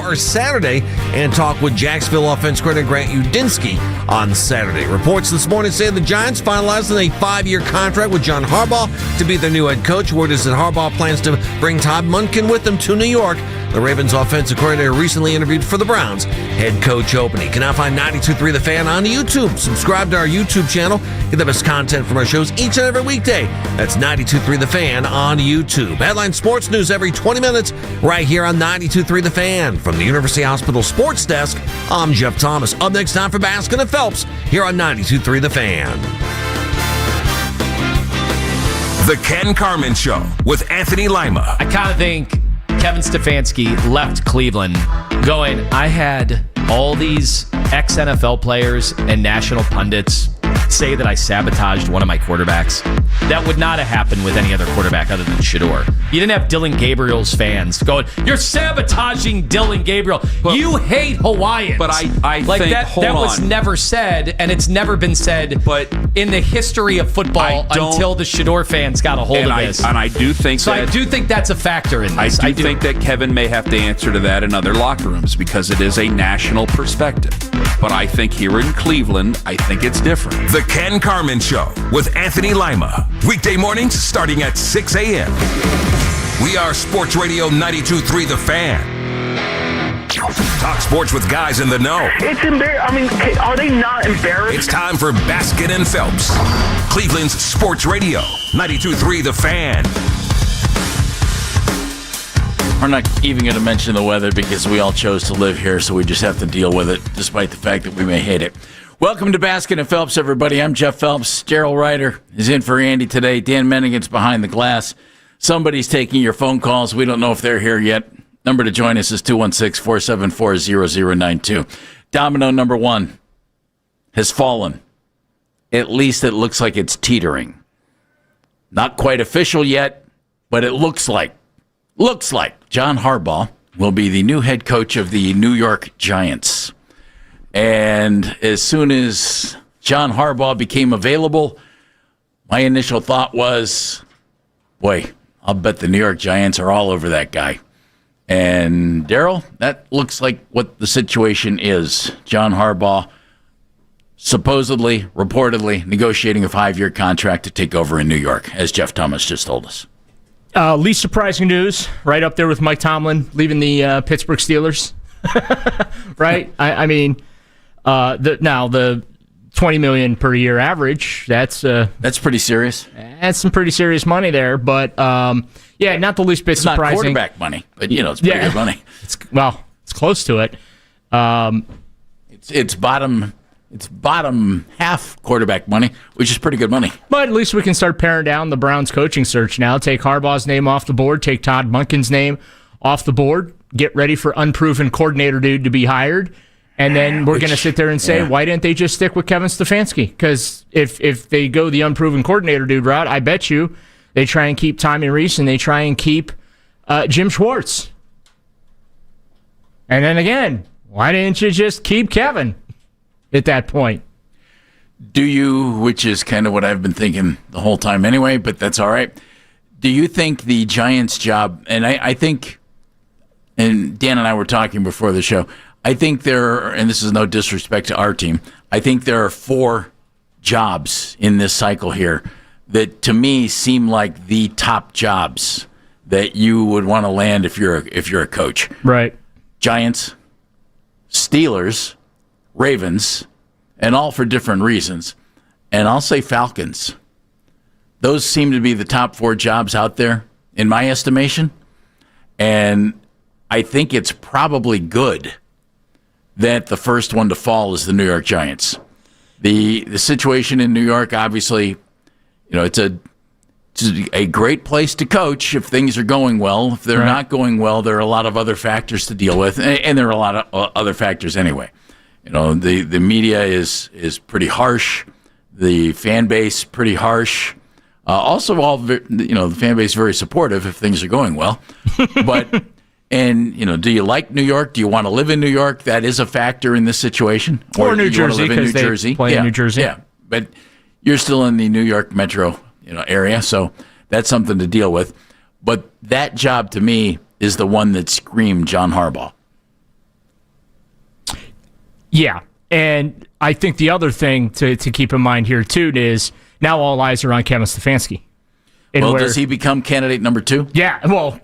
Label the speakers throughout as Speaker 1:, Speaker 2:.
Speaker 1: or Saturday and talk with Jacksonville offense coordinator Grant Udinski on Saturday. Reports this morning say the Giants finalizing a 5-year contract with John Harbaugh to be their new head coach. Word is that Harbaugh plans to bring Todd Monken with him to New York. The Ravens offensive coordinator recently interviewed for the Browns head coach opening. You can now find 92.3 The Fan on YouTube. Subscribe to our YouTube channel. Get the best content from our shows each and every weekday. That's 92.3 The Fan on YouTube. Headline sports news every 20 minutes right here on 92.3 The Fan. From the University Hospital Sports Desk, I'm Jeff Thomas. Up next, time for Baskin and Phelps here on 92.3 The Fan.
Speaker 2: The Ken Carman Show with Anthony Lima.
Speaker 3: I kind of think Kevin Stefanski left Cleveland going, I had all these ex-NFL players and national pundits say that I sabotaged one of my quarterbacks. That would not have happened with any other quarterback other than Shedeur. You didn't have Dylan Gabriel's fans going, you're sabotaging Dylan Gabriel. But, you hate Hawaiians.
Speaker 4: But I
Speaker 3: like
Speaker 4: think,
Speaker 3: that was never said, and it's never been said in the history of football until the Shedeur fans got a hold of this.
Speaker 4: And I do think
Speaker 3: I do think that's a factor in this.
Speaker 4: I do think that Kevin may have to answer to that in other locker rooms because it is a national perspective. But I think here in Cleveland, I think it's different.
Speaker 2: The Ken Carman Show with Anthony Lima. Weekday mornings starting at 6 a.m. We are Sports Radio 92.3 The Fan. Talk sports with guys in the know.
Speaker 5: It's embarrassing. I mean, are they not embarrassed?
Speaker 2: It's time for Baskin and Phelps. Cleveland's Sports Radio 92.3 The Fan.
Speaker 6: We're not even going to mention the weather because we all chose to live here, so we just have to deal with it, despite the fact that we may hate it. Welcome to Baskin and Phelps, everybody. I'm Jeff Phelps. Gerald Ryder is in for Andy today. Dan Mennigan's behind the glass. Somebody's taking your phone calls. We don't know if they're here yet. Number to join us is 216-474-0092. Domino number 1 has fallen. At least it looks like it's teetering. Not quite official yet, but it looks like John Harbaugh will be the new head coach of the New York Giants. And as soon as John Harbaugh became available, my initial thought was, boy, I'll bet the New York Giants are all over that guy. And Daryl, that looks like what the situation is. John Harbaugh supposedly, reportedly, negotiating a 5-year contract to take over in New York, as Jeff Thomas just told us.
Speaker 7: Least surprising news, right up there with Mike Tomlin leaving the Pittsburgh Steelers. Right? I mean, the $20 million per year average, that's
Speaker 6: pretty serious.
Speaker 7: That's some pretty serious money there. But yeah, not the least bit
Speaker 6: it's
Speaker 7: surprising.
Speaker 6: Not quarterback money, but it's pretty good money.
Speaker 7: It's close to it.
Speaker 6: It's bottom half quarterback money, which is pretty good money.
Speaker 7: But at least we can start paring down the Browns coaching search now. Take Harbaugh's name off the board. Take Todd Monken's name off the board. Get ready for unproven coordinator dude to be hired. And then we're going to sit there and say, why didn't they just stick with Kevin Stefanski? Because if they go the unproven coordinator dude route, I bet you they try and keep Tommy Rees and they try and keep Jim Schwartz. And then again, why didn't you just keep Kevin at that point?
Speaker 6: Do you, which is kind of what I've been thinking the whole time anyway, but that's all right. Do you think the Giants' job, and I think, and Dan and I were talking before the show, I think and this is no disrespect to our team, I think there are 4 jobs in this cycle here that to me seem like the top jobs that you would want to land if you're a coach.
Speaker 7: Right.
Speaker 6: Giants, Steelers, Ravens, and all for different reasons. And I'll say Falcons. Those seem to be the top 4 jobs out there, in my estimation. And I think it's probably good that the first one to fall is the New York Giants. The situation in New York, obviously, it's a great place to coach if things are going well. If they're not going well, there are a lot of other factors to deal with, and there are a lot of other factors anyway. The media is pretty harsh. The fan base pretty harsh. Also, the fan base very supportive if things are going well. But do you like New York? Do you want to live in New York? That is a factor in this situation.
Speaker 7: Or New Jersey, because they play in New Jersey.
Speaker 6: Yeah, but you're still in the New York metro area, so that's something to deal with. But that job to me is the one that screamed John Harbaugh.
Speaker 7: Yeah, and I think the other thing to keep in mind here, too, is now all eyes are on Kevin Stefanski.
Speaker 6: Does he become candidate number 2?
Speaker 7: Yeah, well,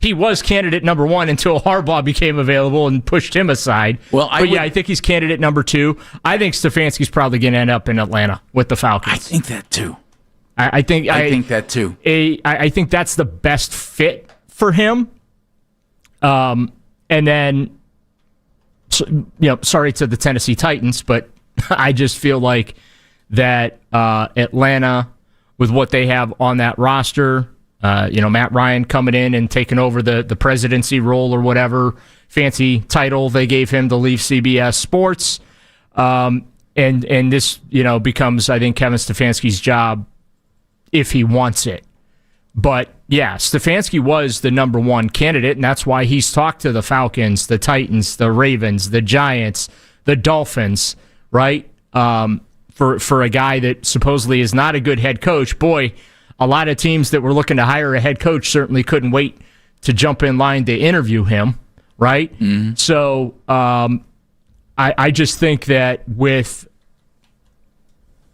Speaker 7: he was candidate number 1 until Harbaugh became available and pushed him aside. I think he's candidate number 2. I think Stefanski's probably going to end up in Atlanta with the Falcons.
Speaker 6: I think that too.
Speaker 7: I think
Speaker 6: that too.
Speaker 7: I think that's the best fit for him. And then, sorry to the Tennessee Titans, but I just feel like that Atlanta, with what they have on that roster, Matt Ryan coming in and taking over the presidency role or whatever fancy title they gave him to leave CBS Sports, and this becomes, I think, Kevin Stefanski's job if he wants it. But yeah, Stefanski was the number 1 candidate, and that's why he's talked to the Falcons, the Titans, the Ravens, the Giants, the Dolphins, right? For a guy that supposedly is not a good head coach. Boy, a lot of teams that were looking to hire a head coach certainly couldn't wait to jump in line to interview him, right? Mm-hmm. So I just think that with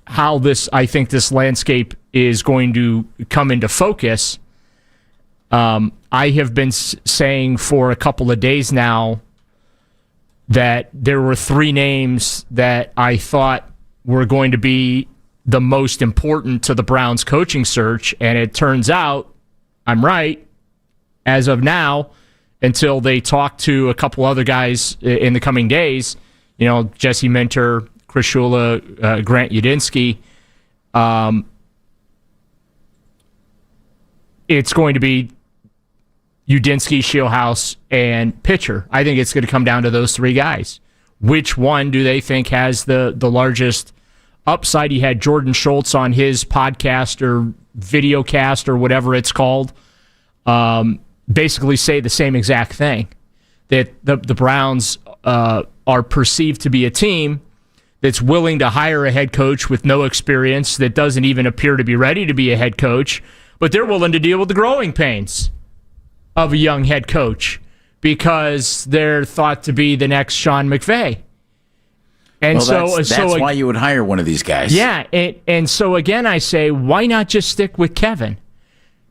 Speaker 7: how I think this landscape is going to come into focus, I have been saying for a couple of days now that there were 3 names that I thought were going to be the most important to the Browns coaching search, and it turns out I'm right as of now until they talk to a couple other guys in the coming days, Jesse Minter, Chris Shula, Grant Udinski. It's going to be Udinski, Shieldhouse, and pitcher. I think it's going to come down to those 3 guys. Which one do they think has the largest upside? He had Jordan Schultz on his podcast or videocast or whatever it's called, basically say the same exact thing, that the Browns are perceived to be a team that's willing to hire a head coach with no experience, that doesn't even appear to be ready to be a head coach, but they're willing to deal with the growing pains of a young head coach because they're thought to be the next Sean McVay. And
Speaker 6: that's why you would hire one of these guys.
Speaker 7: Yeah, and so again, I say, why not just stick with Kevin?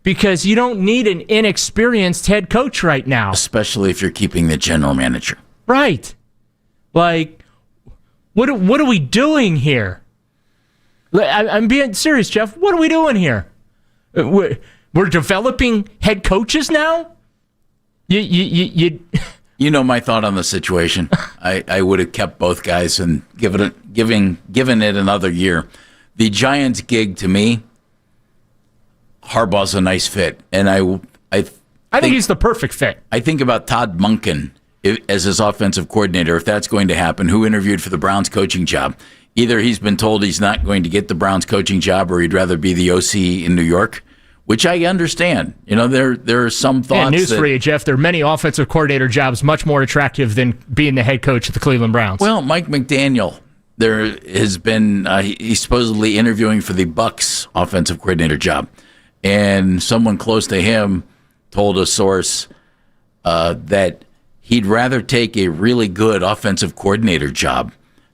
Speaker 7: Because you don't need an inexperienced head coach right now.
Speaker 6: Especially if you're keeping the general manager.
Speaker 7: Right. Like, what are we doing here? I'm being serious, Jeff. What are we doing here? We're developing head coaches now?
Speaker 6: You know my thought on the situation. I would have kept both guys and given it another year. The Giants gig, to me, Harbaugh's a nice fit, and I think
Speaker 7: he's the perfect fit.
Speaker 6: I think about Todd Monken as his offensive coordinator, if that's going to happen, who interviewed for the Browns coaching job. Either he's been told he's not going to get the Browns coaching job, or he'd rather be the OC in New York, which I understand. There are some thoughts.
Speaker 7: Yeah, news for you, Jeff. There are many offensive coordinator jobs much more attractive than being the head coach of the Cleveland Browns.
Speaker 6: Well, Mike McDaniel, there has been he's supposedly interviewing for the Bucs offensive coordinator job, and someone close to him told a source that he'd rather take a really good offensive coordinator job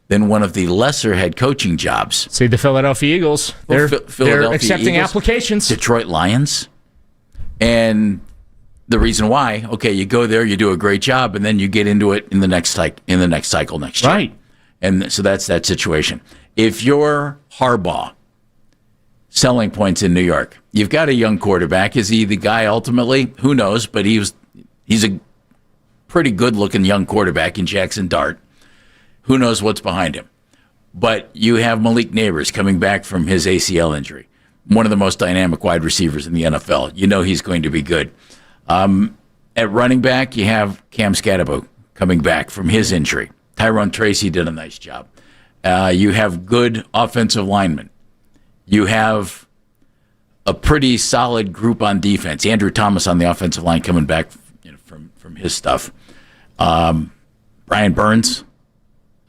Speaker 6: than one of the lesser head coaching jobs.
Speaker 7: See the Philadelphia Eagles. They're accepting Eagles, applications.
Speaker 6: Detroit Lions. And the reason why, okay, you go there, you do a great job, and then you get into it in the next cycle next year.
Speaker 7: Right.
Speaker 6: And so that's that situation. If you're Harbaugh, selling points in New York, you've got a young quarterback. Is he the guy ultimately? Who knows? But he's a pretty good-looking young quarterback in Jackson Dart. Who knows what's behind him? But you have Malik Neighbors coming back from his ACL injury, one of the most dynamic wide receivers in the NFL. You know he's going to be good. At running back, you have Cam Scatterbo coming back from his injury. Tyrone Tracy did a nice job. You have good offensive linemen. You have a pretty solid group on defense. Andrew Thomas on the offensive line coming back from his stuff. Brian Burns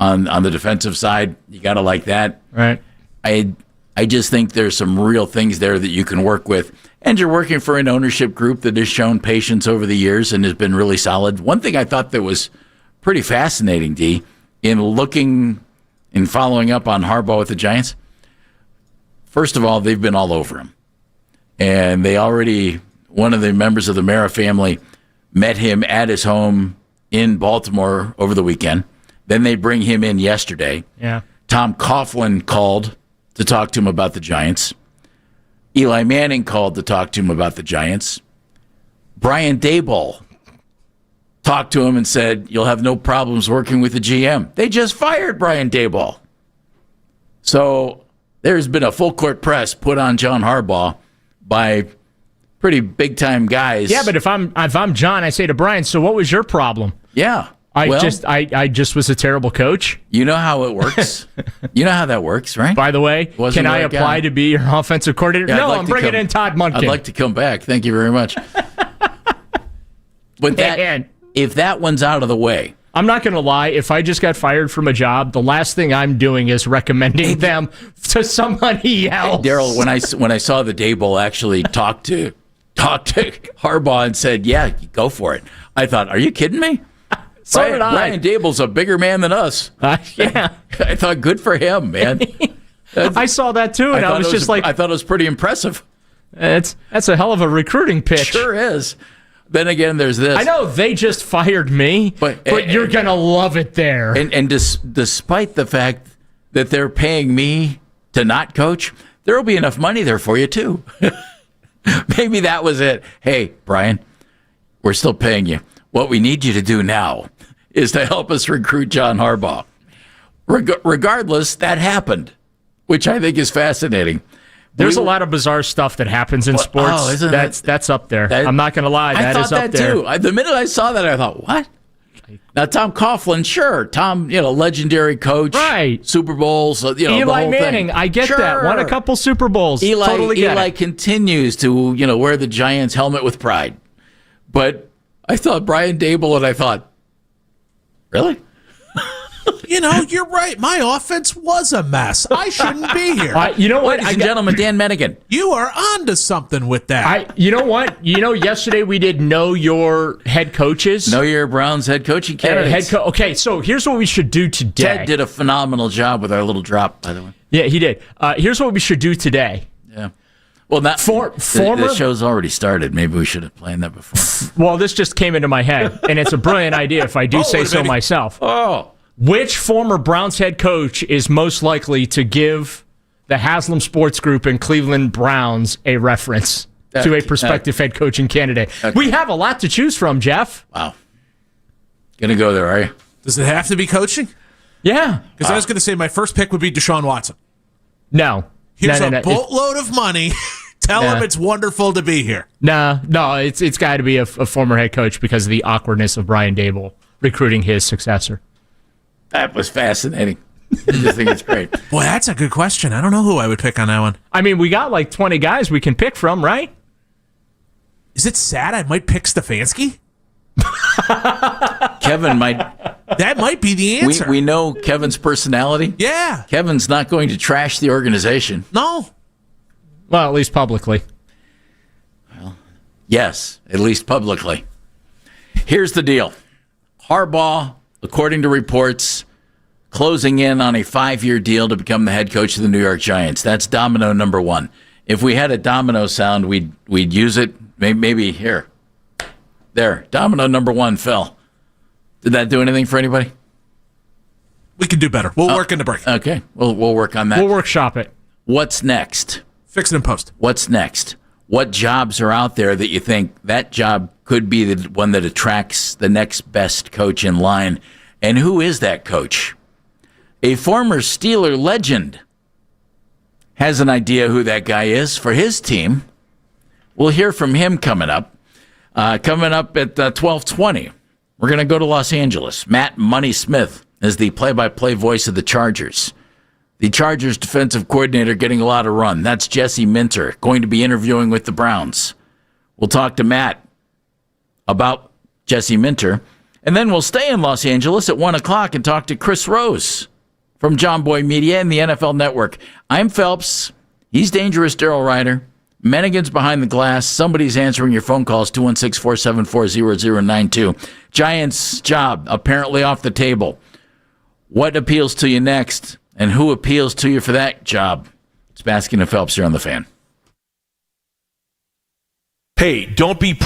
Speaker 6: on the defensive side, you got to like that.
Speaker 7: Right.
Speaker 6: I just think there's some real things there that you can work with. And you're working for an ownership group that has shown patience over the years and has been really solid. One thing I thought that was pretty fascinating, D, in looking and following up on Harbaugh with the Giants, first of all, they've been all over him. And one of the members of the Mara family met him at his home in Baltimore over the weekend. Then they bring him in yesterday.
Speaker 7: Yeah.
Speaker 6: Tom Coughlin called to talk to him about the Giants. Eli Manning called to talk to him about the Giants. Brian Daboll talked to him and said, you'll have no problems working with the GM. They just fired Brian Daboll. So there's been a full court press put on John Harbaugh by pretty big time guys.
Speaker 7: Yeah, but if I'm John, I say to Brian, so what was your problem?
Speaker 6: Yeah.
Speaker 7: I just was a terrible coach.
Speaker 6: You know how it works. You know how that works, right?
Speaker 7: By the way,
Speaker 6: Wasn't
Speaker 7: can I
Speaker 6: the right
Speaker 7: apply
Speaker 6: guy.
Speaker 7: to be your offensive coordinator?
Speaker 6: Yeah,
Speaker 7: no,
Speaker 6: like
Speaker 7: I'm
Speaker 6: to
Speaker 7: bringing
Speaker 6: come-
Speaker 7: in Todd Monken.
Speaker 6: I'd like to come back. Thank you very much. But if that one's out of the way,
Speaker 7: I'm not going to lie. If I just got fired from a job, the last thing I'm doing is recommending them to somebody else.
Speaker 6: Daryl, when I saw the Daboll actually talk to Harbaugh and said, "Yeah, go for it," I thought, "Are you kidding me?"
Speaker 7: So did I.
Speaker 6: Brian Daboll's a bigger man than us.
Speaker 7: Yeah.
Speaker 6: I thought, good for him, man.
Speaker 7: I saw that too, and I was just like,
Speaker 6: I thought it was pretty impressive.
Speaker 7: that's a hell of a recruiting pitch.
Speaker 6: Sure is. Then again, there's this.
Speaker 7: I know they just fired me, but you're going to love it there.
Speaker 6: And despite the fact that they're paying me to not coach, there will be enough money there for you, too. Maybe that was it. Hey, Brian, we're still paying you. What we need you to do now is to help us recruit John Harbaugh. Regardless, that happened, which I think is fascinating.
Speaker 7: There's a lot of bizarre stuff that happens in sports. That's up there. I'm not going to lie. That is up there.
Speaker 6: I thought that too. The minute I saw that, I thought, what? Now, Tom Coughlin, sure. Tom, legendary coach.
Speaker 7: Right.
Speaker 6: Super Bowls, the
Speaker 7: Eli
Speaker 6: whole
Speaker 7: Manning,
Speaker 6: thing.
Speaker 7: I get that. Won a couple Super Bowls.
Speaker 6: Eli continues to, wear the Giants helmet with pride. But I thought Brian Daboll, and I thought, really?
Speaker 8: You're right. My offense was a mess. I shouldn't be here.
Speaker 7: You know what?
Speaker 6: Ladies and gentlemen, Dan Mennigan.
Speaker 8: You are onto something with that.
Speaker 7: You know what? Yesterday we did Know Your Head Coaches.
Speaker 6: Know Your Browns head coaching candidates.
Speaker 7: Okay, so here's what we should do today.
Speaker 6: Ted did a phenomenal job with our little drop, by the way.
Speaker 7: Yeah, he did. Here's what we should do today.
Speaker 6: Yeah. Well, the show's already started. Maybe we should have planned that before.
Speaker 7: Well, this just came into my head, and it's a brilliant idea if I do say so myself.
Speaker 6: Oh.
Speaker 7: Which former Browns head coach is most likely to give the Haslam Sports Group and Cleveland Browns a reference to a prospective head coaching candidate? Okay. We have a lot to choose from, Jeff.
Speaker 6: Wow. Gonna go there, are you?
Speaker 8: Does it have to be coaching?
Speaker 7: Yeah.
Speaker 8: Because I was going to say my first pick would be Deshaun Watson.
Speaker 7: No.
Speaker 8: Here's a boatload of money. Tell him it's wonderful to be here.
Speaker 7: No, it's got to be a former head coach because of the awkwardness of Brian Daboll recruiting his successor.
Speaker 6: That was fascinating. I just think it's great.
Speaker 8: Boy, that's a good question. I don't know who I would pick on that one.
Speaker 7: I mean, we got like 20 guys we can pick from, right?
Speaker 8: Is it sad I might pick Stefanski?
Speaker 6: Kevin might.
Speaker 8: That might be the answer.
Speaker 6: We know Kevin's personality.
Speaker 8: Yeah.
Speaker 6: Kevin's not going to trash the organization.
Speaker 8: No.
Speaker 7: Well, at least publicly.
Speaker 6: Well, yes, at least publicly. Here's the deal. Harbaugh, according to reports, closing in on a 5-year deal to become the head coach of the New York Giants. That's domino number one. If we had a domino sound, we'd use it. Maybe here. There. Domino number one fell. Did that do anything for anybody?
Speaker 8: We can do better. We'll work in the break.
Speaker 6: Okay. We'll work on that.
Speaker 7: We'll workshop it.
Speaker 6: What's next?
Speaker 8: Fix it in post.
Speaker 6: What's next? What jobs are out there that you think that job could be the one that attracts the next best coach in line? And who is that coach? A former Steeler legend has an idea who that guy is for his team. We'll hear from him coming up. Coming up at 12:20. We're going to go to Los Angeles. Matt Money Smith is the play-by-play voice of the Chargers. The Chargers defensive coordinator getting a lot of run. That's Jesse Minter, going to be interviewing with the Browns. We'll talk to Matt about Jesse Minter. And then we'll stay in Los Angeles at 1 o'clock and talk to Chris Rose from John Boy Media and the NFL Network. I'm Phelps. He's Dangerous Daryl Ryder. Mennigan's behind the glass. Somebody's answering your phone calls, 216-474-0092. Giants' job apparently off the table. What appeals to you next, and who appeals to you for that job? It's Baskin and Phelps here on The Fan.
Speaker 9: Hey, don't be...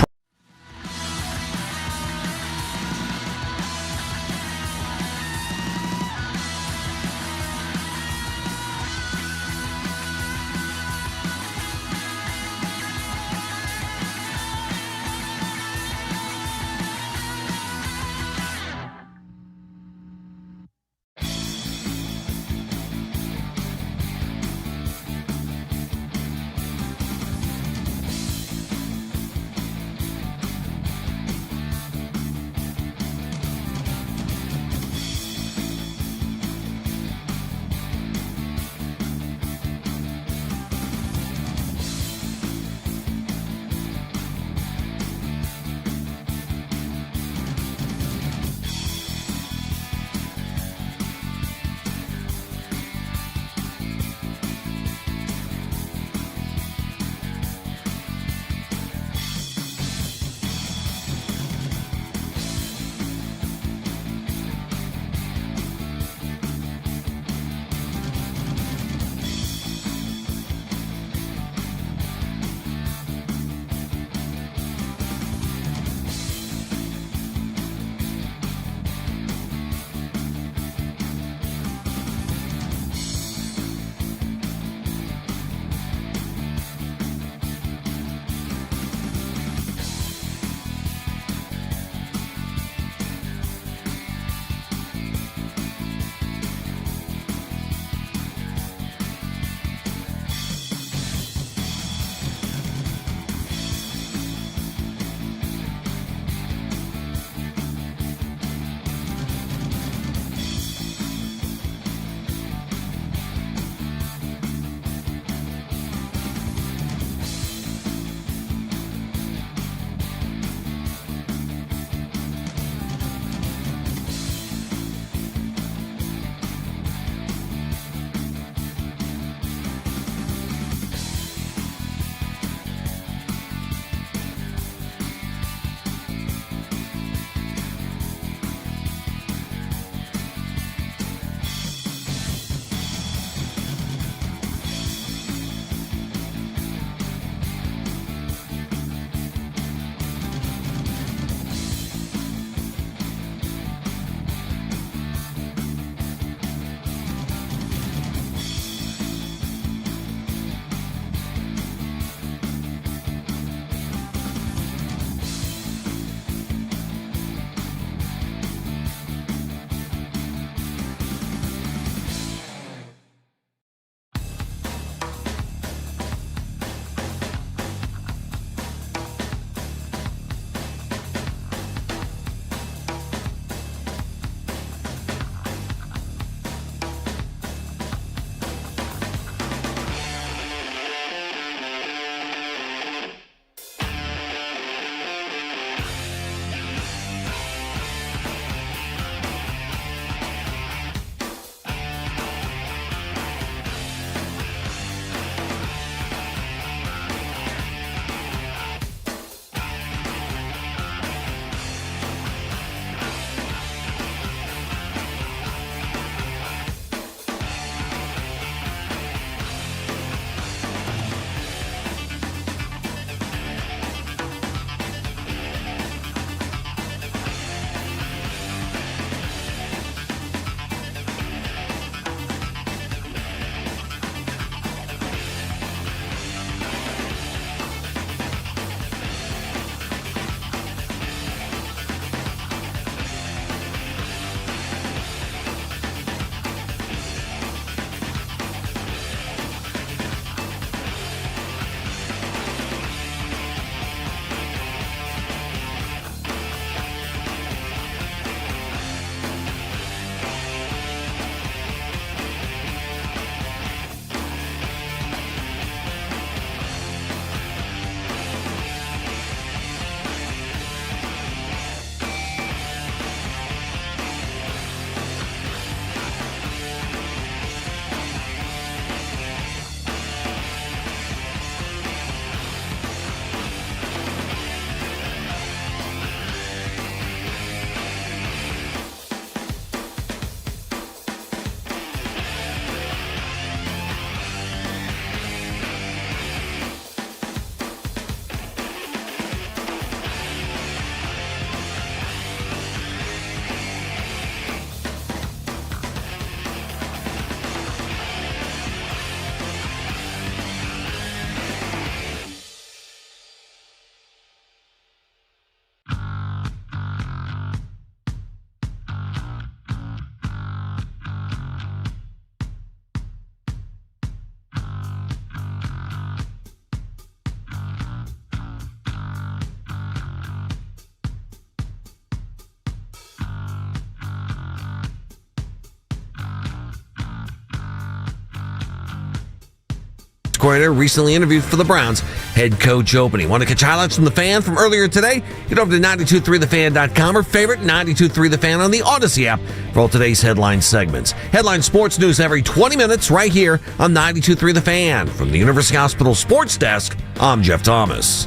Speaker 1: coordinator, recently interviewed for the Browns head coach opening. Want to catch highlights from The Fan from earlier today? Get over to 923thefan.com or favorite 923 The Fan on the Odyssey app for all today's headline segments. Headline sports news every 20 minutes right here on 923 The Fan. From the University Hospital Sports Desk, I'm Jeff Thomas.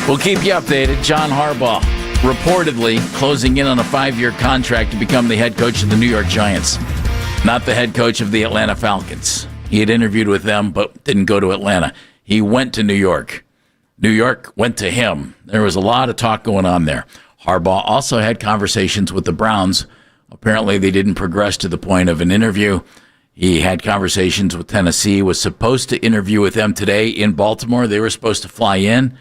Speaker 6: We'll keep you updated. John Harbaugh reportedly closing in on a 5-year contract to become the head coach of the New York Giants, not the head coach of the Atlanta Falcons. He had interviewed with them, but didn't go to Atlanta. He went to New York. New York went to him. There was a lot of talk going on there. Harbaugh also had conversations with the Browns. Apparently, they didn't progress to the point of an interview. He had conversations with Tennessee, was supposed to interview with them today in Baltimore. They were supposed to fly in.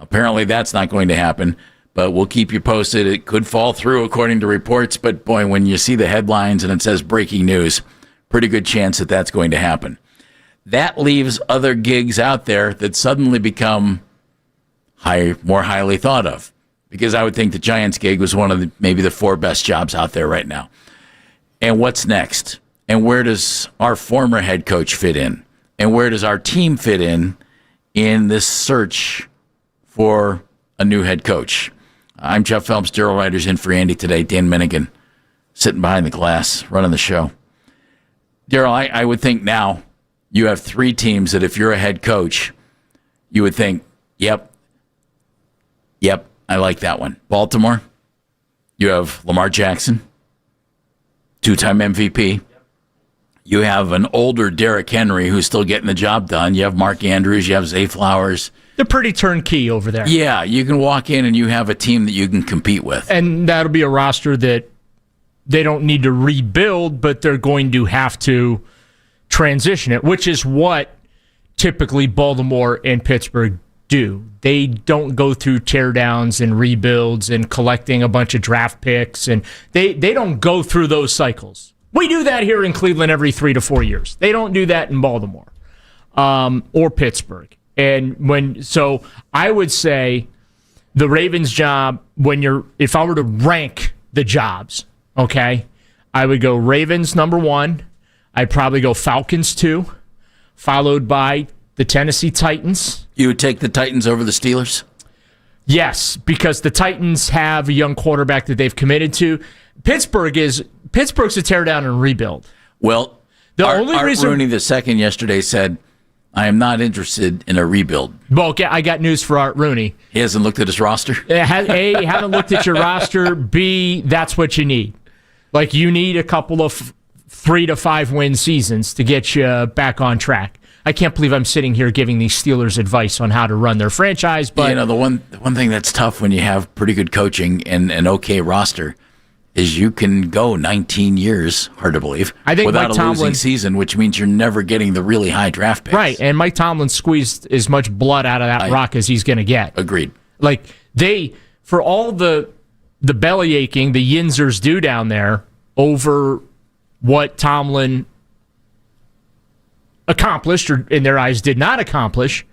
Speaker 6: Apparently, that's not going to happen, but we'll keep you posted. It could fall through according to reports, but boy, when you see the headlines and it says breaking news, pretty good chance that that's going to happen. That leaves other gigs out there that suddenly become more highly thought of, because I would think the Giants gig was one of maybe the 4 best jobs out there right now. And what's next? And where does our former head coach fit in? And where does our team fit in this search for a new head coach? I'm Jeff Phelps. Daryl Ryder's in for Andy today. Dan Minigan sitting behind the glass, running the show. Daryl, I would think now you have 3 teams that if you're a head coach, you would think, yep, I like that one. Baltimore, you have Lamar Jackson, 2-time MVP. You have an older Derrick Henry who's still getting the job done. You have Mark Andrews. You have Zay Flowers.
Speaker 7: They're pretty turnkey over there.
Speaker 6: Yeah, you can walk in and you have a team that you can compete with.
Speaker 7: And that'll be a roster that they don't need to rebuild, but they're going to have to transition it, which is what typically Baltimore and Pittsburgh do. They don't go through teardowns and rebuilds and collecting a bunch of draft picks, and they don't go through those cycles. We do that here in Cleveland every 3 to 4 years. They don't do that in Baltimore or Pittsburgh. So I would say the Ravens' job, if I were to rank the jobs, okay, I would go Ravens number 1. I'd probably go Falcons 2, followed by the Tennessee Titans.
Speaker 6: You would take the Titans over the Steelers?
Speaker 7: Yes, because the Titans have a young quarterback that they've committed to. Pittsburgh's a tear down and rebuild.
Speaker 6: Well, Art Rooney II yesterday said, I am not interested in a rebuild.
Speaker 7: Well, I got news for Art Rooney.
Speaker 6: He hasn't looked at his roster?
Speaker 7: A, haven't looked at your roster. B, that's what you need. Like, you need a couple of 3 to 5 win seasons to get you back on track. I can't believe I'm sitting here giving these Steelers advice on how to run their franchise. But
Speaker 6: the one thing that's tough when you have pretty good coaching and an okay roster is you can go 19 years, hard to believe, without a losing season, which means you're never getting the really high draft picks.
Speaker 7: Right, and Mike Tomlin squeezed as much blood out of that rock as he's going to get.
Speaker 6: Agreed.
Speaker 7: Like, for all the belly aching the Yinzers do down there over what Tomlin accomplished, or in their eyes did not accomplish,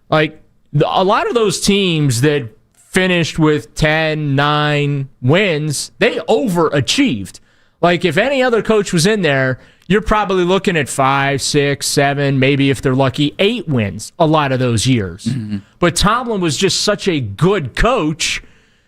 Speaker 7: like, a lot of those teams that finished with 10, 9 wins, they overachieved. Like, if any other coach was in there, you're probably looking at 5, 6, 7, maybe if they're lucky, 8 wins a lot of those years. Mm-hmm. But Tomlin was just such a good coach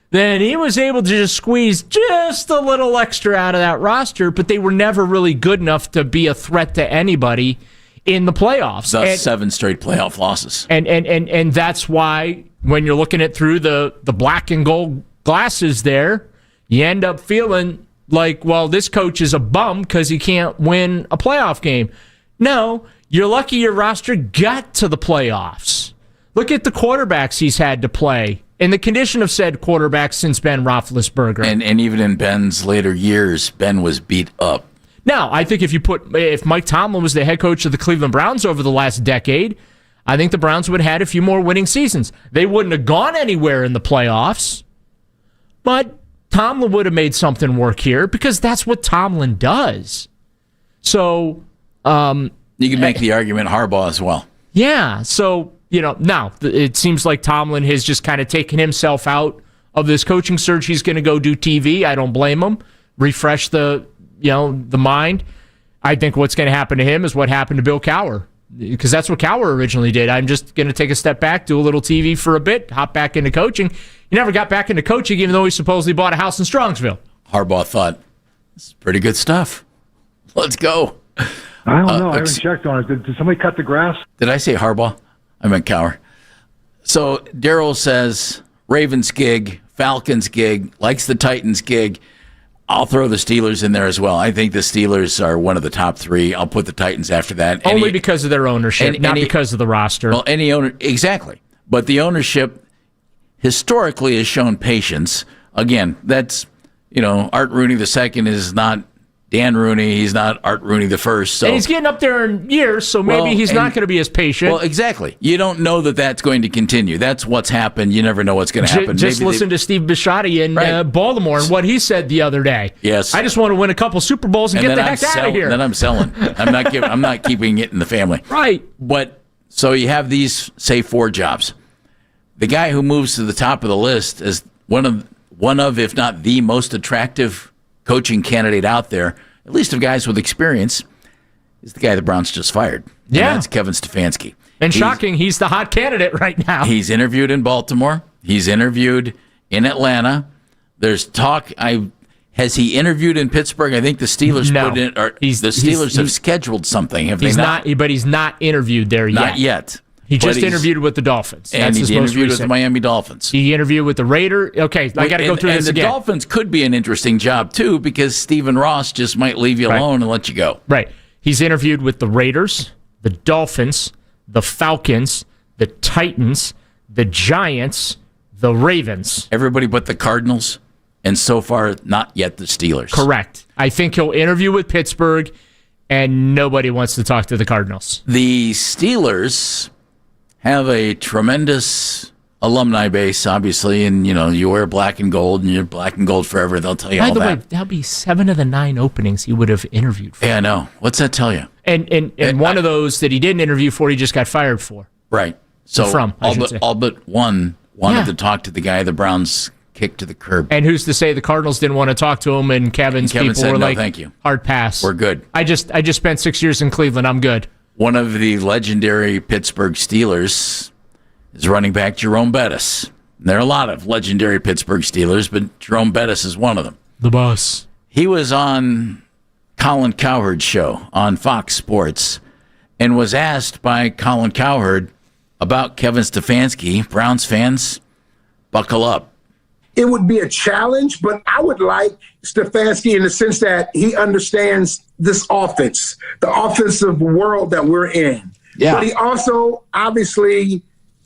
Speaker 7: that he was able to just squeeze just a little extra out of that roster, but they were never really good enough to be a threat to anybody in the playoffs.
Speaker 6: Thus, 7 straight playoff losses.
Speaker 7: And that's why when you're looking at through the black and gold glasses there, you end up feeling like, well, this coach is a bum because he can't win a playoff game. No, you're lucky your roster got to the playoffs. Look at the quarterbacks he's had to play and the condition of said quarterbacks since Ben Roethlisberger.
Speaker 6: And even in Ben's later years, Ben was beat up.
Speaker 7: Now, I think if Mike Tomlin was the head coach of the Cleveland Browns over the last decade, I think the Browns would have had a few more winning seasons. They wouldn't have gone anywhere in the playoffs, but Tomlin would have made something work here because that's what Tomlin does. So,
Speaker 6: You can make the argument Harbaugh as well.
Speaker 7: Yeah. So, now it seems like Tomlin has just kind of taken himself out of this coaching search. He's going to go do TV. I don't blame him. Refresh the mind. I think what's going to happen to him is what happened to Bill Cowher, because that's what Cowher originally did. I'm just going to take a step back, do a little TV for a bit, hop back into coaching. He never got back into coaching, even though he supposedly bought a house in Strongsville.
Speaker 6: Harbaugh thought, this is pretty good stuff. Let's go.
Speaker 10: I don't know. I haven't checked on it. Did somebody cut the grass?
Speaker 6: Did I say Harbaugh? I meant Cowher. So Daryl says Ravens gig, Falcons gig, likes the Titans gig. I'll throw the Steelers in there as well. I think the Steelers are one of the top three. I'll put the Titans after that.
Speaker 7: Only because of their ownership, not because of the roster.
Speaker 6: Well, any owner, exactly. But the ownership historically has shown patience. Again, that's, Art Rooney II is not Dan Rooney. He's not Art Rooney the first. So.
Speaker 7: And he's getting up there in years, so maybe he's not going to be as patient.
Speaker 6: Well, exactly. You don't know that that's going to continue. That's what's happened. You never know what's going to happen.
Speaker 7: Just listen to Steve Bisciotti in Baltimore and what he said the other day.
Speaker 6: Yes.
Speaker 7: I just want to win a couple Super Bowls and get the heck out of here.
Speaker 6: Then I'm selling. I'm not keeping it in the family.
Speaker 7: Right.
Speaker 6: But so you have these, say, 4 jobs. The guy who moves to the top of the list is one of, if not the most attractive coaching candidate out there, at least of guys with experience, is the guy the Browns just fired.
Speaker 7: Yeah.
Speaker 6: And that's Kevin Stefanski.
Speaker 7: And shocking, he's the hot candidate right now.
Speaker 6: He's interviewed in Baltimore. He's interviewed in Atlanta. There's talk. Has he interviewed in Pittsburgh? I think the Steelers have scheduled something. Have they not?
Speaker 7: But he's not interviewed there yet.
Speaker 6: Not yet.
Speaker 7: He just interviewed with the Dolphins.
Speaker 6: And he interviewed with the Miami Dolphins.
Speaker 7: He interviewed with the Raiders. Okay, I got to go through this again.
Speaker 6: And the Dolphins could be an interesting job, too, because Stephen Ross just might leave you alone and let you go.
Speaker 7: Right. He's interviewed with the Raiders, the Dolphins, the Falcons, the Titans, the Giants, the Ravens.
Speaker 6: Everybody but the Cardinals, and so far, not yet the Steelers.
Speaker 7: Correct. I think he'll interview with Pittsburgh, and nobody wants to talk to the Cardinals.
Speaker 6: The Steelers have a tremendous alumni base, obviously, and you wear black and gold, and you're black and gold forever. They'll tell you all that. By the way,
Speaker 7: that'll be 7 of the 9 openings he would have interviewed for.
Speaker 6: Yeah, I know. What's that tell you?
Speaker 7: And one of those that he didn't interview for, he just got fired for.
Speaker 6: Right. So all but one wanted to talk to the guy the Browns kicked to the curb.
Speaker 7: And who's to say the Cardinals didn't want to talk to him? And Kevin people
Speaker 6: said,
Speaker 7: were
Speaker 6: no,
Speaker 7: like,
Speaker 6: "Thank you,
Speaker 7: hard pass.
Speaker 6: We're good."
Speaker 7: I just spent 6 years in Cleveland. I'm good.
Speaker 6: One of the legendary Pittsburgh Steelers is running back Jerome Bettis. There are a lot of legendary Pittsburgh Steelers, but Jerome Bettis is one of them.
Speaker 7: The boss.
Speaker 6: He was on Colin Cowherd's show on Fox Sports and was asked by Colin Cowherd about Kevin Stefanski. Browns fans, buckle up.
Speaker 11: It would be a challenge, but I would like Stefanski in the sense that he understands this offense, the offensive world that we're in.
Speaker 6: Yeah.
Speaker 11: But he also obviously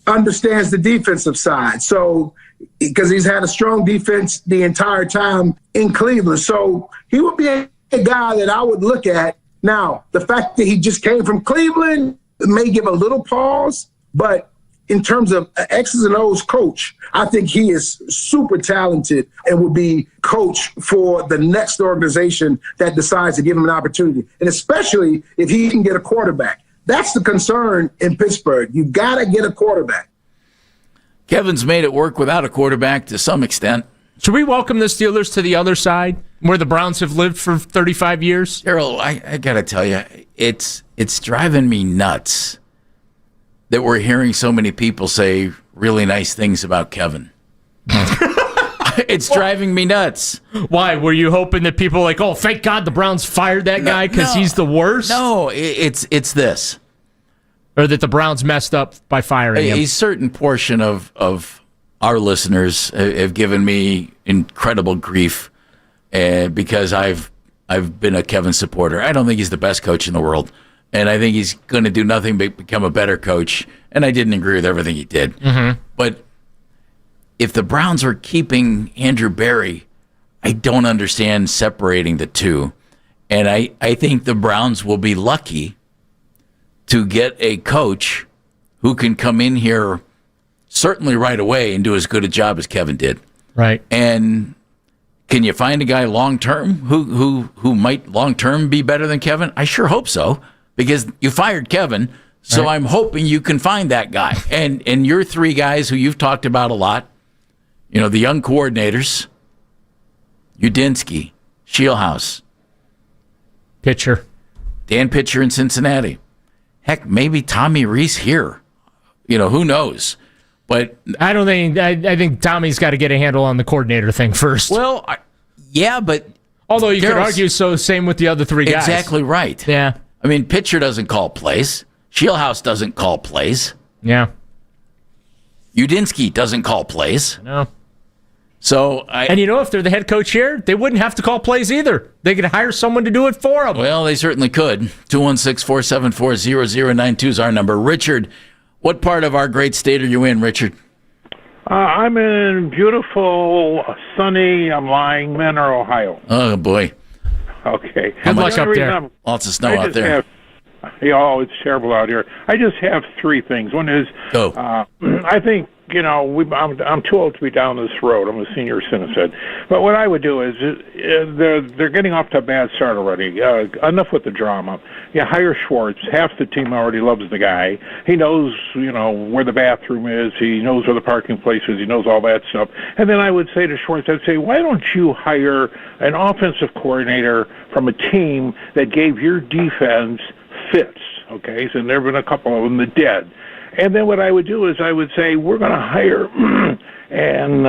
Speaker 11: understands the defensive side. So, because he's had a strong defense the entire time in Cleveland. So he would be a guy that I would look at. Now, the fact that he just came from Cleveland may give a little pause, but in terms of X's and O's coach, I think he is super talented and would be coach for the next organization that decides to give him an opportunity. And especially if he can get a quarterback. That's the concern in Pittsburgh. You got to get a quarterback.
Speaker 6: Kevin's made it work without a quarterback to some extent.
Speaker 7: Should we welcome the Steelers to the other side, where the Browns have lived for 35 years?
Speaker 6: Errol, I got to tell you, it's driving me nuts that we're hearing so many people say really nice things about Kevin. It's driving me nuts.
Speaker 7: Why? Were you hoping that people were like, oh, thank God the Browns fired that guy because he's the worst?
Speaker 6: No, it's this.
Speaker 7: Or that the Browns messed up by firing him?
Speaker 6: A certain portion of our listeners have given me incredible grief because I've been a Kevin supporter. I don't think he's the best coach in the world, and I think he's going to do nothing but become a better coach, and I didn't agree with everything he did.
Speaker 7: Mm-hmm.
Speaker 6: But if the Browns are keeping Andrew Berry, I don't understand separating the two. And I think the Browns will be lucky to get a coach who can come in here certainly right away and do as good a job as Kevin did.
Speaker 7: Right.
Speaker 6: And can you find a guy long-term who might long-term be better than Kevin? I sure hope so. because you fired Kevin. So I'm hoping you can find that guy. And your three guys who you've talked about a lot, the young coordinators, Udinski, Shieldhouse,
Speaker 7: Pitcher.
Speaker 6: Dan Pitcher in Cincinnati. Heck, maybe Tommy Reese here. Who knows? But
Speaker 7: I don't think. I think Tommy's got to get a handle on the coordinator thing first.
Speaker 6: Well, yeah, but
Speaker 7: although you could argue same with the other three guys.
Speaker 6: Exactly right.
Speaker 7: Yeah.
Speaker 6: I mean, Pitcher doesn't call plays. Shieldhouse doesn't call plays.
Speaker 7: Yeah.
Speaker 6: Udinski doesn't call plays.
Speaker 7: No.
Speaker 6: So
Speaker 7: if they're the head coach here, they wouldn't have to call plays either. They could hire someone to do it for them.
Speaker 6: Well, they certainly could. 216-474-0092 is our number. Richard, what part of our great state are you in, Richard?
Speaker 12: I'm in beautiful, sunny, I'm lying Menor, Ohio.
Speaker 6: Oh, boy.
Speaker 12: Okay.
Speaker 7: Good luck up there.
Speaker 6: Lots of snow out there.
Speaker 12: It's terrible out here. I just have three things. One is, I think, I'm too old to be down this road. I'm a senior citizen. But what I would do is, they're getting off to a bad start already. Enough with the drama. You hire Schwartz. Half the team already loves the guy. He knows, where the bathroom is. He knows where the parking place is. He knows all that stuff. And then I would say to Schwartz, I'd say, why don't you hire an offensive coordinator from a team that gave your defense fits? Okay, so there have been a couple of them that did. And then what I would do is I would say, we're going to hire an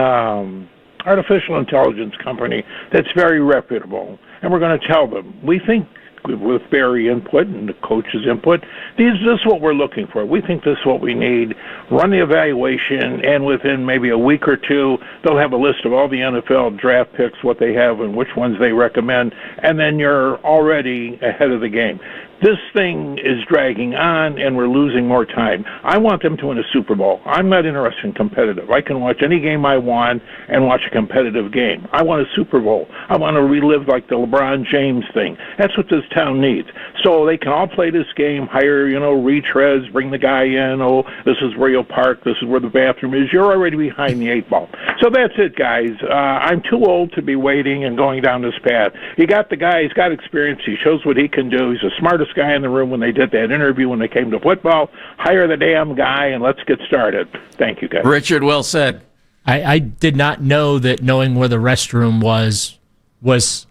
Speaker 12: artificial intelligence company that's very reputable. And we're going to tell them, we think with Barry input and the coach's input, this is what we're looking for. We think this is what we need. Run the evaluation, and within maybe a week or two, they'll have a list of all the NFL draft picks, what they have and which ones they recommend, and then you're already ahead of the game. This thing is dragging on, and we're losing more time. I want them to win a Super Bowl. I'm not interested in competitive. I can watch any game I want and watch a competitive game. I want a Super Bowl. I want to relive like the LeBron James thing. That's what this town needs. So they can all play this game, hire, retreads, bring the guy in. Oh, this is where you'll park. This is where the bathroom is. You're already behind the eight ball. So that's it, guys. I'm too old to be waiting and going down this path. You got the guy. He's got experience. He shows what he can do. He's the smartest guy in the room when they did that interview when they came to football. Hire the damn guy and let's get started. Thank you, guys.
Speaker 6: Richard, well said.
Speaker 7: I did not know that knowing where the restroom was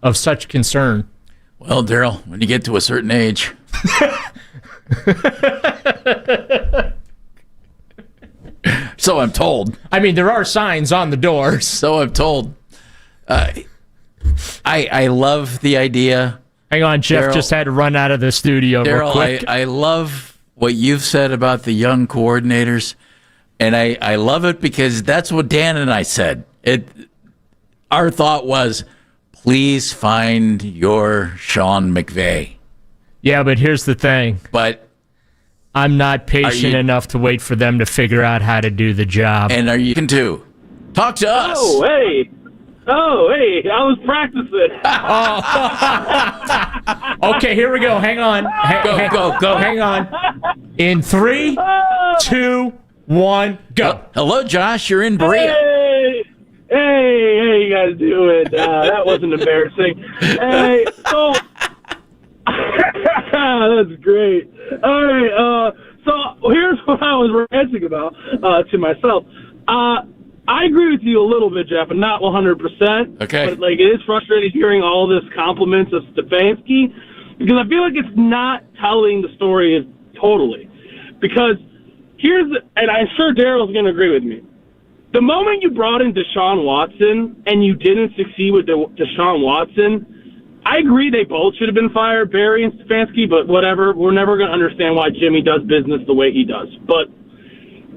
Speaker 7: of such concern.
Speaker 6: Well, Daryl, when you get to a certain age. So I'm told.
Speaker 7: I mean, there are signs on the doors.
Speaker 6: So I'm told. I love the idea.
Speaker 7: Hang on, Jeff just had to run out of the studio real quick.
Speaker 6: Daryl, I love what you've said about the young coordinators, and I love it because that's what Dan and I said. Our thought was, please find your Sean McVay.
Speaker 7: Yeah, but here's the thing.
Speaker 6: But
Speaker 7: I'm not patient enough to wait for them to figure out how to do the job.
Speaker 6: And are you too? Talk to us.
Speaker 13: Oh, hey, I was practicing.
Speaker 7: Okay, here we go. Hang on. Go. Hang on. In 3, 2, 1, go.
Speaker 6: Hello, Josh. You're in Berea.
Speaker 13: Hey, how you guys doing? That wasn't embarrassing. Hey, so that's great. All right, so here's what I was ranting about to myself. I agree with you a little bit, Jeff, and not 100%.
Speaker 6: Okay.
Speaker 13: But, it is frustrating hearing all this compliments of Stefanski because I feel like it's not telling the story totally. Because and I'm sure Daryl's going to agree with me. The moment you brought in Deshaun Watson and you didn't succeed with Deshaun Watson, I agree they both should have been fired, Barry and Stefanski, but whatever. We're never going to understand why Jimmy does business the way he does. But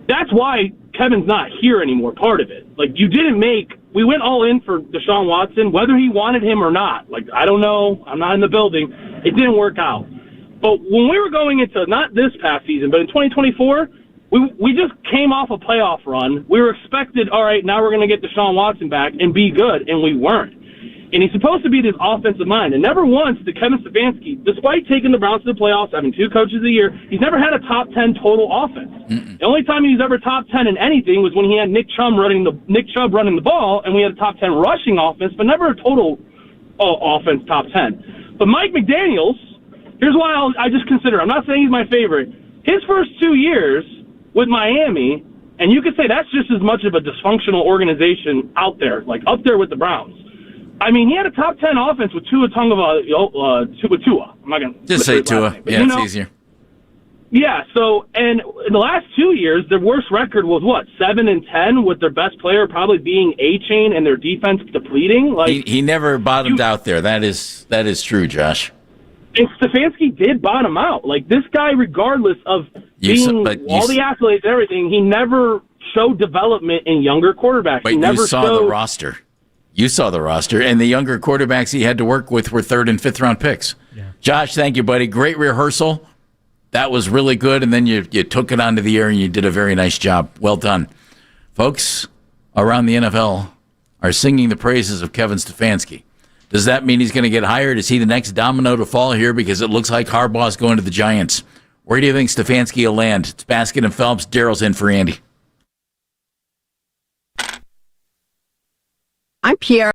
Speaker 13: that's why Kevin's not here anymore, part of it. We went all in for Deshaun Watson, whether he wanted him or not. I don't know. I'm not in the building. It didn't work out. But when we were going into, not this past season, but in 2024, we just came off a playoff run. We were expected, all right, now we're going to get Deshaun Watson back and be good, and we weren't. And he's supposed to be this offensive mind. And never once did Kevin Stefanski, despite taking the Browns to the playoffs, having 2 coaches a year, he's never had a top 10 total offense. The only time he was ever top 10 in anything was when he had Nick Chubb running the ball, and we had a top 10 rushing offense, but never a total offense top 10. But Mike McDaniels here's why I just consider. I'm not saying he's my favorite. His first 2 years with Miami, and you could say that's just as much of a dysfunctional organization out there, like up there with the Browns. I mean, he had a top 10 offense with Tua. I'm not going to
Speaker 6: just say Tua. Yeah, it's easier.
Speaker 13: Yeah. So, and in the last 2 years, their worst record was what, 7-10, with their best player probably being A-Chain and their defense depleting. Like
Speaker 6: he never bottomed out there. That is true, Josh.
Speaker 13: And Stefanski did bottom out. Like, this guy, regardless of all the accolades and everything, he never showed development in younger quarterbacks.
Speaker 6: But you saw the roster. You saw the roster, and the younger quarterbacks he had to work with were 3rd and 5th round picks. Yeah. Josh, thank you, buddy. Great rehearsal. That was really good, and then you took it onto the air, and you did a very nice job. Well done. Folks around the NFL are singing the praises of Kevin Stefanski. Does that mean he's going to get hired? Is he the next domino to fall here? Because it looks like Harbaugh's going to the Giants. Where do you think Stefanski will land? It's Baskin and Phelps. Daryl's in for Andy.
Speaker 14: I'm Pierre.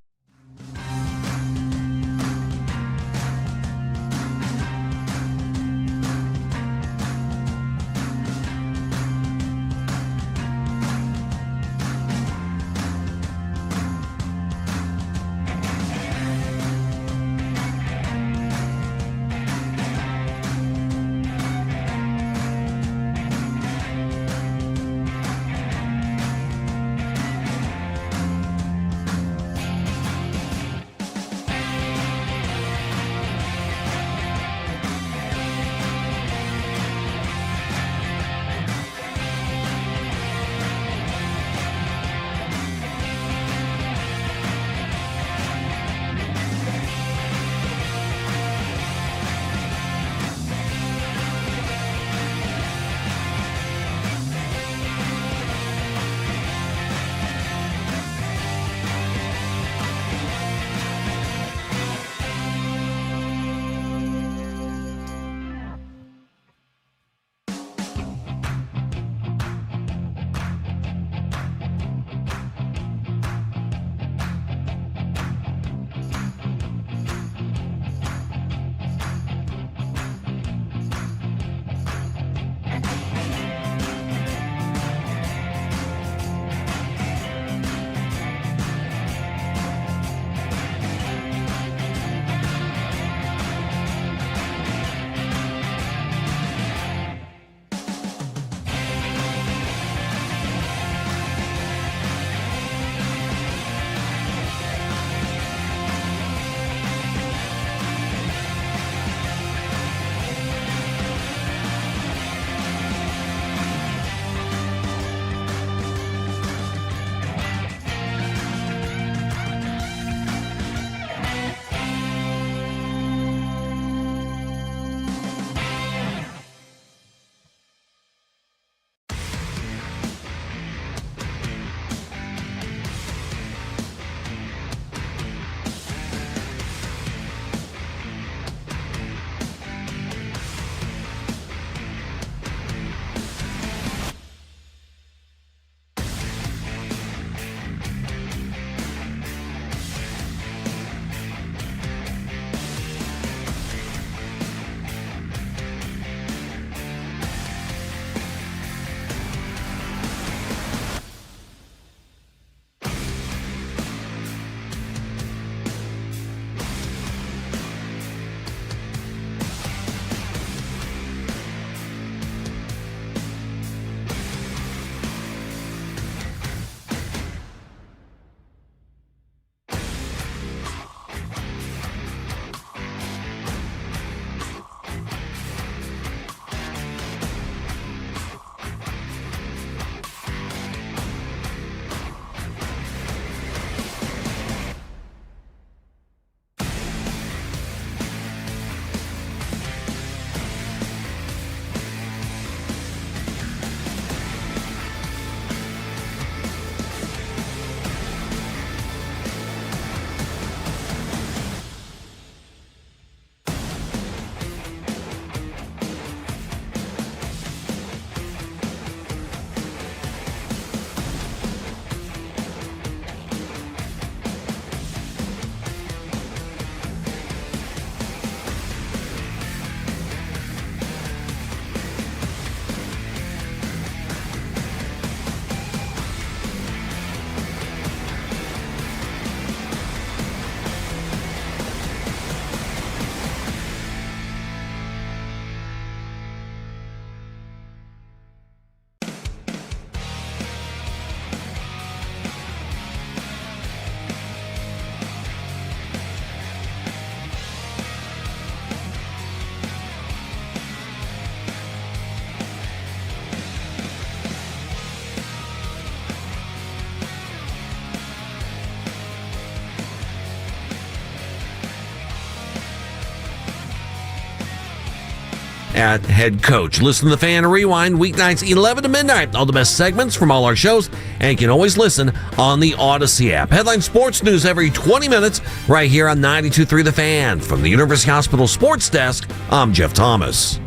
Speaker 1: at head coach. Listen to the Fan Rewind weeknights 11 to midnight. All the best segments from all our shows, and you can always listen on the Odyssey app. Headline sports news every 20 minutes right here on 92.3 The Fan. From the University Hospital Sports Desk, I'm Jeff Thomas.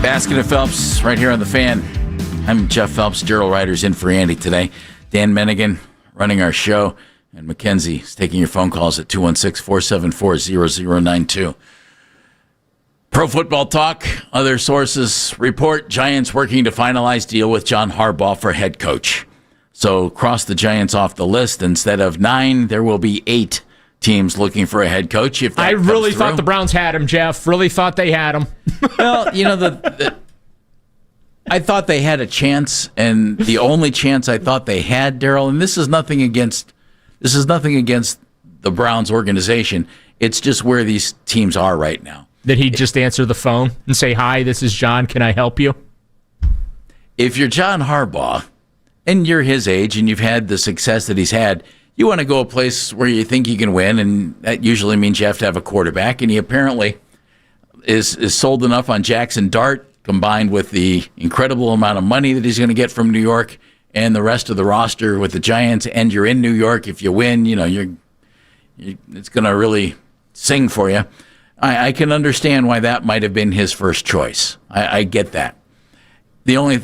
Speaker 6: Baskin and Phelps right here on The Fan. I'm Jeff Phelps. Gerald Ryder's in for Andy today. Dan Mennigan running our show. And Mackenzie is taking your phone calls at 216-474-0092. Pro Football Talk, other sources report Giants working to finalize deal with John Harbaugh for head coach. So cross the Giants off the list. Instead of 9, there will be 8 teams looking for a head coach. If that
Speaker 7: I really
Speaker 6: comes
Speaker 7: thought
Speaker 6: through.
Speaker 7: the Browns had him, Jeff. Really thought they had him.
Speaker 6: Well, you know, I thought they had a chance, and the only chance I thought they had, Daryl, and this is nothing against the Browns organization. It's just where these teams are right now.
Speaker 7: Did he just answer the phone and say, "Hi, this is John. Can I help you?"
Speaker 6: If you're John Harbaugh and you're his age and you've had the success that he's had, you want to go a place where you think you can win, and that usually means you have to have a quarterback, and he apparently is sold enough on Jackson Dart, combined with the incredible amount of money that he's going to get from New York and the rest of the roster with the Giants, and you're in New York. If you win, you know, it's going to really sing for you. I can understand why that might have been his first choice. I get that. The only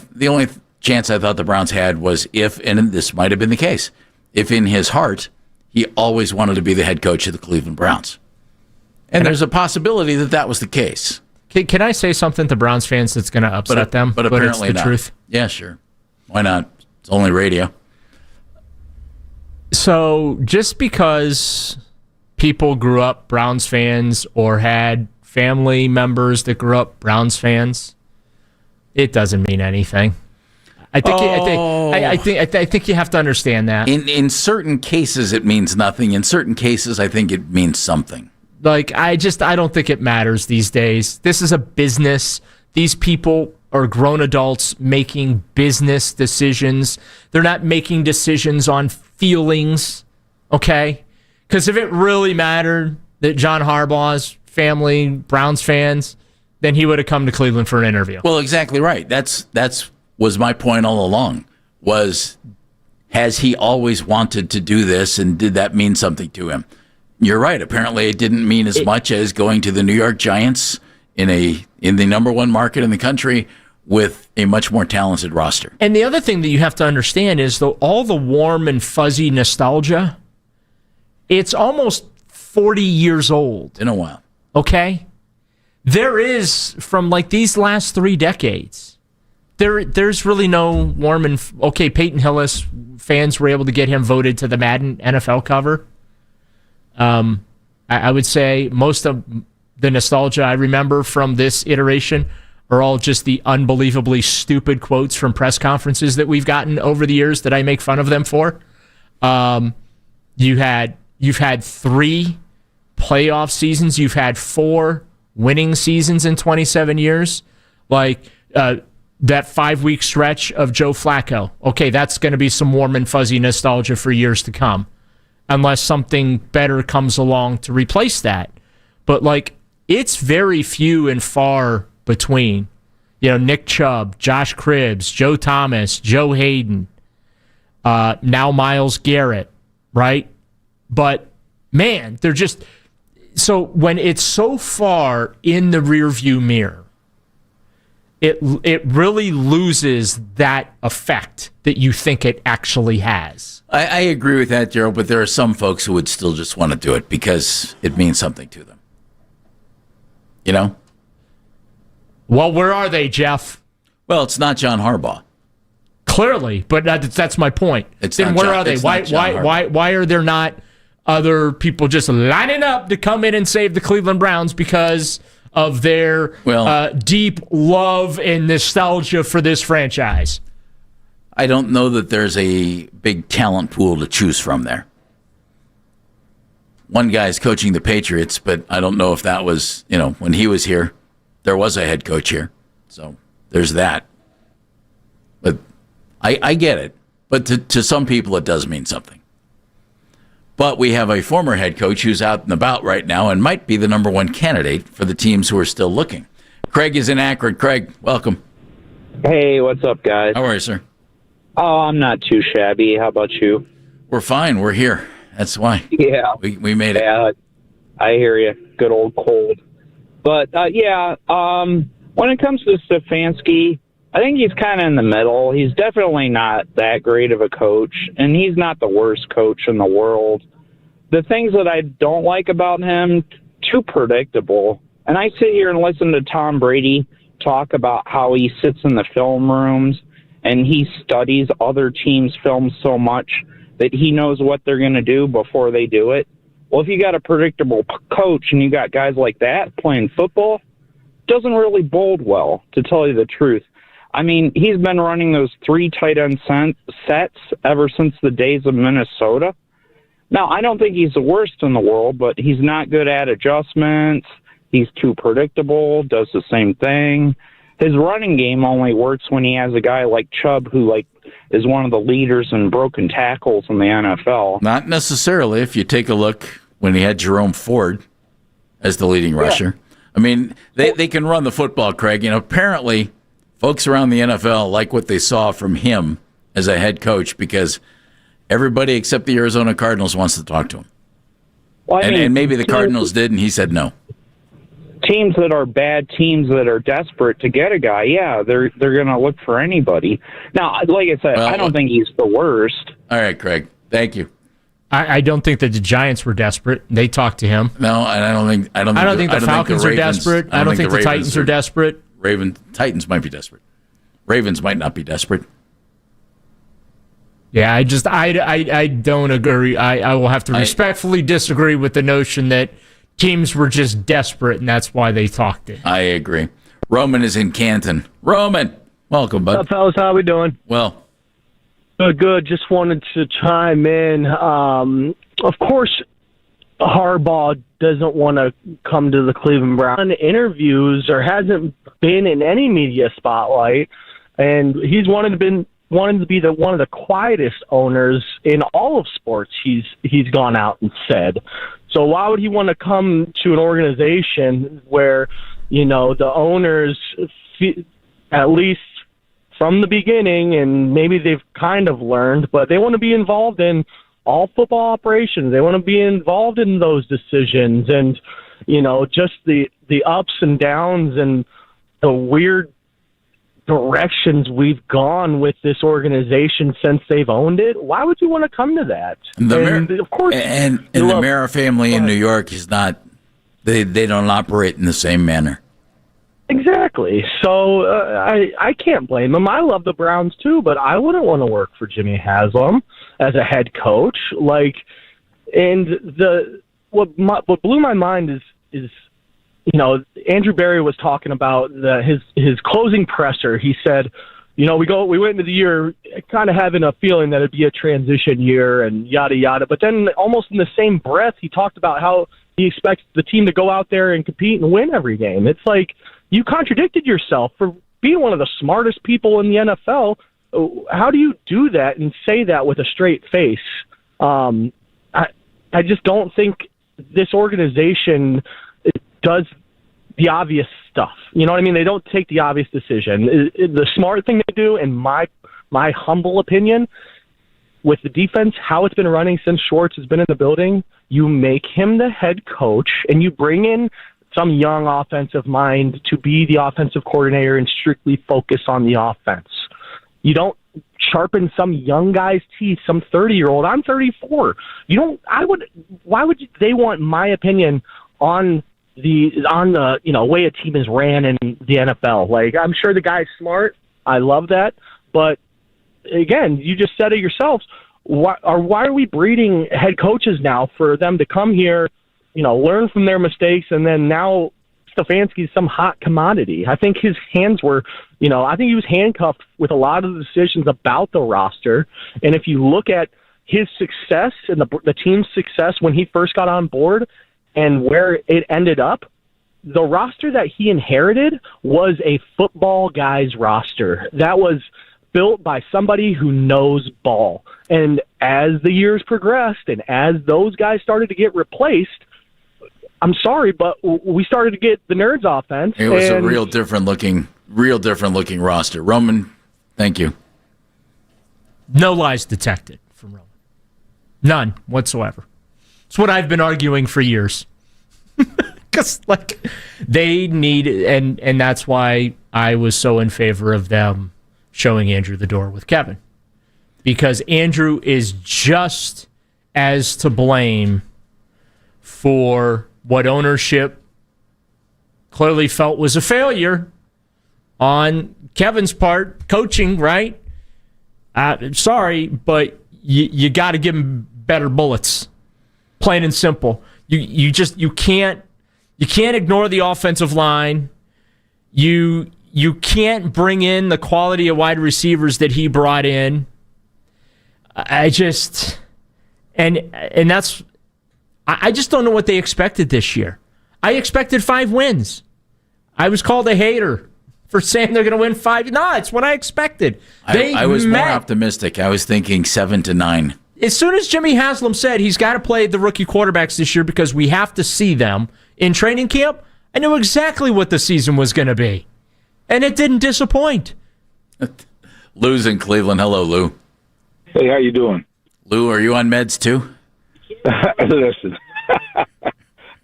Speaker 6: chance I thought the Browns had was if, and this might have been the case, if in his heart he always wanted to be the head coach of the Cleveland Browns. And there's a possibility that that was the case.
Speaker 7: Can I say something to Browns fans that's going to upset them?
Speaker 6: But apparently
Speaker 7: it's the
Speaker 6: not.
Speaker 7: truth.
Speaker 6: Yeah, sure. Why not? It's only radio.
Speaker 7: So just because people grew up Browns fans or had family members that grew up Browns fans, it doesn't mean anything. I think you have to understand that.
Speaker 6: In certain cases, it means nothing. In certain cases, I think it means something.
Speaker 7: Like, I don't think it matters these days. This is a business. These people are grown adults making business decisions. They're not making decisions on feelings, okay? Because if it really mattered that John Harbaugh's family, Browns fans, then he would have come to Cleveland for an interview.
Speaker 6: Well, exactly right. That's was my point all along, has he always wanted to do this, and did that mean something to him? You're right. Apparently it didn't mean as much as going to the New York Giants in the number one market in the country with a much more talented roster.
Speaker 7: And the other thing that you have to understand is, though, all the warm and fuzzy nostalgia, it's almost 40 years old.
Speaker 6: In a while.
Speaker 7: Okay? There is, from like these last 3 decades, there's really no warm and... Okay, Peyton Hillis, fans were able to get him voted to the Madden NFL cover. I would say most of the nostalgia I remember from this iteration are all just the unbelievably stupid quotes from press conferences that we've gotten over the years that I make fun of them for. You've had 3 playoff seasons. You've had 4 winning seasons in 27 years. Like that 5-week stretch of Joe Flacco. Okay, that's going to be some warm and fuzzy nostalgia for years to come, unless something better comes along to replace that. But, like, it's very few and far between. You know, Nick Chubb, Josh Cribbs, Joe Thomas, Joe Hayden, now Myles Garrett, right? But, man, they're just... So when it's so far in the rearview mirror, it really loses that effect that you think it actually has.
Speaker 6: I agree with that, Gerald, but there are some folks who would still just want to do it because it means something to them. You know?
Speaker 7: Well, where are they, Jeff?
Speaker 6: Well, it's not John Harbaugh.
Speaker 7: Clearly, but that's my point. Then where are they? Why are there not other people just lining up to come in and save the Cleveland Browns because of their deep love and nostalgia for this franchise?
Speaker 6: I don't know that there's a big talent pool to choose from there. one guy's coaching the Patriots, but I don't know if that was, when he was here, there was a head coach here. So there's that. But I get it. But to some people, it does mean something. But we have a former head coach who's out and about right now and might be the number one candidate for the teams who are still looking. Craig is in Akron. Craig, welcome.
Speaker 14: Hey, what's up, guys?
Speaker 6: How are you, sir?
Speaker 14: Oh, I'm not too shabby. How about you?
Speaker 6: We're fine. We're here. That's why.
Speaker 14: Yeah.
Speaker 6: We made it.
Speaker 14: Yeah, I hear you. Good old cold. But, when it comes to Stefanski, I think he's kind of in the middle. He's definitely not that great of a coach, and he's not the worst coach in the world. The things that I don't like about him, too predictable. And I sit here and listen to Tom Brady talk about how he sits in the film rooms and he studies other teams' films so much that he knows what they're going to do before they do it. Well, if you got a predictable coach and you got guys like that playing football, it doesn't really bode well, to tell you the truth. I mean, he's been running those 3 tight end sets ever since the days of Minnesota. Now, I don't think he's the worst in the world, but he's not good at adjustments. He's too predictable, does the same thing. His running game only works when he has a guy like Chubb who is one of the leaders in broken tackles in the NFL.
Speaker 6: Not necessarily if you take a look when he had Jerome Ford as the leading rusher. I mean, they can run the football, Craig. Apparently folks around the NFL like what they saw from him as a head coach because everybody except the Arizona Cardinals wants to talk to him. Well, and maybe the Cardinals did, and he said no.
Speaker 14: Teams that are bad teams that are desperate to get a guy, they're going to look for anybody. Now, like I said, I don't think he's the worst.
Speaker 6: All right, Craig. Thank you.
Speaker 7: I don't think that the Giants were desperate. They talked to him.
Speaker 6: No, and I don't think
Speaker 7: the Falcons are desperate. I don't think the Titans are desperate.
Speaker 6: Titans might be desperate. Ravens might not be desperate.
Speaker 7: Yeah, I don't agree. I will have to respectfully disagree with the notion that teams were just desperate and that's why they talked it.
Speaker 6: I agree. Roman is in Canton. Roman, welcome, bud.
Speaker 15: What's up, fellas? How we doing?
Speaker 6: Well.
Speaker 15: Good. Just wanted to chime in. Of course, Harbaugh doesn't want to come to the Cleveland Browns. Interviews or hasn't been in any media spotlight, and he's wanted to be one of the quietest owners in all of sports. He's gone out and said. So why would he want to come to an organization where the owners, at least from the beginning, and maybe they've kind of learned, but they want to be involved in all football operations. They want to be involved in those decisions and, just the ups and downs and the weird directions we've gone with this organization since they've owned it. Why would you want to come to that?
Speaker 6: Of course, and the Mara family in New York is not, they don't operate in the same manner.
Speaker 15: Exactly. So I can't blame them. I love the Browns too, but I wouldn't want to work for Jimmy Haslam as a head coach. What blew my mind is Andrew Berry was talking about his closing presser. He said, we went into the year kind of having a feeling that it'd be a transition year and yada yada. But then almost in the same breath, he talked about how he expects the team to go out there and compete and win every game. It's like, you contradicted yourself for being one of the smartest people in the NFL. How do you do that and say that with a straight face? I just don't think this organization does the obvious stuff. You know what I mean? They don't take the obvious decision. The smart thing to do, in my humble opinion, with the defense, how it's been running since Schwartz has been in the building, you make him the head coach and you bring in some young offensive mind to be the offensive coordinator and strictly focus on the offense. You don't sharpen some young guy's teeth, some 30-year-old. I'm 34. Why would they want my opinion on the way a team is ran in the NFL? I'm sure the guy's smart. I love that. But again, you just said it yourselves. Why are we breeding head coaches now for them to come here, learn from their mistakes, and then now Stefanski's some hot commodity? I think his hands were, I think he was handcuffed with a lot of the decisions about the roster. And if you look at his success and the team's success when he first got on board and where it ended up, the roster that he inherited was a football guy's roster. That was built by somebody who knows ball. And as the years progressed and as those guys started to get replaced, I'm sorry, but we started to get the Nerds offense.
Speaker 6: It was a real different looking roster. Roman, thank you.
Speaker 7: No lies detected from Roman. None whatsoever. It's what I've been arguing for years. Because, they need, and that's why I was so in favor of them showing Andrew the door with Kevin. Because Andrew is just as to blame for what ownership clearly felt was a failure on Kevin's part, coaching, right? Sorry, but you got to give him better bullets. Plain and simple. You can't ignore the offensive line. You can't bring in the quality of wide receivers that he brought in. I just don't know what they expected this year. I expected 5 wins. I was called a hater for saying they're going to win 5. No, it's what I expected.
Speaker 6: I was more optimistic. I was thinking 7 to 9.
Speaker 7: As soon as Jimmy Haslam said he's got to play the rookie quarterbacks this year because we have to see them in training camp, I knew exactly what the season was going to be. And it didn't disappoint.
Speaker 6: Lou's in Cleveland. Hello, Lou.
Speaker 16: Hey, how you doing?
Speaker 6: Lou, are you on meds too?
Speaker 16: Listen,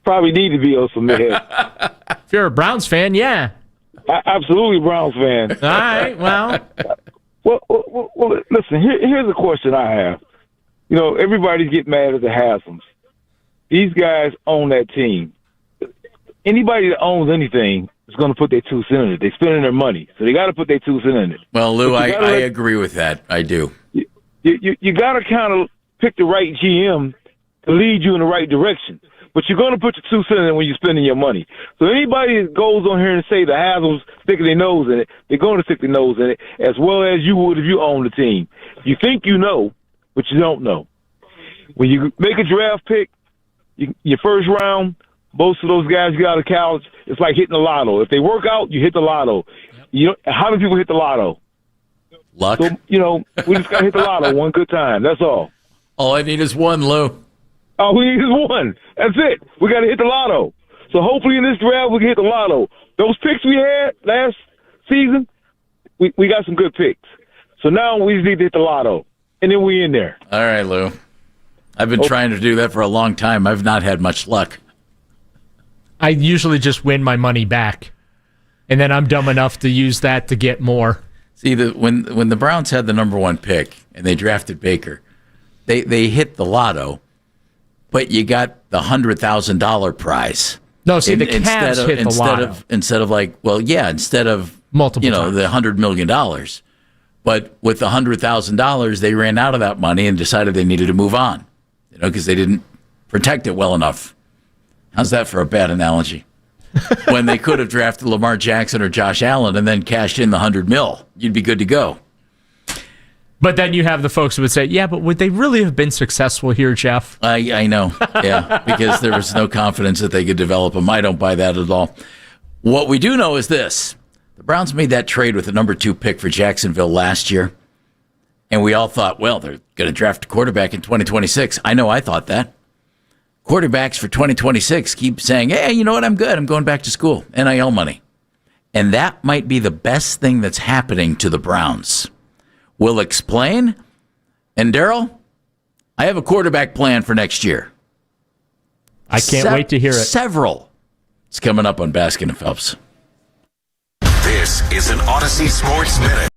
Speaker 16: probably need to be on some meds.
Speaker 7: If you're a Browns fan, yeah.
Speaker 16: Absolutely Browns fan.
Speaker 7: All right, well.
Speaker 16: Well, listen, here's a question I have. You know, everybody's getting mad at the Haslams. These guys own that team. Anybody that owns anything is going to put their 2 cents in it. They're spending their money, so they got to put their 2 cents in it.
Speaker 6: Well, Lou, I agree with that. I do.
Speaker 16: You got to kind of pick the right GM to lead you in the right direction. But you're going to put your 2 cents in it when you're spending your money. So anybody that goes on here and say the Haslams sticking their nose in it, they're going to stick their nose in it as well as you would if you own the team. You think you know, but you don't know. When you make a draft pick, your first round, most of those guys get out of college, it's like hitting the lotto. If they work out, you hit the lotto. How many people hit the lotto?
Speaker 6: Luck.
Speaker 16: So, we just got to hit the lotto one good time. That's all.
Speaker 6: All I need is one, Lou.
Speaker 16: All we need is one. That's it. We got to hit the lotto. So hopefully in this draft, we can hit the lotto. Those picks we had last season, we got some good picks. So now we just need to hit the lotto. And then we in there.
Speaker 6: All right, Lou. I've been trying to do that for a long time. I've not had much luck.
Speaker 7: I usually just win my money back. And then I'm dumb enough to use that to get more.
Speaker 6: See, when the Browns had the number 1 pick and they drafted Baker, they hit the lotto, but you got the $100,000 prize.
Speaker 7: No, see, the Cavs hit the lotto.
Speaker 6: Instead of
Speaker 7: multiple times.
Speaker 6: The $100 million. But with the $100,000, they ran out of that money and decided they needed to move on, because they didn't protect it well enough. How's that for a bad analogy? When they could have drafted Lamar Jackson or Josh Allen and then cashed in the $100 million, you'd be good to go.
Speaker 7: But then you have the folks who would say, yeah, but would they really have been successful here, Jeff?
Speaker 6: I know, yeah, because there was no confidence that they could develop them. I don't buy that at all. What we do know is this. The Browns made that trade with the number 2 pick for Jacksonville last year, and we all thought, well, they're going to draft a quarterback in 2026. I know I thought that. Quarterbacks for 2026 keep saying, hey, you know what, I'm good. I'm going back to school. NIL money. And that might be the best thing that's happening to the Browns. We'll explain. And, Daryl, I have a quarterback plan for next year.
Speaker 7: I can't wait to hear it.
Speaker 6: Several. It's coming up on Baskin and Phelps.
Speaker 2: This is an Odyssey Sports Minute.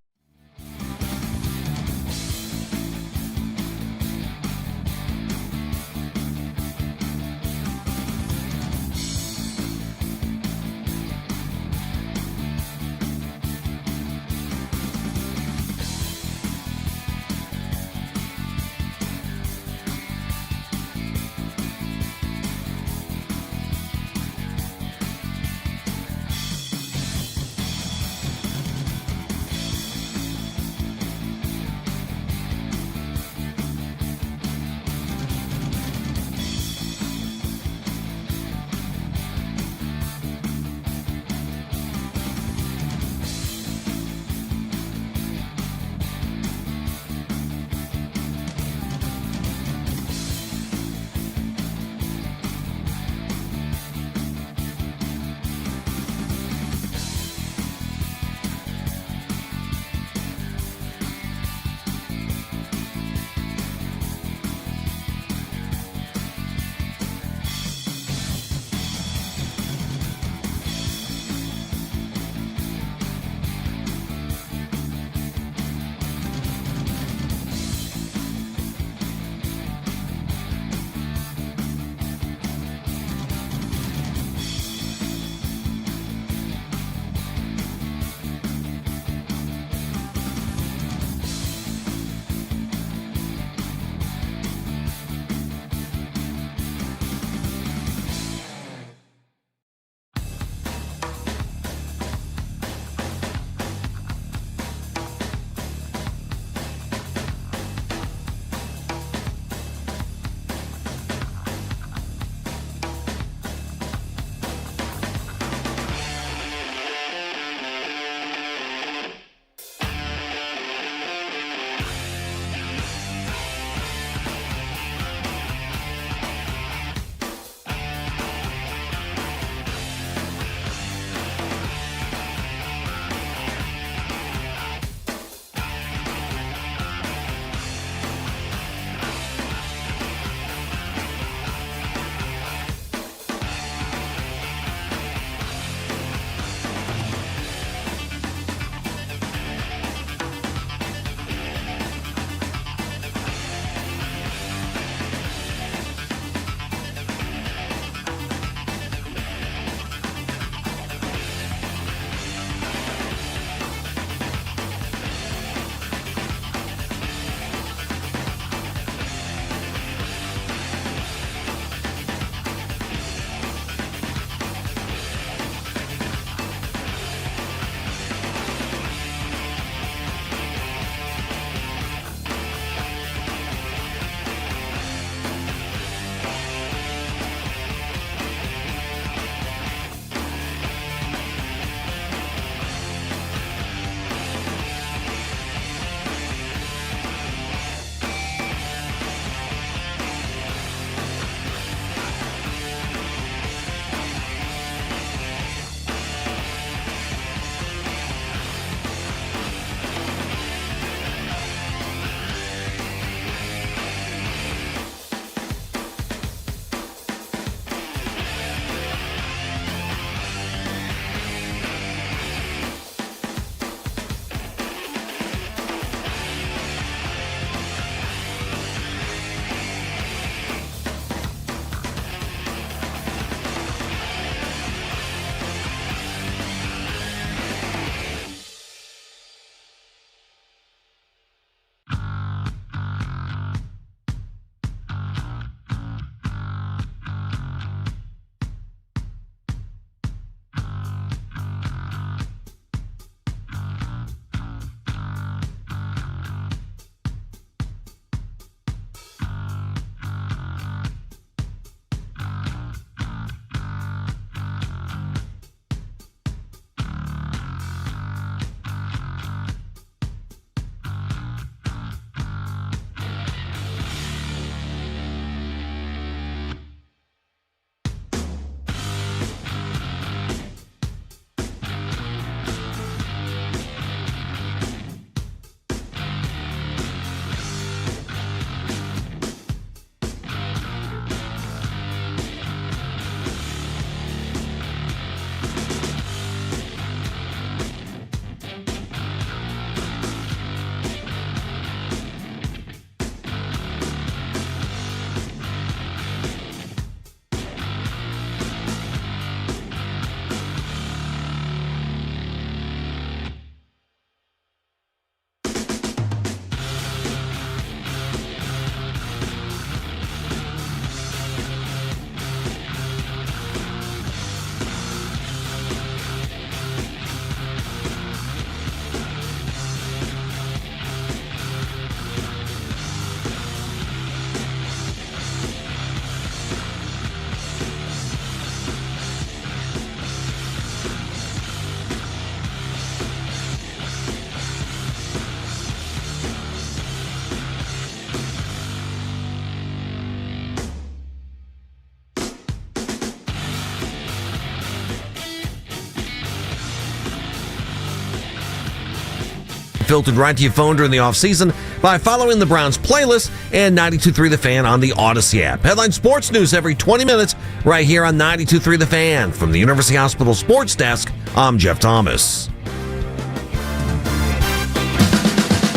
Speaker 1: filtered right to your phone during the offseason by following the Browns playlist and 92.3 The Fan on the Odyssey app. Headline sports news every 20 minutes right here on 92.3 The Fan. From the University Hospital Sports Desk, I'm Jeff Thomas.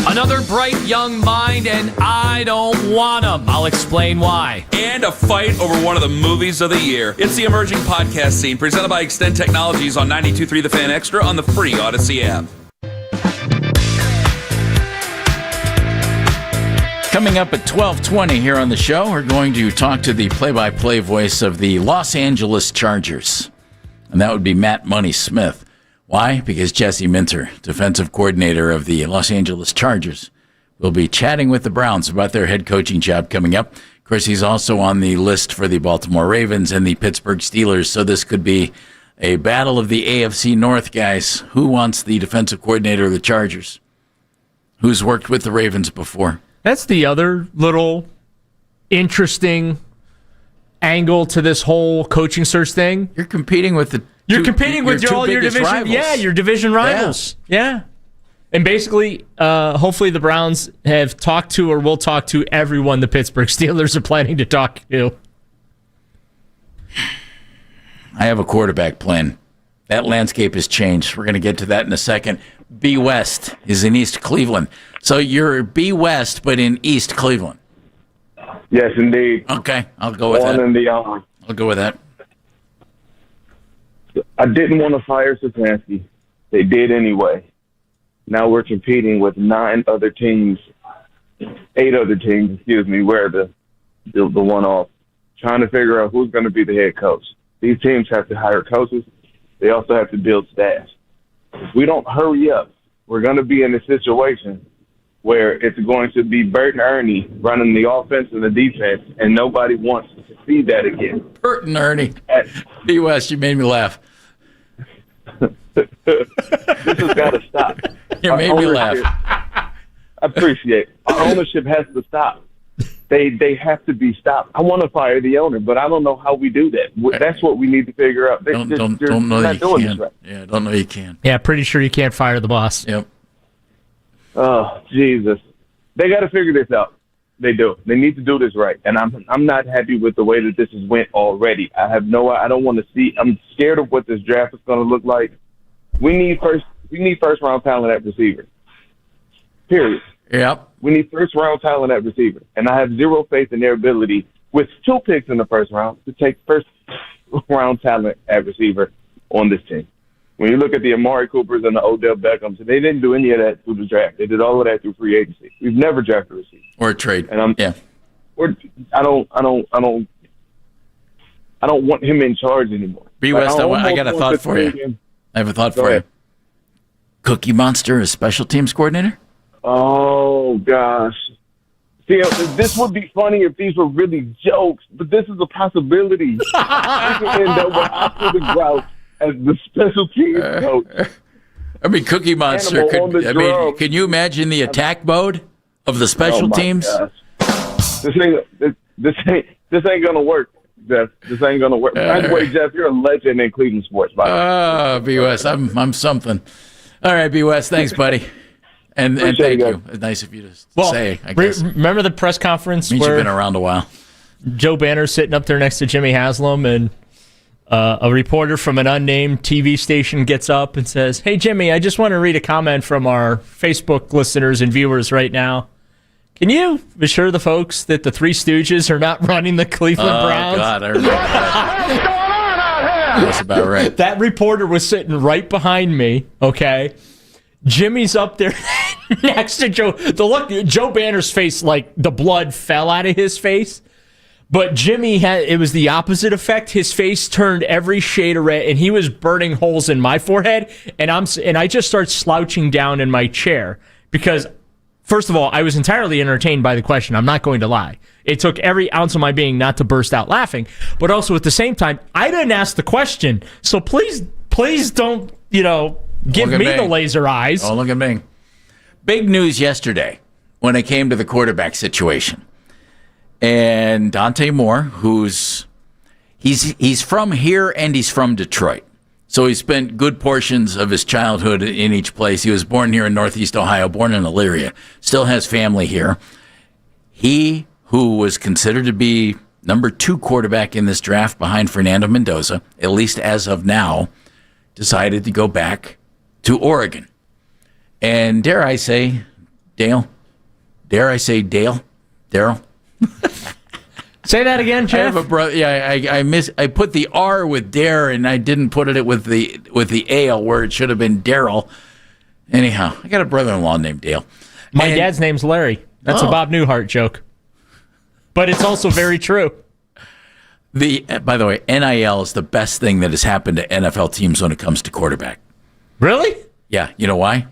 Speaker 3: Another bright young mind, and I don't want him. I'll explain why.
Speaker 4: And a fight over one of the movies of the year. It's the Emerging Podcast Scene, presented by Extend Technologies on 92.3 The Fan Extra on the free Odyssey app.
Speaker 6: Coming up at 12:20 here on the show, we're going to talk to the play-by-play voice of the Los Angeles Chargers, and that would be Matt Money Smith. Why? Because Jesse Minter, defensive coordinator of the Los Angeles Chargers, will be chatting with the Browns about their head coaching job coming up. Of course, he's also on the list for the Baltimore Ravens and the Pittsburgh Steelers, so this could be a battle of the AFC North, guys. Who wants the defensive coordinator of the Chargers? Who's worked with the Ravens before?
Speaker 7: That's the other little interesting angle to this whole coaching search thing.
Speaker 6: You're competing with the
Speaker 7: You're competing with all your division
Speaker 6: rivals.
Speaker 7: Yeah, your division rivals. Yeah. And basically, hopefully the Browns have talked to or will talk to everyone the Pittsburgh Steelers are planning to talk to.
Speaker 6: I have a quarterback plan. That landscape has changed. We're going to get to that in a second. B West is in East Cleveland. So you're B West, but in East Cleveland.
Speaker 16: Yes, indeed.
Speaker 6: Okay, I'll go with that. I'll go with that.
Speaker 16: I didn't want to fire Stefanski. They did anyway. Now we're competing with 8 other teams, where the one-off, trying to figure out who's going to be the head coach. These teams have to hire coaches. They also have to build staff. If we don't hurry up, we're going to be in a situation where it's going to be Bert and Ernie running the offense and the defense, and nobody wants to see that again.
Speaker 6: Bert and Ernie. B West, you made me laugh.
Speaker 16: This has got to stop.
Speaker 6: You made me laugh.
Speaker 16: I appreciate it. Our ownership has to stop. They have to be stopped. I want to fire the owner, but I don't know how we do that. That's what we need to figure out.
Speaker 6: Don't know that you can. Right. Yeah, don't know you can.
Speaker 7: Yeah, pretty sure you can't fire the boss.
Speaker 6: Yep.
Speaker 16: Oh, Jesus. They got to figure this out. They do. They need to do this right. And I'm not happy with the way that this has went already. I don't want to see. I'm scared of what this draft is going to look like. We need first round talent at receiver. Period.
Speaker 6: Yep.
Speaker 16: We need first round talent at receiver. And I have zero faith in their ability, with 2 picks in the first round, to take first round talent at receiver on this team. When you look at the Amari Coopers and the Odell Beckhams, they didn't do any of that through the draft. They did all of that through free agency. We've never drafted a receiver
Speaker 6: or a trade.
Speaker 16: And I don't want him in charge anymore.
Speaker 6: B West, I got a thought for you. I have a thought for you. Cookie Monster as special teams coordinator?
Speaker 16: Oh gosh. See, this would be funny if these were really jokes, but this is a possibility. We could end up with Oscar the Grouch as the special teams coach.
Speaker 6: I mean, Cookie Monster. Can you imagine the attack mode of the special teams?
Speaker 16: Gosh. This ain't gonna work, Jeff. This ain't gonna work. By the way, Jeff, you're a legend in Cleveland sports.
Speaker 6: B West, I'm something. All right, B West, thanks, buddy. And thank you. It's nice of you to say, I guess.
Speaker 7: Remember the press conference
Speaker 6: means
Speaker 7: where
Speaker 6: you've been around a while.
Speaker 7: Joe Banner's sitting up there next to Jimmy Haslam, and a reporter from an unnamed TV station gets up and says, "Hey, Jimmy, I just want to read a comment from our Facebook listeners and viewers right now. Can you assure the folks that the Three Stooges are not running the Cleveland Browns?"
Speaker 6: Oh, God, I remember that. That's about right.
Speaker 7: That reporter was sitting right behind me, okay? Jimmy's up there next to Joe. Joe Banner's face, like the blood fell out of his face. But Jimmy it was the opposite effect. His face turned every shade of red, and he was burning holes in my forehead. And I just started slouching down in my chair because, first of all, I was entirely entertained by the question. I'm not going to lie. It took every ounce of my being not to burst out laughing. But also at the same time, I didn't ask the question. So please don't, give me the laser eyes.
Speaker 6: Oh, look at me. Big news yesterday when it came to the quarterback situation. And Dante Moore, he's from here and he's from Detroit. So he spent good portions of his childhood in each place. He was born here in Northeast Ohio, born in Elyria, still has family here. He, who was considered to be number 2 quarterback in this draft behind Fernando Mendoza, at least as of now, decided to go back to Oregon. And dare I say, Daryl?
Speaker 7: Say that again, Jeff.
Speaker 6: I have a brother. Yeah, I put the R with Dare, and I didn't put it with the Ale where it should have been Daryl. Anyhow, I got a brother-in-law named Dale.
Speaker 7: My dad's name's Larry. That's a Bob Newhart joke, but it's also very true.
Speaker 6: By the way, NIL is the best thing that has happened to NFL teams when it comes to quarterback.
Speaker 7: Really?
Speaker 6: Yeah. You know why?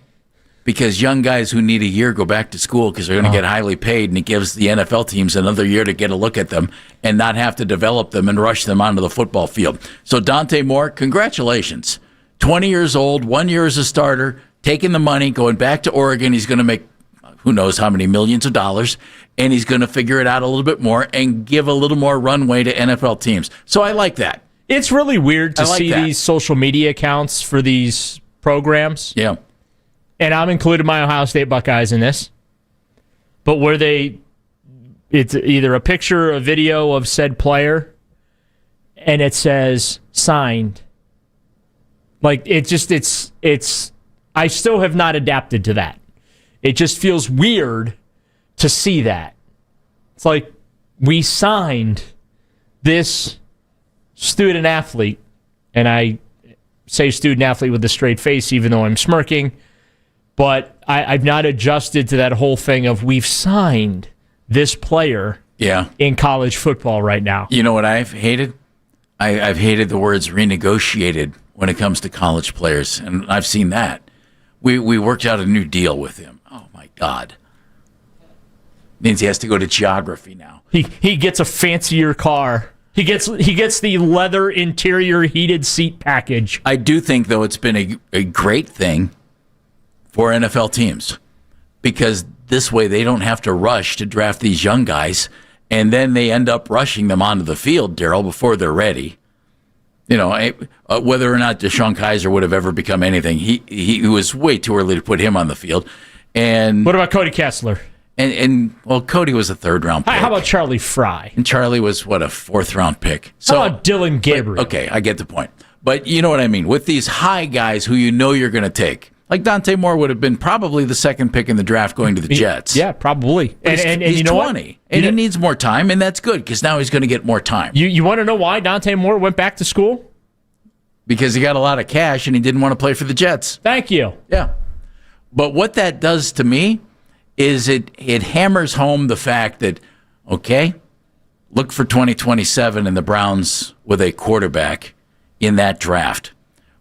Speaker 6: Because young guys who need a year go back to school because they're going to get highly paid, and it gives the NFL teams another year to get a look at them and not have to develop them and rush them onto the football field. So Dante Moore, congratulations. 20 years old, 1 year as a starter, taking the money, going back to Oregon. He's going to make who knows how many millions of dollars, and he's going to figure it out a little bit more and give a little more runway to NFL teams. So I like that.
Speaker 7: It's really weird to see these social media accounts for these programs.
Speaker 6: Yeah.
Speaker 7: And I'm including my Ohio State Buckeyes in this. But where it's either a picture or a video of said player, and it says signed. Like, I still have not adapted to that. It just feels weird to see that. It's like, we signed this student athlete, and I say student athlete with a straight face, even though I'm smirking. But I've not adjusted to that whole thing of we've signed this player in college football right now.
Speaker 6: You know what I've hated? I've hated the words renegotiated when it comes to college players, and I've seen that. We worked out a new deal with him. Oh, my God. Means he has to go to geography now.
Speaker 7: He gets a fancier car. He gets the leather interior heated seat package.
Speaker 6: I do think, though, it's been a great thing for NFL teams, because this way they don't have to rush to draft these young guys, and then they end up rushing them onto the field, Daryl, before they're ready. You know, whether or not Deshaun Kaiser would have ever become anything, he was way too early to put him on the field. And
Speaker 7: what about Cody Kessler?
Speaker 6: And Cody was a 3rd-round pick.
Speaker 7: How about Charlie Fry?
Speaker 6: And Charlie was, a 4th-round pick.
Speaker 7: So, how about Dylan Gabriel?
Speaker 6: Okay, I get the point. But you know what I mean. With these high guys who you know you're going to take, like Dante Moore would have been probably the 2nd pick in the draft going to the Jets.
Speaker 7: Yeah, probably.
Speaker 6: And he's
Speaker 7: you know
Speaker 6: 20, what? And he needs more time, and that's good because now he's going to get more time.
Speaker 7: You want to know why Dante Moore went back to school?
Speaker 6: Because he got a lot of cash and he didn't want to play for the Jets.
Speaker 7: Thank you.
Speaker 6: Yeah. But what that does to me is it hammers home the fact that, okay, look for 2027 and the Browns with a quarterback in that draft,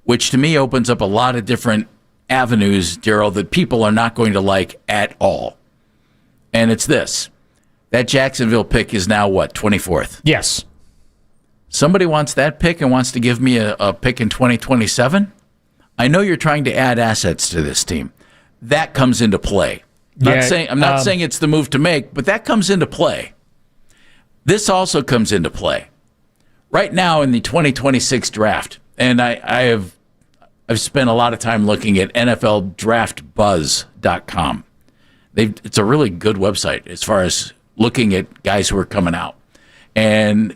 Speaker 6: which to me opens up a lot of different avenues, Daryl, that people are not going to like at all. And it's this. That Jacksonville pick is now what, 24th?
Speaker 7: Yes.
Speaker 6: Somebody wants that pick and wants to give me a pick in 2027? I know you're trying to add assets to this team. That comes into play. I'm not saying it's the move to make, but that comes into play. This also comes into play. Right now in the 2026 draft, and I've spent a lot of time looking at NFLDraftBuzz.com. It's a really good website as far as looking at guys who are coming out. And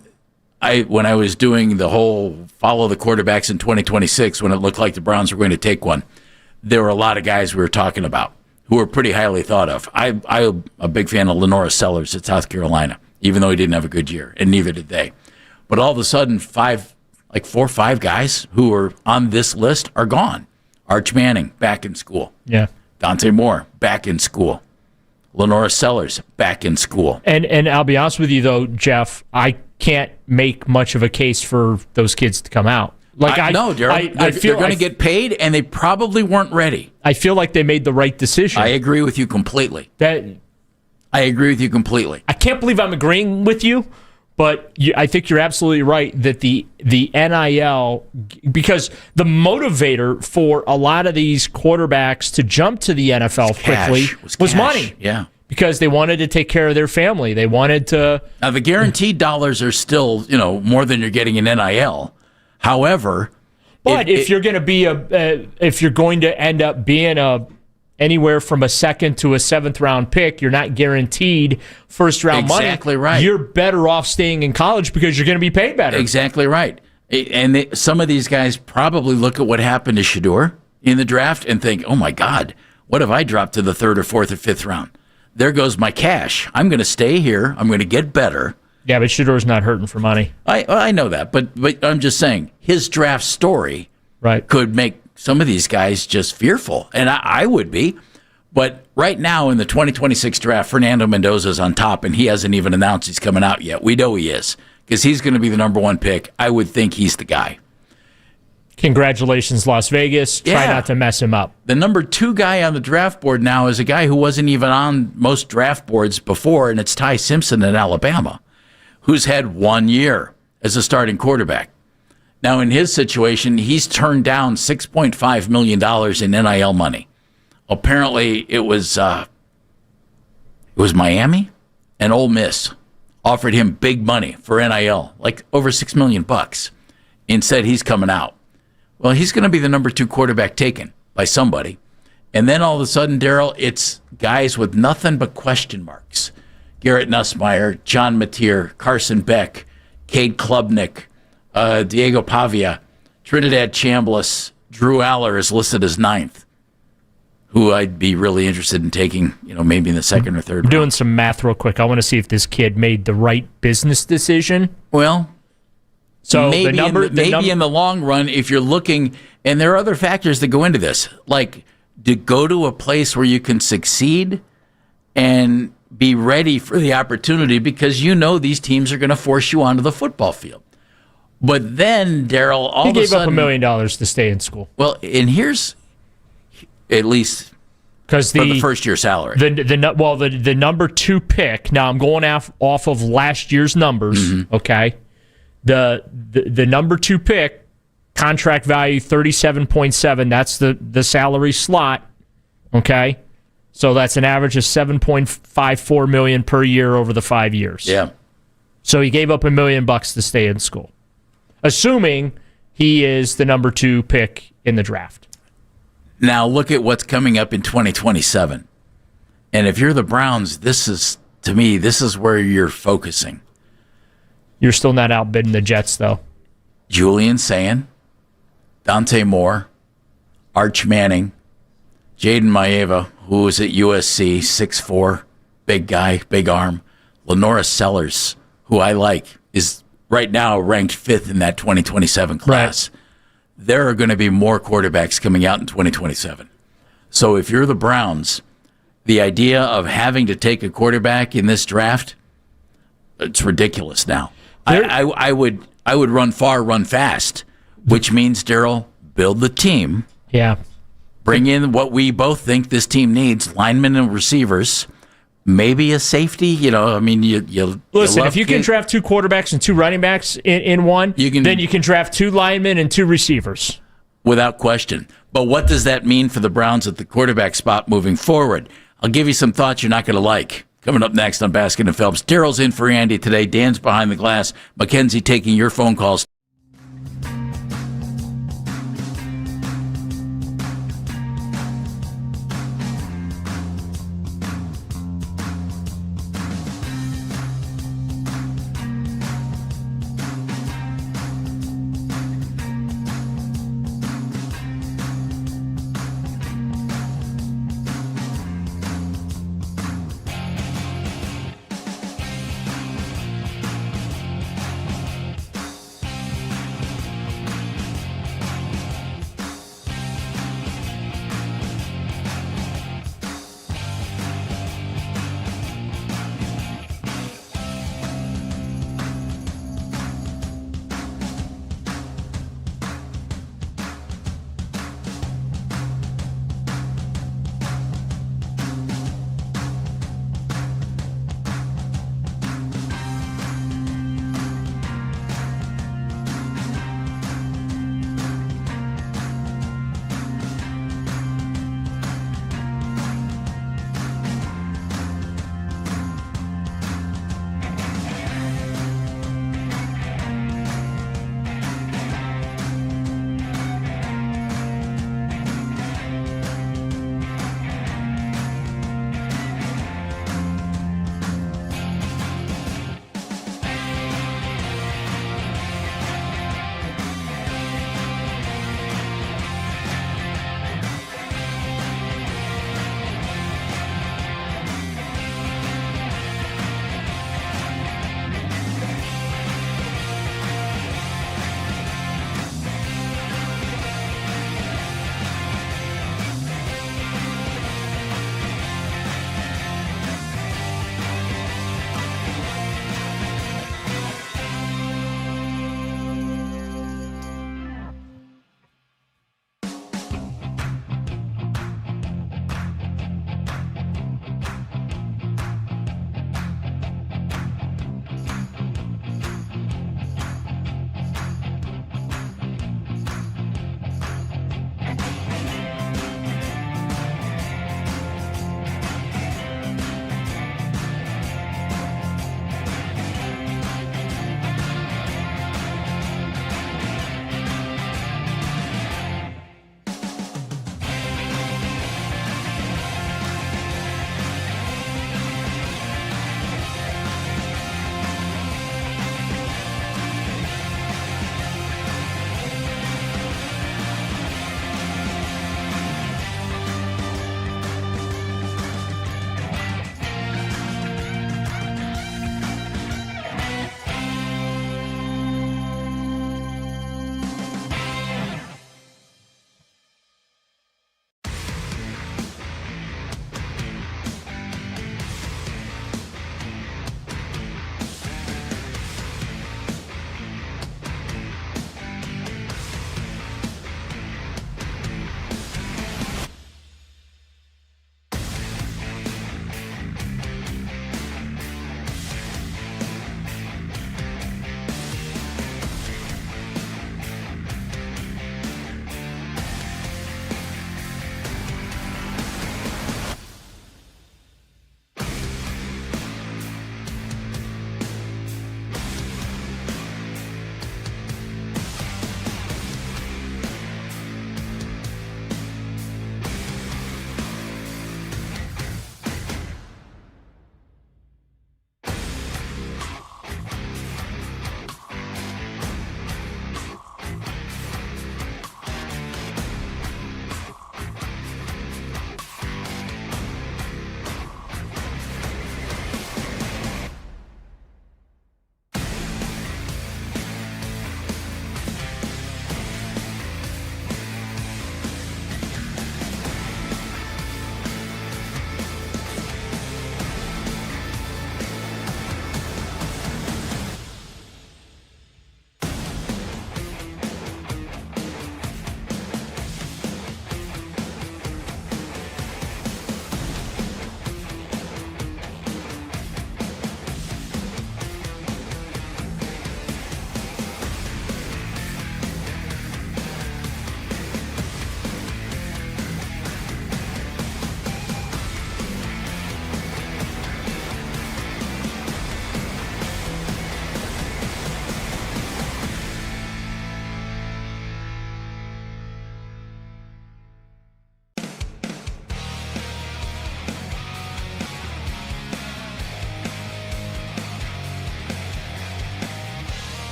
Speaker 6: when I was doing the whole follow the quarterbacks in 2026, when it looked like the Browns were going to take one, there were a lot of guys we were talking about who were pretty highly thought of. I'm a big fan of Lenora Sellers at South Carolina, even though he didn't have a good year, and neither did they. But all of a sudden, 4 or 5 guys who are on this list are gone. Arch Manning, back in school.
Speaker 7: Yeah.
Speaker 6: Dante Moore, back in school. Lenora Sellers, back in school.
Speaker 7: And I'll be honest with you, though, Jeff, I can't make much of a case for those kids to come out.
Speaker 6: No, Daryl. They're going to get paid, and they probably weren't ready.
Speaker 7: I feel like they made the right decision.
Speaker 6: I agree with you completely. I
Speaker 7: can't believe I'm agreeing with you, but I think you're absolutely right that the NIL, because the motivator for a lot of these quarterbacks to jump to the NFL quickly was money.
Speaker 6: Yeah.
Speaker 7: Because they wanted to take care of their family. They wanted to...
Speaker 6: Now, the guaranteed dollars are still, more than you're getting in NIL. However,
Speaker 7: But if you're going to be if you're going to end up being anywhere from a second to a seventh round pick, you're not guaranteed first round money.
Speaker 6: Exactly right.
Speaker 7: You're better off staying in college because you're going to be paid better.
Speaker 6: Exactly right. And some of these guys probably look at what happened to Shedeur in the draft and think, oh my God, what if I dropped to the third or fourth or fifth round? There goes my cash. I'm going to stay here. I'm going to get better.
Speaker 7: Yeah, but Shedeur's not hurting for money.
Speaker 6: I know that, but I'm just saying his draft story could make some of these guys just fearful, and I would be. But right now in the 2026 draft, Fernando Mendoza's on top, and he hasn't even announced he's coming out yet. We know he is because he's going to be the number one pick. I would think he's the guy.
Speaker 7: Congratulations, Las Vegas. Try not to mess him up.
Speaker 6: The number 2 guy on the draft board now is a guy who wasn't even on most draft boards before, and it's Ty Simpson in Alabama, who's had 1 year as a starting quarterback. Now, in his situation, he's turned down $6.5 million in NIL money. Apparently, it was Miami and Ole Miss offered him big money for NIL, like over $6 million, and said he's coming out. Well, he's going to be the number 2 quarterback taken by somebody. And then all of a sudden, Daryl, it's guys with nothing but question marks. Garrett Nussmeier, John Mateer, Carson Beck, Cade Klubnik, Diego Pavia, Trinidad Chambliss, Drew Aller is listed as 9th, who I'd be really interested in taking, maybe in the second or third round.
Speaker 7: Doing some math real quick. I want to see if this kid made the right business decision.
Speaker 6: Well,
Speaker 7: so
Speaker 6: maybe in the long run, if you're looking, and there are other factors that go into this, like to go to a place where you can succeed and be ready for the opportunity because these teams are going to force you onto the football field. But then, Daryl, all of a sudden...
Speaker 7: He gave up $1 million to stay in school.
Speaker 6: Well, and here's, at least for the first year salary.
Speaker 7: The number 2 pick, now I'm going off of last year's numbers, okay? The number 2 pick, contract value 37.7, that's the salary slot, okay? So that's an average of $7.54 million per year over the 5 years.
Speaker 6: Yeah.
Speaker 7: So he gave up $1 million to stay in school, assuming he is the number 2 pick in the draft.
Speaker 6: Now look at what's coming up in 2027. And if you're the Browns, this is where you're focusing.
Speaker 7: You're still not outbidding the Jets, though.
Speaker 6: Julian Sayin, Dante Moore, Arch Manning, Jaden Maeva, who was at USC, 6'4", big guy, big arm. Lenora Sellers, who I like, is right now ranked 5th in that 2027 class. Right. There are going to be more quarterbacks coming out in 2027. So if you're the Browns, the idea of having to take a quarterback in this draft, it's ridiculous now. I would run far, run fast, which means, Daryl, build the team.
Speaker 7: Yeah.
Speaker 6: Bring in what we both think this team needs, linemen and receivers, maybe a safety. You
Speaker 7: listen, if you can draft 2 quarterbacks and 2 running backs in one, then you can draft 2 linemen and 2 receivers.
Speaker 6: Without question. But what does that mean for the Browns at the quarterback spot moving forward? I'll give you some thoughts you're not going to like. Coming up next on Baskin and Phelps. Daryl's in for Andy today. Dan's behind the glass. Mackenzie taking your phone calls.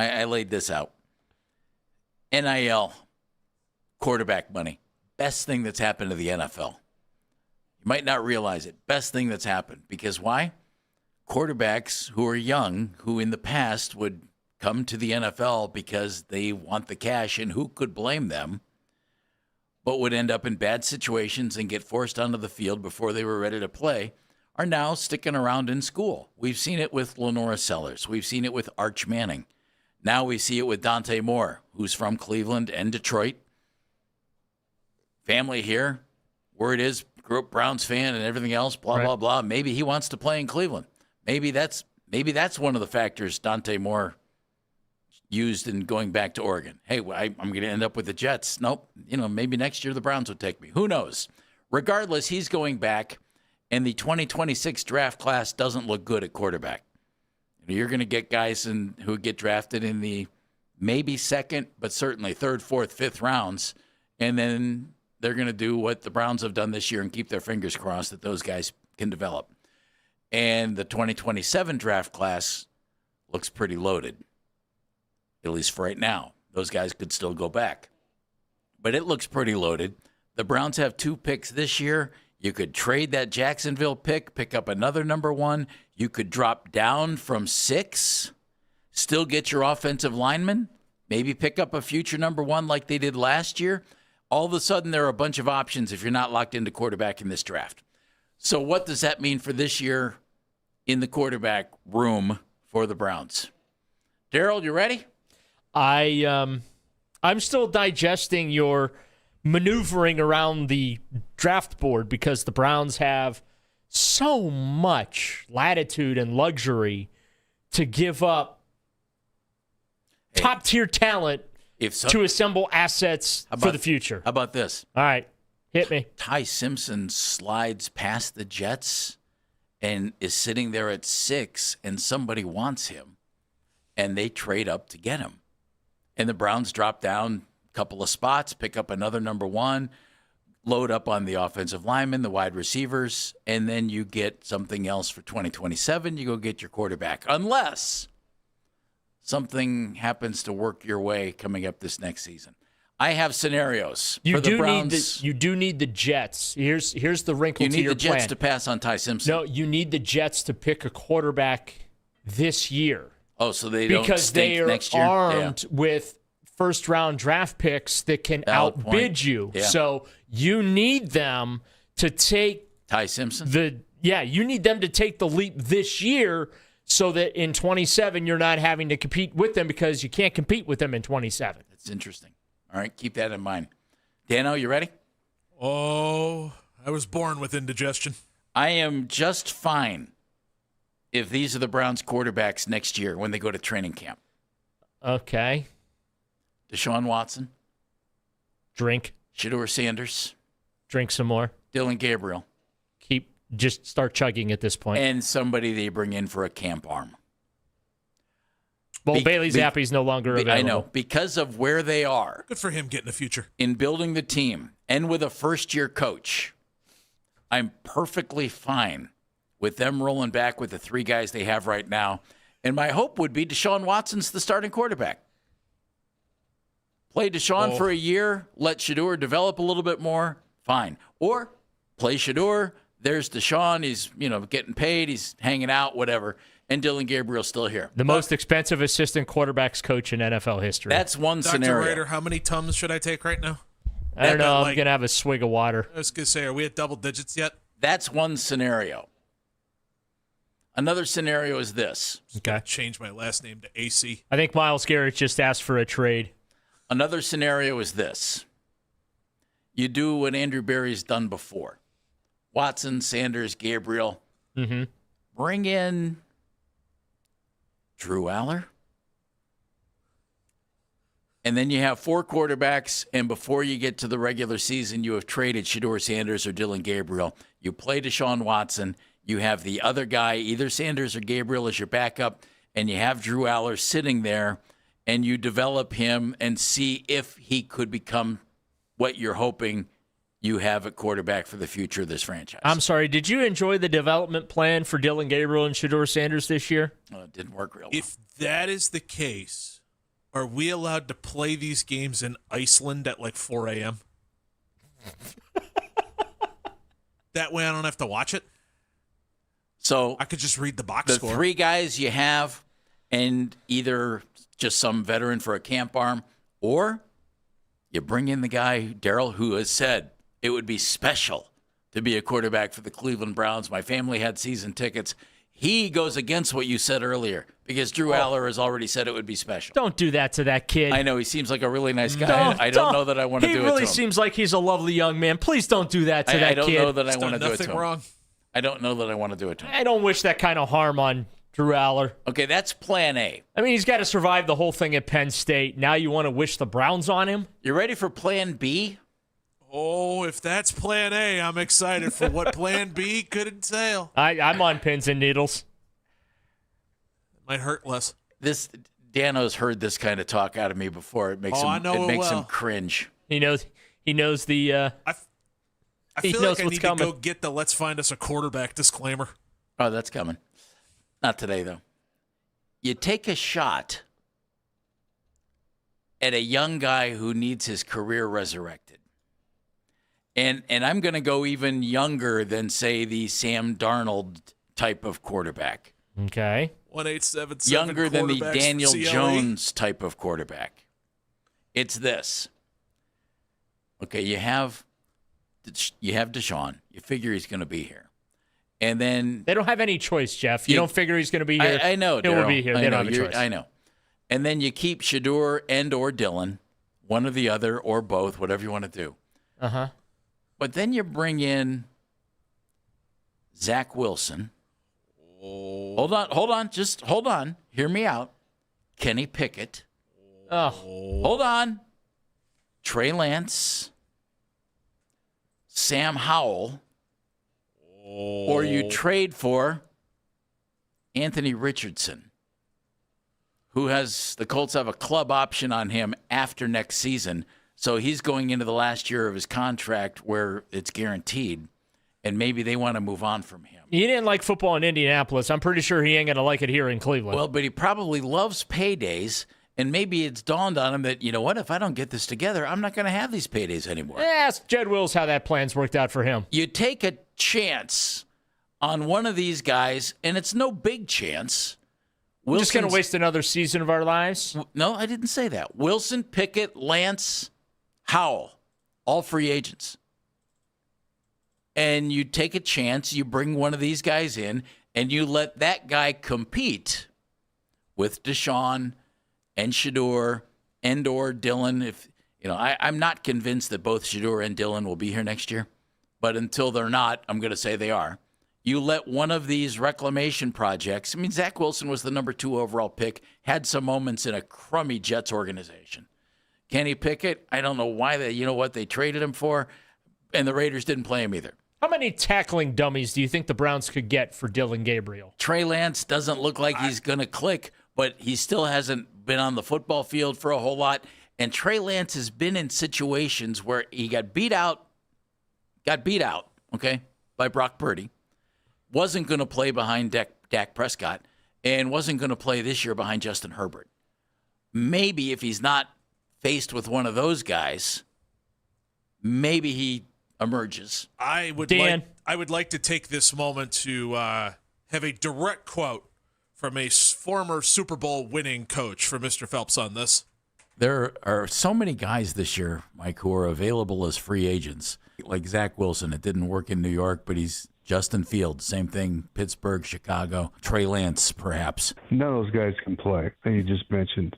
Speaker 6: I laid this out. NIL, quarterback money, best thing that's happened to the NFL. You might not realize it. Best thing that's happened. Because why? Quarterbacks who are young, who in the past would come to the NFL because they want the cash, and who could blame them, but would end up in bad situations and get forced onto the field before they were ready to play, are now sticking around in school. We've seen it with Lenora Sellers. We've seen it with Arch Manning. Now we see it with Dante Moore, who's from Cleveland and Detroit. Family here. Word is, grew up Browns fan and everything else, blah, blah, blah. Maybe he wants to play in Cleveland. Maybe that's one of the factors Dante Moore used in going back to Oregon. Hey, I'm going to end up with the Jets. Nope. Maybe next year the Browns would take me. Who knows? Regardless, he's going back, and the 2026 draft class doesn't look good at quarterback. You're going to get guys who get drafted in the maybe second, but certainly third, fourth, fifth rounds, and then they're going to do what the Browns have done this year and keep their fingers crossed that those guys can develop. And the 2027 draft class looks pretty loaded, at least for right now. Those guys could still go back. But it looks pretty loaded. The Browns have 2 picks this year. You could trade that Jacksonville pick up another number 1. You could drop down from 6, still get your offensive lineman, maybe pick up a future number 1 like they did last year. All of a sudden, there are a bunch of options if you're not locked into quarterback in this draft. So what does that mean for this year in the quarterback room for the Browns? Daryl, you ready?
Speaker 7: I'm still digesting your maneuvering around the draft board because the Browns have so much latitude and luxury to give up top-tier talent to assemble assets for the future.
Speaker 6: How about this?
Speaker 7: All right, hit me.
Speaker 6: Ty Simpson slides past the Jets and is sitting there at 6, and somebody wants him, and they trade up to get him. And the Browns drop down a couple of spots, pick up another number 1, load up on the offensive linemen, the wide receivers, and then you get something else for 2027. You go get your quarterback, unless something happens to work your way coming up this next season. I have scenarios for the Browns.
Speaker 7: You do need the Jets. Here's the wrinkle to your plan.
Speaker 6: You need the Jets to pass on Ty Simpson.
Speaker 7: No, you need the Jets to pick a quarterback this year.
Speaker 6: Oh, so they don't
Speaker 7: because
Speaker 6: stink
Speaker 7: they are
Speaker 6: next year?
Speaker 7: armed with first-round draft picks that can outbid you.
Speaker 6: Yeah.
Speaker 7: So you need them to take
Speaker 6: Ty Simpson.
Speaker 7: You need them to take the leap this year, so that in 27 you're not having to compete with them because you can't compete with them in 27.
Speaker 6: That's interesting. All right, keep that in mind. Dano, you ready?
Speaker 8: Oh, I was born with indigestion.
Speaker 6: I am just fine if these are the Browns quarterbacks next year when they go to training camp.
Speaker 7: Okay.
Speaker 6: Deshaun Watson.
Speaker 7: Drink.
Speaker 6: Shedeur Sanders.
Speaker 7: Drink some more.
Speaker 6: Dylan Gabriel.
Speaker 7: Just start chugging at this point.
Speaker 6: And somebody they bring in for a camp arm.
Speaker 7: Well, Bailey Zappe's no longer available.
Speaker 6: I know. Because of where they are.
Speaker 8: Good for him getting a future.
Speaker 6: In building the team and with a first-year coach, I'm perfectly fine with them rolling back with the 3 guys they have right now. And my hope would be Deshaun Watson's the starting quarterback. Play Deshaun for a year, let Shedeur develop a little bit more, fine. Or play Shedeur, there's Deshaun, he's getting paid, he's hanging out, whatever, and Dylan Gabriel's still here.
Speaker 7: The most expensive assistant quarterbacks coach in NFL history.
Speaker 6: That's one scenario.
Speaker 8: Dr. Rader, how many Tums should I take right now?
Speaker 7: I don't know. I'm going to have a swig of water.
Speaker 8: I was going to say, are we at double digits yet?
Speaker 6: That's one scenario. Another scenario is this.
Speaker 7: Okay.
Speaker 8: Change my last name to AC.
Speaker 7: I think Myles Garrett just asked for a trade.
Speaker 6: Another scenario is this. You do what Andrew Berry's done before. Watson, Sanders, Gabriel.
Speaker 7: Mm-hmm.
Speaker 6: Bring in Drew Aller. And then you have 4 quarterbacks, and before you get to the regular season, you have traded Shedeur Sanders or Dylan Gabriel. You play Deshaun Watson. You have the other guy, either Sanders or Gabriel, as your backup, and you have Drew Aller sitting there, and you develop him and see if he could become what you're hoping you have at quarterback for the future of this franchise.
Speaker 7: I'm sorry, did you enjoy the development plan for Dylan Gabriel and Shedeur Sanders this year?
Speaker 6: It didn't work real well.
Speaker 8: If that is the case, Are we allowed to play these games in Iceland at like 4 a.m.? That way I don't have to watch it.
Speaker 6: So
Speaker 8: I could just read the box score.
Speaker 6: The 3 guys you have, and either just some veteran for a camp arm, or you bring in the guy, Daryl, who has said it would be special to be a quarterback for the Cleveland Browns. My family had season tickets. He goes against what you said earlier because Drew Aller has already said it would be special.
Speaker 7: Don't do that to that kid.
Speaker 6: I know. He seems like a really nice guy. I don't know that I want to do it to him.
Speaker 7: He really seems like he's a lovely young man. Please don't do that to that kid.
Speaker 6: I don't know that I want to do it to him.
Speaker 8: Nothing wrong.
Speaker 6: I don't know that I want to do it to him.
Speaker 7: I don't wish that kind of harm on Drew Aller.
Speaker 6: Okay, that's plan A.
Speaker 7: I mean, he's got to survive the whole thing at Penn State. Now you want to wish the Browns on him?
Speaker 6: You ready for plan B?
Speaker 8: Oh, if that's plan A, I'm excited for what plan B could entail.
Speaker 7: I'm on pins and needles.
Speaker 8: Might hurt less.
Speaker 6: Dano's heard this kind of talk out of me before. It makes him cringe.
Speaker 7: He knows the
Speaker 8: I feel like I need to go get the "Let's find us a quarterback" disclaimer.
Speaker 6: Oh, that's coming. Not today though. You take a shot at a young guy who needs his career resurrected. And I'm going to go even younger than, say, the Sam Darnold type of quarterback.
Speaker 7: Okay.
Speaker 8: 1-877
Speaker 6: younger than the
Speaker 8: quarterbacks
Speaker 6: Daniel
Speaker 8: for CLE.
Speaker 6: Jones type of quarterback. It's this. Okay, you have Deshaun. You figure he's going to be here. And then
Speaker 7: they don't have any choice, Jeff. You don't figure he's going to be here.
Speaker 6: I know.
Speaker 7: He will be here. They don't have a choice.
Speaker 6: I know. And then you keep Shedeur and or Dillon, one or the other or both, whatever you want to do.
Speaker 7: Uh-huh.
Speaker 6: But then you bring in Zach Wilson. Hold on. Just hold on. Hear me out. Kenny Pickett. Hold on. Trey Lance. Sam Howell. Or you trade for Anthony Richardson, who the Colts have a club option on him after next season. So he's going into the last year of his contract where it's guaranteed, and maybe they want to move on from him.
Speaker 7: He didn't like football in Indianapolis. I'm pretty sure he ain't going to like it here in Cleveland.
Speaker 6: Well, but he probably loves paydays, and maybe it's dawned on him that, you know what, if I don't get this together, I'm not going to have these paydays anymore.
Speaker 7: Ask Jed Wills how that plan's worked out for him.
Speaker 6: You take a chance on one of these guys, and it's no big chance.
Speaker 7: We're just going to waste another season of our lives?
Speaker 6: No, I didn't say that. Wilson, Pickett, Lance, Howell, all free agents. And you take a chance, you bring one of these guys in, and you let that guy compete with Deshaun and Shedeur and or Dillon. I'm not convinced that both Shedeur and Dillon will be here next year, but until they're not, I'm going to say they are. You let one of these reclamation projects, Zach Wilson was the number 2 overall pick, had some moments in a crummy Jets organization. Kenny Pickett, I don't know why they traded him for, and the Raiders didn't play him either.
Speaker 7: How many tackling dummies do you think the Browns could get for Dylan Gabriel?
Speaker 6: Trey Lance doesn't look like he's going to click, but he still hasn't been on the football field for a whole lot. And Trey Lance has been in situations where he got beat out, okay, by Brock Purdy, wasn't going to play behind Dak Prescott, and wasn't going to play this year behind Justin Herbert. Maybe if he's not faced with one of those guys, maybe he emerges.
Speaker 8: I would like to take this moment to have a direct quote from a former Super Bowl winning coach for Mr. Phelps on this.
Speaker 6: There are so many guys this year, Mike, who are available as free agents, like Zach Wilson. It didn't work in New York, but he's Justin Fields, same thing, Pittsburgh, Chicago, Trey Lance, perhaps.
Speaker 10: None of those guys can play that you just mentioned.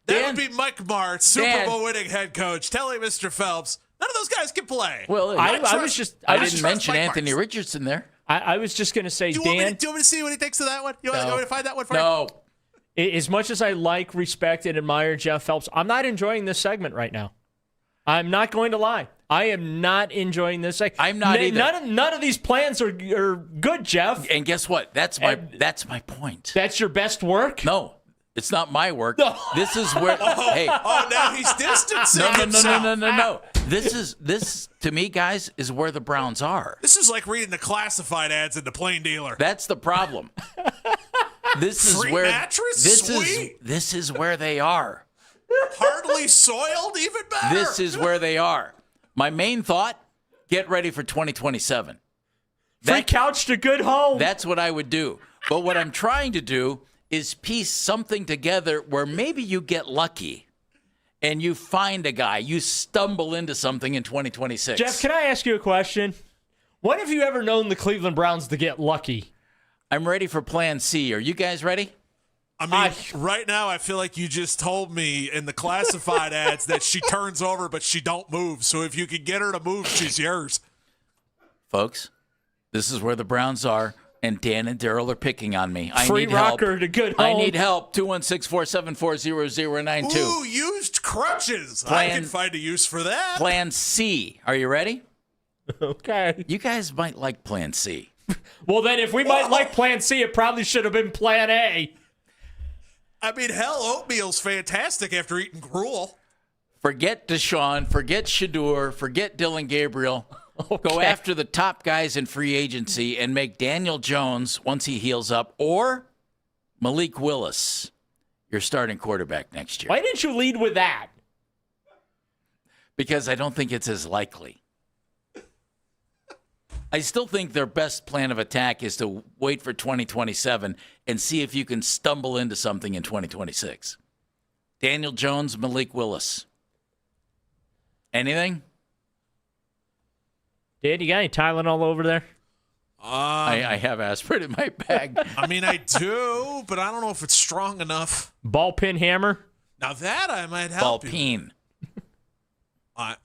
Speaker 8: That would be Mike Martz, Super Bowl winning head coach, telling Mr. Phelps, none of those guys can play.
Speaker 6: Well, I didn't mention Anthony Richardson there.
Speaker 7: I was just going to say,
Speaker 8: do you want me to see what he thinks of that one? You want me to find that one for
Speaker 6: you?
Speaker 7: As much as I like, respect, and admire Jeff Phelps, I'm not enjoying this segment right now. I'm not going to lie. I am not enjoying this segment.
Speaker 6: I'm not either.
Speaker 7: None of these plans are good, Jeff.
Speaker 6: And guess what? That's my point.
Speaker 7: That's your best work?
Speaker 6: No. It's not my work. This is where. Hey.
Speaker 8: Oh, now he's distancing himself.
Speaker 6: No. This to me, guys, is where the Browns are.
Speaker 8: This is like reading the classified ads in the Plain Dealer.
Speaker 6: That's the problem. This is
Speaker 8: Free
Speaker 6: where
Speaker 8: mattress?
Speaker 6: this is where they are.
Speaker 8: Hardly soiled, even better.
Speaker 6: This is where they are. My main thought: get ready for 2027.
Speaker 7: Free couch to good home.
Speaker 6: That's what I would do. But what I'm trying to do is piece something together where maybe you get lucky and you find a guy, you stumble into something in 2026.
Speaker 7: Jeff, can I ask you a question? When have you ever known the Cleveland Browns to get lucky?
Speaker 6: I'm ready for Plan C. Are you guys ready?
Speaker 8: I mean, right now, I feel like you just told me in the classified ads that she turns over, but she don't move. So if you can get her to move, she's yours.
Speaker 6: Folks, this is where the Browns are, and Dan and Daryl are picking on me. I
Speaker 7: Free
Speaker 6: need help.
Speaker 7: rocker to good
Speaker 6: I
Speaker 7: home.
Speaker 6: need help. 216-474-0092.
Speaker 8: Ooh, used crutches. I can find a use for that.
Speaker 6: Plan C. Are you ready?
Speaker 7: Okay.
Speaker 6: You guys might like Plan C.
Speaker 7: Well, then if we might like Plan C, it probably should have been Plan A.
Speaker 8: I mean, hell, oatmeal's fantastic after eating gruel.
Speaker 6: Forget Deshaun. Forget Shador. Forget Dylan Gabriel.
Speaker 7: Okay.
Speaker 6: Go after the top guys in free agency and make Daniel Jones, once he heals up, or Malik Willis your starting quarterback next year.
Speaker 7: Why didn't you lead with that?
Speaker 6: Because I don't think it's as likely. I still think their best plan of attack is to wait for 2027 and see if you can stumble into something in 2026. Daniel Jones, Malik Willis. Anything?
Speaker 7: Dan, you got any Tylenol over there?
Speaker 6: I have aspirin in my bag.
Speaker 8: I mean, I do, but I don't know if it's strong enough.
Speaker 7: Ball pin hammer?
Speaker 8: Now that I might help you.
Speaker 6: Ball-peen.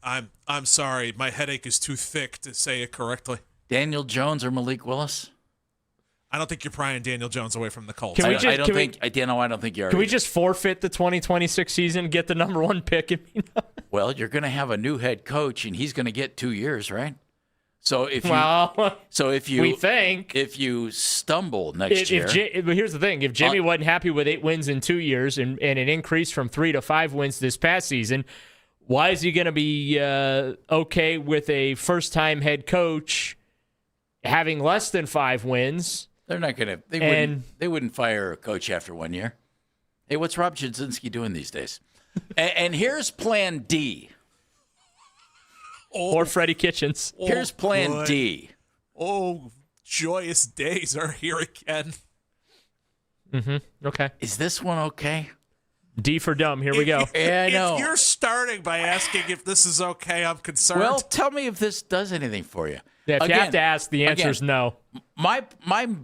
Speaker 8: I'm sorry. My headache is too thick to say it correctly.
Speaker 6: Daniel Jones or Malik Willis?
Speaker 8: I don't think you're prying Daniel Jones away from the Colts.
Speaker 6: I don't think you are.
Speaker 7: Can we just forfeit the 2026 season, get the number one pick?
Speaker 6: Well, you're going to have a new head coach, and he's going to get 2 years, right? So if you, if you stumble next year,
Speaker 7: but here's the thing: if Jimmy wasn't happy with 8 wins in 2 years and an increase from 3 to 5 wins this past season, why is he going to be okay with a first-time head coach having less than 5 wins?
Speaker 6: They're not going to. They wouldn't fire a coach after 1 year. Hey, what's Rob Chudzinski doing these days? and here's Plan D.
Speaker 7: Or Freddie Kitchens.
Speaker 6: Here's Plan D.
Speaker 8: Oh, joyous days are here again.
Speaker 7: Mm-hmm. Okay.
Speaker 6: Is this one okay?
Speaker 7: D for dumb. Here we go.
Speaker 6: Yeah, I know.
Speaker 8: If you're starting by asking if this is okay, I'm concerned.
Speaker 6: Well, tell me if this does anything for you.
Speaker 7: Yeah, if you have to ask, the answer is no.
Speaker 6: My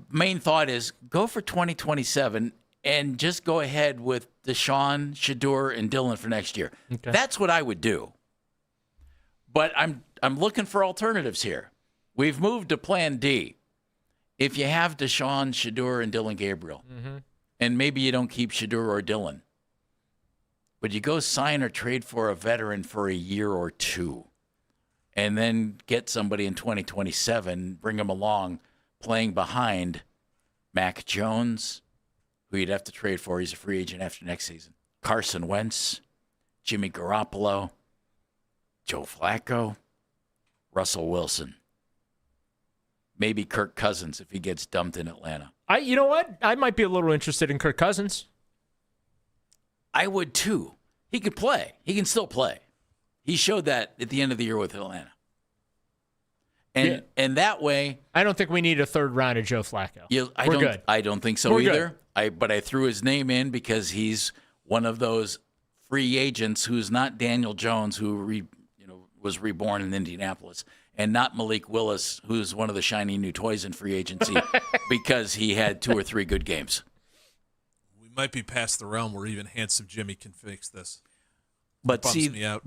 Speaker 6: main thought is go for 2027 and just go ahead with Deshaun, Shador, and Dylan for next year.
Speaker 7: Okay.
Speaker 6: That's what I would do. But I'm looking for alternatives here. We've moved to Plan D. If you have Deshaun, Shador, and Dylan Gabriel, and maybe you don't keep Shador or Dylan, but you go sign or trade for a veteran for a year or 2, and then get somebody in 2027, bring them along, playing behind Mac Jones, who you'd have to trade for. He's a free agent after next season. Carson Wentz, Jimmy Garoppolo, Joe Flacco, Russell Wilson. Maybe Kirk Cousins if he gets dumped in Atlanta.
Speaker 7: You know what? I might be a little interested in Kirk Cousins.
Speaker 6: I would too. He could play. He can still play. He showed that at the end of the year with Atlanta. And that way,
Speaker 7: I don't think we need a third round of Joe Flacco.
Speaker 6: We're
Speaker 7: good.
Speaker 6: I don't think so
Speaker 7: We're
Speaker 6: either. But I threw his name in because he's one of those free agents who's not Daniel Jones, who was reborn in Indianapolis, and not Malik Willis, who's one of the shiny new toys in free agency because he had 2 or 3 good games.
Speaker 8: We might be past the realm where even handsome Jimmy can fix this.
Speaker 6: But
Speaker 8: Bums me out.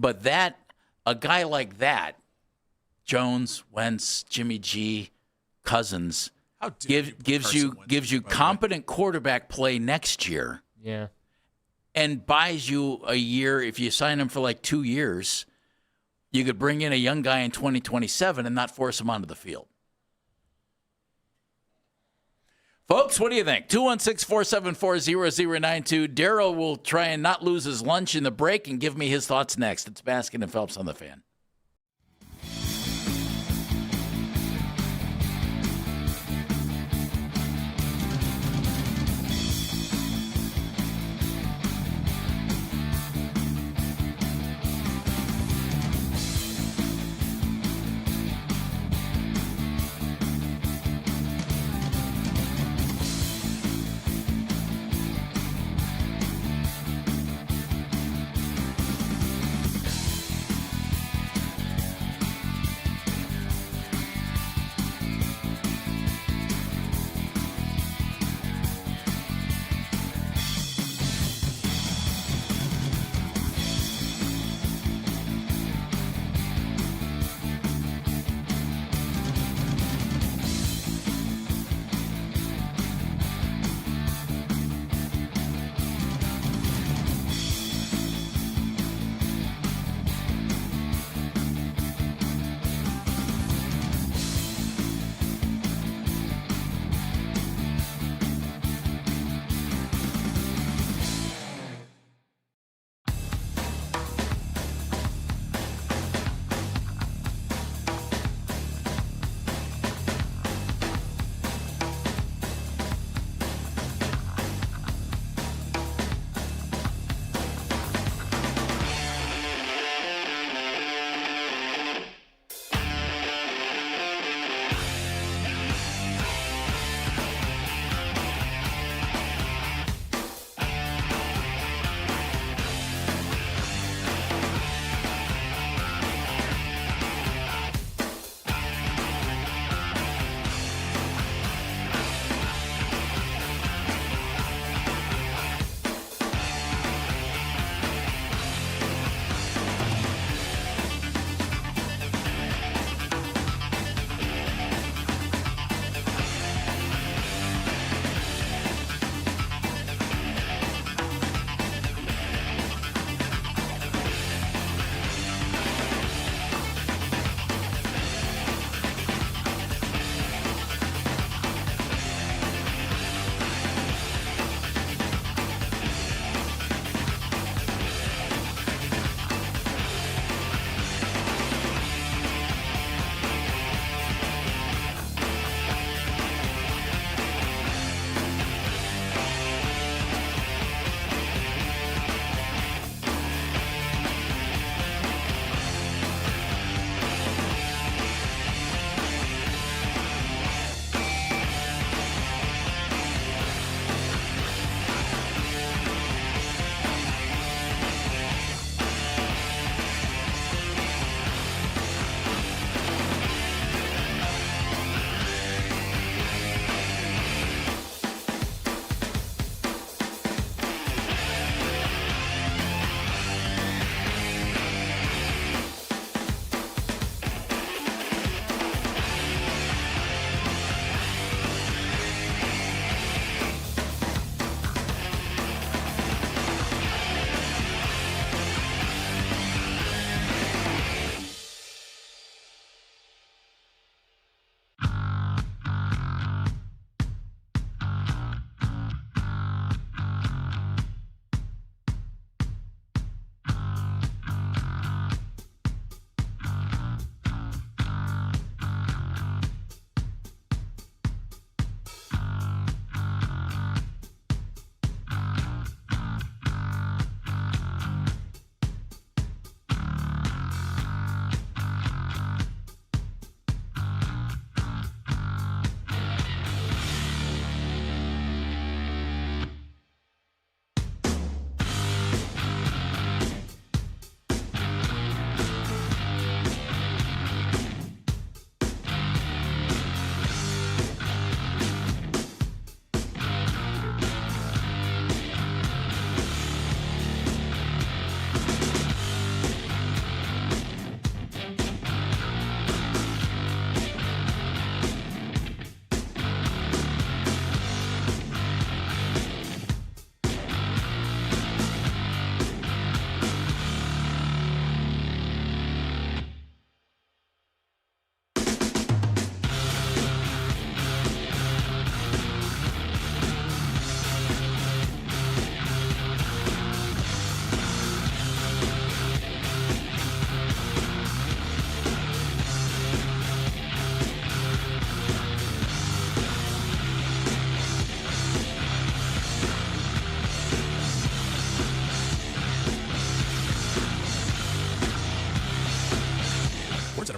Speaker 6: a guy like that, Jones, Wentz, Jimmy G, Cousins, gives you competent quarterback play next year.
Speaker 7: Yeah.
Speaker 6: And buys you a year. If you sign him for like 2 years, you could bring in a young guy in 2027 and not force him onto the field. Folks, what do you think? 216-474-0092. Daryl will try and not lose his lunch in the break and give me his thoughts next. It's Baskin and Phelps on the Fan.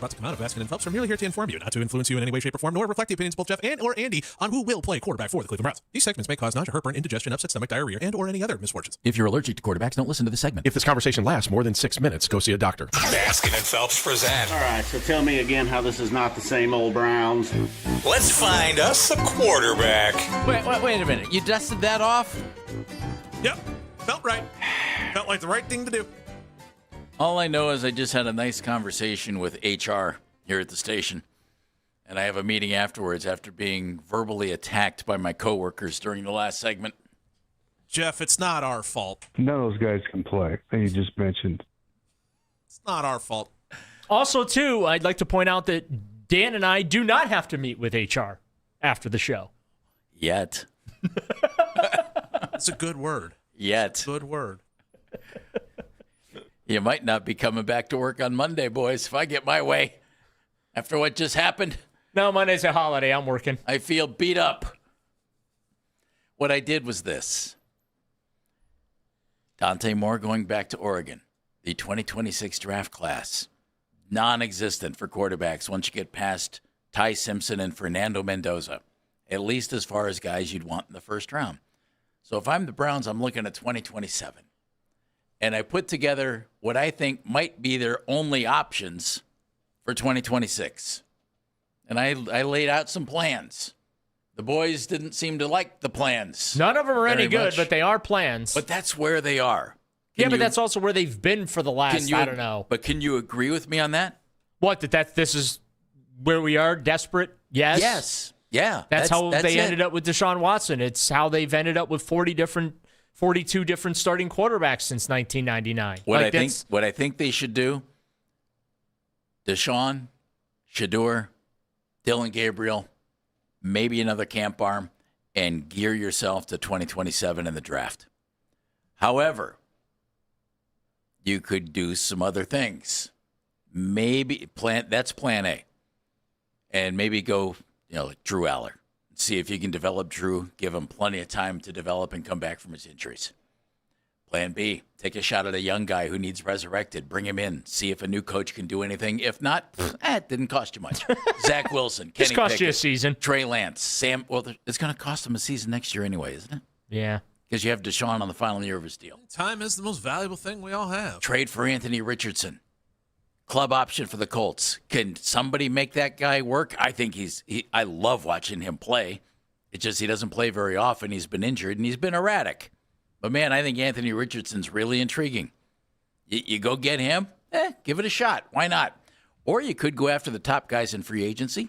Speaker 8: about to come out of Baskin and Phelps are merely here to inform you, not to influence you in any way, shape, or form, nor reflect the opinions of both Jeff and or Andy on who will play quarterback for the Cleveland Browns. These segments may cause nausea, heartburn, indigestion, upset stomach, diarrhea, and or any other misfortunes.
Speaker 17: If you're allergic to quarterbacks, don't listen to the segment.
Speaker 9: If this conversation lasts more than 6 minutes, go see a doctor.
Speaker 2: Baskin and Phelps present.
Speaker 18: All right, so tell me again how this is not the same old Browns.
Speaker 2: Let's find us a quarterback.
Speaker 6: Wait a minute. You dusted that off?
Speaker 8: Yep. Felt right. Felt like the right thing to do.
Speaker 6: All I know is I just had a nice conversation with HR here at the station, and I have a meeting afterwards after being verbally attacked by my coworkers during the last segment.
Speaker 8: Jeff, it's not our fault.
Speaker 10: None of those guys can play that you just mentioned.
Speaker 8: It's not our fault.
Speaker 7: Also, too, I'd like to point out that Dan and I do not have to meet with HR after the show.
Speaker 6: Yet.
Speaker 8: That's a good word.
Speaker 6: Yet.
Speaker 8: Good word.
Speaker 6: You might not be coming back to work on Monday, boys, if I get my way. After what just happened.
Speaker 7: No, Monday's a holiday. I'm working.
Speaker 6: I feel beat up. What I did was this. Dante Moore going back to Oregon. The 2026 draft class. Non-existent for quarterbacks once you get past Ty Simpson and Fernando Mendoza. At least as far as guys you'd want in the first round. So if I'm the Browns, I'm looking at 2027. And I put together what I think might be their only options for 2026. And I laid out some plans. The boys didn't seem to like the plans.
Speaker 7: None of them are any good, but they are plans.
Speaker 6: But that's where they are.
Speaker 7: But that's also where they've been for the last, I don't know.
Speaker 6: But can you agree with me on that?
Speaker 7: What, this is where we are, desperate? Yes.
Speaker 6: Yes. Yeah.
Speaker 7: That's how they ended up with Deshaun Watson. It's how they've ended up with 42 different starting quarterbacks since 1999.
Speaker 6: What I think they should do, Deshaun, Shedeur, Dylan Gabriel, maybe another camp arm, and gear yourself to 2027 in the draft. However, you could do some other things. Maybe that's plan A. And maybe go, like Drew Aller. See if you can develop Drew, give him plenty of time to develop and come back from his injuries. Plan B, take a shot at a young guy who needs resurrected. Bring him in. See if a new coach can do anything. If not, it didn't cost you much. Zach Wilson, Kenny
Speaker 7: Pickett. It's cost you a
Speaker 6: season. Trey Lance, Sam. Well, it's going to cost him a season next year anyway, isn't it?
Speaker 7: Yeah.
Speaker 6: Because you have Deshaun on the final year of his deal.
Speaker 8: Time is the most valuable thing we all have.
Speaker 6: Trade for Anthony Richardson. Club option for the Colts. Can somebody make that guy work? I think I love watching him play. It's just he doesn't play very often. He's been injured, and he's been erratic. But, man, I think Anthony Richardson's really intriguing. You go get him, give it a shot. Why not? Or you could go after the top guys in free agency.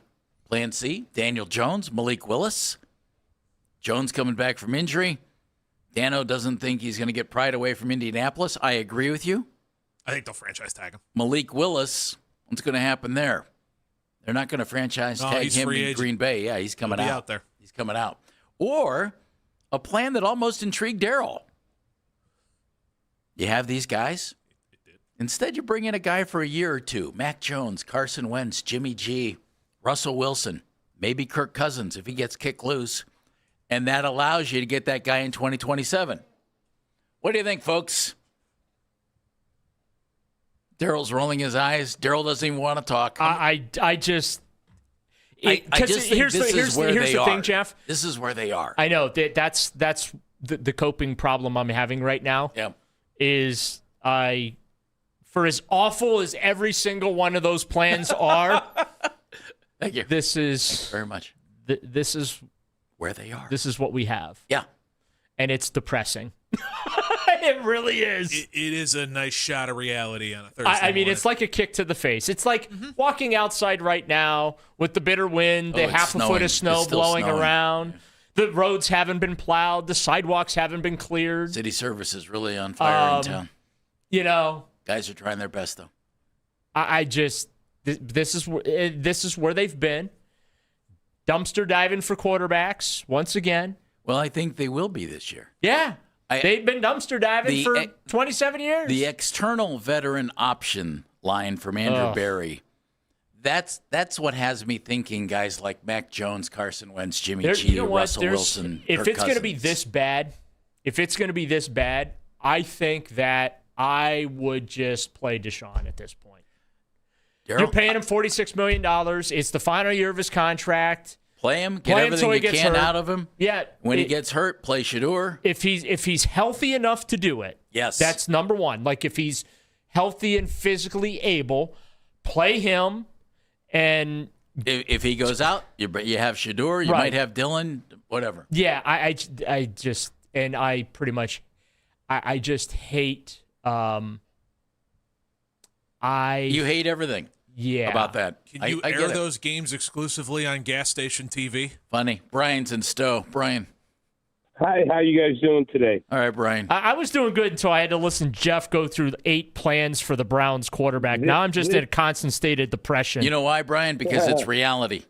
Speaker 6: Plan C, Daniel Jones, Malik Willis. Jones coming back from injury. Dano doesn't think he's going to get pried away from Indianapolis. I agree with you.
Speaker 8: I think they'll franchise tag him.
Speaker 6: Malik Willis, what's going to happen there? They're not going to franchise tag him in Green Bay. Yeah, he's coming out
Speaker 8: there.
Speaker 6: He's coming out. Or a plan that almost intrigued Daryl. You have these guys. Instead, you bring in a guy for a year or two. Mac Jones, Carson Wentz, Jimmy G, Russell Wilson, maybe Kirk Cousins if he gets kicked loose. And that allows you to get that guy in 2027. What do you think, folks? Daryl's rolling his eyes. Daryl doesn't even want to talk.
Speaker 7: I just think
Speaker 6: here's the
Speaker 7: thing, Jeff.
Speaker 6: This is where they are.
Speaker 7: I know that's the coping problem I'm having right now.
Speaker 6: Yeah,
Speaker 7: is for as awful as every single one of those plans are.
Speaker 6: Thank you.
Speaker 7: Thank you
Speaker 6: very much.
Speaker 7: This is
Speaker 6: where they are.
Speaker 7: This is what we have.
Speaker 6: Yeah,
Speaker 7: and it's depressing. It really is.
Speaker 8: It is a nice shot of reality on a Thursday
Speaker 7: I mean,
Speaker 8: morning.
Speaker 7: it's like a kick to the face. It's like walking outside right now with the bitter wind, the half a foot of snow blowing around. The roads haven't been plowed. The sidewalks haven't been cleared.
Speaker 6: City service is really on fire in town.
Speaker 7: Guys
Speaker 6: are trying their best, though.
Speaker 7: This is where they've been. Dumpster diving for quarterbacks once again.
Speaker 6: Well, I think they will be this year.
Speaker 7: Yeah. They've been dumpster diving for 27 years.
Speaker 6: The external veteran option line from Andrew Berry, that's what has me thinking guys like Mac Jones, Carson Wentz, Jimmy G, Russell Wilson,
Speaker 7: if it's going to be this bad, I think that I would just play Deshaun at this point. You're paying him $46 million. It's the final year of his contract.
Speaker 6: Play him, get everything you can out of him.
Speaker 7: Yeah.
Speaker 6: When he gets hurt, play Shedeur.
Speaker 7: If he's healthy enough to do it,
Speaker 6: yes,
Speaker 7: that's number one. Like if he's healthy and physically able, play him. And
Speaker 6: if he goes out, you have Shedeur. You might have Dillon. Whatever.
Speaker 7: Yeah, I just hate.
Speaker 6: You hate everything.
Speaker 7: Yeah.
Speaker 6: About that.
Speaker 8: Can you air those games exclusively on gas station TV?
Speaker 6: Funny. Brian's in Stowe. Brian.
Speaker 19: Hi, how you guys doing today?
Speaker 6: All right, Brian.
Speaker 7: I was doing good until I had to listen to Jeff go through 8 plans for the Browns quarterback. Now I'm just in a constant state of depression.
Speaker 6: You know why, Brian? Because it's reality.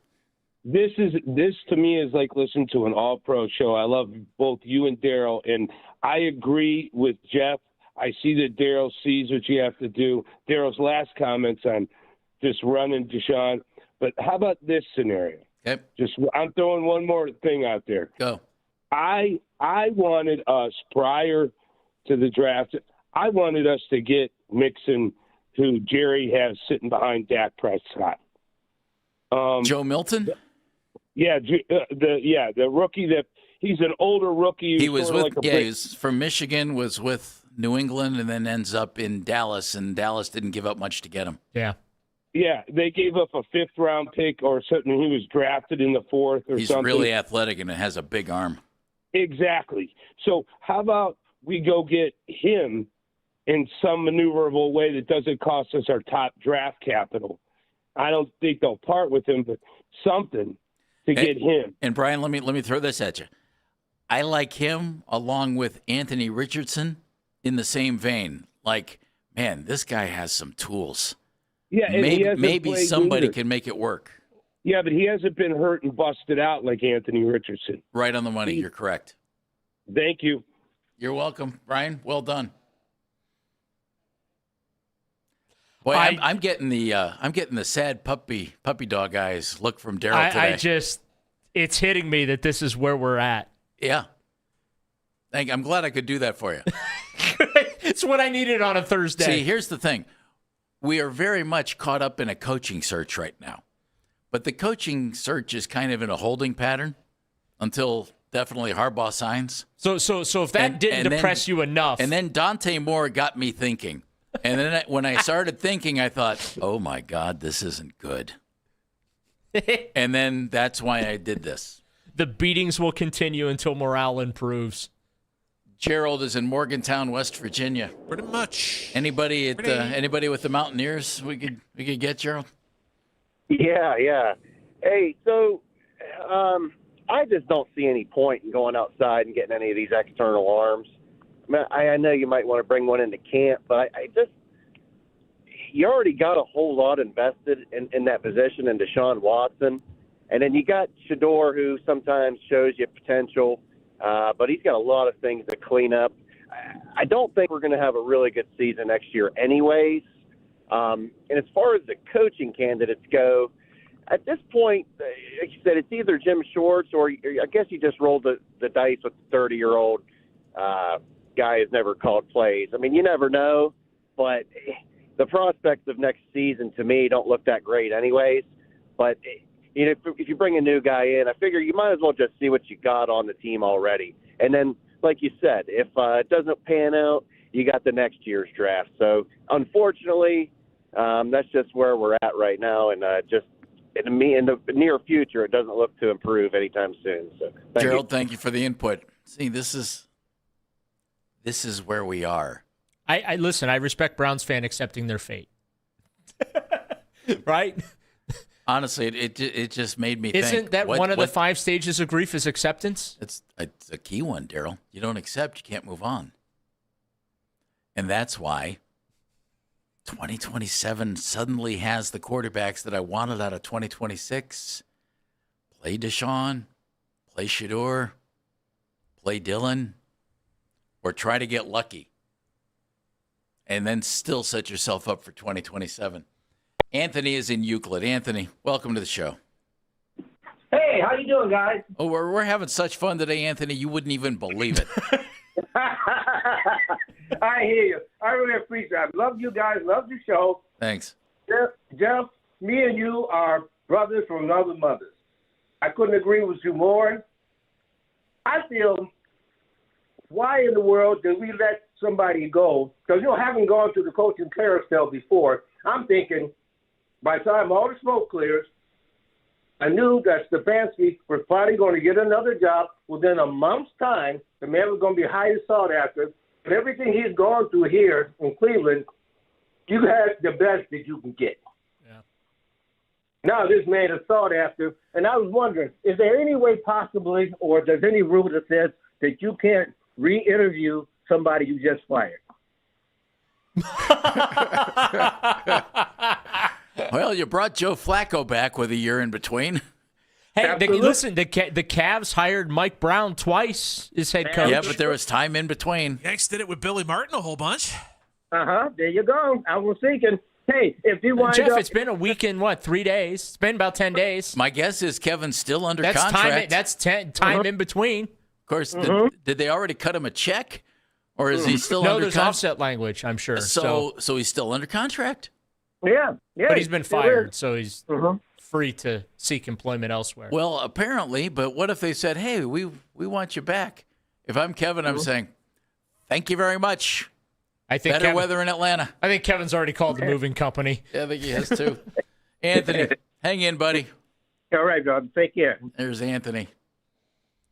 Speaker 19: This to me is like listening to an all-pro show. I love both you and Daryl, and I agree with Jeff. I see that Daryl sees what you have to do. Daryl's last comments on just running Deshaun. But how about this scenario?
Speaker 6: Okay.
Speaker 19: I'm throwing one more thing out there.
Speaker 6: Go.
Speaker 19: I wanted us prior to the draft. I wanted us to get Mixon, who Jerry has sitting behind Dak Prescott.
Speaker 6: Joe Milton.
Speaker 19: Yeah, the rookie that he's an older rookie.
Speaker 6: He was with he was from Michigan, was with New England, and then ends up in Dallas, and Dallas didn't give up much to get him.
Speaker 7: Yeah.
Speaker 19: Yeah, they gave up a 5th-round pick or something. He was drafted in the 4th or
Speaker 6: He's
Speaker 19: something.
Speaker 6: He's really athletic and has a big arm.
Speaker 19: Exactly. So how about we go get him in some maneuverable way that doesn't cost us our top draft capital? I don't think they'll part with him, but something to get him.
Speaker 6: And Brian, let me throw this at you. I like him along with Anthony Richardson in the same vein. Like, man, this guy has some tools.
Speaker 19: Yeah, and
Speaker 6: maybe somebody can make it work.
Speaker 19: Yeah, but he hasn't been hurt and busted out like Anthony Richardson.
Speaker 6: Right on the money. You're correct.
Speaker 19: Thank you.
Speaker 6: You're welcome, Brian. Well done. Boy, I'm getting the sad puppy dog eyes look from Daryl today.
Speaker 7: It's hitting me that this is where we're at.
Speaker 6: Yeah. I'm glad I could do that for you.
Speaker 7: It's what I needed on a Thursday.
Speaker 6: See, here's the thing. We are very much caught up in a coaching search right now. But the coaching search is kind of in a holding pattern until definitely Harbaugh signs.
Speaker 7: So if that didn't depress you enough.
Speaker 6: And then Dante Moore got me thinking. And then when I started thinking, I thought, oh, my God, this isn't good. And then that's why I did this.
Speaker 7: The beatings will continue until morale improves.
Speaker 6: Gerald is in Morgantown, West Virginia.
Speaker 8: Pretty much.
Speaker 6: Anybody with the Mountaineers we could get, Gerald?
Speaker 20: Yeah. Hey, so I just don't see any point in going outside and getting any of these external arms. I know you might want to bring one into camp, but you already got a whole lot invested in that position in Deshaun Watson. And then you got Shedeur, who sometimes shows you potential, but he's got a lot of things to clean up. I don't think we're going to have a really good season next year anyways. And as far as the coaching candidates go, at this point, like you said, it's either Jim Schwartz or I guess you just rolled the dice with the 30-year-old guy who's never called plays. I mean, you never know, but the prospects of next season to me don't look that great anyways. But you know, if you bring a new guy in, I figure you might as well just see what you got on the team already. And then, like you said, if it doesn't pan out, you got the next year's draft. So, unfortunately, that's just where we're at right now. And just in the near future, it doesn't look to improve anytime soon. So,
Speaker 6: Gerald, thank you for the input. See, this is where we are.
Speaker 7: I listen. I respect Browns fan accepting their fate. Right.
Speaker 6: Honestly, it just made me think.
Speaker 7: Isn't that one of the 5 stages of grief is acceptance?
Speaker 6: It's a key one, Daryl. You don't accept, you can't move on. And that's why 2027 suddenly has the quarterbacks that I wanted out of 2026. Play Deshaun, play Shedeur, play Dillon, or try to get lucky. And then still set yourself up for 2027. Anthony is in Euclid. Anthony, welcome to the show.
Speaker 21: Hey, how you doing, guys?
Speaker 6: Oh, we're having such fun today, Anthony. You wouldn't even believe it.
Speaker 21: I hear you. I really appreciate it. I love you guys. Love your show.
Speaker 6: Thanks.
Speaker 21: Jeff, me and you are brothers from another mothers. I couldn't agree with you more. I feel, why in the world did we let somebody go? Because, having gone through the coaching carousel before, I'm thinking by the time all the smoke clears, I knew that Stefanski was probably going to get another job within a month's time. The man was going to be highly sought after. But everything he's gone through here in Cleveland, you had the best that you can get.
Speaker 7: Yeah.
Speaker 21: Now this man is sought after. And I was wondering, is there any way possibly, or there's any rule that says that you can't re-interview somebody you just fired?
Speaker 6: Well, you brought Joe Flacco back with a year in between.
Speaker 7: Hey, listen, the Cavs hired Mike Brown twice as head coach.
Speaker 6: Yeah, but there was time in between.
Speaker 8: Yanks did it with Billy Martin a whole bunch.
Speaker 21: There you go. I was thinking, hey, if you wind
Speaker 7: Jeff,
Speaker 21: up...
Speaker 7: it's been a week and 3 days? It's been about 10 days.
Speaker 6: My guess is Kevin's still under contract.
Speaker 7: That's time in between.
Speaker 6: Of course, did they already cut him a check? Or is he still
Speaker 7: no,
Speaker 6: under
Speaker 7: there's offset language, I'm sure.
Speaker 6: So he's still under contract?
Speaker 21: Yeah.
Speaker 7: But he's been fired, so he's free to seek employment elsewhere.
Speaker 6: Well, apparently, but what if they said, hey, we want you back? If I'm Kevin, I'm saying, thank you very much.
Speaker 7: I think
Speaker 6: Better weather in Atlanta.
Speaker 7: I think Kevin's already called the moving company.
Speaker 6: Yeah, I think he has too. Anthony, hang in, buddy.
Speaker 21: All right, Rob. Take care.
Speaker 6: There's Anthony.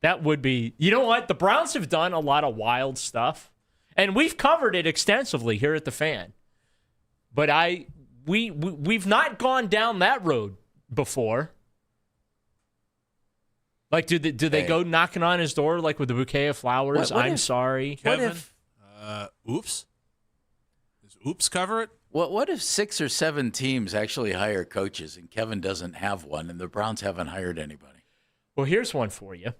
Speaker 7: That would be, you know what? The Browns have done a lot of wild stuff, and we've covered it extensively here at the Fan. But we've not gone down that road before. Like, do they go knocking on his door like with a bouquet of flowers? I'm sorry,
Speaker 8: Kevin. Oops. Does Oops cover it?
Speaker 6: What if 6 or 7 teams actually hire coaches and Kevin doesn't have one, and the Browns haven't hired anybody?
Speaker 7: Well, here's one for you.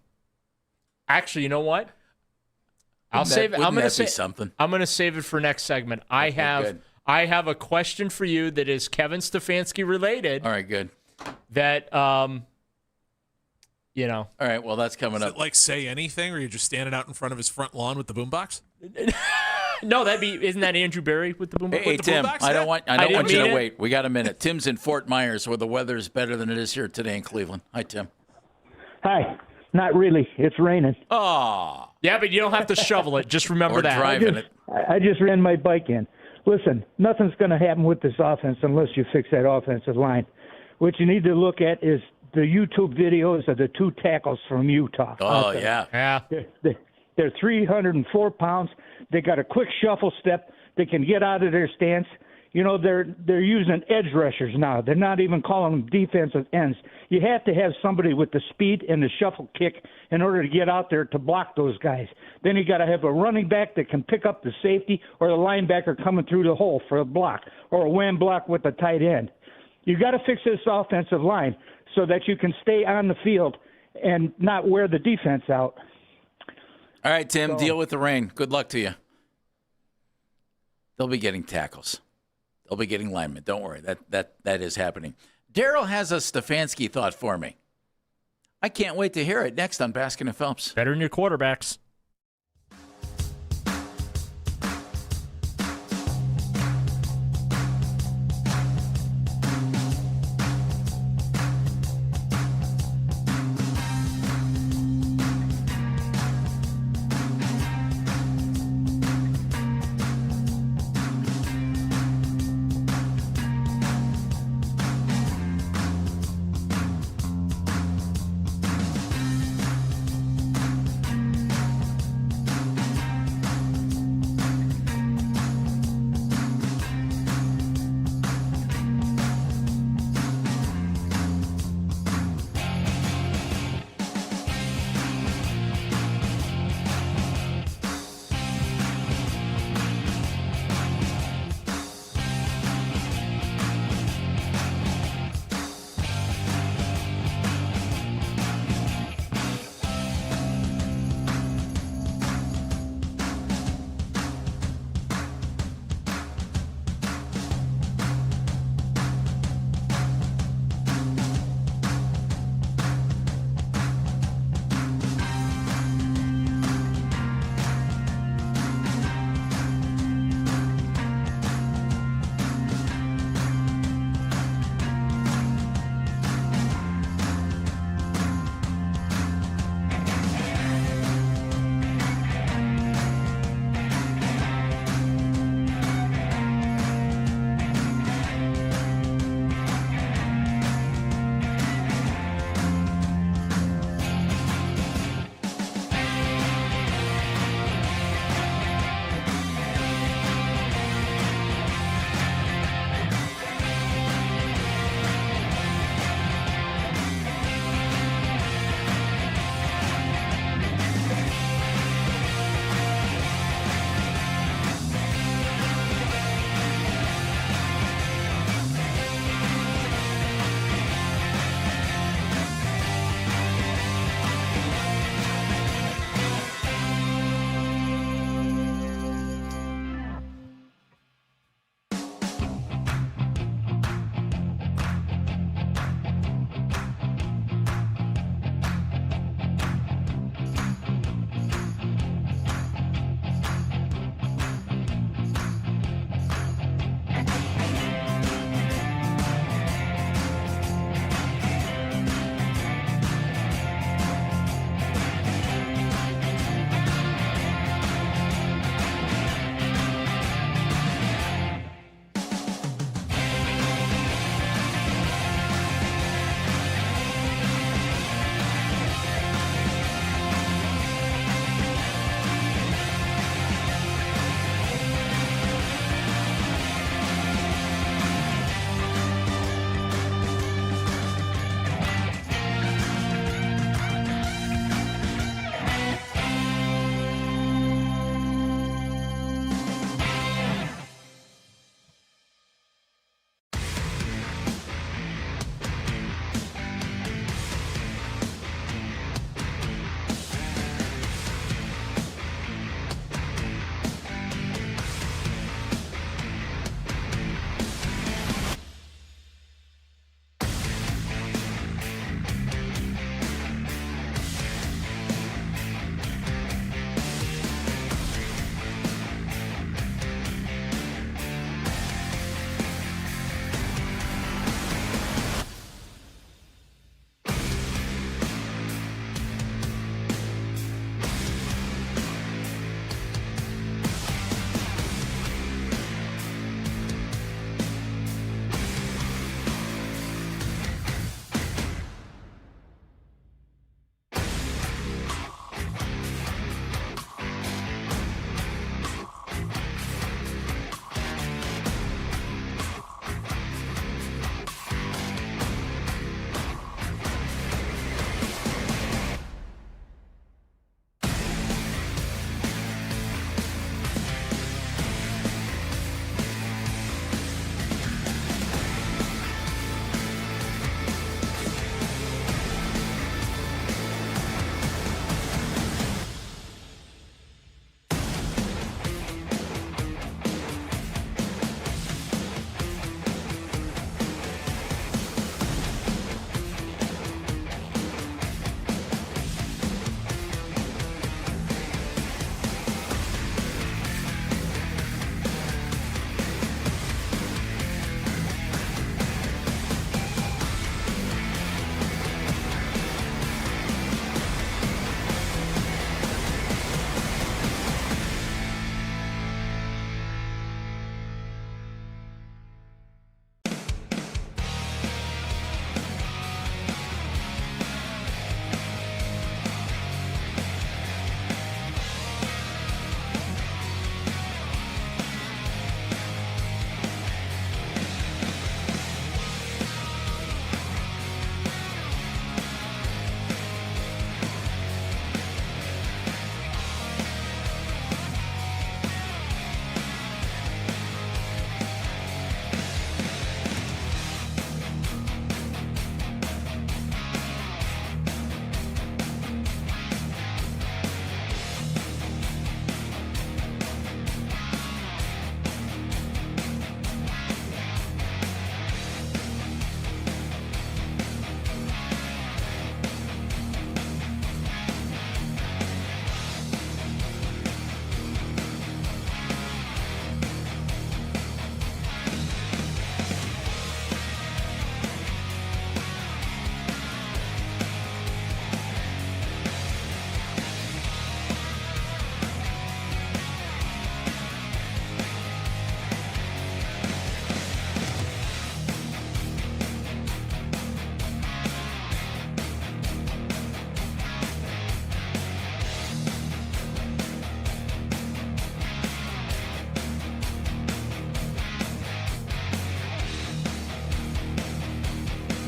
Speaker 7: Actually, you know what?
Speaker 6: I'll save it. I'm going to say something.
Speaker 7: I'm going to save it for next segment. I have a question for you that is Kevin Stefanski related.
Speaker 6: All right, good.
Speaker 7: That
Speaker 6: All right, well, that's coming up.
Speaker 8: Is it like Say Anything, or you're just standing out in front of his front lawn with the boombox?
Speaker 7: No, isn't that Andrew Barry with the boombox?
Speaker 6: Hey, Tim, I don't want you to wait. We got a minute. Tim's in Fort Myers, where the weather is better than it is here today in Cleveland. Hi, Tim.
Speaker 5: Hi. Not really. It's raining.
Speaker 6: Oh.
Speaker 7: Yeah, but you don't have to shovel it. Just remember that.
Speaker 6: Driving it.
Speaker 5: I just ran my bike in. Listen, nothing's going to happen with this offense unless you fix that offensive line. What you need to look at is the YouTube videos of the 2 tackles from Utah.
Speaker 6: Oh, yeah.
Speaker 5: They're 304 pounds. They got a quick shuffle step. They can get out of their stance. They're using edge rushers now. They're not even calling them defensive ends. You have to have somebody with the speed and the shuffle kick in order to get out there to block those guys. Then you got to have a running back that can pick up the safety or the linebacker coming through the hole for a block or a wham block with the tight end. You got to fix this offensive line so that you can stay on the field and not wear the defense out.
Speaker 6: All right, Tim, deal with the rain. Good luck to you. They'll be getting tackles. They'll be getting linemen. Don't worry. That is happening. Daryl has a Stefanski thought for me. I can't wait to hear it next on Baskin and Phelps.
Speaker 7: Better than your quarterbacks.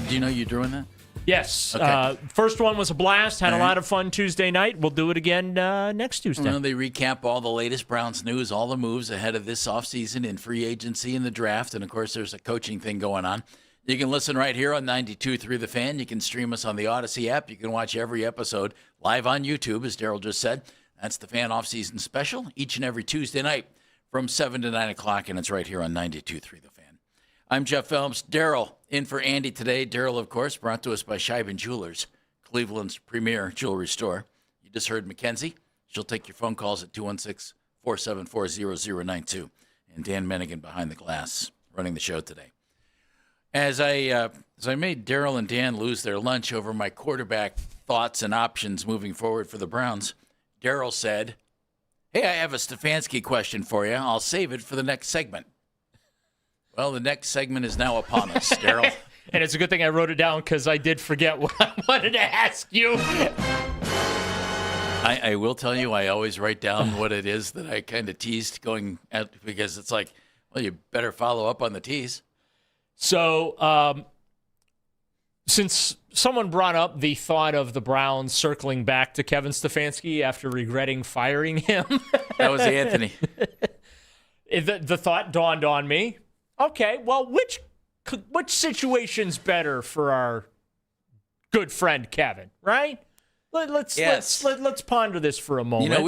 Speaker 6: Do you know you're doing that?
Speaker 7: Yes.
Speaker 6: Okay.
Speaker 7: First one was a blast. Had a
Speaker 6: All right.
Speaker 7: lot of fun Tuesday night. We'll do it again next Tuesday.
Speaker 6: Well, they recap all the latest Browns news, all the moves ahead of this offseason in free agency and the draft. And, of course, there's a coaching thing going on. You can listen right here on 92.3 The Fan. You can stream us on the Odyssey app. You can watch every episode live on YouTube, as Daryl just said. That's the Fan Offseason Special each and every Tuesday night from 7 to 9 o'clock, and it's right here on 92.3 The Fan. I'm Jeff Phelps. Daryl in for Andy today. Daryl, of course, brought to us by Scheiben Jewelers, Cleveland's premier jewelry store. You just heard Mackenzie. She'll take your phone calls at 216-474-0092. And Dan Mennigan behind the glass running the show today. As I made Daryl and Dan lose their lunch over my quarterback thoughts and options moving forward for the Browns, Daryl said, "Hey, I have a Stefanski question for you. I'll save it for the next segment." Well, the next segment is now upon us, Daryl.
Speaker 7: And it's a good thing I wrote it down because I did forget what I wanted to ask you.
Speaker 6: I will tell you, I always write down what it is that I kind of teased going at, because it's like, well, you better follow up on the tease.
Speaker 7: So, since someone brought up the thought of the Browns circling back to Kevin Stefanski after regretting firing him.
Speaker 6: That was Anthony.
Speaker 7: The thought dawned on me. Okay, well, which situation's better for our good friend Kevin, right? Let's ponder this for a moment.
Speaker 6: You know,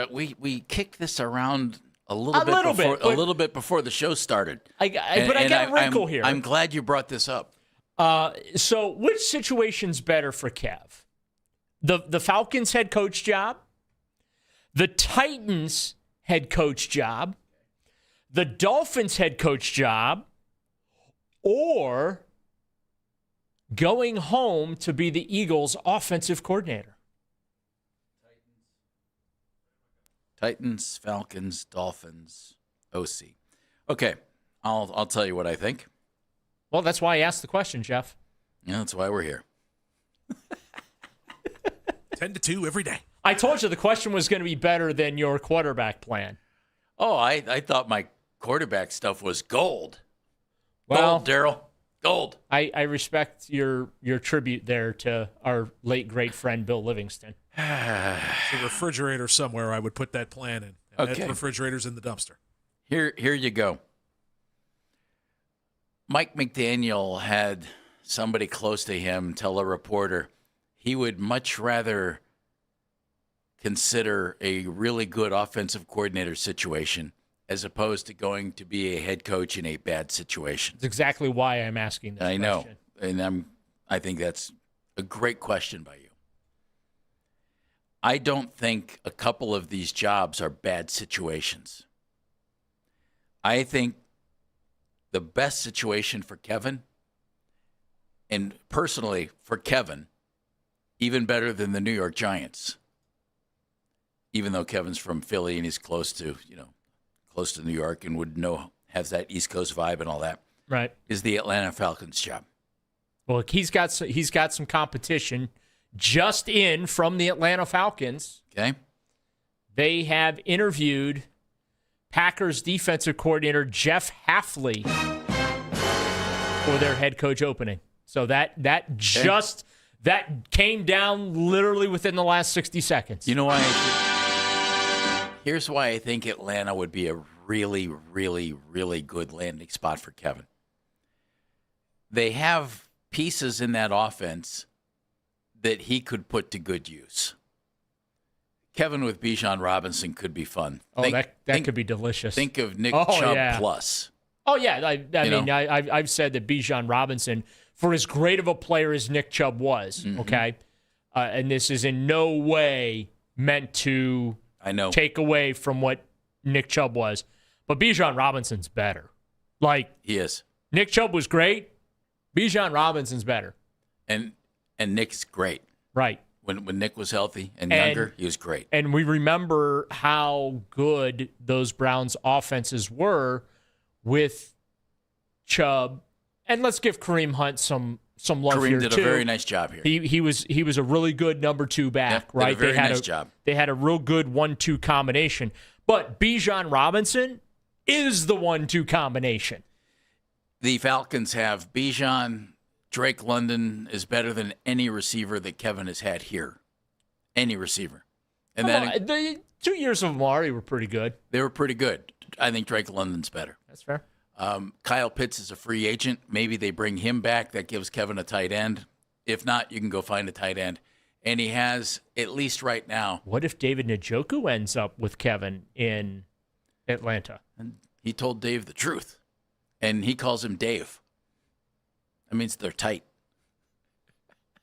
Speaker 6: we kicked this around a little bit before the show started.
Speaker 7: I got a wrinkle here.
Speaker 6: I'm glad you brought this up.
Speaker 7: So which situation's better for Kev? The Falcons head coach job, the Titans head coach job, the Dolphins head coach job, or going home to be the Eagles offensive coordinator?
Speaker 6: Titans, Falcons, Dolphins, OC. Okay, I'll tell you what I think.
Speaker 7: Well, that's why I asked the question, Jeff.
Speaker 6: Yeah, that's why we're here.
Speaker 8: 10-2 every day.
Speaker 7: I told you the question was going to be better than your quarterback plan.
Speaker 6: Oh, I thought my quarterback stuff was gold.
Speaker 7: Well,
Speaker 6: gold, Daryl. Gold.
Speaker 7: I respect your tribute there to our late great friend Bill Livingston.
Speaker 8: There's a refrigerator somewhere I would put that plan in. And
Speaker 6: Okay.
Speaker 8: that refrigerator's in the dumpster.
Speaker 6: Here you go. Mike McDaniel had somebody close to him tell a reporter he would much rather consider a really good offensive coordinator situation as opposed to going to be a head coach in a bad situation.
Speaker 7: That's exactly why I'm asking this
Speaker 6: I know,
Speaker 7: question.
Speaker 6: and I think that's a great question by you. I don't think a couple of these jobs are bad situations. I think the best situation for Kevin, and personally for Kevin, even better than the New York Giants, even though Kevin's from Philly and he's close to New York and would have that East Coast vibe and all that.
Speaker 7: Right.
Speaker 6: Is the Atlanta Falcons job.
Speaker 7: Well, he's got some competition just in from the Atlanta Falcons.
Speaker 6: Okay.
Speaker 7: They have interviewed Packers defensive coordinator Jeff Hafley for their head coach opening. So that came down literally within the last 60 seconds.
Speaker 6: You know why? Here's why I think Atlanta would be a really, really, really good landing spot for Kevin. They have pieces in that offense that he could put to good use. Kevin with Bijan Robinson could be fun.
Speaker 7: Oh, that could be delicious.
Speaker 6: Think of Nick Chubb plus.
Speaker 7: Oh, yeah. I've said that Bijan Robinson, for as great of a player as Nick Chubb was, okay, and this is in no way meant to take away from what Nick Chubb was, but Bijan Robinson's better.
Speaker 6: He is.
Speaker 7: Nick Chubb was great. Bijan Robinson's better.
Speaker 6: And Nick's great.
Speaker 7: Right.
Speaker 6: When Nick was healthy and younger, he was great.
Speaker 7: And we remember how good those Browns offenses were with Chubb. And let's give Kareem Hunt some love
Speaker 6: Kareem
Speaker 7: here
Speaker 6: did
Speaker 7: too.
Speaker 6: a very nice job here.
Speaker 7: He was a really good number two back, right?
Speaker 6: Did a very nice job.
Speaker 7: They had a real good 1-2 combination. But Bijan Robinson is the 1-2 combination.
Speaker 6: The Falcons have Bijan, Drake London is better than any receiver that Kevin has had here. Any receiver. And then
Speaker 7: the 2 years of Amari were pretty good.
Speaker 6: They were pretty good. I think Drake London's better.
Speaker 7: That's fair.
Speaker 6: Kyle Pitts is a free agent. Maybe they bring him back. That gives Kevin a tight end. If not, you can go find a tight end. And he has, at least right now.
Speaker 7: What if David Njoku ends up with Kevin in Atlanta?
Speaker 6: And he told Dave the truth. And he calls him Dave. That means they're tight.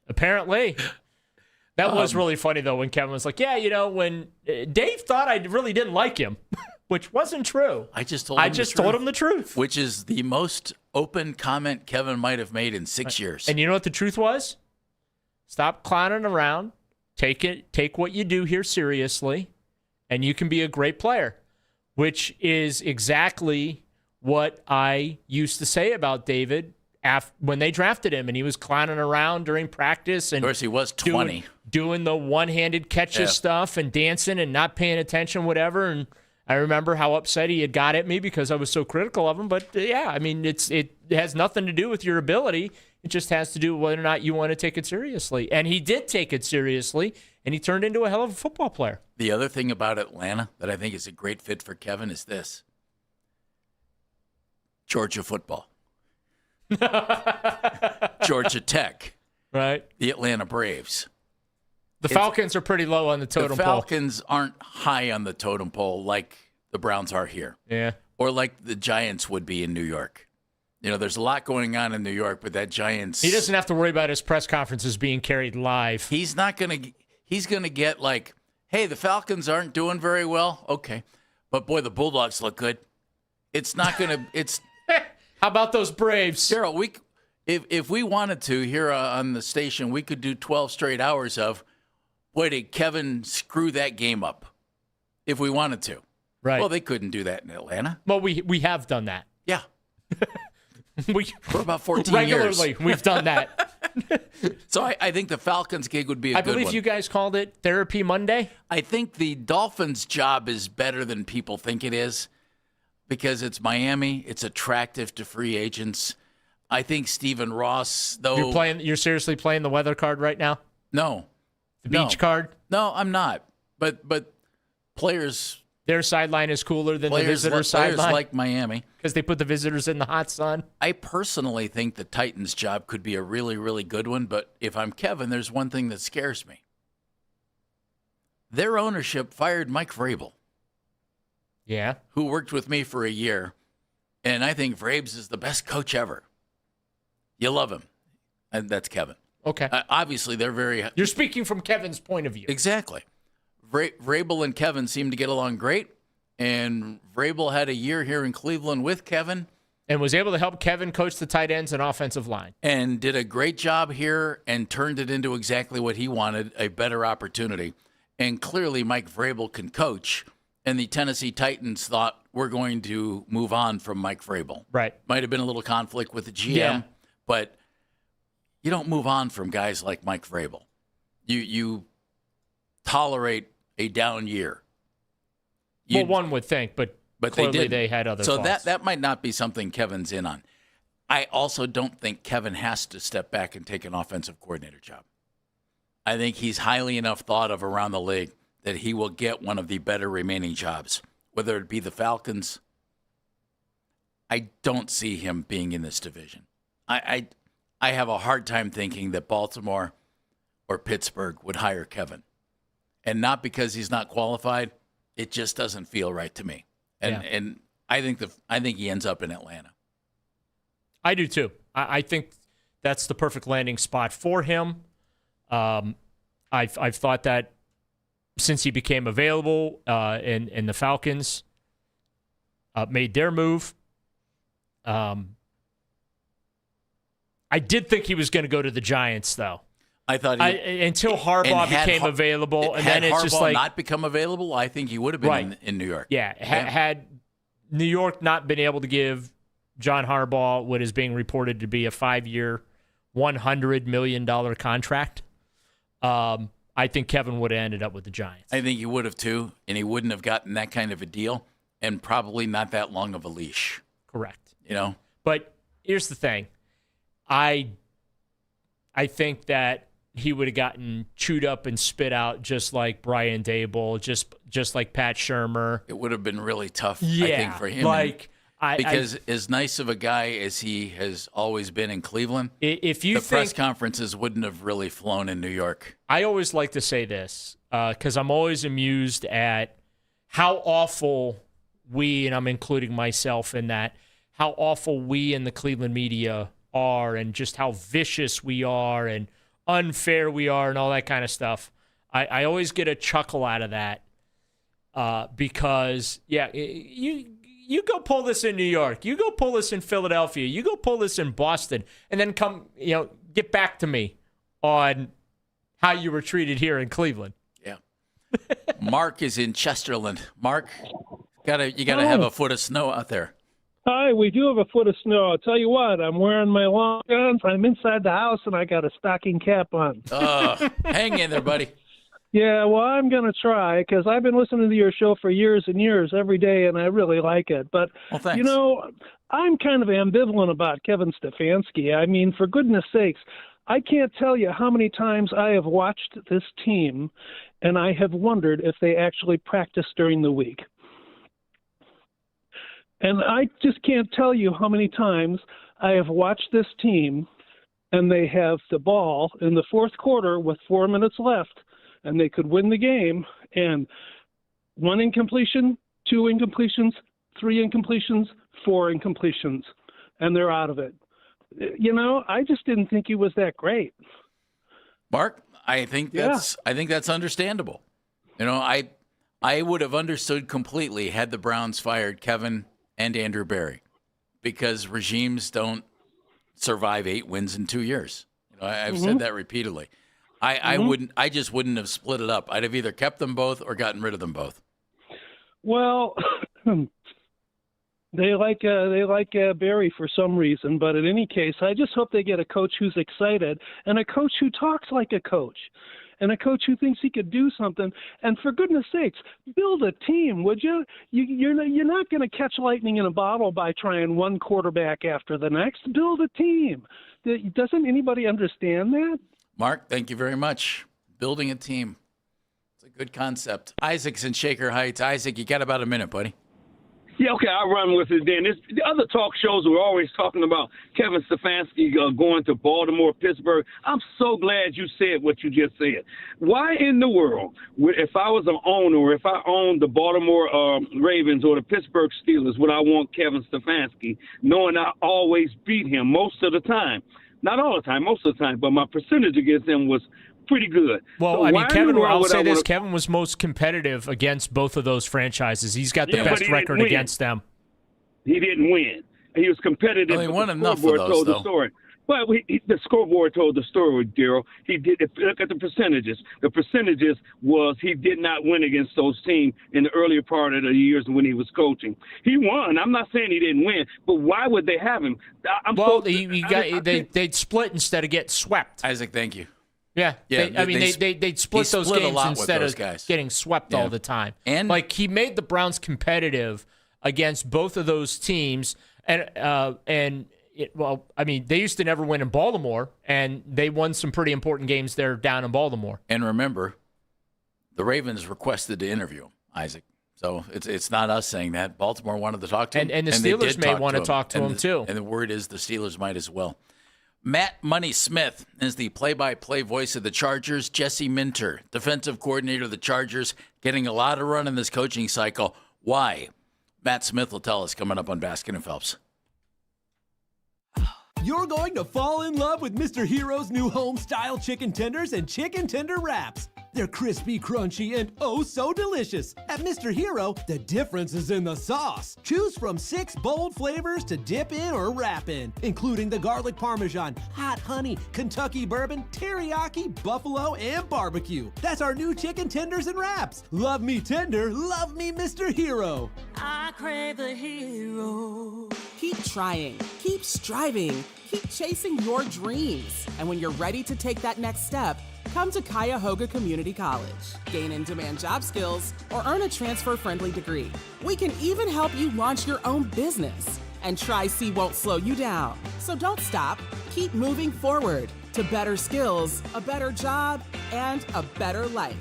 Speaker 7: Apparently. That was really funny, though, when Kevin was like, yeah, when Dave thought I really didn't like him, which wasn't true.
Speaker 6: I just told him the truth. Which is the most open comment Kevin might have made in 6 years.
Speaker 7: And you know what the truth was? Stop clowning around. Take what you do here seriously, and you can be a great player, which is exactly what I used to say about David when they drafted him, and he was clowning around during practice. And
Speaker 6: of course, he was 20.
Speaker 7: Doing the one-handed catches stuff and dancing and not paying attention, whatever. And I remember how upset he had got at me because I was so critical of him. But, yeah, I mean, it has nothing to do with your ability. It just has to do with whether or not you want to take it seriously. And he did take it seriously, and he turned into a hell of a football player.
Speaker 6: The other thing about Atlanta that I think is a great fit for Kevin is this. Georgia football. Georgia Tech.
Speaker 7: Right.
Speaker 6: The Atlanta Braves.
Speaker 7: The Falcons are pretty low on the totem pole.
Speaker 6: The Falcons aren't high on the totem pole like the Browns are here.
Speaker 7: Yeah.
Speaker 6: Or like the Giants would be in New York. There's a lot going on in New York, but that Giants...
Speaker 7: He doesn't have to worry about his press conferences being carried live.
Speaker 6: He's not going to... He's going to get like, hey, the Falcons aren't doing very well. Okay. But boy, the Bulldogs look good. It's not going to... It's...
Speaker 7: How about those Braves?
Speaker 6: Daryl, if we wanted to here on the station, we could do 12 straight hours of, boy, did Kevin screw that game up if we wanted to.
Speaker 7: Right.
Speaker 6: Well, they couldn't do that in Atlanta.
Speaker 7: Well, we have done that.
Speaker 6: Yeah. For about 14
Speaker 7: regularly,
Speaker 6: years.
Speaker 7: We've done that.
Speaker 6: So I think the Falcons gig would be a good one.
Speaker 7: I believe you guys called it Therapy Monday.
Speaker 6: I think the Dolphins' job is better than people think it is. Because it's Miami, it's attractive to free agents. I think Stephen Ross, though...
Speaker 7: You're seriously playing the weather card right now?
Speaker 6: No.
Speaker 7: The beach card?
Speaker 6: No, I'm not. But players...
Speaker 7: Their sideline is cooler than the visitor sideline?
Speaker 6: Players like Miami.
Speaker 7: Because they put the visitors in the hot sun?
Speaker 6: I personally think the Titans' job could be a really, really good one, but if I'm Kevin, there's one thing that scares me. Their ownership fired Mike Vrabel.
Speaker 7: Yeah.
Speaker 6: Who worked with me for a year. And I think Vrabes is the best coach ever. You love him. And that's Kevin.
Speaker 7: Okay.
Speaker 6: Obviously, they're very...
Speaker 7: You're speaking from Kevin's point of view.
Speaker 6: Exactly. Vrabel and Kevin seem to get along great. And Vrabel had a year here in Cleveland with Kevin.
Speaker 7: And was able to help Kevin coach the tight ends and offensive line.
Speaker 6: And did a great job here and turned it into exactly what he wanted, a better opportunity. And clearly, Mike Vrabel can coach. And the Tennessee Titans thought we're going to move on from Mike Vrabel.
Speaker 7: Right.
Speaker 6: Might have been a little conflict with the GM, but you don't move on from guys like Mike Vrabel. You tolerate a down year.
Speaker 7: Well, one would think, but clearly they had other
Speaker 6: thoughts.
Speaker 7: So
Speaker 6: that might not be something Kevin's in on. I also don't think Kevin has to step back and take an offensive coordinator job. I think he's highly enough thought of around the league that he will get one of the better remaining jobs, whether it be the Falcons. I don't see him being in this division. I have a hard time thinking that Baltimore or Pittsburgh would hire Kevin. And not because he's not qualified, it just doesn't feel right to me. And I think he ends up in Atlanta.
Speaker 7: I do too. I think that's the perfect landing spot for him. I've thought that since he became available, and the Falcons made their move. I did think he was going to go to the Giants, though.
Speaker 6: I thought
Speaker 7: until Harbaugh became available, and then it's
Speaker 6: Harbaugh
Speaker 7: just like
Speaker 6: not become available. I think he would have been in New York.
Speaker 7: Yeah, had New York not been able to give John Harbaugh what is being reported to be a 5-year, $100 million contract, I think Kevin would have ended up with the Giants.
Speaker 6: I think he would have too, and he wouldn't have gotten that kind of a deal, and probably not that long of a leash.
Speaker 7: Correct.
Speaker 6: You know?
Speaker 7: But here's the thing. I I think that he would have gotten chewed up and spit out just like Brian Dable, just like Pat Shurmur.
Speaker 6: It would have been really tough, I think, for him. Because as nice of a guy as he has always been in Cleveland, press conferences wouldn't have really flown in New York.
Speaker 7: I always like to say this because I'm always amused at how awful we, and I'm including myself in that, how awful we in the Cleveland media are and just how vicious we are and unfair we are and all that kind of stuff. I always get a chuckle out of that because, you go pull this in New York. You go pull this in Philadelphia. You go pull this in Boston. And then get back to me on how you were treated here in Cleveland.
Speaker 6: Yeah. Mark is in Chesterland. Mark, you gotta have a foot of snow out there.
Speaker 11: Hi, we do have a foot of snow. I'll tell you what, I'm wearing my long guns. I'm inside the house, and I got a stocking cap on.
Speaker 6: Hang in there, buddy.
Speaker 11: Yeah, well, I'm going to try because I've been listening to your show for years and years every day, and I really like it. But,
Speaker 6: thanks.
Speaker 11: I'm kind of ambivalent about Kevin Stefanski. I mean, for goodness sakes, I can't tell you how many times I have watched this team, and I have wondered if they actually practice during the week. And I just can't tell you how many times I have watched this team, and they have the ball in the fourth quarter with 4 minutes left, and they could win the game, and 1 incompletion, 2 incompletions, 3 incompletions, 4 incompletions, and they're out of it. I just didn't think he was that great.
Speaker 6: Mark, I think that's understandable. I would have understood completely had the Browns fired Kevin and Andrew Berry because regimes don't survive 8 wins in 2 years. I've said that repeatedly. I just wouldn't have split it up. I'd have either kept them both or gotten rid of them both.
Speaker 11: Well, they like Barry for some reason, but in any case, I just hope they get a coach who's excited and a coach who talks like a coach and a coach who thinks he could do something. And for goodness sakes, build a team, would you? You're not going to catch lightning in a bottle by trying one quarterback after the next. Build a team. Doesn't anybody understand that?
Speaker 6: Mark, thank you very much. Building a team. It's a good concept. Isaac's in Shaker Heights. Isaac, you got about a minute, buddy.
Speaker 22: Yeah, okay, I'll run with it then. The other talk shows were always talking about Kevin Stefanski going to Baltimore, Pittsburgh. I'm so glad you said what you just said. Why in the world, if I was an owner or if I owned the Baltimore Ravens or the Pittsburgh Steelers, would I want Kevin Stefanski, knowing I always beat him most of the time? Not all the time, most of the time, but my percentage against him was pretty good.
Speaker 7: Well, so Kevin, I'll say this, Kevin was most competitive against both of those franchises. He's got the best record against them.
Speaker 22: He didn't win. He was competitive.
Speaker 6: Well, he won enough of those, though.
Speaker 22: The story. Well, the scoreboard told the story, Daryl. He did. If you look at the percentages was he did not win against those teams in the earlier part of the years when he was coaching. He won. I'm not saying he didn't win, but why would they have him?
Speaker 7: They'd split instead of get swept.
Speaker 6: Isaac, thank you.
Speaker 7: Yeah. They'd split those games instead of getting swept all the time. And he made the Browns competitive against both of those teams, they used to never win in Baltimore, and they won some pretty important games there down in Baltimore.
Speaker 6: And remember, the Ravens requested to interview him, Isaac. So it's not us saying that. Baltimore wanted to talk to him.
Speaker 7: And the Steelers may want to talk to him, too.
Speaker 6: And the word is the Steelers might as well. Matt Money Smith is the play-by-play voice of the Chargers. Jesse Minter, defensive coordinator of the Chargers, getting a lot of run in this coaching cycle. Why? Matt Smith will tell us coming up on Baskin and Phelps.
Speaker 23: You're going to fall in love with Mr. Hero's new home-style chicken tenders and chicken tender wraps. They're crispy, crunchy, and oh so delicious. At Mr. Hero, the difference is in the sauce. Choose from 6 bold flavors to dip in or wrap in, including the garlic parmesan, hot honey, Kentucky bourbon, teriyaki, buffalo, and barbecue. That's our new chicken tenders and wraps. Love me tender, love me Mr. Hero.
Speaker 24: I crave the hero.
Speaker 25: Keep trying, keep striving, keep chasing your dreams. And when you're ready to take that next step, come to Cuyahoga Community College. Gain in-demand job skills or earn a transfer-friendly degree. We can even help you launch your own business. And Tri-C won't slow you down. So don't stop. Keep moving forward to better skills, a better job, and a better life.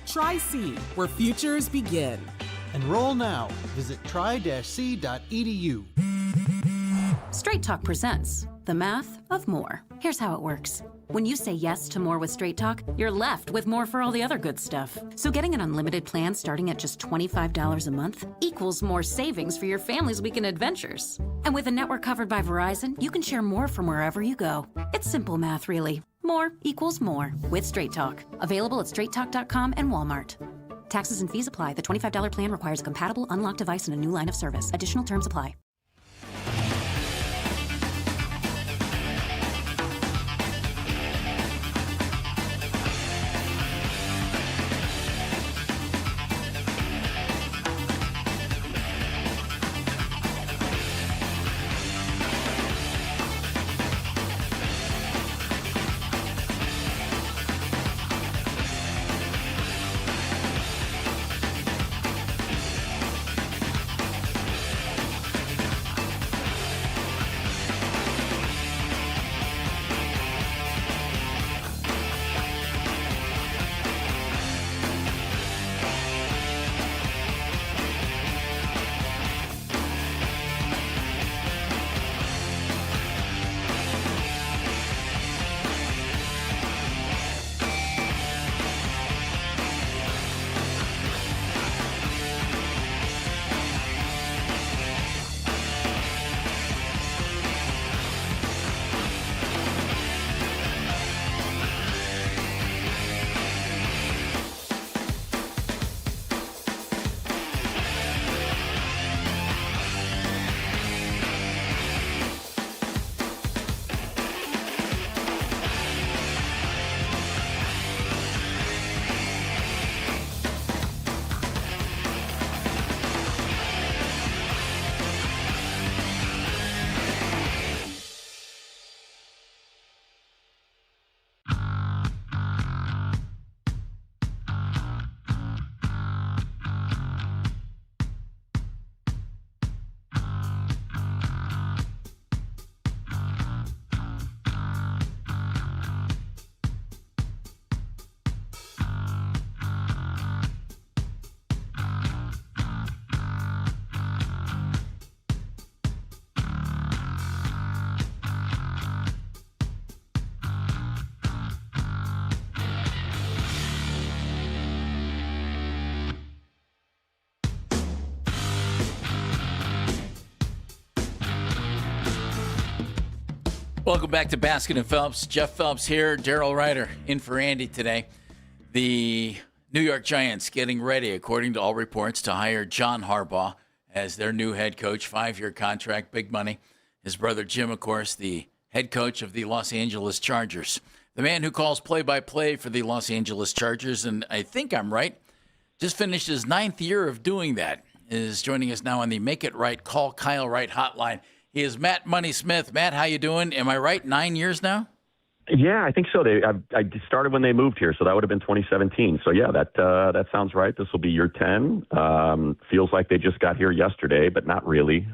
Speaker 25: Tri-C, where futures begin.
Speaker 1: Enroll now. Visit tri-c.edu.
Speaker 12: Straight Talk presents the math of more. Here's how it works. When you say yes to more with Straight Talk, you're left with more for all the other good stuff. So getting an unlimited plan starting at just $25 a month equals more savings for your family's weekend adventures. And with a network covered by Verizon, you can share more from wherever you go. It's simple math, really. More equals more with Straight Talk. Available at straighttalk.com and Walmart. Taxes and fees apply. The $25 plan requires a compatible unlocked device and a new line of service. Additional terms apply.
Speaker 6: Welcome back to Baskin and Phelps. Jeff Phelps here, Daryl Ryder in for Andy today. The New York Giants getting ready, according to all reports, to hire John Harbaugh as their new head coach. 5-year contract, big money. His brother Jim, of course, the head coach of the Los Angeles Chargers. The man who calls play-by-play for the Los Angeles Chargers, and I think I'm right, just finished his 9th year of doing that, is joining us now on the Make It Right, Call Kyle Wright hotline. He is Matt Money Smith. Matt, how you doing? Am I right? 9 years now?
Speaker 13: Yeah, I think so. I started when they moved here, so that would have been 2017. So yeah, that sounds right. This will be year 10. Feels like they just got here yesterday, but not really.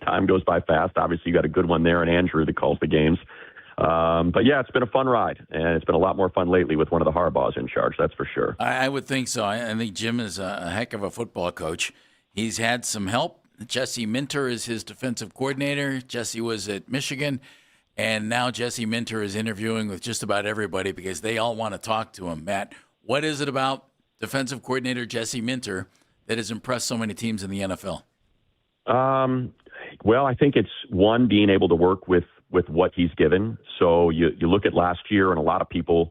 Speaker 13: Time goes by fast. Obviously, you got a good one there, and Andrew that calls the games. But yeah, it's been a fun ride, and it's been a lot more fun lately with one of the Harbaughs in charge. That's for sure.
Speaker 6: I would think so. I think Jim is a heck of a football coach. He's had some help. Jesse Minter is his defensive coordinator. Jesse was at Michigan, and now Jesse Minter is interviewing with just about everybody because they all want to talk to him. Matt, what is it about defensive coordinator Jesse Minter that has impressed so many teams in the NFL?
Speaker 13: Well, I think it's, one, being able to work with what he's given. So you look at last year, and a lot of people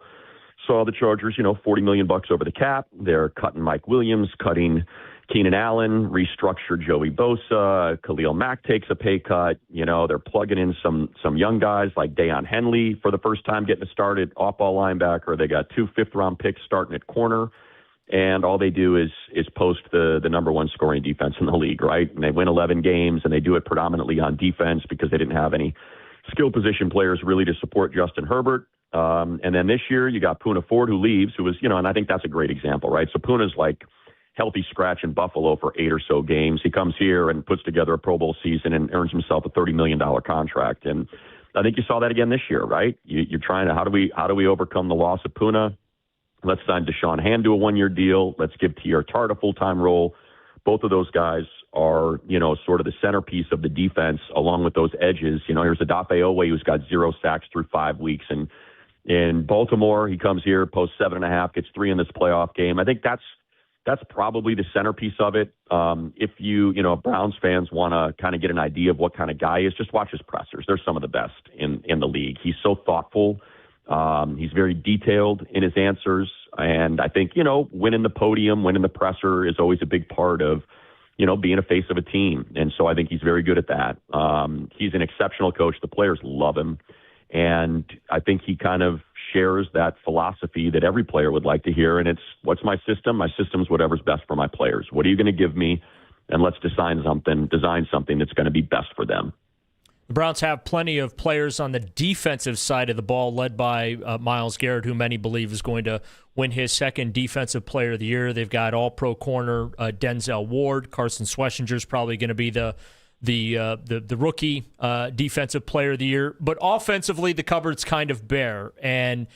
Speaker 13: saw the Chargers, $40 million over the cap. They're cutting Mike Williams, cutting Keenan Allen, restructured Joey Bosa, Khalil Mack takes a pay cut. They're plugging in some young guys like Deion Henley for the first time getting started, off-ball linebacker. They got 2 fifth-round picks starting at corner, and all they do is post the number one scoring defense in the league, right? And they win 11 games, and they do it predominantly on defense because they didn't have any skill position players really to support Justin Herbert. And then this year you got Poona Ford, who leaves, who was, and I think that's a great example, right? So Poona's like healthy scratch in Buffalo for 8 or so games. He comes here and puts together a Pro Bowl season and earns himself a $30 million contract. And I think you saw that again this year, right? You're trying to, how do we overcome the loss of Puna? Let's sign Deshaun Hand to a 1-year deal. Let's give T.R. Tart a full-time role. Both of those guys are, sort of the centerpiece of the defense along with those edges. Here's Odafe Oweh, who's got 0 sacks through 5 weeks. And in Baltimore, he comes here, posts 7.5, gets 3 in this playoff game. I think that's probably the centerpiece of it. If Browns fans want to kind of get an idea of what kind of guy he is, just watch his pressers. They're some of the best in the league. He's so thoughtful. He's very detailed in his answers. And I think, winning the podium, winning the presser is always a big part of, being a face of a team. And so I think he's very good at that. He's an exceptional coach. The players love him. And I think he kind of shares that philosophy that every player would like to hear. And it's, what's my system? My system's whatever's best for my players. What are you going to give me? And let's design something that's going to be best for them.
Speaker 3: The Browns have plenty of players on the defensive side of the ball, led by Myles Garrett, who many believe is going to win his second Defensive Player of the Year. They've got all-pro corner Denzel Ward. Carson Schlesinger is probably going to be the rookie Defensive Player of the Year. But offensively, the cupboard's kind of bare. And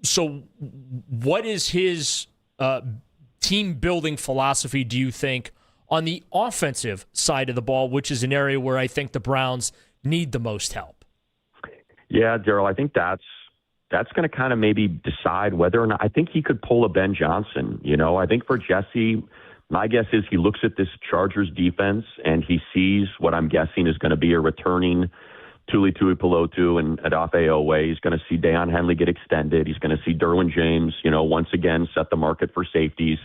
Speaker 3: so what is his team-building philosophy, do you think, on the offensive side of the ball, which is an area where I think the Browns need the most help?
Speaker 13: Yeah, Daryl, I think that's going to kind of maybe decide whether or not – I think he could pull a Ben Johnson. I think for Jesse, my guess is he looks at this Chargers defense and he sees what I'm guessing is going to be a returning Tuli Tuipulotu and Odafe Oweh. He's going to see Deion Henley get extended. He's going to see Derwin James, once again set the market for safeties.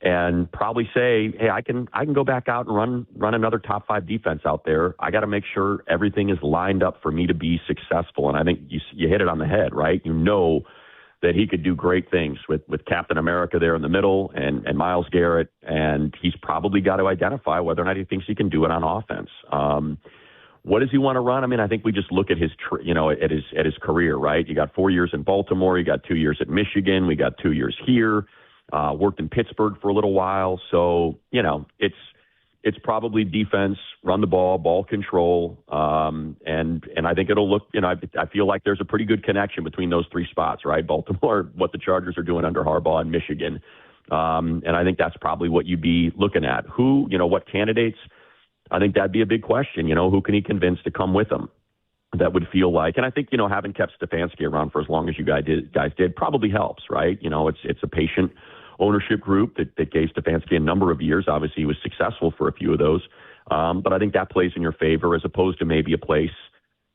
Speaker 13: And probably say, hey, I can go back out and run another top 5 defense out there. I got to make sure everything is lined up for me to be successful. And I think you hit it on the head, right? That he could do great things with Captain America there in the middle and Myles Garrett. And he's probably got to identify whether or not he thinks he can do it on offense. What does he want to run? I mean, I think we just look at his career, right? You got 4 years in Baltimore. You got 2 years at Michigan. We got 2 years here. Worked in Pittsburgh for a little while. So, it's probably defense, run the ball control. And I think it'll look, I feel like there's a pretty good connection between those 3 spots, right? Baltimore, what the Chargers are doing under Harbaugh, and Michigan. And I think that's probably what you'd be looking at. Who, what candidates? I think that'd be a big question. Who can he convince to come with him? That would feel like, and I think, having kept Stefanski around for as long as you guys did probably helps, right? It's a patient ownership group that gave Stefanski a number of years. Obviously, he was successful for a few of those. But I think that plays in your favor as opposed to maybe a place,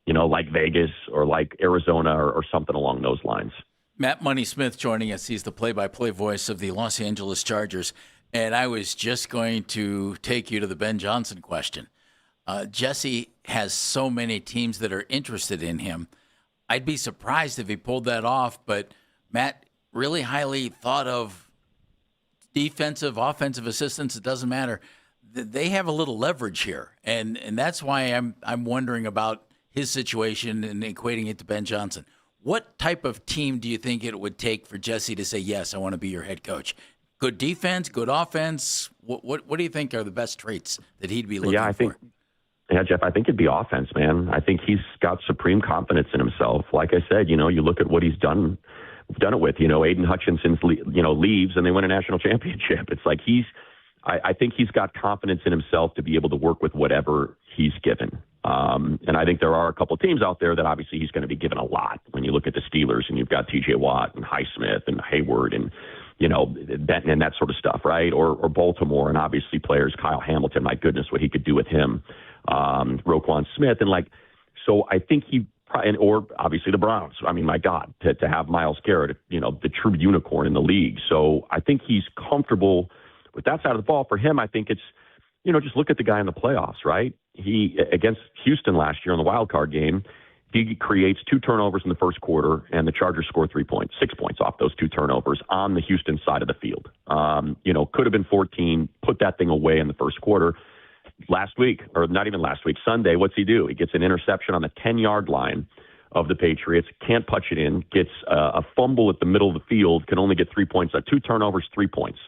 Speaker 13: like Vegas or like Arizona or something along those lines.
Speaker 6: Matt Money Smith joining us. He's the play-by-play voice of the Los Angeles Chargers. And I was just going to take you to the Ben Johnson question. Jesse has so many teams that are interested in him. I'd be surprised if he pulled that off, but Matt, really highly thought of defensive, offensive assistants, it doesn't matter. They have a little leverage here, and that's why I'm wondering about his situation and equating it to Ben Johnson. What type of team do you think it would take for Jesse to say, yes, I want to be your head coach? Good defense, good offense? What do you think are the best traits that he'd be looking for?
Speaker 13: Yeah, Jeff, I think it'd be offense, man. I think he's got supreme confidence in himself. Like I said, you look at what he's done it with. Aiden Hutchinson, leaves and they win a national championship. It's like I think he's got confidence in himself to be able to work with whatever he's given. And I think there are a couple of teams out there that obviously he's going to be given a lot. When you look at the Steelers and you've got TJ Watt and Highsmith and Hayward and, Benton and that sort of stuff, right? Or Baltimore and obviously players, Kyle Hamilton, my goodness, what he could do with him. Roquan Smith. And so I think or obviously the Browns. I mean, my God, to have Myles Garrett, the true unicorn in the league. So I think he's comfortable with that side of the ball. For him, I think it's, just look at the guy in the playoffs, right? He, against Houston last year in the wild card game, he creates 2 turnovers in the first quarter, and the Chargers score 6 points off those 2 turnovers on the Houston side of the field. Could have been 14, put that thing away in the first quarter. Last week, or not even last week, Sunday, what's he do? He gets an interception on the 10-yard line of the Patriots, can't punch it in, gets a fumble at the middle of the field, can only get 3 points. 2 turnovers, 3 points.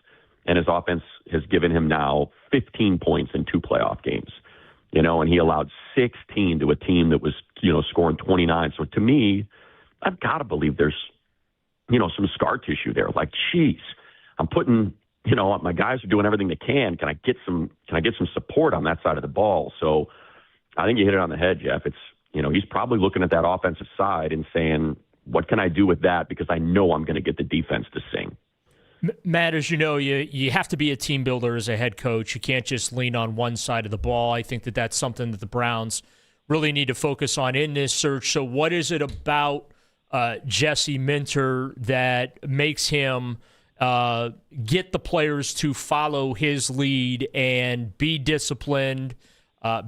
Speaker 13: and his offense has given him now 15 points in 2 playoff games. And he allowed 16 to a team that was, scoring 29. So to me, I've got to believe there's, some scar tissue there. Like, geez, I'm putting, my guys are doing everything they can. Can I get some support on that side of the ball? So I think you hit it on the head, Jeff. It's, he's probably looking at that offensive side and saying, what can I do with that? Because I know I'm going to get the defense to sing.
Speaker 3: Matt, as you know, you have to be a team builder as a head coach. You can't just lean on one side of the ball. I think that's something that the Browns really need to focus on in this search. So what is it about Jesse Minter that makes him get the players to follow his lead and be disciplined,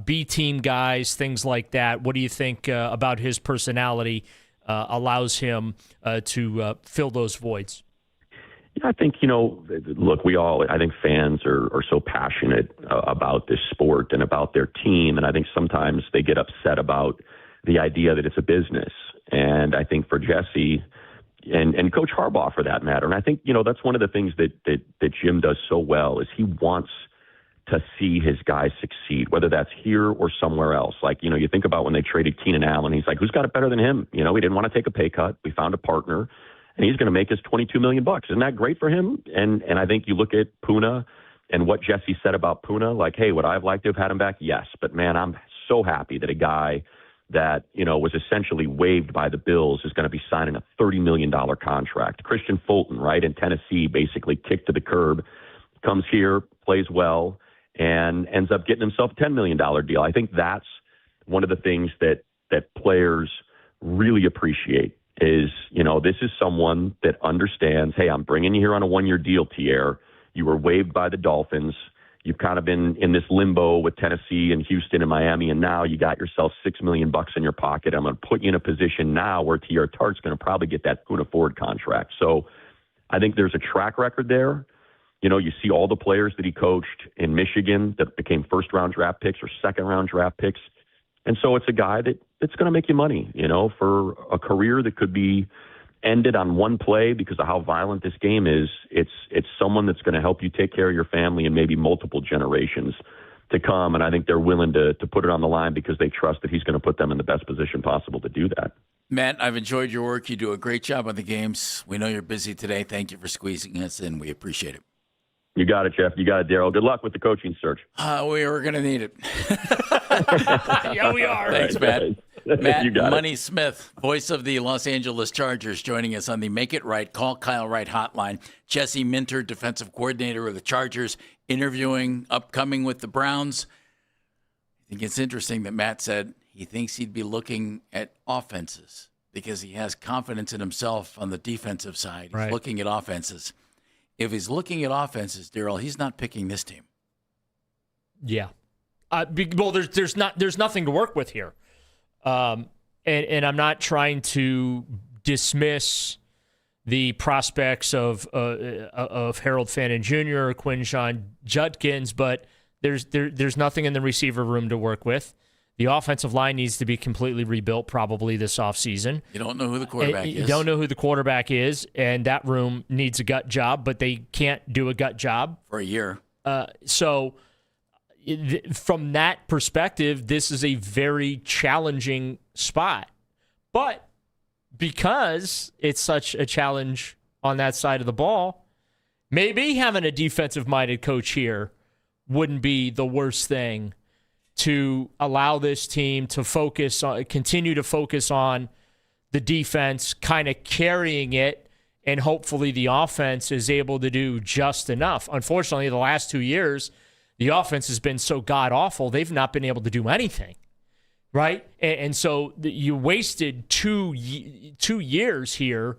Speaker 3: be team guys, things like that? What do you think about his personality allows him to fill those voids?
Speaker 13: Yeah, I think, look, I think fans are so passionate about this sport and about their team. And I think sometimes they get upset about the idea that it's a business. And I think for Jesse and Coach Harbaugh, for that matter, and I think, that's one of the things that Jim does so well is he wants to see his guys succeed, whether that's here or somewhere else. Like, you think about when they traded Keenan Allen, he's like, who's got it better than him? He didn't want to take a pay cut. We found a partner. And he's going to make us $22 million. Isn't that great for him? And I think you look at Puna and what Jesse said about Puna, like, hey, would I have liked to have had him back? Yes. But, man, I'm so happy that a guy that, was essentially waived by the Bills is going to be signing a $30 million contract. Christian Fulton, right, in Tennessee, basically kicked to the curb, comes here, plays well, and ends up getting himself a $10 million deal. I think that's one of the things that players really appreciate. Is, this is someone that understands, hey, I'm bringing you here on a 1-year deal, Pierre. You were waived by the Dolphins. You've kind of been in this limbo with Tennessee and Houston and Miami, and now you got yourself $6 million in your pocket. I'm going to put you in a position now where Pierre Tart's going to probably get that Puna Ford contract. So I think there's a track record there. You see all the players that he coached in Michigan that became first-round draft picks or second-round draft picks. And so it's a guy that's going to make you money, for a career that could be ended on one play because of how violent this game is. It's someone that's going to help you take care of your family and maybe multiple generations to come. And I think they're willing to put it on the line because they trust that he's going to put them in the best position possible to do that.
Speaker 6: Matt, I've enjoyed your work. You do a great job on the games. We know you're busy today. Thank you for squeezing us in. We appreciate it.
Speaker 13: You got it, Jeff. You got it, Daryl. Good luck with the coaching search.
Speaker 6: We are going to need it.
Speaker 3: Yeah, we are.
Speaker 6: Thanks, Matt. Matt
Speaker 13: You got
Speaker 6: Money
Speaker 13: it.
Speaker 6: Smith, voice of the Los Angeles Chargers, joining us on the Make It Right, Call Kyle Wright hotline. Jesse Minter, defensive coordinator of the Chargers, upcoming with the Browns. I think it's interesting that Matt said he thinks he'd be looking at offenses because he has confidence in himself on the defensive side. He's looking at offenses. If he's looking at offenses, Daryl, he's not picking this team.
Speaker 3: Yeah. Well, there's nothing to work with here. And I'm not trying to dismiss the prospects of Harold Fannin Jr. or Quinshon Judkins, but there's nothing in the receiver room to work with. The offensive line needs to be completely rebuilt probably this offseason.
Speaker 6: You don't know who the quarterback is.
Speaker 3: You don't know who the quarterback is, and that room needs a gut job, but they can't do a gut job
Speaker 6: for a year.
Speaker 3: So from that perspective, this is a very challenging spot. But because it's such a challenge on that side of the ball, maybe having a defensive-minded coach here wouldn't be the worst thing to allow this team to continue to focus on the defense, kind of carrying it, and hopefully the offense is able to do just enough. Unfortunately, the last 2 years, the offense has been so god-awful, they've not been able to do anything, right? And so you wasted two years here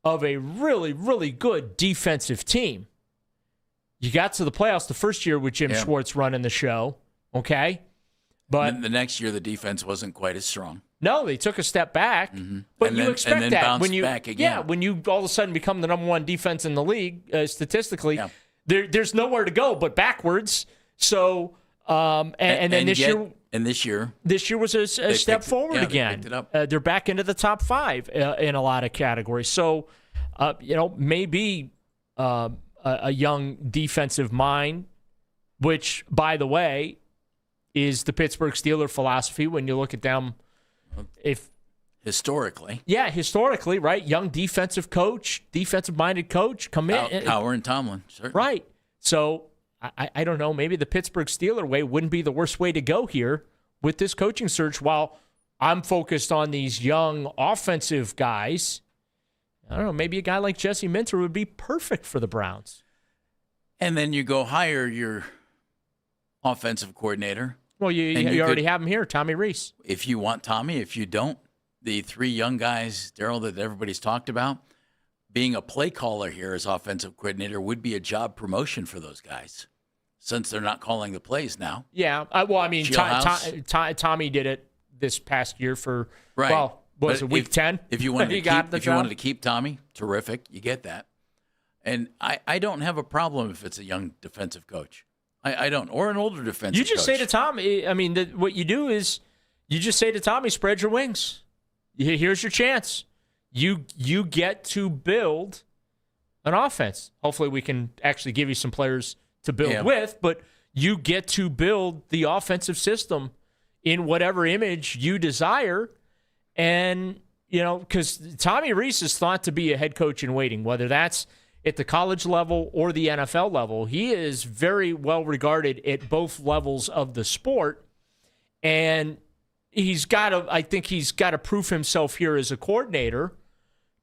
Speaker 3: of a really, really good defensive team. You got to the playoffs the first year with Jim Schwartz running the show, okay? But
Speaker 6: the next year, the defense wasn't quite as strong.
Speaker 3: No, they took a step back. Mm-hmm. But you expect that when you
Speaker 6: back again.
Speaker 3: Yeah, when you all of a sudden become the number one defense in the league statistically, there's nowhere to go but backwards. So and then this year was a step forward again.
Speaker 6: They picked it up.
Speaker 3: They're back into the top 5 in a lot of categories. So maybe a young defensive mind, which, by the way, is the Pittsburgh Steelers philosophy when you look at them.
Speaker 6: Historically,
Speaker 3: right? Young defensive coach, defensive-minded coach, come in.
Speaker 6: Cowher and Tomlin, certainly.
Speaker 3: Right. So I don't know. Maybe the Pittsburgh Steelers way wouldn't be the worst way to go here with this coaching search. While I'm focused on these young offensive guys, I don't know. Maybe a guy like Jesse Minter would be perfect for the Browns.
Speaker 6: And then you go hire your offensive coordinator.
Speaker 3: Well, you already have him here, Tommy Rees.
Speaker 6: If you want Tommy, if you don't, the three young guys, Daryl, that everybody's talked about, being a play caller here as offensive coordinator would be a job promotion for those guys, since they're not calling the plays now.
Speaker 3: Yeah. Tommy did it this past year for,
Speaker 6: right.
Speaker 3: Well, was it week 10?
Speaker 6: If you wanted to keep Tommy, terrific. You get that. And I don't have a problem if it's a young defensive coach. I don't. Or an older defensive coach.
Speaker 3: You just say to Tommy, what you do is you just say to Tommy, spread your wings. Here's your chance. You get to build an offense. Hopefully we can actually give you some players to build with, but you get to build the offensive system in whatever image you desire. And, because Tommy Rees is thought to be a head coach in waiting, whether that's at the college level or the NFL level. He is very well regarded at both levels of the sport. And I think he's got to prove himself here as a coordinator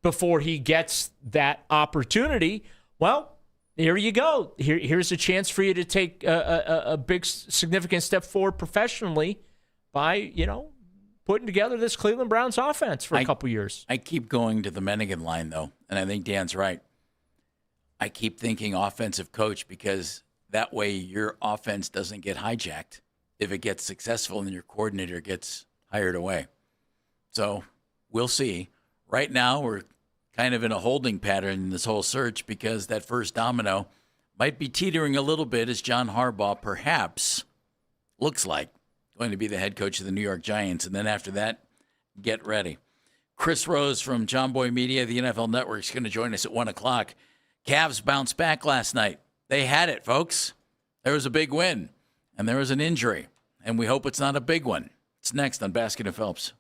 Speaker 3: before he gets that opportunity. Well, here you go. Here's a chance for you to take a big, significant step forward professionally by, putting together this Cleveland Browns offense for a couple years.
Speaker 6: I keep going to the Menigan line, though, and I think Dan's right. I keep thinking offensive coach because that way your offense doesn't get hijacked if it gets successful and your coordinator gets hired away. So we'll see. Right now, we're kind of in a holding pattern in this whole search because that first domino might be teetering a little bit as John Harbaugh perhaps looks like going to be the head coach of the New York Giants. And then after that, get ready. Chris Rose from John Boy Media, the NFL Network, is going to join us at 1 o'clock. Cavs bounced back last night. They had it, folks. There was a big win, and there was an injury, and we hope it's not a big one. It's next on Basket and Phelps.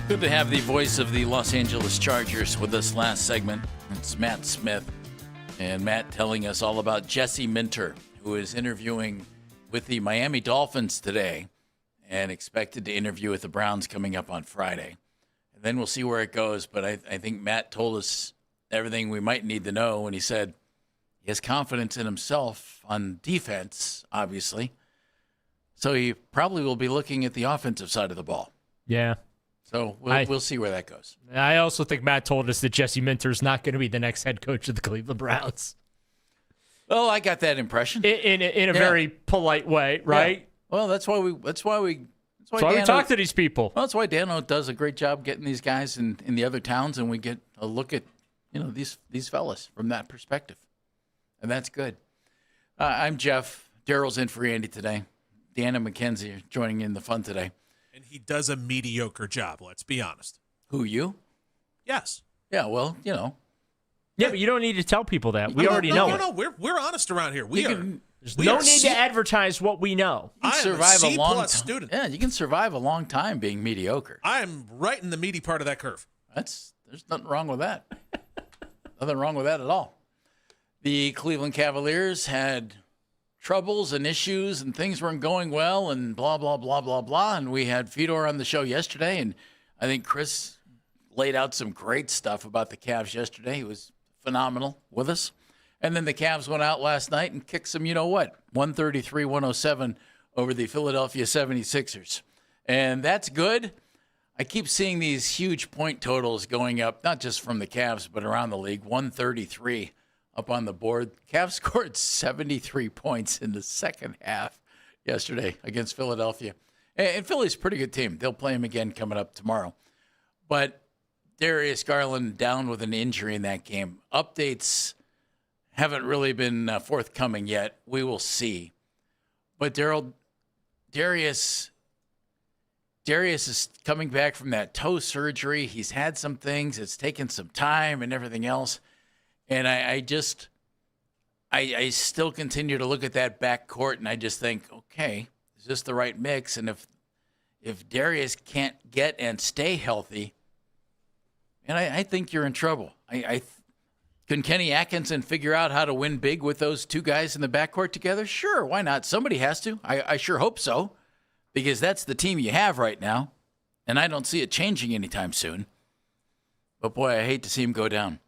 Speaker 6: Good to have the voice of the Los Angeles Chargers with us last segment. It's Matt Smith. And Matt telling us all about Jesse Minter, who is interviewing with the Miami Dolphins today and expected to interview with the Browns coming up on Friday. And then we'll see where it goes. But I think Matt told us everything we might need to know when he said he has confidence in himself on defense, obviously. So he probably will be looking at the offensive side of the ball.
Speaker 3: Yeah.
Speaker 6: So we'll see where that goes.
Speaker 3: I also think Matt told us that Jesse Minter is not going to be the next head coach of the Cleveland Browns.
Speaker 6: Well, I got that impression
Speaker 3: in a very polite way, right?
Speaker 6: Yeah. Well, that's why we
Speaker 3: talk to these people.
Speaker 6: Well, that's why Dano does a great job getting these guys in the other towns, and we get a look at these fellas from that perspective, and that's good. I'm Jeff. Daryl's in for Andy today. Dan and Mackenzie are joining in the fun today.
Speaker 8: And he does a mediocre job, let's be honest.
Speaker 6: Who, you?
Speaker 8: Yes.
Speaker 6: Yeah, well,
Speaker 3: Yeah, but you don't need to tell people that. We already know it.
Speaker 8: No, we're honest around here.
Speaker 3: There's no need to advertise what we know.
Speaker 6: You can survive a long time.
Speaker 8: Student.
Speaker 6: Yeah, you can survive a long time being mediocre.
Speaker 8: I'm right in the meaty part of that curve.
Speaker 6: There's nothing wrong with that. Nothing wrong with that at all. The Cleveland Cavaliers had troubles and issues and things weren't going well and blah, blah, blah, blah, blah. And we had Fedor on the show yesterday, and I think Chris laid out some great stuff about the Cavs yesterday. He was phenomenal with us. And then the Cavs went out last night and kicked some, 133-107 over the Philadelphia 76ers. And that's good. I keep seeing these huge point totals going up, not just from the Cavs, but around the league. 133 up on the board. Cavs scored 73 points in the second half yesterday against Philadelphia. And Philly's a pretty good team. They'll play them again coming up tomorrow. But Darius Garland down with an injury in that game. Updates haven't really been forthcoming yet. We will see. But Darius is coming back from that toe surgery. He's had some things. It's taken some time and everything else. And I still continue to look at that backcourt, and I just think, okay, is this the right mix? And if Darius can't get and stay healthy, and I think you're in trouble. Can Kenny Atkinson figure out how to win big with those two guys in the backcourt together? Sure, why not? Somebody has to. I sure hope so, because that's the team you have right now, and I don't see it changing anytime soon. But, boy, I hate to see him go down.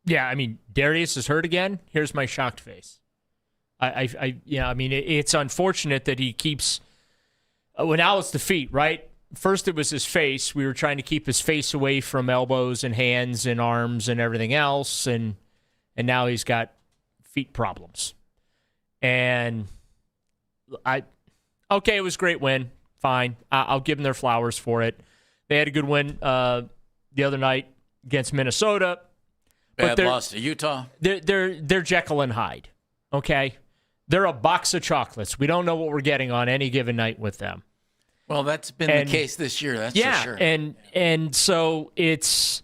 Speaker 3: Yeah, I mean, Darius is hurt again. Here's my shocked face. It's unfortunate that he keeps. Well, now it's the feet, right? First it was his face. We were trying to keep his face away from elbows and hands and arms and everything else, and now he's got feet problems. And it was a great win. Fine, I'll give them their flowers for it. They had a good win the other night against Minnesota.
Speaker 6: Bad loss to Utah.
Speaker 3: They're Jekyll and Hyde, okay? They're a box of chocolates. We don't know what we're getting on any given night with them.
Speaker 6: Well, that's been the case this year, that's for sure.
Speaker 3: And so it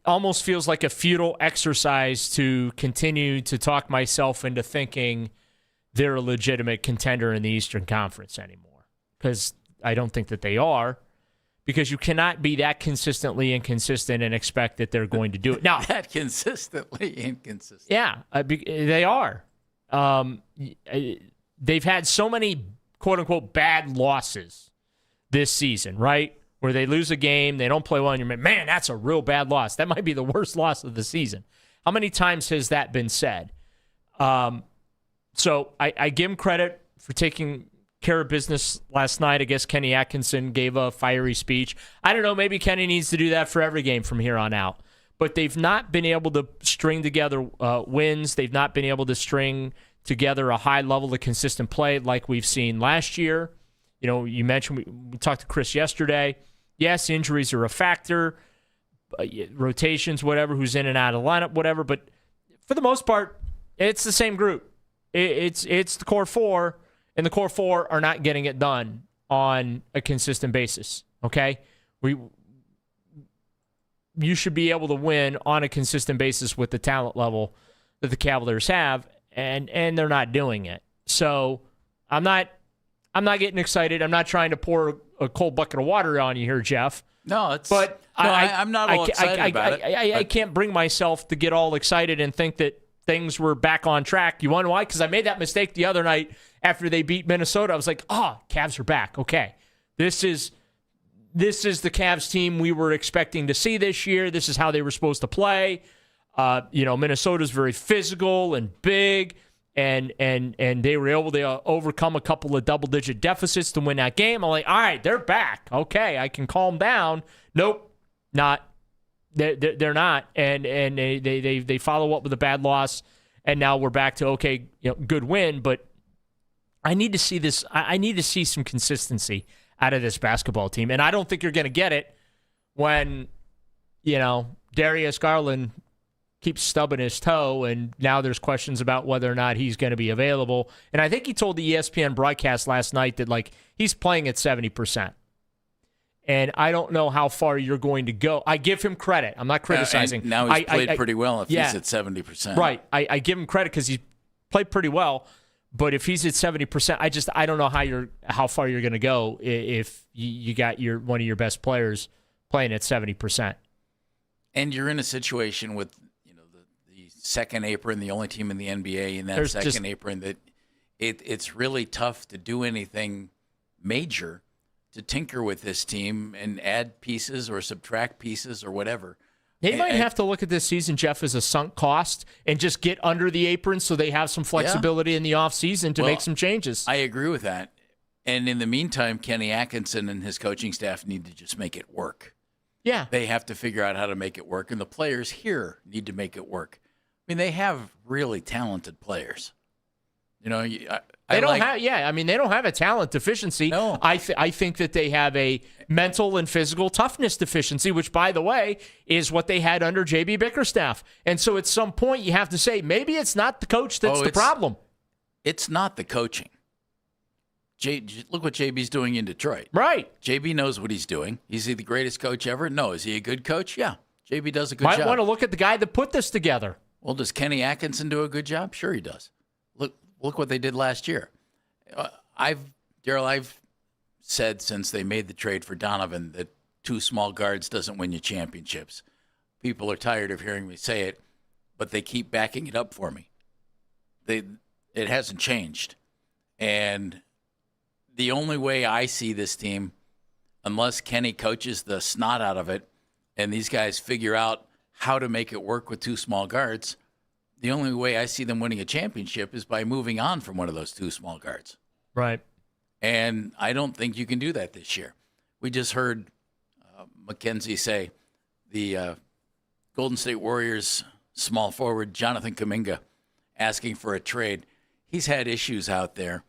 Speaker 3: almost feels like a futile exercise to continue to talk myself into thinking they're a legitimate contender in the Eastern Conference anymore, because I don't think that they are. Because you cannot be that consistently inconsistent and expect that they're going to do it. Now,
Speaker 6: that consistently inconsistent.
Speaker 3: Yeah, they are. They've had so many quote-unquote bad losses this season, right? Where they lose a game, they don't play well, and you're like, man, that's a real bad loss. That might be the worst loss of the season. How many times has that been said? So I give him credit for taking care of business last night. I guess Kenny Atkinson gave a fiery speech. I don't know, maybe Kenny needs to do that for every game from here on out. But they've not been able to string together wins. They've not been able to string together a high level of consistent play like we've seen last year. You mentioned, we talked to Chris yesterday. Yes, injuries are a factor, rotations, whatever, who's in and out of the lineup, whatever. But for the most part, it's the same group. It's the core four. And the core four are not getting it done on a consistent basis, okay? You should be able to win on a consistent basis with the talent level that the Cavaliers have, and they're not doing it. So I'm not I'm not getting excited. I'm not trying to pour a cold bucket of water on you here, Jeff.
Speaker 6: No,
Speaker 3: I'm
Speaker 6: not all excited about it.
Speaker 3: I can't bring myself to get all excited and think that things were back on track. You want to know why? Because I made that mistake the other night after they beat Minnesota. I was like, Cavs are back. Okay, this is the Cavs team we were expecting to see this year. This is how they were supposed to play. Minnesota's very physical and big, and they were able to overcome a couple of double-digit deficits to win that game. I'm like, all right, they're back. Okay, I can calm down. Nope, not. They're not, and they follow up with a bad loss, and now we're back to good win. But I need to see this. I need to see some consistency out of this basketball team, and I don't think you're going to get it when Darius Garland keeps stubbing his toe, and now there's questions about whether or not he's going to be available. And I think he told the ESPN broadcast last night that he's playing at 70%. And I don't know how far you're going to go. I give him credit. I'm not criticizing.
Speaker 6: Now he's played pretty well if he's at 70%.
Speaker 3: Right. I give him credit because he played pretty well. But if he's at 70%, I don't know how far you're going to go if you got one of your best players playing at 70%.
Speaker 6: And you're in a situation with the second apron, the only team in the NBA in that second apron, that it's really tough to do anything major, to tinker with this team and add pieces or subtract pieces or whatever.
Speaker 3: They might have to look at this season, Jeff, as a sunk cost and just get under the apron so they have some flexibility in the offseason to make some changes.
Speaker 6: I agree with that. And in the meantime, Kenny Atkinson and his coaching staff need to just make it work.
Speaker 3: Yeah.
Speaker 6: They have to figure out how to make it work, and the players here need to make it work. I mean, they have really talented players. They don't have a talent deficiency.
Speaker 3: No. I think that they have a mental and physical toughness deficiency, which, by the way, is what they had under J.B. Bickerstaff. And so at some point you have to say, maybe it's not the coach that's the problem.
Speaker 6: It's not the coaching. Look what JB's doing in Detroit.
Speaker 3: Right.
Speaker 6: JB knows what he's doing. Is he the greatest coach ever? No. Is he a good coach? Yeah. JB does a good job.
Speaker 3: Might want to look at the guy that put this together.
Speaker 6: Well, does Kenny Atkinson do a good job? Sure he does. Look what they did last year. Daryl, I've said since they made the trade for Donovan that two small guards doesn't win you championships. People are tired of hearing me say it, but they keep backing it up for me. It hasn't changed. And the only way I see this team, unless Kenny coaches the snot out of it and these guys figure out how to make it work with two small guards, the only way I see them winning a championship is by moving on from one of those two small guards.
Speaker 3: Right.
Speaker 6: And I don't think you can do that this year. We just heard Mackenzie say the Golden State Warriors small forward, Jonathan Kuminga, asking for a trade. He's had issues out there,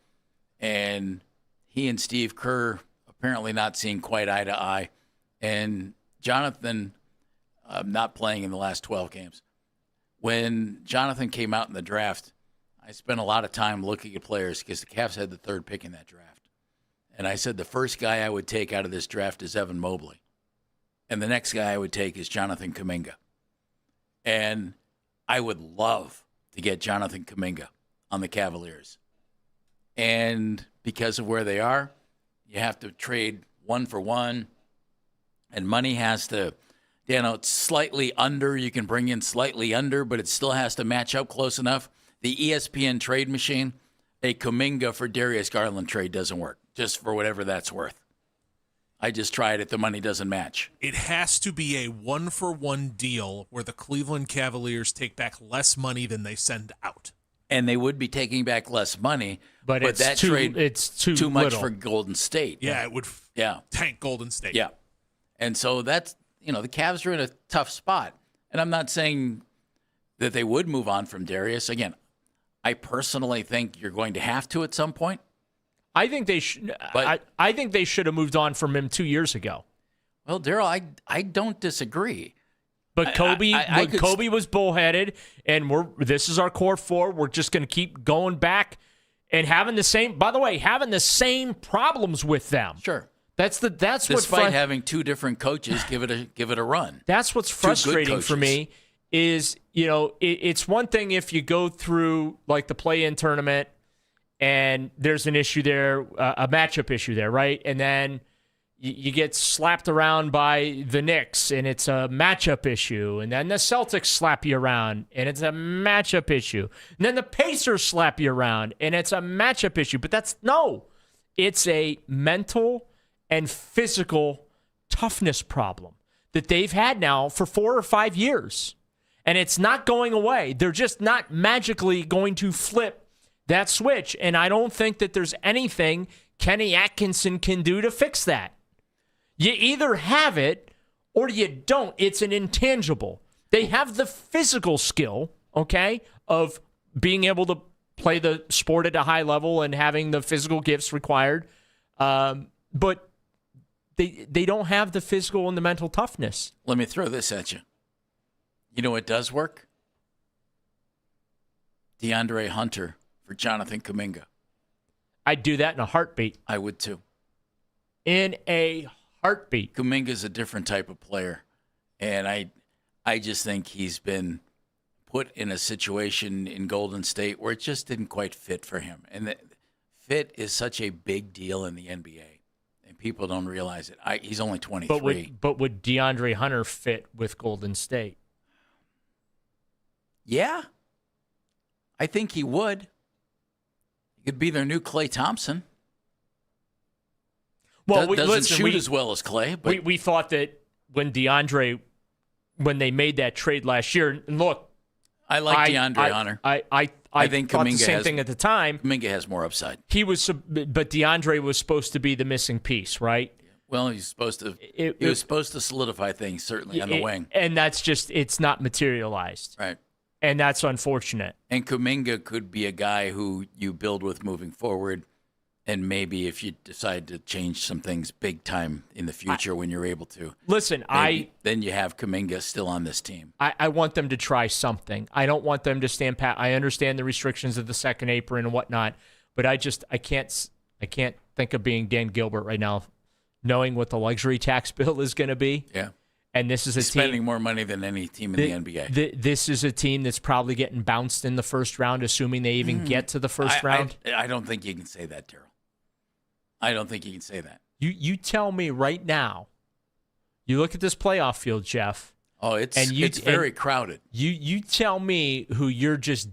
Speaker 6: and he and Steve Kerr apparently not seeing quite eye to eye. And Jonathan not playing in the last 12 games. When Jonathan came out in the draft, I spent a lot of time looking at players because the Cavs had the third pick in that draft. And I said the first guy I would take out of this draft is Evan Mobley. And the next guy I would take is Jonathan Kuminga. And I would love to get Jonathan Kuminga on the Cavaliers. And because of where they are, you have to trade one for one. And money has to, it's slightly under. You can bring in slightly under, but it still has to match up close enough. The ESPN trade machine, a Kuminga for Darius Garland trade doesn't work, just for whatever that's worth. I just tried it. The money doesn't match.
Speaker 8: It has to be a one-for-one deal where the Cleveland Cavaliers take back less money than they send out.
Speaker 6: And they would be taking back less money,
Speaker 3: but it's
Speaker 6: that trade,
Speaker 3: it's too
Speaker 6: much
Speaker 3: little
Speaker 6: for Golden State.
Speaker 8: Yeah, it would tank Golden State.
Speaker 6: Yeah. And so that's, the Cavs are in a tough spot. And I'm not saying that they would move on from Darius. Again, I personally think you're going to have to at some point.
Speaker 3: I think they should. I think they should have moved on from him 2 years ago.
Speaker 6: Well, Daryl, I don't disagree.
Speaker 3: But Kobe was bullheaded, and this is our core four. We're just going to keep going back and having the same problems with them.
Speaker 6: Sure.
Speaker 3: That's
Speaker 6: despite having two different coaches give it a run.
Speaker 3: That's what's frustrating for me is, it's one thing if you go through like the play-in tournament and there's an issue there, a matchup issue there, right? And then you get slapped around by the Knicks, and it's a matchup issue. And then the Celtics slap you around, and it's a matchup issue. And then the Pacers slap you around, and it's a matchup issue. But it's a mental and physical toughness problem that they've had now for 4 or 5 years. And it's not going away. They're just not magically going to flip that switch. And I don't think that there's anything Kenny Atkinson can do to fix that. You either have it or you don't. It's an intangible. They have the physical skill, okay, of being able to play the sport at a high level and having the physical gifts required. But they don't have the physical and the mental toughness.
Speaker 6: Let me throw this at you. You know what does work? DeAndre Hunter for Jonathan Kuminga.
Speaker 3: I'd do that in a heartbeat.
Speaker 6: I would too.
Speaker 3: In a heartbeat.
Speaker 6: Kuminga's a different type of player. And I just think he's been put in a situation in Golden State where it just didn't quite fit for him. And the fit is such a big deal in the NBA. And people don't realize it. He's only 23.
Speaker 3: But would DeAndre Hunter fit with Golden State?
Speaker 6: Yeah. I think he would. He could be their new Klay Thompson.
Speaker 3: Well,
Speaker 6: doesn't shoot as well as Klay. But
Speaker 3: we thought that when they made that trade last year, and look,
Speaker 6: I like DeAndre Hunter.
Speaker 3: I think
Speaker 6: Kuminga
Speaker 3: the same thing at the time.
Speaker 6: Kuminga has more upside.
Speaker 3: But DeAndre was supposed to be the missing piece, right?
Speaker 6: Well, he's supposed to. He was supposed to solidify things, certainly on the wing,
Speaker 3: and it's not materialized,
Speaker 6: right?
Speaker 3: And that's unfortunate.
Speaker 6: And Kuminga could be a guy who you build with moving forward. And maybe if you decide to change some things big time in the future when you're able to.
Speaker 3: Listen,
Speaker 6: then you have Kuminga still on this team.
Speaker 3: I want them to try something. I don't want them to stand pat. I understand the restrictions of the second apron and whatnot, but I can't think of being Dan Gilbert right now, knowing what the luxury tax bill is going to be.
Speaker 6: Yeah.
Speaker 3: And this is
Speaker 6: He's spending more money than any team in the NBA.
Speaker 3: This is a team that's probably getting bounced in the first round, assuming they even get to the first round.
Speaker 6: I don't think you can say that, Daryl. I don't think you can say that.
Speaker 3: You tell me right now. You look at this playoff field, Jeff.
Speaker 6: Oh, it's very crowded.
Speaker 3: You tell me who you're just.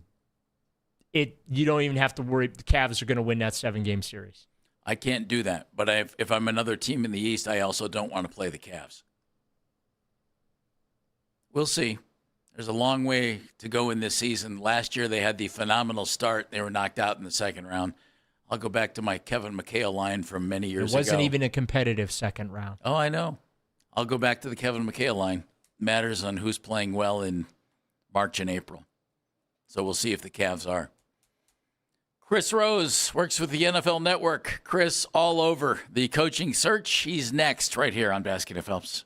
Speaker 3: You don't even have to worry. The Cavs are going to win that 7-game series.
Speaker 6: I can't do that. But if I'm another team in the East, I also don't want to play the Cavs. We'll see. There's a long way to go in this season. Last year they had the phenomenal start. They were knocked out in the second round. I'll go back to my Kevin McHale line from many years ago.
Speaker 3: It wasn't even a competitive second round.
Speaker 6: Oh, I know. I'll go back to the Kevin McHale line. Matters on who's playing well in March and April. So we'll see if the Cavs are. Chris Rose works with the NFL Network. Chris, all over the coaching search. He's next right here on Basket of Phelps.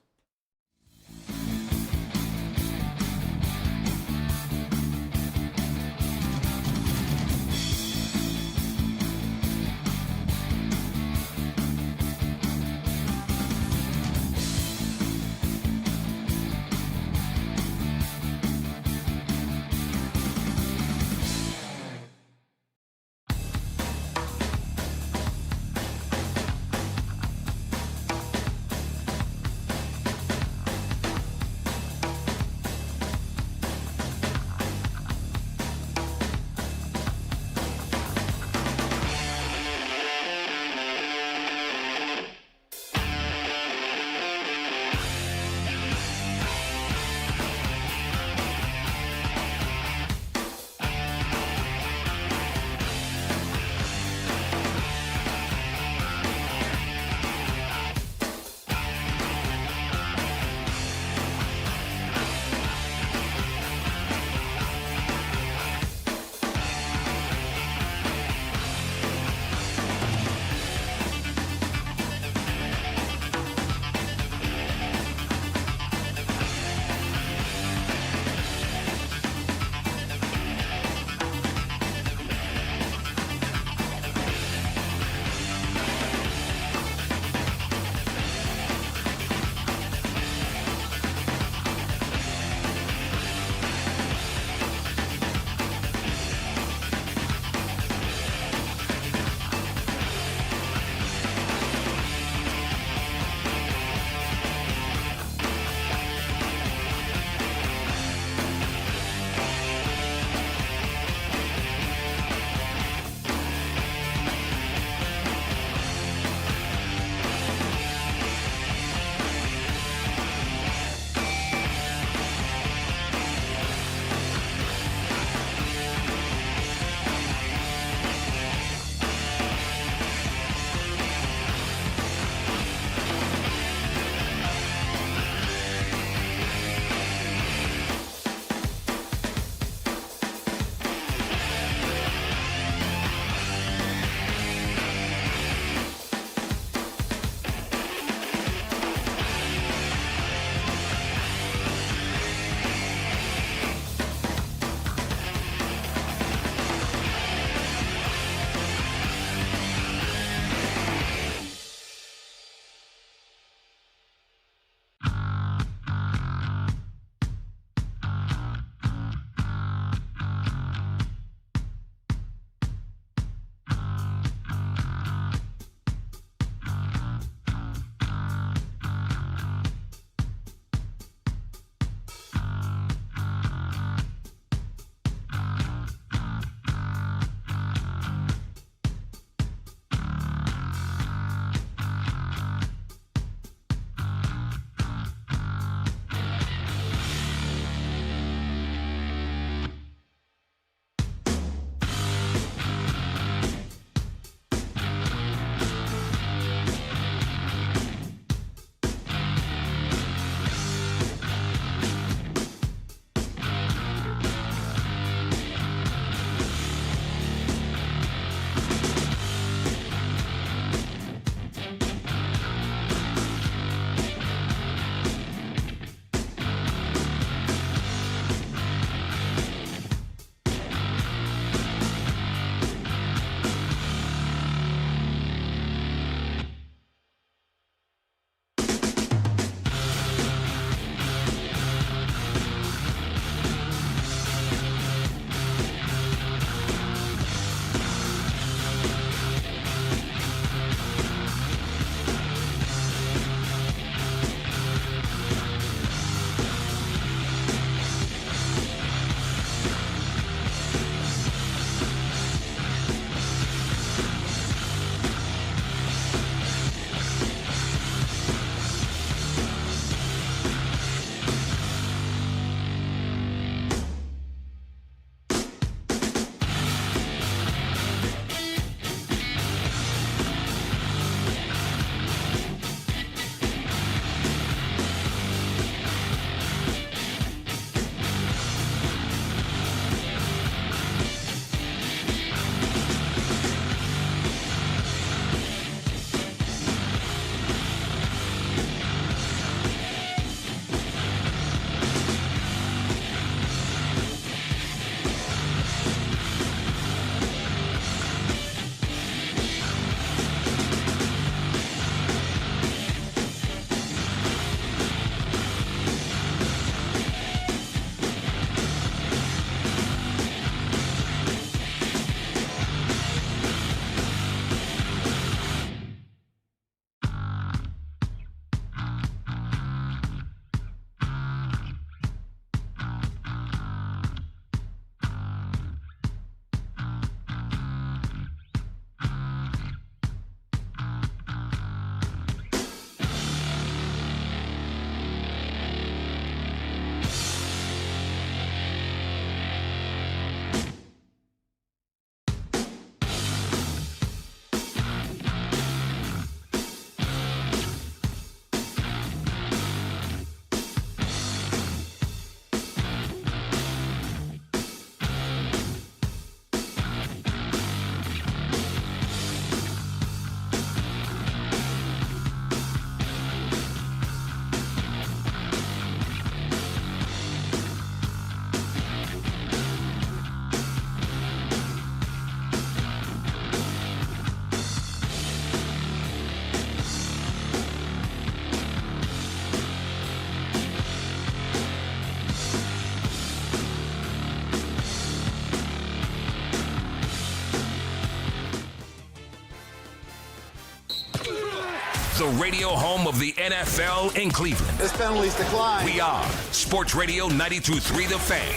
Speaker 2: the radio home of the NFL in Cleveland.
Speaker 4: This penalty's declined.
Speaker 2: We are Sports Radio 92.3 The Fan.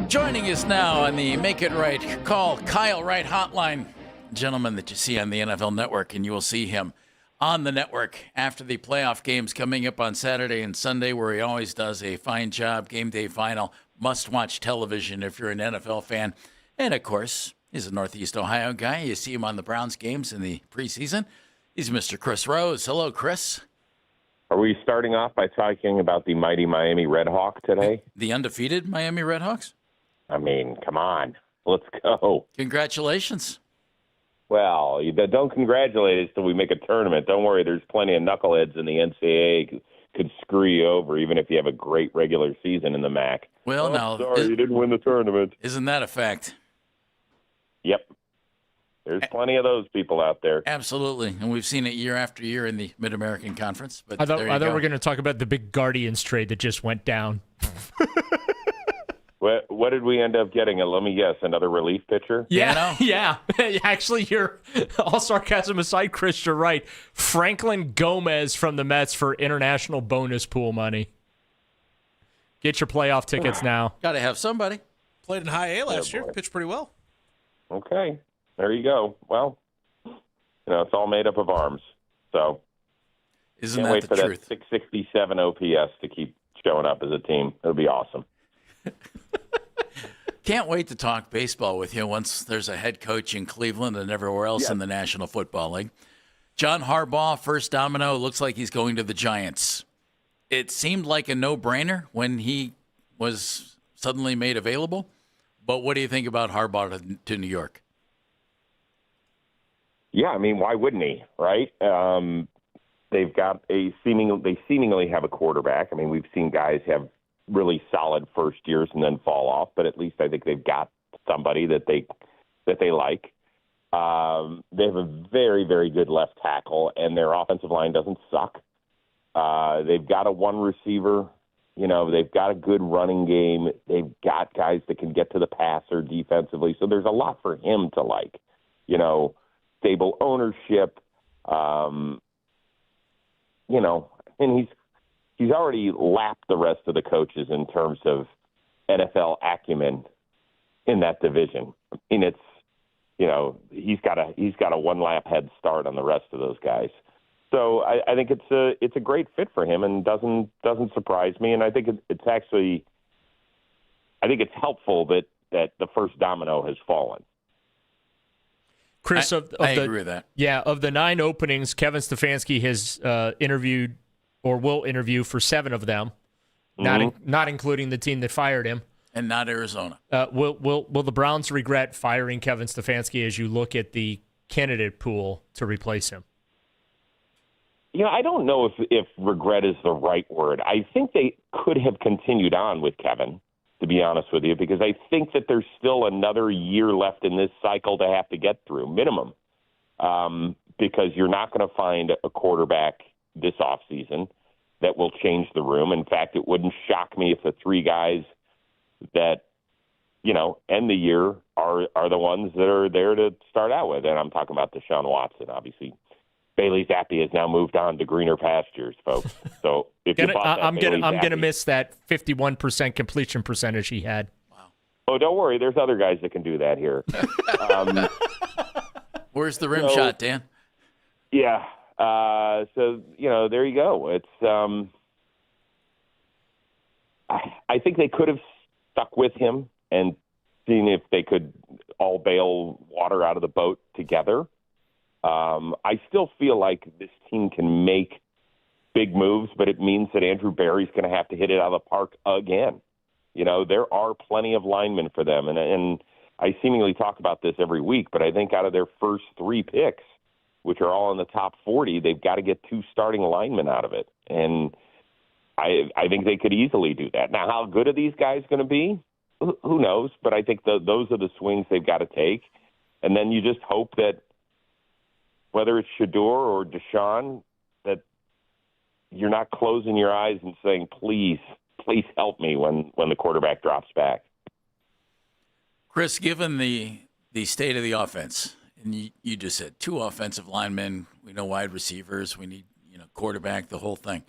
Speaker 6: Joining us now on the Make It Right Call Kyle Wright hotline, gentleman that you see on the NFL Network, and you will see him on the network after the playoff games coming up on Saturday and Sunday, where he always does a fine job. Game day final, must-watch television if you're an NFL fan. And, of course, he's a Northeast Ohio guy. You see him on the Browns games in the preseason. He's Mr. Chris Rose. Hello, Chris.
Speaker 14: Are we starting off by talking about the mighty Miami Redhawks today?
Speaker 6: The undefeated Miami Redhawks?
Speaker 14: I mean, come on. Let's go.
Speaker 6: Congratulations.
Speaker 14: Well, you don't congratulate us till we make a tournament. Don't worry, there's plenty of knuckleheads in the NCAA could screw you over, even if you have a great regular season in the MAC.
Speaker 6: Well, now,
Speaker 14: sorry, you didn't win the tournament.
Speaker 6: Isn't that a fact?
Speaker 14: Yep. There's plenty of those people out there.
Speaker 6: Absolutely, and we've seen it year after year in the Mid-American Conference. But
Speaker 3: I thought we were going to talk about the big Guardians trade that just went down.
Speaker 14: What did we end up getting? Let me guess, another relief pitcher?
Speaker 3: Yeah. Actually, you're all sarcasm aside, Chris, you're right. Franklin Gomez from the Mets for international bonus pool money. Get your playoff tickets now.
Speaker 6: Got to have somebody.
Speaker 8: Played in high A last year. Pitched pretty well.
Speaker 14: Okay. There you go. Well, it's all made up of arms. So
Speaker 6: Isn't
Speaker 14: can't
Speaker 6: that
Speaker 14: wait
Speaker 6: the
Speaker 14: for
Speaker 6: truth?
Speaker 14: that 667 OPS to keep showing up as a team. It'll be awesome.
Speaker 6: Can't wait to talk baseball with you once there's a head coach in Cleveland and everywhere else in the National Football League. John Harbaugh, first domino, looks like he's going to the Giants. It seemed like a no-brainer when he was suddenly made available. But what do you think about Harbaugh to New York?
Speaker 14: Yeah, I mean, why wouldn't he, right? They've got they seemingly have a quarterback. I mean, we've seen guys have really solid first years and then fall off, but at least I think they've got somebody that they like. They have a very, very good left tackle, and their offensive line doesn't suck. They've got a one receiver. They've got a good running game. They've got guys that can get to the passer defensively. So there's a lot for him to like. Stable ownership. And he's already lapped the rest of the coaches in terms of NFL acumen in that division. I mean, it's he's got a one lap head start on the rest of those guys. So I think it's a great fit for him and doesn't surprise me. And I think it's helpful that the first domino has fallen.
Speaker 3: Chris,
Speaker 6: I agree with that.
Speaker 3: Yeah, of the 9 openings, Kevin Stefanski has interviewed or will interview for 7 of them, not including the team that fired him.
Speaker 6: And not Arizona.
Speaker 3: Will the Browns regret firing Kevin Stefanski as you look at the candidate pool to replace him?
Speaker 14: I don't know if regret is the right word. I think they could have continued on with Kevin, to be honest with you, because I think that there's still another year left in this cycle to have to get through, minimum, because you're not going to find a quarterback this offseason that will change the room. In fact, it wouldn't shock me if the 3 guys that, end the year are the ones that are there to start out with. And I'm talking about Deshaun Watson, obviously. Bailey Zappi has now moved on to greener pastures, folks. So if
Speaker 3: I'm gonna miss that 51% completion percentage he had.
Speaker 14: Wow. Oh, don't worry. There's other guys that can do that here.
Speaker 6: Where's the rim shot, Dan?
Speaker 14: Yeah. So there you go. It's I think they could have stuck with him and seen if they could all bail water out of the boat together. I still feel like this team can make big moves, but it means that Andrew Berry's going to have to hit it out of the park again. There are plenty of linemen for them, and I seemingly talk about this every week, but I think out of their first 3 picks, which are all in the top 40, they've got to get 2 starting linemen out of it, and I think they could easily do that. Now, how good are these guys going to be? Who knows? But I think those are the swings they've got to take, and then you just hope that whether it's Shedeur or Deshaun, that you're not closing your eyes and saying, please, please help me when the quarterback drops back.
Speaker 6: Chris, given the state of the offense, and you just said 2 offensive linemen, we know wide receivers, we need quarterback, the whole thing.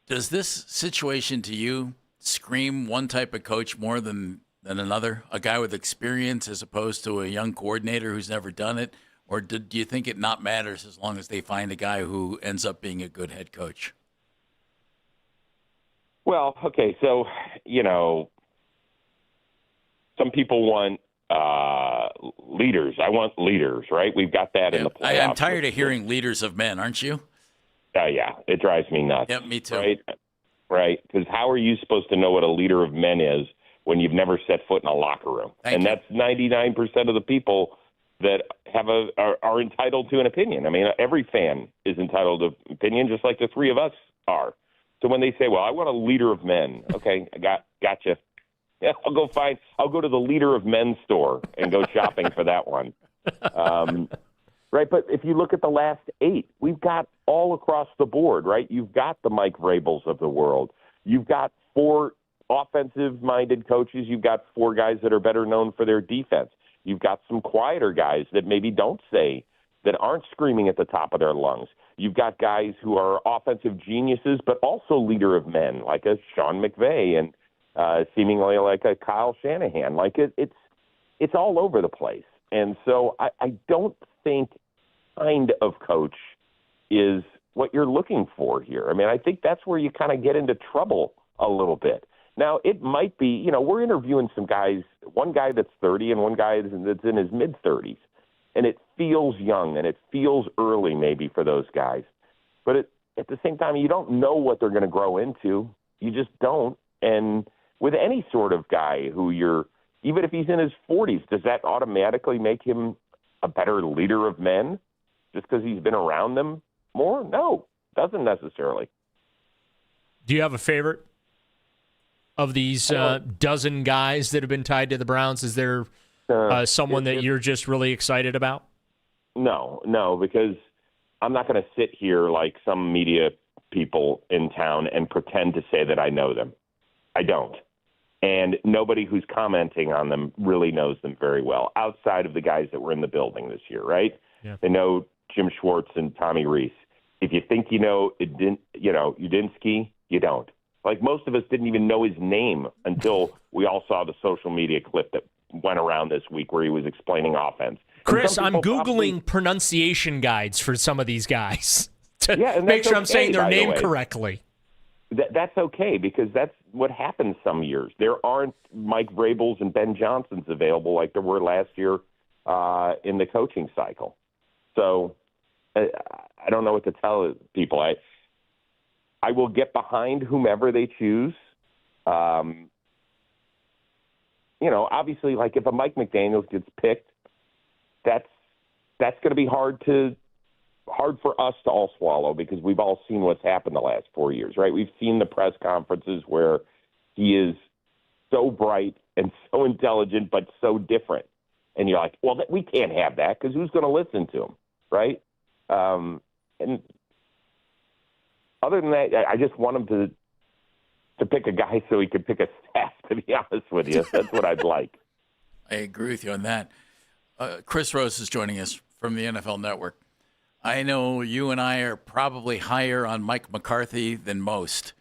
Speaker 6: Does this situation to you scream one type of coach more than another? A guy with experience as opposed to a young coordinator who's never done it? Or do you think it not matters as long as they find a guy who ends up being a good head coach?
Speaker 14: Well, okay, so, some people want leaders. I want leaders, right? We've got that in the playoffs.
Speaker 6: I'm tired of hearing leaders of men, aren't you?
Speaker 14: Yeah, it drives me nuts.
Speaker 6: Yep, me too.
Speaker 14: Right? Because how are you supposed to know what a leader of men is when you've never set foot in a locker room? That's 99% of the people that are entitled to an opinion. I mean, every fan is entitled to opinion, just like the 3 of us are. So when they say, "Well, I want a leader of men," okay, gotcha. Yeah, I'll go to the leader of men store and go shopping for that one. Right, but if you look at the last 8, we've got all across the board, right? You've got the Mike Vrabels of the world. You've got 4 offensive-minded coaches. You've got 4 guys that are better known for their defense. You've got some quieter guys that maybe don't say, that aren't screaming at the top of their lungs. You've got guys who are offensive geniuses, but also leader of men, like a Sean McVay and seemingly like a Kyle Shanahan. Like it's all over the place. And so I don't think kind of coach is what you're looking for here. I mean, I think that's where you kind of get into trouble a little bit. Now, it might be, we're interviewing some guys, one guy that's 30 and one guy that's in his mid-30s, and it feels young and it feels early maybe for those guys. But at the same time, you don't know what they're going to grow into. You just don't. And with any sort of guy who even if he's in his 40s, does that automatically make him a better leader of men just because he's been around them more? No, doesn't necessarily.
Speaker 3: Do you have a favorite of these dozen guys that have been tied to the Browns? Is there someone that you're just really excited about?
Speaker 14: No, because I'm not going to sit here like some media people in town and pretend to say that I know them. I don't. And nobody who's commenting on them really knows them very well, outside of the guys that were in the building this year, right?
Speaker 3: Yeah.
Speaker 14: They know Jim Schwartz and Tommy Rees. If you think you know Udinski, you don't. Like most of us didn't even know his name until we all saw the social media clip that went around this week where he was explaining offense.
Speaker 3: Chris, I'm Googling pronunciation guides for some of these guys to make sure I'm saying their name correctly.
Speaker 14: That's okay, because that's what happens some years. There aren't Mike Vrabels and Ben Johnsons available like there were last year in the coaching cycle. So I don't know what to tell people. I will get behind whomever they choose. Obviously, like if a Mike McDaniels gets picked, that's going to be hard for us to all swallow, because we've all seen what's happened the last 4 years, right? We've seen the press conferences where he is so bright and so intelligent, but so different. And you're like, well, we can't have that, because who's going to listen to him, right? And other than that, I just want him to pick a guy so he could pick a staff, to be honest with you. That's what I'd like.
Speaker 6: I agree with you on that. Chris Rose is joining us from the NFL Network. I know you and I are probably higher on Mike McCarthy than most,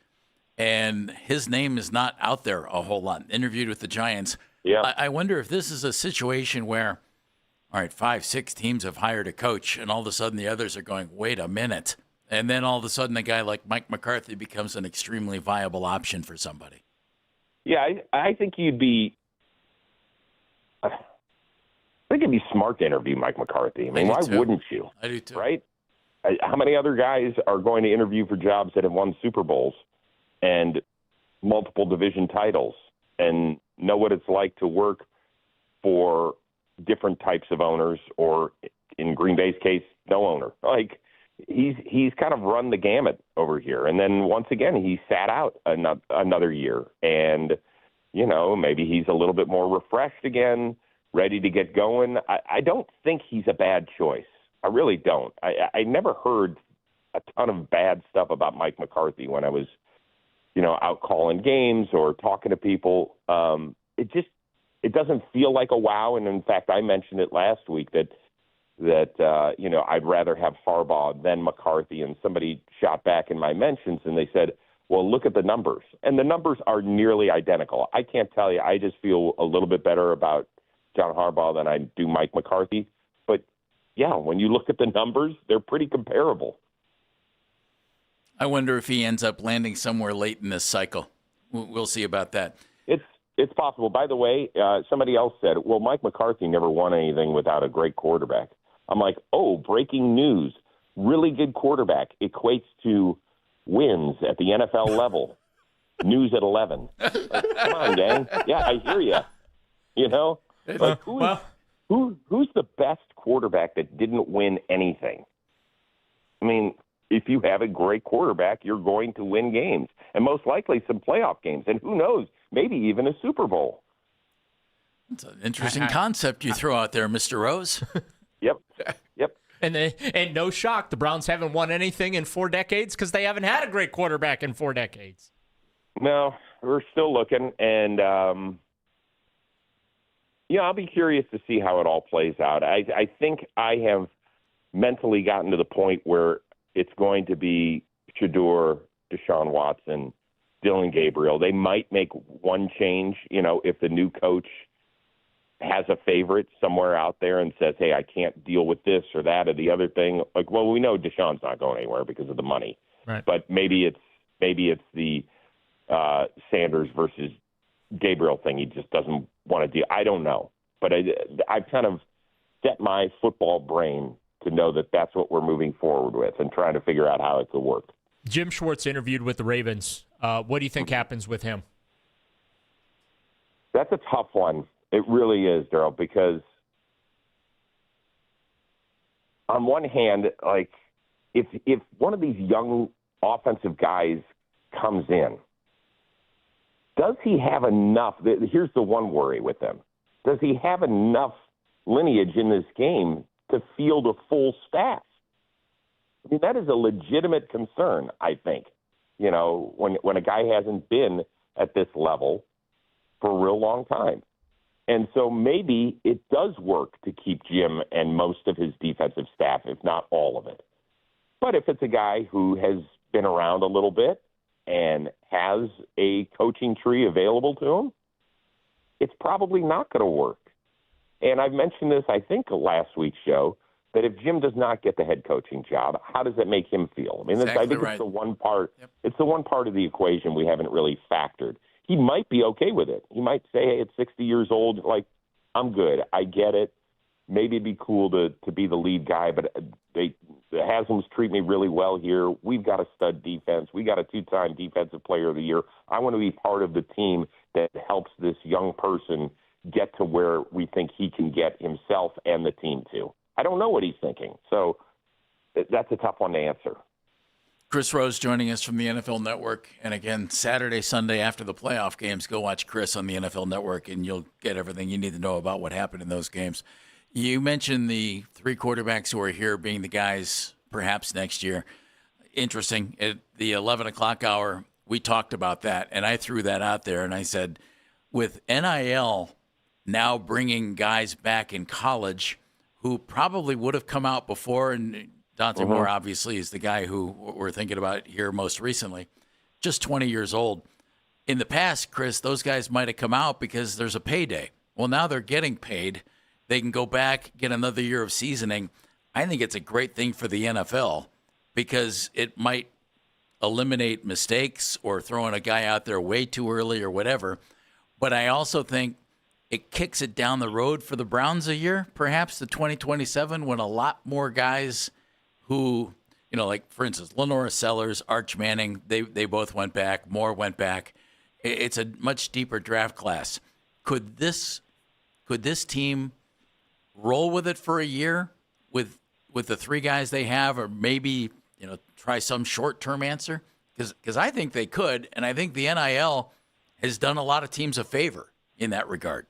Speaker 6: and his name is not out there a whole lot. Interviewed with the Giants.
Speaker 14: Yeah.
Speaker 6: I wonder if this is a situation where, all right, 5-6 teams have hired a coach, and all of a sudden the others are going, wait a minute. And then all of a sudden a guy like Mike McCarthy becomes an extremely viable option for somebody.
Speaker 14: Yeah, I think it'd be smart to interview Mike McCarthy. I mean, why wouldn't you?
Speaker 6: I do too.
Speaker 14: Right? How many other guys are going to interview for jobs that have won Super Bowls and multiple division titles and know what it's like to work for different types of owners, or in Green Bay's case, no owner? Like, he's kind of run the gamut over here. And then once again, he sat out another year. And, maybe he's a little bit more refreshed again, ready to get going. I don't think he's a bad choice. I really don't. I never heard a ton of bad stuff about Mike McCarthy when I was out calling games or talking to people. It doesn't feel like a wow. And in fact, I mentioned it last week that I'd rather have Harbaugh than McCarthy. And somebody shot back in my mentions and they said, well, look at the numbers. And the numbers are nearly identical. I can't tell you. I just feel a little bit better about John Harbaugh than I do Mike McCarthy. But, yeah, when you look at the numbers, they're pretty comparable.
Speaker 6: I wonder if he ends up landing somewhere late in this cycle. We'll see about that.
Speaker 14: It's possible. By the way, somebody else said, well, Mike McCarthy never won anything without a great quarterback. I'm like, oh, breaking news. Really good quarterback equates to wins at the NFL level. News at 11. Like, come on, gang. Yeah, I hear you. Like, who's the best quarterback that didn't win anything? I mean, if you have a great quarterback, you're going to win games, and most likely some playoff games, and who knows, maybe even a Super Bowl.
Speaker 6: It's an interesting concept you throw out there, Mr. Rose.
Speaker 14: Yep.
Speaker 3: And no shock, the Browns haven't won anything in 4 decades because they haven't had a great quarterback in 4 decades.
Speaker 14: No, we're still looking, and I'll be curious to see how it all plays out. I think I have mentally gotten to the point where it's going to be Shedeur, Deshaun Watson, Dylan Gabriel. They might make one change, if the new coach has a favorite somewhere out there and says, hey, I can't deal with this or that or the other thing. Like, well, we know Deshaun's not going anywhere because of the money.
Speaker 3: Right.
Speaker 14: But maybe it's the Sanders versus Gabriel thing. He just doesn't want to deal. I don't know. But I've kind of set my football brain to know that that's what we're moving forward with and trying to figure out how it could work.
Speaker 3: Jim Schwartz interviewed with the Ravens. What do you think happens with him?
Speaker 14: That's a tough one. It really is, Daryl, because on one hand, like if one of these young offensive guys comes in, does he have enough? Here's the one worry with them. Does he have enough lineage in this game to field a full staff? I mean, that is a legitimate concern, I think, when a guy hasn't been at this level for a real long time. And so maybe it does work to keep Jim and most of his defensive staff, if not all of it. But if it's a guy who has been around a little bit and has a coaching tree available to him, it's probably not going to work. And I've mentioned this, I think, last week's show, that if Jim does not get the head coaching job, how does that make him feel? I mean,
Speaker 6: exactly
Speaker 14: I think
Speaker 6: right.
Speaker 14: It's the one part. Yep. It's the one part of the equation we haven't really factored. He might be okay with it. He might say, hey, at 60 years old, like, I'm good. I get it. Maybe it'd be cool to be the lead guy, but the Haslam's treat me really well here. We've got a stud defense. We got a 2-time defensive player of the year. I want to be part of the team that helps this young person get to where we think he can get himself and the team to. I don't know what he's thinking. So that's a tough one to answer.
Speaker 6: Chris Rose joining us from the NFL Network. And again, Saturday, Sunday after the playoff games, go watch Chris on the NFL Network and you'll get everything you need to know about what happened in those games. You mentioned the 3 quarterbacks who are here being the guys perhaps next year. Interesting. At the 11 o'clock hour, we talked about that, and I threw that out there, and I said, with NIL now bringing guys back in college who probably would have come out before, and Dante Moore obviously is the guy who we're thinking about here most recently, just 20 years old. In the past, Chris, those guys might have come out because there's a payday. Well, now they're getting paid. They can go back, get another year of seasoning. I think it's a great thing for the NFL because it might eliminate mistakes or throwing a guy out there way too early or whatever. But I also think it kicks it down the road for the Browns a year, perhaps to 2027, when a lot more guys who, like, for instance, Lenora Sellers, Arch Manning, they both went back. Moore went back. It's a much deeper draft class. Could this team roll with it for a year with the 3 guys they have, or maybe try some short-term answer? Because I think they could, and I think the NIL has done a lot of teams a favor in that regard.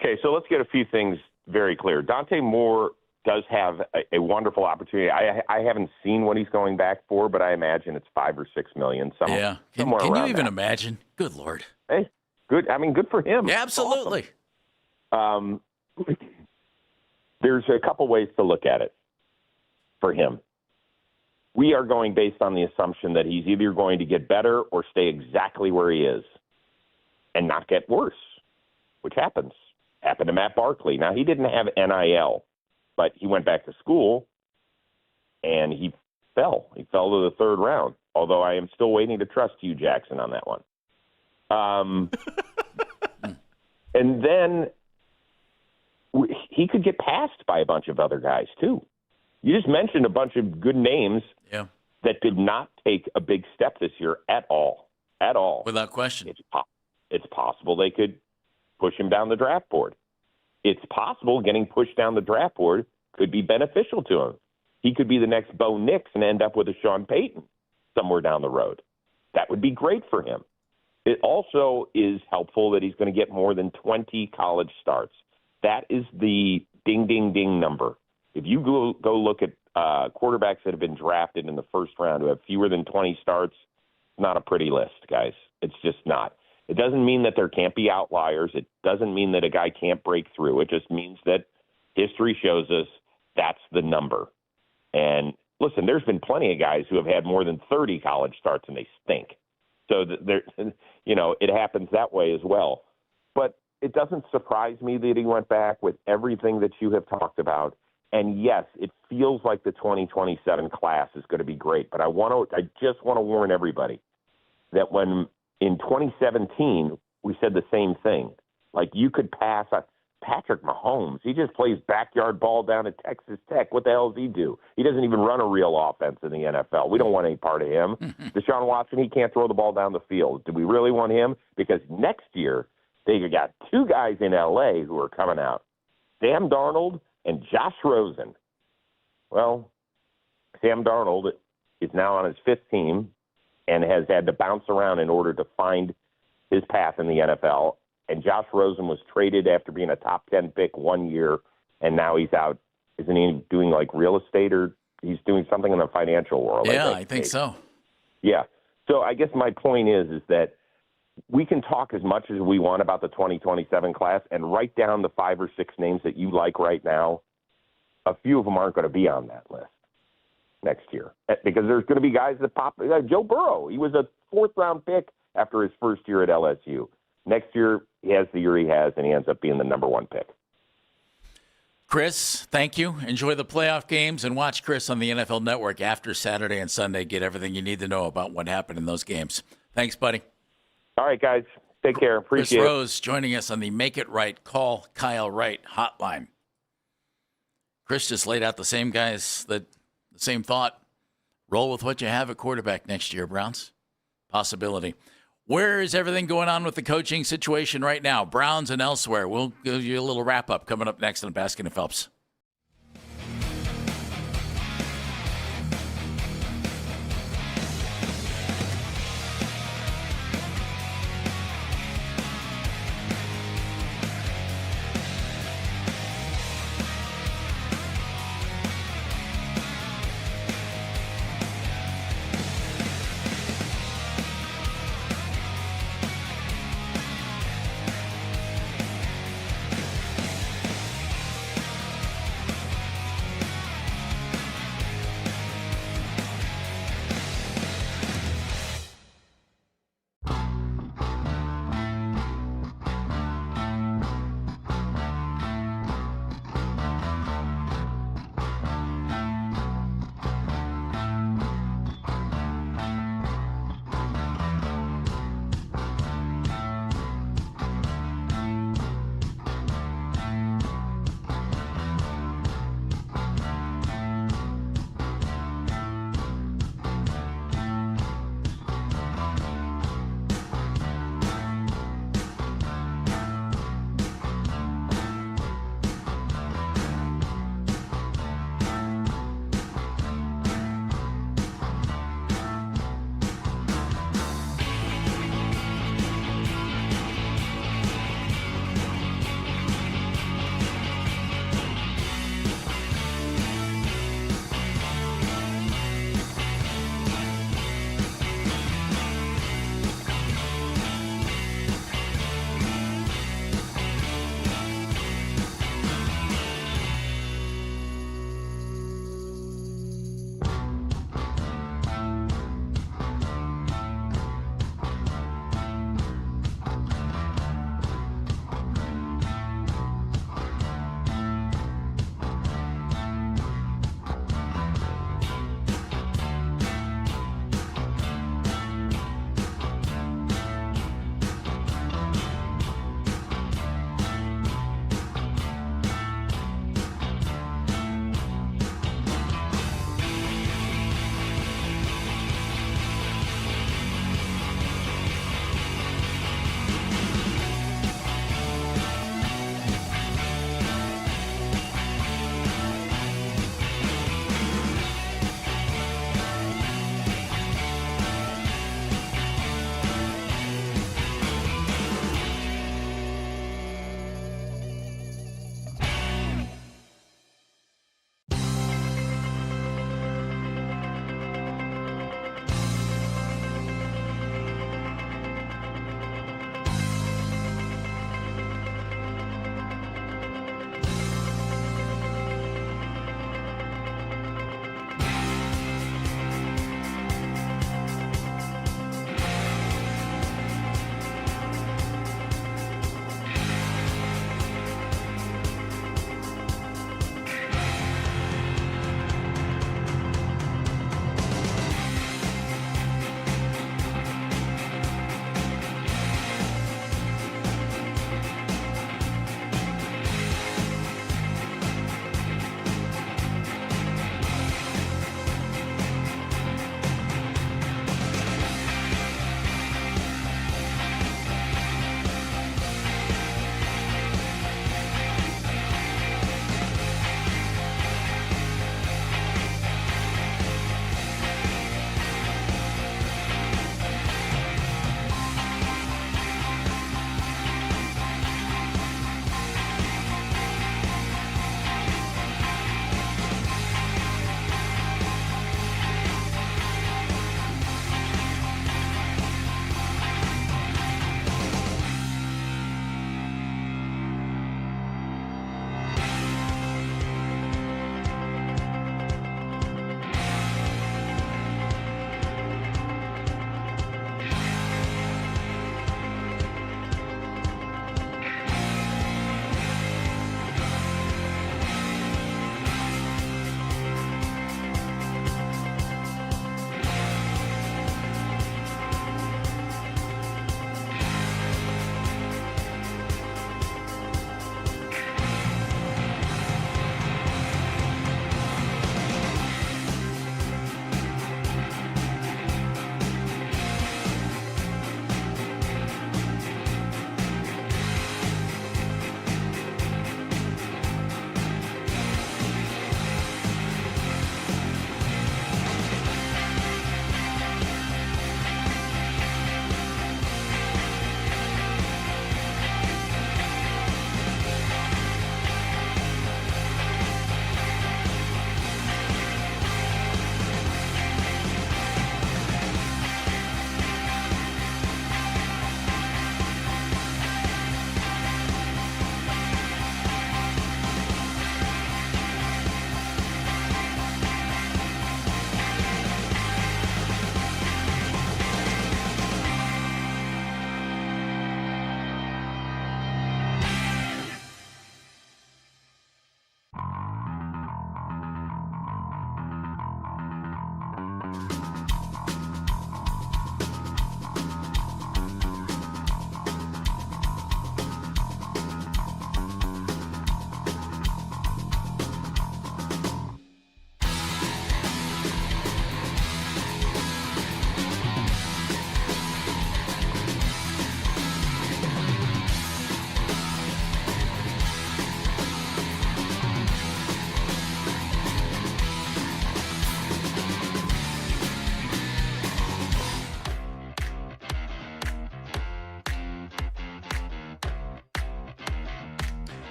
Speaker 14: Okay, so let's get a few things very clear. Dante Moore does have a wonderful opportunity. I haven't seen what he's going back for, but I imagine it's $5 or $6 million.
Speaker 6: Yeah. Can you even imagine? Good Lord.
Speaker 14: Hey, good. I mean, good for him.
Speaker 6: Yeah, absolutely.
Speaker 14: Awesome. There's a couple ways to look at it for him. We are going based on the assumption that he's either going to get better or stay exactly where he is and not get worse, which happened to Matt Barkley. Now, he didn't have NIL, but he went back to school and he fell. He fell to the third round, although I am still waiting to trust Hugh Jackson on that one. And then he could get passed by a bunch of other guys, too. You just mentioned a bunch of good names that did not take a big step this year at all. At all.
Speaker 6: Without question.
Speaker 14: It's possible they could push him down the draft board. It's possible getting pushed down the draft board could be beneficial to him. He could be the next Bo Nix and end up with a Sean Payton somewhere down the road. That would be great for him. It also is helpful that he's going to get more than 20 college starts. That is the ding, ding, ding number. If you go look at quarterbacks that have been drafted in the first round who have fewer than 20 starts, not a pretty list, guys. It's just not. It doesn't mean that there can't be outliers. It doesn't mean that a guy can't break through. It just means that history shows us that's the number. And listen, there's been plenty of guys who have had more than 30 college starts and they stink. So it happens that way as well. But it doesn't surprise me that he went back with everything that you have talked about. And yes, it feels like the 2027 class is going to be great. But I just want to warn everybody that when in 2017 we said the same thing, like you could pass Patrick Mahomes. He just plays backyard ball down at Texas Tech. What the hell does he do? He doesn't even run a real offense in the NFL. We don't want any part of him. Deshaun Watson, he can't throw the ball down the field. Do we really want him? Because next year they got two guys in L.A. who are coming out, Sam Darnold and Josh Rosen. Well, Sam Darnold is now on his fifth team and has had to bounce around in order to find his path in the NFL. And Josh Rosen was traded after being a top 10 pick 1 year, and now he's out. Isn't he doing like real estate, or he's doing something in the financial world?
Speaker 6: Yeah, I think so.
Speaker 14: Yeah. So I guess my point is that we can talk as much as we want about the 2027 class and write down the 5 or 6 names that you like right now. A few of them aren't going to be on that list next year because there's going to be guys that pop. Joe Burrow, he was a 4th-round pick after his first year at LSU. Next year, he has the year he has, and he ends up being the number 1 pick.
Speaker 6: Chris, thank you. Enjoy the playoff games and watch Chris on the NFL Network after Saturday and Sunday. Get everything you need to know about what happened in those games. Thanks, buddy.
Speaker 14: All right, guys. Take care. Appreciate it.
Speaker 6: Chris Rose joining us on the Make It Right, Call Kyle Wright hotline. Chris just laid out the same thought. Roll with what you have at quarterback next year, Browns. Possibility. Where is everything going on with the coaching situation right now? Browns and elsewhere. We'll give you a little wrap-up coming up next on Baskin and Phelps.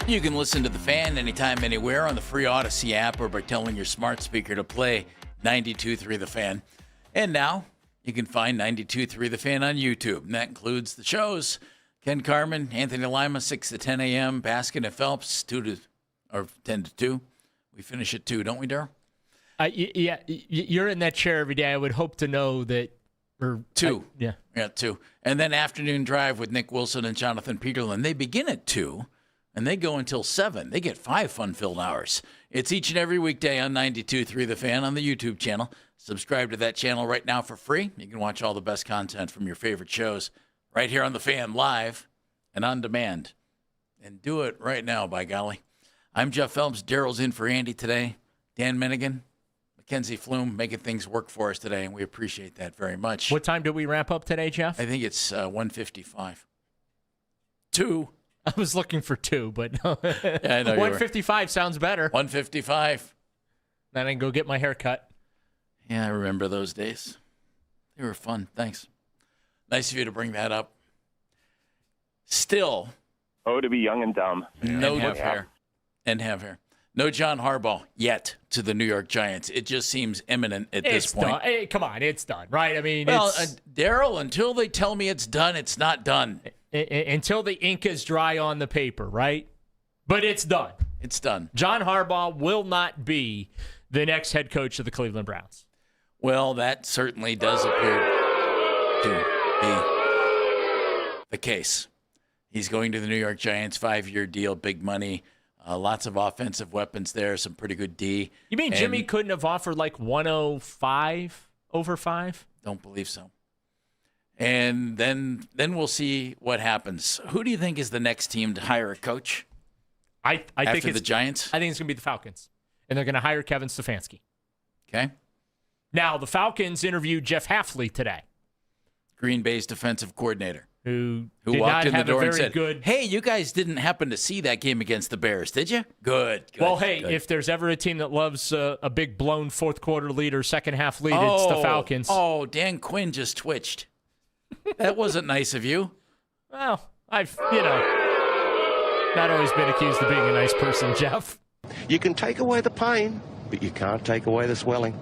Speaker 6: You can listen to The Fan anytime, anywhere on the free Odyssey app or by telling your smart speaker to play 92.3 The Fan. And now you can find 92.3 The Fan on YouTube. And that includes the shows. Ken Carmen, Anthony Lima, 6 to 10 a.m. Baskin and Phelps, 10 to 2. We finish at 2, don't we, Daryl?
Speaker 3: Yeah, you're in that chair every day. I would hope to know that. Or
Speaker 6: 2.
Speaker 3: Yeah,
Speaker 6: 2. And then Afternoon Drive with Nick Wilson and Jonathan Peterlin. They begin at 2. And they go until 7. They get 5 fun-filled hours. It's each and every weekday on 92.3 The Fan on the YouTube channel. Subscribe to that channel right now for free. You can watch all the best content from your favorite shows right here on The Fan, live and on demand. And do it right now, by golly. I'm Jeff Phelps. Daryl's in for Andy today. Dan Minigan, Mackenzie Flume making things work for us today, and we appreciate that very much.
Speaker 3: What time do we wrap up today, Jeff?
Speaker 6: I think it's 1:55. 2.
Speaker 3: I was looking for 2, but no.
Speaker 6: Yeah, I know
Speaker 3: 1:55 sounds better.
Speaker 6: 1:55.
Speaker 3: Then I can go get my hair cut.
Speaker 6: Yeah, I remember those days. They were fun. Thanks. Nice of you to bring that up. Still.
Speaker 14: Oh, to be young and dumb.
Speaker 6: No have hair. And have hair. No John Harbaugh yet to the New York Giants. It just seems imminent at this point.
Speaker 3: Done. Hey, come on, it's done, right? I mean,
Speaker 6: Daryl, until they tell me it's done, it's not done.
Speaker 3: Until the ink is dry on the paper, right? But it's done.
Speaker 6: It's done.
Speaker 3: John Harbaugh will not be the next head coach of the Cleveland Browns.
Speaker 6: Well, that certainly does appear to be the case. He's going to the New York Giants, 5-year deal, big money, lots of offensive weapons there, some pretty good D.
Speaker 3: You mean Jimmy couldn't have offered like 105 over 5?
Speaker 6: Don't believe so. And then we'll see what happens. Who do you think is the next team to hire a coach?
Speaker 3: I think it's
Speaker 6: the Giants.
Speaker 3: I think it's going to be the Falcons, and they're going to hire Kevin Stefanski.
Speaker 6: Okay.
Speaker 3: Now the Falcons interviewed Jeff Hafley today,
Speaker 6: Green Bay's defensive coordinator,
Speaker 3: who
Speaker 6: walked in the door and said,
Speaker 3: good...
Speaker 6: "Hey, you guys didn't happen to see that game against the Bears, did you? Good.
Speaker 3: Well, hey,
Speaker 6: good.
Speaker 3: If there's ever a team that loves a big blown fourth quarter lead or second half lead, it's the Falcons.
Speaker 6: Oh, Dan Quinn just twitched. That wasn't nice of you.
Speaker 3: Well, I've not always been accused of being a nice person, Jeff.
Speaker 4: You can take away the pain, but you can't take away the swelling.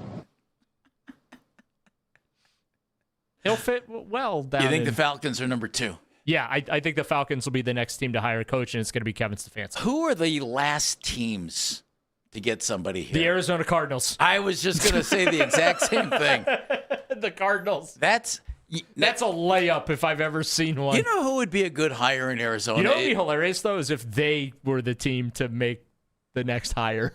Speaker 3: He'll fit well down.
Speaker 6: You think the Falcons are number 2?
Speaker 3: Yeah, I think the Falcons will be the next team to hire a coach, and it's going to be Kevin Stefanski.
Speaker 6: Who are the last teams to get somebody here?
Speaker 3: The Arizona Cardinals.
Speaker 6: I was just going to say the exact same thing.
Speaker 3: The Cardinals.
Speaker 6: That's
Speaker 3: a layup if I've ever seen one.
Speaker 6: You know who would be a good hire in Arizona?
Speaker 3: You know what would be hilarious, though, is if they were the team to make the next hire.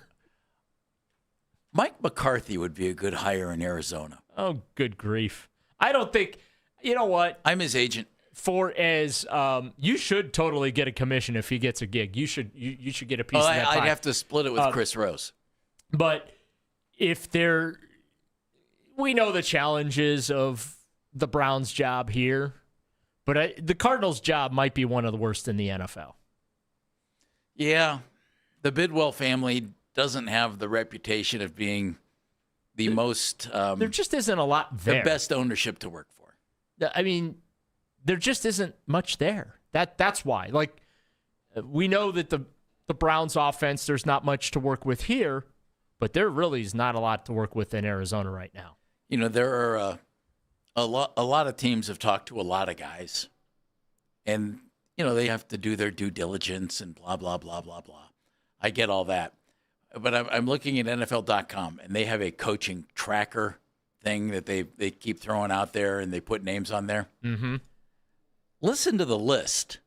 Speaker 6: Mike McCarthy would be a good hire in Arizona.
Speaker 3: Oh, good grief. I don't think, you know what?
Speaker 6: I'm his agent.
Speaker 3: You should totally get a commission if he gets a gig. You should get a piece of that pie.
Speaker 6: I'd have to split it with Chris Rose.
Speaker 3: But we know the challenges of the Browns' job here, but the Cardinals' job might be one of the worst in the NFL.
Speaker 6: Yeah, the Bidwell family doesn't have the reputation of being the most.
Speaker 3: There just isn't a lot there.
Speaker 6: The best ownership to work for.
Speaker 3: I mean, there just isn't much there. That's why. Like, we know that the Browns' offense, there's not much to work with here, but there really is not a lot to work with in Arizona right now.
Speaker 6: You know, there are a lot of teams have talked to a lot of guys, and they have to do their due diligence and blah blah blah blah blah. I get all that, but I'm looking at NFL.com, and they have a coaching tracker thing that they keep throwing out there, and they put names on there.
Speaker 3: Mm-hmm.
Speaker 6: Listen to the list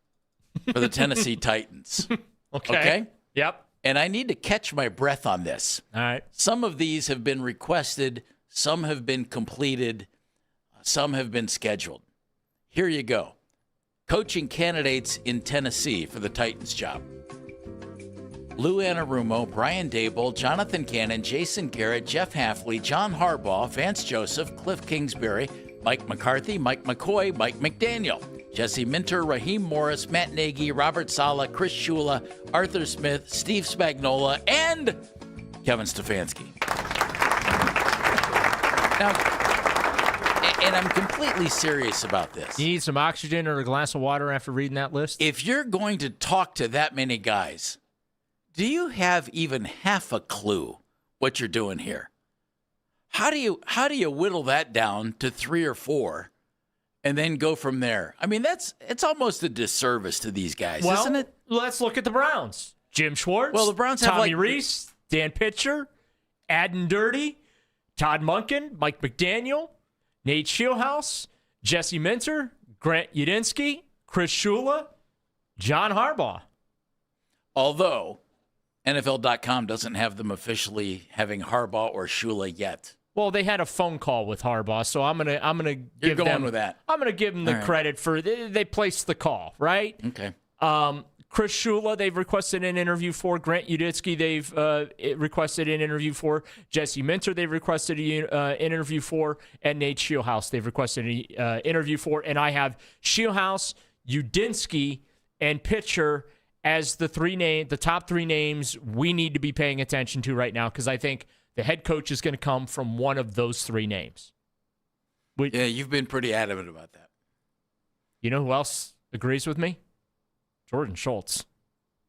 Speaker 6: for the Tennessee Titans.
Speaker 3: Okay. Yep.
Speaker 6: And I need to catch my breath on this.
Speaker 3: All right.
Speaker 6: Some of these have been requested. Some have been completed. Some have been scheduled. Here you go. Coaching candidates in Tennessee for the Titans job. Lou Anarumo, Brian Daboll, Jonathan Cannon, Jason Garrett, Jeff Hafley, John Harbaugh, Vance Joseph, Cliff Kingsbury, Mike McCarthy, Mike McCoy, Mike McDaniel, Jesse Minter, Raheem Morris, Matt Nagy, Robert Saleh, Chris Shula, Arthur Smith, Steve Spagnuolo, and Kevin Stefanski. Now, and I'm completely serious about this.
Speaker 3: You need some oxygen or a glass of water after reading that list?
Speaker 6: If you're going to talk to that many guys, do you have even half a clue what you're doing here? How do you whittle that down to 3 or 4 and then go from there? I mean, it's almost a disservice to these guys, isn't it?
Speaker 3: Let's look at the Browns. Jim Schwartz.
Speaker 6: Well, the Browns have
Speaker 3: Tommy Rees, Dan Pitcher, Adden Dirty, Todd Monken, Mike McDaniel, Nate Shieldhouse, Jesse Minter, Grant Udinski, Chris Shula, John Harbaugh.
Speaker 6: Although NFL.com doesn't have them officially having Harbaugh or Shula yet.
Speaker 3: Well, they had a phone call with Harbaugh, so I'm gonna give them
Speaker 6: with that.
Speaker 3: I'm gonna give them the credit for they placed the call, right?
Speaker 6: Okay.
Speaker 3: Chris Shula, they've requested an interview for. Grant Udinski, they've requested an interview for. Jesse Minter, they've requested an interview for. And Nate Shieldhouse, they've requested an interview for. And I have Shieldhouse, Udinski, and Pitcher as the top 3 names we need to be paying attention to right now, because I think the head coach is going to come from one of those 3 names.
Speaker 6: Yeah, you've been pretty adamant about that.
Speaker 3: You know who else agrees with me? Jordan Schultz.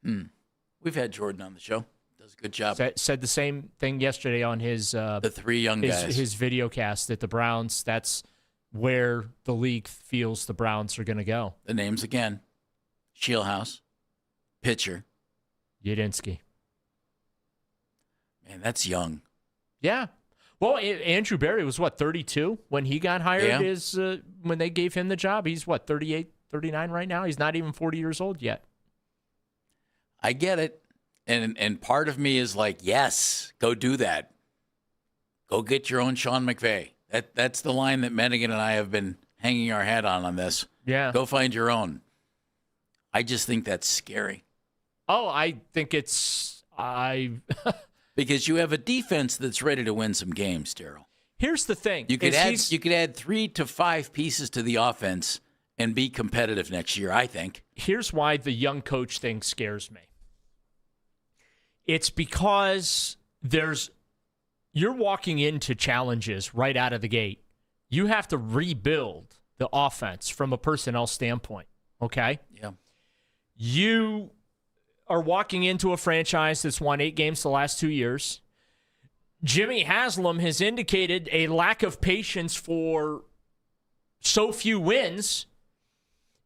Speaker 6: We've had Jordan on the show. Does a good job.
Speaker 3: Said the same thing yesterday on his
Speaker 6: the 3 young guys.
Speaker 3: His video cast that the Browns, that's where the league feels the Browns are going to go.
Speaker 6: The names again: Shieldhouse, Pitcher,
Speaker 3: Udinski.
Speaker 6: Man, that's young.
Speaker 3: Yeah. Well, Andrew Berry was, 32 when he got hired? Yeah. When they gave him the job? He's, 38, 39 right now? He's not even 40 years old yet.
Speaker 6: I get it. And part of me is like, yes, go do that. Go get your own Sean McVay. That's the line that Mennigan and I have been hanging our hat on this.
Speaker 3: Yeah.
Speaker 6: Go find your own. I just think that's scary.
Speaker 3: Oh, I think it's...
Speaker 6: Because you have a defense that's ready to win some games, Daryl.
Speaker 3: Here's the thing.
Speaker 6: You could add 3 to 5 pieces to the offense and be competitive next year, I think.
Speaker 3: Here's why the young coach thing scares me. It's because you're walking into challenges right out of the gate. You have to rebuild the offense from a personnel standpoint, okay?
Speaker 6: Yeah.
Speaker 3: You are walking into a franchise that's won 8 games the last 2 years. Jimmy Haslam has indicated a lack of patience for so few wins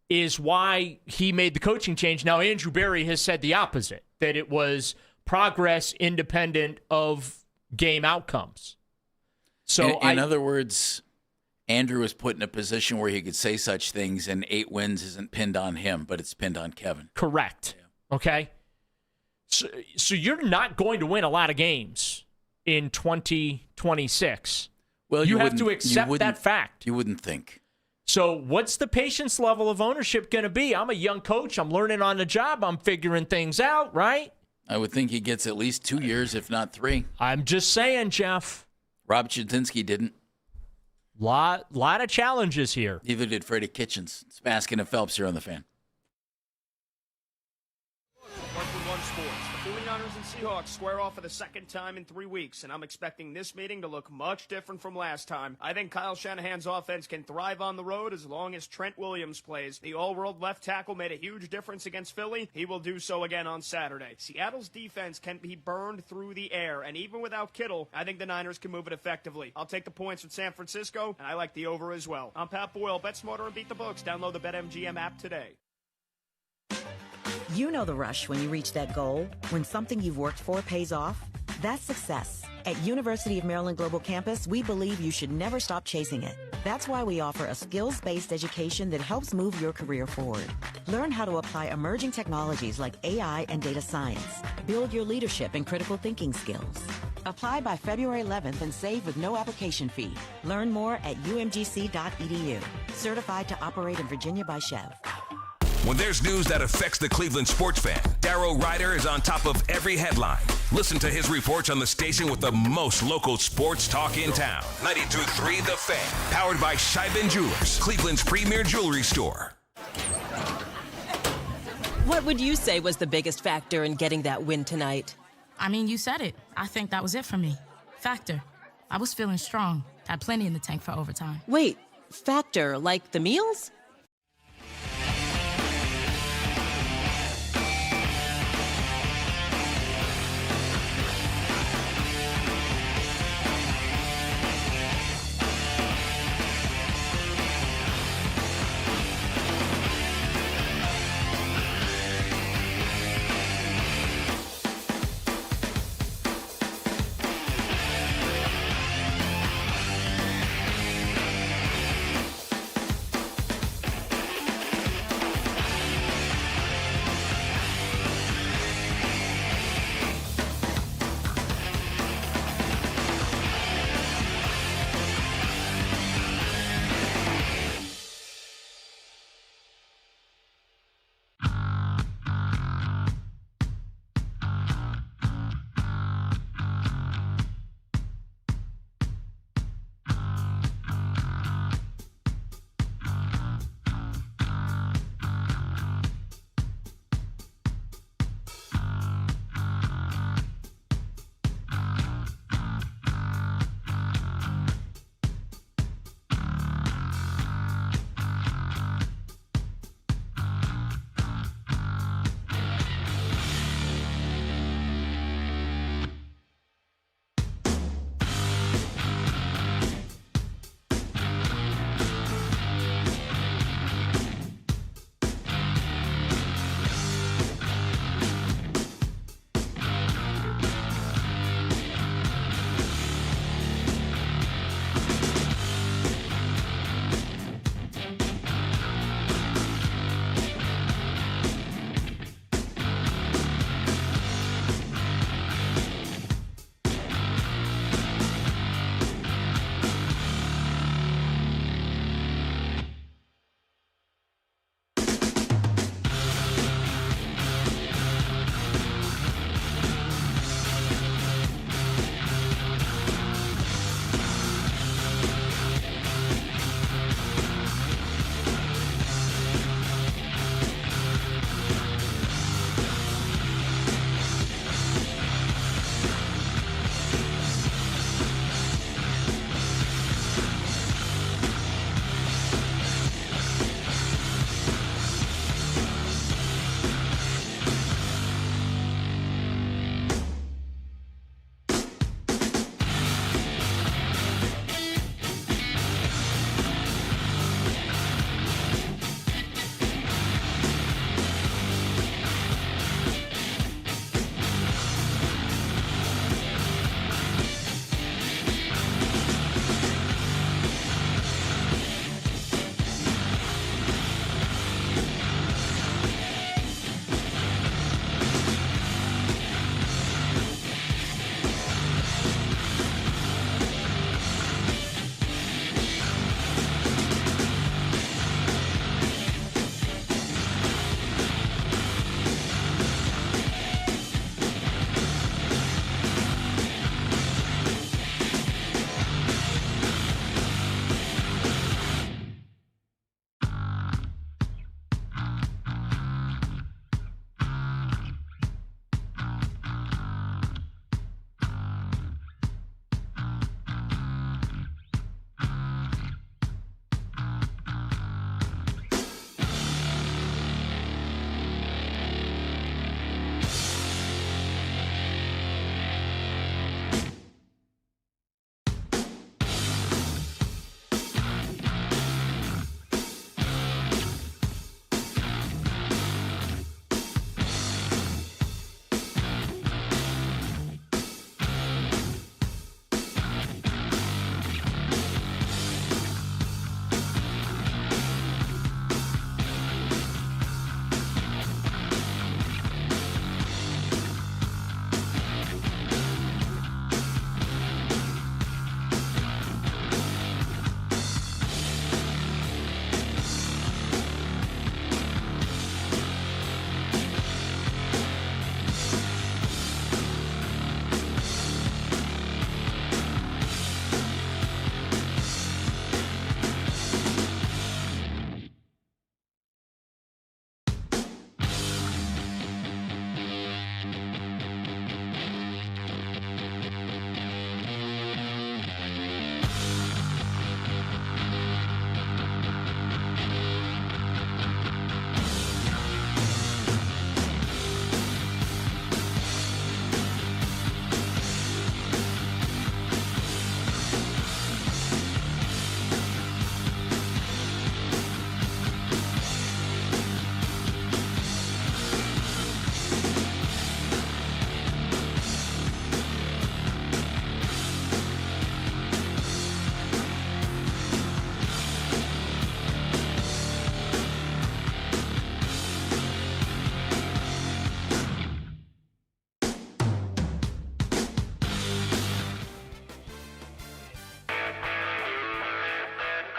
Speaker 3: is why he made the coaching change. Now, Andrew Berry has said the opposite, that it was progress independent of game outcomes. So,
Speaker 6: in other words, Andrew was put in a position where he could say such things, and 8 wins isn't pinned on him, but it's pinned on Kevin.
Speaker 3: Correct. Yeah. Okay? So you're not going to win a lot of games in 2026.
Speaker 6: Well,
Speaker 3: you have to accept that fact.
Speaker 6: You wouldn't think.
Speaker 3: So what's the patience level of ownership going to be? I'm a young coach. I'm learning on the job. I'm figuring things out, right?
Speaker 6: I would think he gets at least 2 years, if not 3.
Speaker 3: I'm just saying, Jeff.
Speaker 6: Rob Chudzinski didn't.
Speaker 3: Lot of challenges here.
Speaker 6: Neither did Freddie Kitchens. It's Baskin and Phelps here on The Fan.
Speaker 9: Sports. The 49ers and Seahawks square off for the second time in 3 weeks, and I'm expecting this meeting to look much different from last time. I think Kyle Shanahan's offense can thrive on the road as long as Trent Williams plays. The all-world left tackle made a huge difference against Philly. He will do so again on Saturday. Seattle's defense can be burned through the air, and even without Kittle, I think the Niners can move it effectively. I'll take the points with San Francisco, and I like the over as well. I'm Pat Boyle. Bet smarter and beat the books. Download the BetMGM app today.
Speaker 15: You know the rush when you reach that goal, when something you've worked for pays off. That's success. At University of Maryland Global Campus, we believe you should never stop chasing it. That's why we offer a skills-based education that helps move your career forward. Learn how to apply emerging technologies like AI and data science. Build your leadership and critical thinking skills. Apply by February 11th and save with no application fee. Learn more at umgc.edu. Certified to operate in Virginia by Chev.
Speaker 2: When there's news that affects the Cleveland sports fan, Darrow Ryder is on top of every headline. Listen to his reports on the station with the most local sports talk in town. 92.3 The Fan. Powered by Scheiben Jewelers, Cleveland's premier jewelry store.
Speaker 16: What would you say was the biggest factor in getting that win tonight?
Speaker 17: I mean, you said it. I think that was it for me. Factor. I was feeling strong. Had plenty in the tank for overtime.
Speaker 16: Wait, factor like the meals?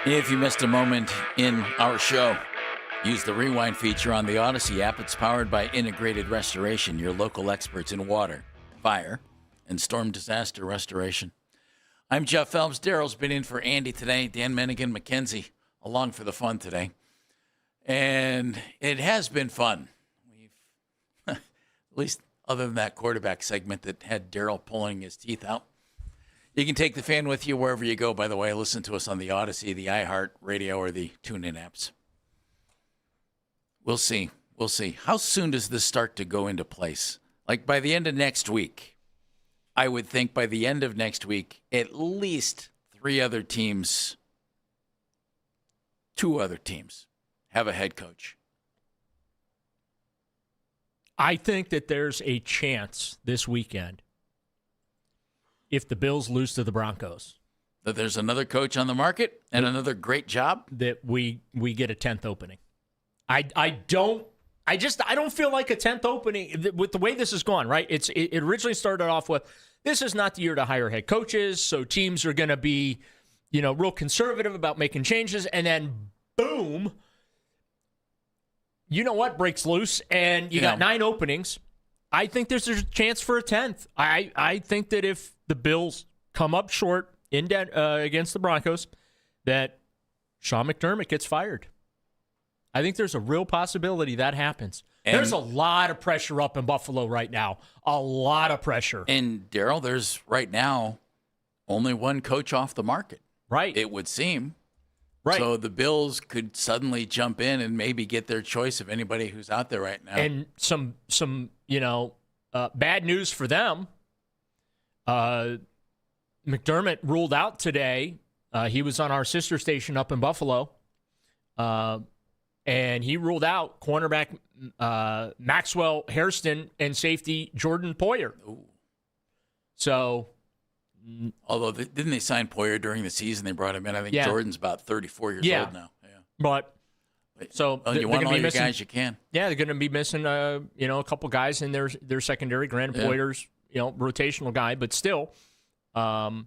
Speaker 6: If you missed a moment in our show, use the rewind feature on the Odyssey app. It's powered by Integrated Restoration, your local experts in water, fire, and storm disaster restoration. I'm Jeff Phelps. Daryl's been in for Andy today. Dan Mennigan, Mackenzie, along for the fun today. And it has been fun. At least other than that quarterback segment that had Daryl pulling his teeth out. You can take the fan with you wherever you go, by the way. Listen to us on the Odyssey, the iHeart Radio, or the TuneIn apps. We'll see. We'll see. How soon does this start to go into place? Like by the end of next week, I would think by the end of next week, at least 2 other teams have a head coach.
Speaker 3: I think that there's a chance this weekend, if the Bills lose to the Broncos,
Speaker 6: that there's another coach on the market and another great job,
Speaker 3: that we get a 10th opening. I don't feel like a 10th opening with the way this has gone, right? It originally started off with, this is not the year to hire head coaches, so teams are going to be, real conservative about making changes, and then boom, you know what breaks loose, and you got 9 openings. I think there's a chance for a 10th. I think that if the Bills come up short against the Broncos, that Sean McDermott gets fired. I think there's a real possibility that happens. And there's a lot of pressure up in Buffalo right now. A lot of pressure.
Speaker 6: And, Daryl, there's right now only one coach off the market.
Speaker 3: Right.
Speaker 6: It would seem.
Speaker 3: Right.
Speaker 6: So the Bills could suddenly jump in and maybe get their choice of anybody who's out there right now.
Speaker 3: And some bad news for them. McDermott ruled out today. He was on our sister station up in Buffalo. And he ruled out cornerback Maxwell Hairston and safety Jordan Poyer.
Speaker 6: Ooh.
Speaker 3: So,
Speaker 6: although didn't they sign Poyer during the season? They brought him in. I think Jordan's about 34 years old now. Yeah.
Speaker 3: But so
Speaker 6: you want all your guys you can.
Speaker 3: Yeah, they're going to be missing a couple guys in their secondary. Granted, Poyer's rotational guy, but still, I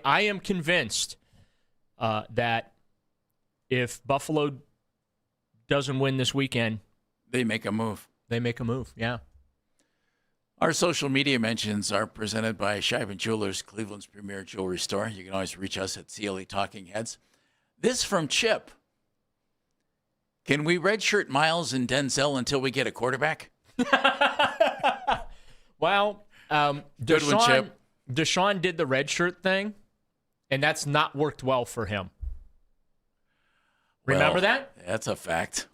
Speaker 3: am convinced that if Buffalo doesn't win this weekend,
Speaker 6: they make a move.
Speaker 3: Yeah.
Speaker 6: Our social media mentions are presented by Scheiben Jewelers, Cleveland's premier jewelry store. You can always reach us at CLE Talking Heads. This from Chip. Can we redshirt Miles and Denzel until we get a quarterback?
Speaker 3: Well,
Speaker 6: Good one, Chip.
Speaker 3: Deshaun did the redshirt thing, and that's not worked well for him. Remember that?
Speaker 6: That's a fact.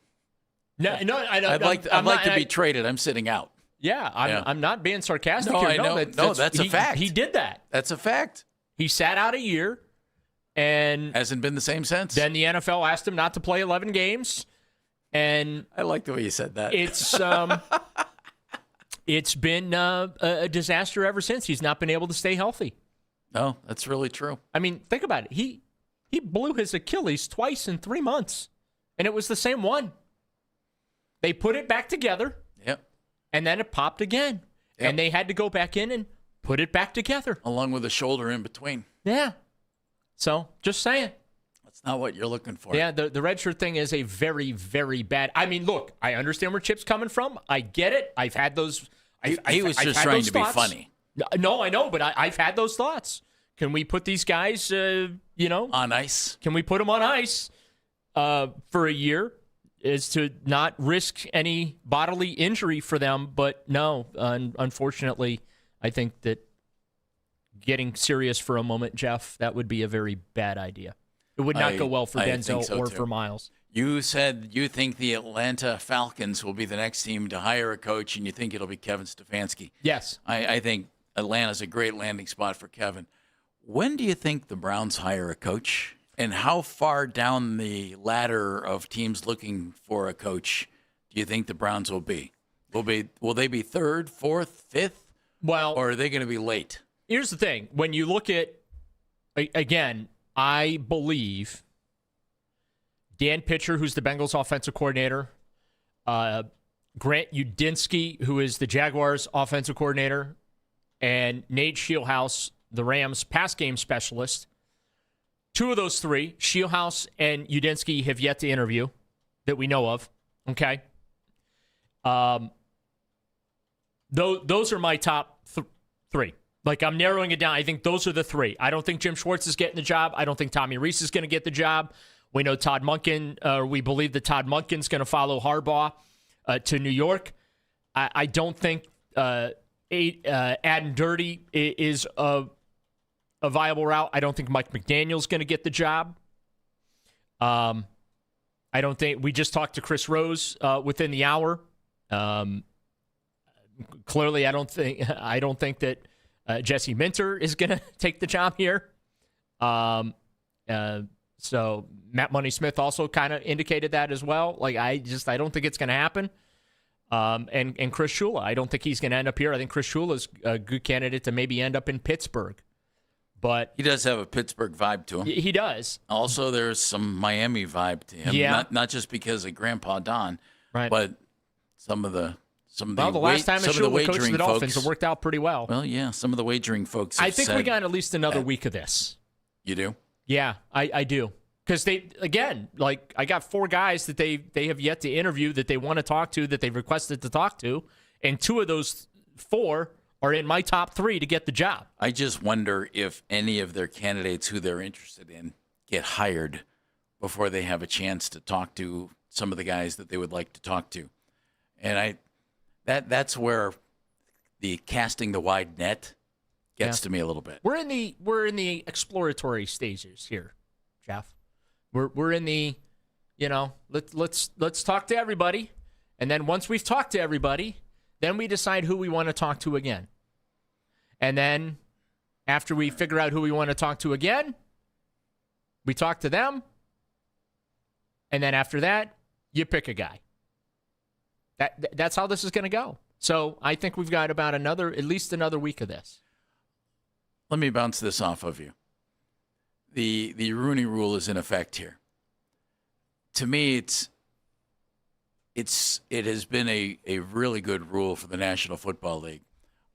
Speaker 3: No, I know.
Speaker 6: I'd like to be traded. I'm sitting out.
Speaker 3: Yeah, I'm not being sarcastic
Speaker 6: no,
Speaker 3: here.
Speaker 6: I know. That's a fact.
Speaker 3: He did that.
Speaker 6: That's a fact.
Speaker 3: He sat out a year, and
Speaker 6: hasn't been the same since.
Speaker 3: Then the NFL asked him not to play 11 games, and
Speaker 6: I like the way you said that.
Speaker 3: It's been a disaster ever since. He's not been able to stay healthy.
Speaker 6: No, that's really true.
Speaker 3: I mean, think about it. He blew his Achilles twice in 3 months, and it was the same one. They put it back together.
Speaker 6: Yep.
Speaker 3: And then it popped again. Yep. And they had to go back in and put it back together.
Speaker 6: Along with a shoulder in between.
Speaker 3: Yeah. So, just saying.
Speaker 6: That's not what you're looking for.
Speaker 3: Yeah, the redshirt thing is a very, very bad. I mean, look, I understand where Chip's coming from. I get it. I've had those.
Speaker 6: He was just trying to be funny.
Speaker 3: No, I know, but I've had those thoughts. Can we put these guys,
Speaker 6: on ice?
Speaker 3: Can we put them on ice for a year? Is to not risk any bodily injury for them. But no, unfortunately, I think that getting serious for a moment, Jeff, that would be a very bad idea. It would not go well for Denzel or for Miles.
Speaker 6: You said you think the Atlanta Falcons will be the next team to hire a coach, and you think it'll be Kevin Stefanski.
Speaker 3: Yes.
Speaker 6: I think Atlanta's a great landing spot for Kevin. When do you think the Browns hire a coach? And how far down the ladder of teams looking for a coach do you think the Browns will be? Will they be third, fourth, fifth?
Speaker 3: Well,
Speaker 6: or are they going to be late?
Speaker 3: Here's the thing. When you look at, again, I believe Dan Pitcher, who's the Bengals offensive coordinator, Grant Udinski, who is the Jaguars offensive coordinator, and Nate Scheelhaase, the Rams pass game specialist, Two of those three, Shieldhouse and Udinski, have yet to interview that we know of. Okay. Those are my top three. Like, I'm narrowing it down. I think those are the three. I don't think Jim Schwartz is getting the job. I don't think Tommy Rees is going to get the job. We know Todd Monken, we believe that Todd Monken's going to follow Harbaugh to New York. I don't think adding Dirty is a viable route. I don't think Mike McDaniel's going to get the job. I don't think we just talked to Chris Rose within the hour. Clearly, I don't think that Jesse Minter is going to take the job here. So Matt Money Smith also kind of indicated that as well. Like, I don't think it's going to happen. And Chris Shula, I don't think he's going to end up here. I think Chris Shula is a good candidate to maybe end up in Pittsburgh. But
Speaker 6: he does have a Pittsburgh vibe to him.
Speaker 3: He does.
Speaker 6: Also, there's some Miami vibe to him.
Speaker 3: Yeah.
Speaker 6: Not just because of Grandpa Don,
Speaker 3: right?
Speaker 6: But some of the
Speaker 3: last time Shula coached the Dolphins, it worked out pretty well.
Speaker 6: Well, yeah, some of the wagering folks.
Speaker 3: I think we got at least another week of this.
Speaker 6: You do?
Speaker 3: Yeah, I do. Because they, again, like, I got four guys that they have yet to interview that they want to talk to, that they've requested to talk to, and two of those four are in my top three to get the job.
Speaker 6: I just wonder if any of their candidates who they're interested in get hired before they have a chance to talk to some of the guys that they would like to talk to. And that's where the casting the wide net gets to me a little bit.
Speaker 3: We're in the exploratory stages here, Jeff. We're in the, let's talk to everybody, and then once we've talked to everybody, then we decide who we want to talk to again. And then after we figure out who we want to talk to again, we talk to them, and then after that, you pick a guy. That's how this is going to go. So I think we've got about at least another week of this.
Speaker 6: Let me bounce this off of you. The Rooney Rule is in effect here. To me, it has been a really good rule for the National Football League.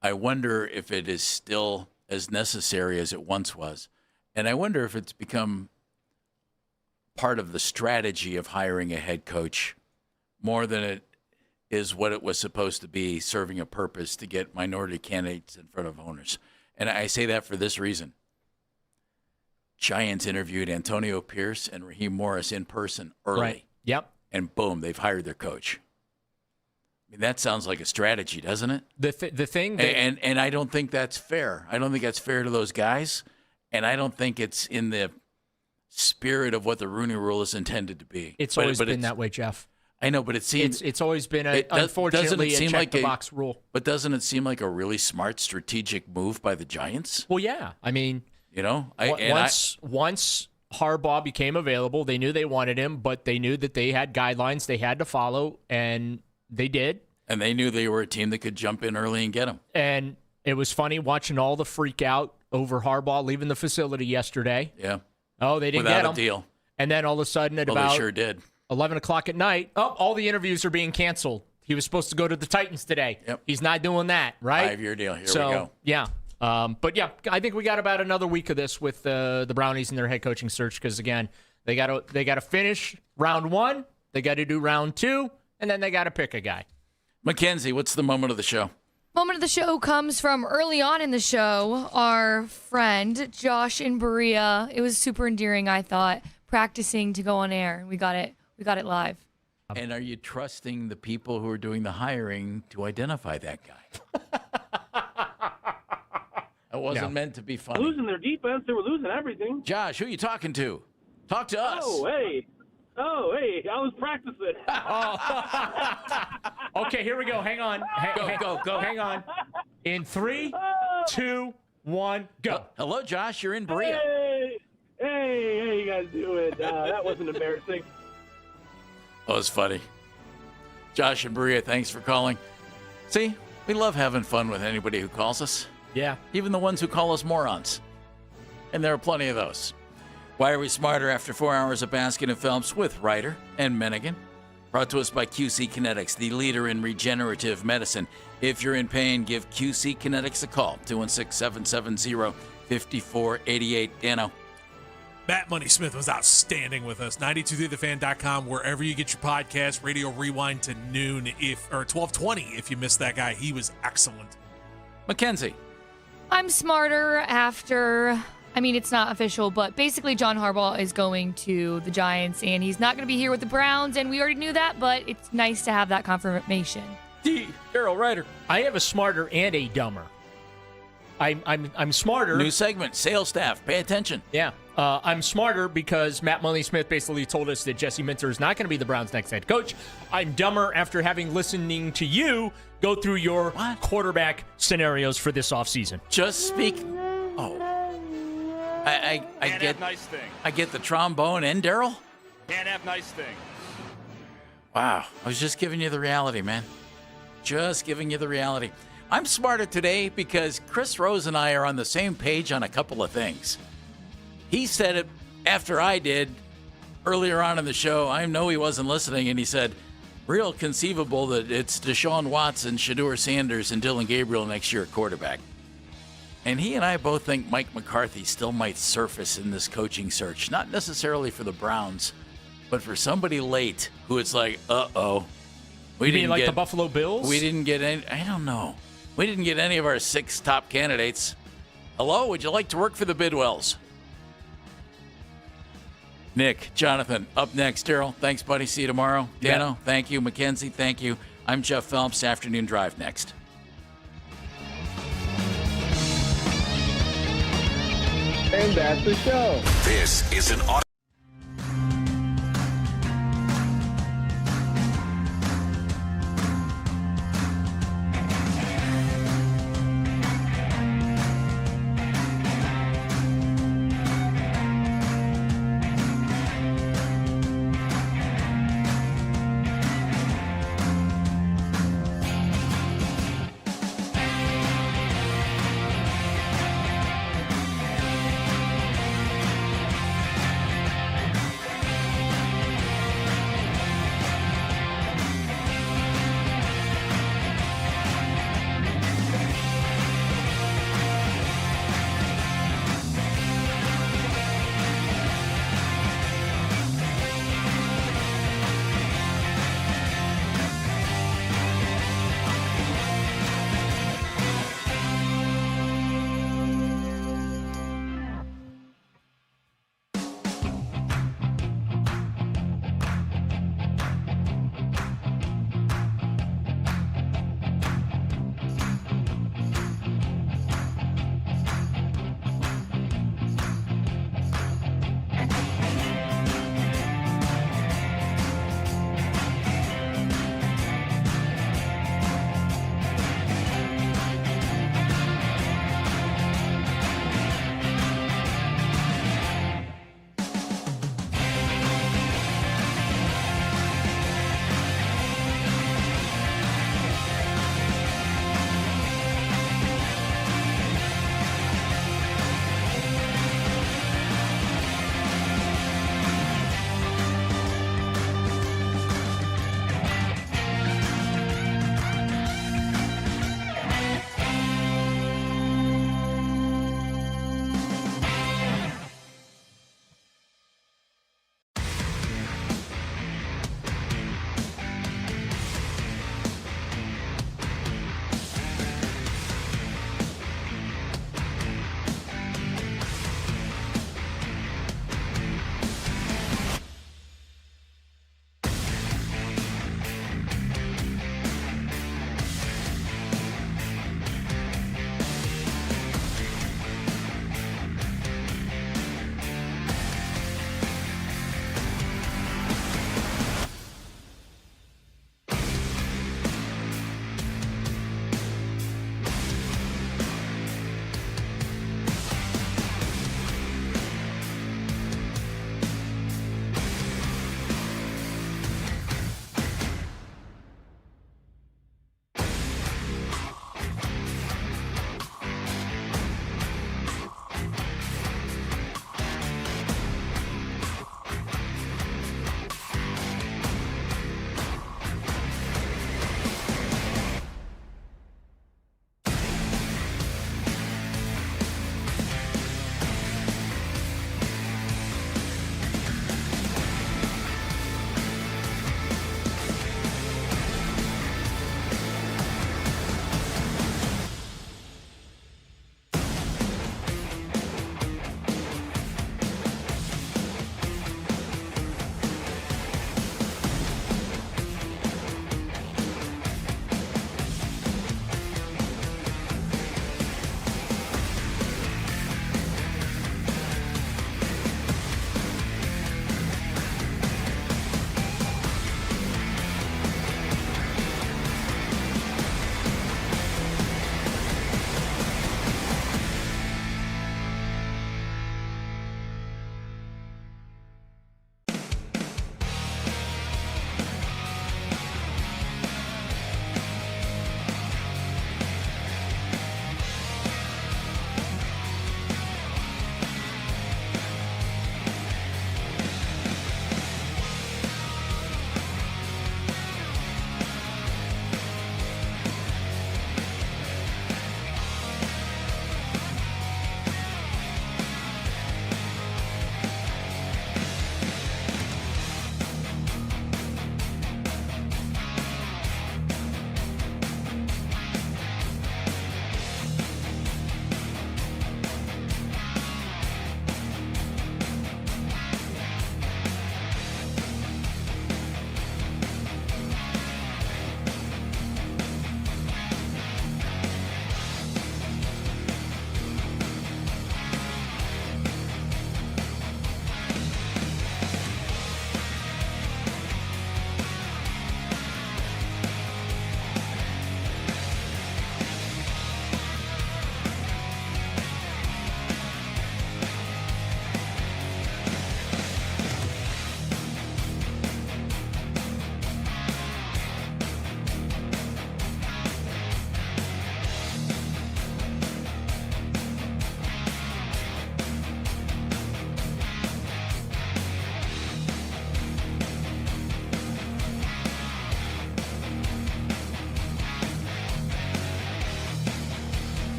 Speaker 6: I wonder if it is still as necessary as it once was, and I wonder if it's become part of the strategy of hiring a head coach more than it is what it was supposed to be, serving a purpose to get minority candidates in front of owners. And I say that for this reason. Giants interviewed Antonio Pierce and Raheem Morris in person early.
Speaker 3: Right. Yep.
Speaker 6: And boom, they've hired their coach. I mean, that sounds like a strategy, doesn't it?
Speaker 3: The thing that...
Speaker 6: And I don't think that's fair. I don't think that's fair to those guys, and I don't think it's in the spirit of what the Rooney Rule is intended to be.
Speaker 3: It's always been that way, Jeff.
Speaker 6: I know, but it seems...
Speaker 3: It's always been, unfortunately, a check-the-box rule.
Speaker 6: But doesn't it seem like a really smart strategic move by the Giants?
Speaker 3: Well, yeah. I mean...
Speaker 6: Once
Speaker 3: Harbaugh became available, they knew they wanted him, but they knew that they had guidelines they had to follow, and they did.
Speaker 6: And they knew they were a team that could jump in early and get him.
Speaker 3: And it was funny watching all the freak out over Harbaugh leaving the facility yesterday.
Speaker 6: Yeah.
Speaker 3: Oh, they didn't
Speaker 6: Without
Speaker 3: get him.
Speaker 6: a deal.
Speaker 3: And then all of a sudden at
Speaker 6: they
Speaker 3: about
Speaker 6: sure did.
Speaker 3: 11 o'clock at night, all the interviews are being canceled. He was supposed to go to the Titans today.
Speaker 6: Yep.
Speaker 3: He's not doing that, right?
Speaker 6: 5-year deal. Here we
Speaker 3: go. Yeah. But yeah, I think we got about another week of this with the Brownies and their head coaching search because again, they got to finish round one, they got to do round two, and then they got to pick a guy.
Speaker 6: Mackenzie, what's the moment of the show?
Speaker 10: Moment of the show comes from early on in the show. Our friend Josh in Berea. It was super endearing, I thought, practicing to go on air. We got it live.
Speaker 6: And are you trusting the people who are doing the hiring to identify that guy? It wasn't meant to be funny.
Speaker 22: Losing their defense, they were losing everything.
Speaker 6: Josh, who are you talking to? Talk to us.
Speaker 22: Oh, hey, I was practicing.
Speaker 3: Okay, here we go. Hang on. Go. Hang on. In 3, 2, 1, go.
Speaker 6: Hello, Josh. You're in Berea.
Speaker 22: Hey, how you guys doing? That wasn't embarrassing.
Speaker 6: That was funny. Josh and Berea, thanks for calling. See, we love having fun with anybody who calls us.
Speaker 3: Yeah.
Speaker 6: Even the ones who call us morons. And there are plenty of those. Why Are We Smarter After 4 Hours of Baskin and Phelps with Ryder and Mennigan. Brought to us by QC Kinetics, the leader in regenerative medicine. If you're in pain, give QC Kinetics a call. 216-770-5488. Dano,
Speaker 8: Matt Money Smith was outstanding with us. 923thefan.com, wherever you get your podcast. Radio Rewind to noon, or 12:20 if you missed that guy. He was excellent.
Speaker 6: Mackenzie.
Speaker 10: I'm smarter after, it's not official, but basically John Harbaugh is going to the Giants, and he's not going to be here with the Browns, and we already knew that, but it's nice to have that confirmation.
Speaker 3: Daryl Ryder. I have a smarter and a dumber. I'm smarter.
Speaker 6: New segment, sales staff, pay attention.
Speaker 3: Yeah. I'm smarter because Matt Money Smith basically told us that Jesse Minter is not going to be the Browns' next head coach. I'm dumber after having listening to you go through your quarterback scenarios for this offseason.
Speaker 6: Just speak. Oh. I get
Speaker 5: nice things.
Speaker 6: I get the trombone and Daryl?
Speaker 5: Can't have nice things.
Speaker 6: Wow. I was just giving you the reality, man. Just giving you the reality. I'm smarter today because Chris Rose and I are on the same page on a couple of things. He said it after I did earlier on in the show. I know he wasn't listening, and he said, real conceivable that it's Deshaun Watson, Shedeur Sanders, and Dylan Gabriel next year at quarterback. And he and I both think Mike McCarthy still might surface in this coaching search, not necessarily for the Browns, but for somebody late who it's like, uh-oh.
Speaker 3: You mean like the Buffalo Bills?
Speaker 6: We didn't get any, I don't know. We didn't get any of our 6 top candidates. Hello, would you like to work for the Bidwells? Nick, Jonathan, up next. Daryl, thanks, buddy. See you tomorrow. Dano, thank you. Mackenzie, thank you. I'm Jeff Phelps. Afternoon Drive next.
Speaker 18: And that's the show.
Speaker 2: This is an audio.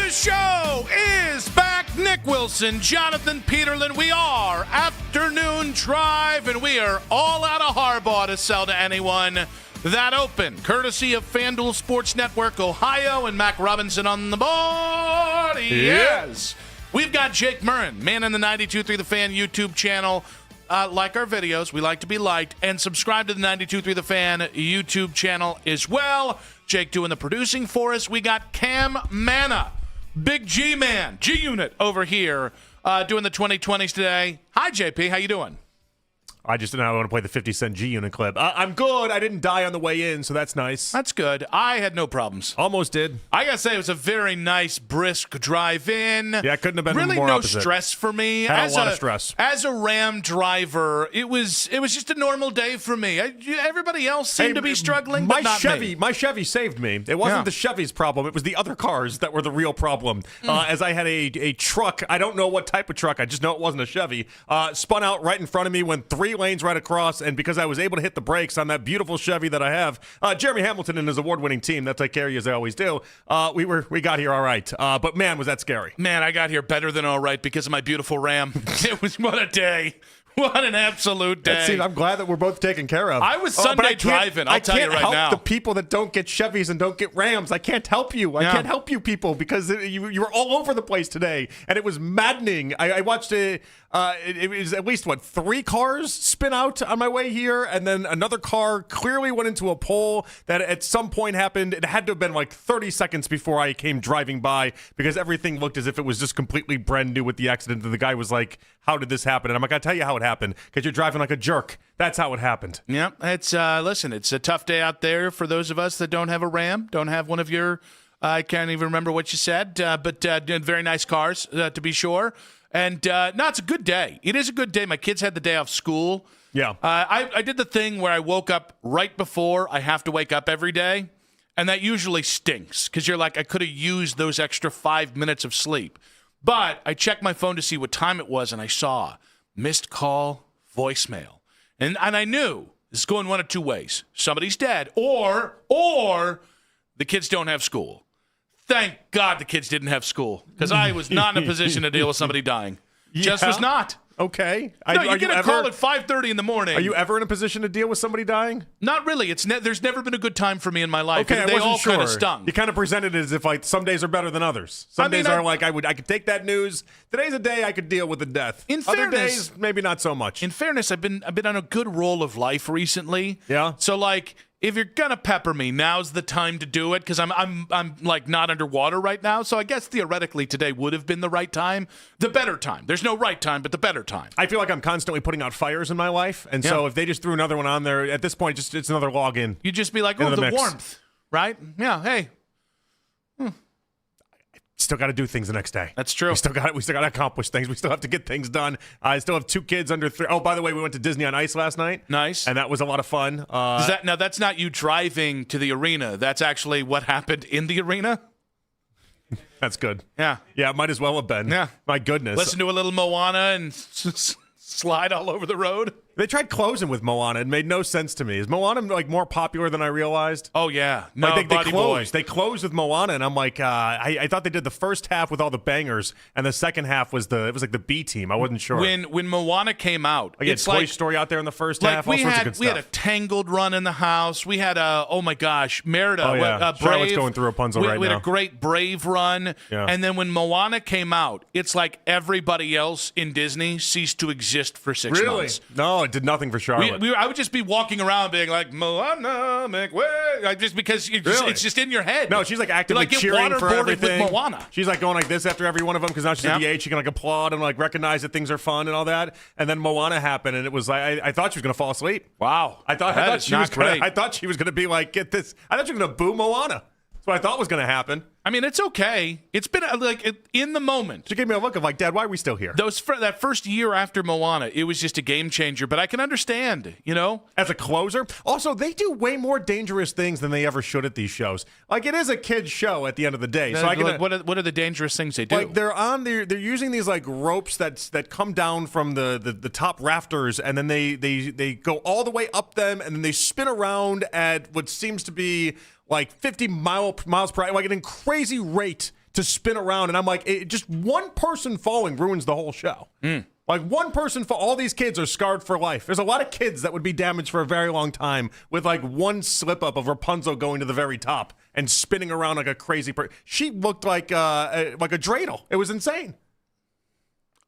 Speaker 5: The show is back. Nick Wilson, Jonathan Peterlin. We are Afternoon Drive, and we are all out of Harbaugh to sell to anyone. That open, courtesy of FanDuel Sports Network Ohio and Mac Robinson on the board. Yes. We've got Jake Murrin, man in the 92.3 The Fan YouTube channel. Like our videos. We like to be liked. And subscribe to the 92.3 The Fan YouTube channel as well. Jake doing the producing for us. We got Cam Manna, Big G-Man, G-Unit over here doing the 2020s today. Hi, JP. How you doing?
Speaker 11: I just didn't want to play the 50 Cent G-Unit clip. I'm good. I didn't die on the way in, so that's nice.
Speaker 5: That's good. I had no problems.
Speaker 11: Almost did.
Speaker 5: I got to say, it was a very nice, brisk drive in.
Speaker 11: Yeah, it couldn't have been
Speaker 5: really
Speaker 11: more
Speaker 5: no
Speaker 11: opposite.
Speaker 5: Stress for me.
Speaker 11: Had a lot of stress.
Speaker 5: As a Ram driver, it was just a normal day for me. Everybody else seemed to be struggling, but not me.
Speaker 11: My Chevy saved me. It wasn't the Chevy's problem. It was the other cars that were the real problem. As I had a truck, I don't know what type of truck, I just know it wasn't a Chevy, spun out right in front of me, went 3 lanes right across, and because I was able to hit the brakes on that beautiful Chevy that I have, Jeremy Hamilton and his award-winning team, that take care of you as they always do, we got here all right. But man, was that scary.
Speaker 5: Man, I got here better than all right because of my beautiful Ram. It was, what a day. What an absolute day.
Speaker 11: I'm glad that we're both taken care of.
Speaker 5: I was Sunday driving, I'll tell you right now.
Speaker 11: I can't help the people that don't get Chevys and don't get Rams. I can't help you. I can't help you people because you were all over the place today, and it was maddening. I watched it was at least, 3 cars spin out on my way here, and then another car clearly went into a pole that at some point happened. It had to have been 30 seconds before I came driving by because everything looked as if it was just completely brand new with the accident. And the guy was like, how did this happen? And I'm like, I'll tell you how it happened because you're driving like a jerk. That's how it happened.
Speaker 5: Yeah, it's listen, it's a tough day out there for those of us that don't have a Ram, don't have one of your, I can't even remember what you said, but very nice cars to be sure. And no, it's a good day. It is a good day. My kids had the day off school.
Speaker 11: Yeah.
Speaker 5: I did the thing where I woke up right before I have to wake up every day, and that usually stinks because you're like, I could have used those extra 5 minutes of sleep. But I checked my phone to see what time it was, and I saw missed call, voicemail. And I knew this is going one of 2 ways. Somebody's dead, or the kids don't have school. Thank God the kids didn't have school because I was not in a position to deal with somebody dying. Just was not.
Speaker 11: Okay.
Speaker 5: No, you get a call at 5:30 in the morning.
Speaker 11: Are you ever in a position to deal with somebody dying?
Speaker 5: Not really. There's never been a good time for me in my life.
Speaker 11: Okay,
Speaker 5: they all kind of stung.
Speaker 11: You kind of presented it as if some days are better than others. Some days are I could take that news. Today's a day I could deal with the death. Other days, maybe not so much.
Speaker 5: In fairness, I've been on a good roll of life recently.
Speaker 11: Yeah.
Speaker 5: So if you're gonna pepper me, now's the time to do it because I'm not underwater right now. So I guess theoretically today would have been the right time, the better time. There's no right time, but the better time.
Speaker 11: I feel like I'm constantly putting out fires in my life, and so if they just threw another one on there at this point, it's another login.
Speaker 5: You just be like, oh, the warmth, right? Yeah. Hey.
Speaker 11: Still got to do things the next day.
Speaker 5: That's true.
Speaker 11: We still got to accomplish things. We still have to get things done. I still have 2 kids under 3. Oh, by the way, we went to Disney on Ice last night.
Speaker 5: Nice.
Speaker 11: And that was a lot of fun.
Speaker 5: Now, that's not you driving to the arena. That's actually what happened in the arena.
Speaker 11: That's good.
Speaker 5: Yeah.
Speaker 11: Yeah, it might as well have been.
Speaker 5: Yeah.
Speaker 11: My goodness.
Speaker 5: Listen to a little Moana and slide all over the road.
Speaker 11: They tried closing with Moana. It made no sense to me. Is Moana more popular than I realized?
Speaker 5: Oh yeah, no,
Speaker 11: they
Speaker 5: buddy
Speaker 11: closed.
Speaker 5: Boy.
Speaker 11: They closed with Moana, and I'm like, I thought they did the first half with all the bangers, and the second half was the B team. I wasn't sure.
Speaker 5: When Moana came out,
Speaker 11: it's Toy Story out there in the first half. All sorts of good stuff.
Speaker 5: We had a Tangled run in the house. We had oh my gosh, Merida.
Speaker 11: Oh yeah,
Speaker 5: Brave.
Speaker 11: Charlotte's going through Rapunzel right now.
Speaker 5: We had a great Brave run, and then when Moana came out, it's like everybody else in Disney ceased to exist for 6 months.
Speaker 11: No, it did nothing for Charlotte.
Speaker 5: I would just be walking around being like, Moana, make way. Just because it's just in your head.
Speaker 11: No, she's actively cheering for everything.
Speaker 5: With Moana.
Speaker 11: She's going like this after every one of them because now she's at the age she can applaud and recognize that things are fun and all that. And then Moana happened, and it was I thought she was going to fall asleep.
Speaker 5: Wow.
Speaker 11: I thought she was going to be like, get this. I thought she was going to boo Moana. That's what I thought was going to happen.
Speaker 5: I mean, it's okay. It's been in the moment.
Speaker 11: She gave me a look of Dad, why are we still here?
Speaker 5: That first year after Moana, it was just a game changer. But I can understand,
Speaker 11: as a closer. Also, they do way more dangerous things than they ever should at these shows. It is a kid's show at the end of the day. So
Speaker 5: what are the dangerous things they do?
Speaker 11: They're using these ropes that come down from the top rafters, and then they go all the way up them, and then they spin around at what seems to be 50 miles per hour, an crazy rate to spin around, and I'm like, just one person falling ruins the whole show. Like one person all these kids are scarred for life. There's a lot of kids that would be damaged for a very long time with like one slip up of Rapunzel going to the very top and spinning around like a crazy person. She looked like a dreidel. It was insane.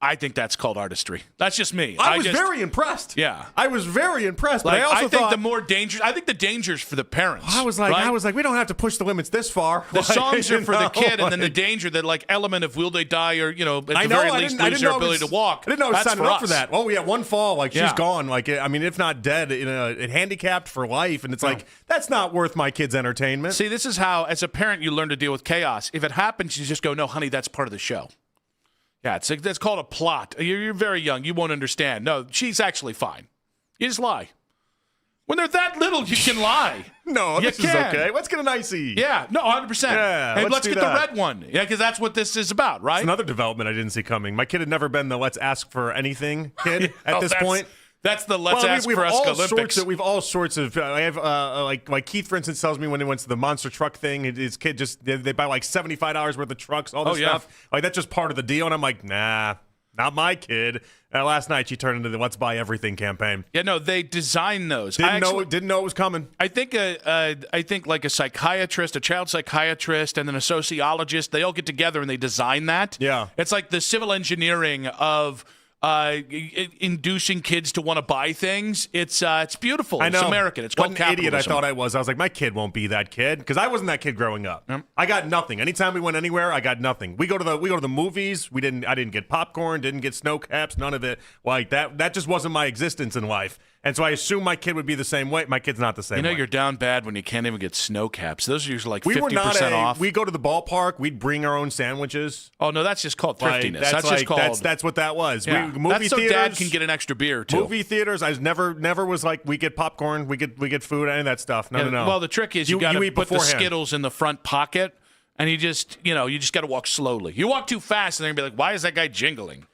Speaker 5: I think that's called artistry. That's just me.
Speaker 11: I was very impressed.
Speaker 5: Yeah,
Speaker 11: I was very impressed.
Speaker 5: Like,
Speaker 11: but I also
Speaker 5: think
Speaker 11: thought
Speaker 5: the more dangerous. I think the danger's for the parents.
Speaker 11: I was like, we don't have to push the limits this far.
Speaker 5: The songs are for the kid, and then the danger, that like element of will they die or at the very least lose their ability to walk.
Speaker 11: I didn't know I was
Speaker 5: That's
Speaker 11: signing
Speaker 5: for
Speaker 11: up
Speaker 5: us.
Speaker 11: for that. Oh yeah, one fall, like
Speaker 5: Yeah.
Speaker 11: she's gone. Like I mean, if not dead, handicapped for life, and it's like that's not worth my kid's entertainment.
Speaker 5: See, this is how, as a parent, you learn to deal with chaos. If it happens, you just go, "No, honey, that's part of the show." Yeah, that's called a plot. You're very young. You won't understand. No, she's actually fine. You just lie. When they're that little, you can lie.
Speaker 11: No, this is okay. Let's get an icy.
Speaker 5: Yeah, no, 100%.
Speaker 11: Yeah,
Speaker 5: Hey, let's
Speaker 11: do
Speaker 5: get
Speaker 11: that.
Speaker 5: the red one. Yeah, because that's what this is about, right?
Speaker 11: It's another development I didn't see coming. My kid had never been the let's ask for anything kid at
Speaker 5: Oh,
Speaker 11: this
Speaker 5: that's-
Speaker 11: point.
Speaker 5: That's the let's
Speaker 11: Well,
Speaker 5: ask
Speaker 11: we've
Speaker 5: for us
Speaker 11: all
Speaker 5: Olympics.
Speaker 11: we've all sorts of. I have like Keith, for instance, tells me when he went to the monster truck thing, his kid just they buy like $75 worth of trucks, all this
Speaker 5: Oh, yeah.
Speaker 11: stuff. Like that's just part of the deal. And I'm like, nah, not my kid. Last night she turned into the let's buy everything campaign.
Speaker 5: Yeah, no, they design those.
Speaker 11: Didn't know it was coming.
Speaker 5: I think like a psychiatrist, a child psychiatrist, and then a sociologist, they all get together and they design that.
Speaker 11: Yeah.
Speaker 5: It's like the civil engineering of inducing kids to want to buy things. It's beautiful.
Speaker 11: I know.
Speaker 5: It's American. It's
Speaker 11: what
Speaker 5: called
Speaker 11: an
Speaker 5: capitalism.
Speaker 11: idiot I thought I was. I was like, my kid won't be that kid because I wasn't that kid growing up. I got nothing. Anytime we went anywhere, I got nothing. We go to the movies. I didn't get popcorn. Didn't get snow caps. None of it. Like that. That just wasn't my existence in life. And so I assume my kid would be the same way. My kid's not the same way.
Speaker 5: You're down bad when you can't even get snow caps. Those are usually like 50%
Speaker 11: we were not
Speaker 5: off.
Speaker 11: We go to the ballpark. We'd bring our own sandwiches.
Speaker 5: Oh no, that's just called
Speaker 11: Like,
Speaker 5: thriftiness. That's just called.
Speaker 11: That's what that was.
Speaker 5: Yeah.
Speaker 11: Movie
Speaker 5: That's so
Speaker 11: theaters,
Speaker 5: Dad can get an extra beer too.
Speaker 11: Movie theaters. I was never was like we get popcorn, we get food, any of that stuff. No.
Speaker 5: Well, the trick is you got to
Speaker 11: eat
Speaker 5: put the
Speaker 11: beforehand.
Speaker 5: Skittles in the front pocket, and you just got to walk slowly. You walk too fast, and they're gonna be like, "Why is that guy jingling?"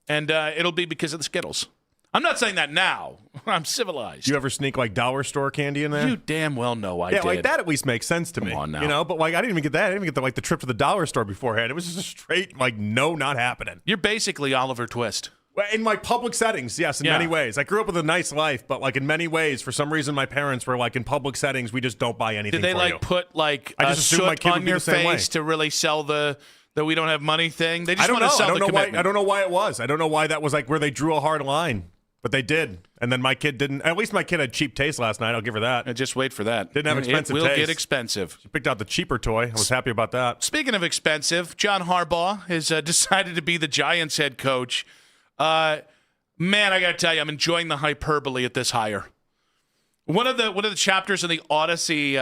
Speaker 5: And it'll be because of the Skittles. I'm not saying that now. I'm civilized.
Speaker 11: You ever sneak like dollar store candy in there?
Speaker 5: You damn well know I did.
Speaker 11: Like that at least makes sense to me.
Speaker 5: Come on now.
Speaker 11: But like I didn't even get that. I didn't even get the trip to the dollar store beforehand. It was just a straight like no, not happening.
Speaker 5: You're basically Oliver Twist.
Speaker 11: Well, in like public settings, yes, in many ways. I grew up with a nice life, but like in many ways, for some reason, my parents were like in public settings. We just don't buy anything.
Speaker 5: Did they
Speaker 11: for
Speaker 5: like
Speaker 11: you.
Speaker 5: put like
Speaker 11: I
Speaker 5: a
Speaker 11: just assumed my
Speaker 5: soot
Speaker 11: kid would
Speaker 5: on
Speaker 11: be
Speaker 5: your
Speaker 11: the same way.
Speaker 5: face to really sell the we don't have money thing? They just
Speaker 11: I don't
Speaker 5: want
Speaker 11: know.
Speaker 5: to sell
Speaker 11: I don't
Speaker 5: the
Speaker 11: know why.
Speaker 5: commitment.
Speaker 11: I don't know why it was. I don't know why that was like where they drew a hard line. But they did, and then my kid didn't. At least my kid had cheap taste last night. I'll give her that.
Speaker 5: Just wait for that.
Speaker 11: Didn't have expensive
Speaker 5: It will
Speaker 11: taste.
Speaker 5: get expensive.
Speaker 11: She picked out the cheaper toy. I was happy about that.
Speaker 5: Speaking of expensive, John Harbaugh has decided to be the Giants head coach. Man, I got to tell you, I'm enjoying the hyperbole at this hire. One of the chapters on the Odyssey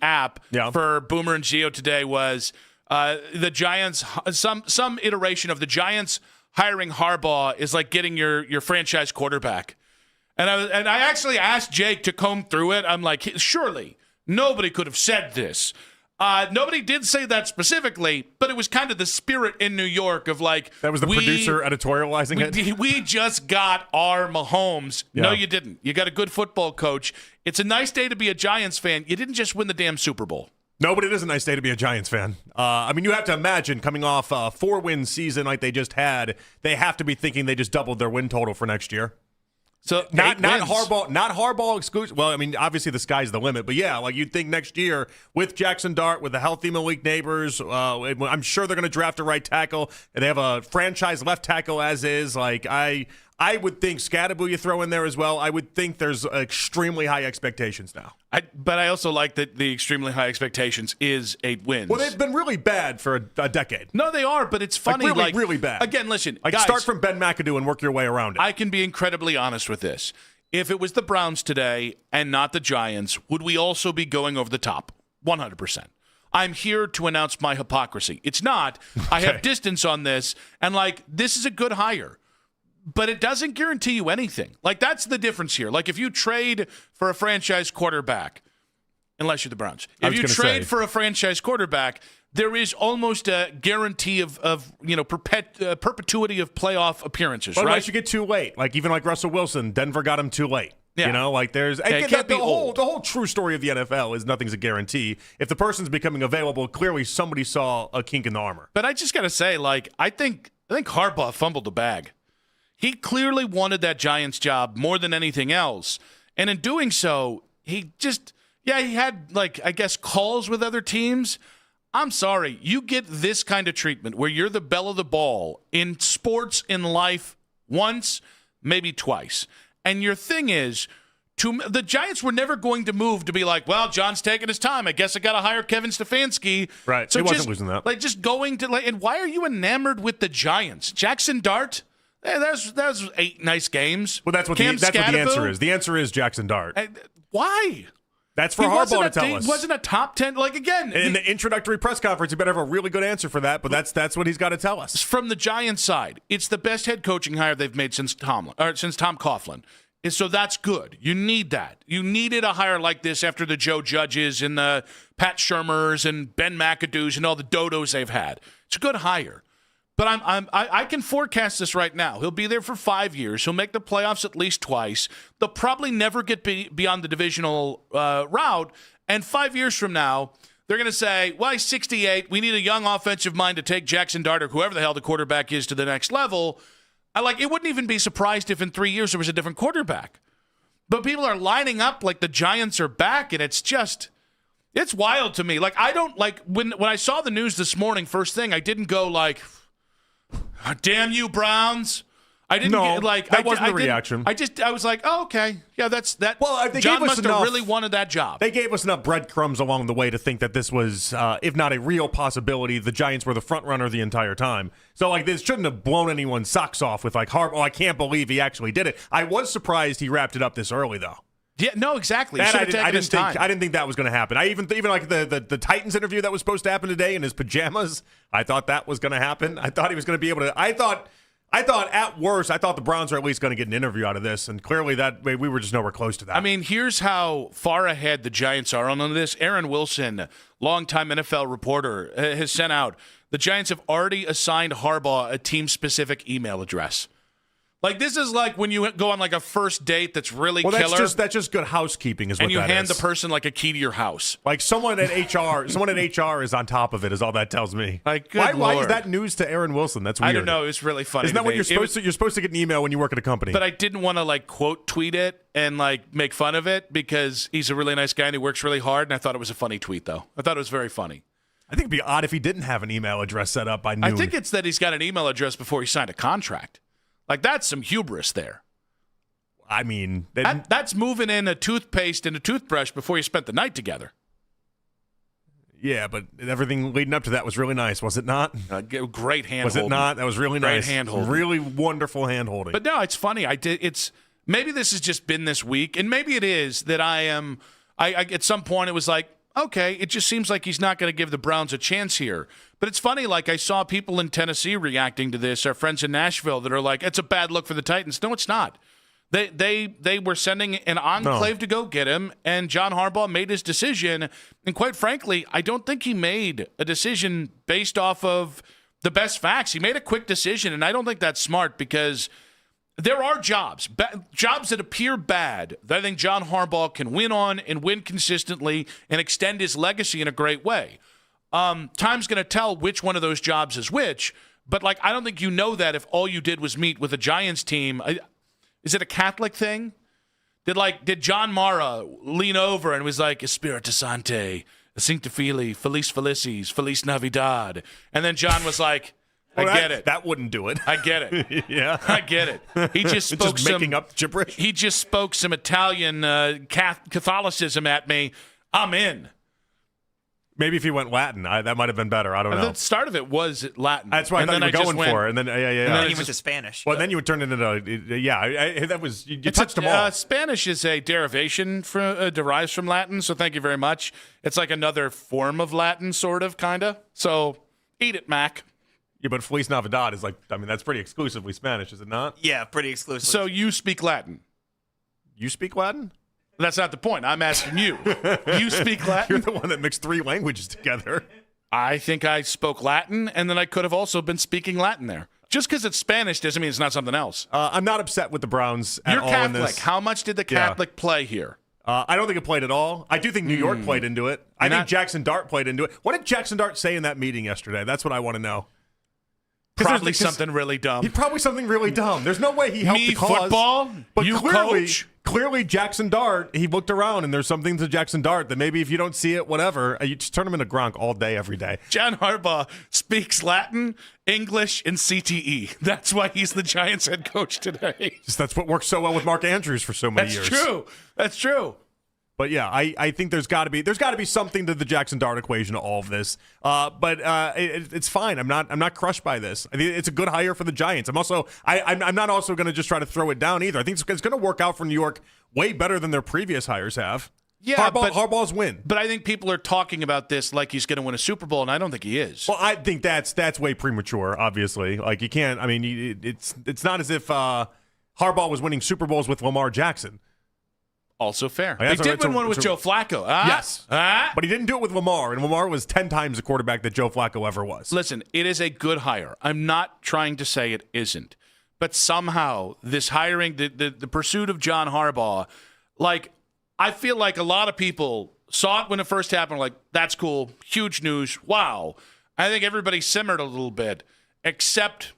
Speaker 5: app for Boomer and Geo today was the Giants. Some iteration of the Giants hiring Harbaugh is like getting your franchise quarterback. And I actually asked Jake to comb through it. I'm like, surely nobody could have said this. Nobody did say that specifically, but it was kind of the spirit in New York of like
Speaker 11: that was the producer editorializing it.
Speaker 5: We just got our Mahomes.
Speaker 11: Yeah.
Speaker 5: No, you didn't. You got a good football coach. It's a nice day to be a Giants fan. You didn't just win the damn Super Bowl.
Speaker 11: No, but it is a nice day to be a Giants fan. I mean, you have to imagine coming off a 4-win season like they just had, they have to be thinking they just doubled their win total for next year.
Speaker 5: So
Speaker 11: not Harbaugh exclusive. Well, I mean, obviously the sky's the limit, but yeah, like you'd think next year with Jackson Dart, with the healthy Malik Neighbors, I'm sure they're going to draft a right tackle, and they have a franchise left tackle as is. Like I would think Scadaboo you throw in there as well. I would think there's extremely high expectations now.
Speaker 5: But I also like that the extremely high expectations is 8 wins.
Speaker 11: Well, they've been really bad for a decade.
Speaker 5: No, they are, but it's funny.
Speaker 11: Like really bad.
Speaker 5: Again, listen,
Speaker 11: like
Speaker 5: guys,
Speaker 11: start from Ben McAdoo and work your way around it.
Speaker 5: I can be incredibly honest with this. If it was the Browns today and not the Giants, would we also be going over the top? 100%. I'm here to announce my hypocrisy. It's not. I have distance on this, and like this is a good hire. But it doesn't guarantee you anything. Like, that's the difference here. Like, if you trade for a franchise quarterback, unless you're the Browns, if you trade for a franchise quarterback, there is almost a guarantee of perpetuity of playoff appearances,
Speaker 11: But
Speaker 5: right?
Speaker 11: unless you get too late. Like, even like Russell Wilson, Denver got him too late.
Speaker 5: Yeah.
Speaker 11: You know, like there's
Speaker 5: it can't be
Speaker 11: the
Speaker 5: old.
Speaker 11: whole true story of the NFL is nothing's a guarantee. If the person's becoming available, clearly somebody saw a kink in the armor.
Speaker 5: But I just got to say, like, I think Harbaugh fumbled the bag. He clearly wanted that Giants job more than anything else. And in doing so, he had, like, I guess, calls with other teams. I'm sorry. You get this kind of treatment where you're the belle of the ball in sports, in life, once, maybe twice. And your thing is, the Giants were never going to move to be like, well, John's taking his time. I guess I got to hire Kevin Stefanski.
Speaker 11: Right.
Speaker 5: So
Speaker 11: he wasn't losing that.
Speaker 5: Like, just going to, like, and why are you enamored with the Giants? Jackson Dart? That was 8 nice games.
Speaker 11: Well, that's what the answer is. The answer is Jackson Dart.
Speaker 5: Why?
Speaker 11: That's for Harbaugh to tell us.
Speaker 5: He wasn't a top 10. Like, again.
Speaker 11: In the introductory press conference, you better have a really good answer for that, but that's what he's got to tell us.
Speaker 5: From the Giants side, it's the best head coaching hire they've made since Tom Coughlin. And so that's good. You need that. You needed a hire like this after the Joe Judges and the Pat Shurmurs and Ben McAdoo's and all the dodos they've had. It's a good hire. But I can forecast this right now. He'll be there for 5 years. He'll make the playoffs at least twice. They'll probably never get beyond the divisional route. And 5 years from now, they're going to say, well, he's 68. We need a young offensive mind to take Jackson Dart or whoever the hell the quarterback is to the next level. It wouldn't even be surprised if in 3 years there was a different quarterback. But people are lining up like the Giants are back, and it's wild to me. Like, I don't, like, when I saw the news this morning, first thing, I didn't go like, damn you, Browns. I didn't get, like,
Speaker 11: that wasn't the reaction.
Speaker 5: I was like, oh, okay. Yeah, that's that.
Speaker 11: Well, they
Speaker 5: John
Speaker 11: gave us
Speaker 5: must
Speaker 11: enough,
Speaker 5: have really wanted that job.
Speaker 11: They gave us enough breadcrumbs along the way to think that this was, if not a real possibility, the Giants were the front runner the entire time. So, like, this shouldn't have blown anyone's socks off with, like, Harbaugh. I can't believe he actually did it. I was surprised he wrapped it up this early, though.
Speaker 5: Yeah, no, exactly.
Speaker 11: I didn't think that was going to happen. I even like the Titans interview that was supposed to happen today in his pajamas. I thought that was going to happen. I thought he was going to be able to. I thought at worst, I thought the Browns are at least going to get an interview out of this, and clearly we were just nowhere close to that.
Speaker 5: I mean, here's how far ahead the Giants are on this. Aaron Wilson, longtime NFL reporter, has sent out the Giants have already assigned Harbaugh a team-specific email address. Like, this is like when you go on, like, a first date that's really killer.
Speaker 11: That's just good housekeeping is what that is.
Speaker 5: And you hand the person, like, a key to your house.
Speaker 11: Like, someone at HR is on top of it is all that tells me.
Speaker 5: Like,
Speaker 11: why is that news to Aaron Wilson? That's weird.
Speaker 5: I don't know. It's really funny.
Speaker 11: Isn't that what you're supposed to? You're supposed to get an email when you work at a company.
Speaker 5: But I didn't want to, like, quote tweet it and, like, make fun of it because he's a really nice guy and he works really hard. And I thought it was a funny tweet, though. I thought it was very funny.
Speaker 11: I think it'd be odd if he didn't have an email address set up by noon.
Speaker 5: I think it's that he's got an email address before he signed a contract. Like, that's some hubris there.
Speaker 11: I mean,
Speaker 5: that's moving in a toothpaste and a toothbrush before you spent the night together.
Speaker 11: Yeah, but everything leading up to that was really nice, was it not?
Speaker 5: Great hand-holding.
Speaker 11: Was it not? That was really nice.
Speaker 5: Great hand-holding.
Speaker 11: Really wonderful hand-holding.
Speaker 5: But no, it's funny. Maybe this has just been this week, and maybe it is that I at some point it was like, okay, it just seems like he's not going to give the Browns a chance here. But it's funny, like, I saw people in Tennessee reacting to this, our friends in Nashville, that are like, it's a bad look for the Titans. No, it's not. They were sending an enclave to go get him, and John Harbaugh made his decision. And quite frankly, I don't think he made a decision based off of the best facts. He made a quick decision, and I don't think that's smart because there are jobs that appear bad that I think John Harbaugh can win on and win consistently and extend his legacy in a great way. Time's going to tell which one of those jobs is which, but, like, I don't think you know that if all you did was meet with a Giants team. Is it a Catholic thing? Did John Mara lean over and was like, Espiritu Sante, Sancta Filii, Feliz Felicis, Feliz Navidad, and then John was like, I get it.
Speaker 11: That wouldn't do it.
Speaker 5: I get it.
Speaker 11: Yeah.
Speaker 5: I get it. He just spoke
Speaker 11: making up gibberish.
Speaker 5: He just spoke some Italian Catholicism at me. I'm in.
Speaker 11: Maybe if he went Latin, that might have been better. I don't know.
Speaker 5: The start of it was Latin.
Speaker 11: That's what I thought you were going for. And then,
Speaker 7: And then he went to Spanish.
Speaker 11: Well, then you would turn it into, that was, you touched them all.
Speaker 5: Spanish is a derivation derives from Latin, so thank you very much. It's like another form of Latin, sort of, kind of. So eat it, Mac.
Speaker 11: Yeah, but Feliz Navidad is that's pretty exclusively Spanish, is it not?
Speaker 7: Yeah, pretty exclusive.
Speaker 5: So you speak Latin.
Speaker 11: You speak Latin?
Speaker 5: That's not the point. I'm asking you. You speak Latin?
Speaker 11: You're the one that mixed 3 languages together.
Speaker 5: I think I spoke Latin, and then I could have also been speaking Latin there. Just because it's Spanish doesn't mean it's not something else.
Speaker 11: I'm not upset with the Browns at
Speaker 5: You're
Speaker 11: all
Speaker 5: Catholic.
Speaker 11: in this.
Speaker 5: How much did the Catholic play here?
Speaker 11: I don't think it played at all. I do think New York played into it. I think Jackson Dart played into it. What did Jackson Dart say in that meeting yesterday? That's what I want to know.
Speaker 5: Probably something really dumb.
Speaker 11: Probably something really dumb. There's no way he helped the cause.
Speaker 5: Football?
Speaker 11: But
Speaker 5: You
Speaker 11: clearly,
Speaker 5: coach?
Speaker 11: clearly Jackson Dart, he looked around and there's something to Jackson Dart that maybe if you don't see it, whatever, you just turn him into Gronk all day, every day.
Speaker 5: John Harbaugh speaks Latin, English, and CTE. That's why he's the Giants head coach today.
Speaker 11: Just that's what worked so well with Mark Andrews for so many years.
Speaker 5: That's true.
Speaker 11: But yeah, I think there's got to be something to the Jackson Dart equation to all of this. But it's fine. I'm not crushed by this. I think it's a good hire for the Giants. I'm not also going to just try to throw it down either. I think it's going to work out for New York way better than their previous hires have.
Speaker 5: Yeah,
Speaker 11: Harbaugh's win.
Speaker 5: But I think people are talking about this like he's going to win a Super Bowl, and I don't think he is.
Speaker 11: Well, I think that's way premature. Obviously, like you can't. I mean, it's not as if Harbaugh was winning Super Bowls with Lamar Jackson.
Speaker 5: Also fair. He did win one with Joe Flacco.
Speaker 11: Yes. But he didn't do it with Lamar, and Lamar was 10 times the quarterback that Joe Flacco ever was.
Speaker 5: Listen, it is a good hire. I'm not trying to say it isn't. But somehow this hiring, the pursuit of John Harbaugh, like I feel like a lot of people saw it when it first happened, like, that's cool, huge news, wow. I think everybody simmered a little bit, except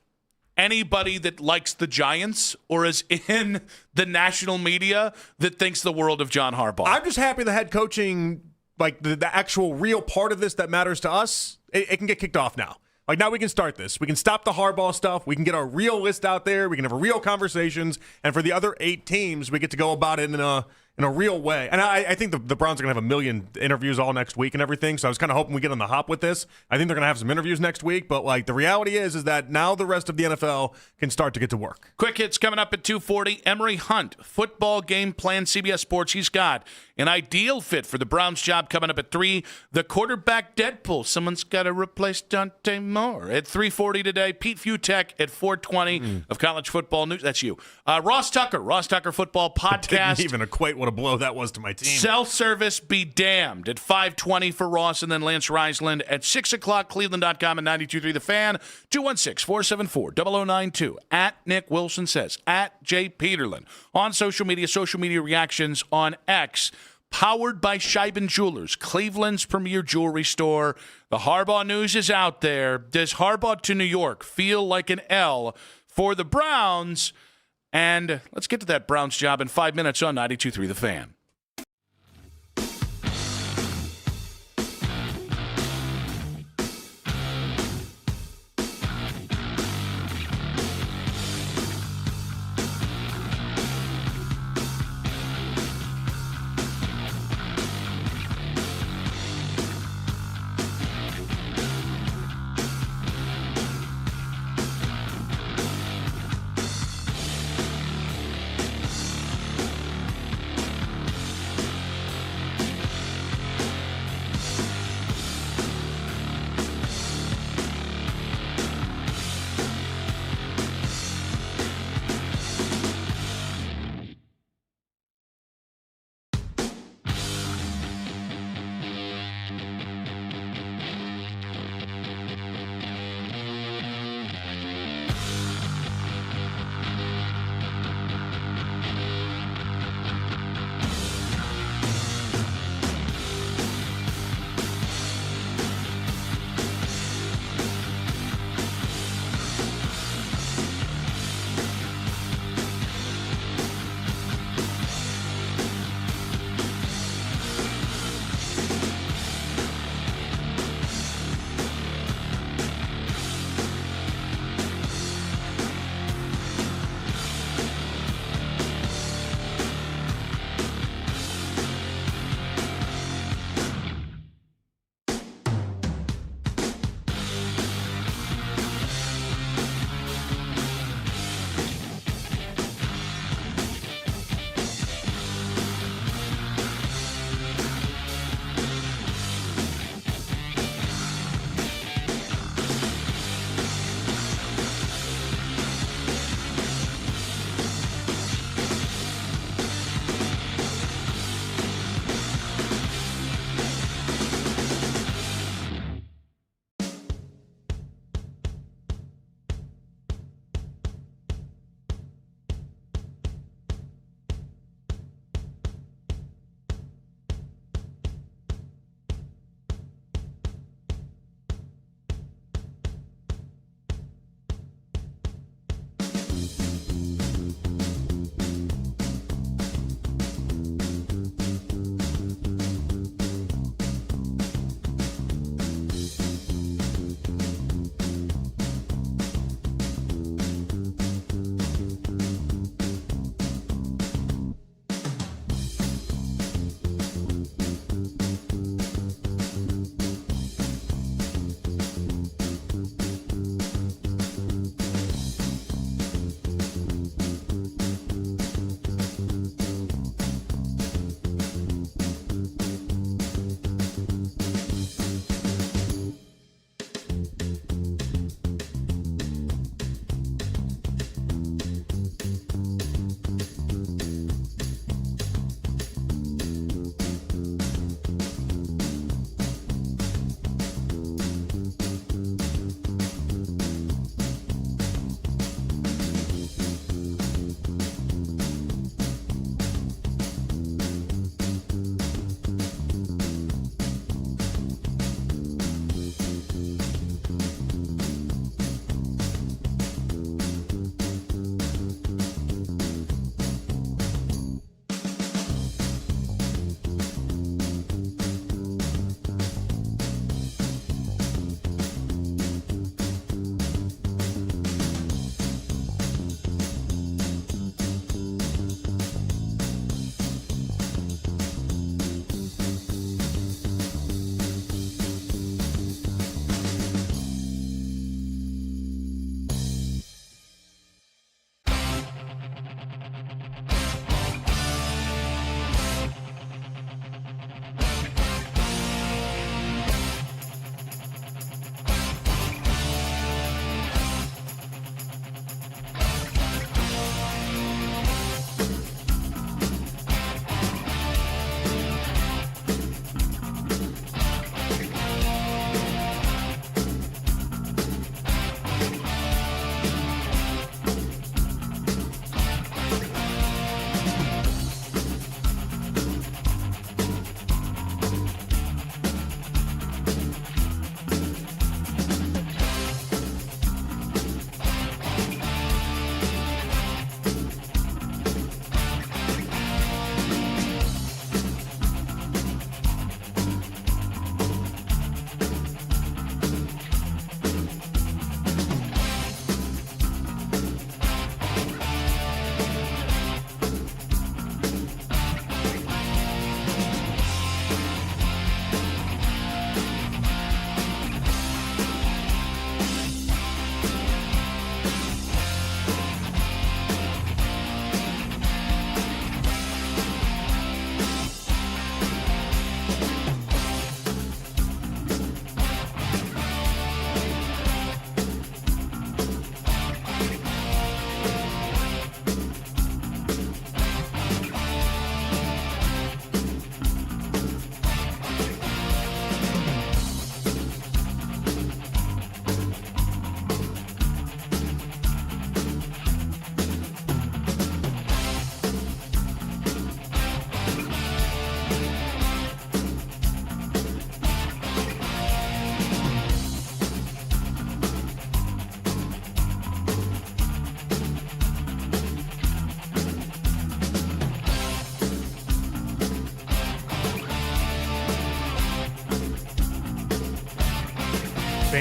Speaker 5: anybody that likes the Giants or is in the national media that thinks the world of John Harbaugh.
Speaker 11: I'm just happy the head coaching, like the actual real part of this that matters to us, it can get kicked off now. Like now we can start this. We can stop the Harbaugh stuff. We can get our real list out there. We can have real conversations. And for the other 8 teams, we get to go about it in a real way. And I think the Browns are going to have a million interviews all next week and everything. So I was kind of hoping we get on the hop with this. I think they're going to have some interviews next week. But like the reality is that now the rest of the NFL can start to get to work.
Speaker 5: Quick hits coming up at 2:40. Emory Hunt, football game plan, CBS Sports. He's got an ideal fit for the Browns job coming up at 3. The quarterback Deadpool. Someone's got to replace Dante Moore at 3:40 today. Pete Futek at 4:20 of college football news. That's you. Ross Tucker Football Podcast.
Speaker 11: Didn't even equate what a blow that was to my team.
Speaker 5: Self-service be damned at 5:20 for Ross, and then Lance Reisland at 6 o'clock. Cleveland.com and 92.3 The Fan. 216-474-0092. At Nick Wilson Says. At Jay Peterlin. On social media reactions on X. Powered by Scheiben Jewelers, Cleveland's premier jewelry store. The Harbaugh news is out there. Does Harbaugh to New York feel like an L for the Browns? And let's get to that Browns job in 5 minutes on 92.3 The Fan.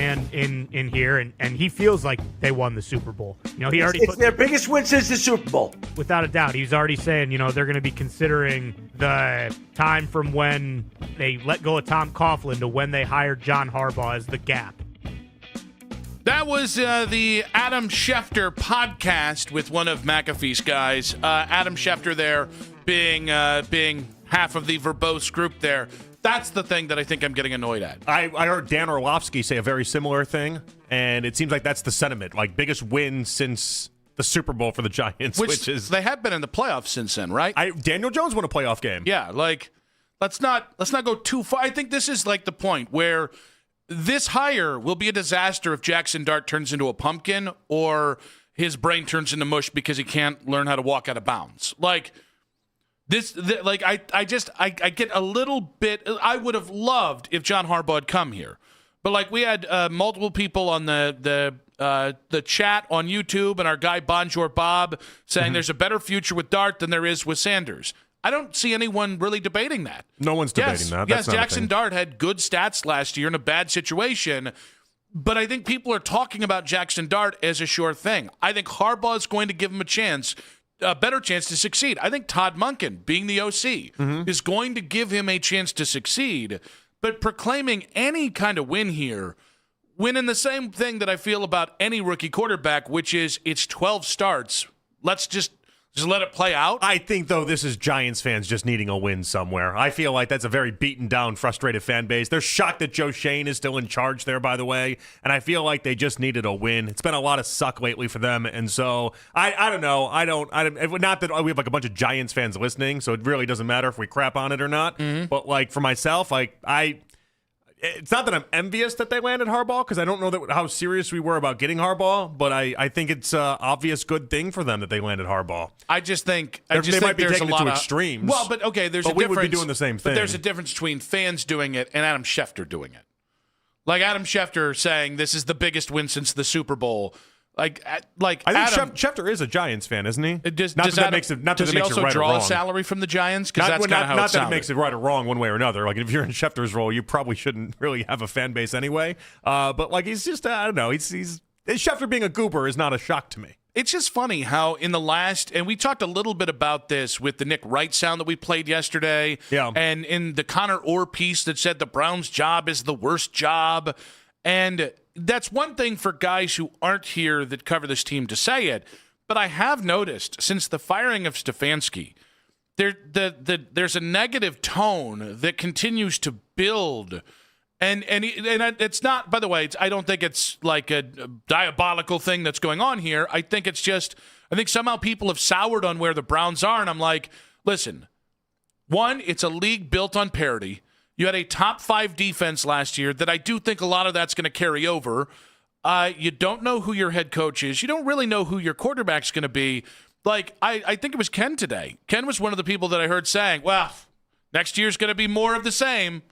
Speaker 19: fan in here, and he feels like they won the Super Bowl. He already
Speaker 20: it's their biggest win since the Super Bowl.
Speaker 19: Without a doubt. He's already saying, they're going to be considering the time from when they let go of Tom Coughlin to when they hired John Harbaugh as the gap.
Speaker 5: That was the Adam Schefter podcast with one of McAfee's guys. Adam Schefter there being half of the verbose group there. That's the thing that I think I'm getting annoyed at.
Speaker 11: I heard Dan Orlovsky say a very similar thing, and it seems like that's the sentiment. Like, biggest win since the Super Bowl for the Giants, which is...
Speaker 5: They have been in the playoffs since then, right?
Speaker 11: Daniel Jones won a playoff game.
Speaker 5: Yeah, let's not go too far. I think this is like the point where this hire will be a disaster if Jackson Dart turns into a pumpkin or his brain turns into mush because he can't learn how to walk out of bounds. I get a little bit. I would have loved if John Harbaugh had come here, but we had multiple people on the chat on YouTube and our guy Bonjour Bob saying there's a better future with Dart than there is with Sanders. I don't see anyone really debating that.
Speaker 11: No one's debating that.
Speaker 5: Yes, Jackson Dart had good stats last year in a bad situation, but I think people are talking about Jackson Dart as a sure thing. I think Harbaugh is going to give him a better chance to succeed. I think Todd Monken, being the OC, is going to give him a chance to succeed, but proclaiming any kind of win here, when in the same thing that I feel about any rookie quarterback, which is it's 12 starts, let's just let it play out.
Speaker 11: I think, though, this is Giants fans just needing a win somewhere. I feel like that's a very beaten down, frustrated fan base. They're shocked that Joe Shane is still in charge there, by the way, and I feel like they just needed a win. It's been a lot of suck lately for them, and so I don't know. Not that we have a bunch of Giants fans listening, so it really doesn't matter if we crap on it or not. But for myself, it's not that I'm envious that they landed Harbaugh, because I don't know how serious we were about getting Harbaugh, but I think it's an obvious good thing for them that they landed Harbaugh.
Speaker 5: I just think
Speaker 11: they might be
Speaker 5: there's
Speaker 11: taking
Speaker 5: a lot
Speaker 11: it to
Speaker 5: of
Speaker 11: extremes.
Speaker 5: Well, but okay, there's a
Speaker 11: we
Speaker 5: difference.
Speaker 11: would be doing the same thing.
Speaker 5: But there's a difference between fans doing it and Adam Schefter doing it. Like Adam Schefter saying this is the biggest win since the Super Bowl. I think
Speaker 11: Schefter is a Giants fan, isn't he?
Speaker 5: Does he also draw a salary from the Giants? Because that's kind of how
Speaker 11: not that it makes it right or wrong one way or another. Like, if you're in Schefter's role, you probably shouldn't really have a fan base anyway. But he's just I don't know. He's Schefter being a goober is not a shock to me.
Speaker 5: It's just funny how in the last, and we talked a little bit about this with the Nick Wright sound that we played yesterday, and in the Connor Orr piece that said the Browns' job is the worst job, and that's one thing for guys who aren't here that cover this team to say it, but I have noticed since the firing of Stefanski, there's a negative tone that continues to build. And it's not, by the way, I don't think it's like a diabolical thing that's going on here. I think it's just, I think somehow people have soured on where the Browns are. And I'm like, listen, one, it's a league built on parity. You had a top 5 defense last year that I do think a lot of that's going to carry over. You don't know who your head coach is. You don't really know who your quarterback's going to be. I think it was Ken today. Ken was one of the people that I heard saying, well, next year's going to be more of the same.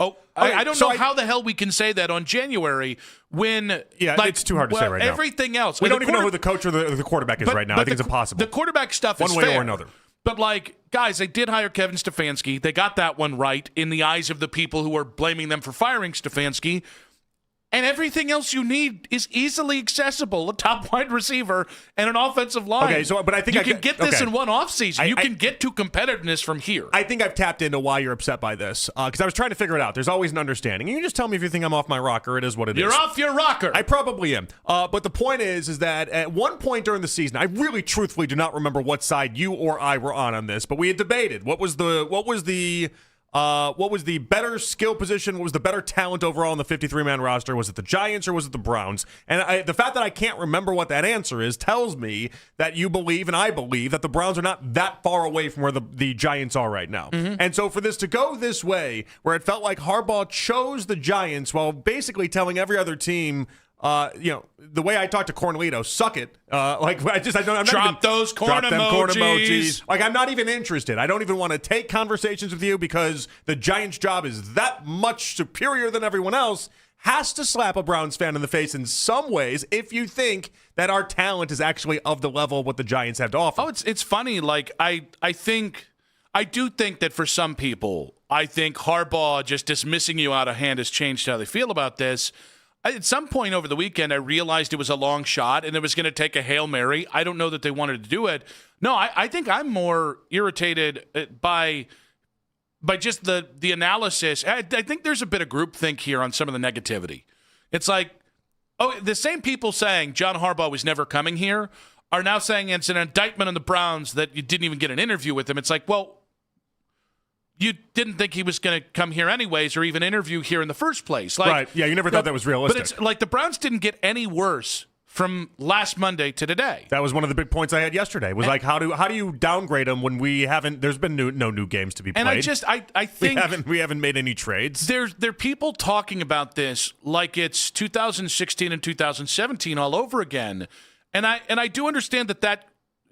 Speaker 5: Oh, I don't know how the hell we can say that on January when...
Speaker 11: Yeah, it's too hard to say right now.
Speaker 5: Everything else...
Speaker 11: We don't even know who the coach or the quarterback is right now. I think it's impossible.
Speaker 5: The quarterback stuff is
Speaker 11: one way
Speaker 5: fair.
Speaker 11: or another.
Speaker 5: But, guys, they did hire Kevin Stefanski. They got that one right in the eyes of the people who are blaming them for firing Stefanski. And everything else you need is easily accessible. A top wide receiver and an offensive line.
Speaker 11: Okay, but I think
Speaker 5: you can get this in one offseason. You can get to competitiveness from here.
Speaker 11: I think I've tapped into why you're upset by this. Because I was trying to figure it out. There's always an understanding. You can just tell me if you think I'm off my rocker. It is what it is.
Speaker 5: You're off your rocker.
Speaker 11: I probably am. But the point is that at one point during the season, I really truthfully do not remember what side you or I were on this, but we had debated what was the better skill position? What was the better talent overall on the 53-man roster? Was it the Giants or was it the Browns? And the fact that I can't remember what that answer is tells me that you believe and I believe that the Browns are not that far away from where the Giants are right now. Mm-hmm. And so for this to go this way, where it felt like Harbaugh chose the Giants while basically telling every other team, the way I talked to Cornelito, suck it.
Speaker 5: Drop those corn emojis.
Speaker 11: I'm not even interested. I don't even want to take conversations with you because the Giants' job is that much superior than everyone else. Has to slap a Browns fan in the face in some ways if you think that our talent is actually of the level of what the Giants have to offer.
Speaker 5: Oh, it's funny. I do think that for some people, I think Harbaugh just dismissing you out of hand has changed how they feel about this. At some point over the weekend, I realized it was a long shot and it was going to take a Hail Mary. I don't know that they wanted to do it. No, I think I'm more irritated by just the analysis. I think there's a bit of groupthink here on some of the negativity. It's like, the same people saying John Harbaugh was never coming here are now saying it's an indictment on the Browns that you didn't even get an interview with him. It's like, well, you didn't think he was going to come here anyways or even interview here in the first place. Like,
Speaker 11: right. Yeah, you never thought that was realistic.
Speaker 5: But it's like the Browns didn't get any worse from last Monday to today.
Speaker 11: That was one of the big points I had yesterday. Was like, how do you downgrade them when we haven't? There's been no new games to be played.
Speaker 5: And I think
Speaker 11: we haven't made any trades.
Speaker 5: There are people talking about this like it's 2016 and 2017 all over again. And I do understand that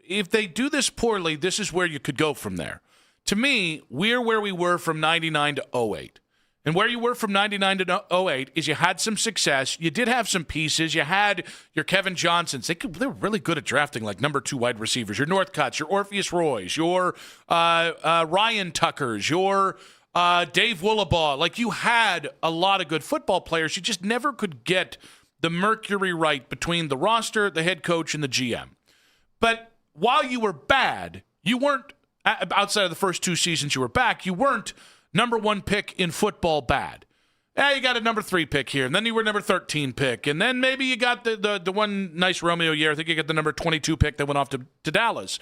Speaker 5: if they do this poorly, this is where you could go from there. To me, we're where we were from 99 to 08. And where you were from 99 to 08 is you had some success. You did have some pieces. You had your Kevin Johnsons. They were really good at drafting like number 2 wide receivers. Your Northcutts, your Orpheus Roys, your Ryan Tuckers, your Dave Woolabaugh. Like, you had a lot of good football players. You just never could get the mercury right between the roster, the head coach, and the GM. But while you were bad, you weren't, outside of the first 2 seasons you were back, you weren't number 1 pick in football bad. Yeah, you got a number 3 pick here, and then you were number 13 pick, and then maybe you got the one nice Romeo year. I think you got the number 22 pick that went off to Dallas.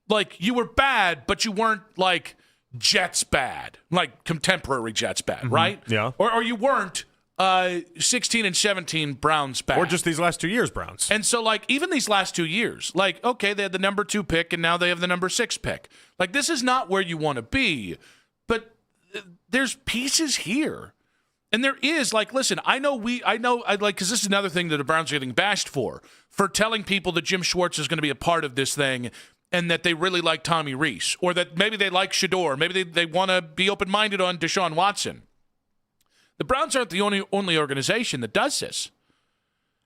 Speaker 5: Like, you were bad, but you weren't like Jets bad, like contemporary Jets bad, right?
Speaker 11: Yeah.
Speaker 5: Or you weren't 16 and 17 Browns bad.
Speaker 11: Or just these last 2 years, Browns.
Speaker 5: And so, like, even these last 2 years, like, okay, they had the number 2 pick, and now they have the number 6 pick. Like, this is not where you want to be, but there's pieces here. And there is, like, listen, because this is another thing that the Browns are getting bashed for telling people that Jim Schwartz is going to be a part of this thing and that they really like Tommy Rees, or that maybe they like Shador, maybe they want to be open-minded on Deshaun Watson. The Browns aren't the only organization that does this.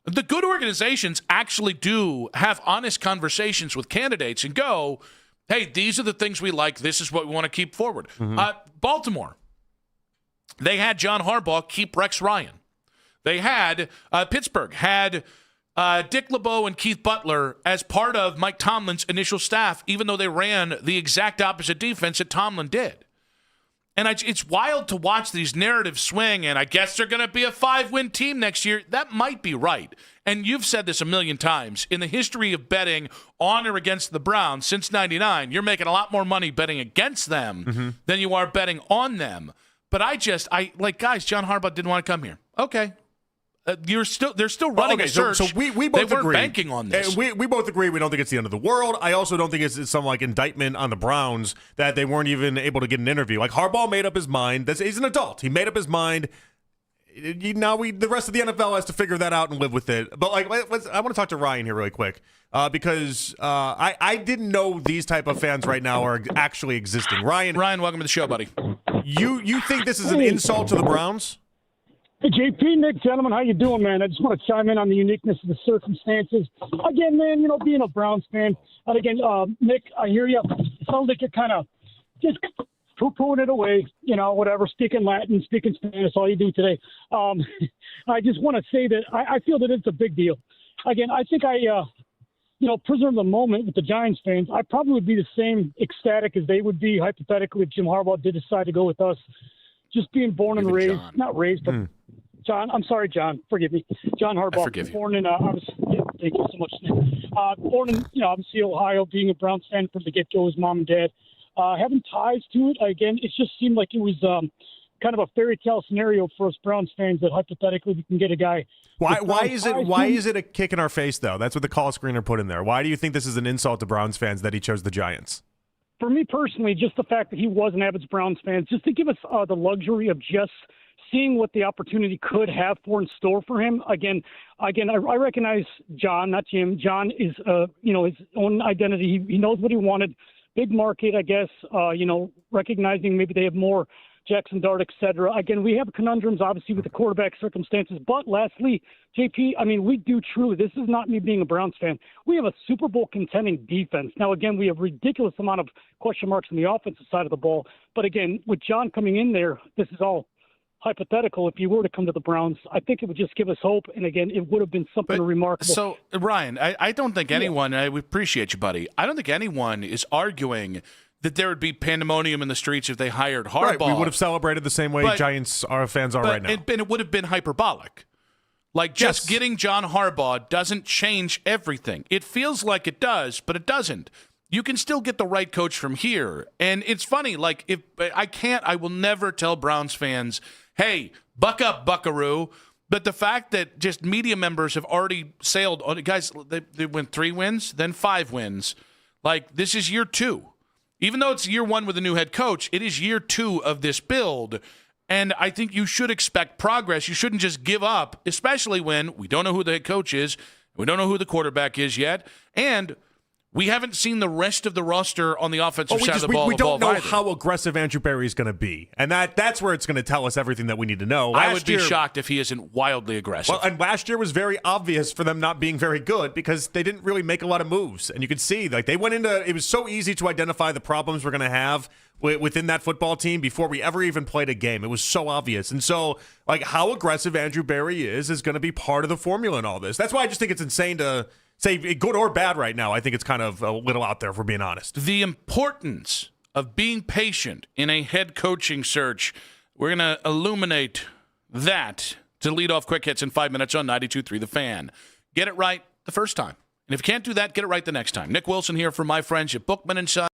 Speaker 5: The good organizations actually do have honest conversations with candidates and go, hey, these are the things we like. This is what we want to keep forward. Baltimore, they had John Harbaugh keep Rex Ryan. They had Pittsburgh had Dick LeBeau and Keith Butler as part of Mike Tomlin's initial staff, even though they ran the exact opposite defense that Tomlin did. And it's wild to watch these narratives swing, and I guess they're going to be a 5-win team next year. That might be right. And you've said this a million times. In the history of betting on or against the Browns since 99, you're making a lot more money betting against them than you are betting on them. But guys, John Harbaugh didn't want to come here. Okay. They're still running a search.
Speaker 11: So we both
Speaker 5: they weren't
Speaker 11: agree.
Speaker 5: banking on this.
Speaker 11: We both agree we don't think it's the end of the world. I also don't think it's some like indictment on the Browns that they weren't even able to get an interview. Like, Harbaugh made up his mind. He's an adult. He made up his mind. Now the rest of the NFL has to figure that out and live with it. But I want to talk to Ryan here really quick because I didn't know these type of fans right now are actually existing. Ryan,
Speaker 5: welcome to the show, buddy.
Speaker 11: You think this is an insult to the Browns?
Speaker 1: Hey, JP, Nick, gentlemen, how you doing, man? I just want to chime in on the uniqueness of the circumstances. Again, man, being a Browns fan, and again, Nick, I hear you. It sounds like you're kind of just poo-pooing it away, whatever, speaking Latin, speaking Spanish, all you do today. I just want to say that I feel that it's a big deal. Again, I think prisoner of the moment with the Giants fans, I probably would be the same ecstatic as they would be, hypothetically, if Jim Harbaugh did decide to go with us. Just being born and raised, not raised, but John, I'm sorry, John, forgive me. John Harbaugh, born in, thank you so much, Nick. Born in, obviously Ohio, being a Browns fan from the get-go, his mom and dad. Having ties to it, again, it just seemed like it was kind of a fairy tale scenario for us Browns fans that hypothetically we can get a guy.
Speaker 11: Why is it a kick in our face, though? That's what the call screener put in there. Why do you think this is an insult to Browns fans that he chose the Giants?
Speaker 1: For me personally, just the fact that he was an avid Browns fan, just to give us the luxury of just seeing what the opportunity could have in store for him. Again, I recognize John, not Jim. John is, his own identity. He knows what he wanted. Big market, I guess. Recognizing maybe they have more Jackson Dart, et cetera. Again, we have conundrums, obviously, with the quarterback circumstances. But lastly, JP, I mean, we do truly, this is not me being a Browns fan, we have a Super Bowl contending defense. Now, again, we have a ridiculous amount of question marks on the offensive side of the ball. But again, with John coming in there, this is all hypothetical. If you were to come to the Browns, I think it would just give us hope. And again, it would have been something remarkable.
Speaker 5: So, Ryan, I don't think anyone, I appreciate you, buddy, I don't think anyone is arguing that there would be pandemonium in the streets if they hired Harbaugh.
Speaker 11: Right, we would have celebrated the same way Giants fans are right now.
Speaker 5: It would have been hyperbolic. Like, just getting John Harbaugh doesn't change everything. It feels like it does, but it doesn't. You can still get the right coach from here. And it's funny, like, if I will never tell Browns fans, hey, buck up, buckaroo. But the fact that just media members have already sailed on, guys, they went 3 wins, then 5 wins. Like, this is year 2. Even though it's year 1 with a new head coach, it is year 2 of this build. And I think you should expect progress. You shouldn't just give up, especially when we don't know who the head coach is. We don't know who the quarterback is yet. And we haven't seen the rest of the roster on the offensive side of the ball.
Speaker 11: We don't know
Speaker 5: either.
Speaker 11: how aggressive Andrew Berry is going to be. And that's where it's going to tell us everything that we need to know.
Speaker 5: I would be shocked if he isn't wildly aggressive.
Speaker 11: Well, and last year was very obvious for them not being very good because they didn't really make a lot of moves. And you could see, like, they went into it was so easy to identify the problems we're going to have within that football team before we ever even played a game. It was so obvious. And so, like, how aggressive Andrew Berry is going to be part of the formula in all this. That's why I just think it's insane to say good or bad right now. I think it's kind of a little out there, if we're being honest.
Speaker 5: The importance of being patient in a head coaching search, we're going to illuminate that to lead off Quick Hits in 5 minutes on 92.3 The Fan. Get it right the first time. And if you can't do that, get it right the next time. Nick Wilson here from my friends at Bookman & Son.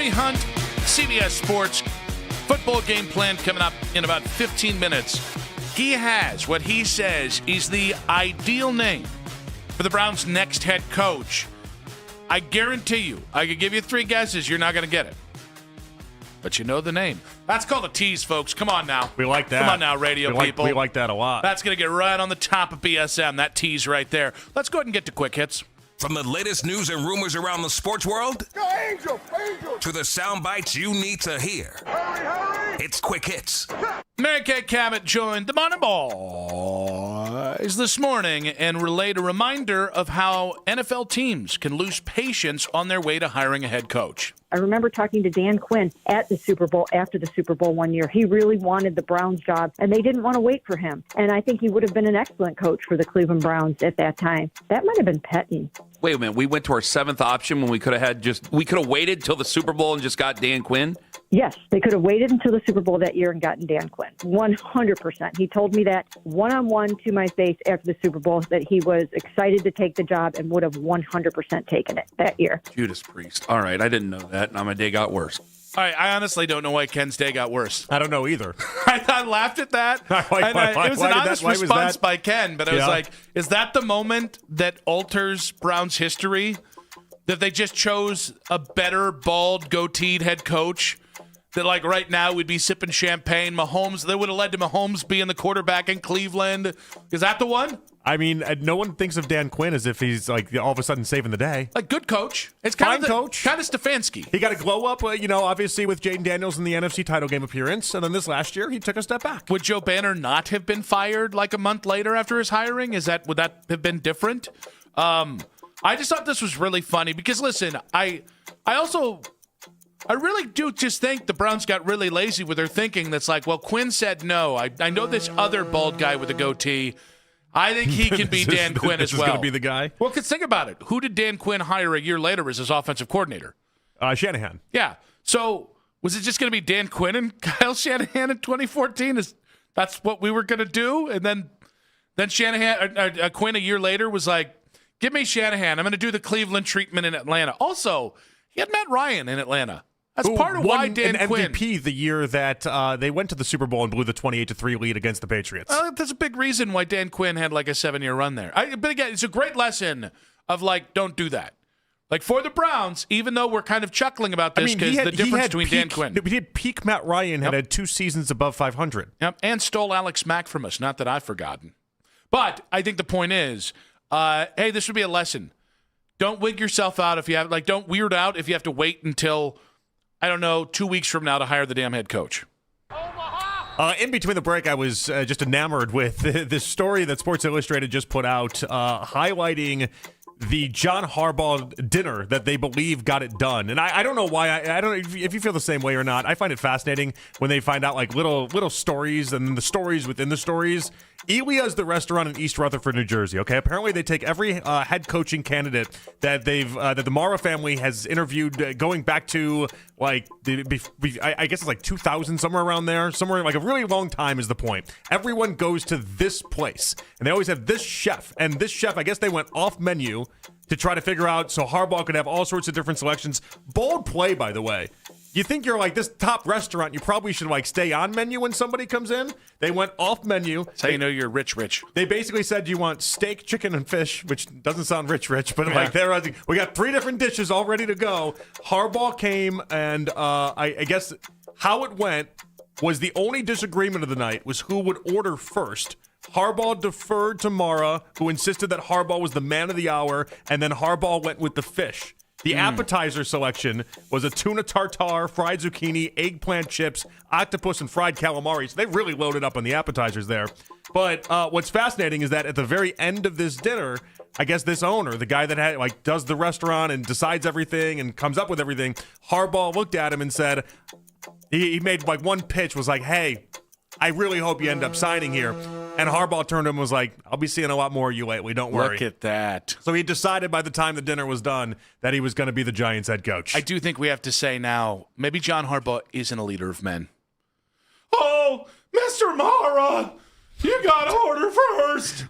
Speaker 5: Henry Hunt, CBS Sports. Football game plan coming up in about 15 minutes. He has what he says is the ideal name for the Browns' next head coach. I guarantee you, I could give you 3 guesses, you're not going to get it. But you know the name. That's called a tease, folks. Come on now.
Speaker 11: We like that.
Speaker 5: Come on now, radio people.
Speaker 11: We like that a lot.
Speaker 5: That's going to get right on the top of BSM, that tease right there. Let's go ahead and get to quick hits.
Speaker 2: From the latest news and rumors around the sports world
Speaker 18: Go Angels! Angels!
Speaker 2: to the sound bites you need to hear.
Speaker 18: Hurry!
Speaker 2: It's Quick Hits.
Speaker 5: Mary Kay Cabot joined the Money Boys this morning and relayed a reminder of how NFL teams can lose patience on their way to hiring a head coach.
Speaker 12: I remember talking to Dan Quinn at the Super Bowl after the Super Bowl one year. He really wanted the Browns job, and they didn't want to wait for him. And I think he would have been an excellent coach for the Cleveland Browns at that time. That might have been Petty.
Speaker 21: Wait a minute. We went to our 7th option when we could have waited till the Super Bowl and just got Dan Quinn?
Speaker 12: Yes, they could have waited until the Super Bowl that year and gotten Dan Quinn. 100%. He told me that one-on-one to my face after the Super Bowl that he was excited to take the job and would have 100% taken it that year.
Speaker 21: Judas Priest. All right, I didn't know that. Now my day got worse.
Speaker 5: All right, I honestly don't know why Ken's day got worse.
Speaker 11: I don't know either.
Speaker 5: I laughed at that. It was an honest response by Ken, but I was like, is that the moment that alters Browns history? That they just chose a better bald goateed head coach? That like right now we'd be sipping champagne. Mahomes, that would have led to Mahomes being the quarterback in Cleveland. Is that the one?
Speaker 11: I mean, no one thinks of Dan Quinn as if he's like all of a sudden saving the day.
Speaker 5: Like good coach. It's kind of
Speaker 11: coach.
Speaker 5: Kind of Stefanski.
Speaker 11: He got a glow up, obviously with Jaden Daniels in the NFC title game appearance, and then this last year he took a step back.
Speaker 5: Would Joe Banner not have been fired like a month later after his hiring? Would that have been different? I just thought this was really funny because listen, I really do just think the Browns got really lazy with their thinking. That's like, well, Quinn said no. I know this other bald guy with a goatee. I think he can be Dan Quinn as well.
Speaker 11: This is going to be the guy?
Speaker 5: Well, because think about it. Who did Dan Quinn hire a year later as his offensive coordinator?
Speaker 11: Shanahan.
Speaker 5: Yeah. So was it just going to be Dan Quinn and Kyle Shanahan in 2014? That's what we were going to do? And then Shanahan, Quinn a year later was like, give me Shanahan. I'm going to do the Cleveland treatment in Atlanta. Also, he had Matt Ryan in Atlanta. That's part of why Dan Quinn
Speaker 11: MVP the year that they went to the Super Bowl and blew the 28-3 lead against the Patriots.
Speaker 5: That's a big reason why Dan Quinn had like a 7-year run there. But again, it's a great lesson of like, don't do that. Like for the Browns, even though we're kind of chuckling about this because the difference between Dan Quinn.
Speaker 11: He had peak Matt Ryan had 2 seasons above 500.
Speaker 5: Yep, and stole Alex Mack from us. Not that I've forgotten. But I think the point is, hey, this would be a lesson. Don't wig yourself out if you have don't weird out if you have to wait until, I don't know, 2 weeks from now to hire the damn head coach.
Speaker 11: In between the break, I was just enamored with this story that Sports Illustrated just put out highlighting the John Harbaugh dinner that they believe got it done. And I don't know why. I don't know if you feel the same way or not. I find it fascinating when they find out like little stories and then the stories within the stories. Elia is the restaurant in East Rutherford, New Jersey. Okay, apparently they take every head coaching candidate that that the Mara family has interviewed, going back to like I guess it's like 2000, somewhere around there, somewhere like a really long time is the point. Everyone goes to this place, and they always have this chef, and this chef, I guess they went off menu to try to figure out so Harbaugh could have all sorts of different selections. Bold play, by the way. You think you're like this top restaurant, you probably should like stay on menu when somebody comes in. They went off menu.
Speaker 5: That's how you know you're rich.
Speaker 11: They basically said, you want steak, chicken, and fish, which doesn't sound rich, but like we got 3 different dishes all ready to go. Harbaugh came, and I guess how it went was the only disagreement of the night was who would order first. Harbaugh deferred to Mara, who insisted that Harbaugh was the man of the hour, and then Harbaugh went with the fish. The appetizer selection was a tuna tartare, fried zucchini, eggplant chips, octopus, and fried calamari. So they really loaded up on the appetizers there. But what's fascinating is that at the very end of this dinner, I guess this owner, the guy that does the restaurant and decides everything and comes up with everything, Harbaugh looked at him and said, he made like one pitch, was like, hey, I really hope you end up signing here. And Harbaugh turned to him and was like, I'll be seeing a lot more of you lately, don't worry.
Speaker 5: Look at that.
Speaker 11: So he decided by the time the dinner was done that he was going to be the Giants head coach.
Speaker 5: I do think we have to say now, maybe John Harbaugh isn't a leader of men. Oh, Mr. Mara, you got to order first.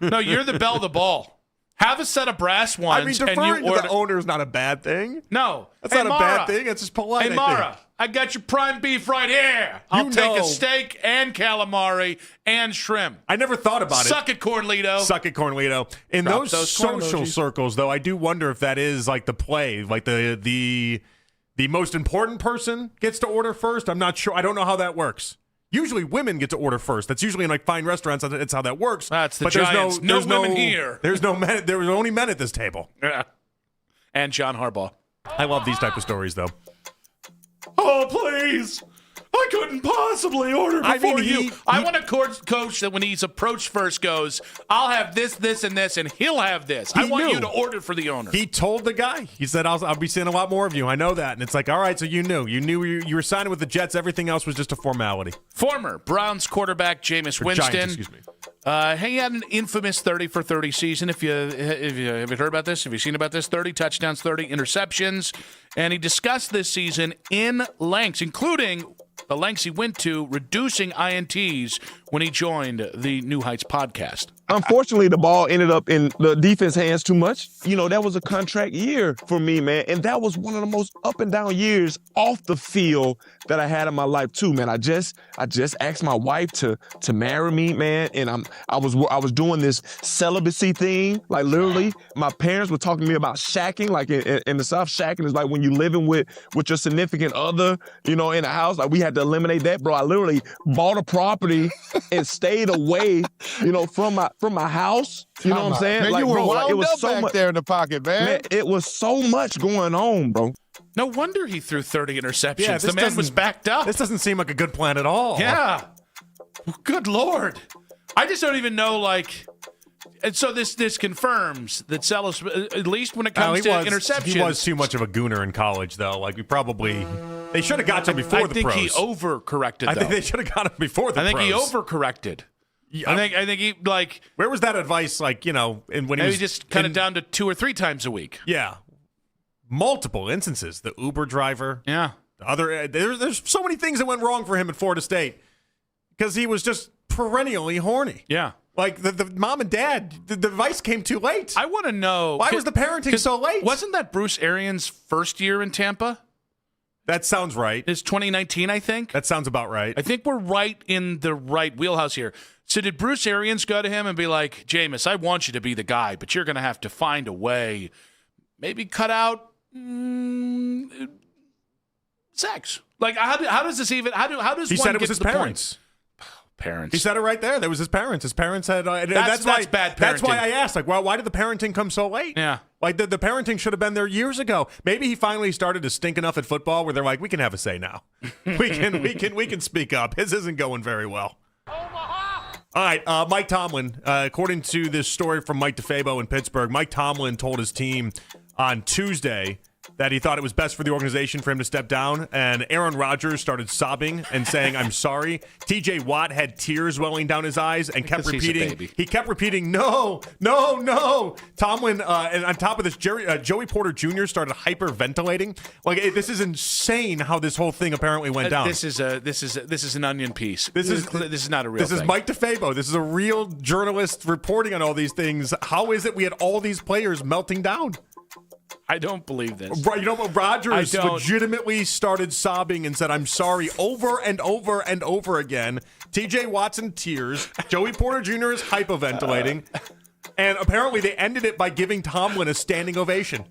Speaker 5: No, you're the belle of the ball. Have a set of brass ones.
Speaker 11: I mean, deferring to the owner is not a bad thing.
Speaker 5: No.
Speaker 11: That's
Speaker 5: Hey,
Speaker 11: not a bad thing. That's just polite.
Speaker 5: Hey, Mara, I got your prime beef right here. I'll take a steak and calamari and shrimp.
Speaker 11: I never thought about it.
Speaker 5: Suck it, Cornlito.
Speaker 11: Suck it, Cornlito. In
Speaker 5: Drop
Speaker 11: those
Speaker 5: corn
Speaker 11: social
Speaker 5: emojis.
Speaker 11: circles, though, I do wonder if that is like the play, like the most important person gets to order first. I'm not sure. I don't know how that works. Usually women get to order first. That's usually in like fine restaurants. That's how that works.
Speaker 5: That's the
Speaker 11: but
Speaker 5: Giants.
Speaker 11: There's
Speaker 5: No women here.
Speaker 11: There's no men. There was only men at this table.
Speaker 5: Yeah. And John Harbaugh.
Speaker 11: I love these type of stories, though.
Speaker 5: Oh, please. I couldn't possibly order before you. I want a coach that when he's approached first goes, I'll have this, this, and this, and he'll have this. I want you to order for the owner.
Speaker 11: He told the guy. He said, I'll be seeing a lot more of you. I know that. And it's like, all right, so you knew. You were signing with the Jets. Everything else was just a formality.
Speaker 5: Former Browns quarterback Jameis Winston.
Speaker 11: Giants, excuse me.
Speaker 5: He had an infamous 30-for-30 season. If you have you heard about this? Have you seen about this? 30 touchdowns, 30 interceptions. And he discussed this season in lengths, including the lengths he went to reducing INTs when he joined the New Heights podcast.
Speaker 13: Unfortunately, the ball ended up in the defense hands too much. You know, that was a contract year for me, man. And that was one of the most up and down years off the field that I had in my life too, man. I just asked my wife to marry me, man. And I was doing this celibacy thing. Like literally, my parents were talking to me about shacking, like in the South. Shacking is like when you living with your significant other, you know, in a house. Like we had to eliminate that, bro. I literally bought a property and stayed away, you know, from my house. You know what I'm saying?
Speaker 18: Man,
Speaker 13: like,
Speaker 18: you were
Speaker 13: bro,
Speaker 18: wound
Speaker 13: it was
Speaker 18: up
Speaker 13: so
Speaker 18: back
Speaker 13: much
Speaker 18: there in the pocket, man.
Speaker 13: It was so much going on, bro.
Speaker 5: No wonder he threw 30 interceptions.
Speaker 11: Yeah,
Speaker 5: the man was backed up.
Speaker 11: This doesn't seem like a good plan at all.
Speaker 5: Yeah. Good Lord. I just don't even know, like... And so this confirms that Celis, at least when it comes to interceptions...
Speaker 11: He was too much of a gooner in college, though. Like, they should have got to him before the pros.
Speaker 5: I think he overcorrected, though.
Speaker 11: I think they should have got him before the pros.
Speaker 5: I think he overcorrected. I think he, like...
Speaker 11: Where was that advice, like, you know, when he was...
Speaker 5: just cut it down to 2 or 3 times a week.
Speaker 11: Yeah. Multiple instances. The Uber driver.
Speaker 5: Yeah.
Speaker 11: The other... There's so many things that went wrong for him at Florida State because he was just perennially horny.
Speaker 5: Yeah.
Speaker 11: Like, the mom and dad, the advice came too late.
Speaker 5: I want to know...
Speaker 11: Why was the parenting so late?
Speaker 5: Wasn't that Bruce Arians' first year in Tampa?
Speaker 11: That sounds right.
Speaker 5: It's 2019, I think.
Speaker 11: That sounds about right.
Speaker 5: I think we're right in the right wheelhouse here. So did Bruce Arians go to him and be like, Jameis, I want you to be the guy, but you're going to have to find a way, maybe cut out sex. Like, how does this even, how does
Speaker 11: he
Speaker 5: one
Speaker 11: said it
Speaker 5: get
Speaker 11: was his
Speaker 5: to the
Speaker 11: parents.
Speaker 5: point? Parents.
Speaker 11: He said it right there. That was his parents. His parents had.
Speaker 5: That's bad parenting.
Speaker 11: That's why I asked. Like, well, why did the parenting come so late?
Speaker 5: Yeah.
Speaker 11: Like the parenting should have been there years ago. Maybe he finally started to stink enough at football where they're like, we can have a say now. we can speak up. His isn't going very well. All right, Mike Tomlin. According to this story from Mike DeFabo in Pittsburgh, Mike Tomlin told his team on Tuesday that he thought it was best for the organization for him to step down, and Aaron Rodgers started sobbing and saying, I'm sorry. TJ Watt had tears welling down his eyes and kept repeating, no. Tomlin, and on top of this, Joey Porter Jr. started hyperventilating. Like, this is insane how this whole thing apparently went down.
Speaker 5: This is an onion piece. This is not a real
Speaker 11: This
Speaker 5: thing.
Speaker 11: is Mike DeFabo. This is a real journalist reporting on all these things. How is it we had all these players melting down?
Speaker 5: I don't believe this.
Speaker 11: Right, you know what? Rodgers legitimately started sobbing and said, I'm sorry, over and over and over again. TJ Watt's in tears. Joey Porter Jr. is hyperventilating. And apparently they ended it by giving Tomlin a standing ovation.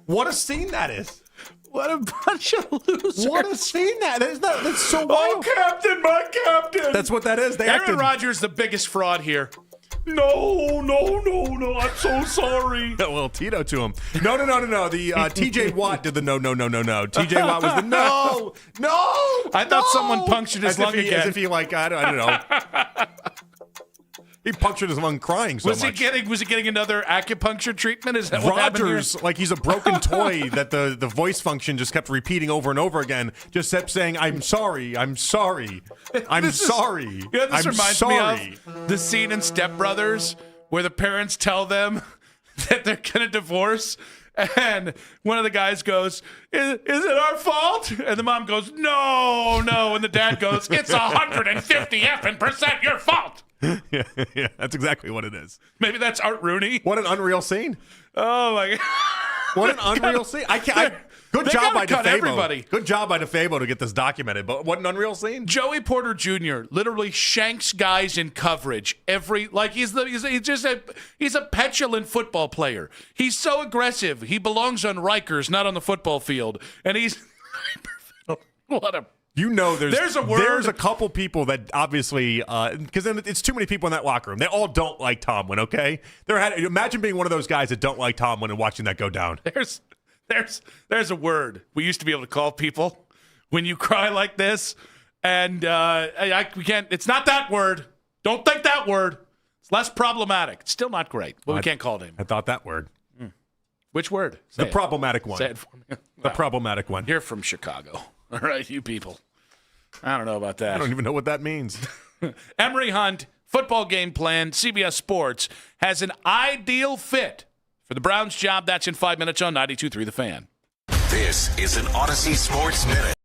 Speaker 11: What a scene that is.
Speaker 5: What a bunch of losers.
Speaker 11: What a scene that is. That's so wild.
Speaker 5: Oh, Captain, my Captain.
Speaker 11: That's what that is.
Speaker 5: Aaron Rodgers, the biggest fraud here. No, I'm so sorry.
Speaker 11: A little Tito to him. No. The TJ Watt did the no. TJ Watt was the no.
Speaker 5: I thought someone punctured his lung again.
Speaker 11: As if he like, I don't know. He punctured his lung crying so
Speaker 5: much. Was he getting another acupuncture treatment? Is that what happened here?
Speaker 11: Rodgers, like he's a broken toy that the voice function just kept repeating over and over again. Just kept saying, I'm sorry.
Speaker 5: You know, this reminds me of the scene in Step Brothers where the parents tell them that they're going to divorce. And one of the guys goes, is it our fault? And the mom goes, no. And the dad goes, it's 150% your fault.
Speaker 11: yeah, that's exactly what it is.
Speaker 5: Maybe that's Art Rooney.
Speaker 11: What an unreal scene.
Speaker 5: Oh, my God.
Speaker 11: What an unreal scene. Good
Speaker 5: They
Speaker 11: job
Speaker 5: gotta
Speaker 11: by
Speaker 5: cut
Speaker 11: DeFabo.
Speaker 5: everybody.
Speaker 11: Good job by DeFabo to get this documented. But what an unreal scene.
Speaker 5: Joey Porter Jr. literally shanks guys in coverage he's a petulant football player. He's so aggressive. He belongs on Rikers, not on the football field. And he's what a there's a word.
Speaker 11: There's a couple people that obviously because then it's too many people in that locker room. They all don't like Tomlin. Okay, imagine being one of those guys that don't like Tomlin and watching that go down.
Speaker 5: There's a word we used to be able to call people when you cry like this, and we can't. It's not that word. Don't think that word. It's less problematic. It's still not great, but we can't call it him.
Speaker 11: I thought that word.
Speaker 5: Which word?
Speaker 11: The problematic one.
Speaker 5: Say it for me.
Speaker 11: The problematic one.
Speaker 5: You're from Chicago. All right, you people. I don't know about that.
Speaker 11: I don't even know what that means.
Speaker 5: Emery Hunt, football game plan, CBS Sports, has an ideal fit for the Browns job. That's in 5 minutes on 92.3 The Fan.
Speaker 2: This is an Odyssey Sports Minute.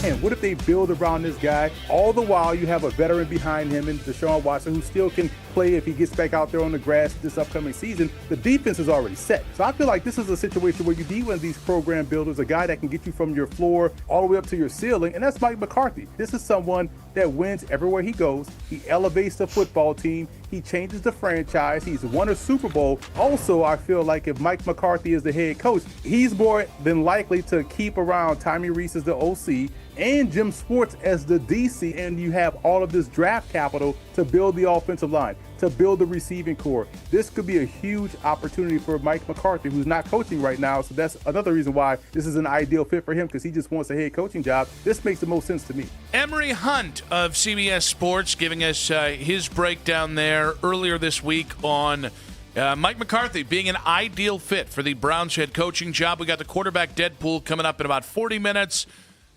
Speaker 4: Shanahan? What if they build around this guy? All the while, you have a veteran behind him in Deshaun Watson who still can play if he gets back out there on the grass this upcoming season. The defense is already set. So I feel like this is a situation where you need one of these program builders, a guy that can get you from your floor all the way up to your ceiling, and that's Mike McCarthy. This is someone that wins everywhere he goes. He elevates the football team. He changes the franchise. He's won a Super Bowl. Also, I feel like if Mike McCarthy is the head coach, he's more than likely to keep around Tommy Rees as the OC and Jim Schwartz as the DC, and you have all of this draft capital to build the offensive line, to build the receiving core. This could be a huge opportunity for Mike McCarthy, who's not coaching right now, so that's another reason why this is an ideal fit for him, because he just wants a head coaching job. This makes the most sense to me.
Speaker 5: Emory Hunt of CBS Sports giving us his breakdown there earlier this week on Mike McCarthy being an ideal fit for the Browns head coaching job. We got the quarterback Deadpool coming up in about 40 minutes.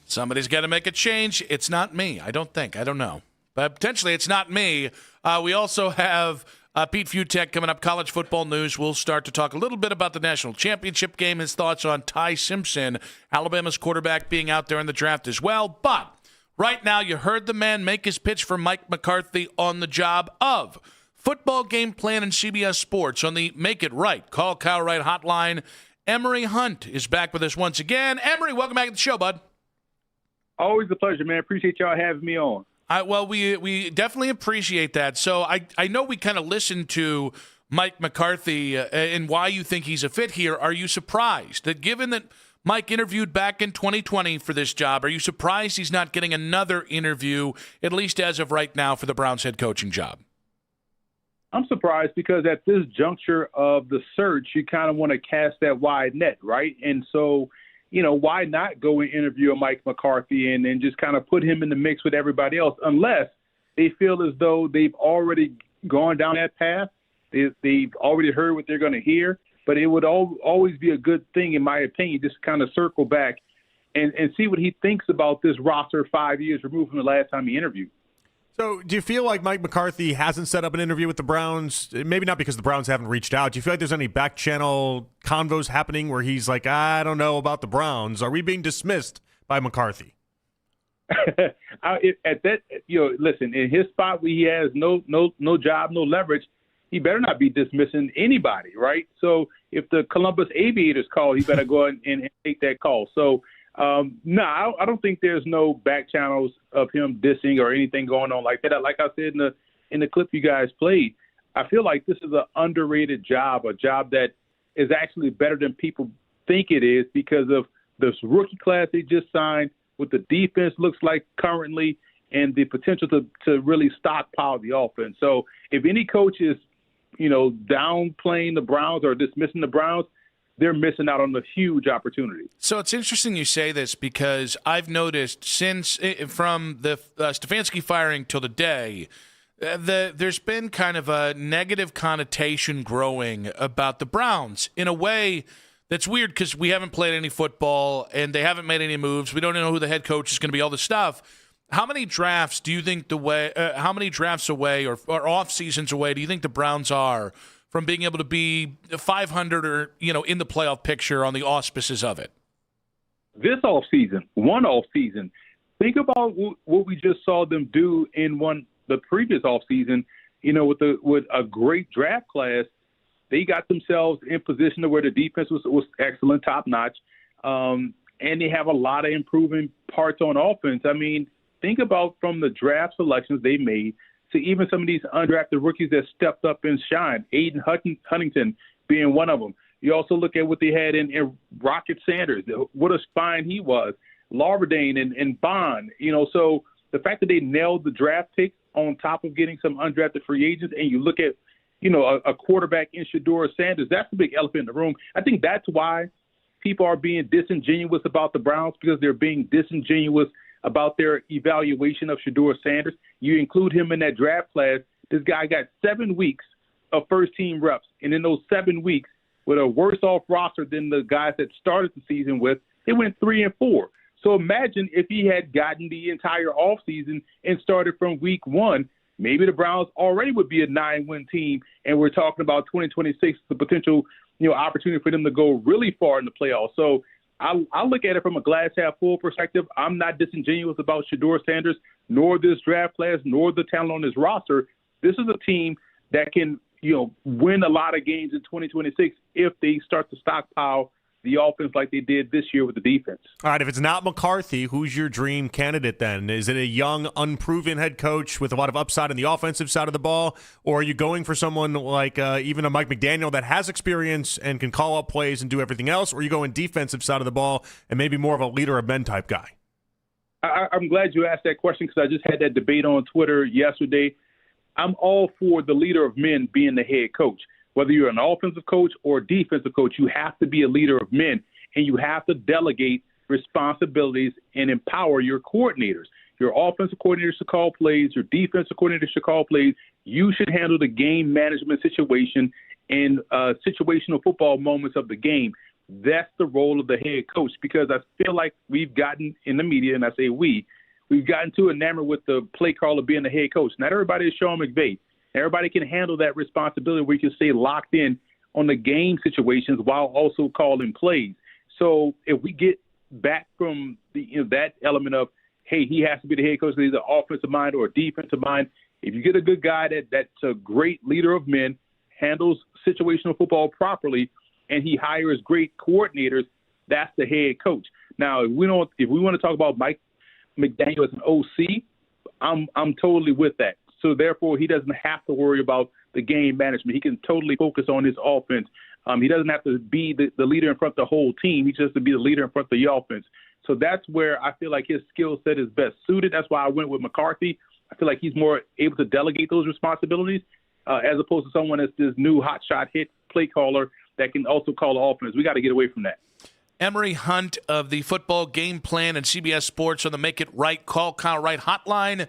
Speaker 5: Somebody's got to make a change. It's not me, I don't think. I don't know. But potentially it's not me. We also have Pete Futek coming up, college football news. We'll start to talk a little bit about the national championship game, his thoughts on Ty Simpson, Alabama's quarterback, being out there in the draft as well. But right now, you heard the man make his pitch for Mike McCarthy on the job of football game plan in CBS Sports on the Make It Right. Call Kyle Wright hotline. Emory Hunt is back with us once again. Emory, welcome back to the show, bud.
Speaker 4: Always a pleasure, man. Appreciate y'all having me on.
Speaker 5: Well, we definitely appreciate that. So I know we kind of listened to Mike McCarthy and why you think he's a fit here. Are you surprised that, given that Mike interviewed back in 2020 for this job, are you surprised he's not getting another interview, at least as of right now, for the Browns head coaching job?
Speaker 4: I'm surprised because at this juncture of the search, you kind of want to cast that wide net, right? And so, why not go and interview a Mike McCarthy and just kind of put him in the mix with everybody else, unless they feel as though they've already gone down that path. They've already heard what they're going to hear. But it would always be a good thing, in my opinion, just kind of circle back and see what he thinks about this roster 5 years removed from the last time he interviewed.
Speaker 11: So do you feel like Mike McCarthy hasn't set up an interview with the Browns? Maybe not because the Browns haven't reached out. Do you feel like there's any back channel convos happening where he's like, I don't know about the Browns? Are we being dismissed by McCarthy?
Speaker 4: Listen, in his spot where he has no job, no leverage, he better not be dismissing anybody, right? So if the Columbus Aviators call, he better go and take that call. So, I don't think there's no back channels of him dissing or anything going on like that. Like I said in the clip you guys played, I feel like this is an underrated job, a job that is actually better than people think it is because of this rookie class they just signed, what the defense looks like currently, and the potential to really stockpile the offense. So if any coach is downplaying the Browns or dismissing the Browns, they're missing out on a huge opportunity.
Speaker 5: So it's interesting you say this because I've noticed since from the Stefanski firing till today, there's been kind of a negative connotation growing about the Browns in a way that's weird because we haven't played any football and they haven't made any moves. We don't know who the head coach is going to be, all this stuff. How many drafts do you think how many drafts away or off seasons away do you think the Browns are from being able to be 500 or, in the playoff picture on the auspices of it?
Speaker 4: This offseason, one offseason. Think about what we just saw them do in the previous offseason, with a great draft class. They got themselves in position to where the defense was excellent, top-notch, and they have a lot of improving parts on offense. I mean, think about from the draft selections they made to even some of these undrafted rookies that stepped up and shined, Aiden Huntington being one of them. You also look at what they had in Rocket Sanders, what a spine he was, Larberdane and Bond. So the fact that they nailed the draft picks on top of getting some undrafted free agents, and you look at, a quarterback in Shedeur Sanders, that's the big elephant in the room. I think that's why people are being disingenuous about the Browns, because they're being disingenuous about their evaluation of Shedeur Sanders. You include him in that draft class. This guy got 7 weeks of first-team reps, and in those 7 weeks, with a worse-off roster than the guys that started the season with, they went 3-4. So imagine if he had gotten the entire offseason and started from week 1, maybe the Browns already would be a 9-win team, and we're talking about 2026, the potential opportunity for them to go really far in the playoffs. So I look at it from a glass half full perspective. I'm not disingenuous about Shedeur Sanders, nor this draft class, nor the talent on this roster. This is a team that can, win a lot of games in 2026 if they start to stockpile the offense like they did this year with the defense.
Speaker 11: All right, if it's not McCarthy, who's your dream candidate then? Is it a young, unproven head coach with a lot of upside on the offensive side of the ball, or are you going for someone like even a Mike McDaniel that has experience and can call up plays and do everything else, or are you going defensive side of the ball and maybe more of a leader of men type guy?
Speaker 4: I'm glad you asked that question because I just had that debate on Twitter yesterday. I'm all for the leader of men being the head coach. Whether you're an offensive coach or a defensive coach, you have to be a leader of men, and you have to delegate responsibilities and empower your coordinators. Your offensive coordinator should call plays. Your defensive coordinator should call plays. You should handle the game management situation and situational football moments of the game. That's the role of the head coach, because I feel like we've gotten in the media, and I say we've gotten too enamored with the play caller being the head coach. Not everybody is Sean McVay. Everybody can handle that responsibility where you can stay locked in on the game situations while also calling plays. So if we get back from that element of, hey, he has to be the head coach, either offensive mind or defensive mind. If you get a good guy that's a great leader of men, handles situational football properly, and he hires great coordinators, that's the head coach. Now, if we want to talk about Mike McDaniel as an OC, I'm totally with that. So, therefore, he doesn't have to worry about the game management. He can totally focus on his offense. He doesn't have to be the leader in front of the whole team. He just has to be the leader in front of the offense. So that's where I feel like his skill set is best suited. That's why I went with McCarthy. I feel like he's more able to delegate those responsibilities as opposed to someone that's this new hotshot hit play caller that can also call the offense. We got to get away from that.
Speaker 5: Emory Hunt of the Football Game Plan and CBS Sports on the Make It Right, Call Kyle Wright hotline.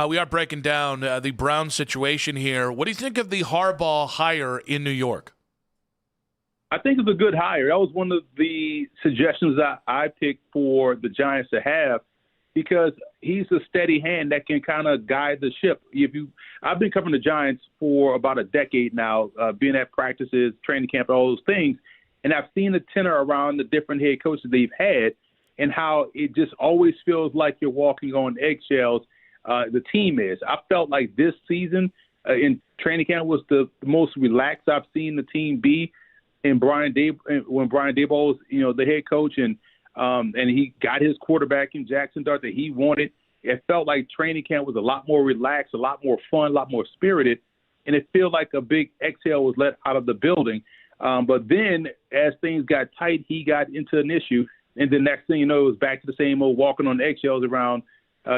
Speaker 5: We are breaking down the Browns situation here. What do you think of the Harbaugh hire in New York?
Speaker 4: I think it's a good hire. That was one of the suggestions that I picked for the Giants to have, because he's a steady hand that can kind of guide the ship. I've been covering the Giants for about a decade now, being at practices, training camp, all those things, and I've seen the tenor around the different head coaches they've had and how it just always feels like you're walking on eggshells. The team is. I felt like this season in training camp was the most relaxed I've seen the team be. And when Brian Daboll was, the head coach, and he got his quarterback in Jackson Dart that he wanted, it felt like training camp was a lot more relaxed, a lot more fun, a lot more spirited, and it felt like a big exhale was let out of the building. But then as things got tight, he got into an issue, and the next thing you know, it was back to the same old walking on eggshells around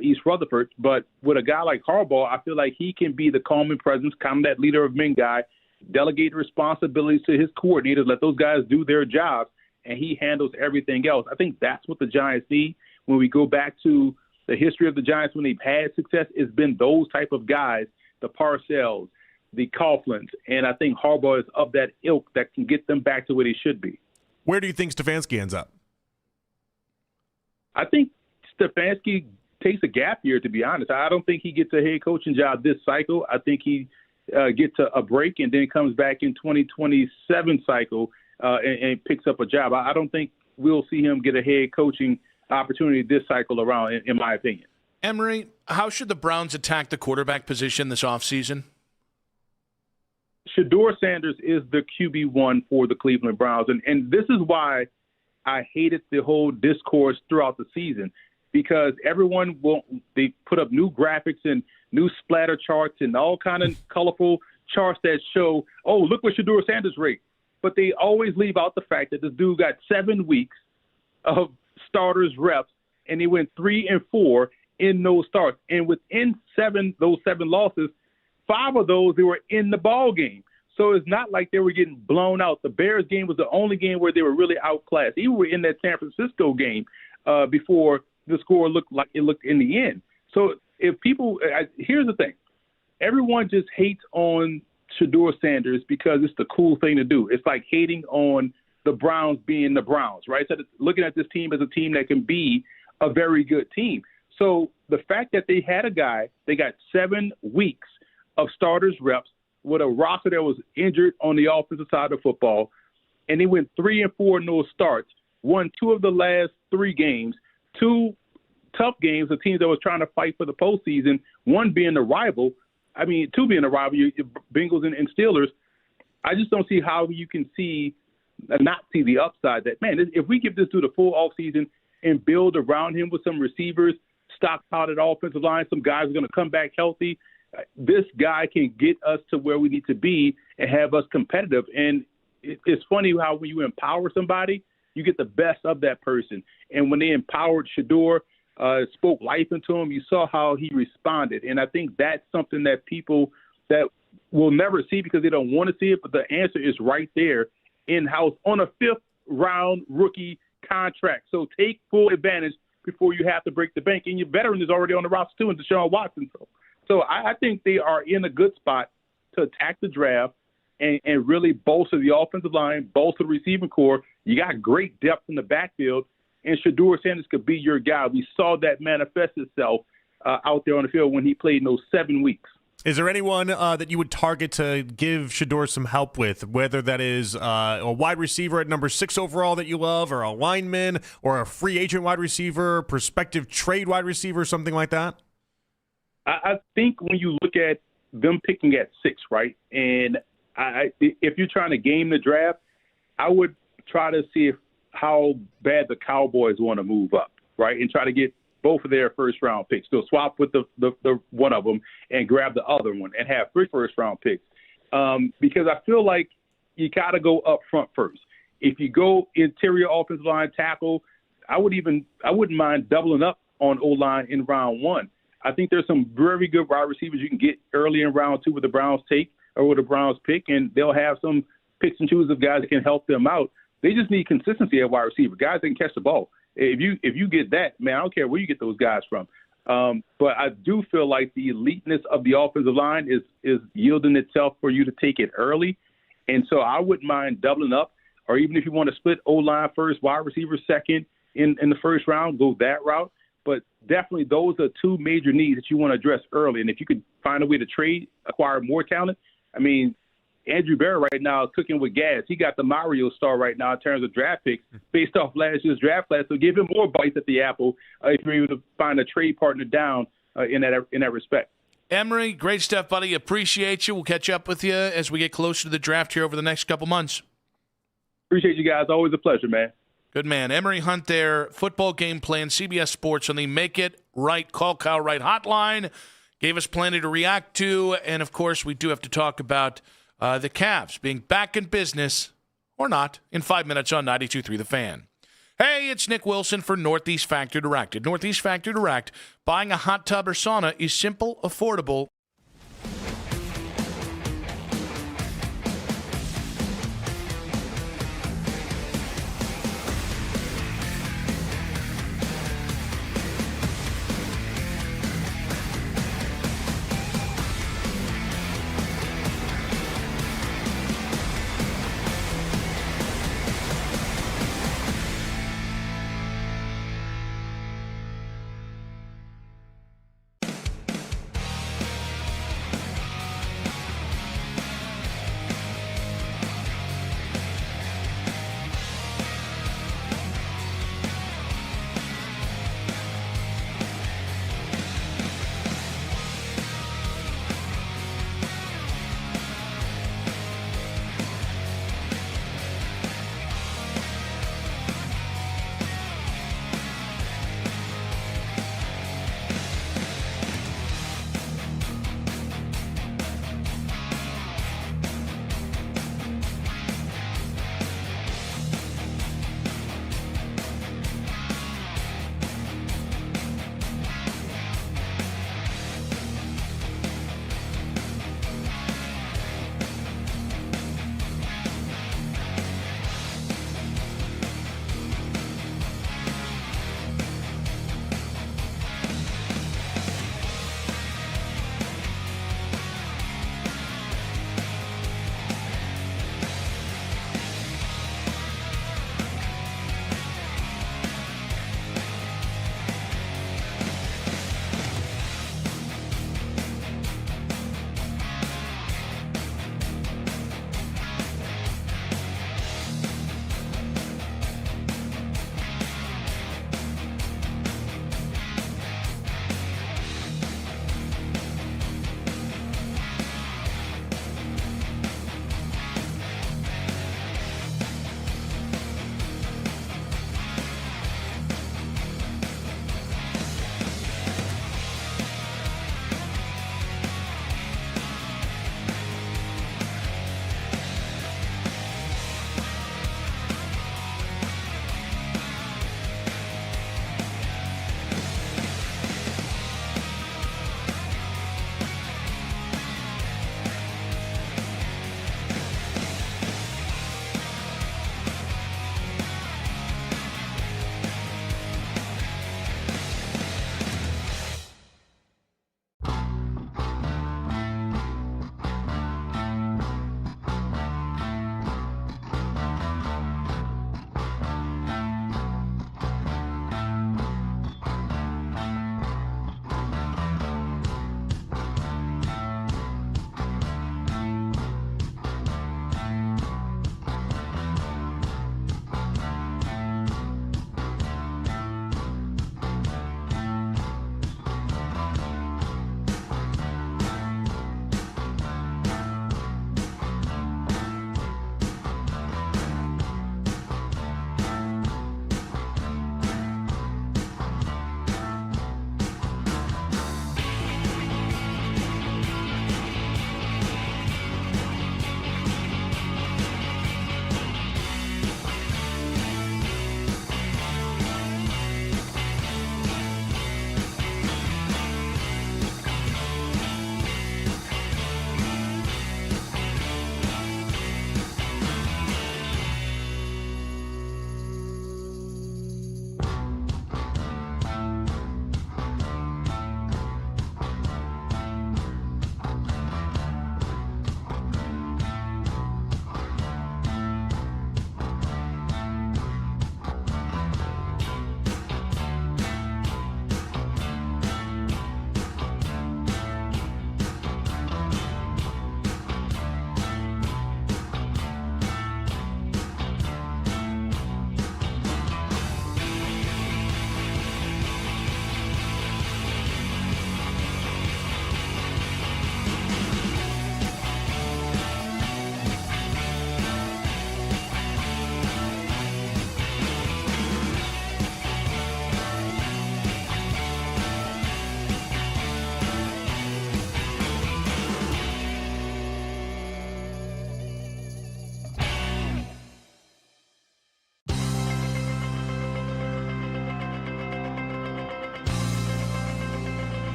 Speaker 4: East Rutherford. But with a guy like Harbaugh, I feel like he can be the calming presence, kind of that leader of men guy, delegate responsibilities to his coordinators, let those guys do their jobs, and he handles everything else. I think that's what the Giants need. When we go back to the history of the Giants, when they've had success, it's been those type of guys, the Parcells, the Coughlins, and I think Harbaugh is of that ilk that can get them back to where they should be.
Speaker 11: Where do you think Stefanski ends up?
Speaker 4: I think Stefanski takes a gap year, to be honest. I don't think he gets a head coaching job this cycle. I think he gets a break and then comes back in 2027 cycle and picks up a job. I don't think we'll see him get a head coaching opportunity this cycle around, in my opinion.
Speaker 5: Emory, how should the Browns attack the quarterback position this offseason?
Speaker 4: Shedeur Sanders is the QB1 for the Cleveland Browns, and this is why I hated the whole discourse throughout the season, because everyone they put up new graphics and new splatter charts and all kind of colorful charts that show, oh, look what Shedeur Sanders rate. But they always leave out the fact that this dude got 7 weeks of starters reps, and he went 3-4 in those starts. And within those seven losses, 5 of those, they were in the ball game. So it's not like they were getting blown out. The Bears game was the only game where they were really outclassed. Even were in that San Francisco game before the score looked like it looked in the end. So if people here's the thing. Everyone just hates on Shedeur Sanders because it's the cool thing to do. It's like hating on the Browns being the Browns, right? So looking at this team as a team that can be a very good team. So the fact that they had a guy, they got 7 weeks of starters reps with a roster that was injured on the offensive side of football, and they went 3-4 in those starts. won 2 of the last 3 games, 2 tough games of teams that was trying to fight for the postseason, 1 being the rival. 2 being the rival, your Bengals and Steelers. I just don't see how you can not see the upside that, man, if we give this dude a full offseason and build around him with some receivers, stockpile that offensive line, some guys are going to come back healthy, this guy can get us to where we need to be and have us competitive. And it's funny how when you empower somebody, you get the best of that person. And when they empowered Shedeur, spoke life into him, you saw how he responded. And I think that's something that people that will never see because they don't want to see it, but the answer is right there in-house on a 5th-round rookie contract. So take full advantage before you have to break the bank. And your veteran is already on the roster too, and Deshaun Watson. So I think they are in a good spot to attack the draft and really bolster the offensive line, bolster the receiving core. You got great depth in the backfield, and Shedeur Sanders could be your guy. We saw that manifest itself out there on the field when he played in those 7 weeks.
Speaker 11: Is there anyone that you would target to give Shedeur some help with, whether that is a wide receiver at number 6 overall that you love, or a lineman, or a free agent wide receiver, prospective trade wide receiver, something like that?
Speaker 4: I think when you look at them picking at 6, right, and if you're trying to game the draft, I would try to see how bad the Cowboys want to move up, right, and try to get both of their first-round picks. They'll swap with the one of them and grab the other one and have 3 first-round picks. Because I feel like you got to go up front first. If you go interior offensive line tackle, I wouldn't mind doubling up on O-line in round 1. I think there's some very good wide receivers you can get early in round 2 with the Browns take or with the Browns pick, and they'll have some picks and choose of guys that can help them out. They just need consistency at wide receiver, guys that can catch the ball. If you get that, man, I don't care where you get those guys from. But I do feel like the eliteness of the offensive line is yielding itself for you to take it early. And so I wouldn't mind doubling up, or even if you want to split O-line first, wide receiver second in the first round, go that route. But definitely those are 2 major needs that you want to address early. And if you could find a way to trade, acquire more talent, Andrew Barrett right now is cooking with gas. He got the Mario star right now in terms of draft picks based off last year's draft class. So give him more bites at the apple if you're able to find a trade partner down in that respect.
Speaker 5: Emory, great stuff, buddy. Appreciate you. We'll catch up with you as we get closer to the draft here over the next couple months.
Speaker 4: Appreciate you guys. Always a pleasure, man.
Speaker 5: Good man. Emory Hunt there, football game plan, CBS Sports on the Make It Right, Call Kyle Wright hotline. Gave us plenty to react to. And, of course, we do have to talk about the Cavs being back in business, or not, in 5 minutes on 92.3 The Fan. Hey, it's Nick Wilson for Northeast Factory Direct. At Northeast Factory Direct, buying a hot tub or sauna is simple, affordable,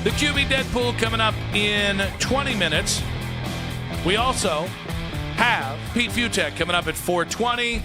Speaker 5: The QB Deadpool coming up in 20 minutes. We also have Pete Futek coming up at 4:20.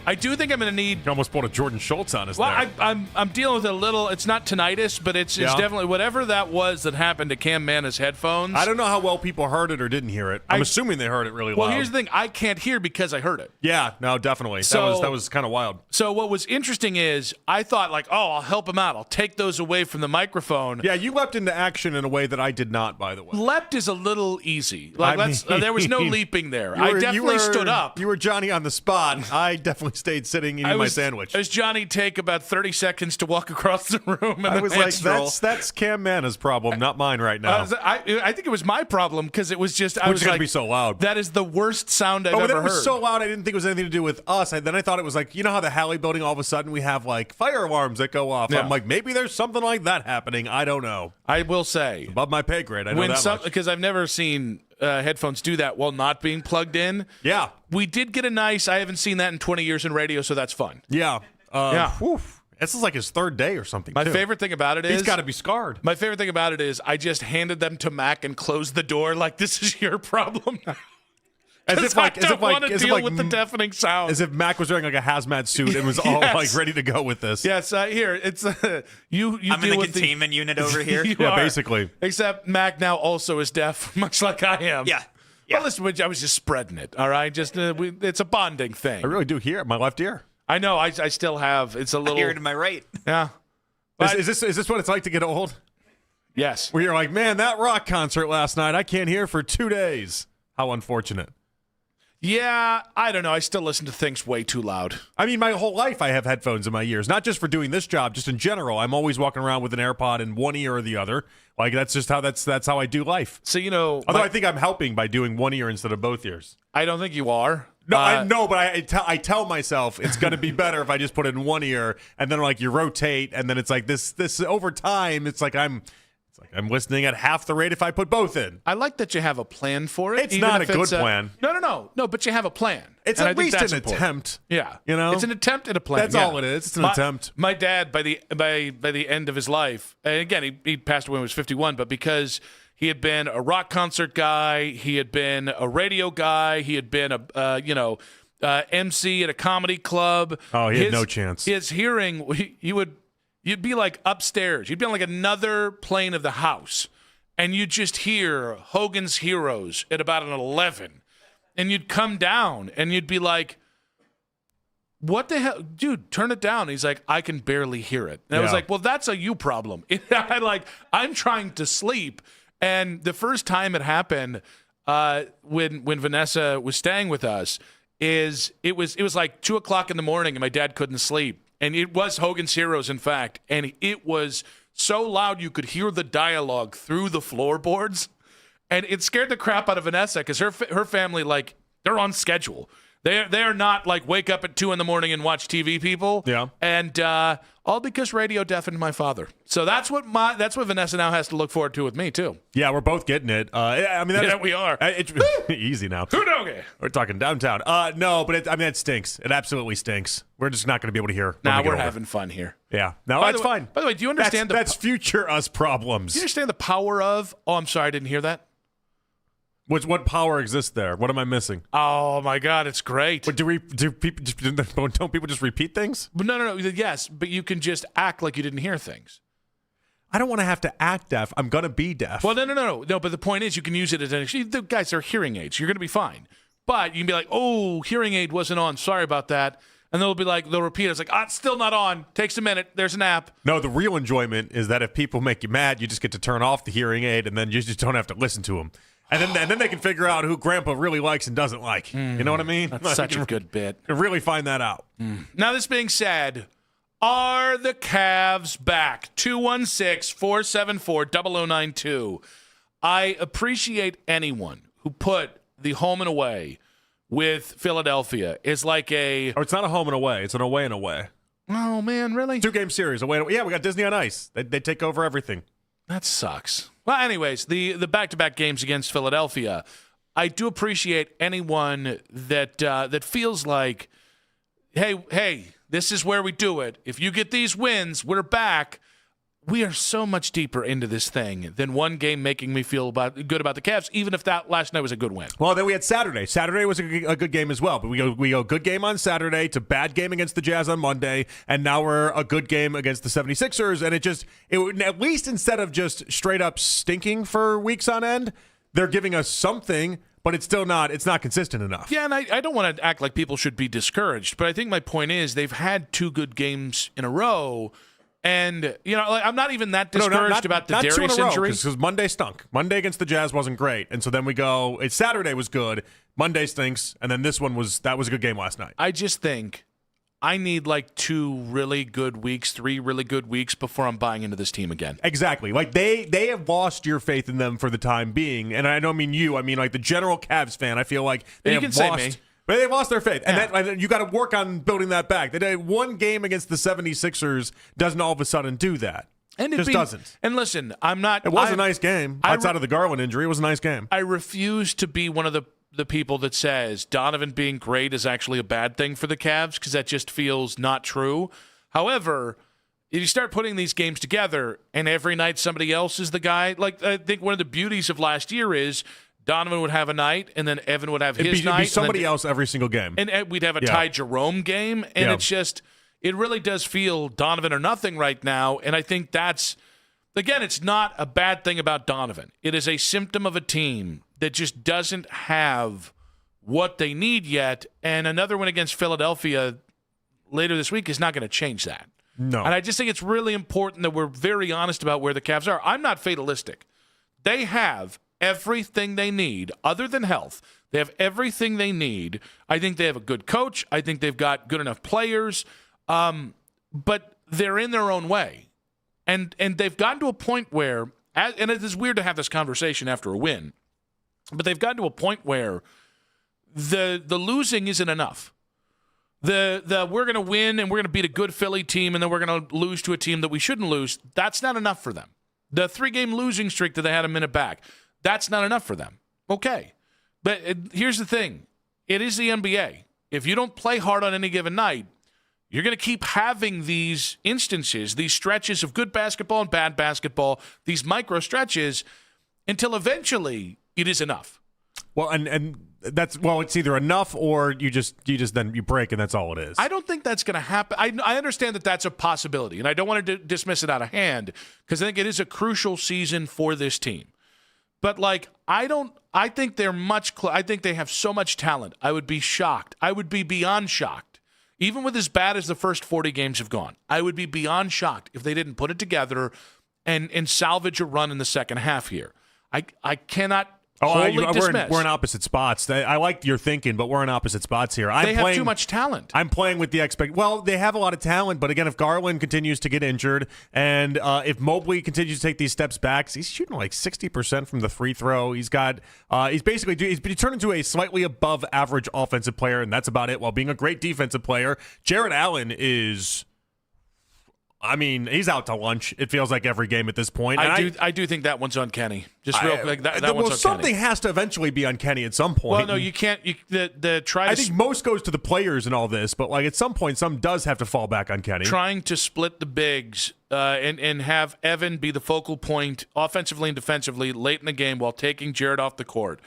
Speaker 5: I do think I'm going to need.
Speaker 11: You almost pulled a Jordan Schultz on us
Speaker 5: Well,
Speaker 11: there.
Speaker 5: I'm dealing with a little. It's not tinnitus, but it's definitely whatever that was that happened to Cam Mana's headphones.
Speaker 11: I don't know how well people heard it or didn't hear it. I'm assuming they heard it really
Speaker 5: well.
Speaker 11: loud.
Speaker 5: Here's the thing: I can't hear because I heard it.
Speaker 11: Yeah, no, definitely.
Speaker 5: So,
Speaker 11: that was kind of wild.
Speaker 5: So what was interesting is I thought like, oh, I'll help him out. I'll take those away from the microphone.
Speaker 11: Yeah, you leapt into action in a way that I did not, by the way.
Speaker 5: Leapt is a little easy. Like there was no leaping there. I definitely stood up.
Speaker 11: You were Johnny on the spot. I definitely stayed sitting eating my sandwich.
Speaker 5: As Johnny take about 30 seconds to walk across the room. And
Speaker 11: I was like, that's Cam Mana's problem, not mine right now.
Speaker 5: I think it was my problem because it was just
Speaker 11: I was going to be so loud.
Speaker 5: That is the worst sound I've ever heard.
Speaker 11: It was so loud I didn't think it was anything to do with us. Then I thought it was like, you know how the Halley building all of a sudden we have like fire alarms that go off.
Speaker 5: Yeah.
Speaker 11: I'm like, maybe there's something like that happening. I don't know.
Speaker 5: I will say.
Speaker 11: It's above my pay grade. I know that much.
Speaker 5: Because I've never seen headphones do that while not being plugged in.
Speaker 11: Yeah.
Speaker 5: We did get I haven't seen that in 20 years in radio, so that's fun.
Speaker 11: Yeah.
Speaker 5: Yeah.
Speaker 11: Whew. This is like his third day or something.
Speaker 5: My favorite thing about it is
Speaker 11: he's got to be scarred.
Speaker 5: My favorite thing about it is I just handed them to Mac and closed the door like this is your problem. As if I don't want to deal with the deafening sound.
Speaker 11: As if Mac was wearing like a hazmat suit and was all like ready to go with this.
Speaker 5: Yes, here it's you.
Speaker 7: I'm
Speaker 5: deal
Speaker 7: in the
Speaker 5: with
Speaker 7: containment unit over here.
Speaker 11: Yeah, basically.
Speaker 5: Except Mac now also is deaf, much like I am.
Speaker 7: Yeah.
Speaker 5: Well, listen, I was just spreading it. All right, just it's a bonding thing.
Speaker 11: I really do hear it. My left ear.
Speaker 5: I know. I still have. It's a little.
Speaker 7: I hear it in my right.
Speaker 5: Yeah.
Speaker 11: Is this what it's like to get old?
Speaker 5: Yes.
Speaker 11: Where you're like, man, that rock concert last night, I can't hear for 2 days. How unfortunate.
Speaker 5: Yeah, I don't know. I still listen to things way too loud.
Speaker 11: I mean, my whole life I have headphones in my ears, not just for doing this job, just in general. I'm always walking around with an AirPod in one ear or the other. Like that's just how that's how I do life.
Speaker 5: So
Speaker 11: although I think I'm helping by doing one ear instead of both ears.
Speaker 5: I don't think you are.
Speaker 11: No, I know, but I tell myself it's going to be better if I just put it in one ear, and then like you rotate, and then it's like this over time. It's like I'm listening at half the rate if I put both in.
Speaker 5: I like that you have a plan for it.
Speaker 11: It's not a good plan.
Speaker 5: No, but you have a plan.
Speaker 11: It's at least an attempt.
Speaker 5: Yeah,
Speaker 11: it's
Speaker 5: an attempt at a plan.
Speaker 11: That's all it is. It's an attempt.
Speaker 5: My dad, by the end of his life, and again, he passed away when he was 51, but because he had been a rock concert guy, he had been a radio guy, he had been a MC at a comedy club.
Speaker 11: Oh, he had no chance.
Speaker 5: His hearing, you'd be like upstairs. You'd be on like another plane of the house, and you'd just hear Hogan's Heroes at about an 11, and you'd come down, and you'd be like, what the hell? Dude, turn it down. He's like, I can barely hear it. And I was like, well, that's a you problem. I'm trying to sleep. And the first time it happened when Vanessa was staying with us it was like 2 o'clock in the morning, and my dad couldn't sleep. And it was Hogan's Heroes, in fact. And it was so loud you could hear the dialogue through the floorboards. And it scared the crap out of Vanessa because her family, like, they're on schedule. They're not like wake up at 2 in the morning and watch TV people.
Speaker 11: Yeah.
Speaker 5: And all because radio deafened my father. So that's what Vanessa now has to look forward to with me too.
Speaker 11: Yeah, we're both getting it. I mean,
Speaker 5: we are.
Speaker 11: It's easy now. We're talking downtown. No, but it stinks. It absolutely stinks. We're just not going to be able to hear.
Speaker 5: Nah, we're having fun here.
Speaker 11: Yeah. No, that's fine.
Speaker 5: By the way, do you understand
Speaker 11: that's future us problems?
Speaker 5: Do you understand the power of? Oh, I'm sorry, I didn't hear that.
Speaker 11: What power exists there? What am I missing?
Speaker 5: Oh my God, it's great.
Speaker 11: But don't people just repeat things?
Speaker 5: No. Yes, but you can just act like you didn't hear things.
Speaker 11: I don't want to have to act deaf. I'm gonna be deaf.
Speaker 5: Well, no. But the point is, you can use it as the guys are hearing aids. You're gonna be fine. But you can be like, oh, hearing aid wasn't on. Sorry about that. And they'll repeat it. It's like, it's still not on. Takes a minute. There's an app.
Speaker 11: No, the real enjoyment is that if people make you mad, you just get to turn off the hearing aid, and then you just don't have to listen to them. And then they can figure out who Grandpa really likes and doesn't like. You know what I mean?
Speaker 5: That's such a good bit.
Speaker 11: You can really find that out.
Speaker 5: Now, this being said, are the Cavs back? 216-474-0092. I appreciate anyone who put the home and away with Philadelphia. It's like
Speaker 11: it's not a home and away. It's an away and away.
Speaker 5: Oh, man, really?
Speaker 11: 2-game series. Away and away. Yeah, we got Disney on Ice. They take over everything.
Speaker 5: That sucks. Well, anyways, the back-to-back games against Philadelphia, I do appreciate anyone that feels like, hey, this is where we do it. If you get these wins, we're back. we are so much deeper into this thing than one game making me feel good about the Cavs, even if that last night was a good win.
Speaker 11: Well, then we had Saturday. Saturday was a good game as well. But we go good game on Saturday to bad game against the Jazz on Monday, and now we're a good game against the 76ers. And it at least instead of just straight up stinking for weeks on end, they're giving us something, but it's not consistent enough.
Speaker 5: Yeah, and I don't want to act like people should be discouraged, but I think my point is they've had 2 good games in a row. And, I'm not even that discouraged about the Darius injury.
Speaker 11: Because Monday stunk. Monday against the Jazz wasn't great. And so then we go, Saturday was good, Monday stinks, and then this one was a good game last night.
Speaker 5: I just think I need 2 really good weeks, 3 really good weeks before I'm buying into this team again.
Speaker 11: Exactly. They have lost your faith in them for the time being. And I don't mean you. I mean, the general Cavs fan. I feel like they have lost. But they've lost their faith. And you got to work on building that back. One game against the 76ers doesn't all of a sudden do that.
Speaker 5: And
Speaker 11: it doesn't.
Speaker 5: And listen, it
Speaker 11: was a nice game. Outside of the Garland injury, it was a nice game.
Speaker 5: I refuse to be one of the people that says Donovan being great is actually a bad thing for the Cavs, because that just feels not true. However, if you start putting these games together and every night somebody else is the guy, I think one of the beauties of last year is Donovan would have a night, and then Evan would have his night.
Speaker 11: It'd be somebody else every single game.
Speaker 5: And we'd have a Ty Jerome game, and it's just, it really does feel Donovan or nothing right now, and I think that's, again, it's not a bad thing about Donovan. It is a symptom of a team that just doesn't have what they need yet, and another one against Philadelphia later this week is not going to change that.
Speaker 11: No.
Speaker 5: And I just think it's really important that we're very honest about where the Cavs are. I'm not fatalistic. They have everything they need other than health. They have everything they need. I think they have a good coach. I think they've got good enough players. But they're in their own way. And they've gotten to a point where, and it is weird to have this conversation after a win, but they've gotten to a point where the losing isn't enough. The we're going to win and we're going to beat a good Philly team and then we're going to lose to a team that we shouldn't lose, that's not enough for them. The 3-game losing streak that they had a minute back, that's not enough for them. Okay. But here's the thing. It is the NBA. If you don't play hard on any given night, you're going to keep having these instances, these stretches of good basketball and bad basketball, these micro stretches, until eventually it is enough.
Speaker 11: Well, and that's, it's either enough or you just then you break and that's all it is.
Speaker 5: I don't think that's going to happen. I understand that that's a possibility, and I don't want to dismiss it out of hand because I think it is a crucial season for this team. But I think they're I think they have so much talent. I would be shocked. I would be beyond shocked. Even with as bad as the first 40 games have gone, I would be beyond shocked if they didn't put it together and salvage a run in the second half here. I cannot dismiss.
Speaker 11: We're in opposite spots. I like your thinking, but we're in opposite spots here.
Speaker 5: They have too much talent.
Speaker 11: I'm playing with the Well, they have a lot of talent, but again, if Garland continues to get injured and if Mobley continues to take these steps back, he's shooting 60% from the free throw. He's turned into a slightly above average offensive player, and that's about it, while being a great defensive player. Jarrett Allen is... he's out to lunch. It feels like every game at this point.
Speaker 5: I do think that one's uncanny. Just real quick, that one's uncanny.
Speaker 11: Something has to eventually be uncanny at some point.
Speaker 5: Well, no, you can't. I
Speaker 11: think most goes to the players and all this, but at some point, some does have to fall back uncanny.
Speaker 5: Trying to split the bigs and have Evan be the focal point offensively and defensively late in the game while taking Jarrett off the court,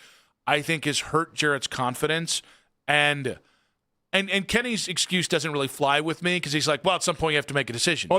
Speaker 5: I think has hurt Jarrett's confidence. And Kenny's excuse doesn't really fly with me because he's like, well, at some point you have to make a decision.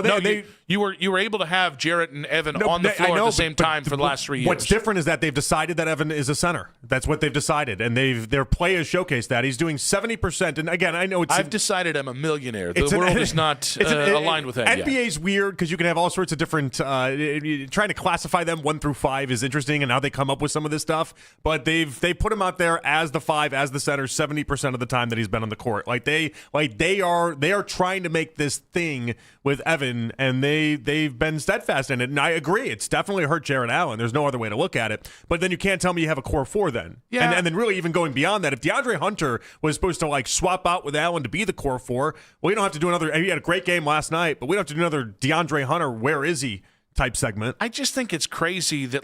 Speaker 5: You were able to have Jarrett and Evan on the floor at the same time for the last 3 years.
Speaker 11: What's different is that they've decided that Evan is a center. That's what they've decided, and their play has showcased that. He's doing 70%. And again, I know I've
Speaker 5: decided I'm a millionaire. The world is not aligned with that.
Speaker 11: NBA's weird because you can have all sorts of different. Trying to classify them 1 through 5 is interesting, and how they come up with some of this stuff. But they put him out there as the 5, as the center, 70% of the time that he's been on the court. They are trying to make this thing with Evan, and they've been steadfast in it. And I agree, it's definitely hurt Jarrett Allen. There's no other way to look at it. But then you can't tell me you have a core 4 then.
Speaker 5: Yeah.
Speaker 11: And then really even going beyond that, if DeAndre Hunter was supposed to swap out with Allen to be the core 4, well, you don't have to do another. He had a great game last night, but we don't have to do another DeAndre Hunter. Where is he? Type segment.
Speaker 5: I just think it's crazy that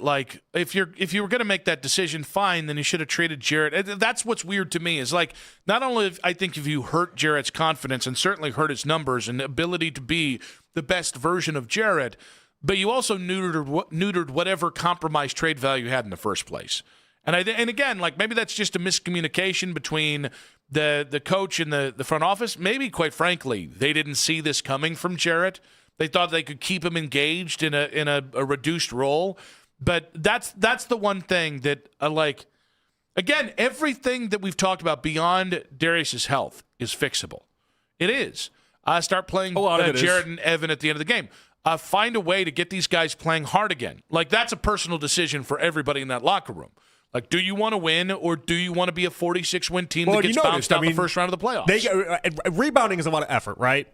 Speaker 5: if you were going to make that decision, fine, then you should have traded Jarrett. That's what's weird to me is not only I think if you hurt Jarrett's confidence and certainly hurt his numbers and ability to be the best version of Jarrett, but you also neutered whatever compromised trade value you had in the first place. And again, like maybe that's just a miscommunication between the coach and the front office. Maybe, quite frankly, they didn't see this coming from Jarrett. They thought they could keep him engaged in a reduced role. But that's the one thing that like. Again, everything that we've talked about beyond Darius's health is fixable. It is. Start playing Jarrett and Evan at the end of the game. Find a way to get these guys playing hard again. Like, that's a personal decision for everybody in that locker room. Like, do you want to win, or do you want to be a 46-win team that gets bounced out in the first round of the playoffs?
Speaker 11: Rebounding is a lot of effort, right?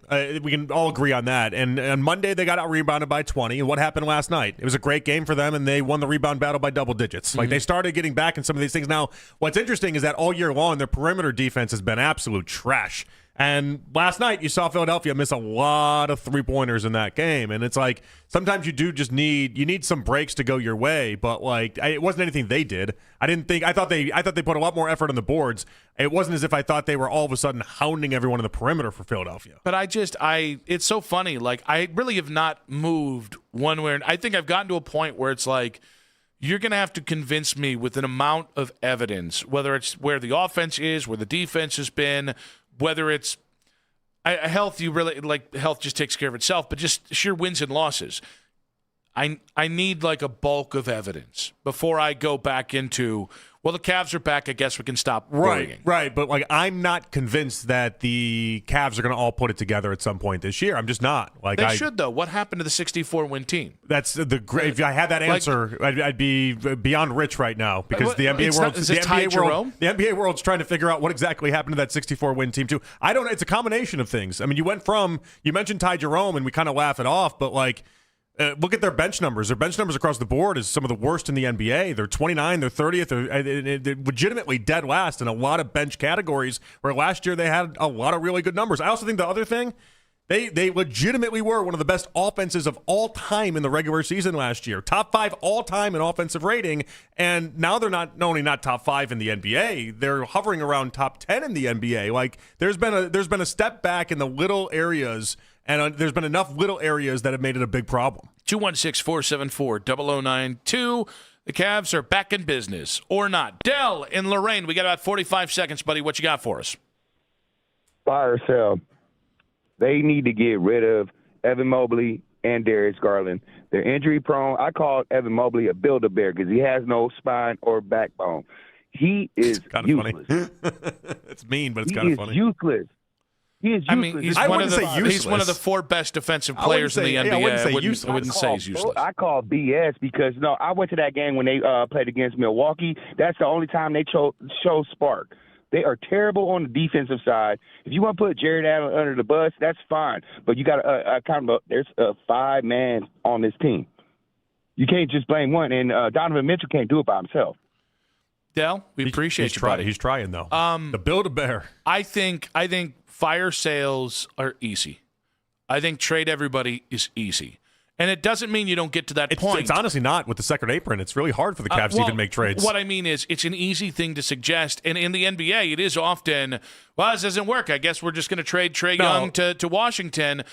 Speaker 11: We can all agree on that. And on Monday, they got out-rebounded by 20. And what happened last night? It was a great game for them, and they won the rebound battle by double digits. Like, they started getting back in some of these things. Now, what's interesting is that all year long, their perimeter defense has been absolute trash. And last night, you saw Philadelphia miss a lot of three-pointers in that game. And it's like, sometimes you do just need some breaks to go your way. But, like, it wasn't anything they did. I thought they put a lot more effort on the boards. It wasn't as if I thought they were all of a sudden hounding everyone in the perimeter for Philadelphia.
Speaker 5: But it's so funny. Like, I really have not moved one way. I think I've gotten to a point where it's like, you're going to have to convince me with an amount of evidence, whether it's where the offense is, where the defense has been, whether it's health, health just takes care of itself, but just sheer wins and losses. I need like a bulk of evidence before I go back into, well, the Cavs are back, I guess we can stop worrying.
Speaker 11: Right, but like I'm not convinced that the Cavs are going to all put it together at some point this year. I'm just not. Like
Speaker 5: they should, though. What happened to the 64-win team?
Speaker 11: That's the great. If I had that answer, I'd be beyond rich right now because the NBA world's trying to figure out what exactly happened to that 64-win team too. I don't. It's a combination of things. I mean, you mentioned Ty Jerome, and we kind of laugh it off, but like. Look at their bench numbers. Their bench numbers across the board is some of the worst in the NBA. They're 29, they're 30th, they're legitimately dead last in a lot of bench categories, where last year they had a lot of really good numbers. I also think the other thing, they legitimately were one of the best offenses of all time in the regular season last year. Top 5 all time in offensive rating, and now they're not only not top 5 in the NBA, they're hovering around top 10 in the NBA. Like there's been a step back in the little areas. And there's been enough little areas that have made it a big problem.
Speaker 5: 216-474-0092. The Cavs are back in business or not. Dell in Lorraine. We got about 45 seconds, buddy. What you got for us?
Speaker 9: Fire sale. They need to get rid of Evan Mobley and Darius Garland. They're injury prone. I call Evan Mobley a Build-A-Bear because he has no spine or backbone. He is useless.
Speaker 11: It's mean, but it's kind of funny.
Speaker 9: He is useless. He is useless.
Speaker 5: I mean, he's one of the 4 best defensive players in the NBA. I wouldn't say he's useless.
Speaker 9: I call BS because, I went to that game when they played against Milwaukee. That's the only time they show spark. They are terrible on the defensive side. If you want to put Jared Allen under the bus, that's fine. But you got to count about there's 5 man on this team. You can't just blame one. And Donovan Mitchell can't do it by himself.
Speaker 5: Dell, we appreciate you, buddy.
Speaker 11: He's trying, though. The Build-A-Bear.
Speaker 5: I think fire sales are easy. I think trade everybody is easy. And it doesn't mean you don't get to that point.
Speaker 11: It's honestly not with the second apron. It's really hard for the Cavs to even make trades.
Speaker 5: What I mean is it's an easy thing to suggest. And in the NBA, it is often, this doesn't work. I guess we're just going to trade Trae Young to Washington.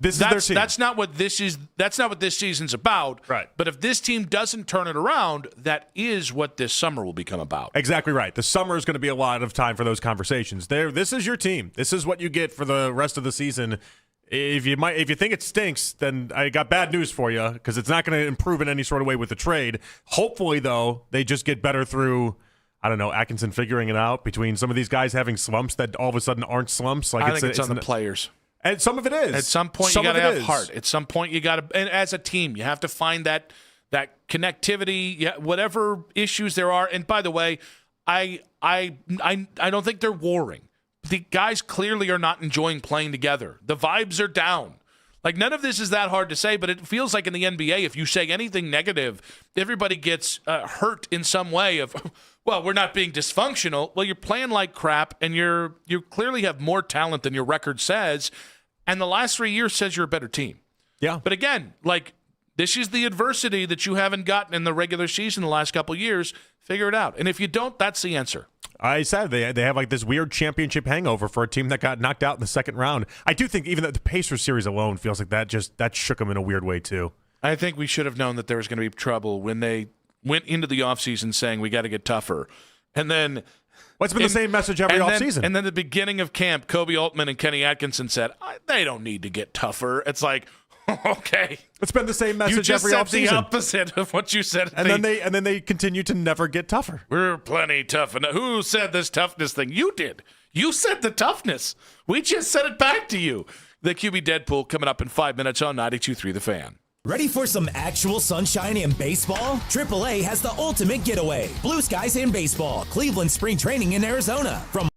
Speaker 11: This is their team.
Speaker 5: That's not what this is. That's not what this season's about.
Speaker 11: Right.
Speaker 5: But if this team doesn't turn it around, that is what this summer will become about.
Speaker 11: Exactly right. The summer is going to be a lot of time for those conversations. This is your team. This is what you get for the rest of the season. If you think it stinks, then I got bad news for you because it's not going to improve in any sort of way with the trade. Hopefully, though, they just get better through. I don't know, Atkinson figuring it out between some of these guys having slumps that all of a sudden aren't slumps.
Speaker 5: Like I think it's on the players.
Speaker 11: And some of it is.
Speaker 5: At some point, you got to have heart. At some point, you got to, and as a team, you have to find that connectivity, whatever issues there are. And by the way, I don't think they're warring. The guys clearly are not enjoying playing together. The vibes are down. Like, none of this is that hard to say, but it feels like in the NBA, if you say anything negative, everybody gets hurt in some way of, well, we're not being dysfunctional. Well, you're playing like crap, and you clearly have more talent than your record says, and the last 3 years says you're a better team.
Speaker 11: Yeah.
Speaker 5: But again, like, this is the adversity that you haven't gotten in the regular season the last couple of years. Figure it out. And if you don't, that's the answer.
Speaker 11: I said they have like this weird championship hangover for a team that got knocked out in the second round. I do think even the Pacers series alone feels like that shook them in a weird way too.
Speaker 5: I think we should have known that there was going to be trouble when they went into the offseason saying we got to get tougher. And then
Speaker 11: it's been the same message every offseason.
Speaker 5: And then the beginning of camp, Kobe Altman and Kenny Atkinson said, they don't need to get tougher. It's like, okay.
Speaker 11: It's been the same message
Speaker 5: you just
Speaker 11: every
Speaker 5: said
Speaker 11: offseason.
Speaker 5: the opposite of what you said.
Speaker 11: And then they continue to never get tougher.
Speaker 5: We're plenty tough. And who said this toughness thing? You did. You said the toughness. We just said it back to you. The QB Deadpool coming up in 5 minutes on 92.3 The Fan.
Speaker 14: Ready for some actual sunshine and baseball? AAA has the ultimate getaway. Blue skies and baseball. Cleveland spring training in Arizona. From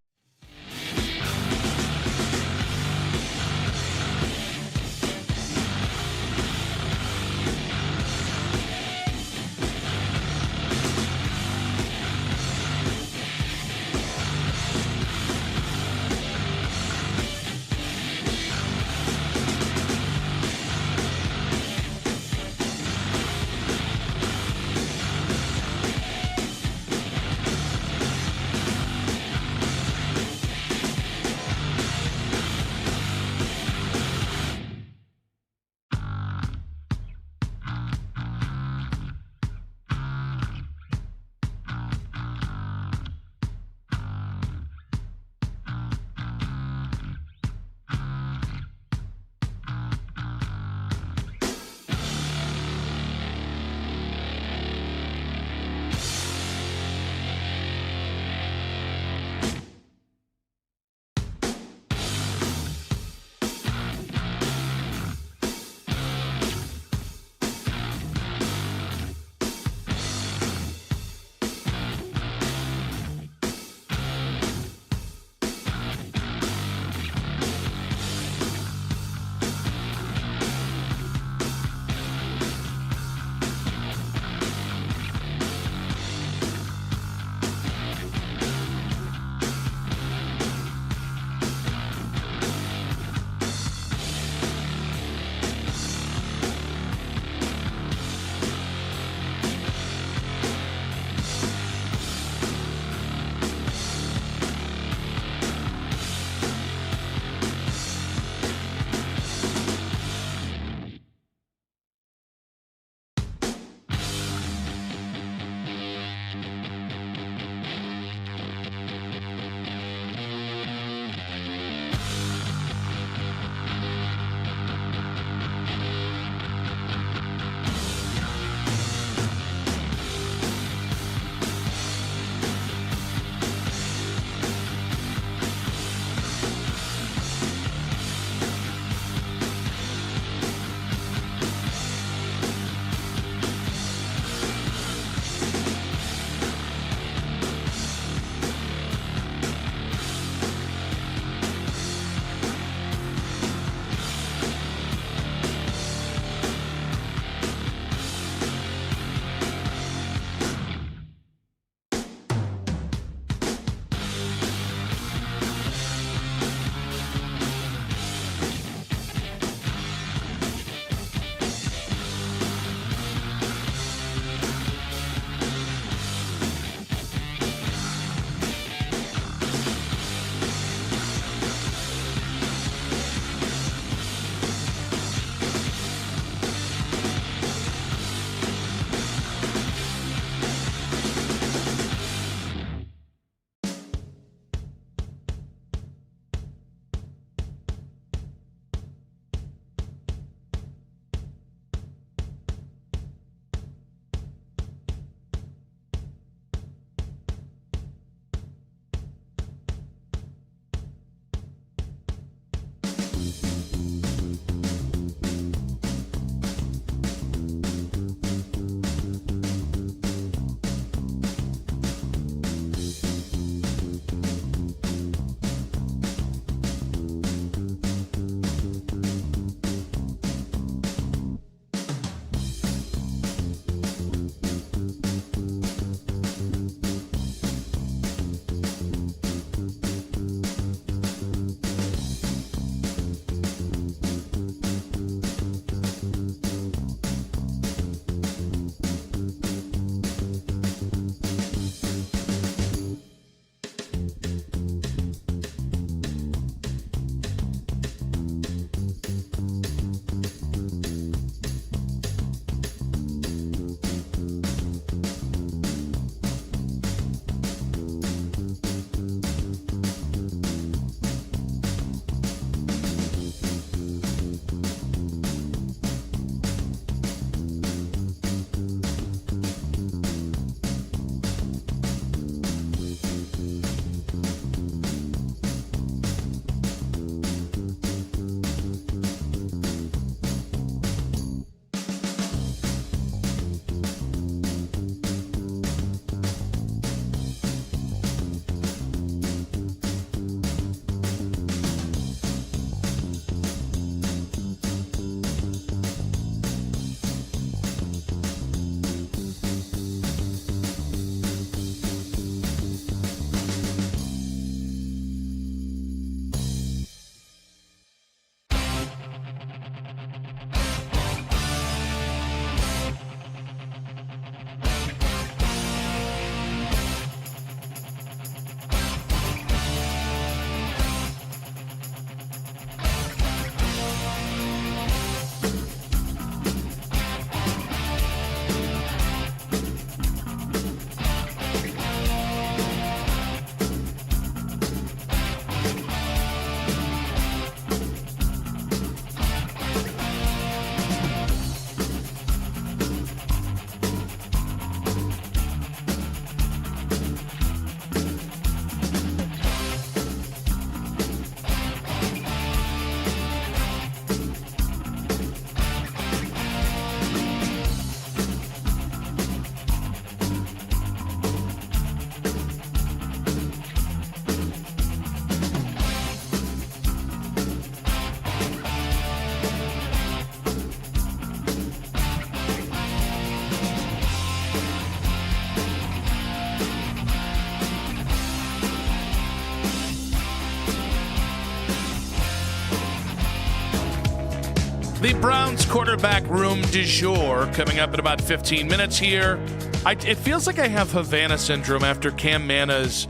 Speaker 5: The Browns quarterback room du jour coming up in about 15 minutes here. It feels like I have Havana syndrome after Cam Mana's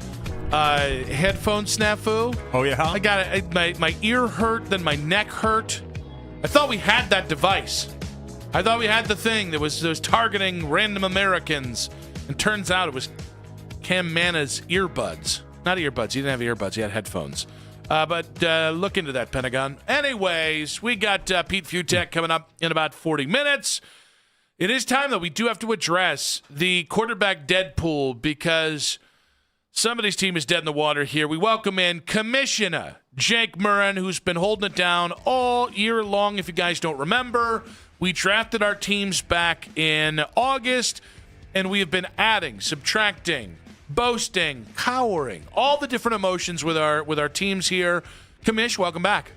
Speaker 5: headphone snafu.
Speaker 11: Oh, yeah?
Speaker 5: I got it. My ear hurt, then my neck hurt. I thought we had that device. I thought we had the thing that was targeting random Americans. And turns out it was Cam Mana's earbuds. Not earbuds. He didn't have earbuds. He had headphones. But look into that, Pentagon. Anyways, we got Pete Fiutak coming up in about 40 minutes. It is time that we do have to address the quarterback dead pool because somebody's team is dead in the water here. We welcome in Commissioner Jake Murren, who's been holding it down all year long. If you guys don't remember, we drafted our teams back in August, and we have been adding, subtracting, boasting, cowering, all the different emotions with our teams here. Commish, welcome back.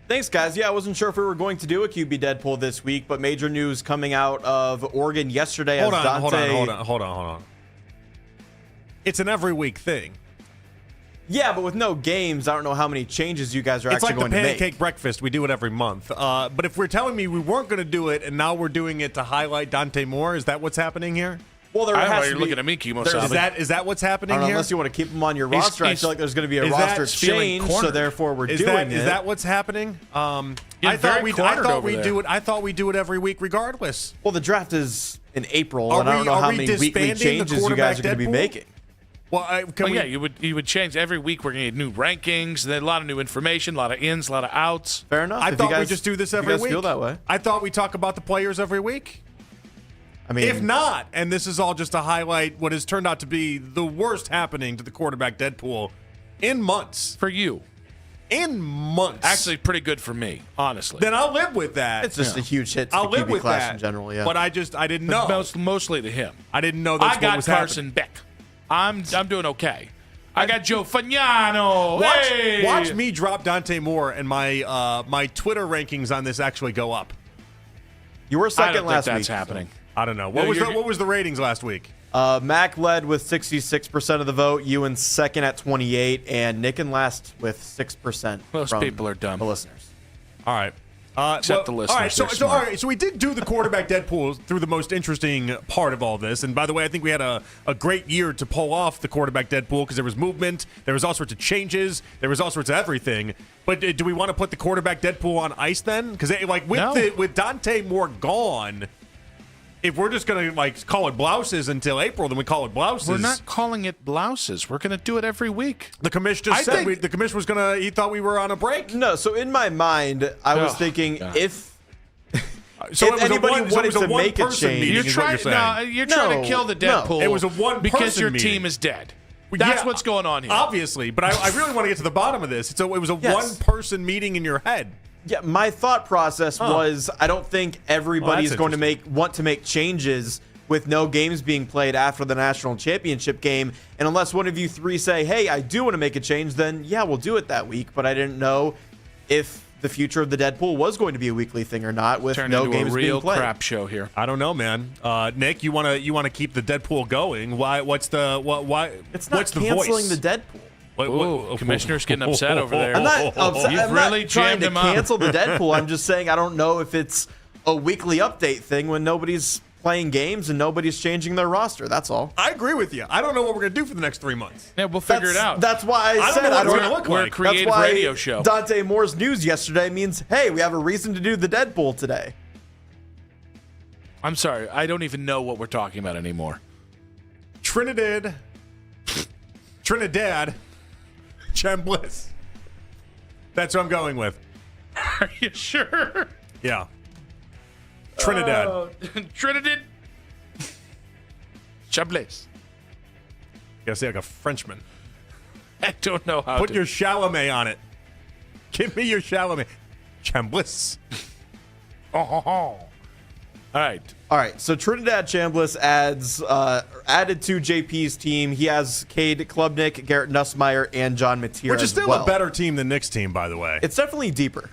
Speaker 15: Thanks, guys. Yeah, I wasn't sure if we were going to do a QB Deadpool this week, but major news coming out of Oregon yesterday.
Speaker 11: Hold on. It's an every week thing.
Speaker 15: Yeah, but with no games, I don't know how many changes you guys are actually going to make.
Speaker 11: It's like the pancake breakfast. We do it every month. But if we're telling me we weren't going to do it and now we're doing it to highlight Dante Moore, is that what's happening here?
Speaker 15: Well, there has to
Speaker 5: you're
Speaker 15: be,
Speaker 5: looking at me, Kimo.
Speaker 11: Is that what's happening here?
Speaker 15: Unless you want to keep him on your roster, I feel like there's going to be a roster change, so therefore we're doing it.
Speaker 11: Is that what's happening? I thought we do it every week regardless.
Speaker 15: Well, the draft is in April, and I don't know how many weekly changes you guys are going to be making.
Speaker 11: Well,
Speaker 5: you would change every week. We're going to get new rankings, then a lot of new information, a lot of ins, a lot of outs.
Speaker 15: Fair enough.
Speaker 11: I thought we just do this every week.
Speaker 15: You guys feel that way?
Speaker 11: I thought we talk about the players every week. I mean, if not, and this is all just to highlight what has turned out to be the worst happening to the quarterback Deadpool in months.
Speaker 5: For you.
Speaker 11: In months.
Speaker 5: Actually, pretty good for me, honestly.
Speaker 11: Then I'll live with that.
Speaker 15: It's just a huge hit to the QB class in general, yeah.
Speaker 11: But I didn't know.
Speaker 5: Mostly to him.
Speaker 11: I didn't know that's what was happening.
Speaker 5: I got Carson Beck. I'm doing okay. I got Joe Fagnano.
Speaker 11: Watch me drop Dante Moore, and my Twitter rankings on this actually go up.
Speaker 15: You were second last week.
Speaker 5: That's happening.
Speaker 11: I don't know. What was the ratings last week?
Speaker 15: Mac led with 66% of the vote. You in second at 28%, and Nick in last with 6%.
Speaker 5: Most people are dumb.
Speaker 15: The listeners.
Speaker 11: All right.
Speaker 5: Except the listeners.
Speaker 11: All right. So we did do the quarterback Deadpool through the most interesting part of all this. And by the way, I think we had a great year to pull off the quarterback Deadpool because there was movement, there was all sorts of changes, there was all sorts of everything. But do we want to put the quarterback Deadpool on ice then? Because with Dante Moore gone, if we're just going to call it blouses until April, then we call it blouses.
Speaker 5: We're not calling it blouses. We're going to do it every week.
Speaker 11: The commissioner just said the commissioner was going to. He thought we were on a break.
Speaker 15: No, so in my mind, I was thinking if anybody wanted to make a change,
Speaker 5: you're trying to kill the Deadpool.
Speaker 11: It was a one
Speaker 5: because your
Speaker 11: meeting.
Speaker 5: team is dead. That's what's going on here.
Speaker 11: Obviously, but I really want to get to the bottom of this. So it was a one-person meeting in your head.
Speaker 15: Yeah, my thought process was I don't think everybody is going to want to make changes with no games being played after the national championship game. And unless one of you three say, hey, I do want to make a change, then yeah, we'll do it that week. But I didn't know if the future of the Deadpool was going to be a weekly thing or not with no games being played.
Speaker 5: Crap show here.
Speaker 11: I don't know, man. Nick, you want to keep the Deadpool going? Why? What's the why?
Speaker 15: It's not
Speaker 11: what's the
Speaker 15: canceling
Speaker 11: voice?
Speaker 15: the Deadpool.
Speaker 5: Commissioner's getting upset over there.
Speaker 15: I'm not upset.
Speaker 5: You've
Speaker 15: I'm
Speaker 5: really
Speaker 15: not trying
Speaker 5: jammed
Speaker 15: to
Speaker 5: him up.
Speaker 15: cancel the Deadpool. I'm just saying I don't know if it's a weekly update thing when nobody's playing games and nobody's changing their roster. That's all.
Speaker 11: I agree with you. I don't know what we're going to do for the next 3 months.
Speaker 5: Yeah, we'll figure it out.
Speaker 15: That's why I said
Speaker 11: I don't know what it's going to look
Speaker 5: We're
Speaker 11: like.
Speaker 5: a creative
Speaker 15: That's why
Speaker 5: radio show.
Speaker 15: Dante Moore's news yesterday means, hey, we have a reason to do the Deadpool today.
Speaker 5: I'm sorry. I don't even know what we're talking about anymore.
Speaker 11: Trinidad Chambliss. That's what I'm going with.
Speaker 5: Are you sure?
Speaker 11: Yeah. Trinidad.
Speaker 5: Trinidad. Chambliss.
Speaker 11: You gotta say like a Frenchman.
Speaker 5: I don't know how
Speaker 11: Put
Speaker 5: to.
Speaker 11: your Chalamet on it. Give me your Chalamet. Chambliss.
Speaker 5: All right.
Speaker 15: So Trinidad Chambliss added to JP's team. He has Cade Klubnik, Garrett Nussmeier, and John Mateer.
Speaker 11: Which is still a better team than Nick's team, by the way.
Speaker 15: It's definitely deeper.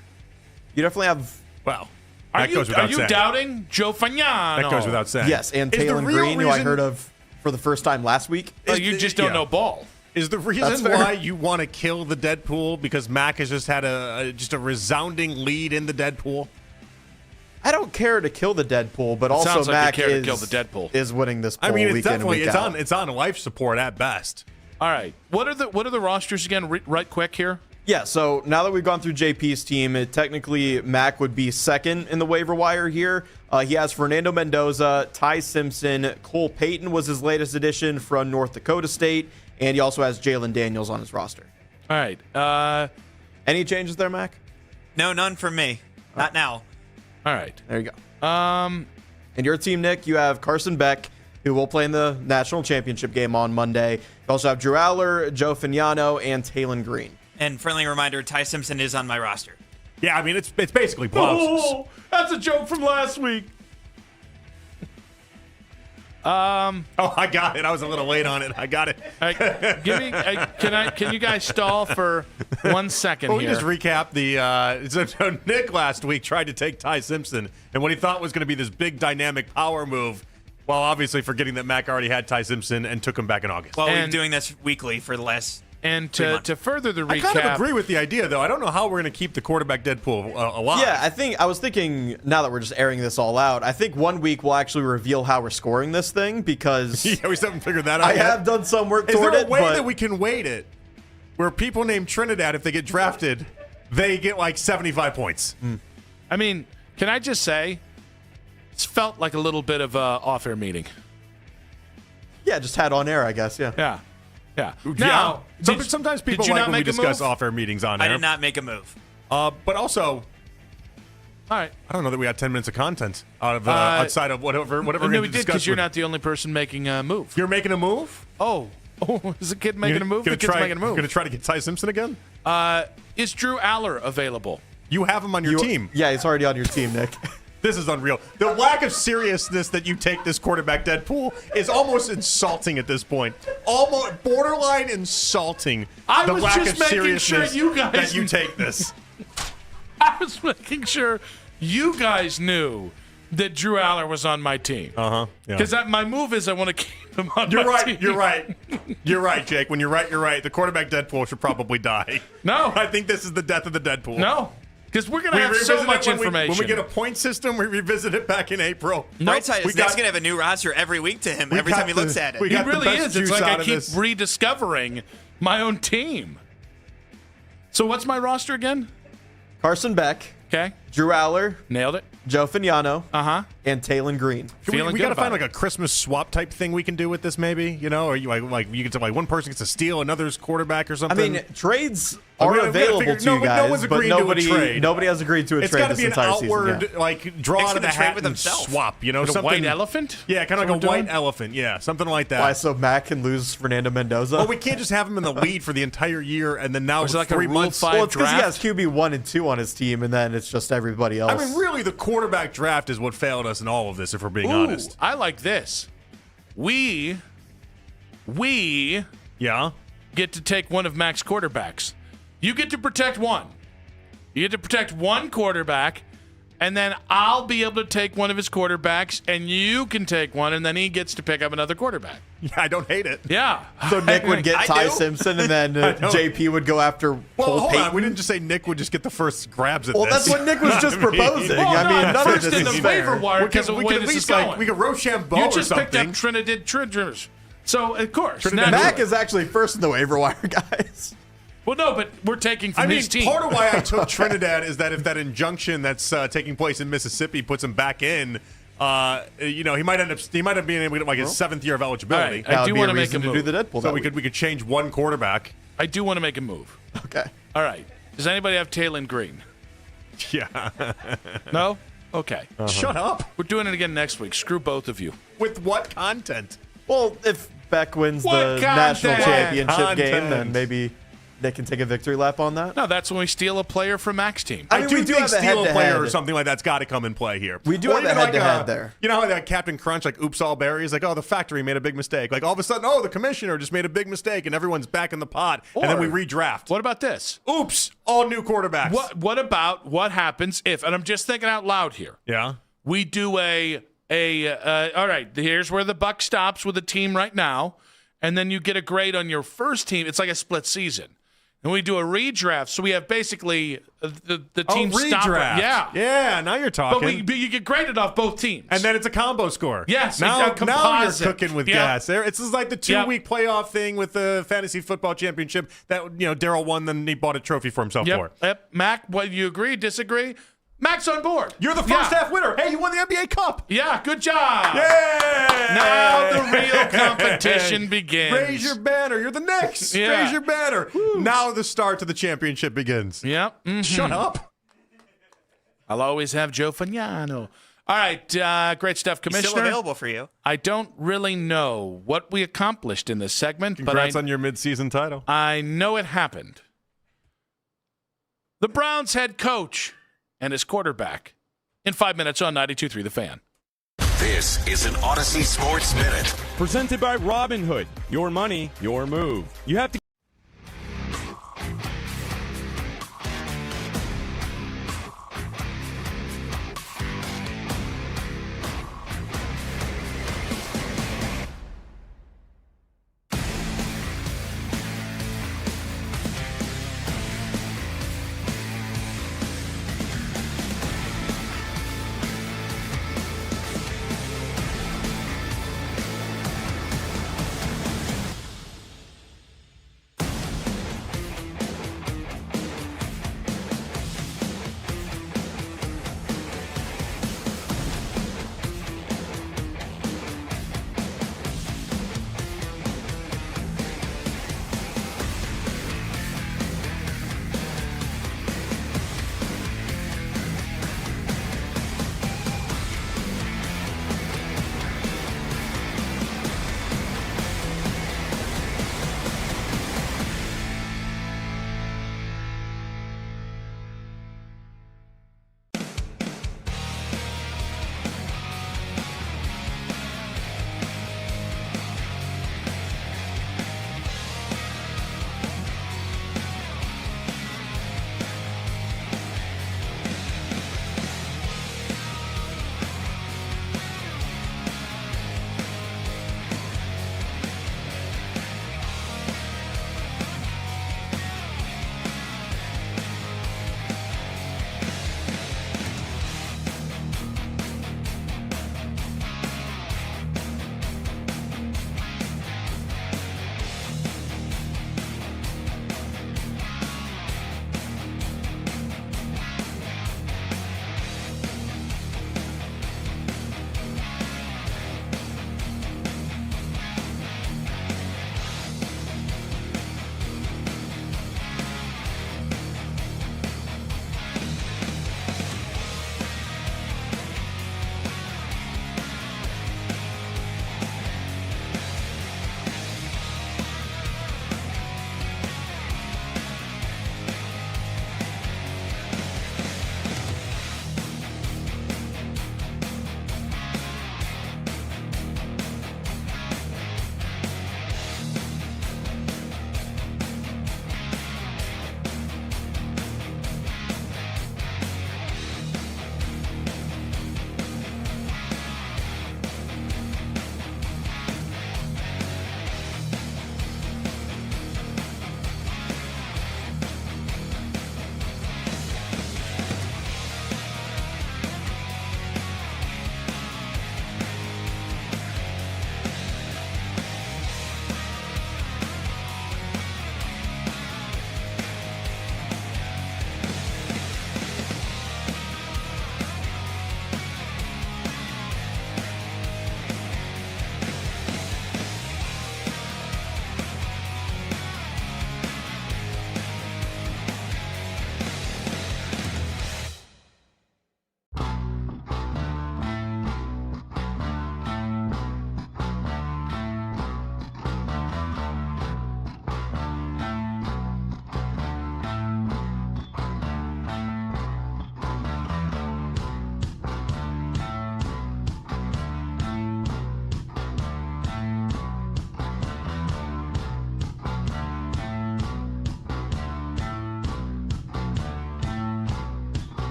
Speaker 15: You definitely have.
Speaker 11: Well,
Speaker 5: Are you doubting Joe Fagnano?
Speaker 11: That goes without saying.
Speaker 15: Yes, and Taylor Green, who I heard of for the first time last week.
Speaker 5: You just don't know ball.
Speaker 11: Is the reason why you want to kill the Deadpool because Mac has just had a resounding lead in the Deadpool?
Speaker 15: care to kill the Deadpool, but also
Speaker 8: sounds like
Speaker 15: Mac
Speaker 8: they care to kill the Deadpool.
Speaker 15: is winning this poll
Speaker 11: I mean, it's
Speaker 15: week in and
Speaker 11: definitely
Speaker 15: week out.
Speaker 11: it's on life support at best.
Speaker 8: All right. What are the rosters again? Right quick here.
Speaker 15: Yeah, so now that we've gone through JP's team, technically Mac would be second in the waiver wire here. He has Fernando Mendoza, Ty Simpson, Cole Payton was his latest addition from North Dakota State, and he also has Jalen Daniels on his roster.
Speaker 8: All right.
Speaker 15: Any changes there, Mac?
Speaker 7: No, none from me. Not now.
Speaker 8: All right.
Speaker 15: There you go. And your team, Nick, you have Carson Beck, who will play in the national championship game on Monday. You also have Drew Aller, Joe Fagnano, and Taylon Green.
Speaker 7: And friendly reminder, Ty Simpson is on my roster.
Speaker 11: Yeah, I mean, it's basically blouses.
Speaker 8: Oh, that's a joke from last week.
Speaker 11: Oh, I got it. I was a little late on it. I got it.
Speaker 8: Can you guys stall for 1 second
Speaker 11: Well,
Speaker 8: here?
Speaker 11: we just recap the. So Nick last week tried to take Ty Simpson, and what he thought was going to be this big dynamic power move, while obviously forgetting that Mac already had Ty Simpson and took him back in August.
Speaker 7: Well, we've been doing this weekly for the last.
Speaker 8: And to further the recap,
Speaker 11: I kind of agree with the idea, though. I don't know how we're going to keep the quarterback Deadpool alive.
Speaker 15: Yeah, I was thinking, now that we're just airing this all out, I think 1 week we'll actually reveal how we're scoring this thing, because
Speaker 11: yeah, we still haven't figured that out
Speaker 15: I
Speaker 11: yet.
Speaker 15: have done some work
Speaker 11: Is
Speaker 15: toward
Speaker 11: there
Speaker 15: it.
Speaker 11: a way
Speaker 15: but
Speaker 11: that we can weight it where people named Trinidad, if they get drafted, they get like 75 points?
Speaker 8: I mean, can I just say, it's felt like a little bit of a off-air meeting.
Speaker 15: Yeah, just had on air, I guess, yeah.
Speaker 8: Yeah. Yeah.
Speaker 11: Now, sometimes people
Speaker 8: did you
Speaker 11: like
Speaker 8: not
Speaker 11: when we
Speaker 8: make a
Speaker 11: discuss
Speaker 8: move?
Speaker 11: off-air meetings on
Speaker 7: I
Speaker 11: air.
Speaker 7: did not make a move.
Speaker 11: But also,
Speaker 8: all right.
Speaker 11: I don't know that we had 10 minutes of content out of outside of whatever we're
Speaker 8: No,
Speaker 11: going
Speaker 8: we
Speaker 11: to
Speaker 8: did,
Speaker 11: discuss.
Speaker 8: because you're not the only person making a move.
Speaker 11: You're making a move?
Speaker 8: Oh, is the kid making a move? The kid's making a move.
Speaker 11: Going to try to get Ty Simpson again?
Speaker 8: Is Drew Aller available?
Speaker 11: You have him on your team.
Speaker 15: Yeah, he's already on your team, Nick.
Speaker 11: This is unreal. The lack of seriousness that you take this quarterback Deadpool is almost insulting at this point. Almost borderline insulting.
Speaker 8: I
Speaker 11: the
Speaker 8: was
Speaker 11: lack
Speaker 8: just
Speaker 11: of
Speaker 8: making sure
Speaker 11: seriousness
Speaker 8: you guys
Speaker 11: that you take this.
Speaker 8: I was making sure you guys knew that Drew Aller was on my team.
Speaker 11: Uh-huh.
Speaker 8: Because my move is I want to keep him on
Speaker 11: You're
Speaker 8: my
Speaker 11: right.
Speaker 8: team.
Speaker 11: You're right. You're right, Jake. When you're right, you're right. The quarterback Deadpool should probably die.
Speaker 8: No.
Speaker 11: I think this is the death of the Deadpool.
Speaker 8: No. Because we're going to
Speaker 11: We
Speaker 8: have so
Speaker 11: revisit it
Speaker 8: much
Speaker 11: when
Speaker 8: information.
Speaker 11: when we get a point system, we revisit it back in April.
Speaker 7: Right side is Nick's going to have a new roster every week to him, every time he looks at it.
Speaker 11: we
Speaker 8: He
Speaker 11: got the
Speaker 8: really
Speaker 11: best
Speaker 8: is. It's
Speaker 11: juice
Speaker 8: like
Speaker 11: out
Speaker 8: I
Speaker 11: of
Speaker 8: keep
Speaker 11: this.
Speaker 8: rediscovering my own team. So what's my roster again?
Speaker 15: Carson Beck,
Speaker 8: Okay.
Speaker 15: Drew Aller,
Speaker 8: Nailed it.
Speaker 15: Joe Fagnano,
Speaker 8: Uh-huh.
Speaker 15: and Taylon Green.
Speaker 8: Feeling
Speaker 11: we
Speaker 8: good
Speaker 11: got to
Speaker 8: about
Speaker 11: find
Speaker 8: it.
Speaker 11: like a Christmas swap type thing we can do with this, maybe. You know, or you like you get to one person gets a steal, another's quarterback or
Speaker 15: I
Speaker 11: something.
Speaker 15: mean, trades
Speaker 11: We
Speaker 15: are
Speaker 11: gotta
Speaker 15: available
Speaker 11: figure-
Speaker 15: to
Speaker 11: no,
Speaker 15: you
Speaker 11: but
Speaker 15: guys,
Speaker 11: no one's
Speaker 15: but
Speaker 11: agreed to a
Speaker 15: nobody
Speaker 11: trade.
Speaker 15: nobody has agreed to a
Speaker 11: it's
Speaker 15: trade
Speaker 11: got to
Speaker 15: this
Speaker 11: be an
Speaker 15: entire
Speaker 11: outward
Speaker 15: season. Yeah.
Speaker 11: like draw
Speaker 7: Nick's
Speaker 11: out of the
Speaker 7: gonna trade
Speaker 11: hat
Speaker 7: with
Speaker 11: and
Speaker 7: himself.
Speaker 11: swap. You know,
Speaker 8: With a
Speaker 11: something
Speaker 8: white elephant?
Speaker 11: Yeah, kind of
Speaker 8: That's
Speaker 11: like a
Speaker 8: what we're
Speaker 11: white
Speaker 8: doing?
Speaker 11: elephant. Yeah, something like that.
Speaker 15: Why, so Mac can lose Fernando Mendoza?
Speaker 11: Well, we can't just have him in the lead for the entire year and then now
Speaker 8: Or is it like a
Speaker 11: 3
Speaker 8: Rule
Speaker 11: months.
Speaker 8: 5
Speaker 15: well, it's because he has
Speaker 8: draft?
Speaker 15: QB 1 and 2 on his team, and then it's just everybody else.
Speaker 11: I mean, really, the quarterback draft is what failed us in all of this, if we're being
Speaker 8: Ooh,
Speaker 11: honest.
Speaker 8: I like this. We
Speaker 11: Yeah.
Speaker 8: get to take one of Mac's quarterbacks. You get to protect one. You get to protect one quarterback, and then I'll be able to take one of his quarterbacks, and you can take one, and then he gets to pick up another quarterback.
Speaker 11: Yeah, I don't hate it.
Speaker 8: Yeah.
Speaker 15: So Nick would get
Speaker 7: I
Speaker 15: Ty
Speaker 7: do.
Speaker 15: Simpson, and then JP would go after
Speaker 11: Well,
Speaker 15: Cole
Speaker 11: hold
Speaker 15: Payton.
Speaker 11: on. We didn't just say Nick would just get the first grabs at
Speaker 15: Well,
Speaker 11: this.
Speaker 15: that's what Nick was just proposing.
Speaker 8: Well,
Speaker 15: I mean,
Speaker 8: no,
Speaker 15: none of
Speaker 8: first
Speaker 15: this
Speaker 8: in
Speaker 15: is
Speaker 8: the
Speaker 15: fair.
Speaker 8: waiver wire because of the way
Speaker 11: at
Speaker 8: this is
Speaker 11: least
Speaker 8: going.
Speaker 11: we could Rochambeau
Speaker 8: You
Speaker 11: or
Speaker 8: just picked
Speaker 11: something.
Speaker 8: up Trinidad Triggers. So, of course.
Speaker 11: Trinidad-
Speaker 8: naturally.
Speaker 15: Mac is actually first in the waiver wire, guys.
Speaker 8: Well, no, but we're taking from
Speaker 11: I mean,
Speaker 8: his team.
Speaker 11: part of why I took Trinidad is that if that injunction that's taking place in Mississippi puts him back in, you know, he might have been able to get like his 7th year of eligibility.
Speaker 8: All right, I do
Speaker 15: want to
Speaker 8: make a
Speaker 15: to
Speaker 8: move.
Speaker 15: do the Deadpool.
Speaker 11: So we could change one quarterback.
Speaker 8: I do want to make a move.
Speaker 15: Okay.
Speaker 8: All right. Does anybody have Taylon Green?
Speaker 11: Yeah.
Speaker 8: No? Okay.
Speaker 11: Shut up.
Speaker 8: We're doing it again next week. Screw both of you.
Speaker 11: With what content?
Speaker 15: Well, if Beck wins
Speaker 8: What
Speaker 15: the national
Speaker 8: content?
Speaker 15: championship game,
Speaker 11: Content.
Speaker 15: then maybe Nick can take a victory lap on that.
Speaker 8: No, that's when we steal a player from Mac's team.
Speaker 15: I mean,
Speaker 11: do
Speaker 15: we do
Speaker 11: think
Speaker 15: have a
Speaker 11: steal a player
Speaker 15: head-to-head.
Speaker 11: or something like that's got to come in play here.
Speaker 15: We do
Speaker 11: Or
Speaker 15: have a
Speaker 11: even like,
Speaker 15: head-to-head there.
Speaker 11: You know how that Captain Crunch, like, oops, all berries? Like, oh, the factory made a big mistake. Like, all of a sudden, oh, the commissioner just made a big mistake and everyone's back in the pot. And then we redraft.
Speaker 8: What about this?
Speaker 11: Oops, all new quarterbacks.
Speaker 8: What about what happens if, and I'm just thinking out loud here,
Speaker 11: Yeah.
Speaker 8: we do all right, here's where the buck stops with the team right now, and then you get a grade on your first team. It's like a split season. and we do a redraft. So we have basically the team
Speaker 11: redraft. Yeah, now you're talking.
Speaker 8: But you get graded off both teams.
Speaker 11: And then it's a combo score.
Speaker 8: Yes,
Speaker 11: now you're
Speaker 8: composite.
Speaker 11: cooking with gas. It's just like the 2-week playoff thing with the fantasy football championship that Daryl won, then he bought a trophy for himself for.
Speaker 8: Yep. Mac, what, you agree, disagree? Mac's on board.
Speaker 11: You're the first half winner. Hey, you won the NBA Cup.
Speaker 8: Yeah, good job.
Speaker 11: Yeah.
Speaker 8: Now the real competition begins.
Speaker 11: Raise your banner. You're the Knicks.
Speaker 8: Yeah.
Speaker 11: Raise your banner. Woo. Now the start to the championship begins.
Speaker 8: Yep. Mm-hmm.
Speaker 11: Shut up.
Speaker 8: I'll always have Joe Fagnano. All right, great stuff, Commissioner.
Speaker 7: Still available for you.
Speaker 8: I don't really know what we accomplished in this segment.
Speaker 11: Congrats
Speaker 8: but
Speaker 11: on your midseason title.
Speaker 8: I know it happened. The Browns head coach and his quarterback in 5 minutes on 92.3 The Fan.
Speaker 2: This is an Odyssey Sports Minute.
Speaker 16: Presented by Robinhood. Your money, your move. You have to.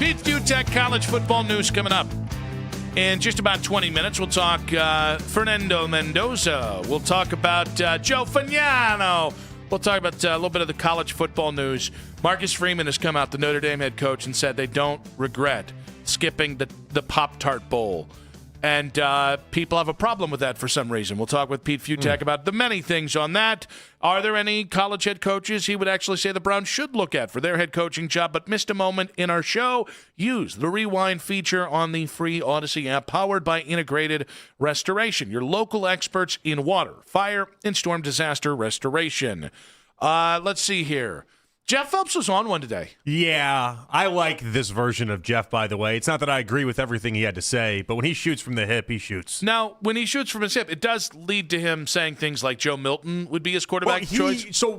Speaker 5: Pete Fiutak, college football news coming up. In just about 20 minutes, we'll talk Fernando Mendoza. We'll talk about Joe Fagnano. We'll talk about a little bit of the college football news. Marcus Freeman has come out, the Notre Dame head coach, and said they don't regret skipping the Pop-Tart Bowl. And people have a problem with that for some reason. We'll talk with Pete Fiutak about the many things on that. Are there any college head coaches he would actually say the Browns should look at for their head coaching job, but missed a moment in our show? Use the Rewind feature on the free Odyssey app, powered by Integrated Restoration, your local experts in water, fire, and storm disaster restoration. Let's see here. Jeff Phelps was on one today.
Speaker 11: Yeah, I like this version of Jeff, by the way. It's not that I agree with everything he had to say, but when he shoots from the hip, he shoots.
Speaker 5: Now, when he shoots from his hip, it does lead to him saying things like Joe Milton would be his quarterback choice.
Speaker 11: So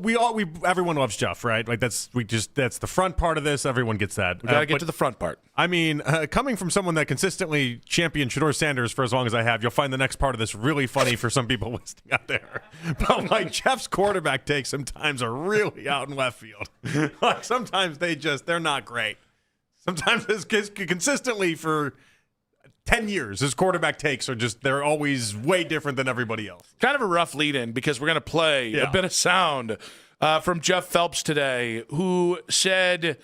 Speaker 11: everyone loves Jeff, right? Like that's the front part of this. Everyone gets that.
Speaker 5: We gotta get to the front part.
Speaker 11: I mean, coming from someone that consistently championed Shedeur Sanders for as long as I have, you'll find the next part of this really funny for some people listening out there. But like Jeff's quarterback takes sometimes are really out in left field. Like sometimes they're not great. Sometimes consistently for 10 years, his quarterback takes they're always way different than everybody else.
Speaker 5: Kind of a rough lead in because we're going to play a bit of sound from Jeff Phelps today, who said,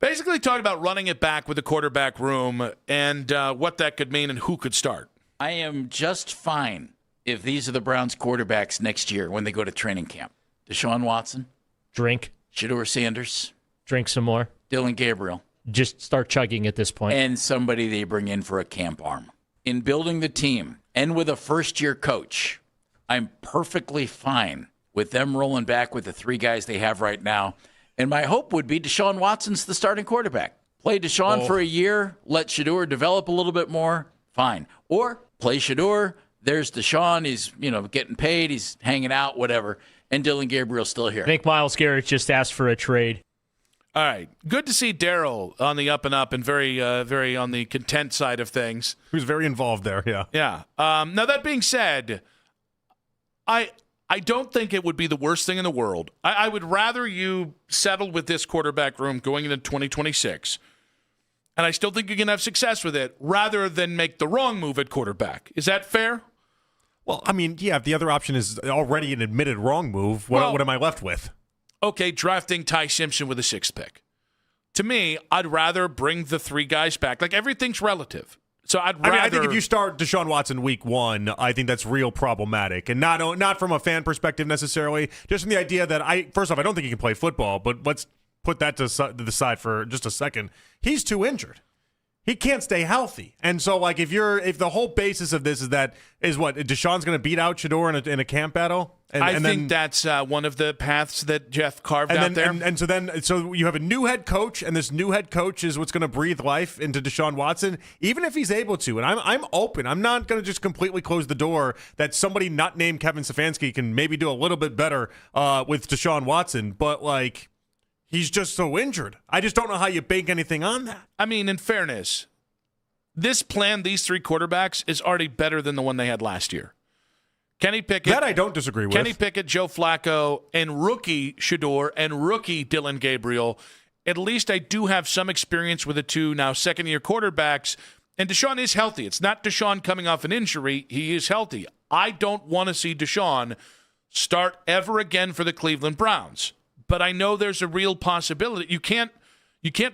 Speaker 5: basically talked about running it back with the quarterback room and what that could mean and who could start.
Speaker 6: I am just fine if these are the Browns quarterbacks next year when they go to training camp. Deshaun Watson.
Speaker 3: Drink.
Speaker 6: Shedeur Sanders.
Speaker 3: Drink some more.
Speaker 6: Dillon Gabriel.
Speaker 3: Just start chugging at this point.
Speaker 6: And somebody they bring in for a camp arm. In building the team and with a first-year coach, I'm perfectly fine with them rolling back with the three guys they have right now. And my hope would be Deshaun Watson's the starting quarterback. Play Deshaun for a year, let Shedeur develop a little bit more, fine. Or play Shedeur, there's Deshaun, he's getting paid, he's hanging out, whatever. And Dillon Gabriel's still here.
Speaker 3: I think Myles Garrett just asked for a trade.
Speaker 5: All right. Good to see Daryl on the up and up and very on the content side of things.
Speaker 11: Who's very involved there, yeah.
Speaker 5: Yeah. Now, that being said, I don't think it would be the worst thing in the world. I would rather you settle with this quarterback room going into 2026, and I still think you can have success with it, rather than make the wrong move at quarterback. Is that fair?
Speaker 11: Well, I mean, yeah, if the other option is already an admitted wrong move, what am I left with?
Speaker 5: Okay, drafting Ty Simpson with a 6th pick. To me, I'd rather bring the three guys back. Like, everything's relative. So I
Speaker 11: think if you start Deshaun Watson week 1, I think that's real problematic. And not from a fan perspective necessarily, just from the idea that first off, I don't think he can play football, but let's put that to the side for just a second. He's too injured. He can't stay healthy. And so, like, if the whole basis of this is what Deshaun's going to beat out Shedeur in a camp battle,
Speaker 5: I think that's one of the paths that Jeff carved out there.
Speaker 11: So you have a new head coach, and this new head coach is what's going to breathe life into Deshaun Watson, even if he's able to. And I'm open. I'm not going to just completely close the door that somebody not named Kevin Stefanski can maybe do a little bit better with Deshaun Watson, but like. He's just so injured. I just don't know how you bank anything on that.
Speaker 5: I mean, in fairness, this plan, these three quarterbacks, is already better than the one they had last year. Kenny Pickett.
Speaker 11: That I don't disagree with.
Speaker 5: Kenny Pickett, Joe Flacco, and rookie Shedeur and rookie Dillon Gabriel. At least I do have some experience with the two now second-year quarterbacks. And Deshaun is healthy. It's not Deshaun coming off an injury. He is healthy. I don't want to see Deshaun start ever again for the Cleveland Browns. But I know there's a real possibility. You can't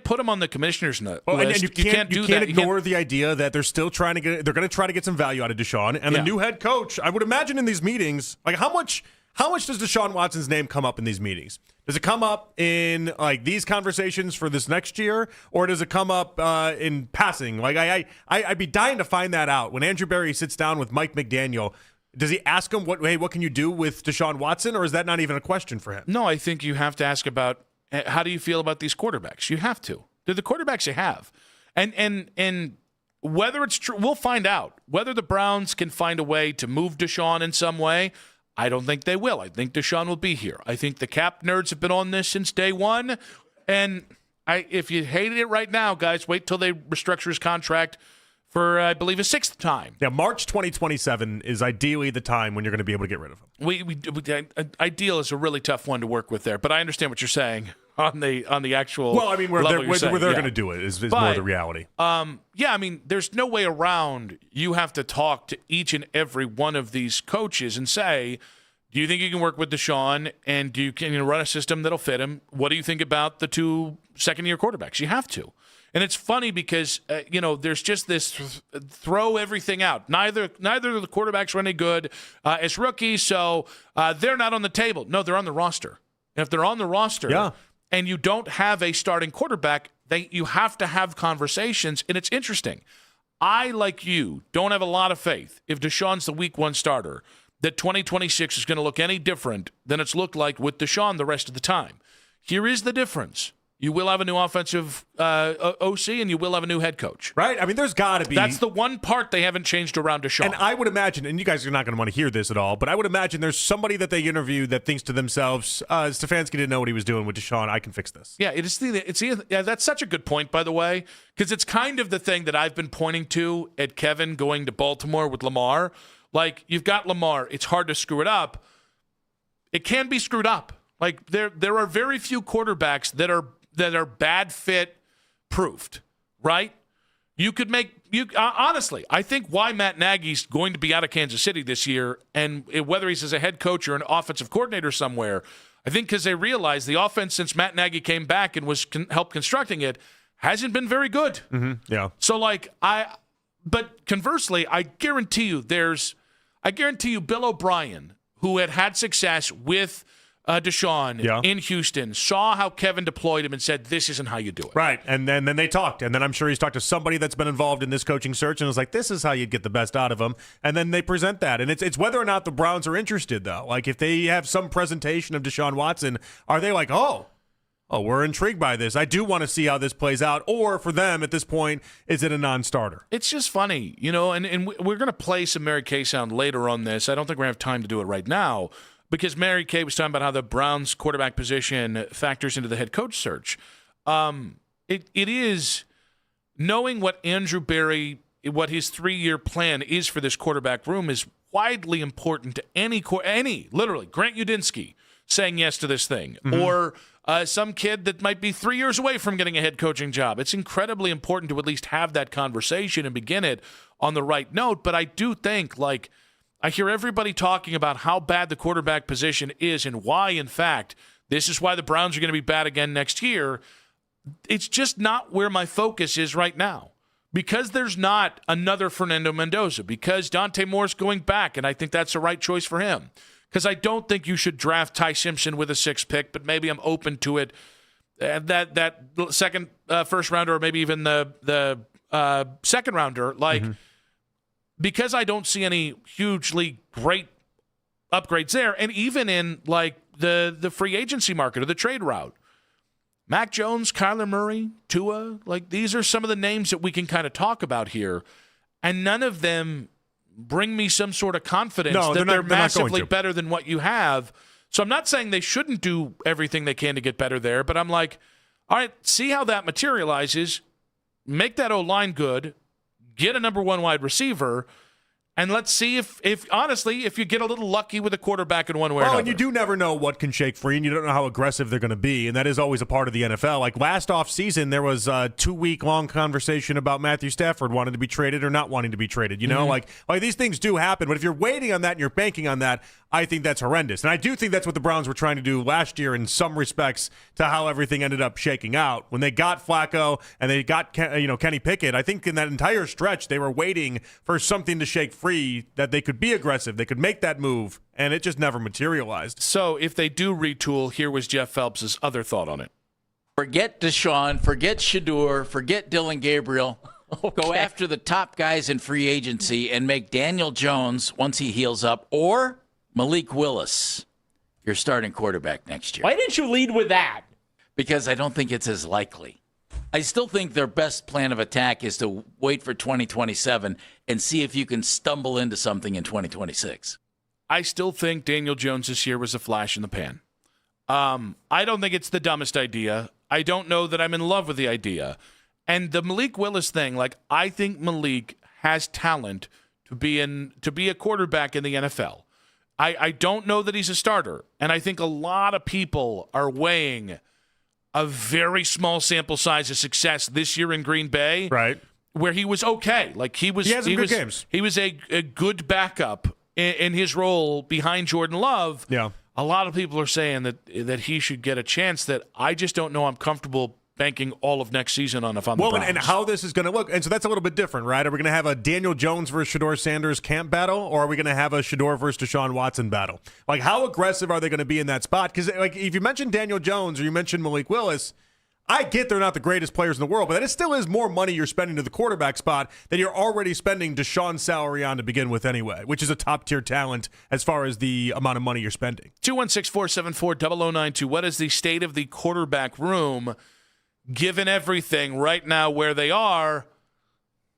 Speaker 5: put him on the commissioner's list.
Speaker 11: And you can't ignore the idea that they're still trying to they're going to try to get some value out of Deshaun. And the new head coach, I would imagine in these meetings, like how much does Deshaun Watson's name come up in these meetings? Does it come up in like these conversations for this next year, or does it come up in passing? Like I'd be dying to find that out when Andrew Berry sits down with Mike McDaniel. Does he ask him, what can you do with Deshaun Watson, or is that not even a question for him?
Speaker 5: No, I think you have to ask about how do you feel about these quarterbacks? You have to. They're the quarterbacks you have. And whether it's true, we'll find out. Whether the Browns can find a way to move Deshaun in some way, I don't think they will. I think Deshaun will be here. I think the cap nerds have been on this since day one. And if you hated it right now, guys, wait till they restructure his contract for, I believe, a 6th time.
Speaker 11: Yeah, March 2027 is ideally the time when you're going to be able to get rid of him.
Speaker 5: Ideal is a really tough one to work with there, but I understand what you're saying.
Speaker 8: on the actual.
Speaker 11: Well, I mean, where they're going to do it is more the reality.
Speaker 8: Yeah, I mean, there's no way around. You have to talk to each and every one of these coaches and say, do you think you can work with Deshaun, and can you run a system that'll fit him? What do you think about the 2 second-year quarterbacks? You have to. And it's funny because, there's just this throw everything out. Neither of the quarterbacks are any good as rookies, so they're not on the table. No, they're on the roster. And if they're on the roster and you don't have a starting quarterback, you have to have conversations, and it's interesting. I, like you, don't have a lot of faith if Deshaun's the week 1 starter that 2026 is going to look any different than it's looked like with Deshaun the rest of the time. Here is the difference. You will have a new offensive OC, and you will have a new head coach.
Speaker 11: Right? I mean, there's got to be.
Speaker 8: That's the one part they haven't changed around Deshaun.
Speaker 11: And I would imagine, and you guys are not going to want to hear this at all, but I would imagine there's somebody that they interview that thinks to themselves, Stefanski didn't know what he was doing with Deshaun. I can fix this.
Speaker 8: Yeah, that's such a good point, by the way, because it's kind of the thing that I've been pointing to at Kevin going to Baltimore with Lamar. Like, you've got Lamar. It's hard to screw it up. It can be screwed up. Like, there are very few quarterbacks that are bad fit proofed, right? You could honestly, I think why Matt Nagy's going to be out of Kansas City this year, and whether he's as a head coach or an offensive coordinator somewhere, I think because they realize the offense since Matt Nagy came back and was helped constructing it hasn't been very good.
Speaker 11: Mm-hmm. Yeah.
Speaker 8: So but conversely, I guarantee you Bill O'Brien, who had success with Deshaun in Houston, saw how Kevin deployed him and said, this isn't how you do it.
Speaker 11: Right. And then they talked. And then I'm sure he's talked to somebody that's been involved in this coaching search and was like, this is how you'd get the best out of him. And then they present that. And it's whether or not the Browns are interested, though. Like, if they have some presentation of Deshaun Watson, are they like, oh, we're intrigued by this. I do want to see how this plays out. Or for them at this point, is it a non-starter?
Speaker 8: It's just funny, and we're going to play some Mary Kay sound later on this. I don't think we're going to have time to do it right now because Mary Kay was talking about how the Browns quarterback position factors into the head coach search. It is knowing what Andrew Berry, what his 3-year plan is for this quarterback room is widely important to any literally, Grant Udinski saying yes to this thing, or some kid that might be 3 years away from getting a head coaching job. It's incredibly important to at least have that conversation and begin it on the right note. But I do think, I hear everybody talking about how bad the quarterback position is and why, in fact, this is why the Browns are going to be bad again next year. It's just not where my focus is right now. Because there's not another Fernando Mendoza, because Dante Moore's going back, and I think that's the right choice for him. Because I don't think you should draft Ty Simpson with a 6th pick, but maybe I'm open to it. That second first rounder, or maybe even the second rounder, because I don't see any hugely great upgrades there, and even in the free agency market or the trade route, Mac Jones, Kyler Murray, Tua, these are some of the names that we can kind of talk about here, and none of them bring me some sort of confidence that they're massively better than what you have. So I'm not saying they shouldn't do everything they can to get better there, but I'm like, all right, see how that materializes, make that O-line good, get a number 1 wide receiver, and let's see if honestly, if you get a little lucky with a quarterback in one way or another.
Speaker 11: And you do never know what can shake free, and you don't know how aggressive they're going to be, and that is always a part of the NFL. Like last offseason, there was a 2-week-long conversation about Matthew Stafford wanting to be traded or not wanting to be traded. You know, like these things do happen, but if you're waiting on that and you're banking on that, I think that's horrendous. And I do think that's what the Browns were trying to do last year in some respects to how everything ended up shaking out. When they got Flacco and they got Kenny Pickett, I think in that entire stretch they were waiting for something to shake free, that they could be aggressive, they could make that move, and it just never materialized.
Speaker 8: So if they do retool, here was Jeff Phelps' other thought on it.
Speaker 6: Forget Deshaun, forget Shedeur, forget Dylan Gabriel. Go after the top guys in free agency and make Daniel Jones, once he heals up, or Malik Willis your starting quarterback next year.
Speaker 3: Why didn't you lead with that?
Speaker 6: Because I don't think it's as likely. I still think their best plan of attack is to wait for 2027 and see if you can stumble into something in 2026.
Speaker 8: I still think Daniel Jones this year was a flash in the pan. I don't think it's the dumbest idea. I don't know that I'm in love with the idea. And the Malik Willis thing, I think Malik has talent to be a quarterback in the NFL. I don't know that he's a starter. And I think a lot of people are weighing
Speaker 5: a very small sample size of success this year in Green Bay.
Speaker 11: Right.
Speaker 5: Where he was okay. Like he was
Speaker 11: games.
Speaker 5: He was a good backup in his role behind Jordan Love.
Speaker 11: Yeah.
Speaker 5: A lot of people are saying that he should get a chance that I just don't know I'm comfortable banking all of next season on if I'm the Browns.
Speaker 11: And how this is going to look. And so that's a little bit different, right? Are we going to have a Daniel Jones versus Shedeur Sanders camp battle, or are we going to have a Shedeur versus Deshaun Watson battle? Like, how aggressive are they going to be in that spot? Because, like, if you mention Daniel Jones or you mention Malik Willis, I get they're not the greatest players in the world, but it still is more money you're spending to the quarterback spot than you're already spending Deshaun's salary on to begin with anyway, which is a top-tier talent as far as the amount of money you're spending.
Speaker 5: 216-474-0092. What is the state of the quarterback room, given everything right now where they are?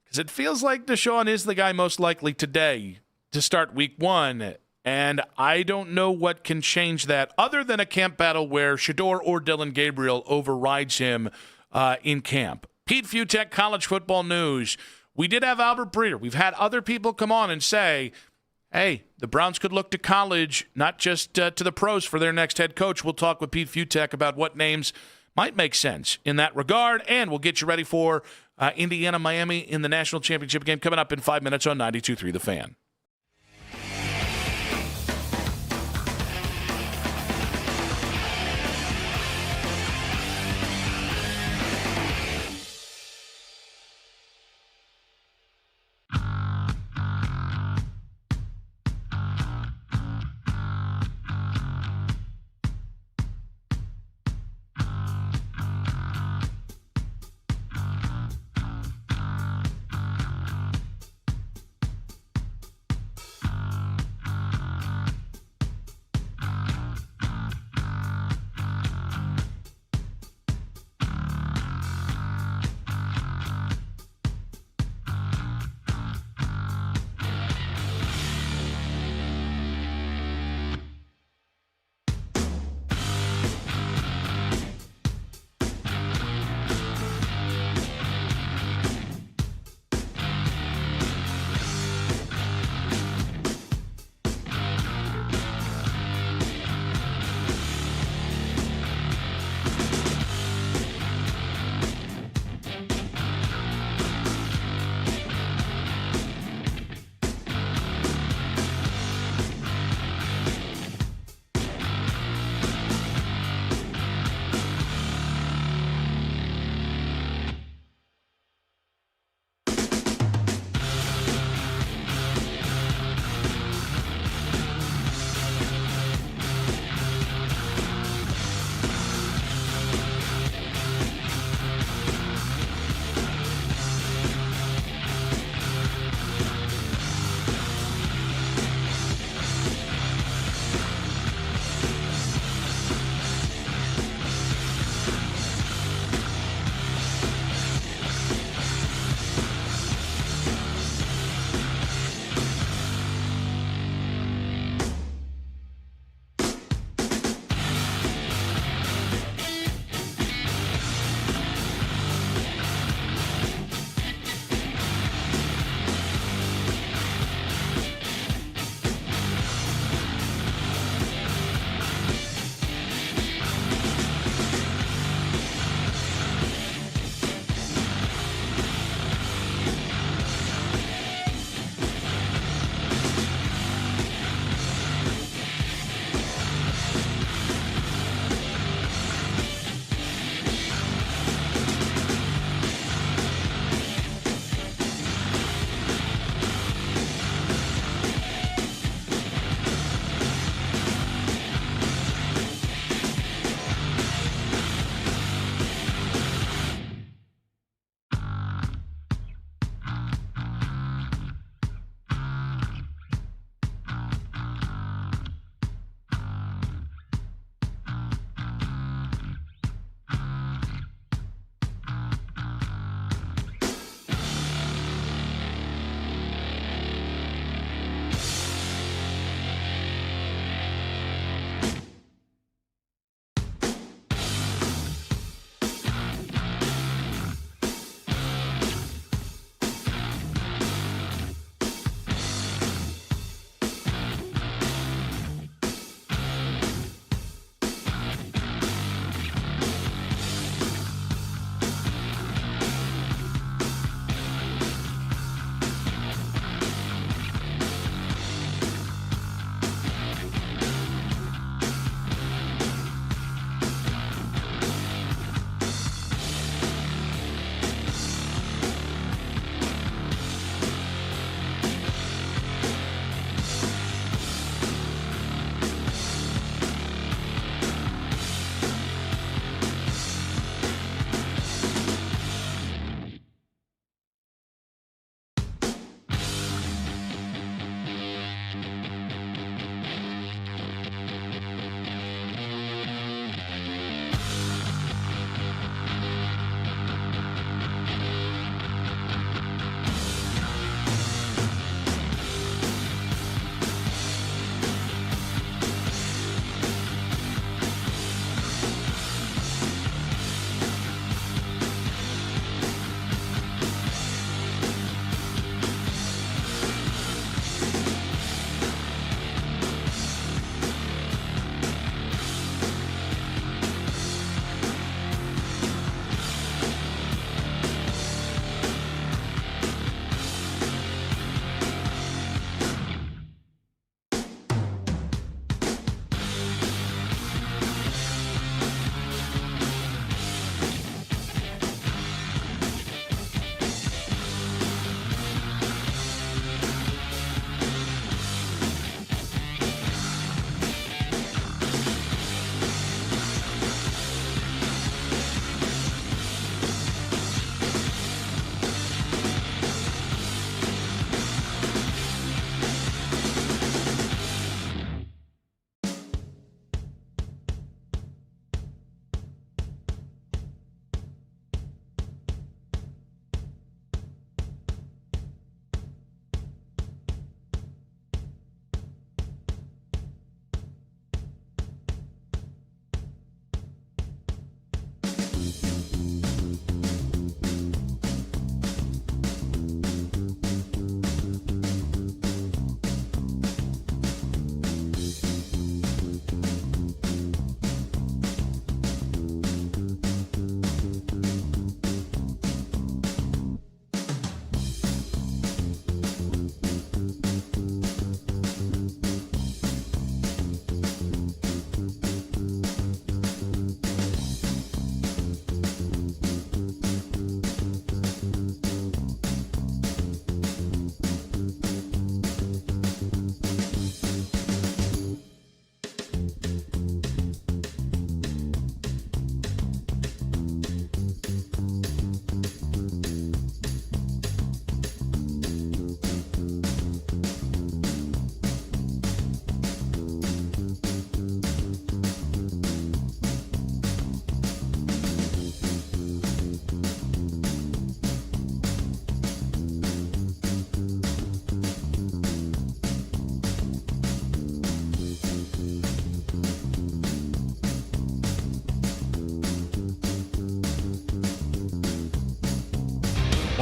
Speaker 5: Because it feels like Deshaun is the guy most likely today to start week one. And I don't know what can change that other than a camp battle where Shedeur or Dillon Gabriel overrides him in camp. Pete Fiutak, College Football News. We did have Albert Breeder. We've had other people come on and say, hey, the Browns could look to college, not just to the pros for their next head coach. We'll talk with Pete Fiutak about what names might make sense in that regard, and we'll get you ready for Indiana-Miami in the national championship game coming up in 5 minutes on 92.3 The Fan.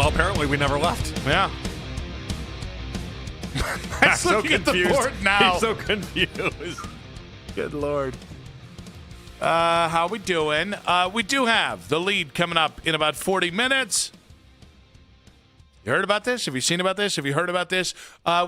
Speaker 11: Well, apparently we never left.
Speaker 8: Yeah.
Speaker 11: I'm so
Speaker 8: looking at the
Speaker 11: confused.
Speaker 8: board now.
Speaker 11: He's so confused.
Speaker 8: Good Lord. How we doing? We do have the lead coming up in about 40 minutes. You heard about this? Have you seen about this? Have you heard about this?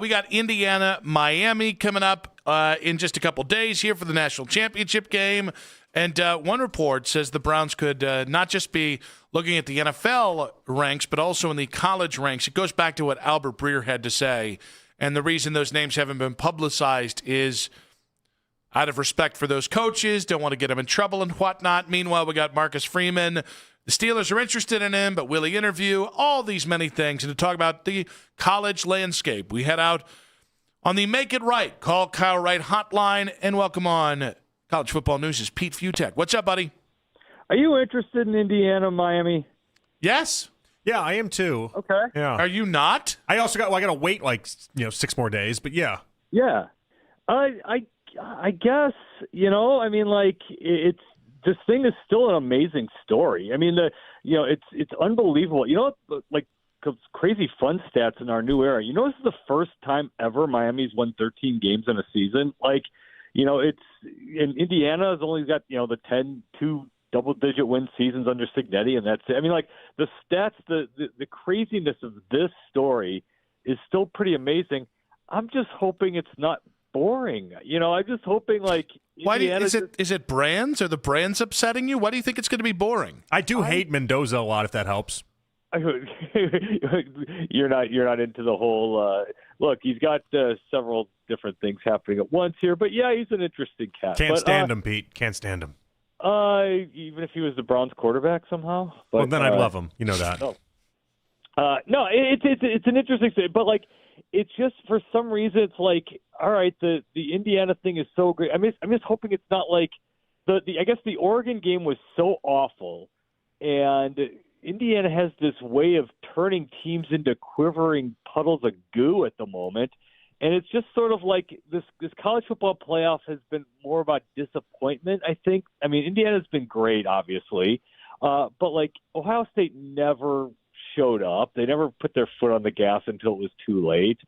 Speaker 8: We got Indiana, Miami coming up in just a couple days here for the national championship game. And one report says the Browns could not just be looking at the NFL ranks, but also in the college ranks. It goes back to what Albert Breer had to say. And the reason those names haven't been publicized is out of respect for those coaches, don't want to get them in trouble and whatnot. Meanwhile, we got Marcus Freeman. The Steelers are interested in him, but will he interview? All these many things. And to talk about the college landscape, we head out on the Make It Right, Call Kyle Wright hotline, and welcome on College Football News' Pete Futek. What's up, buddy?
Speaker 17: Are you interested in Indiana, Miami?
Speaker 8: Yes.
Speaker 11: Yeah, I am too.
Speaker 17: Okay.
Speaker 11: Yeah.
Speaker 8: Are you not?
Speaker 11: I also got. Well, I got to wait 6 more days, but yeah.
Speaker 17: Yeah. I guess it's this thing is still an amazing story. I mean it's unbelievable. Crazy fun stats in our new era. This is the first time ever Miami's won 13 games in a season. It's in Indiana has only got the 2 double-digit win seasons under Cignetti, and that's it. I mean, the stats, the craziness of this story is still pretty amazing. I'm just hoping it's not boring. I'm just hoping
Speaker 8: Why is it brands? Are the brands upsetting you? Why do you think it's going to be boring?
Speaker 11: I do hate Mendoza a lot, if that helps.
Speaker 17: You're not into the whole look. He's got several different things happening at once here, but yeah, he's an interesting cat.
Speaker 11: Can't stand him, Pete. Can't stand him.
Speaker 17: Even if he was the Browns quarterback somehow. But,
Speaker 11: well, then I'd love him. You know that.
Speaker 17: No, it's an interesting thing, but it's just for some reason it's all right. The Indiana thing is so great. I'm just hoping it's not I guess the Oregon game was so awful, and Indiana has this way of turning teams into quivering puddles of goo at the moment. And it's just sort of this college football playoff has been more about disappointment, I think. I mean, Indiana's been great, obviously. But Ohio State never showed up. They never put their foot on the gas until it was too late.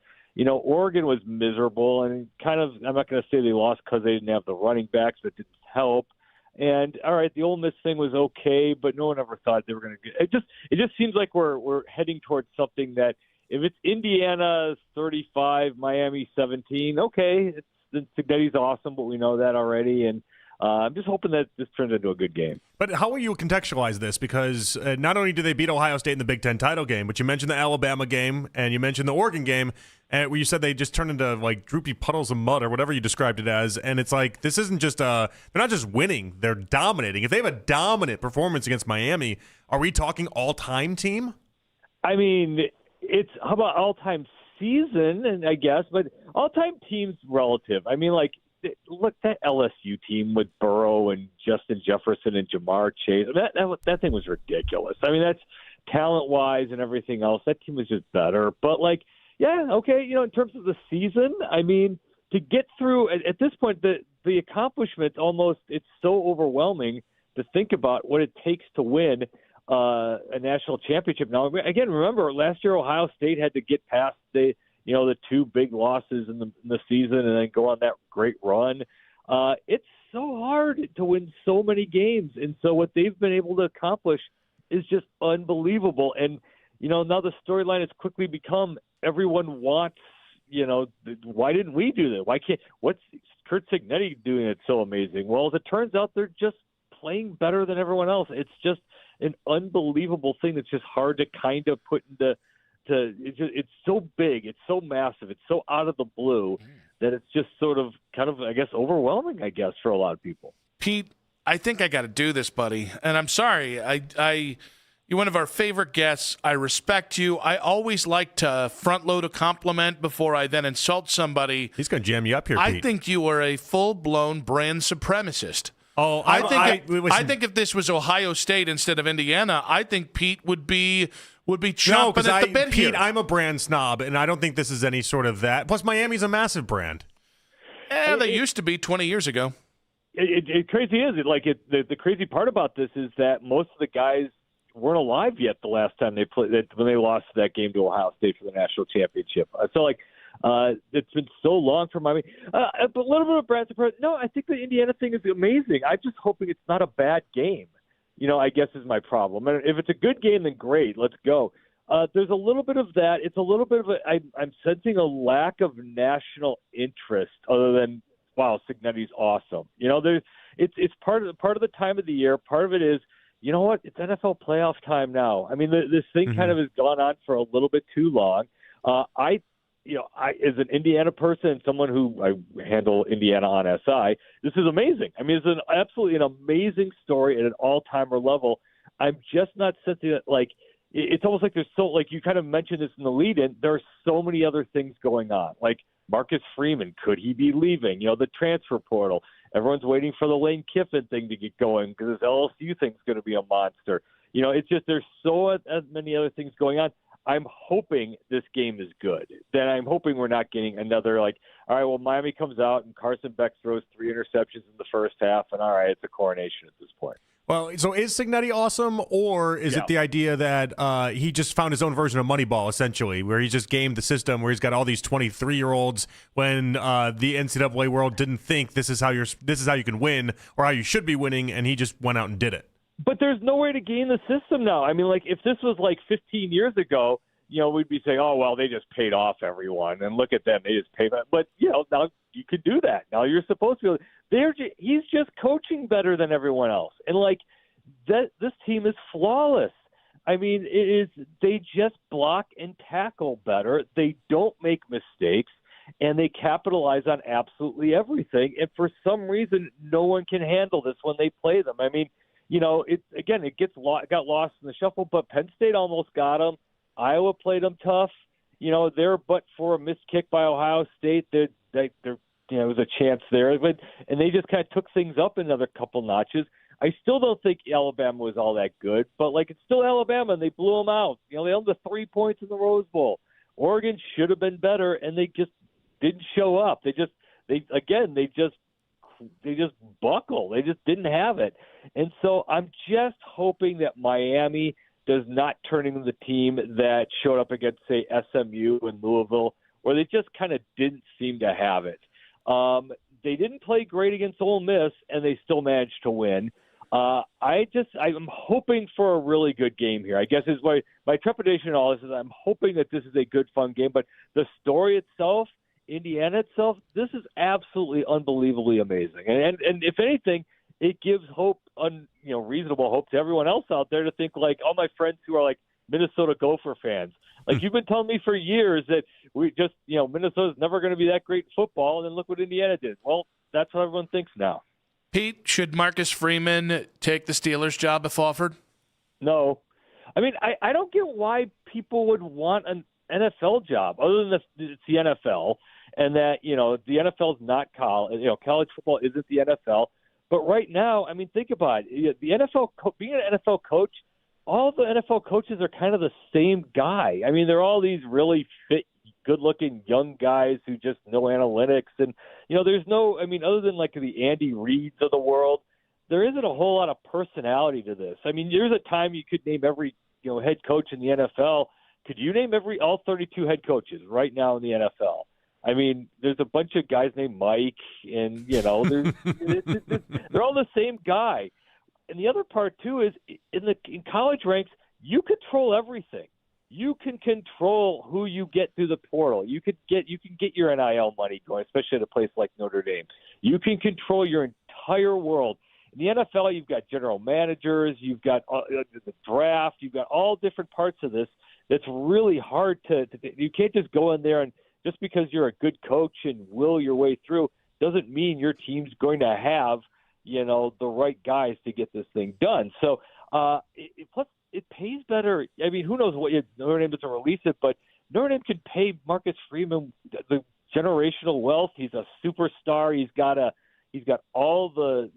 Speaker 17: Oregon was miserable and I'm not going to say they lost because they didn't have the running backs. That didn't help. And all right, the Ole Miss thing was okay, but no one ever thought they were going to get it. It just seems like we're heading towards something that if it's Indiana 35, Miami 17, okay, Cignetti's awesome, but we know that already. And I'm just hoping that this turns into a good game.
Speaker 11: But how will you contextualize this? Because not only did they beat Ohio State in the Big Ten title game, but you mentioned the Alabama game and you mentioned the Oregon game, and where you said they just turned into droopy puddles of mud or whatever you described it as. And it's this isn't just they're not just winning; they're dominating. If they have a dominant performance against Miami, are we talking all-time team?
Speaker 17: I mean, it's how about all-time season, and I guess, but all-time team's relative. I mean, look, that LSU team with Burrow and Justin Jefferson and Jamar Chase, that thing was ridiculous. I mean, that's talent-wise and everything else. That team was just better. But, yeah, okay, in terms of the season, I mean, to get through, at this point, the accomplishment almost, it's so overwhelming to think about what it takes to win a national championship. Now, again, remember, last year Ohio State had to get past the 2 big losses in the season and then go on that great run. It's so hard to win so many games. And so what they've been able to accomplish is just unbelievable. And, now the storyline has quickly become everyone wants, why didn't we do that? What's Curt Cignetti doing that's so amazing? Well, as it turns out, they're just playing better than everyone else. It's just an unbelievable thing that's just hard to kind of put into it's so big, it's so massive, it's so out of the blue that it's just sort of I guess overwhelming, I guess, for a lot of people.
Speaker 8: Pete, I think I got to do this, buddy, and I'm sorry. You're one of our favorite guests. I respect you. I always like to front load a compliment before I then insult somebody.
Speaker 11: He's going to jam you up here, Pete.
Speaker 8: I think you are a full-blown brand supremacist.
Speaker 11: Oh,
Speaker 8: I think if this was Ohio State instead of Indiana, I think Pete would be chomping at the bit
Speaker 11: Pete,
Speaker 8: here.
Speaker 11: I'm a brand snob, and I don't think this is any sort of that. Plus, Miami's a massive brand.
Speaker 8: They used to be 20 years ago.
Speaker 17: It crazy is the crazy part about this is that most of the guys weren't alive yet the last time they played when they lost that game to Ohio State for the national championship. I feel like it's been so long for Miami. But a little bit of Brad's approach. No, I think the Indiana thing is amazing. I'm just hoping it's not a bad game. I guess is my problem. And if it's a good game, then great. Let's go. There's a little bit of that. It's a little bit of I'm sensing a lack of national interest other than, wow, Cignetti's awesome. It's part of the time of the year. Part of it is, you know what? It's NFL playoff time now. I mean, this thing kind of has gone on for a little bit too long. I, as an Indiana person and someone who I handle Indiana on SI, this is amazing. I mean, it's absolutely an amazing story at an all-timer level. I'm just not sensing it like it's almost like there's like you kind of mentioned this in the lead-in. There are so many other things going on, like Marcus Freeman. Could he be leaving? The transfer portal. Everyone's waiting for the Lane Kiffin thing to get going because this LSU thing's going to be a monster. It's just there's so many other things going on. I'm hoping this game is good. Then I'm hoping we're not getting another all right, well, Miami comes out and Carson Beck throws 3 interceptions in the first half, and all right, it's a coronation at this point.
Speaker 11: Well, so is Cignetti awesome, or is it the idea that he just found his own version of Moneyball, essentially, where he just gamed the system, where he's got all these 23-year-olds when the NCAA world didn't think this is how you can win or how you should be winning, and he just went out and did it.
Speaker 17: But there's no way to game the system now. I mean, if this was 15 years ago, we'd be saying, oh, well, they just paid off everyone, and look at them, they just paid off. But, now you could do that. Now you're supposed to. He's just coaching better than everyone else. And, this team is flawless. I mean, they just block and tackle better. They don't make mistakes, and they capitalize on absolutely everything. And for some reason, no one can handle this when they play them. I mean, it got lost in the shuffle, but Penn State almost got them. Iowa played them tough. They're but for a missed kick by Ohio State, there was a chance there, and they just kind of took things up another couple notches. I still don't think Alabama was all that good, but it's still Alabama, and they blew them out. They owned the 3 points in the Rose Bowl. Oregon should have been better, and they just didn't show up. They just buckle. They just didn't have it. And so I'm just hoping that Miami does not turn into the team that showed up against, say, SMU and Louisville, where they just kind of didn't seem to have it. They didn't play great against Ole Miss, and they still managed to win. I'm hoping for a really good game here. I guess is my trepidation in all this is I'm hoping that this is a good, fun game. But the story itself, Indiana itself, this is absolutely unbelievably amazing. And if anything, it gives hope, reasonable hope to everyone else out there to think all my friends who are Minnesota Gopher fans. You've been telling me for years that we just, Minnesota's never going to be that great in football, and then look what Indiana did. Well, that's what everyone thinks now.
Speaker 8: Pete, should Marcus Freeman take the Steelers job if offered?
Speaker 17: No. I mean, I don't get why people would want an NFL job other than it's the NFL, and that, the NFL is not college. College football isn't the NFL. But right now, I mean, think about it. The NFL, being an NFL coach, all the NFL coaches are kind of the same guy. I mean, they're all these really fit, good-looking young guys who just know analytics. And, there's no – I mean, other than the Andy Reids of the world, there isn't a whole lot of personality to this. I mean, there's a time you could name every, head coach in the NFL. Could you name all 32 head coaches right now in the NFL? I mean, there's a bunch of guys named Mike, and, they're all the same guy. And the other part, too, is in college ranks, you control everything. You can control who you get through the portal. You can get your NIL money going, especially at a place like Notre Dame. You can control your entire world. In the NFL, you've got general managers, you've got the draft, you've got all different parts of this. That's really hard to you can't just go in there and just because you're a good coach and will your way through doesn't mean your team's going to have, the right guys to get this thing done. So plus it pays better. I mean, who knows what Notre Dame doesn't release it, but Notre Dame could pay Marcus Freeman the generational wealth. He's a superstar. He's got all the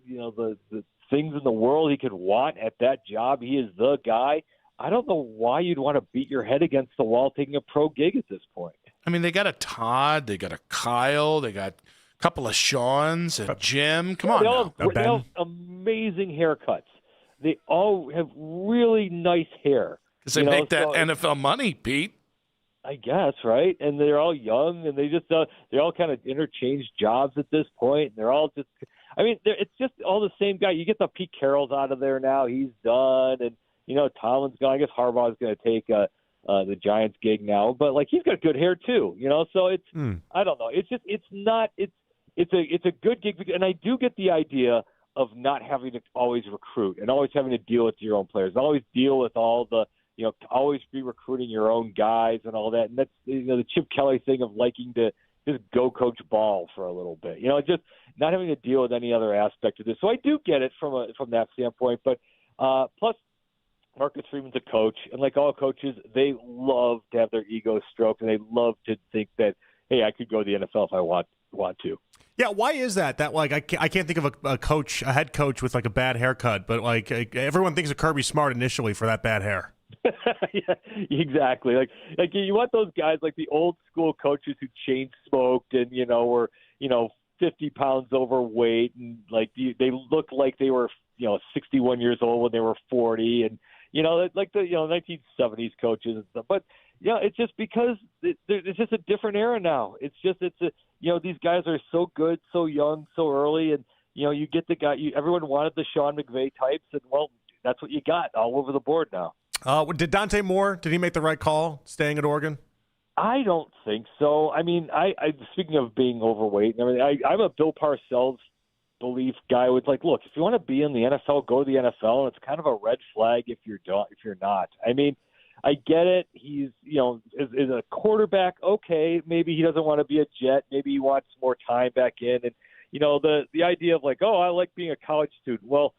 Speaker 17: the things in the world he could want at that job. He is the guy. I don't know why you'd want to beat your head against the wall taking a pro gig at this point.
Speaker 8: I mean, they got a Todd, they got a Kyle, they got a couple of Seans, and Jim. Come on,
Speaker 17: they all have amazing haircuts. they all have really nice hair.
Speaker 8: Because they make that NFL money, Pete.
Speaker 17: I guess, right? And they're all young, and they all kind of interchange jobs at this point. And they're all just, I mean, it's just all the same guy. You get the Pete Carrolls out of there now; he's done, and Tomlin's gone. I guess Harbaugh's going to take the Giants gig now, but like he's got good hair too, So it's I don't know. It's just it's a good gig, and I do get the idea of not having to always recruit and always having to deal with your own players, always deal with all the. Always be recruiting your own guys and all that. And that's, the Chip Kelly thing of liking to just go coach ball for a little bit. Just not having to deal with any other aspect of this. So I do get it from that standpoint. But plus, Marcus Freeman's a coach. And like all coaches, they love to have their ego stroked. And they love to think that, hey, I could go to the NFL if I want to.
Speaker 11: Yeah, why is that? That like I can't think of a head coach with like a bad haircut, but like everyone thinks of Kirby Smart initially for that bad hair.
Speaker 17: Yeah, exactly. Like you want those guys like the old school coaches who chain smoked and were 50 pounds overweight and like they looked like they were 61 years old when they were 40 and like the 1970s coaches and stuff. But it's just because it's just a different era now. These guys are so good, so young, so early, and you get the guy. Everyone wanted the Sean McVay types, and well, that's what you got all over the board now.
Speaker 11: Did Dante Moore, did he make the right call staying at Oregon?
Speaker 17: I don't think so. I mean, I speaking of being overweight and everything, I'm a Bill Parcells belief guy who's like, look, if you want to be in the NFL, go to the NFL, and it's kind of a red flag if you're not. I mean, I get it. He's, is a quarterback, okay, maybe he doesn't want to be a Jet, maybe he wants more time back in, and the idea of like, oh, I like being a college student. Well,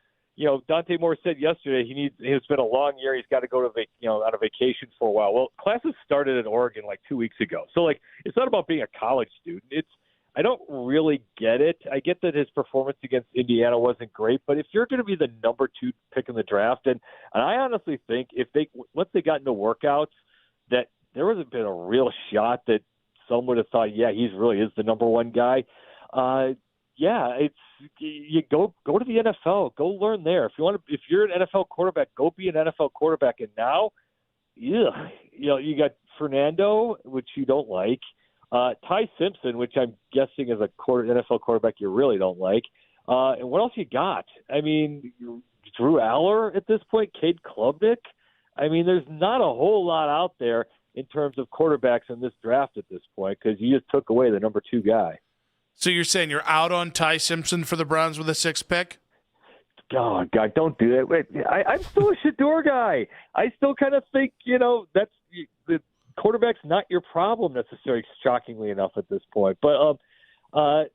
Speaker 17: Dante Moore said yesterday it's been a long year. He's got to go to on a vacation for a while. Well, classes started in Oregon like 2 weeks ago. So like it's not about being a college student. I don't really get it. I get that his performance against Indiana wasn't great, but if you're going to be the number 2 pick in the draft, and I honestly think once they got into workouts, that there would have been a real shot that some would have thought, yeah, he really is the number 1 guy. You go to the NFL, go learn there. If you're an NFL quarterback, go be an NFL quarterback. And now, you got Fernando, which you don't like, Ty Simpson, which I'm guessing is a NFL quarterback you really don't like. And what else you got? I mean, Drew Aller at this point, Cade Klubnik. I mean, there's not a whole lot out there in terms of quarterbacks in this draft at this point because you just took away the number 2 guy.
Speaker 8: So you're saying you're out on Ty Simpson for the Browns with a 6th pick?
Speaker 17: Oh, God, don't do that. Wait, I'm still a Shedeur guy. I still kind of think, that's the quarterback's not your problem necessarily, shockingly enough at this point. But, I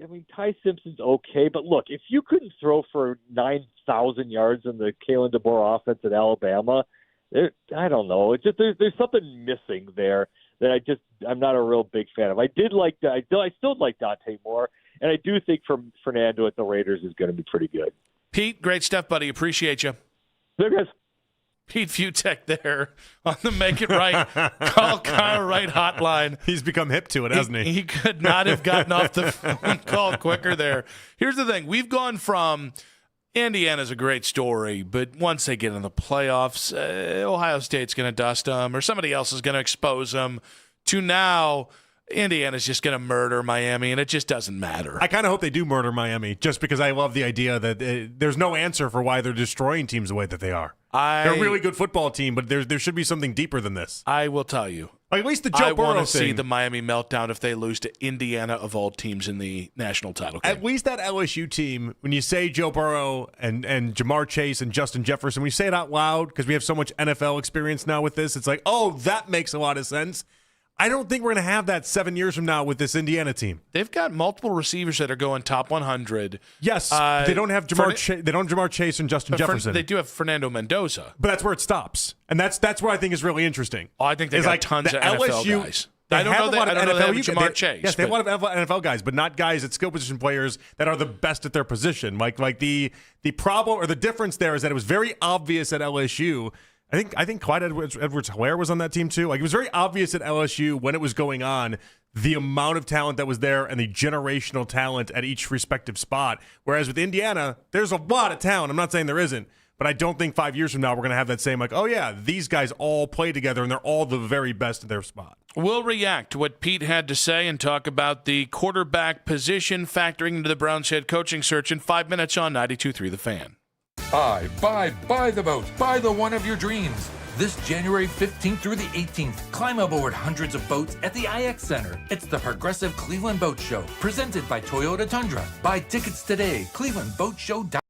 Speaker 17: mean, Ty Simpson's okay. But, look, if you couldn't throw for 9,000 yards in the Kalen DeBoer offense at Alabama, I don't know. It's just there's something missing there that I'm not a real big fan of. I still like Dante Moore, and I do think from Fernando at the Raiders is going to be pretty good.
Speaker 8: Pete, great stuff, buddy. Appreciate you.
Speaker 17: There, guys.
Speaker 8: Pete Futek there on the Make It Right, Call Kyle Wright hotline.
Speaker 11: He's become hip to it, hasn't he?
Speaker 8: He could not have gotten off the phone call quicker there. Here's the thing. We've gone from Indiana's a great story, but once they get in the playoffs, Ohio State's going to dust them or somebody else is going to expose them, to now Indiana's just going to murder Miami, and it just doesn't matter.
Speaker 11: I kind of hope they do murder Miami just because I love the idea that there's no answer for why they're destroying teams the way that they are. They're a really good football team, but there should be something deeper than this.
Speaker 8: I will tell you.
Speaker 11: Like at least the Joe Burrow
Speaker 8: I want to
Speaker 11: thing.
Speaker 8: see the Miami meltdown if they lose to Indiana of all teams in the national title game.
Speaker 11: At least that LSU team, when you say Joe Burrow and Jamar Chase and Justin Jefferson, when you say it out loud, because we have so much NFL experience now with this, it's like, oh, that makes a lot of sense. I don't think we're going to have that 7 years from now with this Indiana team.
Speaker 8: They've got multiple receivers that are going top 100.
Speaker 11: Yes, they don't have Jamar Chase and Justin Jefferson.
Speaker 8: They do have Fernando Mendoza,
Speaker 11: but that's where it stops, and that's what I think is really interesting.
Speaker 8: Oh, I think they got tons of NFL guys. I don't know they have Jamar Chase.
Speaker 11: Yes, they have a lot of NFL guys, but not guys at skill position players that are the best at their position. Like the problem or the difference there is that it was very obvious at LSU. I think Clyde Edwards-Helaire was on that team too. Like it was very obvious at LSU when it was going on, the amount of talent that was there and the generational talent at each respective spot. Whereas with Indiana, there's a lot of talent. I'm not saying there isn't, But I don't think 5 years from now we're going to have that same, like, oh, yeah, these guys all play together and they're all the very best in their spot.
Speaker 8: We'll react to what Pete had to say and talk about the quarterback position factoring into the Browns head coaching search in 5 minutes on 92.3 The Fan.
Speaker 10: Buy the boat. Buy the one of your dreams. This January 15th through the 18th, climb aboard hundreds of boats at the IX Center. It's the Progressive Cleveland Boat Show, presented by Toyota Tundra. Buy tickets today, clevelandboatshow.com.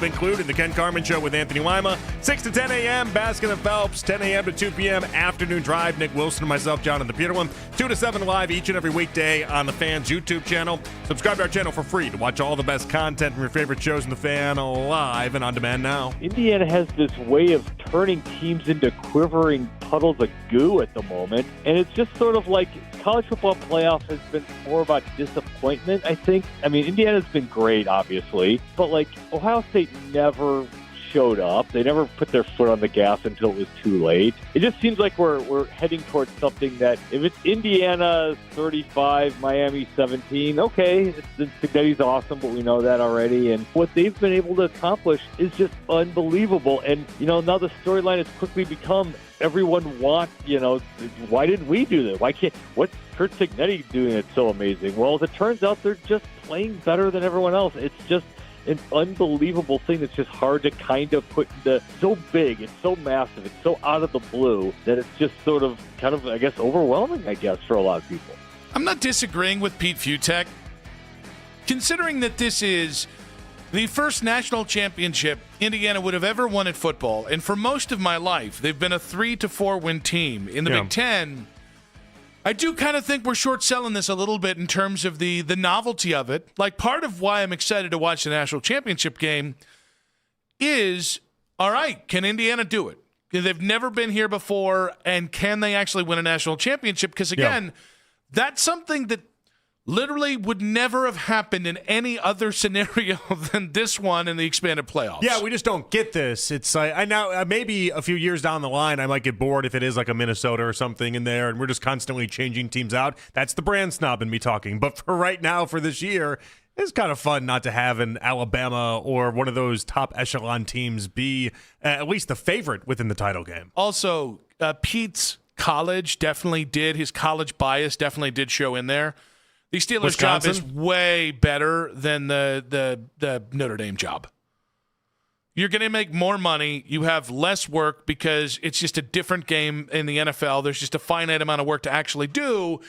Speaker 11: including the Ken Carman Show with Anthony Lima. 6 to 10 a.m., Baskin and Phelps. 10 a.m. to 2 p.m., Afternoon Drive. Nick Wilson and myself, Jonathan Peterlin. 2 to 7 live each and every weekday on the Fan's YouTube channel. Subscribe to our channel for free to watch all the best content from your favorite shows in the Fan live and on demand now.
Speaker 17: Indiana has this way of turning teams into quivering puddles of goo at the moment, and it's just sort of like college football playoff has been more about disappointment, I think. I mean, Indiana's been great, obviously, but like Ohio State never showed up. They never put their foot on the gas until it was too late. It just seems like we're heading towards something that if it's Indiana 35, Miami 17, okay, Cincinnati's awesome, but we know that already. And what they've been able to accomplish is just unbelievable. And, now the storyline has quickly become everyone wants, why didn't we do that? What's Kurt Cignetti doing that's so amazing? Well, as it turns out, they're just playing better than everyone else. It's just an unbelievable thing that's just hard to kind of put into. So big, it's so massive, it's so out of the blue that it's just sort of I guess overwhelming, I guess, for a lot of people.
Speaker 5: I'm not disagreeing with Pete Futek. Considering that this is the first national championship Indiana would have ever won at football, and for most of my life, they've been a 3 to 4 win team. In the Big Ten, I do kind of think we're short-selling this a little bit in terms of the novelty of it. Like, part of why I'm excited to watch the national championship game is, all right, can Indiana do it? They've never been here before, and can they actually win a national championship? Because, again, that's something that literally would never have happened in any other scenario than this one in the expanded playoffs.
Speaker 11: Yeah, we just don't get this. It's I now maybe a few years down the line I might get bored if it is like a Minnesota or something in there, and we're just constantly changing teams out. That's the brand snob in me talking. But for right now, for this year, it's kind of fun not to have an Alabama or one of those top echelon teams be at least the favorite within the title game.
Speaker 5: Also, Pete's college definitely did. His college bias definitely did show in there. The Steelers' job is way better than the Notre Dame job. You're going to make more money. You have less work because it's just a different game in the NFL. There's just a finite amount of work to actually do,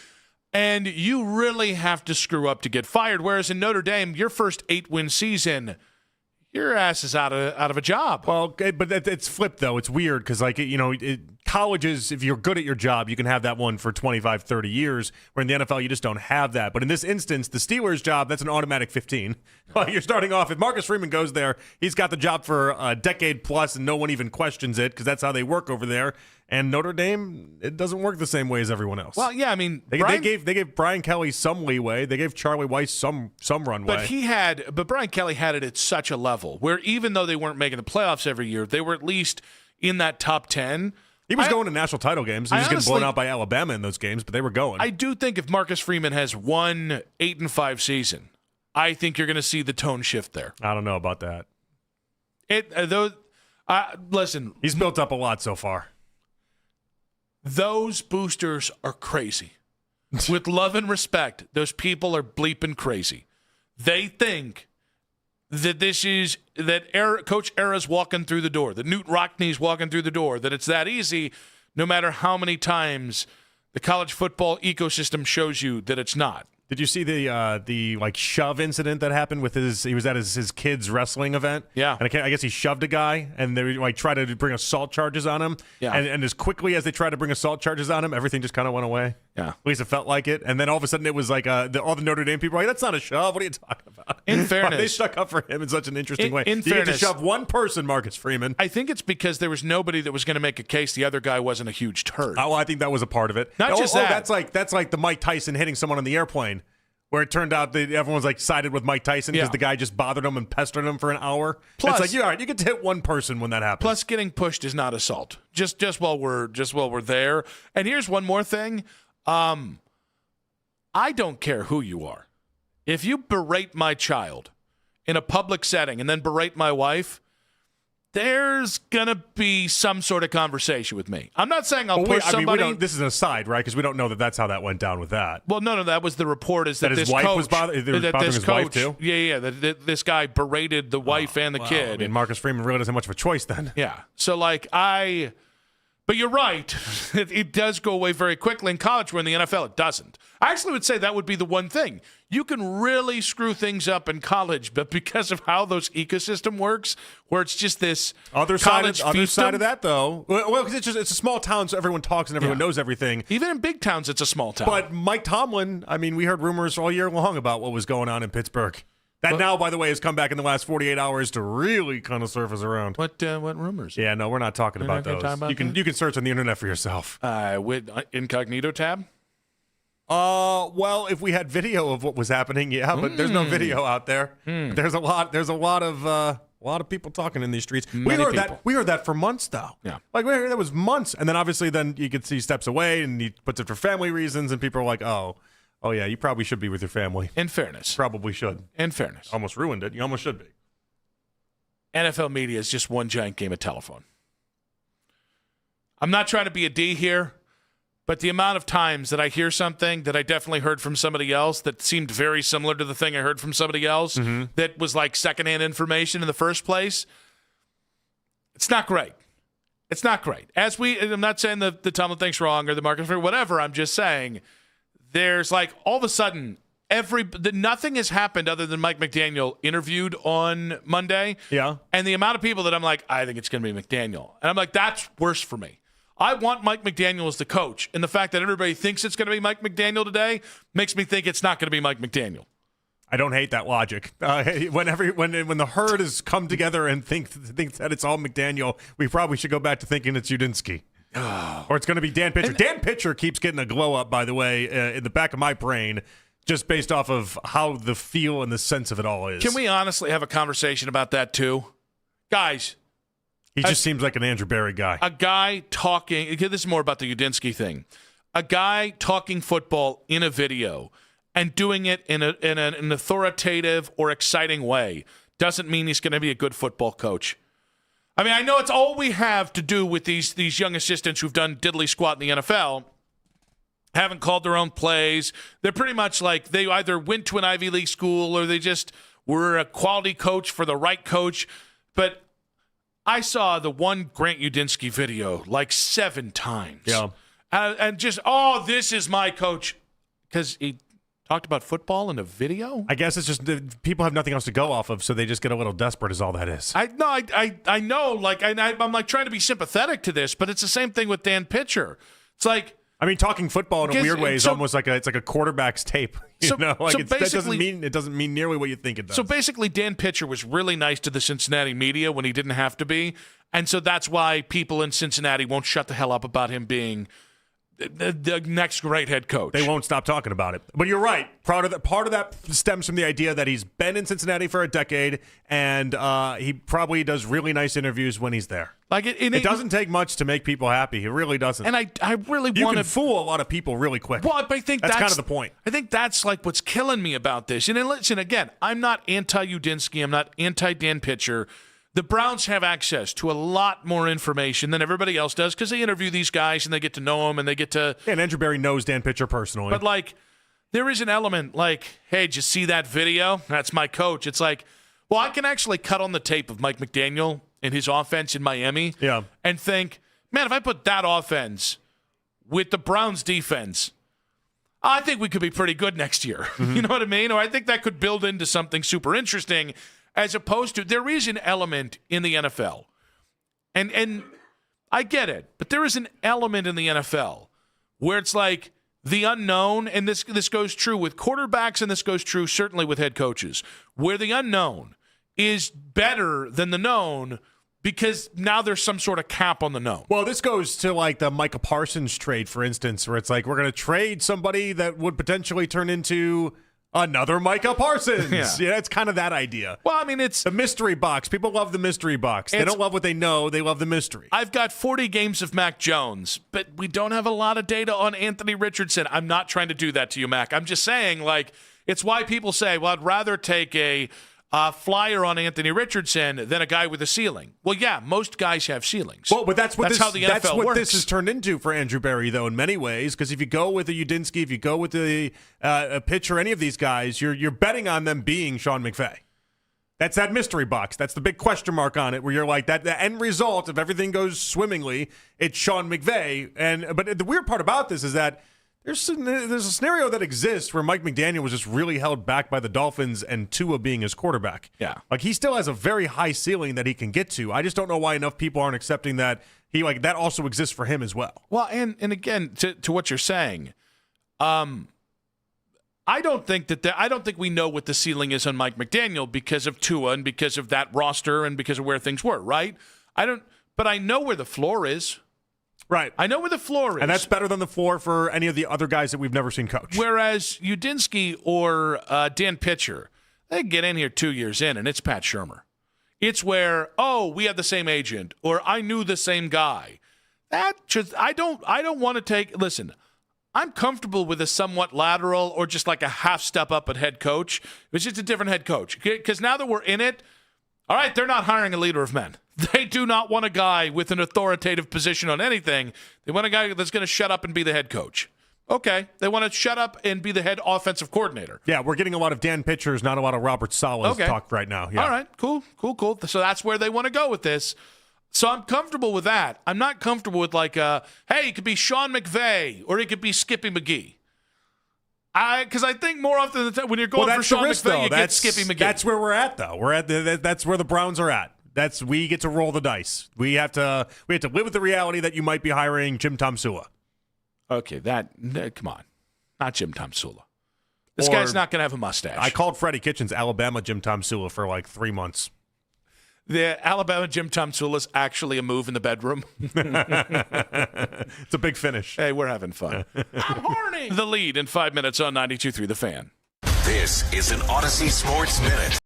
Speaker 5: and you really have to screw up to get fired. Whereas in Notre Dame, your first 8-win season, your ass is out of a job.
Speaker 11: Well, but it's flipped, though. It's weird because, colleges, if you're good at your job, you can have that one for 25, 30 years, where in the NFL, you just don't have that. But in this instance, the Steelers' job, that's an automatic 15. You're starting off. If Marcus Freeman goes there, he's got the job for a decade plus, and no one even questions it because that's how they work over there. And Notre Dame, it doesn't work the same way as everyone else.
Speaker 5: Well, yeah, I mean,
Speaker 11: they gave Brian Kelly some leeway. They gave Charlie Weiss some runway.
Speaker 5: But Brian Kelly had it at such a level where even though they weren't making the playoffs every year, they were at least in that top 10.
Speaker 11: He was going to national title games. He was getting blown out by Alabama in those games, but they were going.
Speaker 5: I do think if Marcus Freeman has one 8-5 season, I think you're going to see the tone shift there.
Speaker 11: I don't know about that.
Speaker 5: Listen,
Speaker 11: he's built up a lot so far.
Speaker 5: Those boosters are crazy. With love and respect, those people are bleeping crazy. They think that Coach Era's walking through the door, that Newt Rockney's walking through the door, that it's that easy, no matter how many times the college football ecosystem shows you that it's not.
Speaker 11: Did you see the shove incident that happened with he was at his kid's wrestling event?
Speaker 5: Yeah.
Speaker 11: And I guess he shoved a guy, and they tried to bring assault charges on him.
Speaker 5: Yeah.
Speaker 11: And as quickly as they tried to bring assault charges on him, everything just kind of went away.
Speaker 5: Yeah.
Speaker 11: At least it felt like it. And then all of a sudden it was like all the Notre Dame people were like, that's not a shove. What are you talking about?
Speaker 5: In fairness.
Speaker 11: They stuck up for him in such an interesting way.
Speaker 5: In
Speaker 11: you
Speaker 5: fairness,
Speaker 11: get to shove one person, Marcus Freeman.
Speaker 5: I think it's because there was nobody that was going to make a case the other guy wasn't a huge turd.
Speaker 11: Oh, I think that was a part of it.
Speaker 5: Not just that.
Speaker 11: That's like the Mike Tyson hitting someone on the airplane, where it turned out that everyone's sided with Mike Tyson because the guy just bothered him and pestered him for an hour.
Speaker 5: Plus,
Speaker 11: it's all right, you get to hit one person when that happens.
Speaker 5: Plus, getting pushed is not assault. Just while we're there. And here's one more thing. I don't care who you are. If you berate my child in a public setting and then berate my wife, there's going to be some sort of conversation with me. I'm not saying I'll push somebody.
Speaker 11: This is an aside, right? Because we don't know that that's how that went down with that.
Speaker 5: Well, no, that was the report is that
Speaker 11: his
Speaker 5: this
Speaker 11: wife
Speaker 5: coach,
Speaker 11: was bothering his wife too?
Speaker 5: Yeah, that this guy berated the wife and the kid.
Speaker 11: I mean, Marcus Freeman really doesn't have much of a choice then.
Speaker 5: Yeah. So,
Speaker 8: But you're right. It does go away very quickly. In college, where in the NFL, it doesn't. I actually would say that would be the one thing. You can really screw things up in college, but because of how those ecosystem works, where it's just this
Speaker 11: other side of that, though. Well, because it's a small town, so everyone talks and everyone knows everything.
Speaker 8: Even in big towns, it's a small town.
Speaker 11: But Mike Tomlin, I mean, we heard rumors all year long about what was going on in Pittsburgh. That now, by the way, has come back in the last 48 hours to really kind of surface around.
Speaker 8: What rumors?
Speaker 11: Yeah, no, we're not talking about those. You can search on the internet for yourself.
Speaker 8: With incognito tab?
Speaker 11: Well, if we had video of what was happening, yeah, but there's no video out there. There's a lot of people talking in these streets. We heard that for months, though.
Speaker 8: Yeah,
Speaker 11: like that was months, and then obviously then you could see steps away, and he puts it for family reasons, and people are like, oh yeah, you probably should be with your family.
Speaker 8: In fairness,
Speaker 11: probably should.
Speaker 8: In fairness,
Speaker 11: almost ruined it. You almost should be.
Speaker 8: NFL media is just one giant game of telephone. I'm not trying to be a D here. But the amount of times that I hear something that I definitely heard from somebody else that seemed very similar to the thing I heard from somebody else that was like secondhand information in the first place, it's not great. It's not great. I'm not saying the Tomlin thing's wrong or the market for whatever. I'm just saying there's like all of a sudden nothing has happened other than Mike McDaniel interviewed on Monday.
Speaker 11: Yeah.
Speaker 8: And the amount of people that I'm like, I think it's going to be McDaniel. And I'm like, that's worse for me. I want Mike McDaniel as the coach, and the fact that everybody thinks it's going to be Mike McDaniel today makes me think it's not going to be Mike McDaniel.
Speaker 11: I don't hate that logic. When the herd has come together and think that it's all McDaniel, we probably should go back to thinking it's Udinski. Or it's going to be Dan Pitcher. Dan Pitcher keeps getting a glow up, by the way, in the back of my brain, just based off of how the feel and the sense of it all is.
Speaker 8: Can we honestly have a conversation about that too? Guys.
Speaker 11: He just seems like an Andrew Berry guy.
Speaker 8: A guy talking, this is more about the Udinski thing. A guy talking football in a video and doing it in an authoritative or exciting way doesn't mean he's going to be a good football coach. I mean, I know it's all we have to do with these young assistants who've done diddly squat in the NFL, haven't called their own plays. They're pretty much like they either went to an Ivy League school or they just were a quality coach for the right coach. But I saw the one Grant Udinski video like 7 times.
Speaker 11: Yeah.
Speaker 8: And just, this is my coach. Because he talked about football in a video?
Speaker 11: I guess it's just people have nothing else to go off of, so they just get a little desperate is all that is.
Speaker 8: I know. Like, I'm like trying to be sympathetic to this, but it's the same thing with Dan Pitcher. It's like,
Speaker 11: I mean, talking football in a weird way is almost like it's like a quarterback's tape. That doesn't mean nearly what you think it does.
Speaker 8: So basically, Dan Pitcher was really nice to the Cincinnati media when he didn't have to be, and so that's why people in Cincinnati won't shut the hell up about him being the next great head coach.
Speaker 11: They won't stop talking about it. But you're right. Part of that stems from the idea that he's been in Cincinnati for a decade, and he probably does really nice interviews when he's there.
Speaker 8: Like
Speaker 11: it doesn't take much to make people happy. It really doesn't.
Speaker 8: And I really want to...
Speaker 11: You can fool a lot of people really quick.
Speaker 8: Well, I think that's
Speaker 11: kind of the point.
Speaker 8: I think that's like what's killing me about this. And then listen, again, I'm not anti-Udinski. I'm not anti-Dan Pitcher. The Browns have access to a lot more information than everybody else does because they interview these guys and they get to know them and they get to...
Speaker 11: Yeah, and Andrew Berry knows Dan Pitcher personally.
Speaker 8: But, like, there is an element like, hey, did you see that video? That's my coach. It's like, well, I can actually cut on the tape of Mike McDaniel and his offense in Miami and think, man, if I put that offense with the Browns defense, I think we could be pretty good next year. You know what I mean? Or I think that could build into something super interesting. As opposed to, there is an element in the NFL, and I get it, but there is an element in the NFL where it's like the unknown, and this goes true with quarterbacks, and this goes true certainly with head coaches, where the unknown is better than the known because now there's some sort of cap on the known.
Speaker 11: Well, this goes to like the Micah Parsons trade, for instance, where it's like we're going to trade somebody that would potentially turn into another Micah Parsons. Yeah, it's kind of that idea.
Speaker 8: Well, I mean, it's
Speaker 11: the mystery box. People love the mystery box. They don't love what they know. They love the mystery.
Speaker 8: I've got 40 games of Mac Jones, but we don't have a lot of data on Anthony Richardson. I'm not trying to do that to you, Mac. I'm just saying, like, it's why people say, well, I'd rather take a flyer on Anthony Richardson than a guy with a ceiling. Well, yeah, most guys have ceilings.
Speaker 11: Well, but that's how the NFL
Speaker 8: works.
Speaker 11: That's what this has turned into for Andrew Berry, though, in many ways. Because if you go with a Udinski, if you go with a Pitcher, any of these guys, you're betting on them being Sean McVay. That's that mystery box. That's the big question mark on it, where you're like, that the end result, if everything goes swimmingly, it's Sean McVay. But the weird part about this is that there's a scenario that exists where Mike McDaniel was just really held back by the Dolphins and Tua being his quarterback.
Speaker 8: Yeah.
Speaker 11: Like, he still has a very high ceiling that he can get to. I just don't know why enough people aren't accepting that that also exists for him as well.
Speaker 8: Well, and again, to what you're saying, I don't think we know what the ceiling is on Mike McDaniel because of Tua and because of that roster and because of where things were, right? But I know where the floor is.
Speaker 11: Right.
Speaker 8: I know where the floor is.
Speaker 11: And that's better than the floor for any of the other guys that we've never seen coach.
Speaker 8: Whereas Udinski or Dan Pitcher, they get in here 2 years in, and it's Pat Shurmur. It's where, we have the same agent, or I knew the same guy. I don't want to take – listen, I'm comfortable with a somewhat lateral or just like a half step up at head coach. It's just a different head coach. Because now that we're in it, all right, they're not hiring a leader of men. They do not want a guy with an authoritative position on anything. They want a guy that's going to shut up and be the head coach. Okay, they want to shut up and be the head offensive coordinator.
Speaker 11: Yeah, we're getting a lot of Dan Pitchers, not a lot of Robert Saleh's talk right now. Yeah.
Speaker 8: All right, cool. So that's where they want to go with this. So I'm comfortable with that. I'm not comfortable with hey, it could be Sean McVay or it could be Skippy McGee. Because I think more often than time when you're going for Sean McVay, you get Skippy McGee.
Speaker 11: That's where we're at, though. That's where the Browns are at. We get to roll the dice. We have to live with the reality that you might be hiring Jim Tomsula.
Speaker 8: Okay, come on, not Jim Tomsula. This guy's not going to have a mustache.
Speaker 11: I called Freddie Kitchens Alabama Jim Tomsula for like 3 months.
Speaker 8: The Alabama Jim Tomsula is actually a move in the bedroom.
Speaker 11: It's a big finish.
Speaker 8: Hey, we're having fun. I'm horny. The lead in 5 minutes on 92.3 The Fan.
Speaker 2: This is an Odyssey Sports Minute.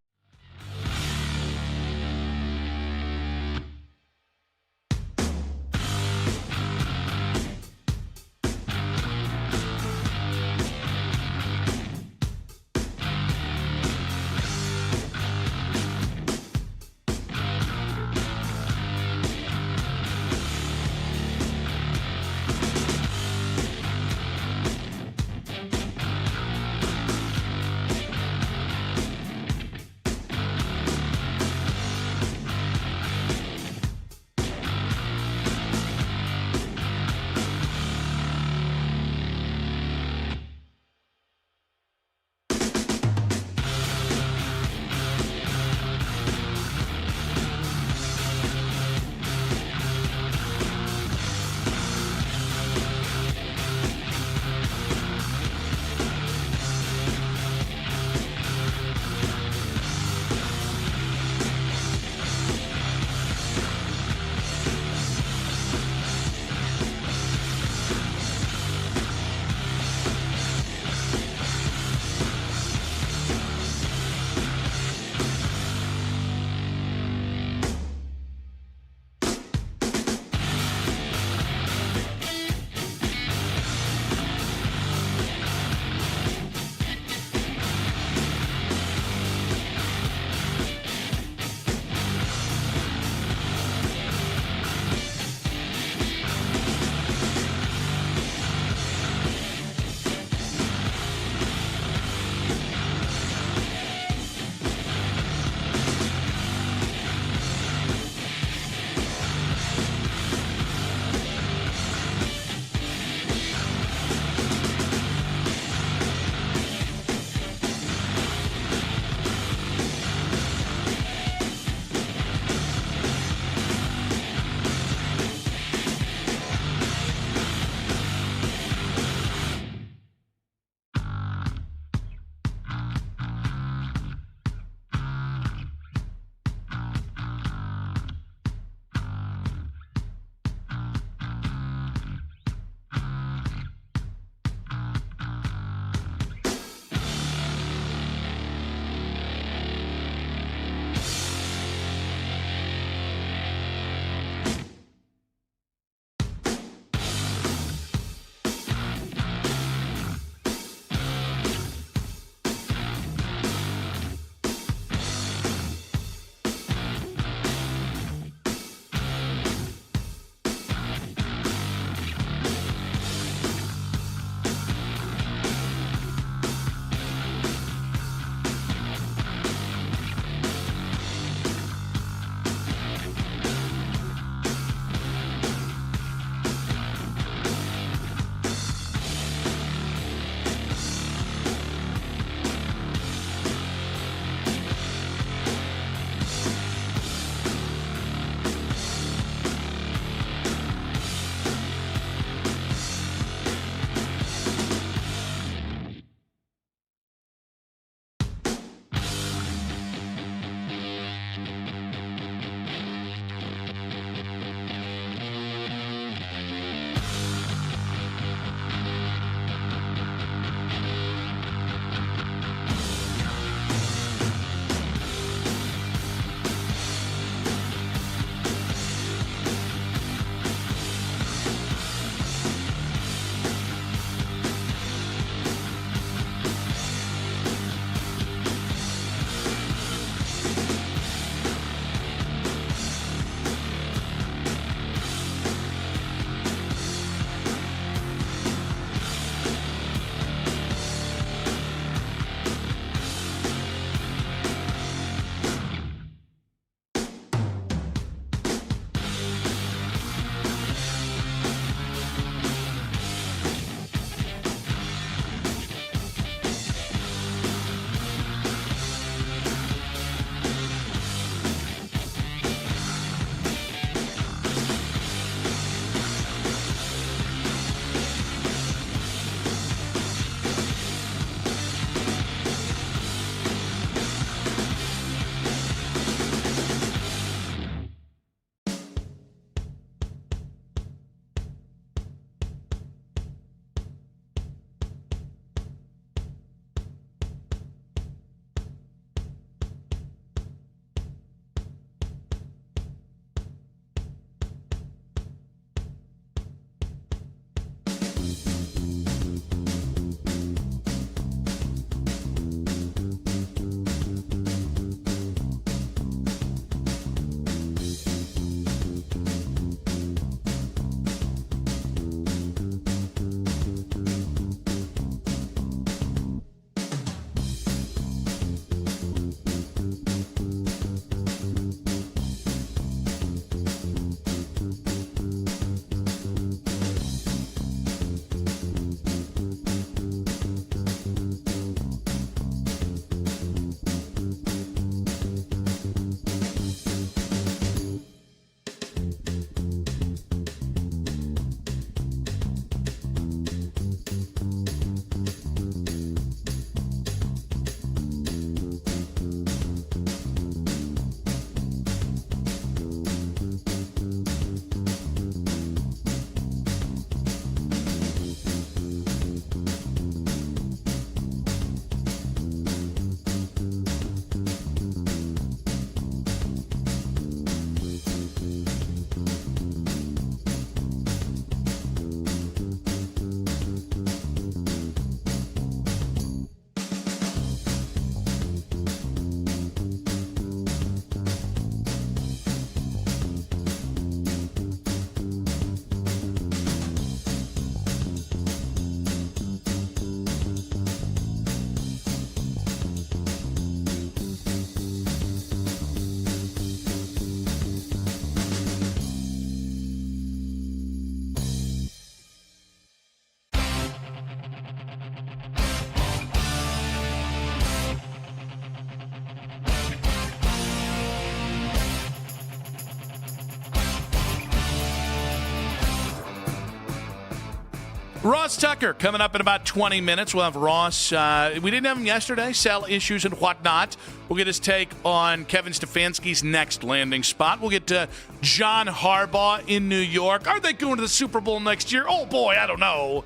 Speaker 5: Ross Tucker coming up in about 20 minutes. We'll have Ross. We didn't have him yesterday. Cell issues and whatnot. We'll get his take on Kevin Stefanski's next landing spot. We'll get to John Harbaugh in New York. Are they going to the Super Bowl next year? Oh, boy, I don't know.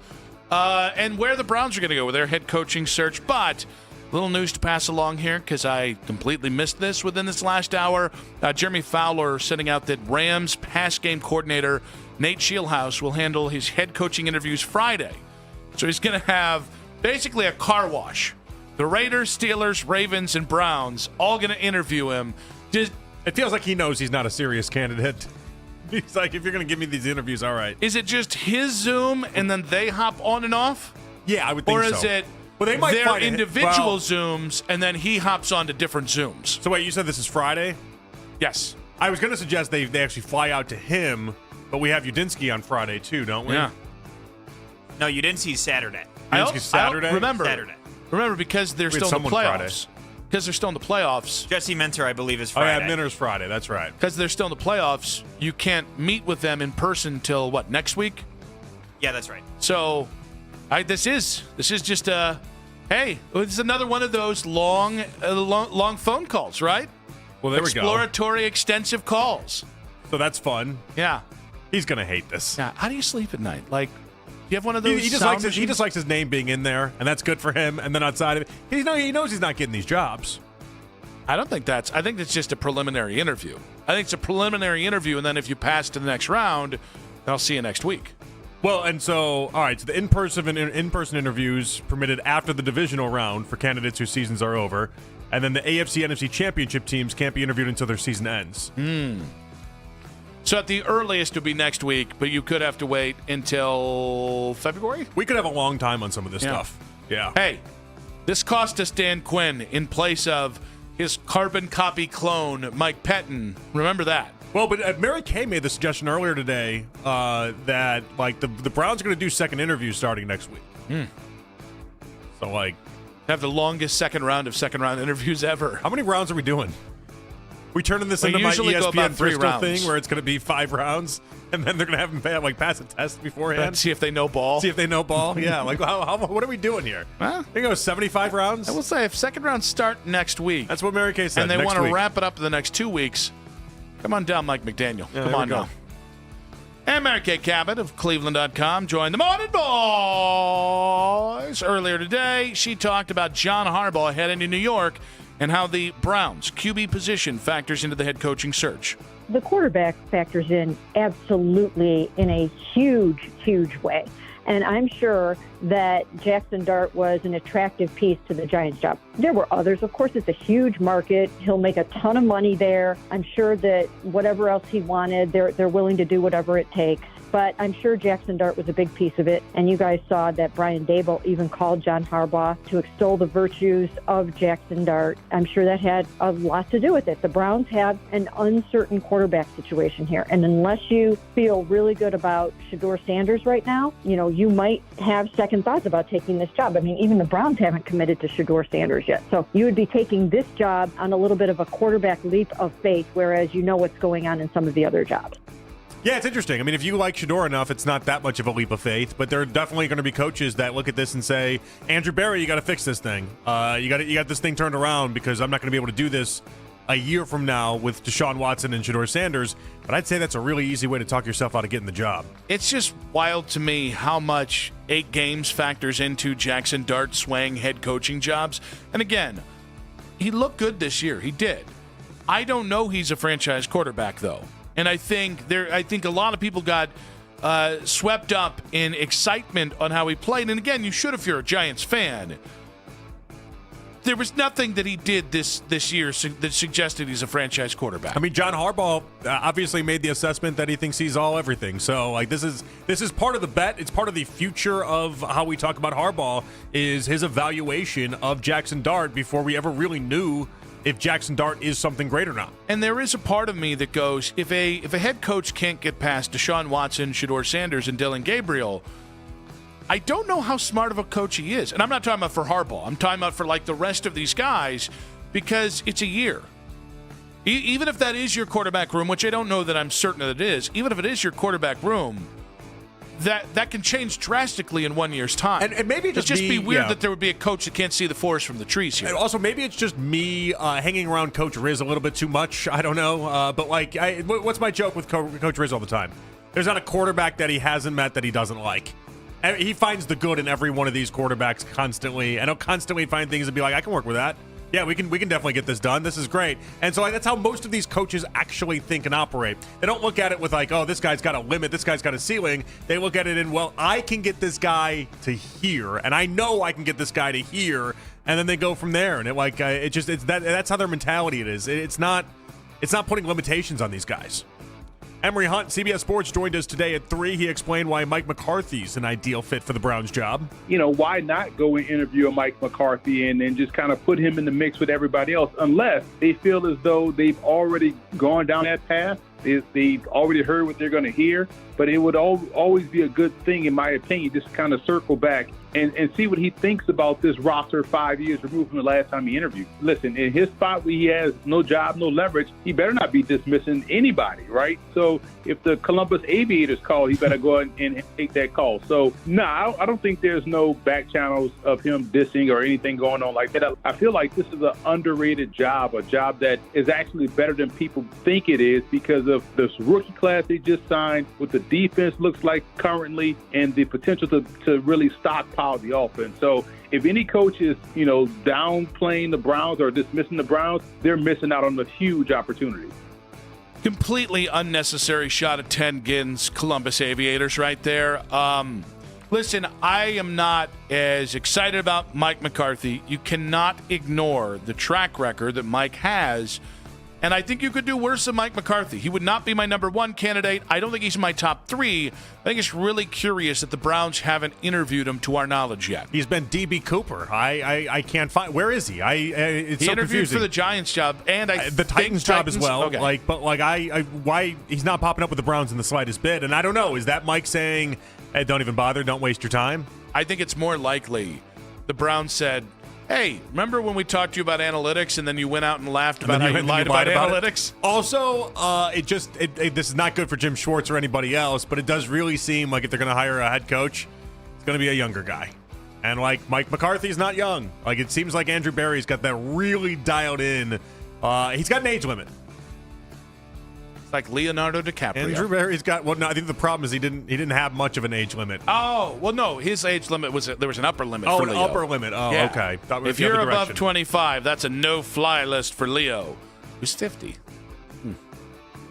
Speaker 5: And where the Browns are going to go with their head coaching search. But little news to pass along here because I completely missed this within this last hour. Jeremy Fowler sending out that Rams pass game coordinator Nate Scheelhaus will handle his head coaching interviews Friday. So he's going to have basically a car wash. The Raiders, Steelers, Ravens, and Browns all going to interview him.
Speaker 11: It feels like he knows he's not a serious candidate. He's like, if you're going to give me these interviews, all right.
Speaker 5: Is it just his Zoom and then they hop on and off?
Speaker 11: Yeah, I would think so.
Speaker 5: Or is it
Speaker 11: they might
Speaker 5: their
Speaker 11: find
Speaker 5: individual Zooms and then he hops on to different Zooms?
Speaker 11: So wait, you said this is Friday?
Speaker 5: Yes.
Speaker 11: I was going to suggest they actually fly out to him, but we have Udinsky on Friday too, don't we?
Speaker 5: Yeah.
Speaker 7: No, Udinsky's Saturday.
Speaker 11: Udinsky's Saturday?
Speaker 5: Remember, because they're still in the playoffs. Because they're still in the playoffs.
Speaker 7: Jesse Minter, I believe, is Friday.
Speaker 11: Oh, yeah, Minter's Friday. That's right.
Speaker 5: Because they're still in the playoffs, you can't meet with them in person till, what, next week?
Speaker 7: Yeah, that's right.
Speaker 5: So, this is just hey, it's another one of those long phone calls, right?
Speaker 11: Well, there we go.
Speaker 5: Exploratory, extensive calls.
Speaker 11: So that's fun.
Speaker 5: Yeah.
Speaker 11: He's going to hate this.
Speaker 5: Yeah. How do you sleep at night? Like, do you have one of those
Speaker 11: he just likes his name being in there, and that's good for him. And then outside of it, he knows he's not getting these jobs.
Speaker 5: I think it's just a preliminary interview. I think it's a preliminary interview, and then if you pass to the next round, I'll see you next week.
Speaker 11: Well, and so, all right, so the in-person interviews permitted after the divisional round for candidates whose seasons are over, and then the AFC NFC championship teams can't be interviewed until their season ends.
Speaker 5: So at the earliest it would be next week, but you could have to wait until February?
Speaker 11: We could have a long time on some of this stuff. Yeah.
Speaker 5: Hey, this cost us Dan Quinn in place of his carbon copy clone, Mike Pettin. Remember that.
Speaker 11: Well, but Mary Kay made the suggestion earlier today that like the Browns are going to do second interviews starting next week. So like,
Speaker 5: have the longest second round interviews ever.
Speaker 11: How many rounds are we doing? We turning this into my ESPN Bristol thing where it's going to be 5 rounds, and then they're going to have them pass a test beforehand.
Speaker 5: See if they know ball.
Speaker 11: Yeah, like what are we doing here?
Speaker 5: Huh?
Speaker 11: They go 75 rounds.
Speaker 5: I will say if second rounds start next week,
Speaker 11: that's what Mary Kay said.
Speaker 5: And they want to wrap it up in the next 2 weeks. Come on down, Mike McDaniel.
Speaker 11: Yeah,
Speaker 5: Come on down. And Mary Kay Cabot of Cleveland.com joined the Morning Boys earlier today. She talked about John Harbaugh heading to New York and how the Browns' QB position factors into the head coaching search.
Speaker 12: The quarterback factors in absolutely in a huge, huge way. And I'm sure that Jackson Dart was an attractive piece to the Giants job. There were others. Of course, it's a huge market. He'll make a ton of money there. I'm sure that whatever else he wanted, they're willing to do whatever it takes. But I'm sure Jackson Dart was a big piece of it. And you guys saw that Brian Daboll even called John Harbaugh to extol the virtues of Jackson Dart. I'm sure that had a lot to do with it. The Browns have an uncertain quarterback situation here. And unless you feel really good about Shedeur Sanders right now, you might have second thoughts about taking this job. I mean, even the Browns haven't committed to Shedeur Sanders yet. So you would be taking this job on a little bit of a quarterback leap of faith, whereas you know what's going on in some of the other jobs.
Speaker 11: Yeah, it's interesting. I mean, if you like Shedeur enough, it's not that much of a leap of faith. But there are definitely going to be coaches that look at this and say, Andrew Berry, you got to fix this thing. You got this thing turned around because I'm not going to be able to do this a year from now with Deshaun Watson and Shedeur Sanders. But I'd say that's a really easy way to talk yourself out of getting the job.
Speaker 5: It's just wild to me how much 8 games factors into Jackson Dart swaying head coaching jobs. And again, he looked good this year. He did. I don't know he's a franchise quarterback, though. And I think a lot of people got swept up in excitement on how he played. And again, you should if you're a Giants fan. There was nothing that he did this year that suggested he's a franchise quarterback.
Speaker 11: I mean, John Harbaugh obviously made the assessment that he thinks he's everything. So, like, this is part of the bet. It's part of the future of how we talk about Harbaugh is his evaluation of Jackson Dart before we ever really knew if Jackson Dart is something great or not.
Speaker 5: And there is a part of me that goes, if a head coach can't get past Deshaun Watson, Shedeur Sanders, and Dillon Gabriel, I don't know how smart of a coach he is. And I'm not talking about for Harbaugh. I'm talking about for like the rest of these guys because it's a year. Even if that is your quarterback room, which I don't know that I'm certain that it is, even if it is your quarterback room, that can change drastically in 1 year's time.
Speaker 11: And maybe
Speaker 5: it'd just be weird that there would be a coach that can't see the forest from the trees here.
Speaker 11: And also, maybe it's just me hanging around Coach Riz a little bit too much. I don't know. But, like, what's my joke with Coach Riz all the time? There's not a quarterback that he hasn't met that he doesn't like. He finds the good in every one of these quarterbacks constantly. And he'll constantly find things and be like, I can work with that. Yeah, we can definitely get this done. This is great. And so that's how most of these coaches actually think and operate. They don't look at it with like, oh, this guy's got a limit, this guy's got a ceiling. They look at it in, well, I can get this guy to here, and I know I can get this guy to here, and then they go from there. And that's how their mentality it is. It's not putting limitations on these guys. Emory Hunt, CBS Sports, joined us today at 3. He explained why Mike McCarthy's an ideal fit for the Browns job.
Speaker 4: Why not go and interview a Mike McCarthy and then just kind of put him in the mix with everybody else, unless they feel as though they've already gone down that path. They've already heard what they're going to hear. But it would always be a good thing, in my opinion, just kind of circle back and see what he thinks about this roster 5 years removed from the last time he interviewed. Listen, in his spot where he has no job, no leverage, he better not be dismissing anybody, right? So if the Columbus Aviators call, he better go ahead and take that call. So, I don't think there's no back channels of him dissing or anything going on like that. I feel like this is an underrated job, a job that is actually better than people think it is because of this rookie class they just signed, what the defense looks like currently, and the potential to really stockpile the offense. So if any coach is, downplaying the Browns or dismissing the Browns, they're missing out on a huge opportunity.
Speaker 5: Completely unnecessary shot at 10 Gins, Columbus Aviators right there. Listen, I am not as excited about Mike McCarthy. You cannot ignore the track record that Mike has. And I think you could do worse than Mike McCarthy. He would not be my number 1 candidate. I don't think he's in my top 3. I think it's really curious that the Browns haven't interviewed him to our knowledge yet.
Speaker 11: He's been D.B. Cooper. I can't find. Where is he? It's
Speaker 5: he
Speaker 11: so
Speaker 5: interviewed
Speaker 11: confusing.
Speaker 5: for the Giants job and
Speaker 11: the Titans job as well.
Speaker 5: Okay.
Speaker 11: Why he's not popping up with the Browns in the slightest bit? And I don't know. Is that Mike saying, "Hey, don't even bother. Don't waste your time"?
Speaker 5: I think it's more likely the Browns said, hey, remember when we talked to you about analytics and then you went out and laughed about how you lied about analytics?
Speaker 11: Also, this is not good for Jim Schwartz or anybody else, but it does really seem like if they're going to hire a head coach, it's going to be a younger guy. And like Mike McCarthy's not young. Like it seems like Andrew Berry's got that really dialed in. He's got an age limit.
Speaker 5: Like Leonardo DiCaprio.
Speaker 11: Andrew Berry's got. Well, no, I think the problem is he didn't have much of an age limit.
Speaker 5: Oh, well, no, his age limit there was an upper limit.
Speaker 11: Oh,
Speaker 5: for
Speaker 11: an
Speaker 5: Leo.
Speaker 11: upper limit. Oh,
Speaker 5: yeah.
Speaker 11: Okay.
Speaker 5: If you're above 25, that's a no-fly list for Leo, who's 50.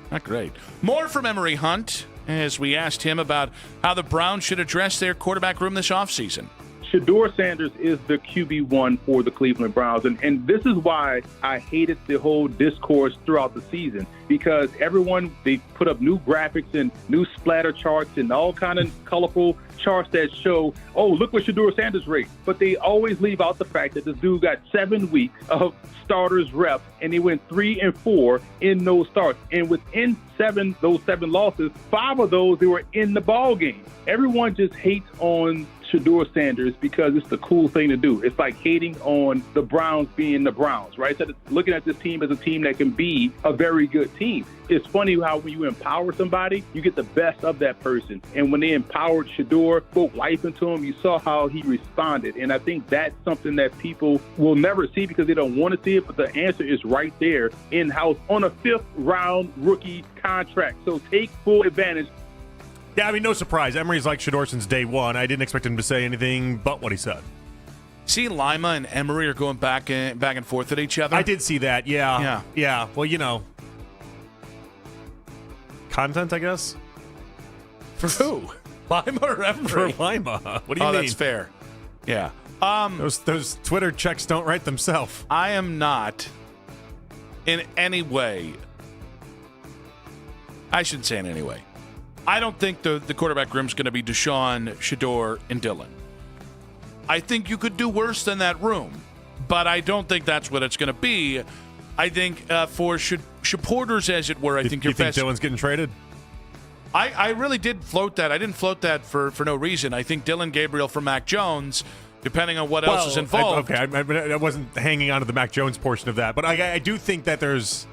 Speaker 5: Not great. More from Emory Hunt as we asked him about how the Browns should address their quarterback room this offseason.
Speaker 4: Shedeur Sanders is the QB1 for the Cleveland Browns. And this is why I hated the whole discourse throughout the season, because they put up new graphics and new splatter charts and all kind of colorful charts that show, oh, look what Shedeur Sanders rates. But they always leave out the fact that this dude got 7 weeks of starters reps, and he went 3-4 in those starts. And within those seven losses, 5 of those, they were in the ball game. Everyone just hates on Shedeur Sanders because it's the cool thing to do. It's like hating on the Browns being the Browns, right? So looking at this team as a team that can be a very good team. It's funny how when you empower somebody, you get the best of that person. And when they empowered Shedeur, spoke life into him, you saw how he responded. And I think that's something that people will never see because they don't want to see it, but the answer is right there in-house on a 5th-round rookie contract. So take full advantage.
Speaker 11: Yeah, I mean, no surprise. Emory's like Shedeur since day one. I didn't expect him to say anything but what he said.
Speaker 5: See, Lima and Emory are going back and forth at each other.
Speaker 11: I did see that, yeah. Well, content, I guess.
Speaker 5: For who? Lima or Emory?
Speaker 11: For Lima. What do you mean?
Speaker 5: Oh, that's fair. Yeah.
Speaker 11: Those Twitter checks don't write themselves.
Speaker 5: I am not in any way. I shouldn't say in any way. I don't think the quarterback room is going to be Deshaun, Shedeur, and Dillon. I think you could do worse than that room, but I don't think that's what it's going to be. I think for supporters, as it were, I think your best.
Speaker 11: You think Dillon's getting traded?
Speaker 5: I really did float that. I didn't float that for no reason. I think Dillon Gabriel for Mac Jones, depending on what else is involved.
Speaker 11: I wasn't hanging on to the Mac Jones portion of that, but I do think that there's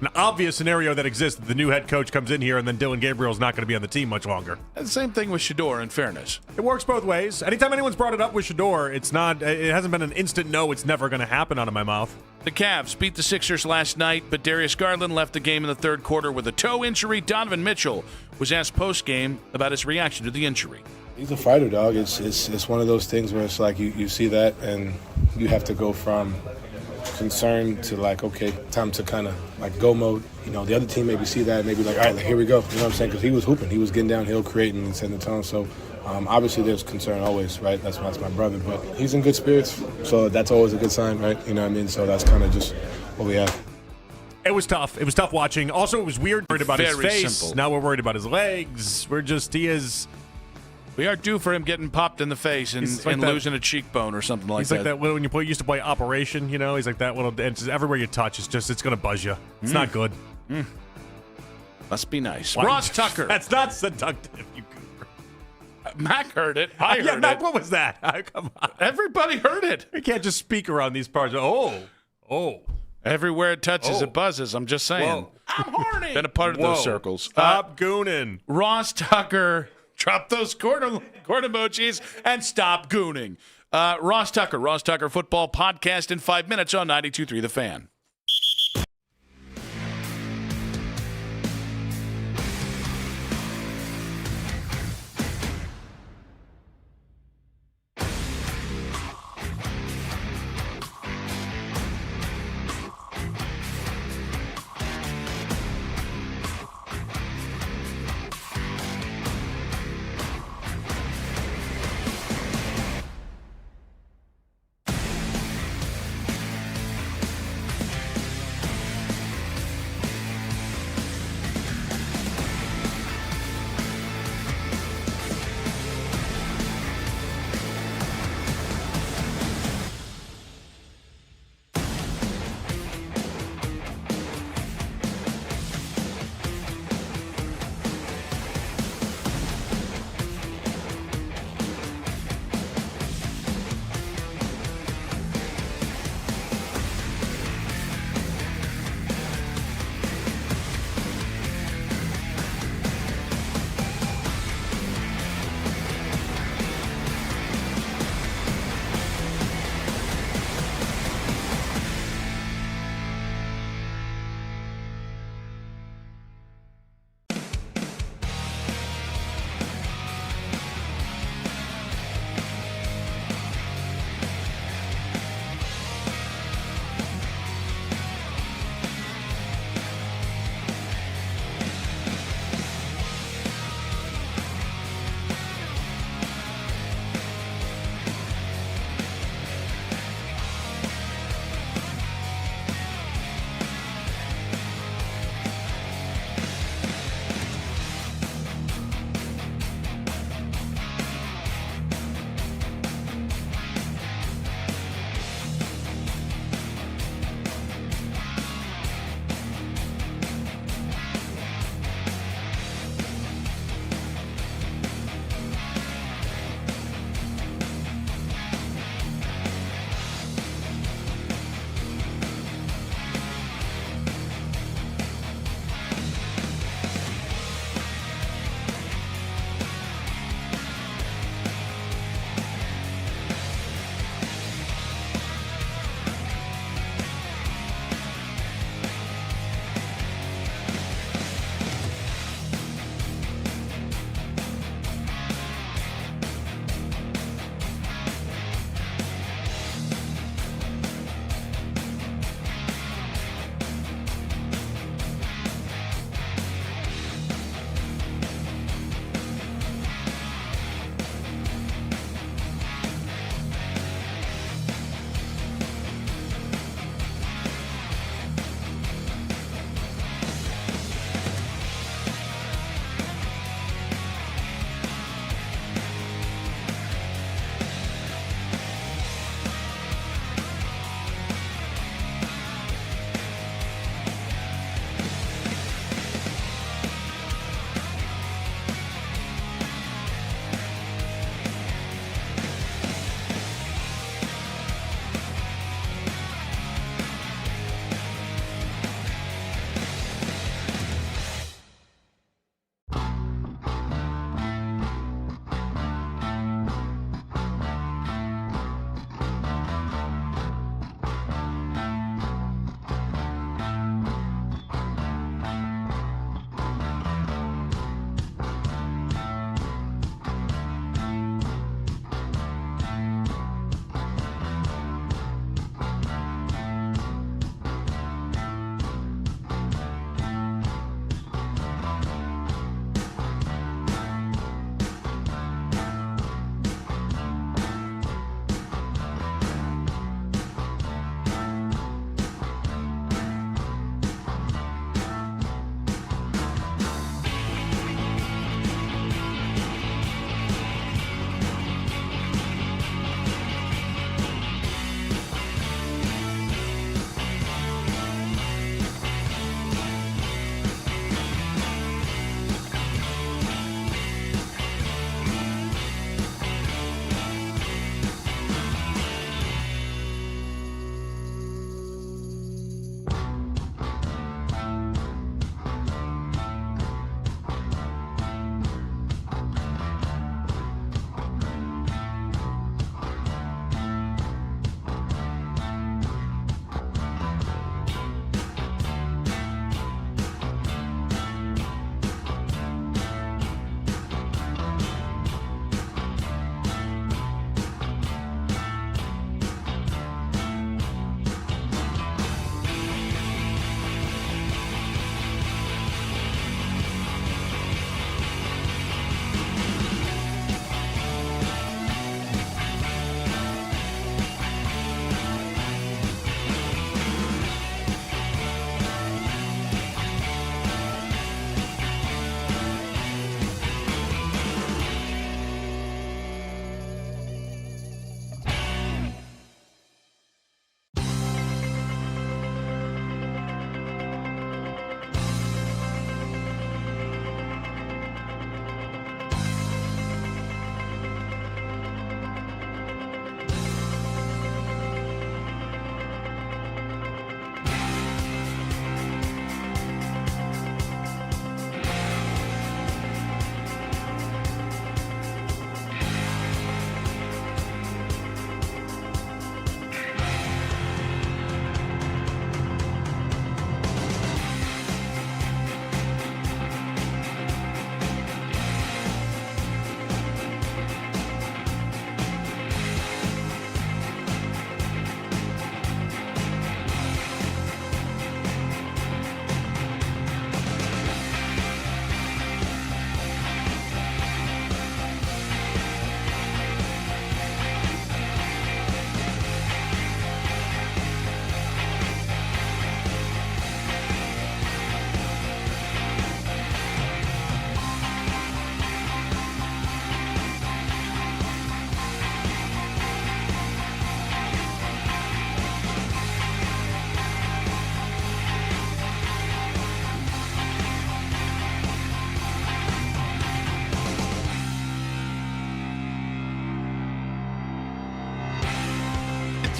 Speaker 11: an obvious scenario that exists. The new head coach comes in here, and then Dylan Gabriel's not going to be on the team much longer.
Speaker 8: And the same thing with Shedeur, in fairness.
Speaker 11: It works both ways. Anytime anyone's brought it up with Shedeur, it hasn't been an instant no, it's never going to happen out of my mouth.
Speaker 8: The Cavs beat the Sixers last night, but Darius Garland left the game in the third quarter with a toe injury. Donovan Mitchell was asked post-game about his reaction to the injury.
Speaker 20: He's a fighter, dog. It's one of those things where it's like you see that and you have to go from concern to like, okay, time to kind of like go mode. You know, the other team maybe see that, maybe like, all right, here we go. You know what I'm saying? Because he was hooping. He was getting downhill, creating and setting the tone. So obviously there's concern always, right? That's my brother. But he's in good spirits, so that's always a good sign, right? You know what I mean? So that's kind of just what we have.
Speaker 11: It was tough. It was tough watching. Also, it was weird. Worried about his
Speaker 8: Very
Speaker 11: face.
Speaker 8: simple.
Speaker 11: Now we're worried about his legs.
Speaker 8: We are due for him getting popped in the face and
Speaker 11: like that,
Speaker 8: losing a cheekbone or something like that.
Speaker 11: He's like that when you used to play Operation, you know? He's like that little, and just everywhere you touch, it's going to buzz you. It's not good.
Speaker 8: Must be nice.
Speaker 11: Why?
Speaker 8: Ross Tucker.
Speaker 11: That's not seductive, you goober.
Speaker 8: Mac heard it. I heard
Speaker 11: yeah, Mac,
Speaker 8: it.
Speaker 11: what was that? Come on.
Speaker 8: Everybody heard it.
Speaker 11: You can't just speak around these parts. Oh.
Speaker 8: Everywhere it touches, it buzzes. I'm just saying.
Speaker 11: Whoa.
Speaker 8: I'm horny. Been a part of those circles.
Speaker 11: Stop gooning.
Speaker 8: Ross Tucker, drop those corn emojis and stop gooning. Ross Tucker Football Podcast in 5 minutes on 92.3 The Fan.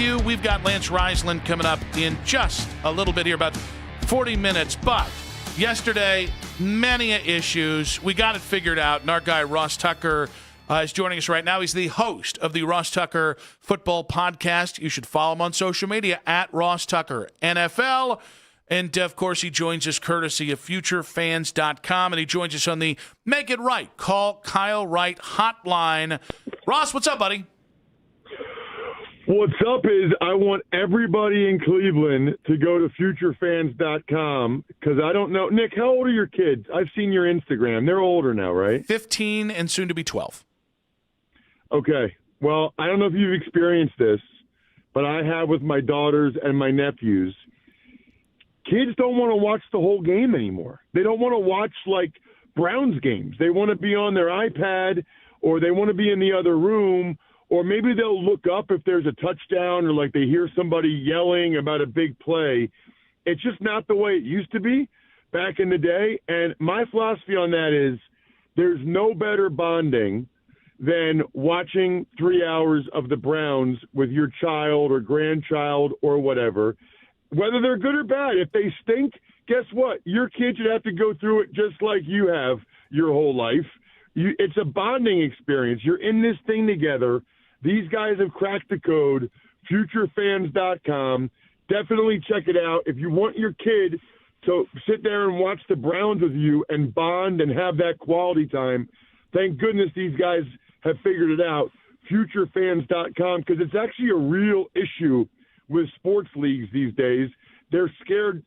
Speaker 5: you. We've got Lance Reisland coming up in just a little bit here, about 40 minutes. But yesterday, many issues. We got it figured out. And our guy, Ross Tucker, is joining us right now. He's the host of the Ross Tucker Football Podcast. You should follow him on social media at Ross Tucker NFL. And, of course, he joins us courtesy of FutureFans.com, and he joins us on the Make It Right, Call Kyle Wright hotline. Ross, what's up, buddy?
Speaker 19: What's up is I want everybody in Cleveland to go to FutureFans.com because I don't know. Nick, how old are your kids? I've seen your Instagram. They're older now, right?
Speaker 5: 15 and soon to be 12.
Speaker 19: Okay. Well, I don't know if you've experienced this, but I have with my daughters and my nephews. Kids don't want to watch the whole game anymore. They don't want to watch, like, Browns games. They want to be on their iPad, or they want to be in the other room, or maybe they'll look up if there's a touchdown or, like, they hear somebody yelling about a big play. It's just not the way it used to be back in the day. And my philosophy on that is there's no better bonding than watching 3 hours of the Browns with your child or grandchild or whatever. Whether they're good or bad, if they stink, guess what? Your kid should have to go through it just like you have your whole life. It's a bonding experience. You're in this thing together. These guys have cracked the code, futurefans.com. Definitely check it out. If you want your kid to sit there and watch the Browns with you and bond and have that quality time, thank goodness these guys have figured it out, futurefans.com, because it's actually a real issue with sports leagues these days. They're scared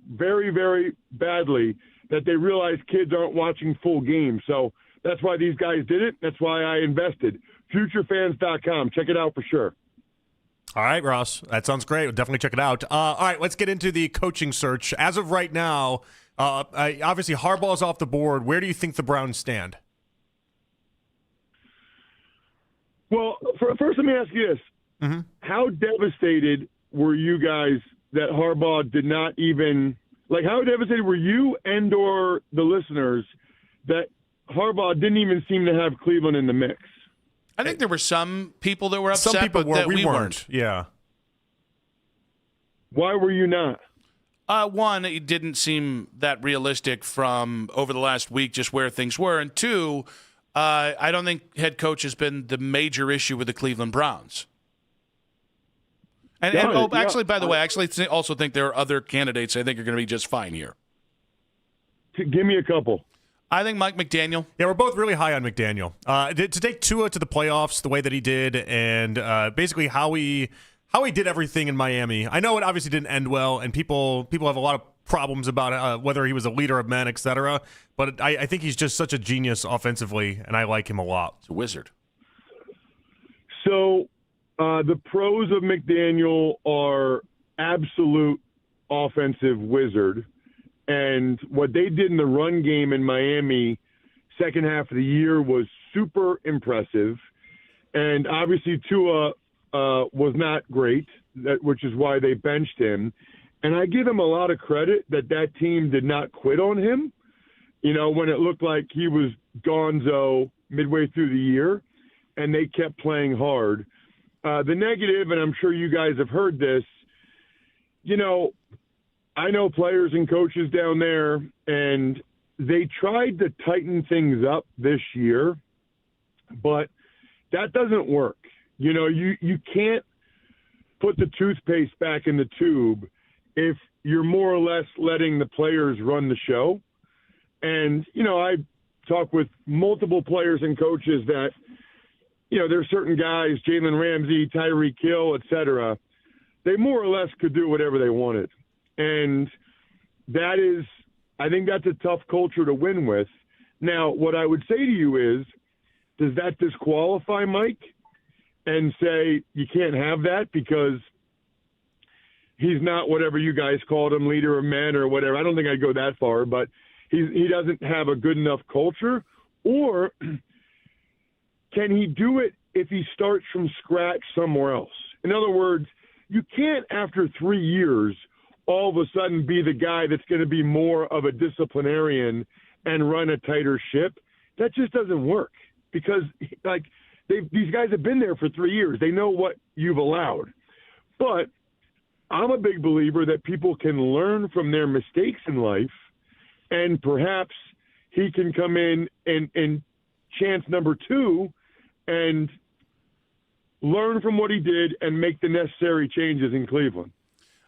Speaker 19: very, very badly that they realize kids aren't watching full games. So that's why these guys did it. That's why I invested. FutureFans.com. Check it out for sure.
Speaker 11: All right, Ross. That sounds great. We'll definitely check it out. All right, let's get into the coaching search. As of right now, obviously Harbaugh's off the board. Where do you think the Browns stand?
Speaker 19: Well, first let me ask you this.
Speaker 11: Mm-hmm.
Speaker 19: How devastated were you guys that Harbaugh did not even – like how devastated were you and or the listeners that Harbaugh didn't even seem to have Cleveland in the mix?
Speaker 5: I think there were some people that were upset,
Speaker 11: some people
Speaker 5: but
Speaker 11: were.
Speaker 5: that
Speaker 11: We
Speaker 5: we
Speaker 11: weren't. Yeah.
Speaker 19: Why were you not?
Speaker 5: One, it didn't seem that realistic from over the last week, just where things were. And two, I don't think head coach has been the major issue with the Cleveland Browns. Actually, by the way, I also think there are other candidates I think are going to be just fine here.
Speaker 19: Give me a couple.
Speaker 5: I think Mike McDaniel.
Speaker 11: Yeah, we're both really high on McDaniel. To take Tua to the playoffs the way that he did, and basically how he did everything in Miami. I know it obviously didn't end well, and people have a lot of problems about whether he was a leader of men, etc. But I think he's just such a genius offensively, and I like him a lot.
Speaker 5: He's a wizard.
Speaker 19: So the pros of McDaniel are absolute offensive wizard. And what they did in the run game in Miami second half of the year was super impressive. And obviously Tua was not great, which is why they benched him. And I give him a lot of credit that team did not quit on him, when it looked like he was gonzo midway through the year, and they kept playing hard. The negative, and I'm sure you guys have heard this, I know players and coaches down there, and they tried to tighten things up this year, but that doesn't work. You can't put the toothpaste back in the tube if you're more or less letting the players run the show. And, I talk with multiple players and coaches that, there's certain guys, Jalen Ramsey, Tyreek Hill, et cetera, they more or less could do whatever they wanted. And I think that's a tough culture to win with. Now, what I would say to you is, does that disqualify Mike and say you can't have that because he's not whatever you guys called him, leader of men or whatever? I don't think I'd go that far, but he doesn't have a good enough culture. Or can he do it if he starts from scratch somewhere else? In other words, you can't, after 3 years, all of a sudden be the guy that's going to be more of a disciplinarian and run a tighter ship. That just doesn't work because, these guys have been there for 3 years. They know what you've allowed. But I'm a big believer that people can learn from their mistakes in life, and perhaps he can come in and chance number 2 and learn from what he did and make the necessary changes in Cleveland.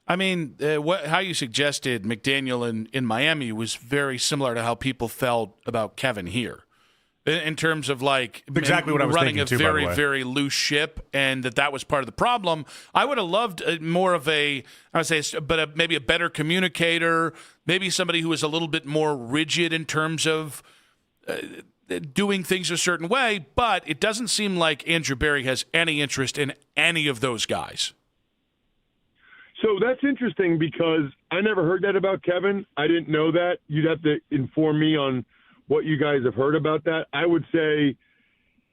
Speaker 8: I mean, how you suggested McDaniel in Miami was very similar to how people felt about Kevin here. In terms of
Speaker 11: exactly what I was
Speaker 8: running
Speaker 11: thinking
Speaker 8: a
Speaker 11: too,
Speaker 8: very,
Speaker 11: by the way.
Speaker 8: very loose ship, and that was part of the problem. I would have loved more of maybe a better communicator, maybe somebody who was a little bit more rigid in terms of doing things a certain way. But it doesn't seem like Andrew Berry has any interest in any of those guys.
Speaker 19: So that's interesting because I never heard that about Kevin. I didn't know that. You'd have to inform me on what you guys have heard about that. I would say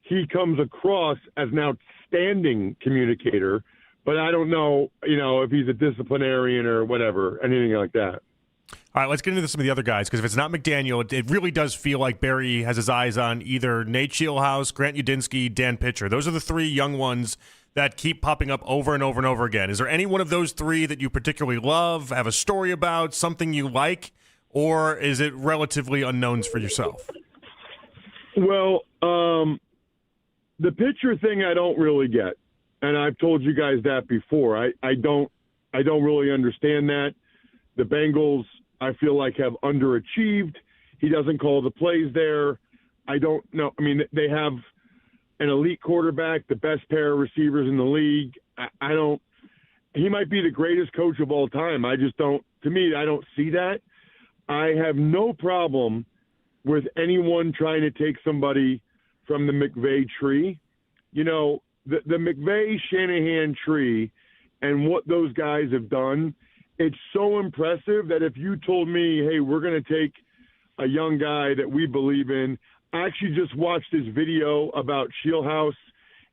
Speaker 19: he comes across as an outstanding communicator, but I don't know, if he's a disciplinarian or whatever, anything like that.
Speaker 11: All right, let's get into some of the other guys, because if it's not McDaniel, it really does feel like Barry has his eyes on either Nate Shieldhouse, Grant Udinski, Dan Pitcher. Those are the 3 young ones that keep popping up over and over and over again. Is there any one of those 3 that you particularly love, have a story about, something you like? Or is it relatively unknowns for yourself?
Speaker 19: Well, the pitcher thing I don't really get, and I've told you guys that before. I don't really understand that. The Bengals, I feel like, have underachieved. He doesn't call the plays there. I don't know. I mean, they have an elite quarterback, the best pair of receivers in the league. I don't. He might be the greatest coach of all time. I just don't. To me, I don't see that. I have no problem with anyone trying to take somebody from the McVay tree. The McVay-Shanahan tree and what those guys have done, it's so impressive that if you told me, hey, we're going to take a young guy that we believe in. I actually just watched his video about Shieldhouse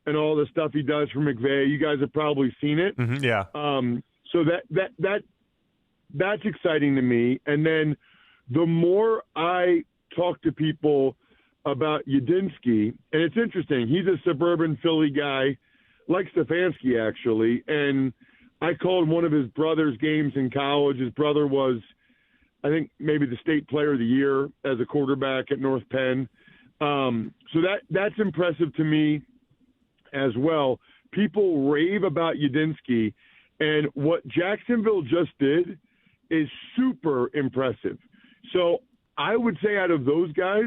Speaker 19: and all the stuff he does for McVay. You guys have probably seen it.
Speaker 11: Mm-hmm, yeah.
Speaker 19: So that's exciting to me. And then the more I talk to people about Udinski, and it's interesting, he's a suburban Philly guy, like Stefanski actually, and I called one of his brother's games in college. His brother was, I think, maybe the state player of the year as a quarterback at North Penn. So that's impressive to me as well. People rave about Udinski, and what Jacksonville just did is super impressive. So I would say out of those guys,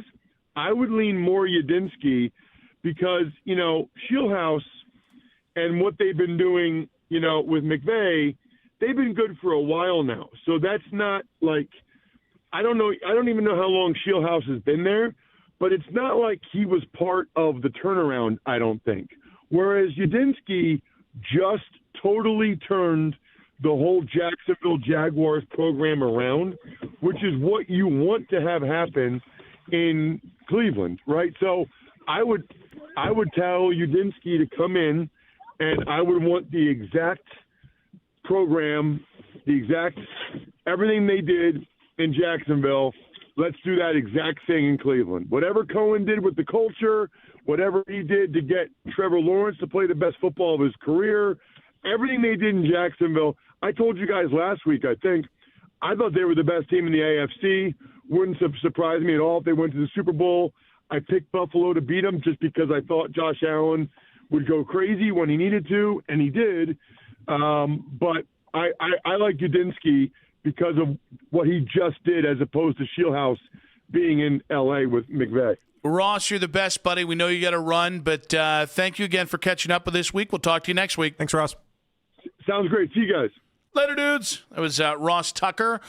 Speaker 19: I would lean more Udinski because, Shieldhouse and what they've been doing, with McVay, they've been good for a while now. So that's not like, I don't even know how long Shieldhouse has been there, but it's not like he was part of the turnaround, I don't think. Whereas Udinski just totally turned the whole Jacksonville Jaguars program around, which is what you want to have happen in Cleveland, right? So I would tell Udinski to come in, and I would want the exact program, everything they did in Jacksonville. Let's do that exact thing in Cleveland. Whatever Cohen did with the culture, whatever he did to get Trevor Lawrence to play the best football of his career, everything they did in Jacksonville. I told you guys last week, I thought they were the best team in the AFC. Wouldn't surprise me at all if they went to the Super Bowl. I picked Buffalo to beat them just because I thought Josh Allen would go crazy when he needed to, and he did. But I like Udinski because of what he just did as opposed to Shieldhouse being in L.A. with McVay.
Speaker 8: Ross, you're the best, buddy. We know you got to run, but thank you again for catching up with this week. We'll talk to you next week.
Speaker 11: Thanks, Ross.
Speaker 19: Sounds great. See you guys.
Speaker 8: Later, dudes. That was Ross Tucker.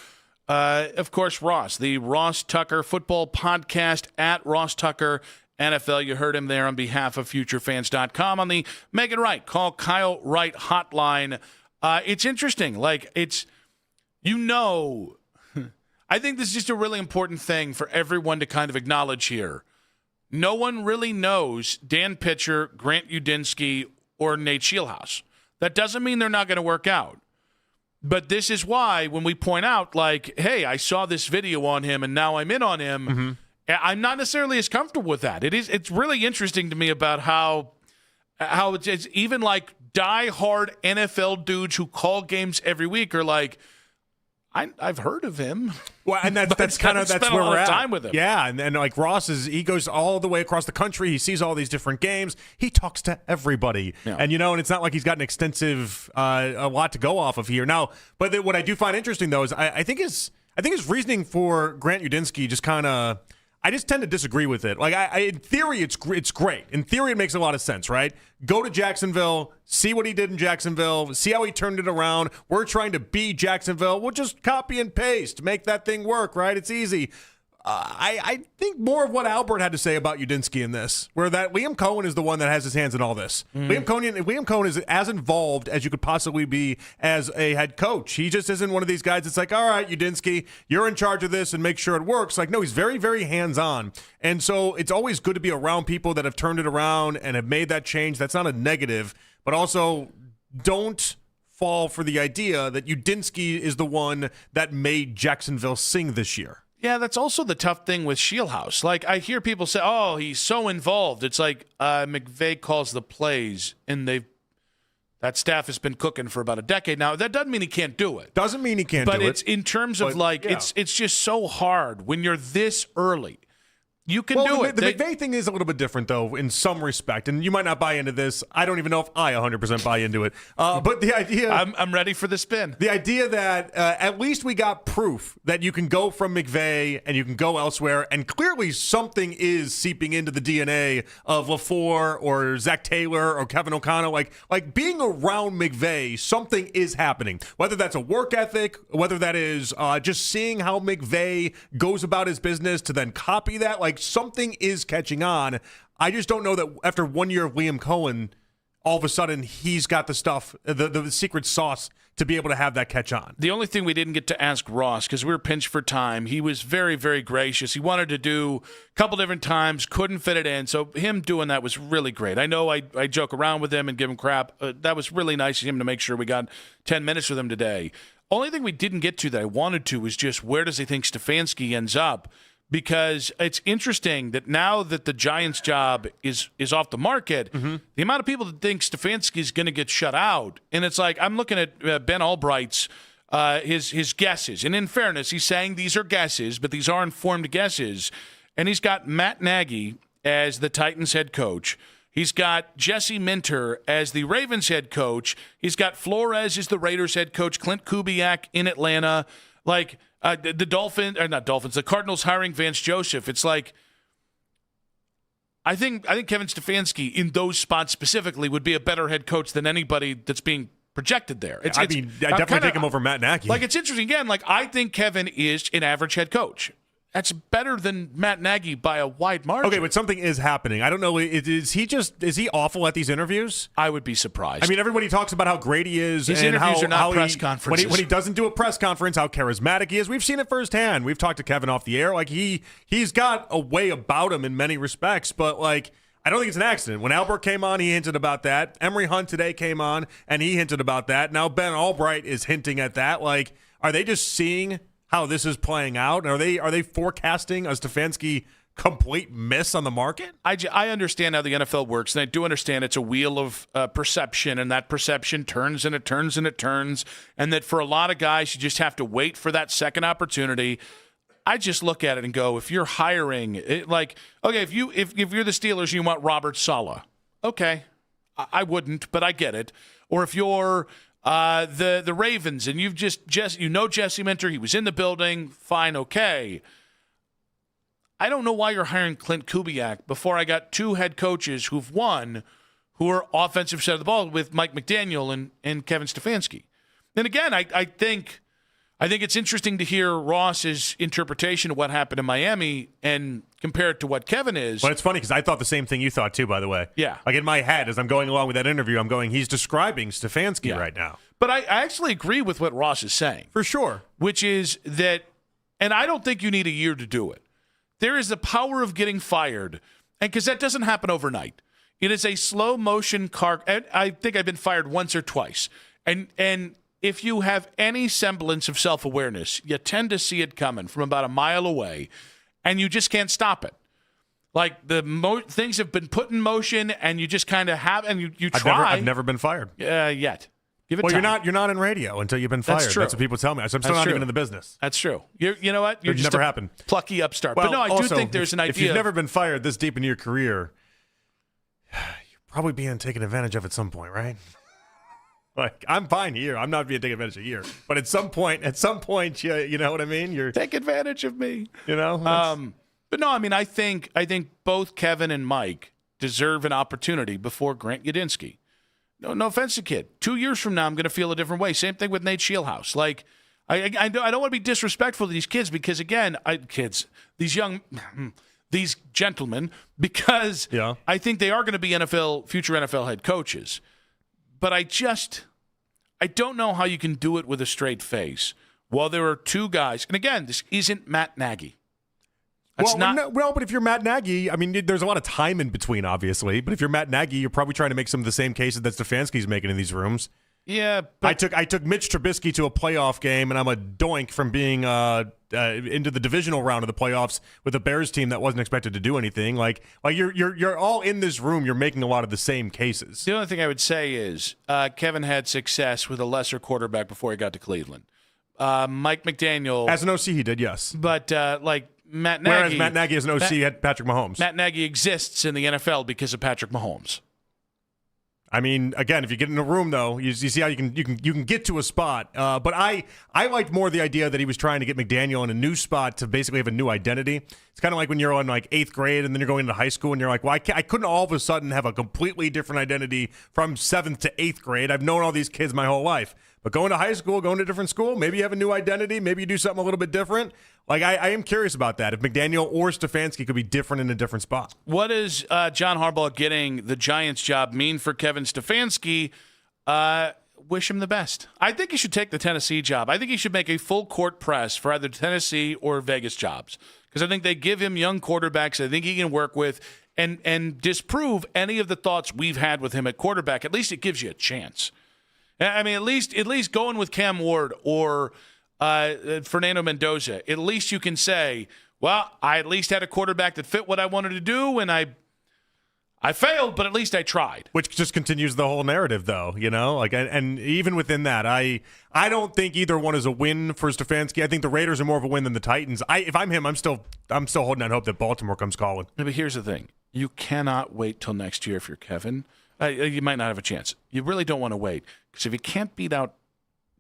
Speaker 8: Of course, Ross, the Ross Tucker Football Podcast at Ross Tucker NFL. You heard him there on behalf of FutureFans.com on the Megan Wright. Call Kyle Wright hotline. It's interesting. I think this is just a really important thing for everyone to kind of acknowledge here. No one really knows Dan Pitcher, Grant Udinski, or Nate Shieldhouse. That doesn't mean they're not going to work out. But this is why when we point out, hey, I saw this video on him and now I'm in on him, I'm not necessarily as comfortable with that. It's really interesting to me about how it's even
Speaker 5: diehard NFL dudes who call games every week are like, I've heard of him.
Speaker 11: Well, and that's kind of
Speaker 5: spent
Speaker 11: where
Speaker 5: a lot
Speaker 11: we're
Speaker 5: of
Speaker 11: at.
Speaker 5: time with him.
Speaker 11: Yeah, and like Ross he goes all the way across the country. He sees all these different games. He talks to everybody, and and it's not like he's got an extensive a lot to go off of here now. But what I do find interesting though is I think his reasoning for Grant Udinski just kind of. I just tend to disagree with it. Like, in theory, it's great. In theory, it makes a lot of sense, right? Go to Jacksonville, see what he did in Jacksonville, see how he turned it around. We're trying to be Jacksonville. We'll just copy and paste, make that thing work, right? It's easy. I think more of what Albert had to say about Udinski in this, where that Liam Cohen is the one that has his hands in all this. Liam Cohen is as involved as you could possibly be as a head coach. He just isn't one of these guys that's like, all right, Udinski, you're in charge of this and make sure it works. Like, no, he's very, very hands-on. And so it's always good to be around people that have turned it around and have made that change. That's not a negative, but also don't fall for the idea that Udinski is the one that made Jacksonville sing this year.
Speaker 5: Yeah, that's also the tough thing with Shieldhouse. Like, I hear people say, oh, he's so involved. It's like McVay calls the plays, and that staff has been cooking for about a decade now. That doesn't mean he can't do it.
Speaker 11: Doesn't mean he can't do it.
Speaker 5: But it's in terms of, it's just so hard when you're this early. You can do it.
Speaker 11: The McVay thing is a little bit different, though, in some respect. And you might not buy into this. I don't even know if I 100% buy into it. But the idea...
Speaker 5: I'm ready for the spin.
Speaker 11: The idea that at least we got proof that you can go from McVay and you can go elsewhere, and clearly something is seeping into the DNA of LaFleur or Zach Taylor or Kevin O'Connell. Like being around McVay, something is happening. Whether that's a work ethic, whether that is just seeing how McVay goes about his business to then copy that, like something is catching on. I just don't know that after 1 year of Liam Cohen, all of a sudden he's got the stuff, the secret sauce to be able to have that catch on.
Speaker 5: The only thing we didn't get to ask Ross, because we were pinched for time, he was very, very gracious. He wanted to do a couple different times, couldn't fit it in. So him doing that was really great. I know I joke around with him and give him crap. That was really nice of him to make sure we got 10 minutes with him today. Only thing we didn't get to that I wanted to was just where does he think Stefanski ends up? Because it's interesting that now that the Giants' job is off the market, the amount of people that think Stefanski is going to get shut out, and it's like I'm looking at Ben Albright's his guesses, and in fairness, he's saying these are guesses, but these are informed guesses, and he's got Matt Nagy as the Titans head coach. He's got Jesse Minter as the Ravens head coach. He's got Flores as the Raiders head coach. Clint Kubiak in Atlanta, like. The Cardinals hiring Vance Joseph. It's like, I think Kevin Stefanski in those spots specifically would be a better head coach than anybody that's being projected there.
Speaker 11: I definitely take him over Matt Nagy.
Speaker 5: Like, it's interesting again. Like, I think Kevin is an average head coach. That's better than Matt Nagy by a wide margin.
Speaker 11: Okay, but something is happening. I don't know. Is he awful at these interviews?
Speaker 5: I would be surprised.
Speaker 11: I mean, everybody talks about how great he is.
Speaker 5: His
Speaker 11: and
Speaker 5: interviews are not
Speaker 11: how
Speaker 5: press conferences.
Speaker 11: When he doesn't do a press conference, how charismatic he is. We've seen it firsthand. We've talked to Kevin off the air. Like, he's got a way about him in many respects, but like, I don't think it's an accident. When Albert came on, he hinted about that. Emory Hunt today came on, and he hinted about that. Now Ben Albright is hinting at that. Like, are they just seeing how this is playing out? Are they forecasting a Stefanski complete miss on the market?
Speaker 5: I understand how the NFL works, and I do understand it's a wheel of perception, and that perception turns and it turns and it turns, and that for a lot of guys, you just have to wait for that second opportunity. I just look at it and go, if you're hiring, if you're the Steelers and you want Robert Saleh, okay, I wouldn't, but I get it. Or if you're the Ravens, and you know Jesse Minter, he was in the building, fine, okay. I don't know why you're hiring Clint Kubiak before I got two head coaches who've won, who are offensive side of the ball with Mike McDaniel and Kevin Stefanski. And again, I think it's interesting to hear Ross's interpretation of what happened in Miami and compare it to what Kevin is.
Speaker 11: But it's funny because I thought the same thing you thought too, by the way.
Speaker 5: Yeah.
Speaker 11: Like in my head, as I'm going along with that interview, I'm going, he's describing Stefanski right now.
Speaker 5: But I actually agree with what Ross is saying.
Speaker 11: For sure.
Speaker 5: Which is that, and I don't think you need a year to do it. There is the power of getting fired, and because that doesn't happen overnight. It is a slow motion car. And I think I've been fired once or twice. And if you have any semblance of self-awareness, you tend to see it coming from about a mile away, and you just can't stop it.
Speaker 8: Like things have been put in motion, and you just kind of have, and you try.
Speaker 11: I've never been fired.
Speaker 8: Yet. Give it
Speaker 11: Well,
Speaker 8: time.
Speaker 11: you're not in radio until you've been fired.
Speaker 8: That's true.
Speaker 11: That's what people tell me. So I'm still not even in the business.
Speaker 8: That's true. You know what? You're
Speaker 11: It'd
Speaker 8: just
Speaker 11: never
Speaker 8: a
Speaker 11: happened.
Speaker 8: plucky upstart.
Speaker 11: Well,
Speaker 8: But no, I
Speaker 11: also,
Speaker 8: do think there's an idea.
Speaker 11: If you've never been fired this deep into your career, you're probably being taken advantage of at some point, right? Like, I'm fine here. I'm not being taken advantage of here. But at some point, you know what I mean? You're
Speaker 8: take advantage of me.
Speaker 11: You know?
Speaker 8: But no, I mean, I think both Kevin and Mike deserve an opportunity before Grant Yudinsky. No offense to Kid. 2 years from now, I'm going to feel a different way. Same thing with Nate Shieldhouse. Like, I don't want to be disrespectful to these kids because, again, these gentlemen, because I think they are going to be future NFL head coaches. But I don't know how you can do it with a straight face. Well, there are two guys, and again, this isn't Matt Nagy.
Speaker 11: But if you're Matt Nagy, I mean, there's a lot of time in between, obviously. But if you're Matt Nagy, you're probably trying to make some of the same cases that Stefanski's making in these rooms.
Speaker 8: Yeah, but
Speaker 11: I took Mitch Trubisky to a playoff game, and I'm a doink from being into the divisional round of the playoffs with a Bears team that wasn't expected to do anything. Like you're all in this room. You're making a lot of the same cases.
Speaker 8: The only thing I would say is Kevin had success with a lesser quarterback before he got to Cleveland. Mike McDaniel,
Speaker 11: as an OC, he did, yes.
Speaker 8: But Matt Nagy,
Speaker 11: whereas Matt Nagy as an OC had Patrick Mahomes.
Speaker 8: Matt Nagy exists in the NFL because of Patrick Mahomes.
Speaker 11: I mean, again, if you get in a room, though, you see how you can get to a spot. But I liked more the idea that he was trying to get McDaniel in a new spot to basically have a new identity. It's kind of like when you're on like 8th grade and then you're going into high school and you're like, well, I couldn't all of a sudden have a completely different identity from 7th to 8th grade. I've known all these kids my whole life. But going to high school, going to a different school, maybe you have a new identity. Maybe you do something a little bit different. Like, I am curious about that. If McDaniel or Stefanski could be different in a different spot.
Speaker 8: What does John Harbaugh getting the Giants job mean for Kevin Stefanski? Wish him the best. I think he should take the Tennessee job. I think he should make a full court press for either Tennessee or Vegas jobs. Because I think they give him young quarterbacks I think he can work with and disprove any of the thoughts we've had with him at quarterback. At least it gives you a chance. I mean, at least going with Cam Ward or Fernando Mendoza, at least you can say, well, I at least had a quarterback that fit what I wanted to do, and I failed, but at least I tried.
Speaker 11: Which just continues the whole narrative, though, you know? Like, and even within that, I don't think either one is a win for Stefanski. I think the Raiders are more of a win than the Titans. If I'm him, I'm still holding out hope that Baltimore comes calling.
Speaker 8: But here's the thing: you cannot wait till next year if you're Kevin. You might not have a chance. You really don't want to wait because if you can't beat out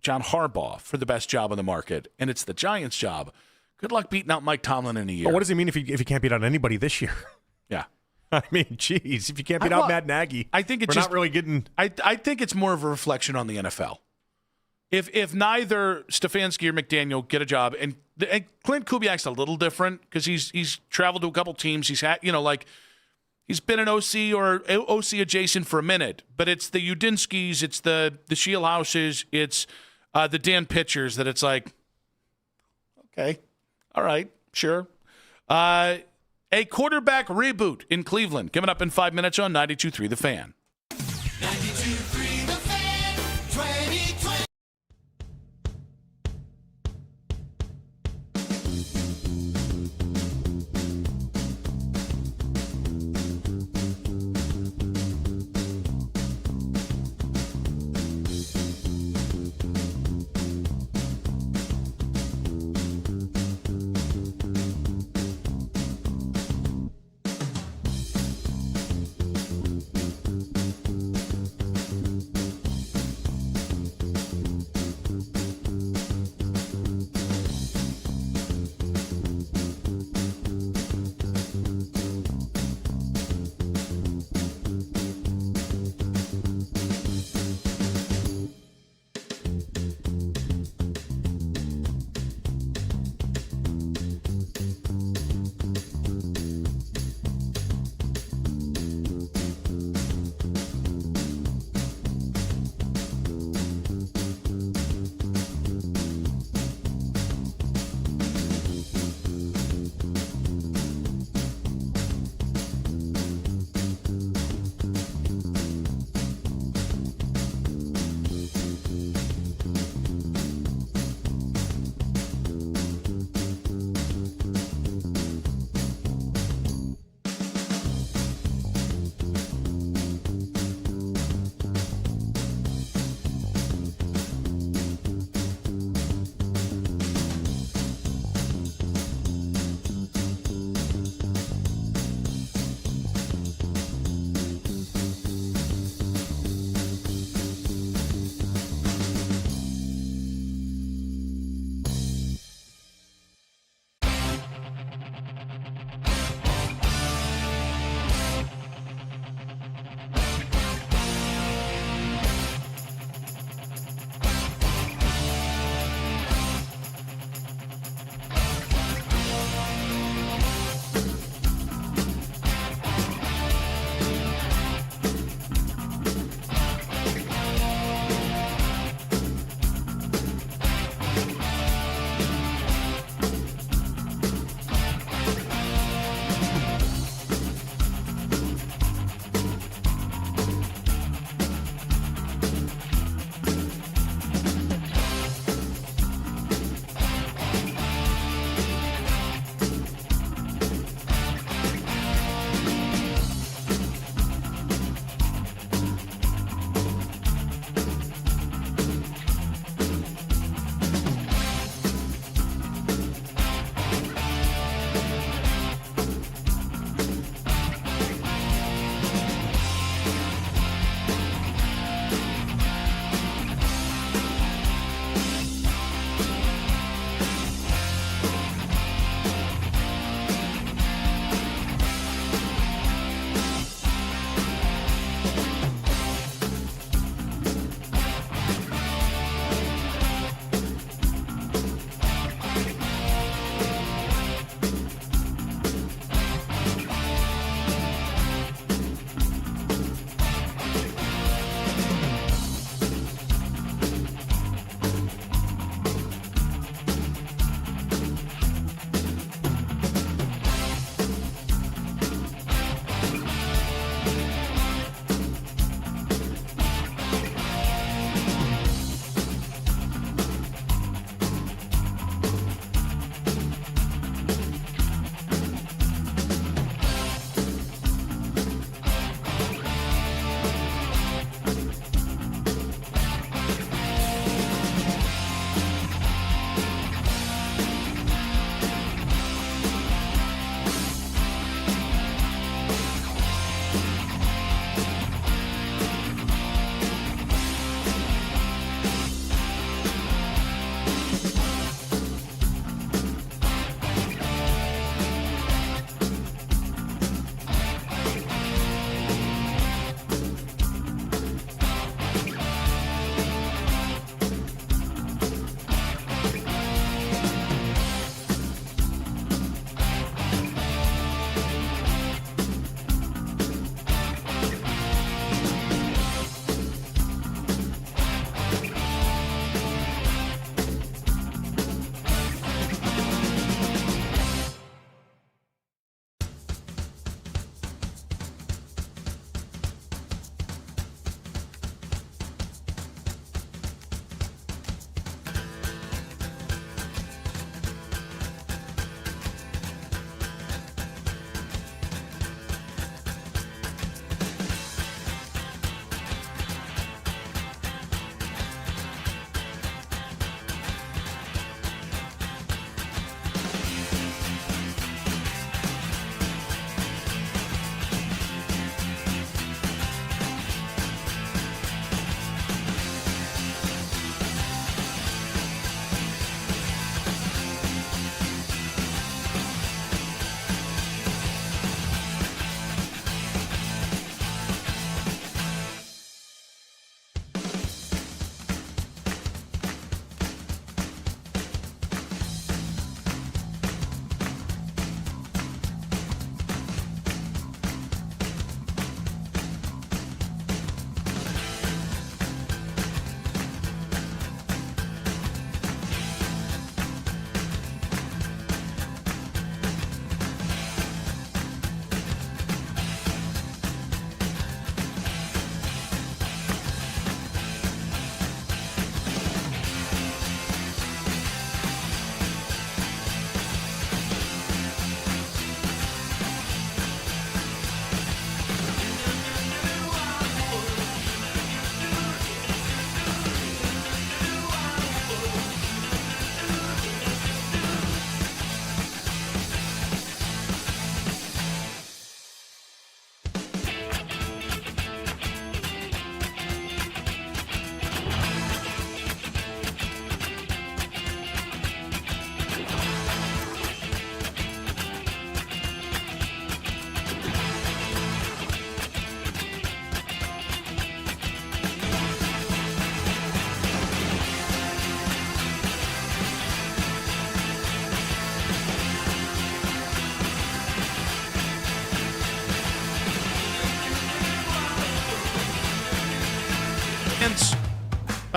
Speaker 8: John Harbaugh for the best job on the market, and it's the Giants' job, good luck beating out Mike Tomlin in a year.
Speaker 11: But what does he mean if he can't beat out anybody this year?
Speaker 8: Yeah.
Speaker 11: I mean, geez, if you can't beat out Matt Nagy,
Speaker 8: I think it's
Speaker 11: not really getting.
Speaker 8: I think it's more of a reflection on the NFL. If neither Stefanski or McDaniel get a job, and Clint Kubiak's a little different because he's traveled to a couple teams. He's had he's been an OC or OC adjacent for a minute, but it's the Udinskis, it's the Shieldhouses, it's the Dan Pitchers that it's like, okay, all right, sure. A quarterback reboot in Cleveland coming up in 5 minutes on 92.3 The Fan.
Speaker 18: 92.3 The Fan, 2020.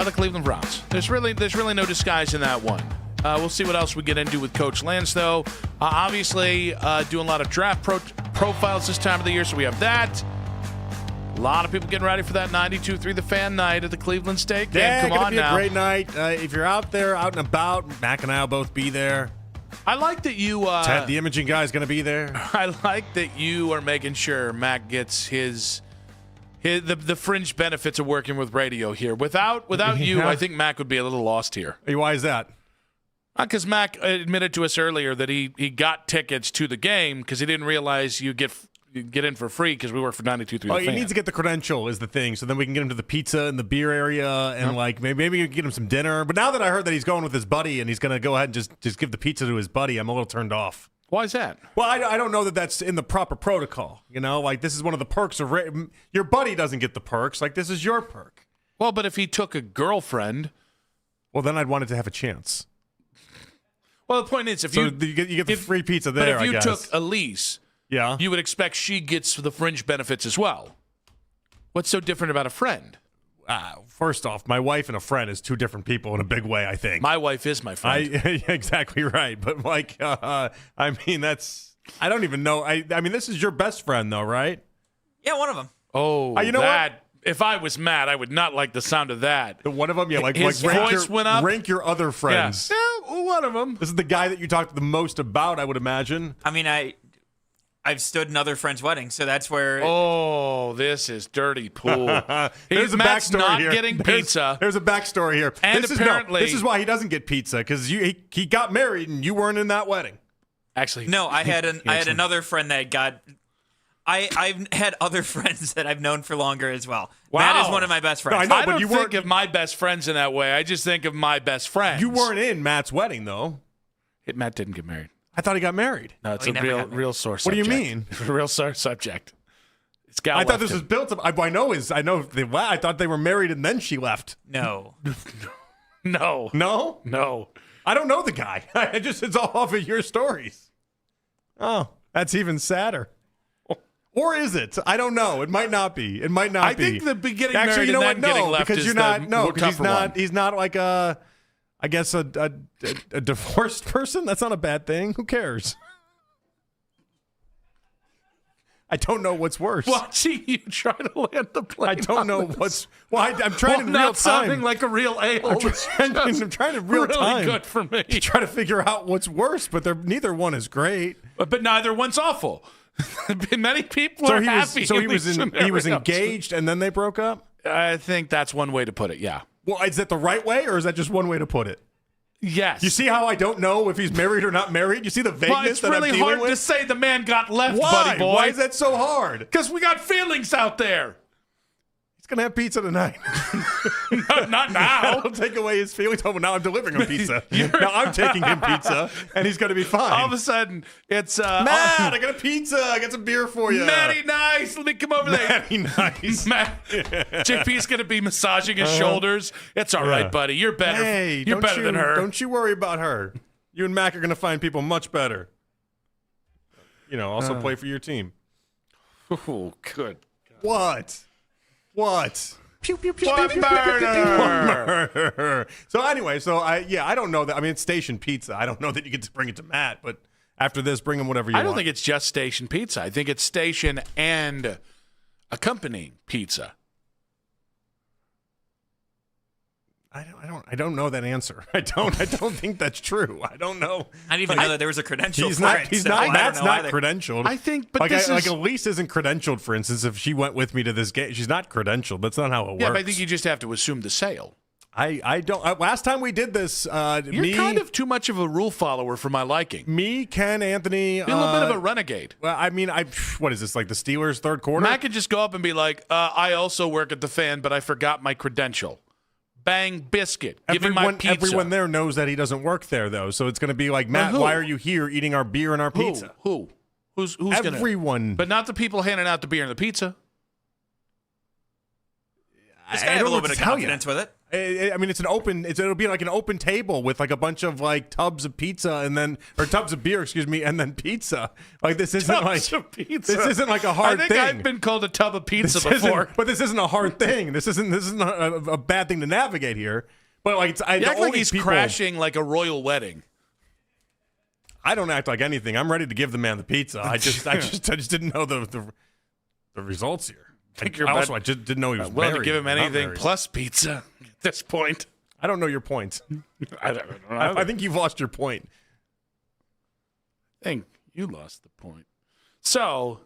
Speaker 8: by the Cleveland Browns. There's really no disguise in that one. We'll see what else we get into with Coach Lance, though. Obviously, doing a lot of draft profiles this time of the year, so we have that. A lot of people getting ready for that 92.3 The Fan night at the Cleveland State game.
Speaker 11: Yeah,
Speaker 8: Come on now.
Speaker 11: a great night. If you're out there, out and about, Mac and I will both be there.
Speaker 8: I like that you...
Speaker 11: Ted, the imaging guy, is going to be there.
Speaker 8: I like that you are making sure Mac gets the fringe benefits of working with radio here. Without you,
Speaker 11: Yeah.
Speaker 8: I think Mac would be a little lost here.
Speaker 11: Hey, why is that?
Speaker 8: Because Mac admitted to us earlier that he got tickets to the game because he didn't realize you get in for free because we work for 92.3 The Fan.
Speaker 11: He needs to get the credential is the thing, so then we can get him to the pizza and the beer area and maybe we can get him some dinner. But now that I heard that he's going with his buddy and he's going to go ahead and just give the pizza to his buddy, I'm a little turned off.
Speaker 8: Why is that?
Speaker 11: Well, I don't know that that's in the proper protocol. This is one of the perks of your buddy doesn't get the perks. Like, this is your perk.
Speaker 8: Well, but if he took a girlfriend,
Speaker 11: well, then I'd want it to have a chance.
Speaker 8: Well, the point is, if
Speaker 11: you get the free pizza there,
Speaker 8: but if you
Speaker 11: I guess.
Speaker 8: took Elise,
Speaker 11: yeah,
Speaker 8: you would expect she gets the fringe benefits as well. What's so different about a friend?
Speaker 11: First off, my wife and a friend is two different people in a big way, I think.
Speaker 8: My wife is my friend.
Speaker 11: Exactly right. But, I don't even know. I mean, this is your best friend, though, right?
Speaker 7: Yeah, one of them.
Speaker 8: Oh,
Speaker 11: you know
Speaker 8: that.
Speaker 11: what?
Speaker 8: If I was Matt, I would not like the sound of that.
Speaker 11: One of them, yeah,
Speaker 8: his voice went up.
Speaker 11: Rank your other friends.
Speaker 8: Yeah, one of them.
Speaker 11: This is the guy that you talked the most about, I would imagine.
Speaker 7: I mean, I've stood in other friends' weddings, so that's where.
Speaker 8: Oh, this is dirty pool.
Speaker 11: There's a
Speaker 8: Matt's
Speaker 11: backstory
Speaker 8: not
Speaker 11: here.
Speaker 8: getting pizza.
Speaker 11: There's a backstory here.
Speaker 8: And apparently,
Speaker 11: this is why he doesn't get pizza, because he got married and you weren't in that wedding.
Speaker 8: Actually,
Speaker 7: no, I had another friend that got. I've had other friends that I've known for longer as well.
Speaker 8: Wow.
Speaker 7: Matt is one of my best friends.
Speaker 8: No, I don't think of my best friends in that way. I just think of my best friends.
Speaker 11: You weren't in Matt's wedding, though.
Speaker 8: Matt didn't get married.
Speaker 11: I thought he got married.
Speaker 8: No, it's a real sore
Speaker 11: What do
Speaker 8: subject.
Speaker 11: you mean?
Speaker 8: It's a real sore subject. It's gal
Speaker 11: I thought
Speaker 8: left
Speaker 11: this
Speaker 8: him.
Speaker 11: was built up. I thought they were married and then she left.
Speaker 7: No.
Speaker 8: No.
Speaker 11: No?
Speaker 8: No.
Speaker 11: I don't know the guy. It's all off of your stories. Oh, that's even sadder. Or is it? I don't know. It might not be. It might not
Speaker 8: I
Speaker 11: be.
Speaker 8: think the getting
Speaker 11: Actually,
Speaker 8: married
Speaker 11: you know
Speaker 8: and
Speaker 11: what?
Speaker 8: then getting
Speaker 11: No,
Speaker 8: left
Speaker 11: because
Speaker 8: is
Speaker 11: you're
Speaker 8: the
Speaker 11: not. No,
Speaker 8: more
Speaker 11: because
Speaker 8: tougher one.
Speaker 11: he's not like a divorced person. That's not a bad thing. Who cares? I don't know what's worse.
Speaker 8: Watching you try to land the plane.
Speaker 11: I don't know what's. Well, I'm trying in
Speaker 8: not
Speaker 11: real time.
Speaker 8: sounding like a real a-hole.
Speaker 11: I'm trying in real
Speaker 8: really
Speaker 11: time.
Speaker 8: good for me.
Speaker 11: To try to figure out what's worse, but neither one is great.
Speaker 8: But neither one's awful. Many people are happy.
Speaker 11: He
Speaker 8: in these
Speaker 11: was
Speaker 8: scenarios.
Speaker 11: engaged and then they broke up.
Speaker 8: I think that's one way to put it. Yeah.
Speaker 11: Well, is that the right way, or is that just one way to put it?
Speaker 8: Yes.
Speaker 11: You see how I don't know if he's married or not married? You see the vagueness
Speaker 8: Well, it's
Speaker 11: that
Speaker 8: really
Speaker 11: I'm dealing
Speaker 8: hard
Speaker 11: with?
Speaker 8: to say the man got left,
Speaker 11: Why?
Speaker 8: buddy boy.
Speaker 11: Why is that so hard?
Speaker 8: Because we got feelings out there.
Speaker 11: He's going to have pizza tonight.
Speaker 8: Not now.
Speaker 11: I'll take away his feelings. Oh, now I'm delivering him pizza. Now I'm taking him pizza, and he's going to be fine.
Speaker 8: All of a sudden, it's...
Speaker 11: Matt, I got a pizza. I got some beer for you.
Speaker 8: Matty Nice. Let me come over there.
Speaker 11: Matty Nice.
Speaker 8: JP's going to be massaging his shoulders. It's all right, buddy. You're better.
Speaker 11: Hey,
Speaker 8: You're better than her.
Speaker 11: Don't you worry about her. You and Mac are going to find people much better. Also play for your team.
Speaker 8: Oh, good.
Speaker 11: What?
Speaker 8: Pew, pew, pew,
Speaker 11: One
Speaker 8: pew, pew, pew, pew, pew.
Speaker 11: murder. So anyway, I don't know that. I mean, it's station pizza. I don't know that you get to bring it to Matt, but after this, bring him whatever you want.
Speaker 8: I don't think it's just station pizza. I think it's station and accompanying pizza.
Speaker 11: I don't know that answer. I don't think that's true. I don't know.
Speaker 7: I didn't even know that there was a credential
Speaker 11: He's
Speaker 7: for
Speaker 11: not.
Speaker 7: it.
Speaker 11: He's
Speaker 7: so
Speaker 11: not.
Speaker 7: I don't
Speaker 11: Matt's
Speaker 7: know
Speaker 11: not
Speaker 7: either.
Speaker 11: credentialed.
Speaker 8: I think, but
Speaker 11: like Elise isn't credentialed. For instance, if she went with me to this game, she's not credentialed. That's not how it works.
Speaker 8: Yeah, but I think you just have to assume the sale.
Speaker 11: I don't. Last time we did this,
Speaker 8: You're kind of too much of a rule follower for my liking.
Speaker 11: Me, Ken, Anthony.
Speaker 8: You're a little bit of a renegade.
Speaker 11: Well, I mean, what is this, like the Steelers' third quarter?
Speaker 8: Matt could just go up and be like, I also work at the Fan, but I forgot my credential. Bang, biscuit. Give me my pizza.
Speaker 11: Everyone there knows that he doesn't work there, though. So it's going to be like, Matt, why are you here eating our beer and our pizza?
Speaker 8: Who's
Speaker 11: everyone?
Speaker 8: But not the people handing out the beer and the pizza.
Speaker 7: This guy have a little bit of confidence with it.
Speaker 11: I mean, it'll be like an open table with like a bunch of like tubs of pizza or tubs of beer, and then pizza. Like this isn't
Speaker 8: Tubs of pizza.
Speaker 11: This isn't like a hard thing.
Speaker 8: I think I've been called a tub of pizza before.
Speaker 11: But this isn't a hard thing. This isn't a bad thing to navigate here. But like
Speaker 8: you act like he's crashing like a royal wedding.
Speaker 11: I don't act like anything. I'm ready to give the man the pizza. I just didn't know the results here. I just didn't know he was
Speaker 8: willing
Speaker 11: married.
Speaker 8: to give him anything plus pizza at this point.
Speaker 11: I don't know your points.
Speaker 8: I don't know.
Speaker 11: I think you've lost your point.
Speaker 8: I think you lost the point. So,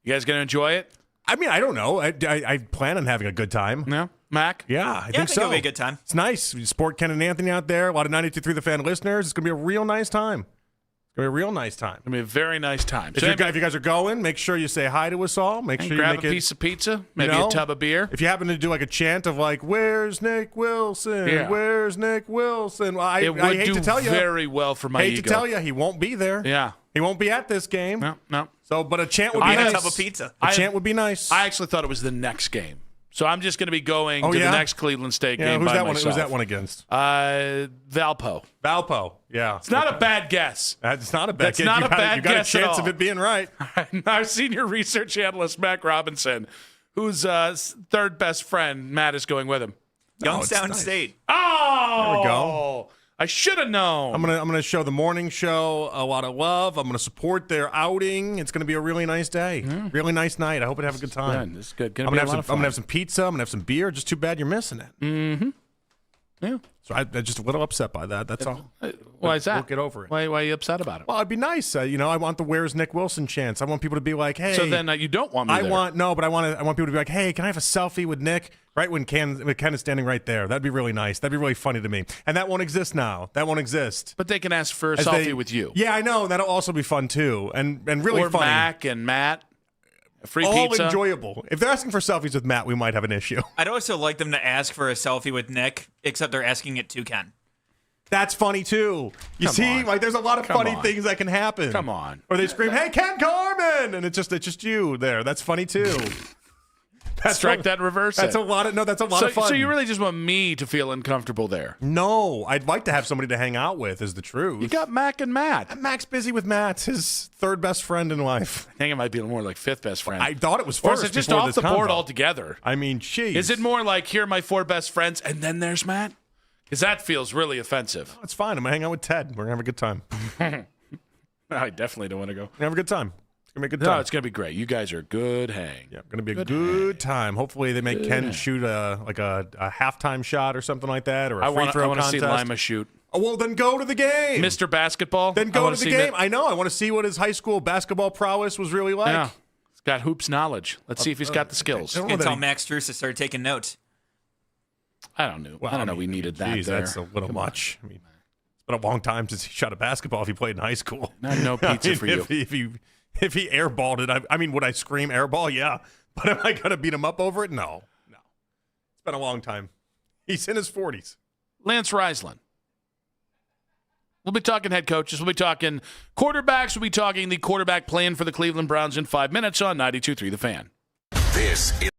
Speaker 8: you guys going to enjoy it?
Speaker 11: I mean, I don't know. I plan on having a good time.
Speaker 8: No? Mac?
Speaker 11: Yeah, I think so.
Speaker 7: It'll be a good time.
Speaker 11: It's nice. We support Ken and Anthony out there. A lot of 92.3 The Fan listeners. It's going to be a real nice time. It's going to be a real nice time.
Speaker 8: It's going to be a very nice time.
Speaker 11: If you guys are going, make sure you say hi to us all. Make sure you
Speaker 8: grab
Speaker 11: make
Speaker 8: a piece of pizza, maybe
Speaker 11: a
Speaker 8: a tub of beer.
Speaker 11: If you happen to do like a chant of like, "Where's Nick Wilson?
Speaker 8: Yeah.
Speaker 11: Where's Nick Wilson?" Well, I hate
Speaker 8: do
Speaker 11: to tell you,
Speaker 8: very well for my
Speaker 11: hate
Speaker 8: ego.
Speaker 11: to tell you, he won't be there.
Speaker 8: Yeah.
Speaker 11: He won't be at this game.
Speaker 8: No.
Speaker 11: So, but a chant would be
Speaker 7: I
Speaker 11: nice.
Speaker 7: have a tub of pizza.
Speaker 11: A chant would be nice.
Speaker 8: I actually thought it was the next game. So I'm just going to be going to
Speaker 11: yeah?
Speaker 8: the next Cleveland State
Speaker 11: Yeah,
Speaker 8: game
Speaker 11: who's
Speaker 8: by
Speaker 11: that
Speaker 8: myself.
Speaker 11: one? Who's that one against?
Speaker 8: Valpo.
Speaker 11: Valpo. Yeah.
Speaker 8: It's not a bad guess.
Speaker 11: That's not a bad
Speaker 8: That's
Speaker 11: guess.
Speaker 8: not a bad
Speaker 11: You got
Speaker 8: guess
Speaker 11: a
Speaker 8: at
Speaker 11: chance
Speaker 8: all.
Speaker 11: of it being right.
Speaker 8: Our senior research analyst, Mac Robinson, whose third best friend, Matt, is going with him.
Speaker 7: Youngstown State.
Speaker 8: Oh!
Speaker 11: There we go.
Speaker 8: I should have known.
Speaker 11: I'm gonna show the morning show a lot of love. I'm gonna support their outing. It's gonna be a really nice day, really nice night. I hope you have a good time.
Speaker 8: This is good.
Speaker 11: I'm gonna have some pizza. I'm gonna have some beer. Just too bad you're missing it.
Speaker 8: Mm-hmm. Yeah.
Speaker 11: So I'm just a little upset by that. That's all.
Speaker 8: Why is that?
Speaker 11: We'll get over it.
Speaker 8: Why are you upset about it?
Speaker 11: Well, it'd be nice. I want the "Where's Nick Wilson" chance. I want people to be like, "Hey."
Speaker 8: So then you don't want me there.
Speaker 11: But I want people to be like, "Hey, can I have a selfie with Nick?" Right when Ken is standing right there. That'd be really nice. That'd be really funny to me. And that won't exist now. That won't exist.
Speaker 8: But they can ask for a selfie with you.
Speaker 11: Yeah, I know. That'll also be fun too, and really
Speaker 8: or
Speaker 11: funny.
Speaker 8: Mac and Matt. Free
Speaker 11: all
Speaker 8: pizza.
Speaker 11: enjoyable. If they're asking for selfies with Matt, we might have an issue.
Speaker 7: I'd also like them to ask for a selfie with Nick, except they're asking it to Ken.
Speaker 11: That's funny too. You
Speaker 8: Come
Speaker 11: see,
Speaker 8: on.
Speaker 11: like there's a lot of
Speaker 8: Come
Speaker 11: funny
Speaker 8: on.
Speaker 11: things that can happen.
Speaker 8: Come on.
Speaker 11: Or they scream, "Hey, Ken Carmen!" and it's just you there. That's funny too.
Speaker 8: Strike that, reverse
Speaker 11: That's
Speaker 8: it.
Speaker 11: a lot of that's a lot of fun.
Speaker 8: So you really just want me to feel uncomfortable there?
Speaker 11: No, I'd like to have somebody to hang out with. Is the truth.
Speaker 8: You got Mac and Matt.
Speaker 11: Mac's busy with Matt, his third best friend in life.
Speaker 8: I think it might be more like fifth best friend.
Speaker 11: I thought it was
Speaker 8: Or
Speaker 11: first.
Speaker 8: is it just
Speaker 11: before
Speaker 8: off
Speaker 11: this
Speaker 8: the board
Speaker 11: combo.
Speaker 8: altogether?
Speaker 11: I mean, geez.
Speaker 8: Is it more like here are my four best friends and then there's Matt? Because that feels really offensive.
Speaker 11: It's fine. I'm gonna hang out with Ted. We're gonna have a good time.
Speaker 8: I definitely don't want to go.
Speaker 11: We're gonna have a good time. It's gonna be a good
Speaker 8: No,
Speaker 11: time.
Speaker 8: it's gonna be great. You guys are a good hang.
Speaker 11: Yeah, gonna be a good time. Hopefully, they make Ken shoot a halftime shot or something like that, or a free throw
Speaker 8: I want to
Speaker 11: contest.
Speaker 8: see Lima shoot.
Speaker 11: Oh, well, then go to the game,
Speaker 8: Mr. Basketball.
Speaker 11: Then
Speaker 8: I
Speaker 11: go
Speaker 8: wanna
Speaker 11: to the
Speaker 8: see
Speaker 11: game.
Speaker 8: that-
Speaker 11: I know. I want to see what his high school basketball prowess was really like.
Speaker 8: Yeah. He's got hoops knowledge. Let's see if he's got the skills.
Speaker 11: I don't
Speaker 7: You
Speaker 11: know
Speaker 7: can
Speaker 11: that
Speaker 7: tell
Speaker 11: he-
Speaker 7: Max Struess to start taking notes.
Speaker 8: I don't know. I don't know. We needed that.
Speaker 11: Geez,
Speaker 8: there.
Speaker 11: that's a little much. I mean, it's been a long time since he shot a basketball. If he played in high school,
Speaker 8: No pizza for you.
Speaker 11: If he airballed it, I mean, would I scream airball? Yeah, but am I gonna beat him up over it? No. It's been a long time. He's in his 40s.
Speaker 8: Lance Reisland. We'll be talking head coaches. We'll be talking quarterbacks. We'll be talking the quarterback plan for the Cleveland Browns in 5 minutes on 92.3 The Fan.
Speaker 2: This is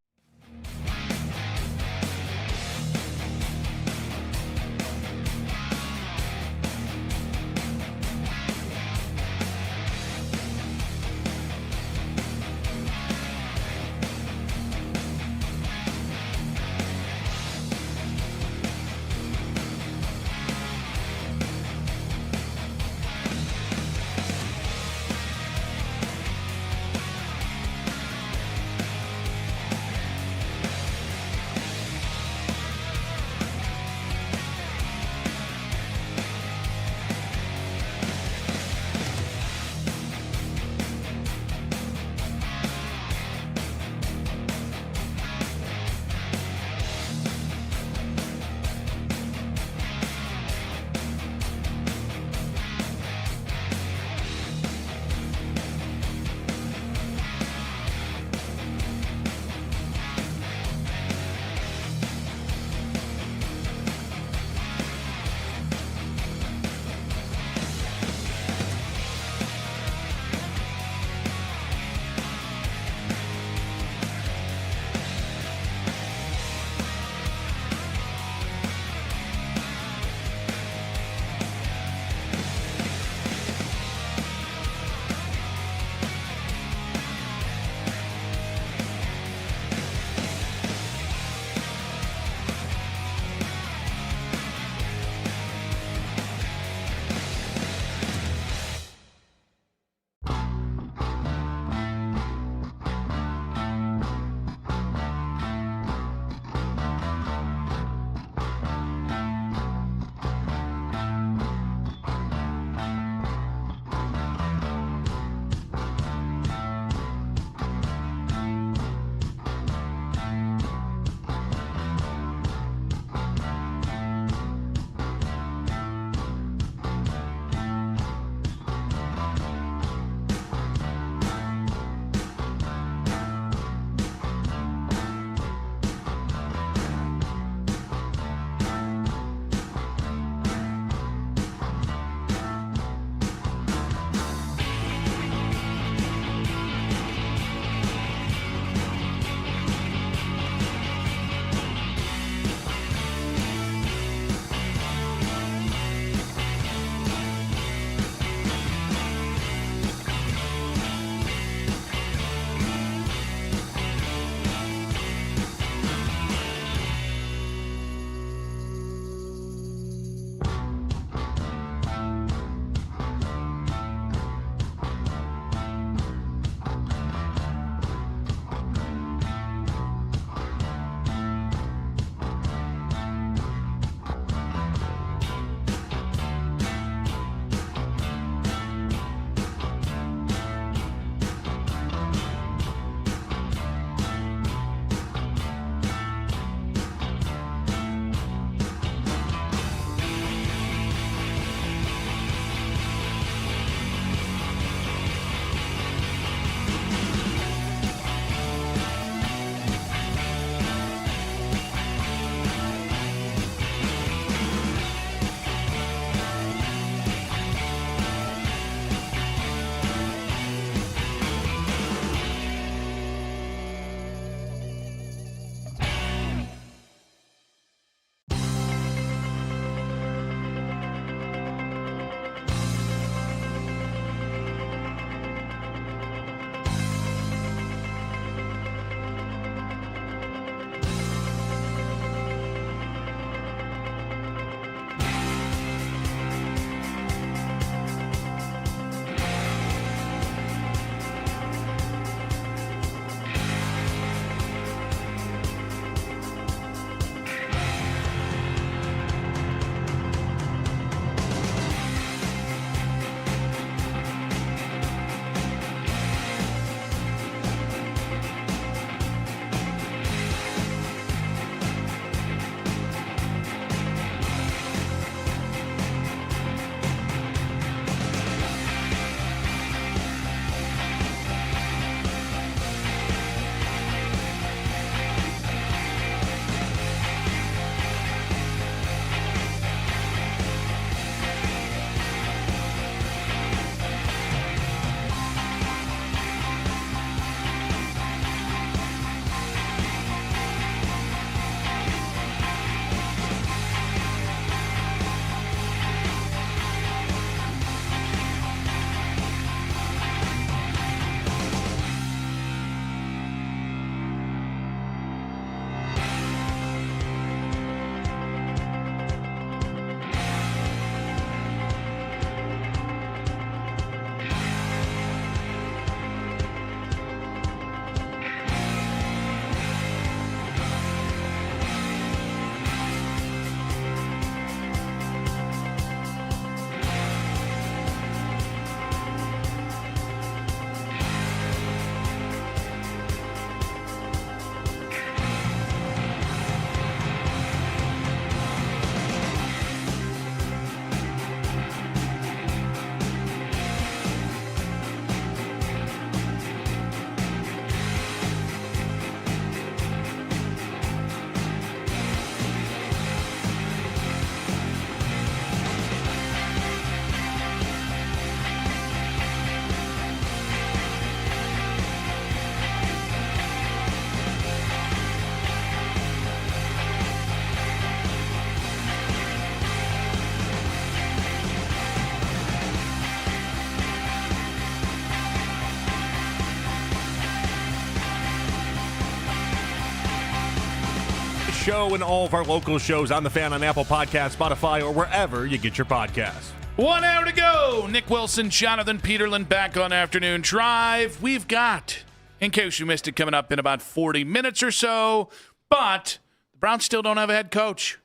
Speaker 11: show and all of our local shows on The Fan on Apple Podcasts, Spotify, or wherever you get your podcasts.
Speaker 5: 1 hour to go. Nick Wilson, Jonathan Peterlin back on Afternoon Drive. We've got, in case you missed it, coming up in about 40 minutes or so, but the Browns still don't have a head coach.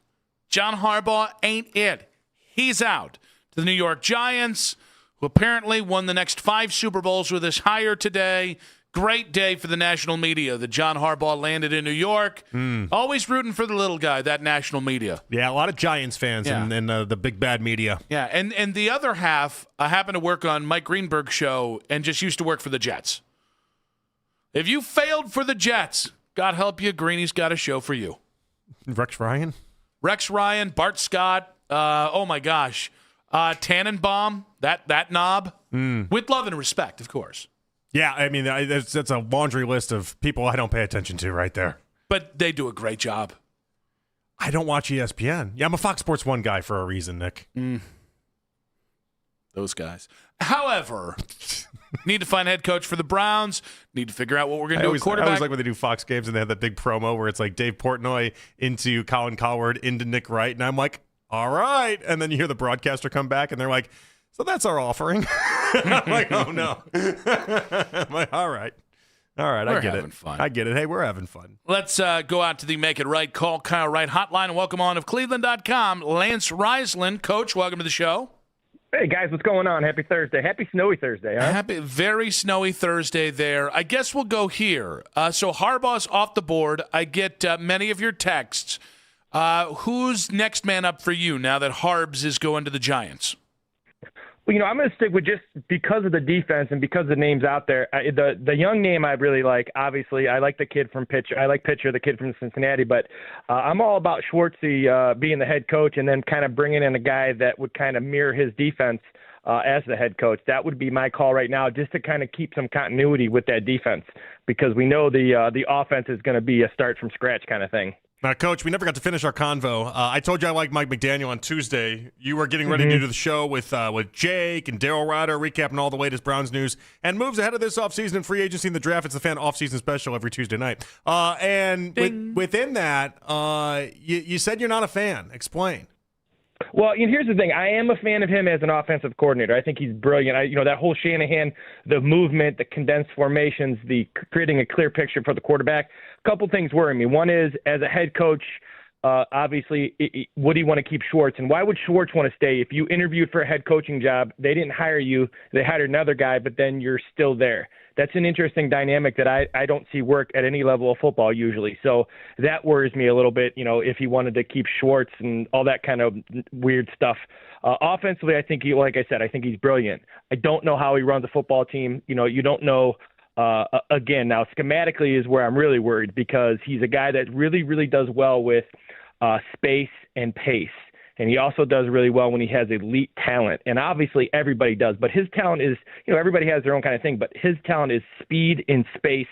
Speaker 5: John Harbaugh ain't it. He's out to the New York Giants, who apparently won the next 5 Super Bowls with his hire today. Great day for the national media that John Harbaugh landed in New York. Always rooting for the little guy, that national media.
Speaker 11: Yeah, a lot of Giants fans in the big bad media.
Speaker 5: Yeah, and the other half, I happen to work on Mike Greenberg's show and just used to work for the Jets. If you failed for the Jets, God help you, Greeny's got a show for you.
Speaker 11: Rex Ryan,
Speaker 5: Bart Scott, oh my gosh, Tannenbaum, that knob, with love and respect, of course.
Speaker 11: Yeah, I mean, that's a laundry list of people I don't pay attention to right there.
Speaker 5: But they do a great job.
Speaker 11: I don't watch ESPN. Yeah, I'm a Fox Sports 1 guy for a reason, Nick.
Speaker 5: Those guys. However, need to find a head coach for the Browns. Need to figure out what we're going to do with quarterback.
Speaker 11: I always like when they do Fox games and they have that big promo where it's like Dave Portnoy into Colin Cowherd into Nick Wright. And I'm like, all right. And then you hear the broadcaster come back and they're like, so that's our offering. I'm like, oh, no. I'm like, all right. I get it.
Speaker 5: Fun.
Speaker 11: I get it. Hey, we're having fun.
Speaker 5: Let's go out to the Make It Right Call Kyle Wright hotline and welcome on of Cleveland.com, Lance Reisland. Coach, welcome to the show.
Speaker 1: Hey, guys, what's going on? Happy Thursday. Happy snowy Thursday, huh?
Speaker 5: Very snowy Thursday there. I guess we'll go here. So Harbaugh's off the board. I get many of your texts. Who's next man up for you now that Harbs is going to the Giants?
Speaker 1: Well, I'm going to stick with just because of the defense and because of the names out there. The young name I really like, obviously, I like the kid from Pitcher. I like Pitcher, the kid from Cincinnati, but I'm all about Schwartzy being the head coach and then kind of bringing in a guy that would kind of mirror his defense as the head coach. That would be my call right now, just to kind of keep some continuity with that defense because we know the offense is going to be a start from scratch kind of thing.
Speaker 11: Now, Coach, we never got to finish our convo. I told you I like Mike McDaniel on Tuesday. You were getting ready to do the show with Jake and Daryl Ryder, recapping all the latest Browns news and moves ahead of this offseason and free agency in the draft. It's the Fan offseason special every Tuesday night. Within that, you said you're not a fan. Explain.
Speaker 1: Well, here's the thing. I am a fan of him as an offensive coordinator. I think he's brilliant. That whole Shanahan, the movement, the condensed formations, the creating a clear picture for the quarterback. A couple things worry me. One is, as a head coach, obviously, would he want to keep Schwartz? And why would Schwartz want to stay? If you interviewed for a head coaching job, they didn't hire you. They hired another guy, but then you're still there. That's an interesting dynamic that I don't see work at any level of football usually. So that worries me a little bit, if he wanted to keep Schwartz and all that kind of weird stuff. Offensively, I think like I said, I think he's brilliant. I don't know how he runs a football team. You don't know. Again, now schematically is where I'm really worried because he's a guy that really, really does well with space and pace. And he also does really well when he has elite talent. And obviously everybody does. But his talent is, everybody has their own kind of thing. But his talent is speed in space,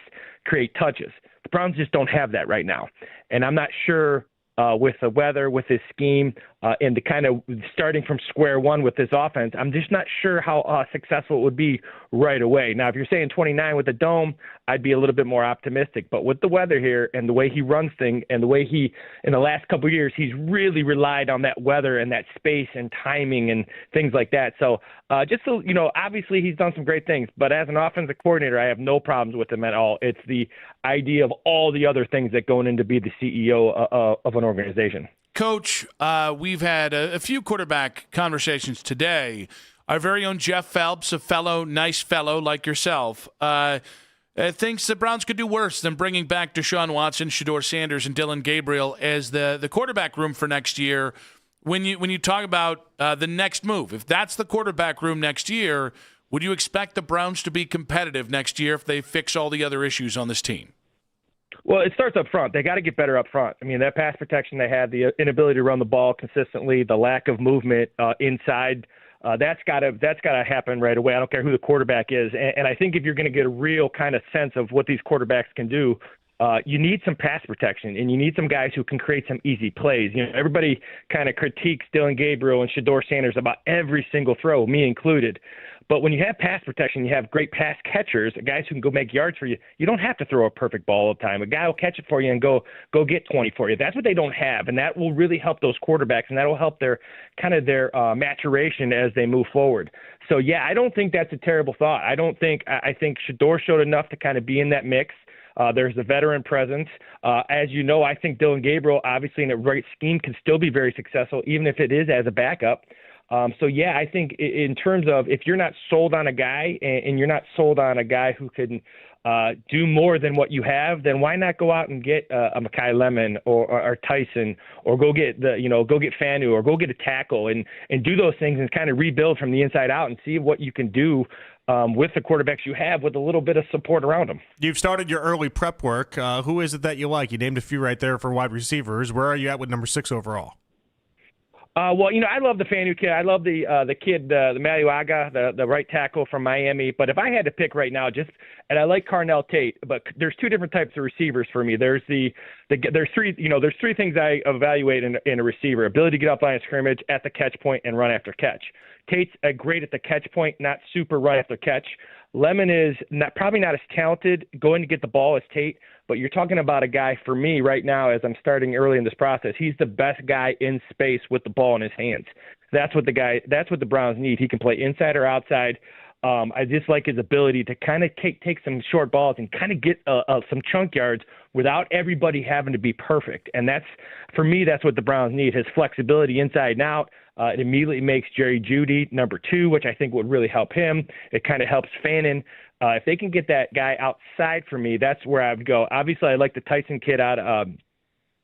Speaker 1: create touches. The Browns just don't have that right now. And I'm not sure with the weather, with his scheme, and the kind of starting from square one with this offense, I'm just not sure how successful it would be right away. Now, if you're saying 29 with the dome, I'd be a little bit more optimistic. But with the weather here and the way he runs things and the way he, in the last couple of years, he's really relied on that weather and that space and timing and things like that. So obviously he's done some great things. But as an offensive coordinator, I have no problems with him at all. It's the idea of all the other things that go into be the CEO of an organization.
Speaker 5: Coach, we've had a few quarterback conversations today. Our very own Jeff Phelps, a nice fellow like yourself, thinks the Browns could do worse than bringing back Deshaun Watson, Shedeur Sanders, and Dylan Gabriel as the quarterback room for next year. When you talk about the next move, if that's the quarterback room next year, would you expect the Browns to be competitive next year if they fix all the other issues on this team?
Speaker 1: Well, it starts up front. They got to get better up front. I mean, that pass protection they had, the inability to run the ball consistently, the lack of movement inside, that's got to happen right away. I don't care who the quarterback is. And I think if you're going to get a real kind of sense of what these quarterbacks can do, you need some pass protection, and you need some guys who can create some easy plays. Everybody kind of critiques Dylan Gabriel and Shedeur Sanders about every single throw, me included. But when you have pass protection, you have great pass catchers, guys who can go make yards for you. You don't have to throw a perfect ball all the time. A guy will catch it for you and go get 20 for you. That's what they don't have, and that will really help those quarterbacks, and that will help their maturation as they move forward. So, yeah, I don't think that's a terrible thought. I think Shedeur showed enough to kind of be in that mix. There's the veteran presence. As you know, I think Dillon Gabriel, obviously in the right scheme, can still be very successful, even if it is as a backup. I think in terms of if you're not sold on a guy and you're not sold on a guy who can do more than what you have, then why not go out and get a Makai Lemon or Tyson, or go get Fanu, or go get a tackle and do those things and kind of rebuild from the inside out and see what you can do with the quarterbacks you have with a little bit of support around them.
Speaker 11: You've started your early prep work. Who is it that you like? You named a few right there for wide receivers. Where are you at with number 6 overall?
Speaker 1: I love the Fanu kid. I love the kid, the Maliuaga, the right tackle from Miami. But if I had to pick right now, and I like Carnell Tate, but there's two different types of receivers for me. There's there's three things I evaluate in a receiver: ability to get up line of scrimmage, at the catch point, and run after catch. Tate's great at the catch point, not super run after catch. Lemon is probably not as talented going to get the ball as Tate, but you're talking about a guy for me right now as I'm starting early in this process. He's the best guy in space with the ball in his hands. That's what the Browns need. He can play inside or outside. I just like his ability to kind of take some short balls and kind of get some chunk yards without everybody having to be perfect. And for me, that's what the Browns need, his flexibility inside and out. It immediately makes Jerry Jeudy number 2, which I think would really help him. It kind of helps Fannin. If they can get that guy outside for me, that's where I would go. Obviously, I like the Tyson kid out of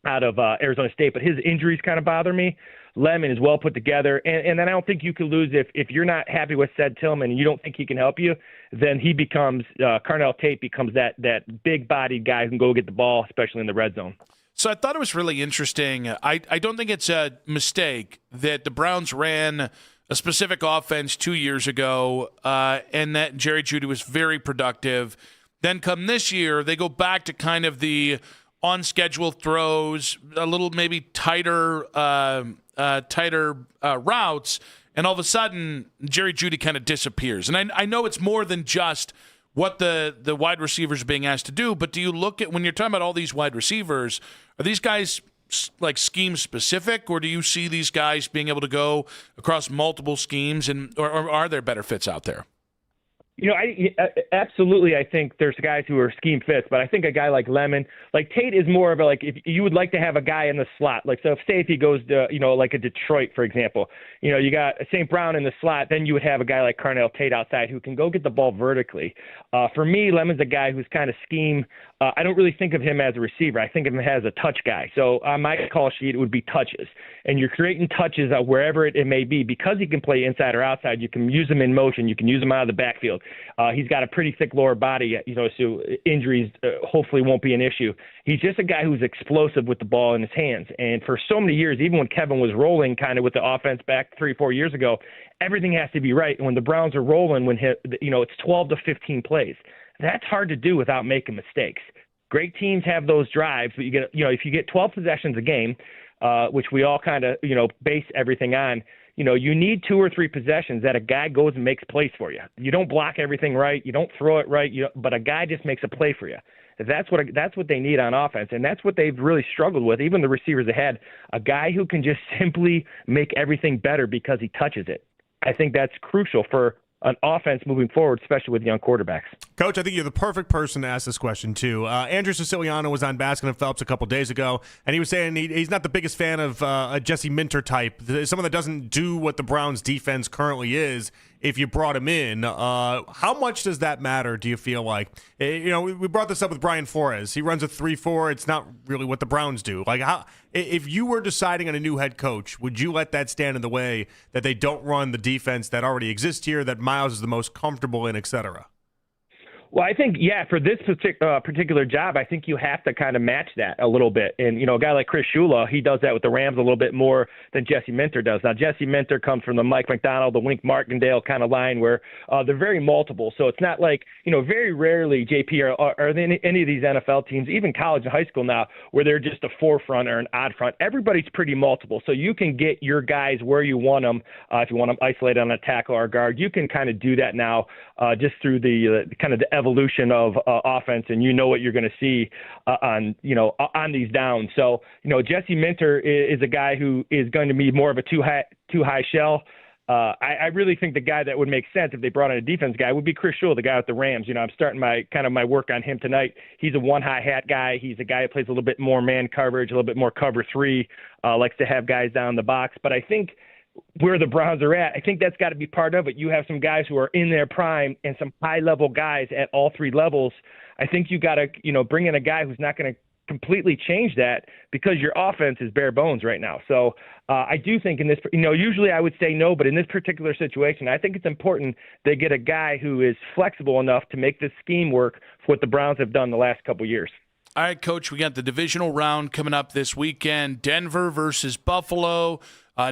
Speaker 1: Arizona State, but his injuries kind of bother me. Lemon is well put together, and then I don't think you can lose if you're not happy with Ced Tillman and you don't think he can help you. Then he becomes Carnell Tate becomes that big-bodied guy who can go get the ball, especially in the red zone.
Speaker 5: So I thought it was really interesting. I don't think it's a mistake that the Browns ran a specific offense 2 years ago, and that Jerry Jeudy was very productive. Then come this year, they go back to kind of the on-schedule throws, a little maybe tighter routes, and all of a sudden Jerry Jeudy kind of disappears. And I know it's more than just what the wide receivers are being asked to do, but do you look at, when you're talking about all these wide receivers, are these guys like scheme specific, or do you see these guys being able to go across multiple schemes, or are there better fits out there?
Speaker 1: Absolutely. I think there's guys who are scheme fits, but I think a guy like Lemon, like Tate is more of a, like, if you would like to have a guy in the slot, like, so if he goes to, like a Detroit, for example, you got St. Brown in the slot, then you would have a guy like Carnell Tate outside who can go get the ball vertically. For me, Lemon's a guy who's kind of scheme. I don't really think of him as a receiver. I think of him as a touch guy. So on my call sheet, it would be touches. And you're creating touches wherever it may be. Because he can play inside or outside, you can use him in motion. You can use him out of the backfield. He's got a pretty thick lower body, so injuries hopefully won't be an issue. He's just a guy who's explosive with the ball in his hands. And for so many years, even when Kevin was rolling kind of with the offense back 3-4 years ago, everything has to be right. And when the Browns are rolling, it's 12 to 15 plays. That's hard to do without making mistakes. Great teams have those drives, but if you get 12 possessions a game, which we all kind of, base everything on, you need 2 or 3 possessions that a guy goes and makes plays for you. You don't block everything right. You don't throw it right, but a guy just makes a play for you. That's what they need on offense, and that's what they've really struggled with. Even the receivers ahead, a guy who can just simply make everything better because he touches it. I think that's crucial for an offense moving forward, especially with young quarterbacks.
Speaker 11: Coach, I think you're the perfect person to ask this question, too. Andrew Siciliano was on Baskin and Phelps a couple days ago, and he was saying he's not the biggest fan of a Jesse Minter type, someone that doesn't do what the Browns' defense currently is if you brought him in. How much does that matter, do you feel like? We brought this up with Brian Flores. He runs a 3-4. It's not really what the Browns do. Like, if you were deciding on a new head coach, would you let that stand in the way that they don't run the defense that already exists here, that Miles is the most comfortable in, et cetera?
Speaker 1: Well, I think, for this particular job, I think you have to kind of match that a little bit. And, a guy like Chris Shula, he does that with the Rams a little bit more than Jesse Minter does. Now, Jesse Minter comes from the Mike McDonald, the Wink Martindale kind of line where they're very multiple. So it's not like, very rarely, JP, are any of these NFL teams, even college and high school now, where they're just a forefront or an odd front. Everybody's pretty multiple. So you can get your guys where you want them. If you want them isolated on a tackle or a guard, you can kind of do that now just through the kind of the evolution of offense, and what you're going to see on these downs. So Jesse Minter is a guy who is going to be more of a too high shell. I really think the guy that would make sense if they brought in a defense guy would be Chris Shula, the guy with the Rams. I'm starting my work on him tonight. He's a one high hat guy. He's a guy who plays a little bit more man coverage, a little bit more cover three, likes to have guys down the box. But I think where the Browns are at, I think that's got to be part of it. You have some guys who are in their prime and some high-level guys at all three levels. I think you got to, bring in a guy who's not going to completely change that because your offense is bare bones right now. So I do think in this, usually I would say no, but in this particular situation, I think it's important they get a guy who is flexible enough to make this scheme work for what the Browns have done the last couple of years.
Speaker 5: All right, Coach, we got the divisional round coming up this weekend. Denver versus Buffalo,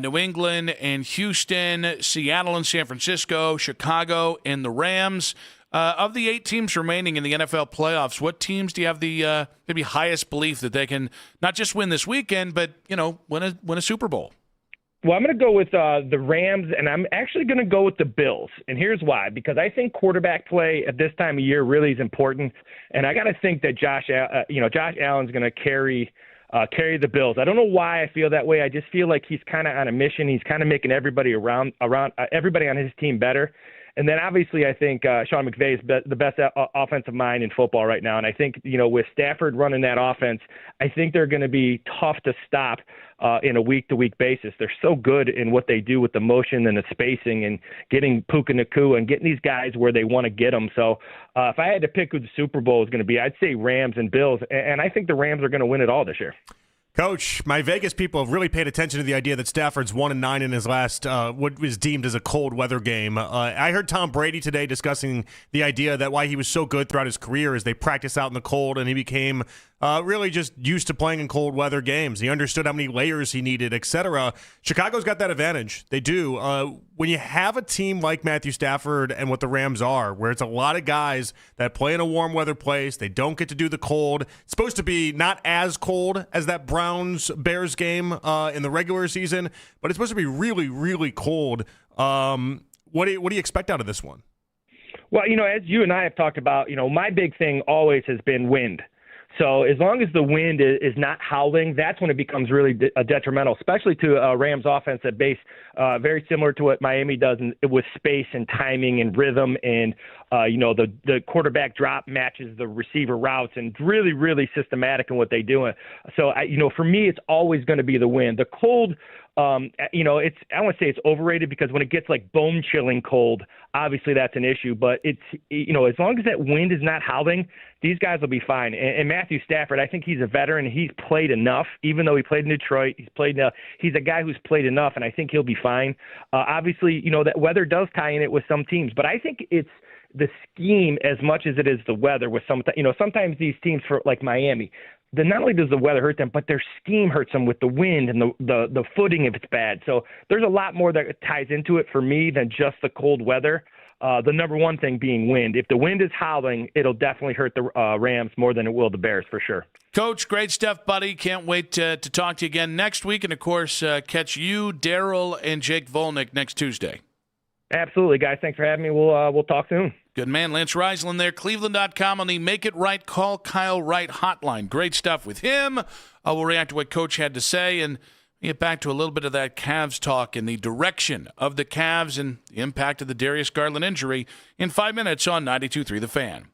Speaker 5: New England and Houston, Seattle and San Francisco, Chicago and the Rams. Of the 8 teams remaining in the NFL playoffs, what teams do you have the maybe highest belief that they can not just win this weekend, but, win a Super Bowl?
Speaker 1: Well, I'm going to go with the Rams, and I'm actually going to go with the Bills. And here's why. Because I think quarterback play at this time of year really is important. And I got to think that Josh Allen's going to carry the Bills. I don't know why I feel that way. I just feel like he's kind of on a mission. He's kind of making everybody around everybody on his team better. And then obviously I think Sean McVay is the best offensive mind in football right now. And I think, with Stafford running that offense, I think they're going to be tough to stop in a week-to-week basis. They're so good in what they do with the motion and the spacing and getting Puka Nacua and getting these guys where they want to get them. So if I had to pick who the Super Bowl is going to be, I'd say Rams and Bills. And I think the Rams are going to win it all this year.
Speaker 11: Coach, my Vegas people have really paid attention to the idea that Stafford's 1-9 in his last what was deemed as a cold weather game. I heard Tom Brady today discussing the idea that why he was so good throughout his career is they practice out in the cold, and he became really just used to playing in cold weather games. He understood how many layers he needed, etc. Chicago's got that advantage. They do. When you have a team like Matthew Stafford and what the Rams are, where it's a lot of guys that play in a warm weather place, they don't get to do the cold. It's supposed to be not as cold as that Browns-Bears game in the regular season, but it's supposed to be really, really cold. What do you expect out of this one?
Speaker 1: Well, as you and I have talked about, my big thing always has been wind. So as long as the wind is not howling, that's when it becomes really detrimental, especially to a Rams offense that base very similar to what Miami does with space and timing and rhythm and, the quarterback drop matches the receiver routes and really, really systematic in what they do. So, for me, it's always going to be the wind. The cold, I want to say it's overrated because when it gets like bone chilling cold, obviously that's an issue. But it's, as long as that wind is not howling, these guys will be fine. And Matthew Stafford, I think he's a veteran. He's played enough, even though he played in Detroit. He's a guy who's played enough, and I think he'll be fine. Obviously, that weather does tie in it with some teams, but I think it's the scheme as much as it is the weather with some, sometimes these teams for like Miami, then not only does the weather hurt them, but their scheme hurts them with the wind and the footing if it's bad. So there's a lot more that ties into it for me than just the cold weather. The number one thing being wind. If the wind is howling, it'll definitely hurt the Rams more than it will the Bears for sure.
Speaker 5: Coach, great stuff, buddy. Can't wait to talk to you again next week. And, of course, catch you, Daryl, and Jake Volnick next Tuesday.
Speaker 1: Absolutely, guys. Thanks for having me. We'll talk soon.
Speaker 5: Good man. Lance Reisland there, Cleveland.com on the Make It Right, Call Kyle Wright hotline. Great stuff with him. We'll react to what Coach had to say and get back to a little bit of that Cavs talk and the direction of the Cavs and the impact of the Darius Garland injury in 5 minutes on 92.3 The Fan.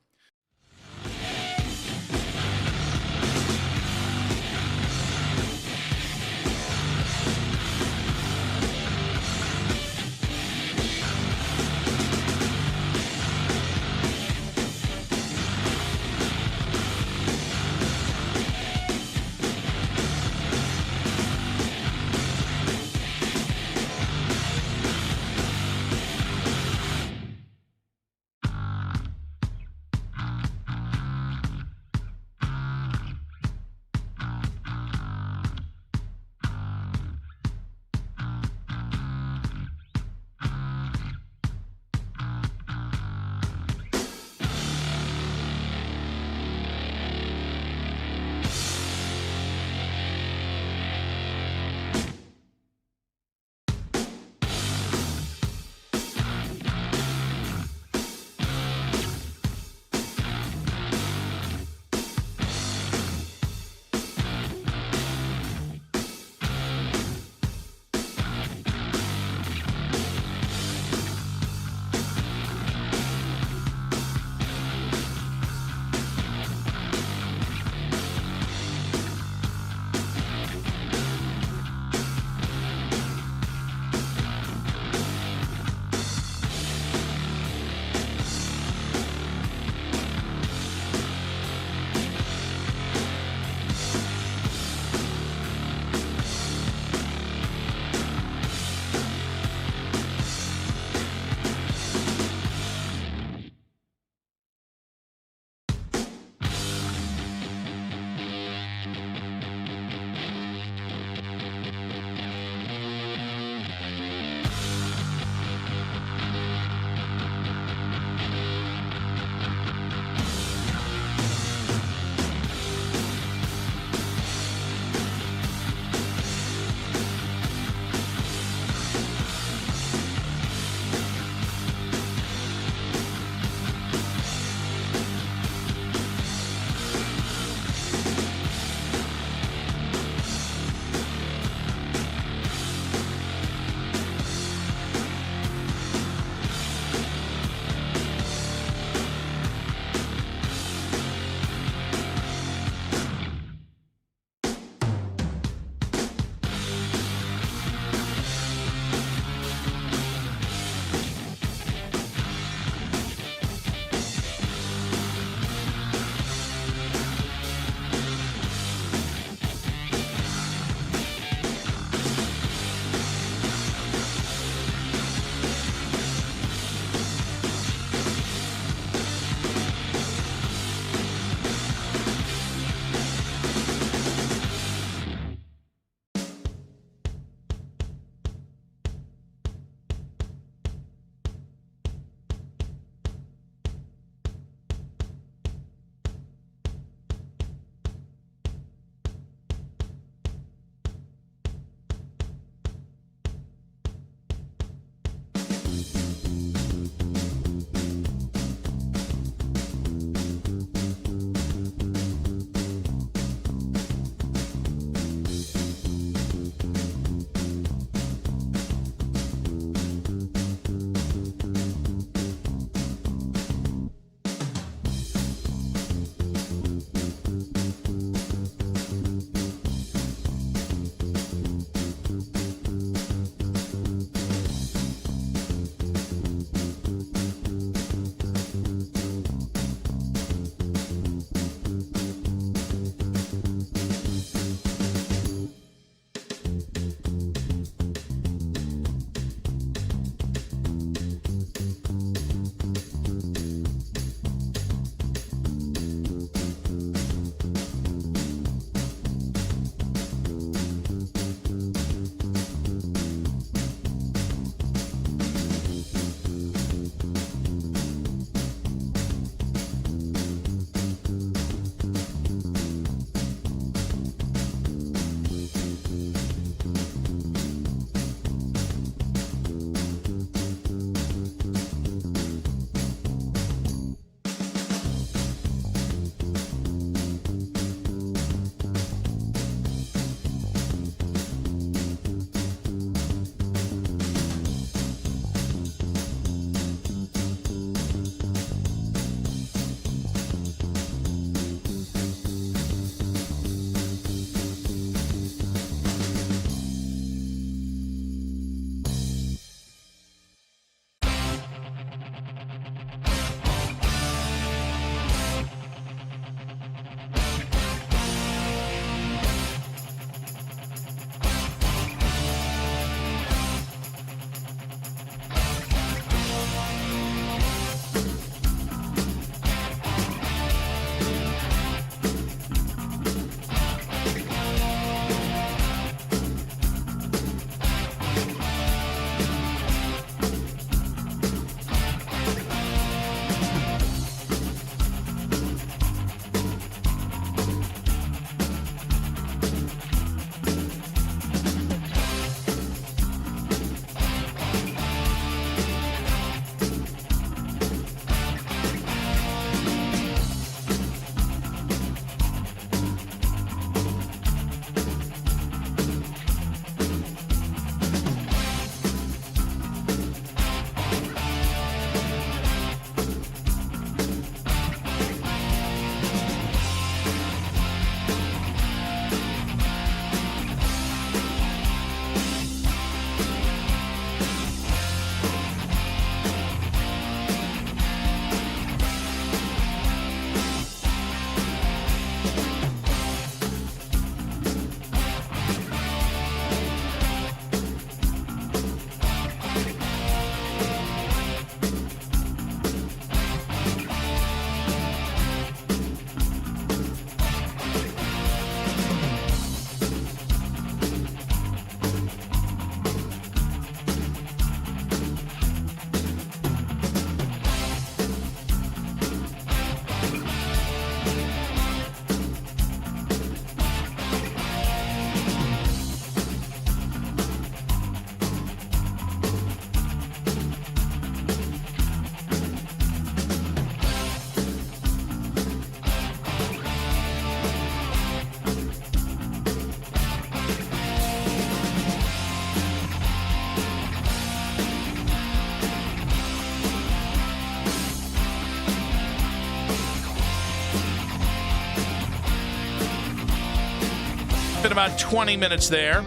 Speaker 5: been about 20 minutes there.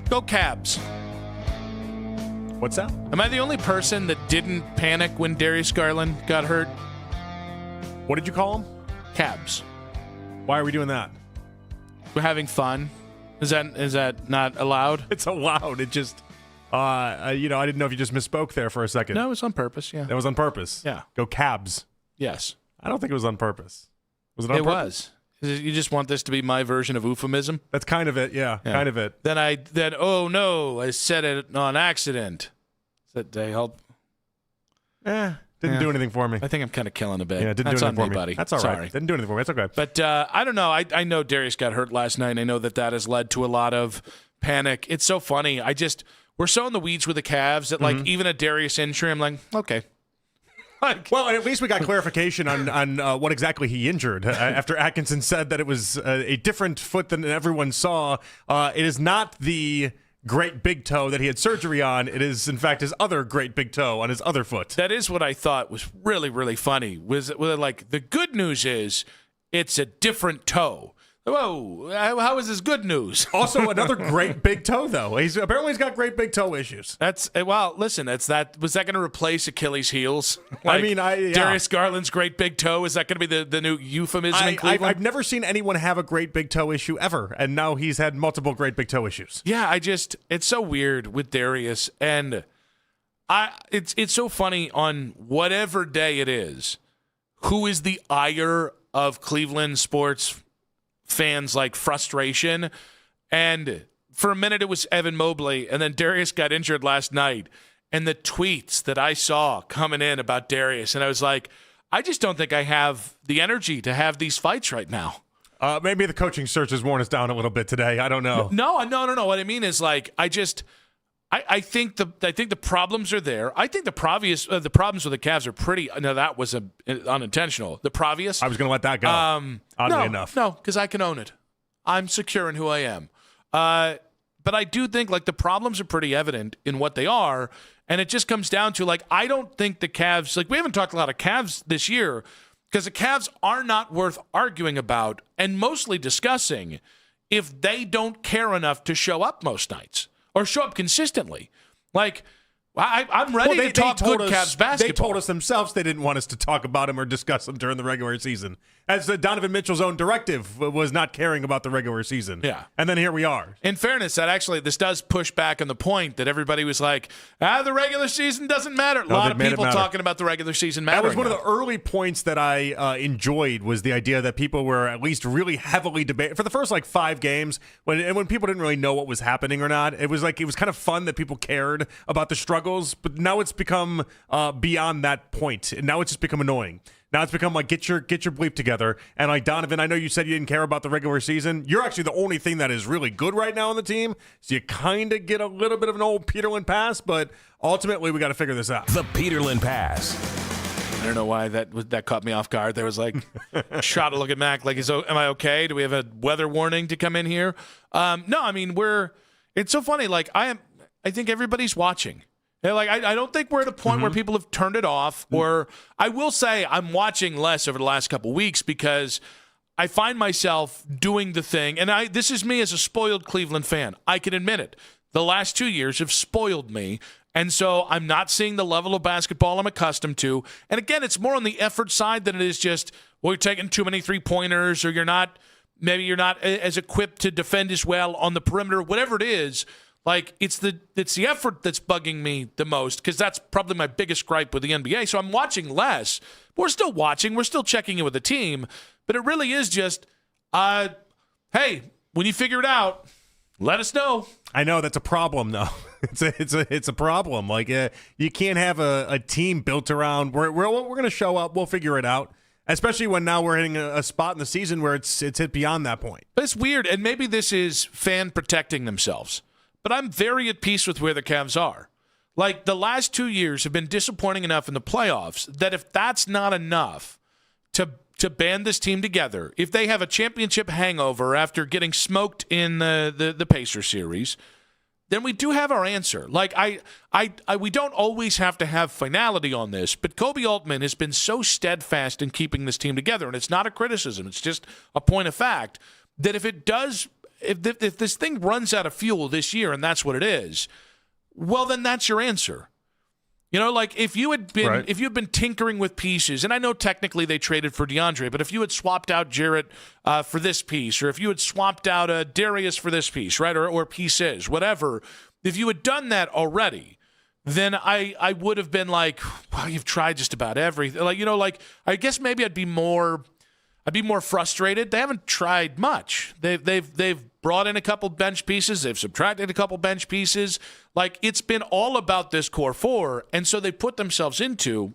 Speaker 5: Go Cavs.
Speaker 11: What's that?
Speaker 5: Am I the only person that didn't panic when Darius Garland got hurt?
Speaker 11: What did you call him?
Speaker 5: Cavs.
Speaker 11: Why are we doing that?
Speaker 5: We're having fun. Is that not allowed?
Speaker 11: It's allowed. It just, I didn't know if you just misspoke there for a second.
Speaker 5: No, it was on purpose, yeah.
Speaker 11: That was on purpose?
Speaker 5: Yeah.
Speaker 11: Go Cavs.
Speaker 5: Yes.
Speaker 11: I don't think it was on purpose. Was it on purpose?
Speaker 5: It was. You just want this to be my version of euphemism?
Speaker 11: That's kind of it, yeah. Kind of it.
Speaker 5: Then oh no, I said it on accident. Did they help?
Speaker 11: Didn't do anything for me.
Speaker 5: I think I'm kind of killing a bit.
Speaker 11: Yeah, didn't
Speaker 5: That's
Speaker 11: do anything
Speaker 5: on
Speaker 11: for
Speaker 5: me,
Speaker 11: me,
Speaker 5: buddy.
Speaker 11: That's all right.
Speaker 5: Sorry.
Speaker 11: Didn't do anything for me. It's okay.
Speaker 5: But I don't know. I know Darius got hurt last night. I know that has led to a lot of panic. It's so funny. We're so in the weeds with the Cavs that like even a Darius injury, I'm like, okay.
Speaker 11: Well, at least we got clarification on what exactly he injured after Atkinson said that it was a different foot than everyone saw. It is not the great big toe that he had surgery on. It is, in fact, his other great big toe on his other foot.
Speaker 5: That is what I thought was really, really funny. Was like the good news is it's a different toe. Whoa, how is this good news?
Speaker 11: Also, another great big toe, though. He's got great big toe issues.
Speaker 5: Listen, was that going to replace Achilles' heels? Darius Garland's great big toe, is that going to be the new euphemism in Cleveland?
Speaker 11: I've never seen anyone have a great big toe issue ever, and now he's had multiple great big toe issues.
Speaker 5: Yeah, it's so weird with Darius, and it's so funny on whatever day it is, who is the ire of Cleveland sports fans like frustration. And for a minute it was Evan Mobley, and then Darius got injured last night, and the tweets that I saw coming in about Darius, and I was like, I just don't think I have the energy to have these fights right now.
Speaker 11: Maybe the coaching search has worn us down a little bit today. I don't know.
Speaker 5: No. What I mean is like I think the problems are there. I think the problems with the Cavs are pretty. No, that was unintentional. The Provius.
Speaker 11: I was going to let that go. Oddly enough.
Speaker 5: No, because I can own it. I'm secure in who I am. But I do think like the problems are pretty evident in what they are, and it just comes down to like I don't think the Cavs, like we haven't talked a lot of Cavs this year because the Cavs are not worth arguing about and mostly discussing if they don't care enough to show up most nights. Or show up consistently. Like, I'm ready to talk good Cavs basketball.
Speaker 11: They told us themselves they didn't want us to talk about him or discuss him during the regular season. As Donovan Mitchell's own directive was not caring about the regular season.
Speaker 5: Yeah.
Speaker 11: And then here we are.
Speaker 5: In fairness, this does push back on the point that everybody was like, the regular season doesn't matter. A lot of people talking about the regular season mattering.
Speaker 11: That was one of the early points that I enjoyed was the idea that people were at least really heavily debating. For the first 5 games, when people didn't really know what was happening or not, it was kind of fun that people cared about the struggles. But now it's become beyond that point. And now it's just become annoying. Now it's become like, get your bleep together. And like, Donovan, I know you said you didn't care about the regular season. You're actually the only thing that is really good right now on the team. So you kind of get a little bit of an old Peterlin pass, but ultimately we got to figure this out.
Speaker 2: The Peterlin pass.
Speaker 5: I don't know why that caught me off guard. There was like shot a look at Mac like, am I okay? Do we have a weather warning to come in here? No, I mean, it's so funny. Like I think everybody's watching. Like I don't think we're at a point where people have turned it off. Or I will say I'm watching less over the last couple of weeks because I find myself doing the thing. And this is me as a spoiled Cleveland fan. I can admit it. The last 2 years have spoiled me. And so I'm not seeing the level of basketball I'm accustomed to. And again, it's more on the effort side than it is just, you're taking too many 3-pointers, or maybe you're not as equipped to defend as well on the perimeter, whatever it is. Like, it's the effort that's bugging me the most, because that's probably my biggest gripe with the NBA. So I'm watching less. We're still watching. We're still checking in with the team. But it really is just, hey, when you figure it out, let us know.
Speaker 11: I know that's a problem, though. It's a problem. Like, you can't have a team built around we're going to show up. We'll figure it out. Especially when now we're hitting a spot in the season where it's hit beyond that point.
Speaker 5: But it's weird, and maybe this is fan protecting themselves. But I'm very at peace with where the Cavs are. Like, the last 2 years have been disappointing enough in the playoffs that if that's not enough to band this team together, if they have a championship hangover after getting smoked in the Pacers series, then we do have our answer. Like, we don't always have to have finality on this, but Kobe Altman has been so steadfast in keeping this team together, and it's not a criticism. It's just a point of fact that if it does, if this thing runs out of fuel this year, and that's what it is, well, then that's your answer. You know, like if you had been tinkering with pieces, and I know technically they traded for DeAndre, but if you had swapped out Jarrett for this piece, or if you had swapped out Darius for this piece, right, or pieces, whatever, if you had done that already, then I would have been like, well, you've tried just about everything. Like, you know, like I guess maybe I'd be more frustrated. They haven't tried much. They've brought in a couple bench pieces. They've subtracted a couple bench pieces. Like, it's been all about this core four, and so they put themselves into,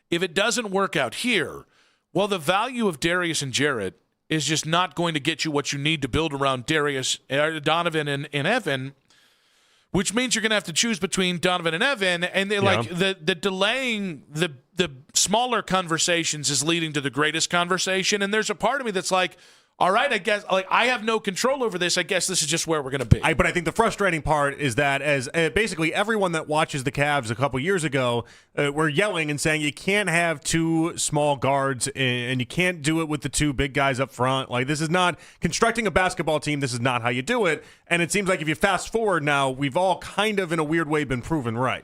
Speaker 5: if it doesn't work out here, well, the value of Darius and Jarrett is just not going to get you what you need to build around Darius, Donovan, and Evan, which means you're going to have to choose between Donovan and Evan, and the delaying the smaller conversations is leading to the greatest conversation. And there's a part of me that's like, all right, I guess, like, I have no control over this. I guess this is just where we're going to be.
Speaker 11: But I think the frustrating part is that as basically everyone that watches the Cavs a couple years ago were yelling and saying you can't have two small guards and you can't do it with the two big guys up front. Like, this is not constructing a basketball team. This is not how you do it. And it seems like if you fast forward now, we've all kind of in a weird way been proven right.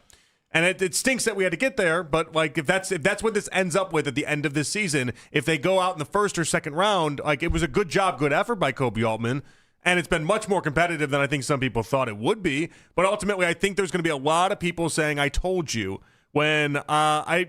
Speaker 11: And it stinks that we had to get there, but like if that's what this ends up with at the end of this season, if they go out in the first or second round, like, it was a good job, good effort by Koby Altman, and it's been much more competitive than I think some people thought it would be. But ultimately, I think there's going to be a lot of people saying, "I told you," when I'm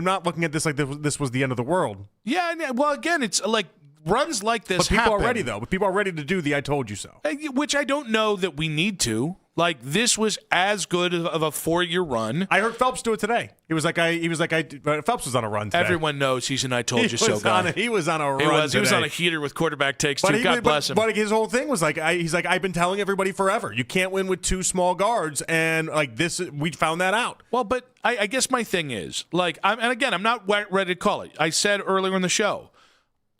Speaker 11: not looking at this like this was the end of the world.
Speaker 5: Yeah, well, again, it's like runs like this.
Speaker 11: But people
Speaker 5: happen.
Speaker 11: are ready though. But people are ready to do the "I told you so,"
Speaker 5: which I don't know that we need to. Like, this was as good of a 4-year run.
Speaker 11: I heard Phelps do it today. Phelps was on a run today.
Speaker 5: Everyone knows he's an "I told you so" guy.
Speaker 11: He was on a run.
Speaker 5: He was on a heater with quarterback takes too. God bless him.
Speaker 11: But his whole thing was like, he's like, I've been telling everybody forever, you can't win with two small guards, and like this, we found that out.
Speaker 5: Well, but I guess my thing is, like, and again, I'm not ready to call it. I said earlier in the show,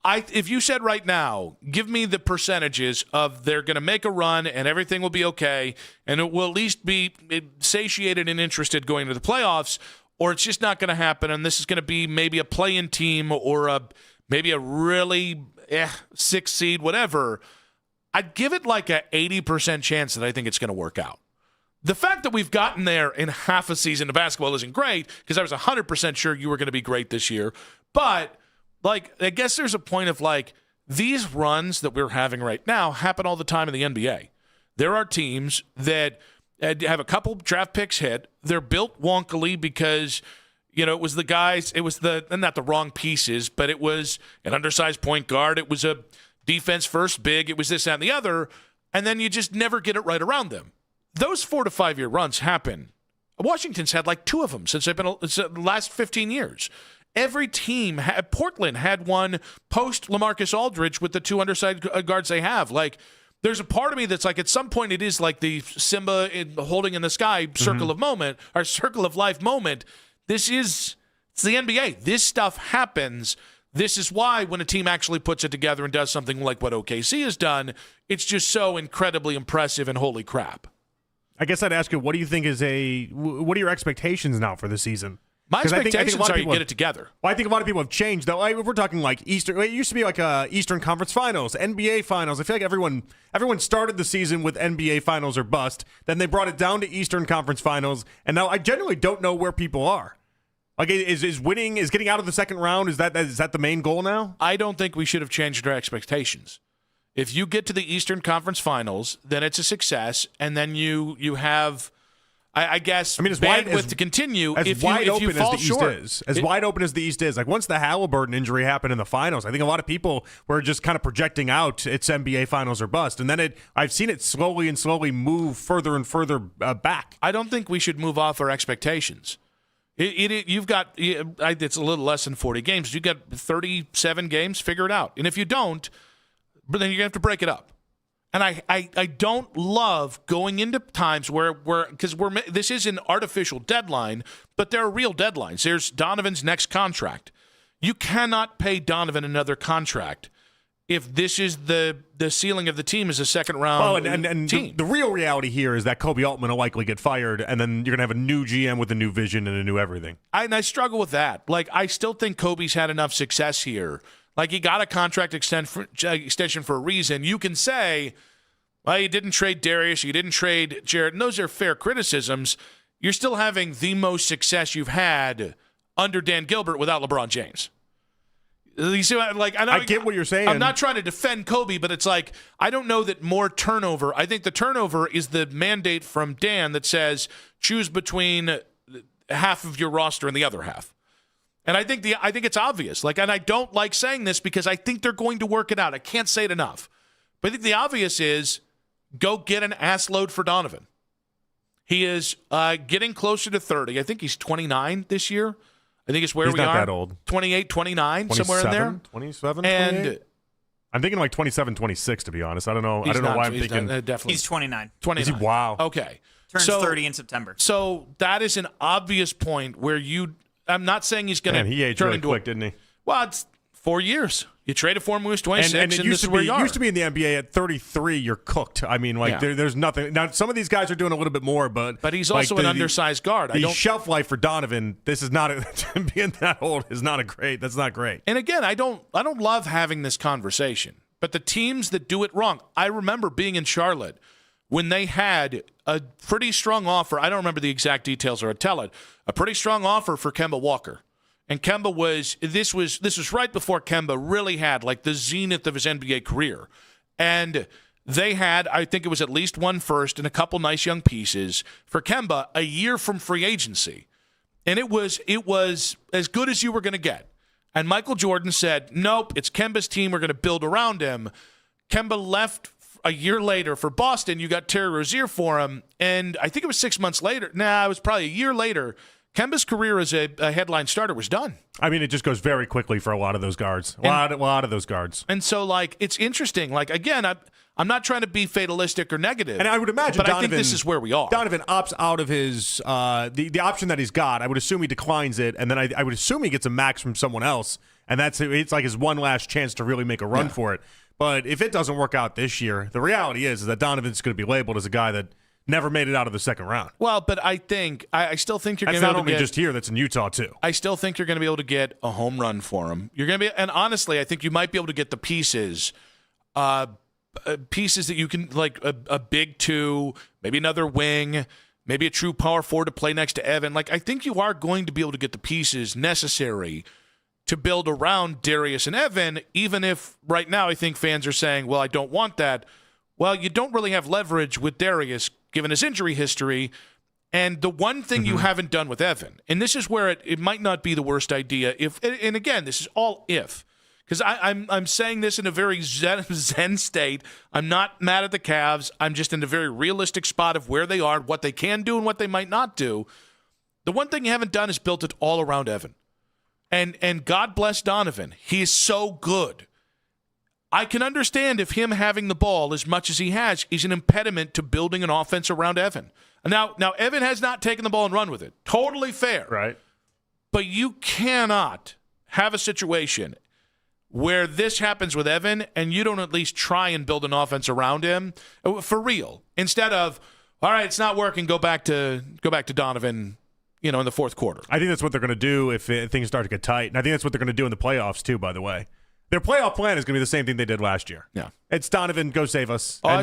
Speaker 5: if you said right now, give me the percentages of they're going to make a run and everything will be okay and it will at least be satiated and interested going to the playoffs, or it's just not going to happen and this is going to be maybe a play-in team or maybe a really 6th seed, whatever, I'd give it like a 80% chance that I think it's going to work out. The fact that we've gotten there in half a season of basketball isn't great, because I was 100% sure you were going to be great this year, but like, I guess there's a point of, like, these runs that we're having right now happen all the time in the NBA. There are teams that have a couple draft picks hit. They're built wonkily because, you know, it was the guys, not the wrong pieces, but it was an undersized point guard. It was a defense first big. It was this, that, and the other. And then you just never get it right around them. Those 4 to 5 year runs happen. Washington's had like 2 of them since the last 15 years. Every team, Portland had one post LaMarcus Aldridge with the 2 underside guards they have. Like, there's a part of me that's like, at some point, it is like the Simba holding in the sky circle of moment or circle of life moment. It's the NBA. This stuff happens. This is why when a team actually puts it together and does something like what OKC has done, it's just so incredibly impressive and holy crap.
Speaker 11: I guess I'd ask you, what do you think what are your expectations now for the season?
Speaker 5: My expectations are you get it together.
Speaker 11: Well, I think a lot of people have changed, though. If we're talking like Eastern, it used to be like Eastern Conference Finals, NBA Finals. I feel like everyone started the season with NBA Finals or bust. Then they brought it down to Eastern Conference Finals, and now I genuinely don't know where people are. Like, is winning, is getting out of the second round, is that the main goal now?
Speaker 5: I don't think we should have changed our expectations. If you get to the Eastern Conference Finals, then it's a success, and then you have, I guess, bandwidth to continue.
Speaker 11: As wide open as the East is. As wide open as the East is. Like, once the Halliburton injury happened in the finals, I think a lot of people were just kind of projecting out it's NBA Finals or bust. And then I've seen it slowly move further and further back.
Speaker 5: I don't think we should move off our expectations. You've got, it's a little less than 40 games. You've got 37 games, figure it out. And if you don't, but then you're going to have to break it up. And I don't love going into times where this is an artificial deadline, but there are real deadlines. There's Donovan's next contract. You cannot pay Donovan another contract if this is the ceiling of the team as a second round team.
Speaker 11: The real reality here is that Koby Altman will likely get fired, and then you're going to have a new GM with a new vision and a new everything.
Speaker 5: I struggle with that. Like, I still think Kobe's had enough success here Like, he got a contract extension for a reason. You can say, well, you didn't trade Darius, you didn't trade Jared, and those are fair criticisms. You're still having the most success you've had under Dan Gilbert without LeBron James. You see, like,
Speaker 11: I get what you're saying.
Speaker 5: I'm not trying to defend Kobe, but it's like, I don't know that more turnover. I think the turnover is the mandate from Dan that says choose between half of your roster and the other half. And I think it's obvious. Like, and I don't like saying this because I think they're going to work it out. I can't say it enough. But I think the obvious is go get an ass load for Donovan. He is getting closer to 30. I think he's 29 this year. I think it's where
Speaker 11: he's
Speaker 5: we are.
Speaker 11: He's not that old.
Speaker 5: 28, 29, somewhere in there.
Speaker 11: 27,
Speaker 5: and
Speaker 11: 28? I'm thinking like 27, 26, to be honest. I don't know. I don't know why I'm thinking.
Speaker 5: Definitely.
Speaker 7: He's 29.
Speaker 5: 29.
Speaker 11: Is he? Wow.
Speaker 5: Okay.
Speaker 7: Turns 30 in September.
Speaker 5: So that is an obvious point where I'm not saying he's going to
Speaker 11: he aged
Speaker 5: turn
Speaker 11: really
Speaker 5: into
Speaker 11: quick, didn't he?
Speaker 5: Well, it's 4 years. You traded for him when he was 26,
Speaker 11: and it used to be in the NBA at 33, you're cooked. I mean, like, there's nothing. Now, some of these guys are doing a little bit more, but
Speaker 5: he's also an undersized guard.
Speaker 11: The shelf life for Donovan, this is not being that old is not that's not great.
Speaker 5: And again, I don't love having this conversation, but the teams that do it wrong, I remember being in Charlotte when they had a pretty strong offer. I don't remember the exact details, or I'd tell it. A pretty strong offer for Kemba Walker. And Kemba this was right before Kemba really had like the zenith of his NBA career. And they had, I think it was at least one first and a couple nice young pieces for Kemba a year from free agency. And it was as good as you were going to get. And Michael Jordan said, nope, it's Kemba's team. We're going to build around him. Kemba left a year later for Boston. You got Terry Rozier for him. And I think it was 6 months later. It was probably a year later. Kemba's career as a headline starter was done.
Speaker 11: I mean, it just goes very quickly for a lot of those guards. A lot of those guards.
Speaker 5: And so, like, it's interesting. Like, again, I'm not trying to be fatalistic or negative.
Speaker 11: And I would imagine
Speaker 5: but
Speaker 11: Donovan,
Speaker 5: I think this is where we are.
Speaker 11: Donovan opts out of his the option that he's got. I would assume he declines it, and then I would assume he gets a max from someone else, and it's like his one last chance to really make a run for it. But if it doesn't work out this year, the reality is that Donovan's going to be labeled as a guy that never made it out of the second round.
Speaker 5: Well, but I still think you're going to be able to get... That's
Speaker 11: not only just here, that's in Utah, too.
Speaker 5: I still think you're going to be able to get a home run for him. You're going to be... And honestly, I think you might be able to get the pieces that you can... Like a big two, maybe another wing, maybe a true power forward to play next to Evan. Like, I think you are going to be able to get the pieces necessary to build around Darius and Evan, even if right now I think fans are saying, well, I don't want that. Well, you don't really have leverage with Darius given his injury history. And the one thing you haven't done with Evan, and this is where it might not be the worst idea, and again, this is all if, because I'm saying this in a very zen state. I'm not mad at the Cavs. I'm just in a very realistic spot of where they are, what they can do and what they might not do. The one thing you haven't done is built it all around Evan. And God bless Donovan. He is so good. I can understand if him having the ball as much as he has is an impediment to building an offense around Evan. Now Evan has not taken the ball and run with it. Totally fair.
Speaker 11: Right.
Speaker 5: But you cannot have a situation where this happens with Evan and you don't at least try and build an offense around him for real. Instead of, all right, it's not working, go back to Donovan, in the fourth quarter.
Speaker 11: I think that's what they're going to do if things start to get tight. And I think that's what they're going to do in the playoffs too, by the way. Their playoff plan is going to be the same thing they did last year.
Speaker 5: Yeah.
Speaker 11: It's Donovan, go save us.
Speaker 5: I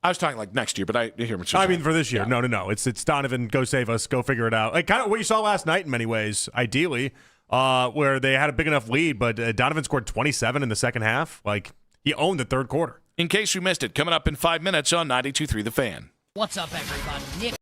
Speaker 5: was talking like next year, but I hear what you're saying.
Speaker 11: I mean, for this year. Yeah. No. It's Donovan, go save us, go figure it out. Like kind of what you saw last night in many ways, ideally, where they had a big enough lead, but Donovan scored 27 in the second half. Like, he owned the third quarter.
Speaker 5: In case you missed it, coming up in 5 minutes on 92.3 The Fan.
Speaker 21: What's up, everybody? Nick.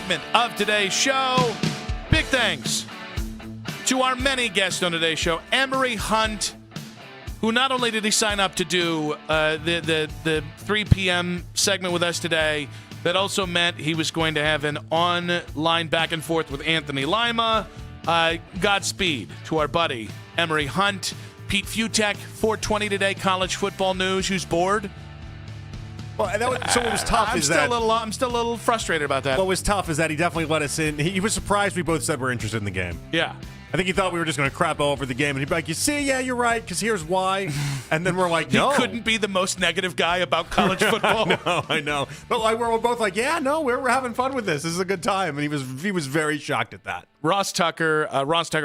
Speaker 5: segment of today's show. Big thanks to our many guests on today's show. Emory Hunt, who not only did he sign up to do the 3 p.m. segment with us today, that also meant he was going to have an online back and forth with Anthony Lima. Godspeed to our buddy Emory Hunt. Pete Futek, 420 Today College Football News. Who's bored?
Speaker 11: Well, so what was tough
Speaker 5: I'm
Speaker 11: is
Speaker 5: still
Speaker 11: that
Speaker 5: I'm still a little frustrated about that.
Speaker 11: what was tough is that he definitely let us in. He was surprised we both said we're interested in the game.
Speaker 5: Yeah.
Speaker 11: I think he thought we were just going to crap all over the game, and he'd be like, "You see, yeah, you're right, because here's why." And then we're like, "No."
Speaker 5: He couldn't be the most negative guy about college football.
Speaker 11: I know. But like, we're both like, "Yeah, no, we're having fun with this. This is a good time." And he was very shocked at that.
Speaker 5: Ross Tucker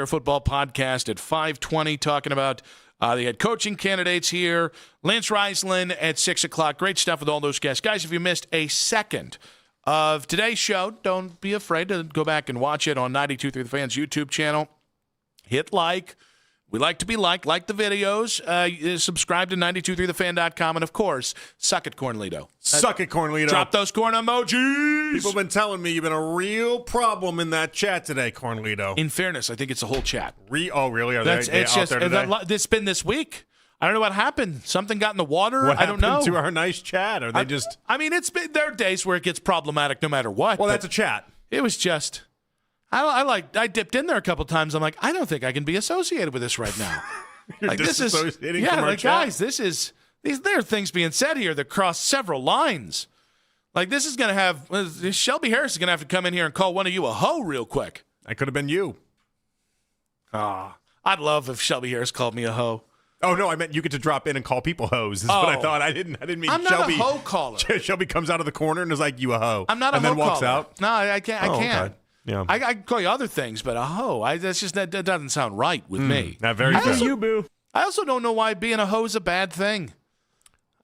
Speaker 5: Football Podcast at 5:20, talking about the head coaching candidates here. Lance Reisland at 6 o'clock. Great stuff with all those guests. Guys, if you missed a second of today's show, don't be afraid to go back and watch it on 92.3 The Fan's YouTube channel. Hit like. We like to be liked. Like the videos. Subscribe to 923thefan.com. And, of course, suck it, Cornlito.
Speaker 11: Suck it, Cornlito.
Speaker 5: Drop those corn emojis.
Speaker 11: People have been telling me you've been a real problem in that chat today, Cornlito.
Speaker 5: In fairness, I think it's a whole chat.
Speaker 11: Oh, really? Are they
Speaker 5: It's
Speaker 11: out
Speaker 5: just
Speaker 11: there today?
Speaker 5: it's been this week. I don't know what happened. Something got in the water.
Speaker 11: What
Speaker 5: I don't know.
Speaker 11: happened to our nice chat? Are they just...
Speaker 5: I mean, there are days where it gets problematic no matter what.
Speaker 11: Well, that's a chat.
Speaker 5: It was just... I dipped in there a couple times. I'm like, I don't think I can be associated with this right now.
Speaker 11: You're disassociating from our chat?
Speaker 5: guys, there are things being said here that cross several lines. Like, this is going to have... Shelby Harris is going to have to come in here and call one of you a hoe real quick.
Speaker 11: That could have been you.
Speaker 5: I'd love if Shelby Harris called me a hoe.
Speaker 11: Oh, no, I meant you get to drop in and call people hoes. Is what I thought. I didn't mean
Speaker 5: I'm
Speaker 11: Shelby.
Speaker 5: not a hoe caller.
Speaker 11: Shelby comes out of the corner and is like, "You a hoe."
Speaker 5: I'm not a
Speaker 11: and
Speaker 5: hoe
Speaker 11: then walks
Speaker 5: caller.
Speaker 11: out.
Speaker 5: No, I can't. I can't.
Speaker 11: Okay. Yeah.
Speaker 5: I can call you other things, but a hoe. That doesn't sound right with me.
Speaker 11: Not very good.
Speaker 5: You, boo. I also don't know why being a hoe is a bad thing.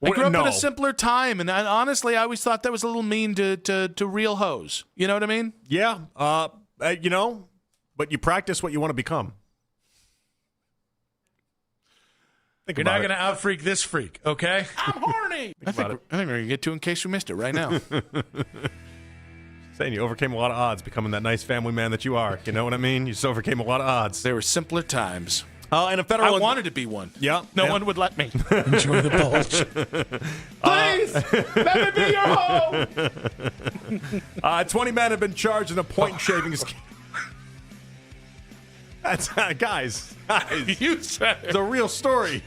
Speaker 5: I grew up in a simpler time, and honestly, I always thought that was a little mean to real hoes. You know what I mean?
Speaker 11: Yeah. But you practice what you want to become.
Speaker 5: You're not going to out-freak this freak, okay? I'm horny. I think we're going to get to in case we missed it right now.
Speaker 11: Saying you overcame a lot of odds becoming that nice family man that you are. You know what I mean? You just overcame a lot of odds.
Speaker 5: There were simpler times.
Speaker 11: And a federal...
Speaker 5: I wanted to be one.
Speaker 11: Yeah.
Speaker 5: No one would let me.
Speaker 11: Enjoy the bulge.
Speaker 5: Please, let me be your hoe.
Speaker 11: 20 men have been charged in a point-shaving scheme. That's guys.
Speaker 5: You said
Speaker 11: it's a real story.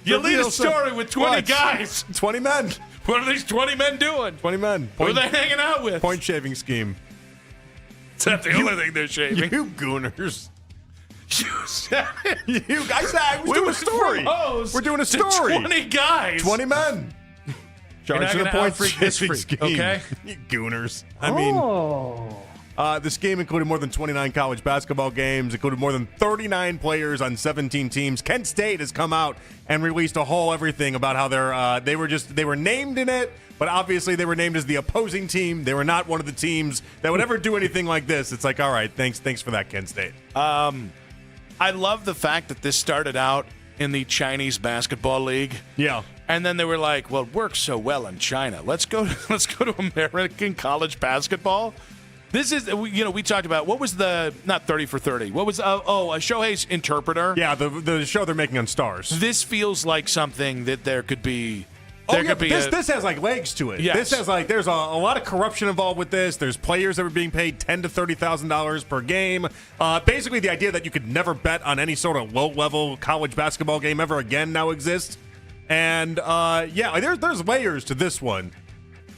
Speaker 5: you lead a story with 20 guys.
Speaker 11: 20 men.
Speaker 5: What are these 20 men doing?
Speaker 11: 20 men.
Speaker 5: Who are they hanging out with?
Speaker 11: Point shaving scheme.
Speaker 5: Is that the only thing they're shaving?
Speaker 11: You gooners.
Speaker 5: You said it.
Speaker 11: You guys said I was doing a story. We're doing a story.
Speaker 5: 20 guys.
Speaker 11: 20 men. Charged in a point shaving scheme.
Speaker 5: Okay?
Speaker 11: You gooners. I mean... this game included more than 29 college basketball games, included more than 39 players on 17 teams. Kent State has come out and released a whole everything about how they were named in it, but obviously they were named as the opposing team. They were not one of the teams that would ever do anything like this. It's like, all right, thanks for that, Kent State.
Speaker 5: I love the fact that this started out in the Chinese basketball league.
Speaker 11: Yeah.
Speaker 5: And then they were like, well, it works so well in China. Let's go to American college basketball. This is, we talked about, what was not 30 for 30. What was, Shohei's Interpreter.
Speaker 11: Yeah, the show they're making on Stars.
Speaker 5: This feels like something that there could be.
Speaker 11: This has like legs to it.
Speaker 5: Yes.
Speaker 11: This has like, there's a lot of corruption involved with this. There's players that are being paid $10,000 to $30,000 per game. Basically, the idea that you could never bet on any sort of low-level college basketball game ever again now exists. And there's layers to this one.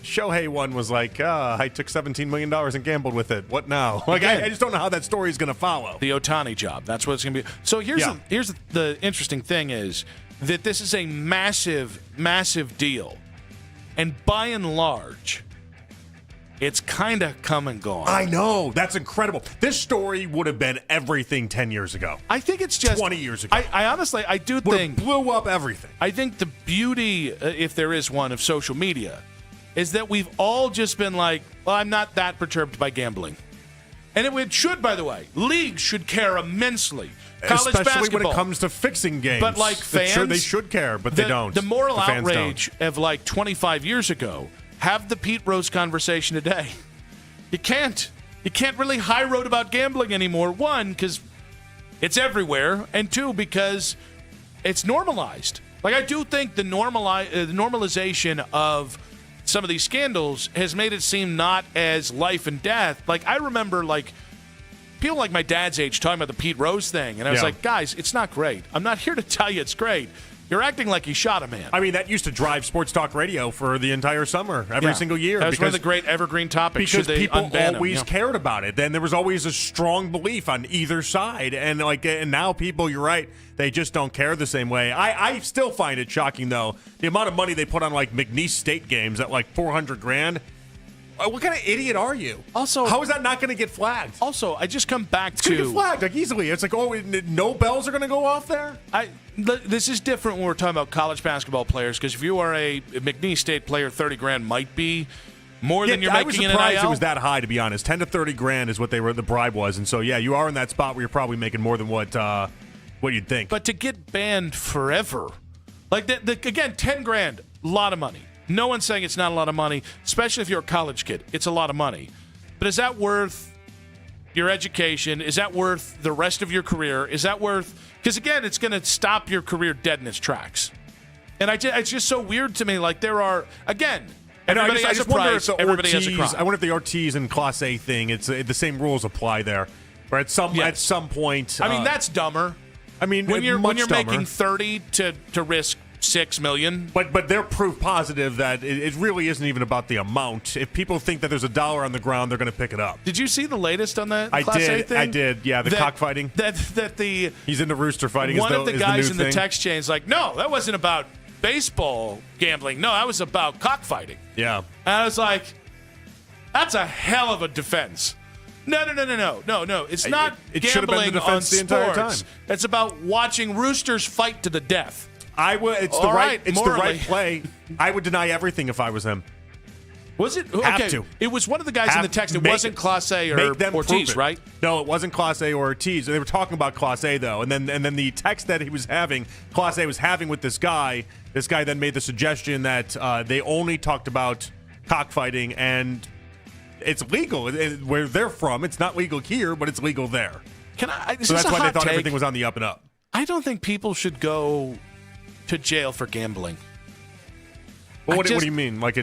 Speaker 11: Shohei one was like, I took $17 million and gambled with it. What now? Like, I just don't know how that story is going to follow.
Speaker 5: The Ohtani job. That's what it's going to be. So here's the interesting thing is that this is a massive, massive deal. And by and large, it's kind of come and gone.
Speaker 11: I know. That's incredible. This story would have been everything 10 years ago.
Speaker 5: I think it's just
Speaker 11: 20 years ago.
Speaker 5: I honestly do think
Speaker 11: blew up everything.
Speaker 5: I think the beauty, if there is one, of social media is that we've all just been like, well, I'm not that perturbed by gambling. And it should, by the way. Leagues should care immensely. College
Speaker 11: Especially
Speaker 5: basketball.
Speaker 11: when it comes to fixing games.
Speaker 5: But like fans,
Speaker 11: they should care, but they don't.
Speaker 5: The moral
Speaker 11: fans
Speaker 5: outrage of like 25 years ago, have the Pete Rose conversation today. You can't really high road about gambling anymore. One, because it's everywhere, and two, because it's normalized. Like, I do think the normalization of some of these scandals has made it seem not as life and death. Like, I remember, like, people like my dad's age talking about the Pete Rose thing, and I was like, guys, it's not great. I'm not here to tell you it's great. You're acting like he shot a man.
Speaker 11: I mean, that used to drive sports talk radio for the entire summer, every single year.
Speaker 5: That was one of the great evergreen topics.
Speaker 11: Because people always cared about it. Then there was always a strong belief on either side. And now people, you're right, they just don't care the same way. I still find it shocking, though, the amount of money they put on, like, McNeese State games at, like, $400,000. What kind of idiot are you?
Speaker 5: Also,
Speaker 11: how is that not going to get flagged?
Speaker 5: Also, I just come back
Speaker 11: to get flagged like easily. It's like, oh, no bells are going to go off there.
Speaker 5: This is different when we're talking about college basketball players, because if you are a McNeese State player, $30,000 might be more than you're making in NIL.
Speaker 11: I was surprised it was that high, to be honest. $10,000 to $30,000 is what the bribe was, and so yeah, you are in that spot where you're probably making more than what you'd think.
Speaker 5: But to get banned forever, like again, $10,000, a lot of money. No one's saying it's not a lot of money, especially if you're a college kid. It's a lot of money. But is that worth your education? Is that worth the rest of your career? Is that worth – because, again, it's going to stop your career dead in its tracks. And it's just so weird to me. Like, there are – again, everybody has a price. Everybody has a crime.
Speaker 11: I wonder if the Ortiz and Class A thing, it's the same rules apply there. Or at some point –
Speaker 5: I mean, that's dumber.
Speaker 11: I mean,
Speaker 5: when you're
Speaker 11: dumber.
Speaker 5: making $30 to risk – $6 million.
Speaker 11: But they're proof positive that it really isn't even about the amount. If people think that there's a dollar on the ground, they're going to pick it up.
Speaker 5: Did you see the latest on that Class A thing?
Speaker 11: I did. Yeah, the cockfighting. He's into rooster fighting.
Speaker 5: One of the guys in the text chain is like, no, that wasn't about baseball gambling. No, that was about cockfighting.
Speaker 11: Yeah.
Speaker 5: And I was like, that's a hell of a defense. No. It's not gambling
Speaker 11: been the
Speaker 5: on
Speaker 11: defense the entire
Speaker 5: sports.
Speaker 11: time.
Speaker 5: It's about watching roosters fight to the death.
Speaker 11: It's the right play. I would deny everything if I was him.
Speaker 5: Was it?
Speaker 11: Have to.
Speaker 5: It was one of the guys in the text. It wasn't Class A or Ortiz, right?
Speaker 11: No, it wasn't Class A or Ortiz. They were talking about Class A, though. And then the text that he was having, Class A was having with this guy then made the suggestion that they only talked about cockfighting, and it's legal. Where they're from, it's not legal here, but it's legal there.
Speaker 5: So
Speaker 11: that's why they thought everything was on the up and up.
Speaker 5: I don't think people should go to jail for gambling.
Speaker 11: Well, what do you mean? What do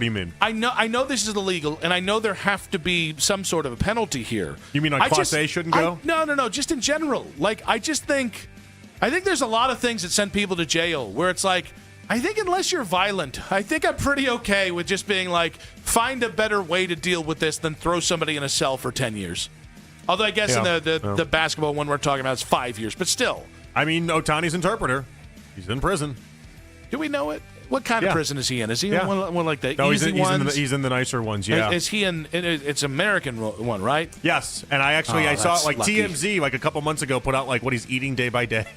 Speaker 11: you mean?
Speaker 5: I know this is illegal, and I know there have to be some sort of a penalty here.
Speaker 11: You mean Class A shouldn't go?
Speaker 5: No. Just in general. Like, I think there's a lot of things that send people to jail where it's like, I think unless you're violent, I think I'm pretty okay with just being like, find a better way to deal with this than throw somebody in a cell for 10 years. Although I guess in the basketball one we're talking about is 5 years, but still.
Speaker 11: I mean, Ohtani's interpreter. He's in prison.
Speaker 5: Do we know it? What kind of prison is he in? Is he in one like the easy
Speaker 11: ones? He's in the nicer ones, yeah.
Speaker 5: Is he in it's American one, right?
Speaker 11: Yes. And I saw it, like, lucky. TMZ, like, a couple months ago put out, like, what he's eating day by day.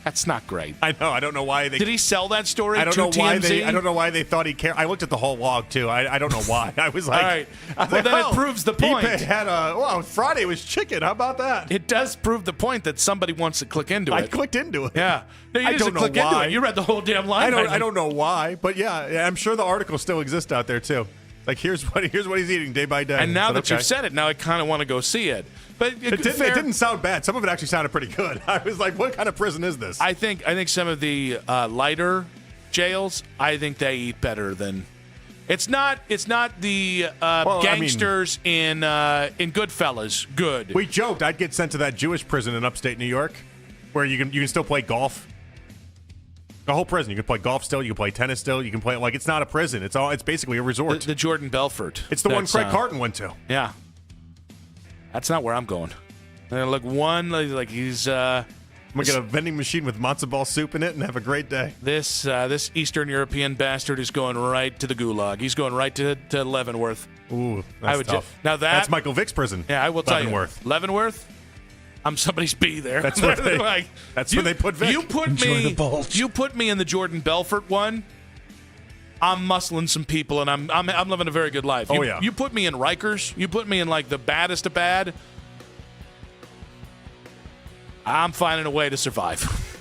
Speaker 5: That's not great.
Speaker 11: I know. I don't know why they...
Speaker 5: Did he sell that story to
Speaker 11: TMZ? I don't know why they thought he cared. I looked at the whole log, too. I don't know why. I was like...
Speaker 5: All right. Well, then it proves the point.
Speaker 11: He had Friday was chicken. How about that?
Speaker 5: It does prove the point that somebody wants to click into it.
Speaker 11: I clicked into it.
Speaker 5: Yeah. No, you didn't click into it. You read the whole damn line.
Speaker 11: I don't know why, but yeah, I'm sure the articles still exist out there, too. Like, here's what he's eating day by day.
Speaker 5: And now that you've said it, now I kind of want to go see it. But
Speaker 11: it didn't sound bad. Some of it actually sounded pretty good. I was like, what kind of prison is this?
Speaker 5: I think some of the lighter jails, I think they eat better than. It's not the gangsters in Goodfellas good.
Speaker 11: We joked I'd get sent to that Jewish prison in upstate New York, where you can still play golf. The whole prison. You can play golf still. You can play tennis still. You can play it's not a prison. It's basically a resort.
Speaker 5: The Jordan Belfort.
Speaker 11: It's the one Craig Carton went to.
Speaker 5: Yeah. That's not where I'm going. Look, like he's.
Speaker 11: I'm gonna get a vending machine with matzo ball soup in it and have a great day.
Speaker 5: This Eastern European bastard is going right to the gulag. He's going right to Leavenworth.
Speaker 11: Ooh, that's tough.
Speaker 5: Now
Speaker 11: that's Michael Vick's prison.
Speaker 5: Yeah, I will tell you.
Speaker 11: Leavenworth.
Speaker 5: I'm somebody's B there.
Speaker 11: That's where they. That's where they put Vick.
Speaker 5: You put me in the Jordan Belfort one. I'm muscling some people, and I'm living a very good life. You put me in Rikers. You put me in like the baddest of bad. I'm finding a way to survive.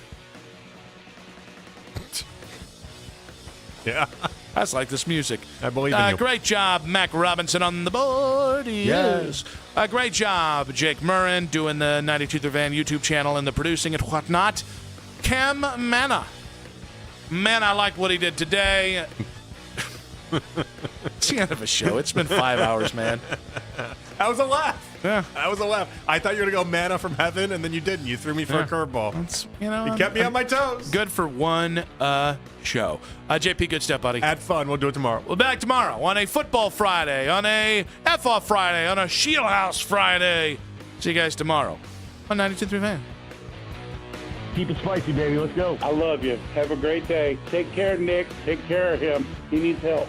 Speaker 11: Yeah.
Speaker 5: That's like this music.
Speaker 11: I believe in you.
Speaker 5: Great job, Mac Robinson on the board. Yes. Great job, Jake Murrin, doing the 92 The Van YouTube channel and the producing and whatnot. Cam Manna. Man, I liked what he did today. It's the end of a show. It's been 5 hours, man.
Speaker 11: That was a laugh.
Speaker 5: Yeah.
Speaker 11: That was a laugh. I thought you were going to go manna from heaven, and then you didn't. You threw me for a curveball. You kept me on my toes.
Speaker 5: Good for one show. JP, good stuff, buddy.
Speaker 11: Had fun. We'll do it tomorrow.
Speaker 5: We'll be back tomorrow on a Football Friday, on a F-Off Friday, on a Shield House Friday. See you guys tomorrow on 92.3 Fan.
Speaker 21: Keep it spicy, baby. Let's go. I love you. Have a great day. Take care, Nick. Take care of him. He needs help.